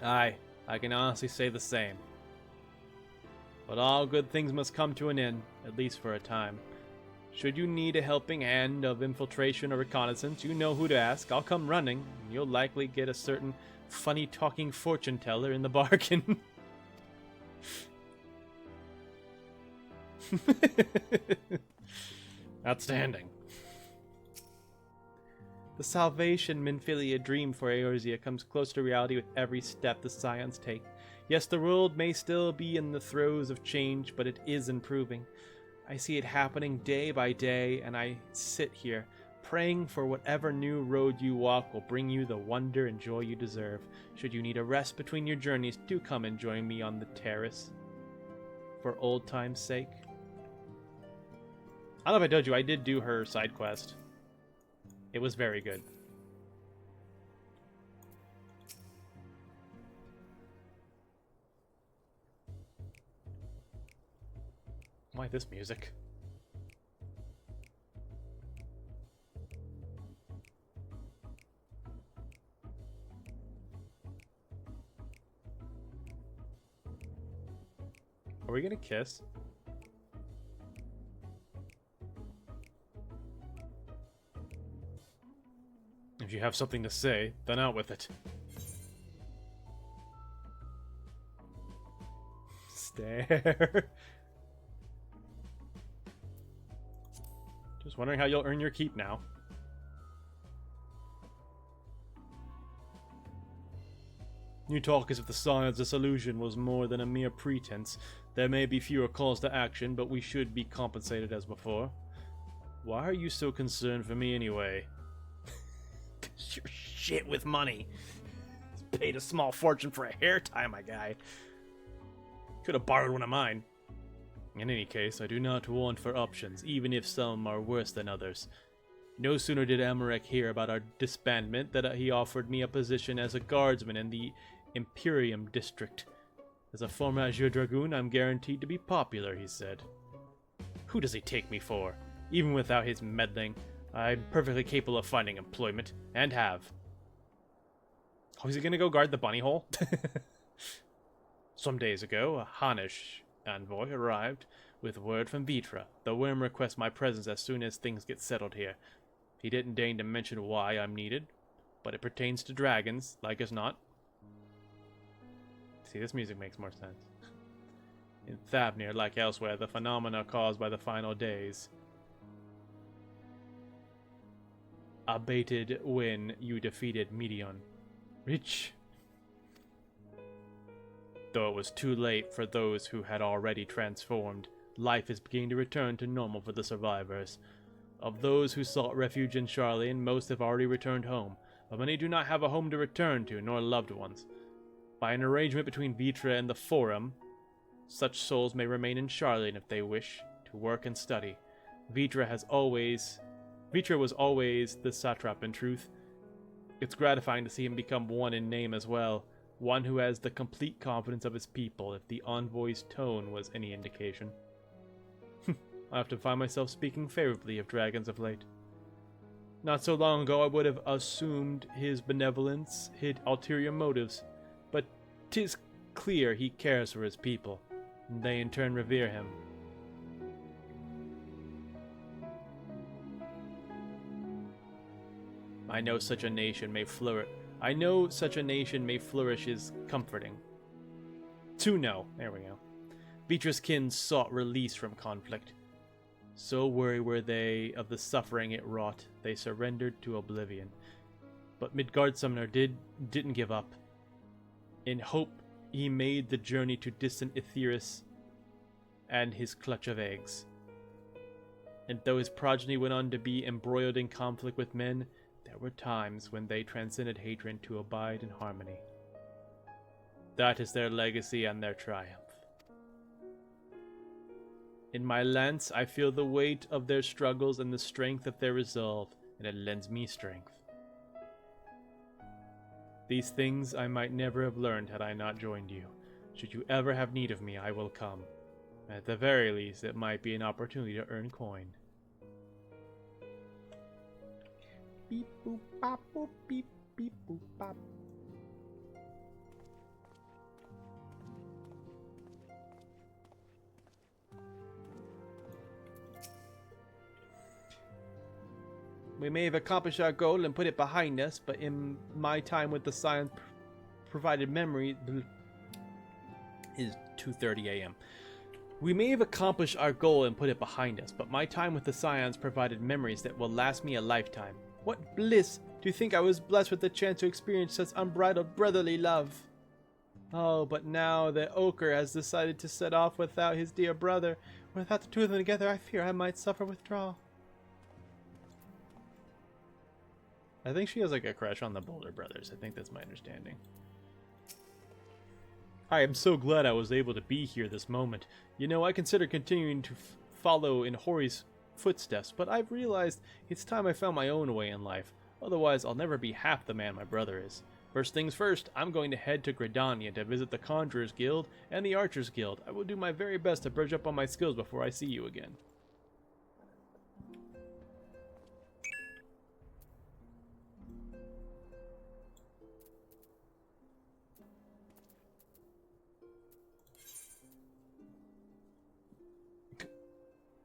Aye, I can honestly say the same. But all good things must come to an end, at least for a time. Should you need a helping hand of infiltration or reconnaissance, you know who to ask. I'll come running, and you'll likely get a certain funny-talking fortune teller in the bargain. Outstanding. The salvation Minfilia dreamed for Eorzea comes close to reality with every step the Scions take. Yes, the world may still be in the throes of change, but it is improving. I see it happening day by day, and I sit here, praying for whatever new road you walk will bring you the wonder and joy you deserve. Should you need a rest between your journeys, do come and join me on the terrace. For old time's sake. I don't know if I told you, I did do her side quest. It was very good. Why this music? Are we gonna kiss? If you have something to say, then out with it. Stare. Just wondering how you'll earn your keep now. You talk as if the Scion's disillusion was more than a mere pretense. There may be fewer calls to action, but we should be compensated as before. Why are you so concerned for me anyway? 'Cause you're shit with money. It's Paid a small fortune for a hair tie, my guy. Could have borrowed one of mine. In any case, I do not want for options, even if some are worse than others. No sooner did Amalek hear about our disbandment than he offered me a position as a guardsman in the Imperium district. As a former Azure Dragoon, I'm guaranteed to be popular, he said. Who does he take me for? Even without his meddling, I'm perfectly capable of finding employment, and have. Oh, is he gonna go guard the bunny hole? Some days ago, a Hanish envoy arrived with word from Vitra. The worm requests my presence as soon as things get settled here. He didn't deign to mention why I'm needed, but it pertains to dragons, like as not. See, this music makes more sense. In Thavnir, like elsewhere, the phenomena caused by the final days abated when you defeated Medion. Rich. Though it was too late for those who had already transformed, life is beginning to return to normal for the survivors. Of those who sought refuge in Sharlayan, most have already returned home, but many do not have a home to return to, nor loved ones. By an arrangement between Vitra and the Forum, such souls may remain in Sharlayan if they wish to work and study. Vitra was always the satrap in truth. It's gratifying to see him become one in name as well, one who has the complete confidence of his people, if the envoy's tone was any indication. I often find myself speaking favorably of dragons of late. Not so long ago I would have assumed his benevolence hid ulterior motives, but 'tis clear he cares for his people, and they in turn revere him. I know such a nation may flourish is comforting. To know, there we go. Vitra's kin sought release from conflict. So weary were they of the suffering it wrought, they surrendered to oblivion. But Midgard Summoner didn't give up. In hope, he made the journey to distant Aetheris and his clutch of eggs. And though his progeny went on to be embroiled in conflict with men, there were times when they transcended hatred to abide in harmony. That is their legacy and their triumph. In my lance, I feel the weight of their struggles and the strength of their resolve, and it lends me strength. These things I might never have learned had I not joined you. Should you ever have need of me, I will come. At the very least, it might be an opportunity to earn coin. Beep boop bop boop beep beep boop bop. We may have accomplished our goal and put it behind us, but in my time with the science provided memory is 2:30 a.m. We may have accomplished our goal and put it behind us, but my time with the Scions provided memories that will last me a lifetime. What bliss to think I was blessed with the chance to experience such unbridled brotherly love. Oh, but now that Ochre has decided to set off without his dear brother, without the two of them together, I fear I might suffer withdrawal. I think she has like a crush on the Boulder brothers. I think that's my understanding. I am so glad I was able to be here this moment. You know, I consider continuing to follow in Hori's footsteps, but I've realized it's time I found my own way in life. Otherwise, I'll never be half the man my brother is. First things first, I'm going to head to Gridania to visit the Conjurers Guild and the Archers Guild. I will do my very best to brush up on my skills before I see you again.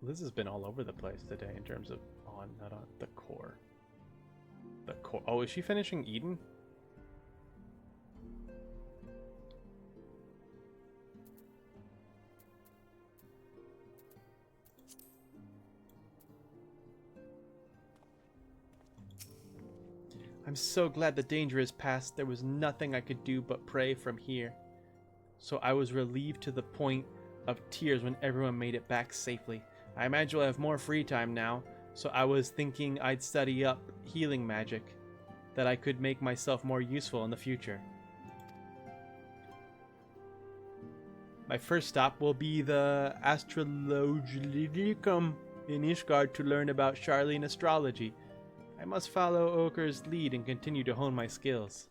This has been all over the place today in terms of not on the core. The core. Oh, is she finishing Eden? I'm so glad the danger is past. There was nothing I could do but pray from here. So I was relieved to the point of tears when everyone made it back safely. I imagine I'll have more free time now, so I was thinking I'd study up healing magic, that I could make myself more useful in the future. My first stop will be the Astrologicum in Ishgard to learn about Charlene astrology. I must follow Oker's lead and continue to hone my skills.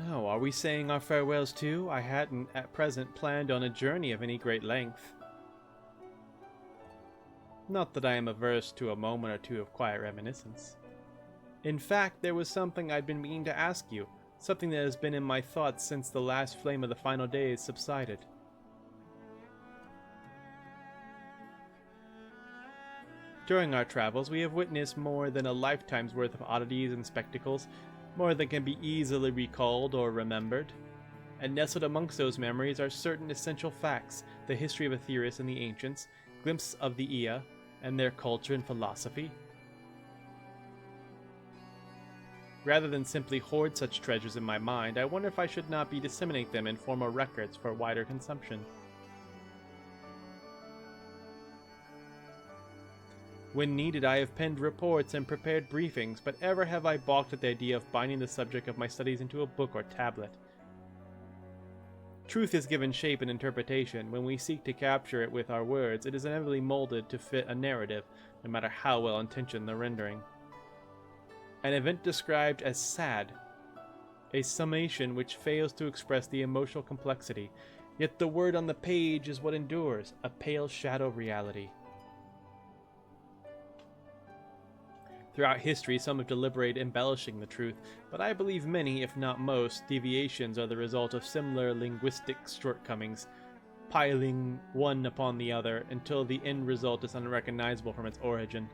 Oh, are we saying our farewells too? I hadn't at present planned on a journey of any great length. Not that I am averse to a moment or two of quiet reminiscence. In fact, there was something I'd been meaning to ask you, something that has been in my thoughts since the last flame of the final days subsided. During our travels, we have witnessed more than a lifetime's worth of oddities and spectacles, more than can be easily recalled or remembered. And nestled amongst those memories are certain essential facts, the history of Aetherius and the ancients, glimpses of the Ea, and their culture and philosophy. Rather than simply hoard such treasures in my mind, I wonder if I should not be disseminate them in formal records for wider consumption. When needed, I have penned reports and prepared briefings, but ever have I balked at the idea of binding the subject of my studies into a book or tablet. Truth is given shape and interpretation. When we seek to capture it with our words, it is inevitably molded to fit a narrative, no matter how well intentioned the rendering. An event described as sad, a summation which fails to express the emotional complexity, yet the word on the page is what endures, a pale shadow reality. Throughout history, some have deliberated embellishing the truth, but I believe many, if not most, deviations are the result of similar linguistic shortcomings, piling one upon the other until the end result is unrecognizable from its origin.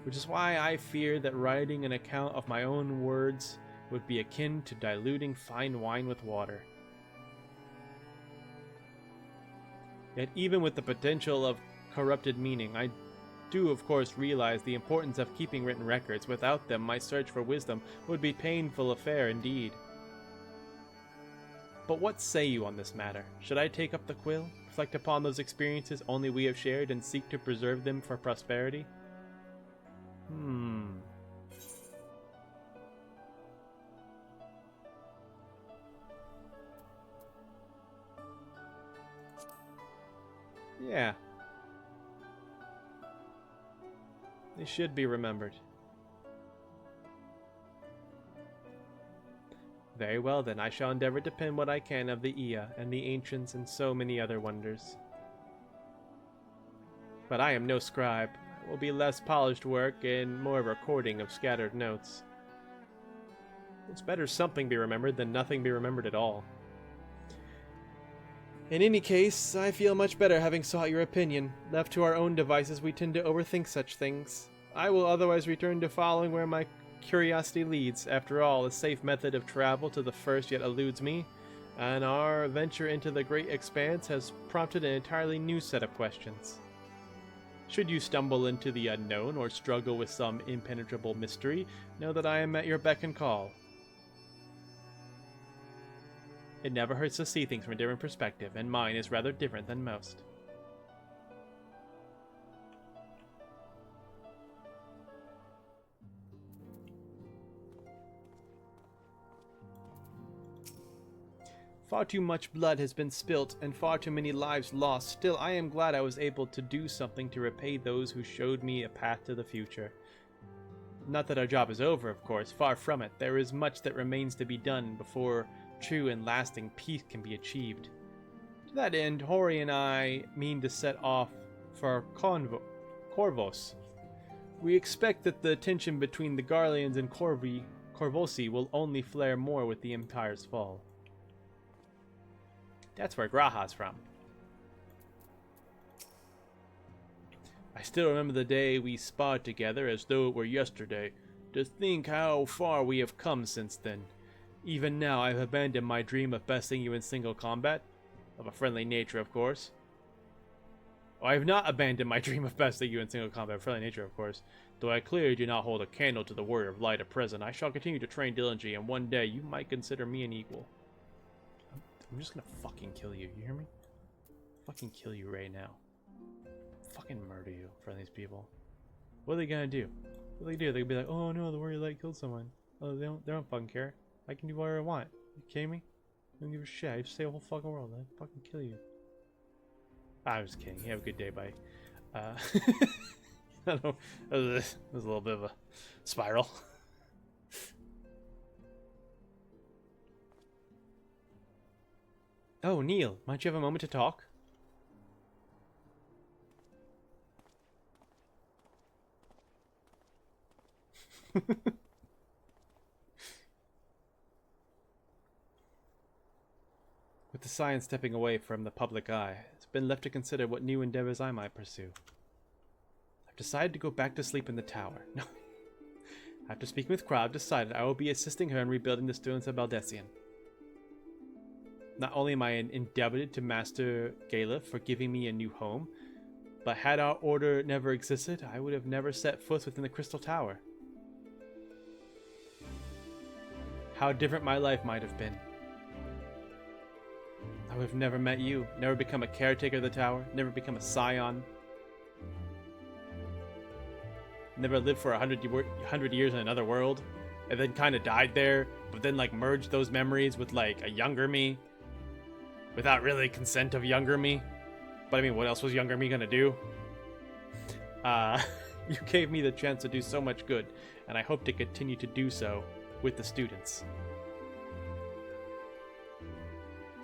Which is why I fear that writing an account of my own words would be akin to diluting fine wine with water. Yet even with the potential of corrupted meaning, I do of course realize the importance of keeping written records. Without them, my search for wisdom would be a painful affair indeed. But what say you on this matter? Should I take up the quill, reflect upon those experiences only we have shared, and seek to preserve them for prosperity? Yeah. They should be remembered. Very well then, I shall endeavor to pen what I can of the Ea and the ancients and so many other wonders. But I am no scribe. It will be less polished work and more recording of scattered notes. It's better something be remembered than nothing be remembered at all. In any case, I feel much better having sought your opinion. Left to our own devices, we tend to overthink such things. I will otherwise return to following where my curiosity leads. After all, a safe method of travel to the first yet eludes me, and our venture into the great expanse has prompted an entirely new set of questions. Should you stumble into the unknown or struggle with some impenetrable mystery, know that I am at your beck and call. It never hurts to see things from a different perspective, and mine is rather different than most. Far too much blood has been spilt, and far too many lives lost. Still, I am glad I was able to do something to repay those who showed me a path to the future. Not that our job is over, of course, far from it. There is much that remains to be done before true and lasting peace can be achieved. To that end, Hori and I mean to set off for Corvos. We expect that the tension between the Garleans and Corvosi will only flare more with the Empire's fall. That's where Graha's from. I still remember the day we sparred together as though it were yesterday. To think how far we have come since then. Even now, I have abandoned my dream of besting you in single combat. Of a friendly nature, of course. Oh, I have not abandoned my dream of besting you in single combat of friendly nature, of course. Though I clearly do not hold a candle to the warrior of light at present, I shall continue to train diligently, and one day you might consider me an equal. I'm just gonna fucking kill you, you hear me? Fucking kill you right now. fucking murder you in front of these people. What are they gonna do? What do they do? They'll be like, oh no, the warrior light killed someone. Oh, they don't fucking care. I can do whatever I want. You kidding me? I don't give a shit. I just save the whole fucking world. I'd fucking kill you. I was kidding. You have a good day, bye. I don't know. It was a little bit of a spiral. Oh, Neil, might you have a moment to talk? With the science stepping away from the public eye, it's been left to consider what new endeavors I might pursue. I've decided to go back to sleep in the tower. No. After speaking with Krab, I've decided I will be assisting her in rebuilding the stones of Baldessian. Not only am I indebted to Master Gala for giving me a new home, but had our order never existed, I would have never set foot within the Crystal Tower. How different my life might have been. I would have never met you, never become a caretaker of the tower, never become a scion. Never lived for 100 years in another world, and then kind of died there, but then like merged those memories with like a younger me, without really consent of younger me. But I mean, what else was younger me gonna do? You gave me the chance to do so much good, and I hope to continue to do so with the students.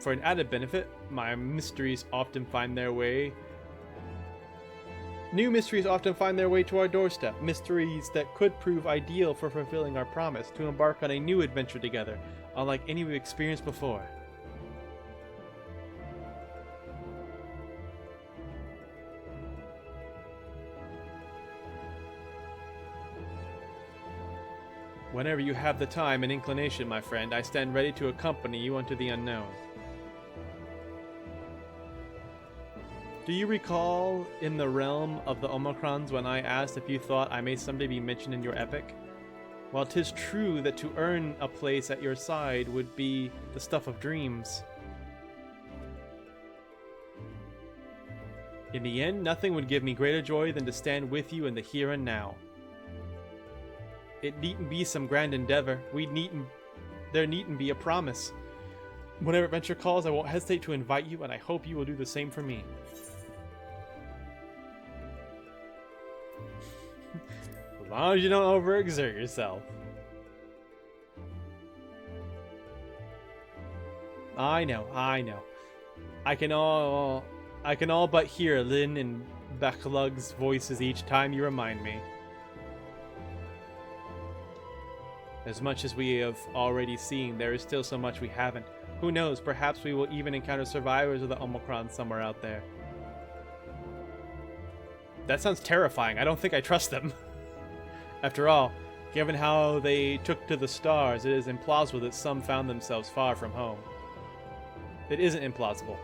For an added benefit, my mysteries often find their way. New mysteries often find their way to our doorstep. Mysteries that could prove ideal for fulfilling our promise to embark on a new adventure together, unlike any we've experienced before. Whenever you have the time and inclination, my friend, I stand ready to accompany you into the unknown. Do you recall in the realm of the Omicrons when I asked if you thought I may someday be mentioned in your epic? While 'tis true that to earn a place at your side would be the stuff of dreams, in the end, nothing would give me greater joy than to stand with you in the here and now. It needn't be some grand endeavor. There needn't be a promise. Whenever adventure calls, I won't hesitate to invite you, and I hope you will do the same for me. As long as you don't overexert yourself. I know. I can all but hear Lynn and Becklug's voices each time you remind me. As much as we have already seen, there is still so much we haven't. Who knows, perhaps we will even encounter survivors of the Omicron somewhere out there. That sounds terrifying. I don't think I trust them. After all, given how they took to the stars, it is implausible that some found themselves far from home. It isn't implausible.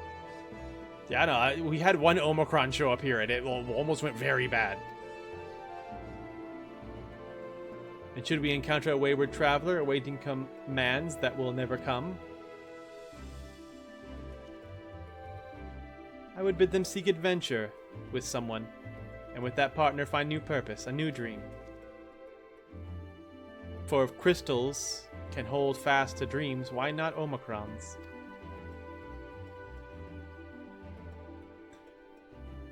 Yeah, I know. We had one Omicron show up here, and it almost went very bad. And should we encounter a wayward traveler awaiting commands that will never come, I would bid them seek adventure with someone, and with that partner find new purpose, a new dream. For if crystals can hold fast to dreams, why not Omicrons?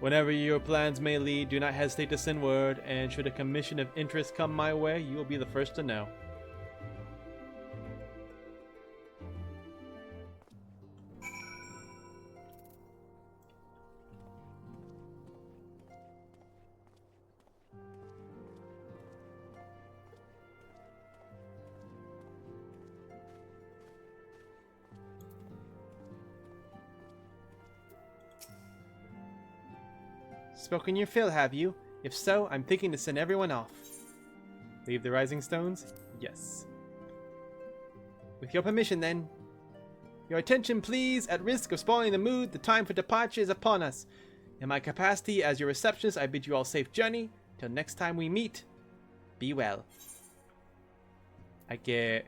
Whenever your plans may lead, do not hesitate to send word, and should a commission of interest come my way, you will be the first to know. Spoken your fill, have you? If so, I'm thinking to send everyone off. Leave the Rising Stones? Yes. With your permission, then. Your attention, please. At risk of spoiling the mood, the time for departure is upon us. In my capacity as your receptionist, I bid you all safe journey. Till next time we meet, be well. I get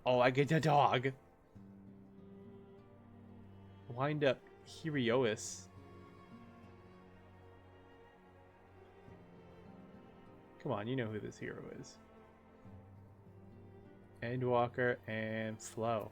a dog. Wind up Hyriois. Come on, you know who this hero is. Endwalker and Slow.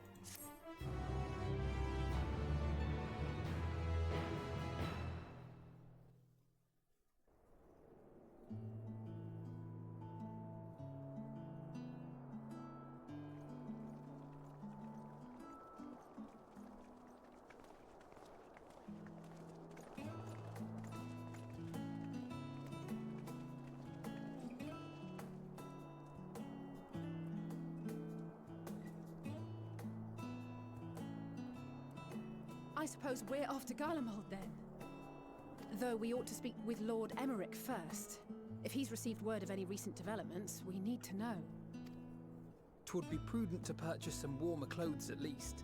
I suppose we're off to Garlemald then. Though we ought to speak with Lord Emmerich first. If he's received word of any recent developments, we need to know. 'Twould be prudent to purchase some warmer clothes at least.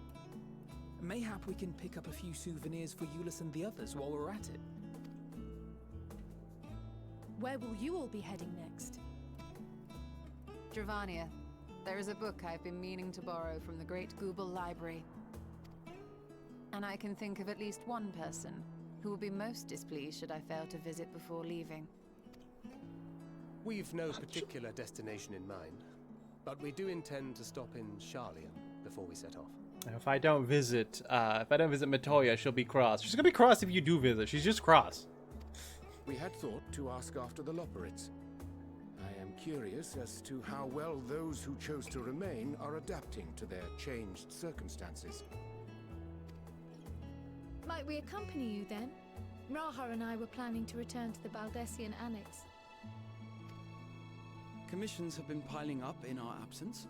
Mayhap we can pick up a few souvenirs for Euless and the others while we're at it. Where will you all be heading next? Dravania, there is a book I've been meaning to borrow from the Great Google Library. And I can think of at least one person who will be most displeased should I fail to visit before leaving. We've no particular destination in mind, but we do intend to stop in Charlian before we set off. If I don't visit Matoya, she'll be cross. She's gonna be cross if you do visit. She's just cross. We had thought to ask after the Loperids. I am curious as to how well those who chose to remain are adapting to their changed circumstances. Might we accompany you then? Raha and I were planning to return to the Baldessian Annex. Commissions have been piling up in our absence,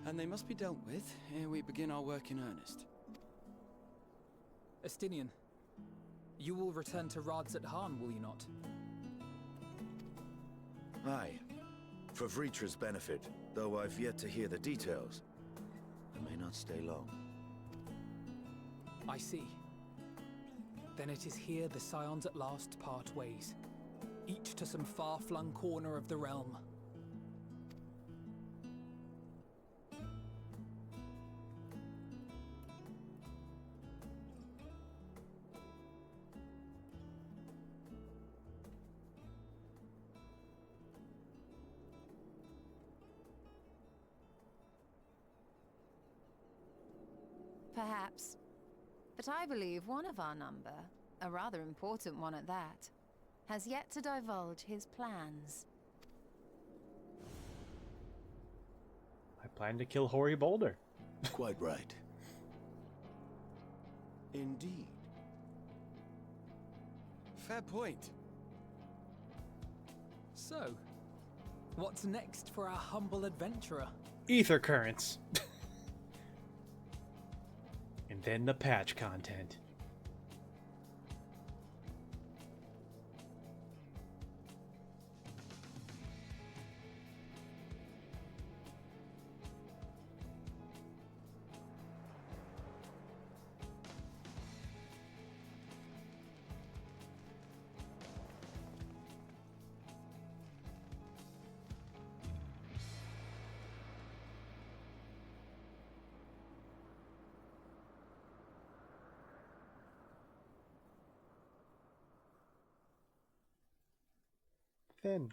and they must be dealt with ere we begin our work in earnest. Estinian, you will return to Radzat Han, will you not? Aye. For Vritra's benefit, though I've yet to hear the details. I may not stay long. I see. Then it is here the Scions at last part ways, each to some far-flung corner of the realm. Perhaps. But I believe one of our number, a rather important one at that, has yet to divulge his plans. I plan to kill Hoary Boulder. Quite right. Indeed. Fair point. So, what's next for our humble adventurer? Ether currents. And then the patch content. Thin.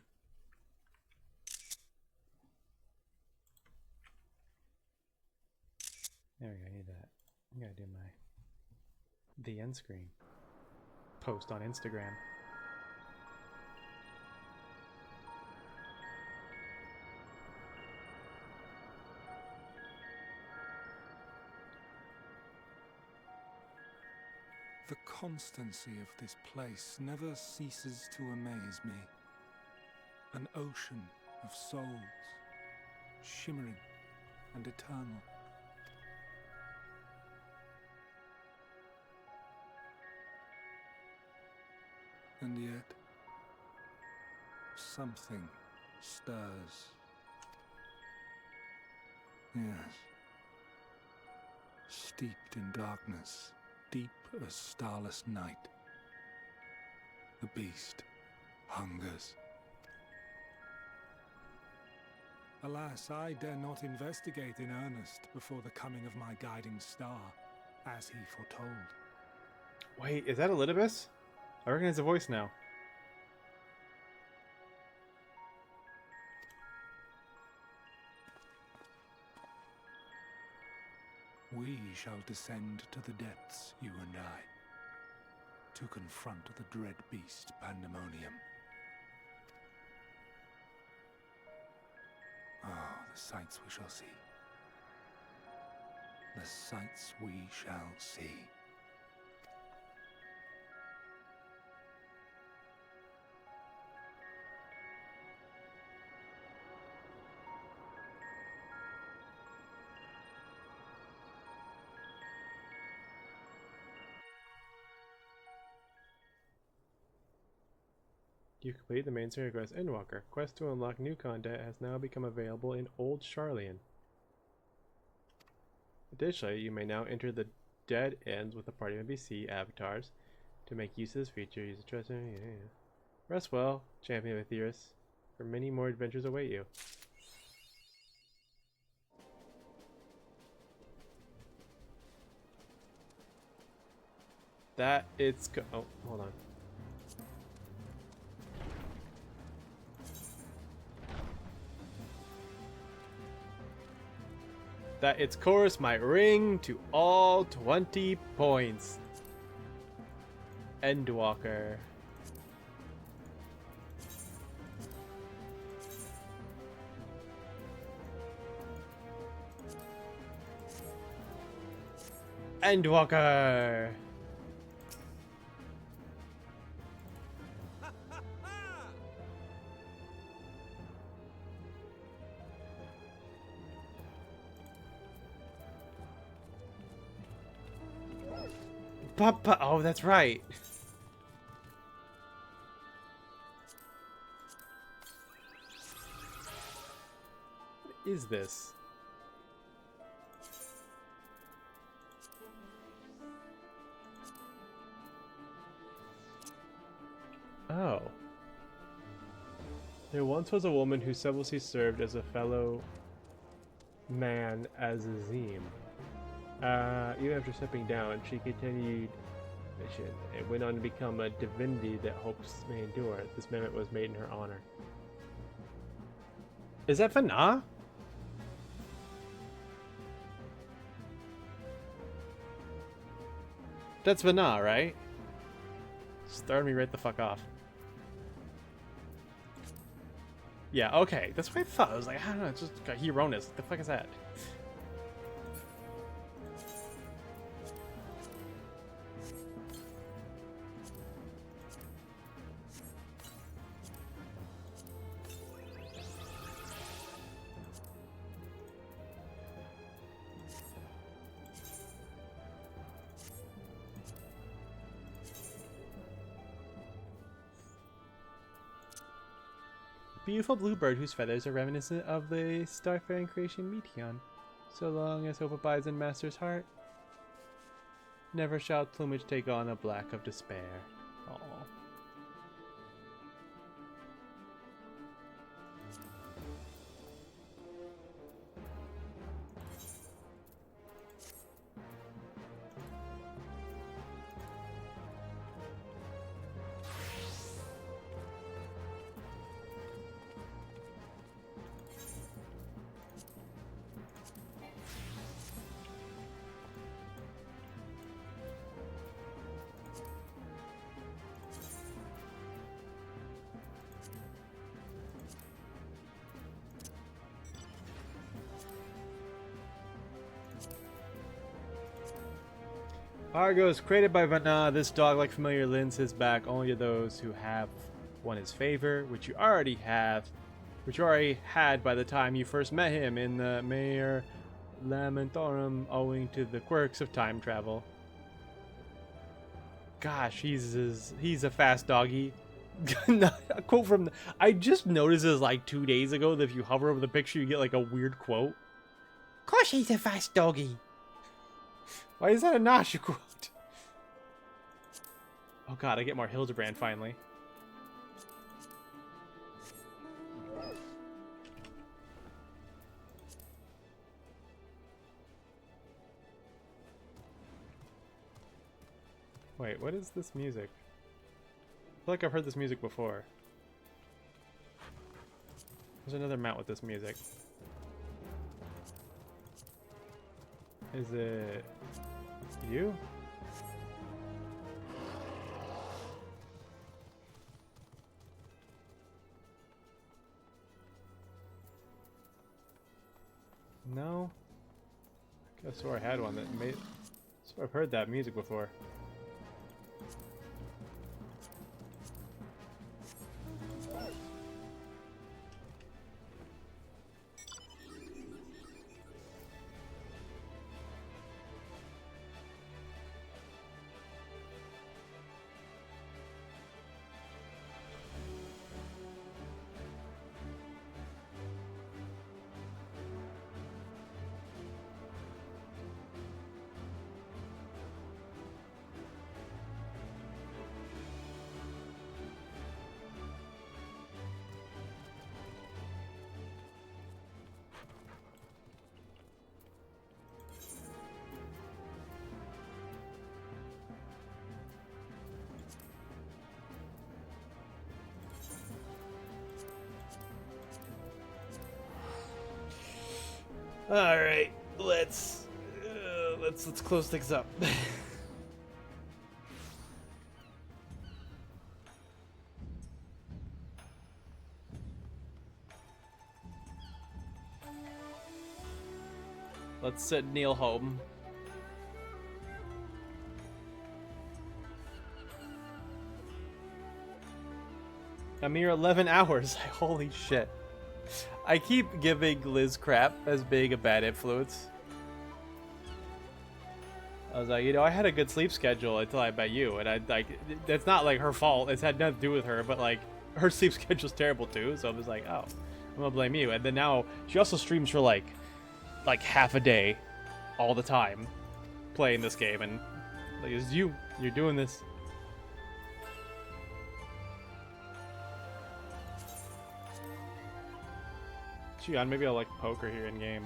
There we go, I need that. I gotta do the end screen. Post on Instagram. The constancy of this place never ceases to amaze me. An ocean of souls, shimmering and eternal. And yet, something stirs. Yes. Steeped in darkness, deep as starless night. The beast hungers. Alas, I dare not investigate in earnest before the coming of my guiding star, as he foretold. Wait, is that Elidibus? I recognize the voice now. We shall descend to the depths, you and I, to confront the dread beast Pandemonium. Ah, the sights we shall see. The sights we shall see. You complete the main story quest Endwalker. Quest to unlock new content has now become available in Old Charlian. Additionally, you may now enter the dead ends with a party of NPC avatars. To make use of this feature, use a trust. Rest well, champion of Aetheris, for many more adventures await you. That it's oh, hold on. That its chorus might ring to all 20 points. Endwalker. Endwalker. Papa, oh, that's right. What is this? Oh. There once was a woman who selflessly served as a fellow man as Azim. Even after stepping down, she continued mission and went on to become a divinity that hopes may endure. This amendment was made in her honor. Is that Vana? That's Vana, right? Just throwing me right the fuck off. Yeah, okay. That's what I thought. I was like, I don't know, it's just Hieronis. What the fuck is that? Beautiful blue bird whose feathers are reminiscent of the Starfaring creation Meteon. So long as hope abides in Master's heart, never shall plumage take on a black of despair. Aww. Argos, created by Vana, this dog-like familiar lends his back only to those who have won his favor, which you already had by the time you first met him in the Mare Lamentorum, owing to the quirks of time travel. Gosh, he's a fast doggy. A quote from I just noticed this like 2 days ago that if you hover over the picture, you get like a weird quote. Of course, he's a fast doggy. Why is that a Nasha quote? Oh god, I get more Hildebrand finally. Wait, what is this music? I feel like I've heard this music before. There's another mount with this music. Is it you? No. I guess I had one that made. So I've heard that music before. All right, let's close things up. Let's send Neil home. A mere 11 hours. Holy shit. I keep giving Liz crap as being a bad influence. I was like, you know, I had a good sleep schedule until I met you, and I like that's not like her fault. It's had nothing to do with her, but like her sleep schedule's terrible too. So I was like, oh, I'm gonna blame you. And then now she also streams for like half a day, all the time, playing this game, and like, it's you're doing this. Gee, maybe I'll like poker here in game.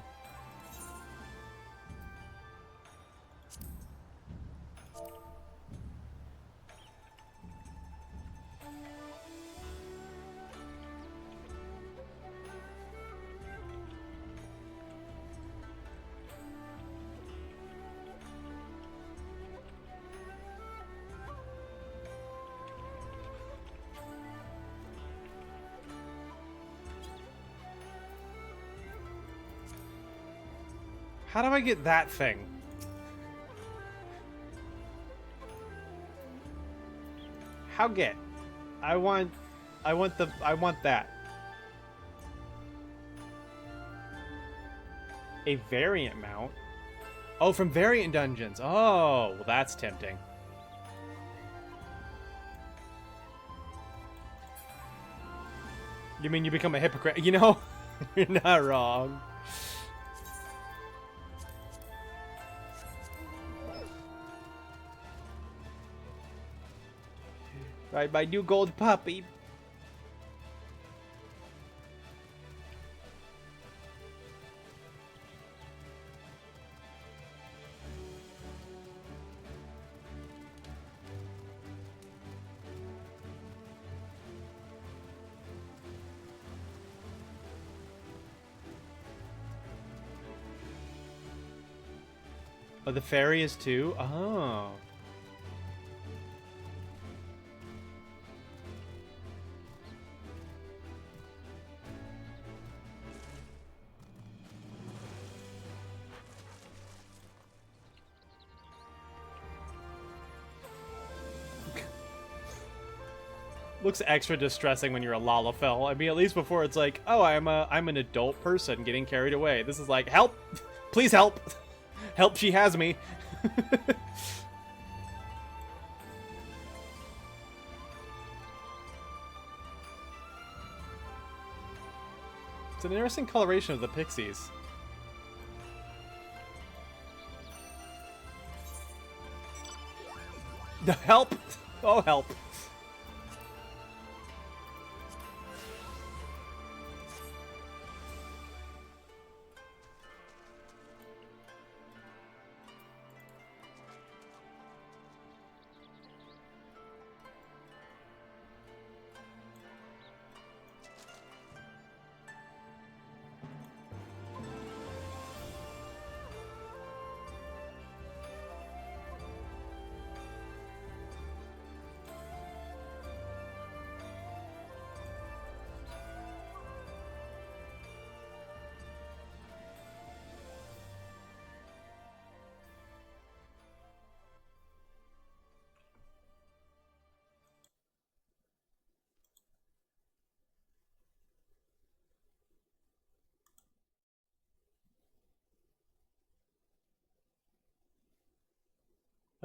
How do I get that thing? How get? I want that. A variant mount? Oh, from variant dungeons. Oh, well, that's tempting. You mean you become a hypocrite? You know, you're not wrong. Right, my new gold puppy. Oh, the fairy is too? Oh. Looks extra distressing when you're a Lalafell. I mean, at least before it's like, oh, I'm an adult person getting carried away. This is like, help! Please help! Help, she has me. It's an interesting coloration of the pixies. Help! Oh, help.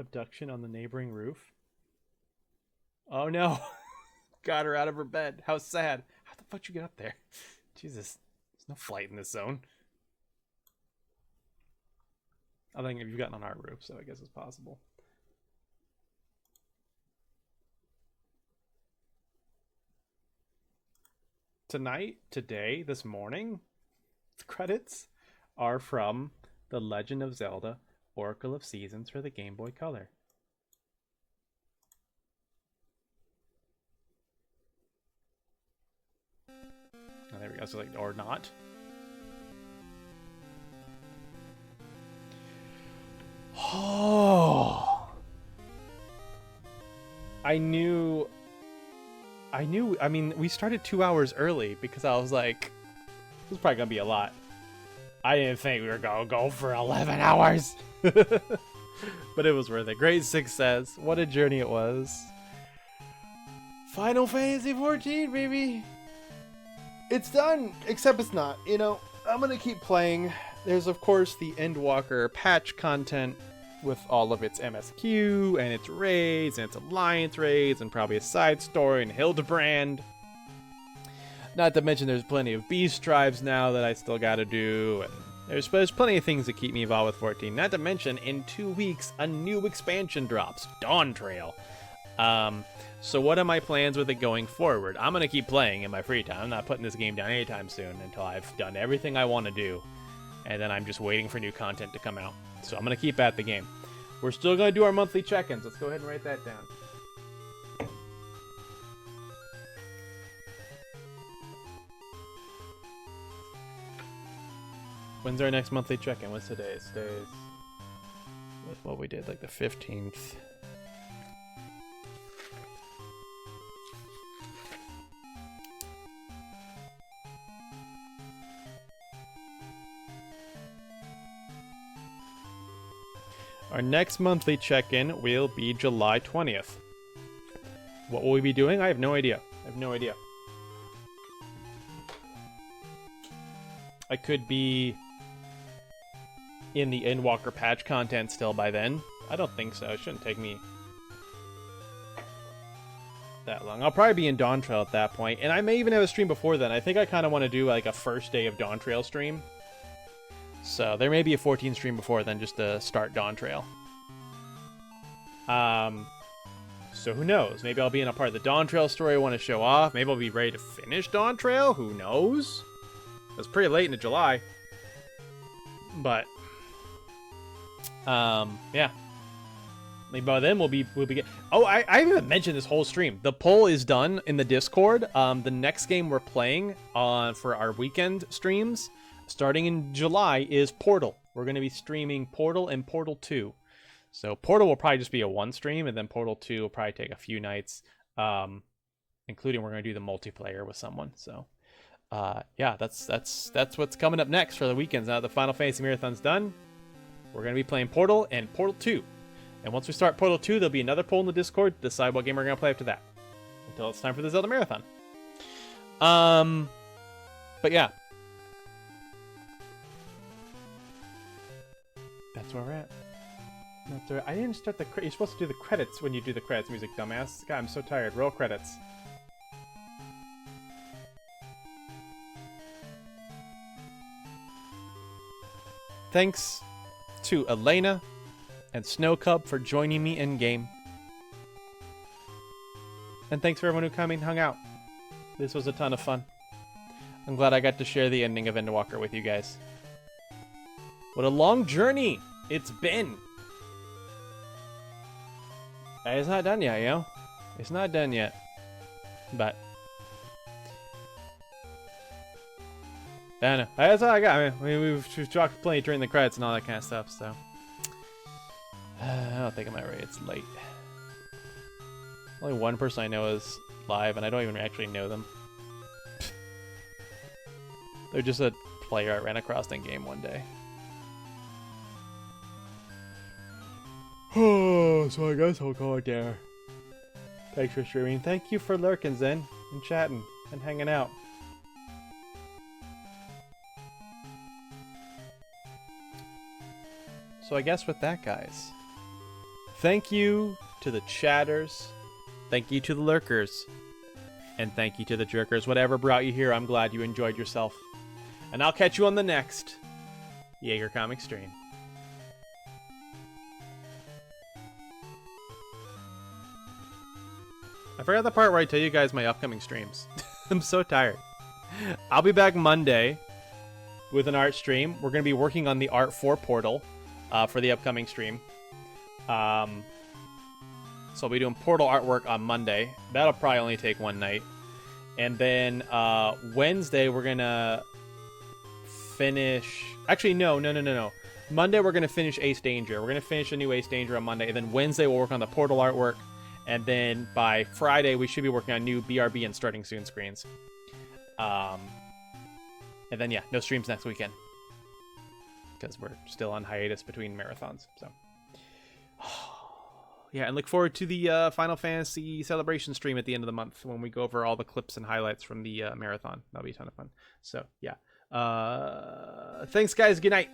Abduction on the neighboring roof. Oh no. Got her out of her bed. How sad. How the fuck you get up there? Jesus. There's no flight in this zone. I think you've gotten on our roof, so I guess it's possible. Tonight, today, this morning, the credits are from The Legend of Zelda Oracle of Seasons for the Game Boy Color. Oh, there we go. So, like, or not. Oh. I mean, we started 2 hours early because I was like, this is probably going to be a lot. I didn't think we were going to go for 11 hours. But it was worth it. Great success. What a journey it was. Final Fantasy 14, baby. It's done, except it's not. You know, I'm going to keep playing. There's, of course, the Endwalker patch content with all of its MSQ and its raids and its alliance raids and probably a side story and Hildebrand. Not to mention there's plenty of beast tribes now that I still got to do, and there's plenty of things to keep me involved with 14. Not to mention in 2 weeks a new expansion drops, Dawn Trail. So what are my plans with it going forward? I'm gonna keep playing in my free time. I'm not putting this game down anytime soon until I've done everything I want to do, and then I'm just waiting for new content to come out. So I'm going to keep at the game. We're still going to do our monthly check-ins. Let's go ahead and write that down. When's our next monthly check-in? What's today? Today's what we did, like the 15th. Our next monthly check-in will be July 20th. What will we be doing? I have no idea. I could be in the Endwalker patch content still by then. I don't think so. It shouldn't take me that long. I'll probably be in Dawn Trail at that point, and I may even have a stream before then. I think I kind of want to do like a first day of Dawn Trail stream. So there may be a 14 stream before then just to start Dawn Trail. So who knows? Maybe I'll be in a part of the Dawn Trail story I want to show off. Maybe I'll be ready to finish Dawn Trail. Who knows? It's pretty late into July. But yeah. Maybe by then we'll be oh, I haven't even mentioned this whole stream. The poll is done in the Discord. The next game we're playing for our weekend streams starting in July is Portal. We're going to be streaming Portal and Portal 2. So Portal will probably just be a one stream, and then Portal 2 will probably take a few nights, including we're going to do the multiplayer with someone. So yeah, that's what's coming up next for the weekends. Now that the Final Fantasy Marathon's done, we're going to be playing Portal and Portal 2. And once we start Portal 2, there'll be another poll in the Discord to decide what game we're going to play after that. Until it's time for the Zelda Marathon. But yeah. That's where we're at. I didn't start the you're supposed to do the credits when you do the credits music, dumbass. God, I'm so tired. Roll credits. Thanks to Elena and Snow Cub for joining me in game. And thanks for everyone who came and hung out. This was a ton of fun. I'm glad I got to share the ending of Endwalker with you guys. What a long journey it's been. It's not done yet, yo. It's not done yet. But I don't know. That's all I got. I mean, we've talked plenty during the credits and all that kind of stuff, so I don't think I'm ready. It's late. Only one person I know is live, and I don't even actually know them. They're just a player I ran across in game one day. Oh, so I guess I'll go there. Thanks for streaming. Thank you for lurking, Zen, and chatting, and hanging out. So I guess with that, guys, Thank you to the chatters. Thank you to the lurkers. And thank you to the jerkers. Whatever brought you here, I'm glad you enjoyed yourself. And I'll catch you on the next Jaeger comic stream. I forgot the part where I tell you guys my upcoming streams. I'm so tired. I'll be back Monday with an art stream. We're going to be working on the art for Portal for the upcoming stream. So I'll be doing Portal artwork on Monday. That'll probably only take one night. And then Wednesday, we're going to finish... Actually, no. Monday, we're going to finish Ace Danger. We're going to finish a new Ace Danger on Monday. And then Wednesday, we'll work on the Portal artwork. And then by Friday, we should be working on new BRB and Starting Soon screens. And then, yeah, no streams next weekend. Because we're still on hiatus between marathons. So, yeah, and look forward to the Final Fantasy Celebration stream at the end of the month when we go over all the clips and highlights from the marathon. That'll be a ton of fun. So, yeah. Thanks, guys. Good night.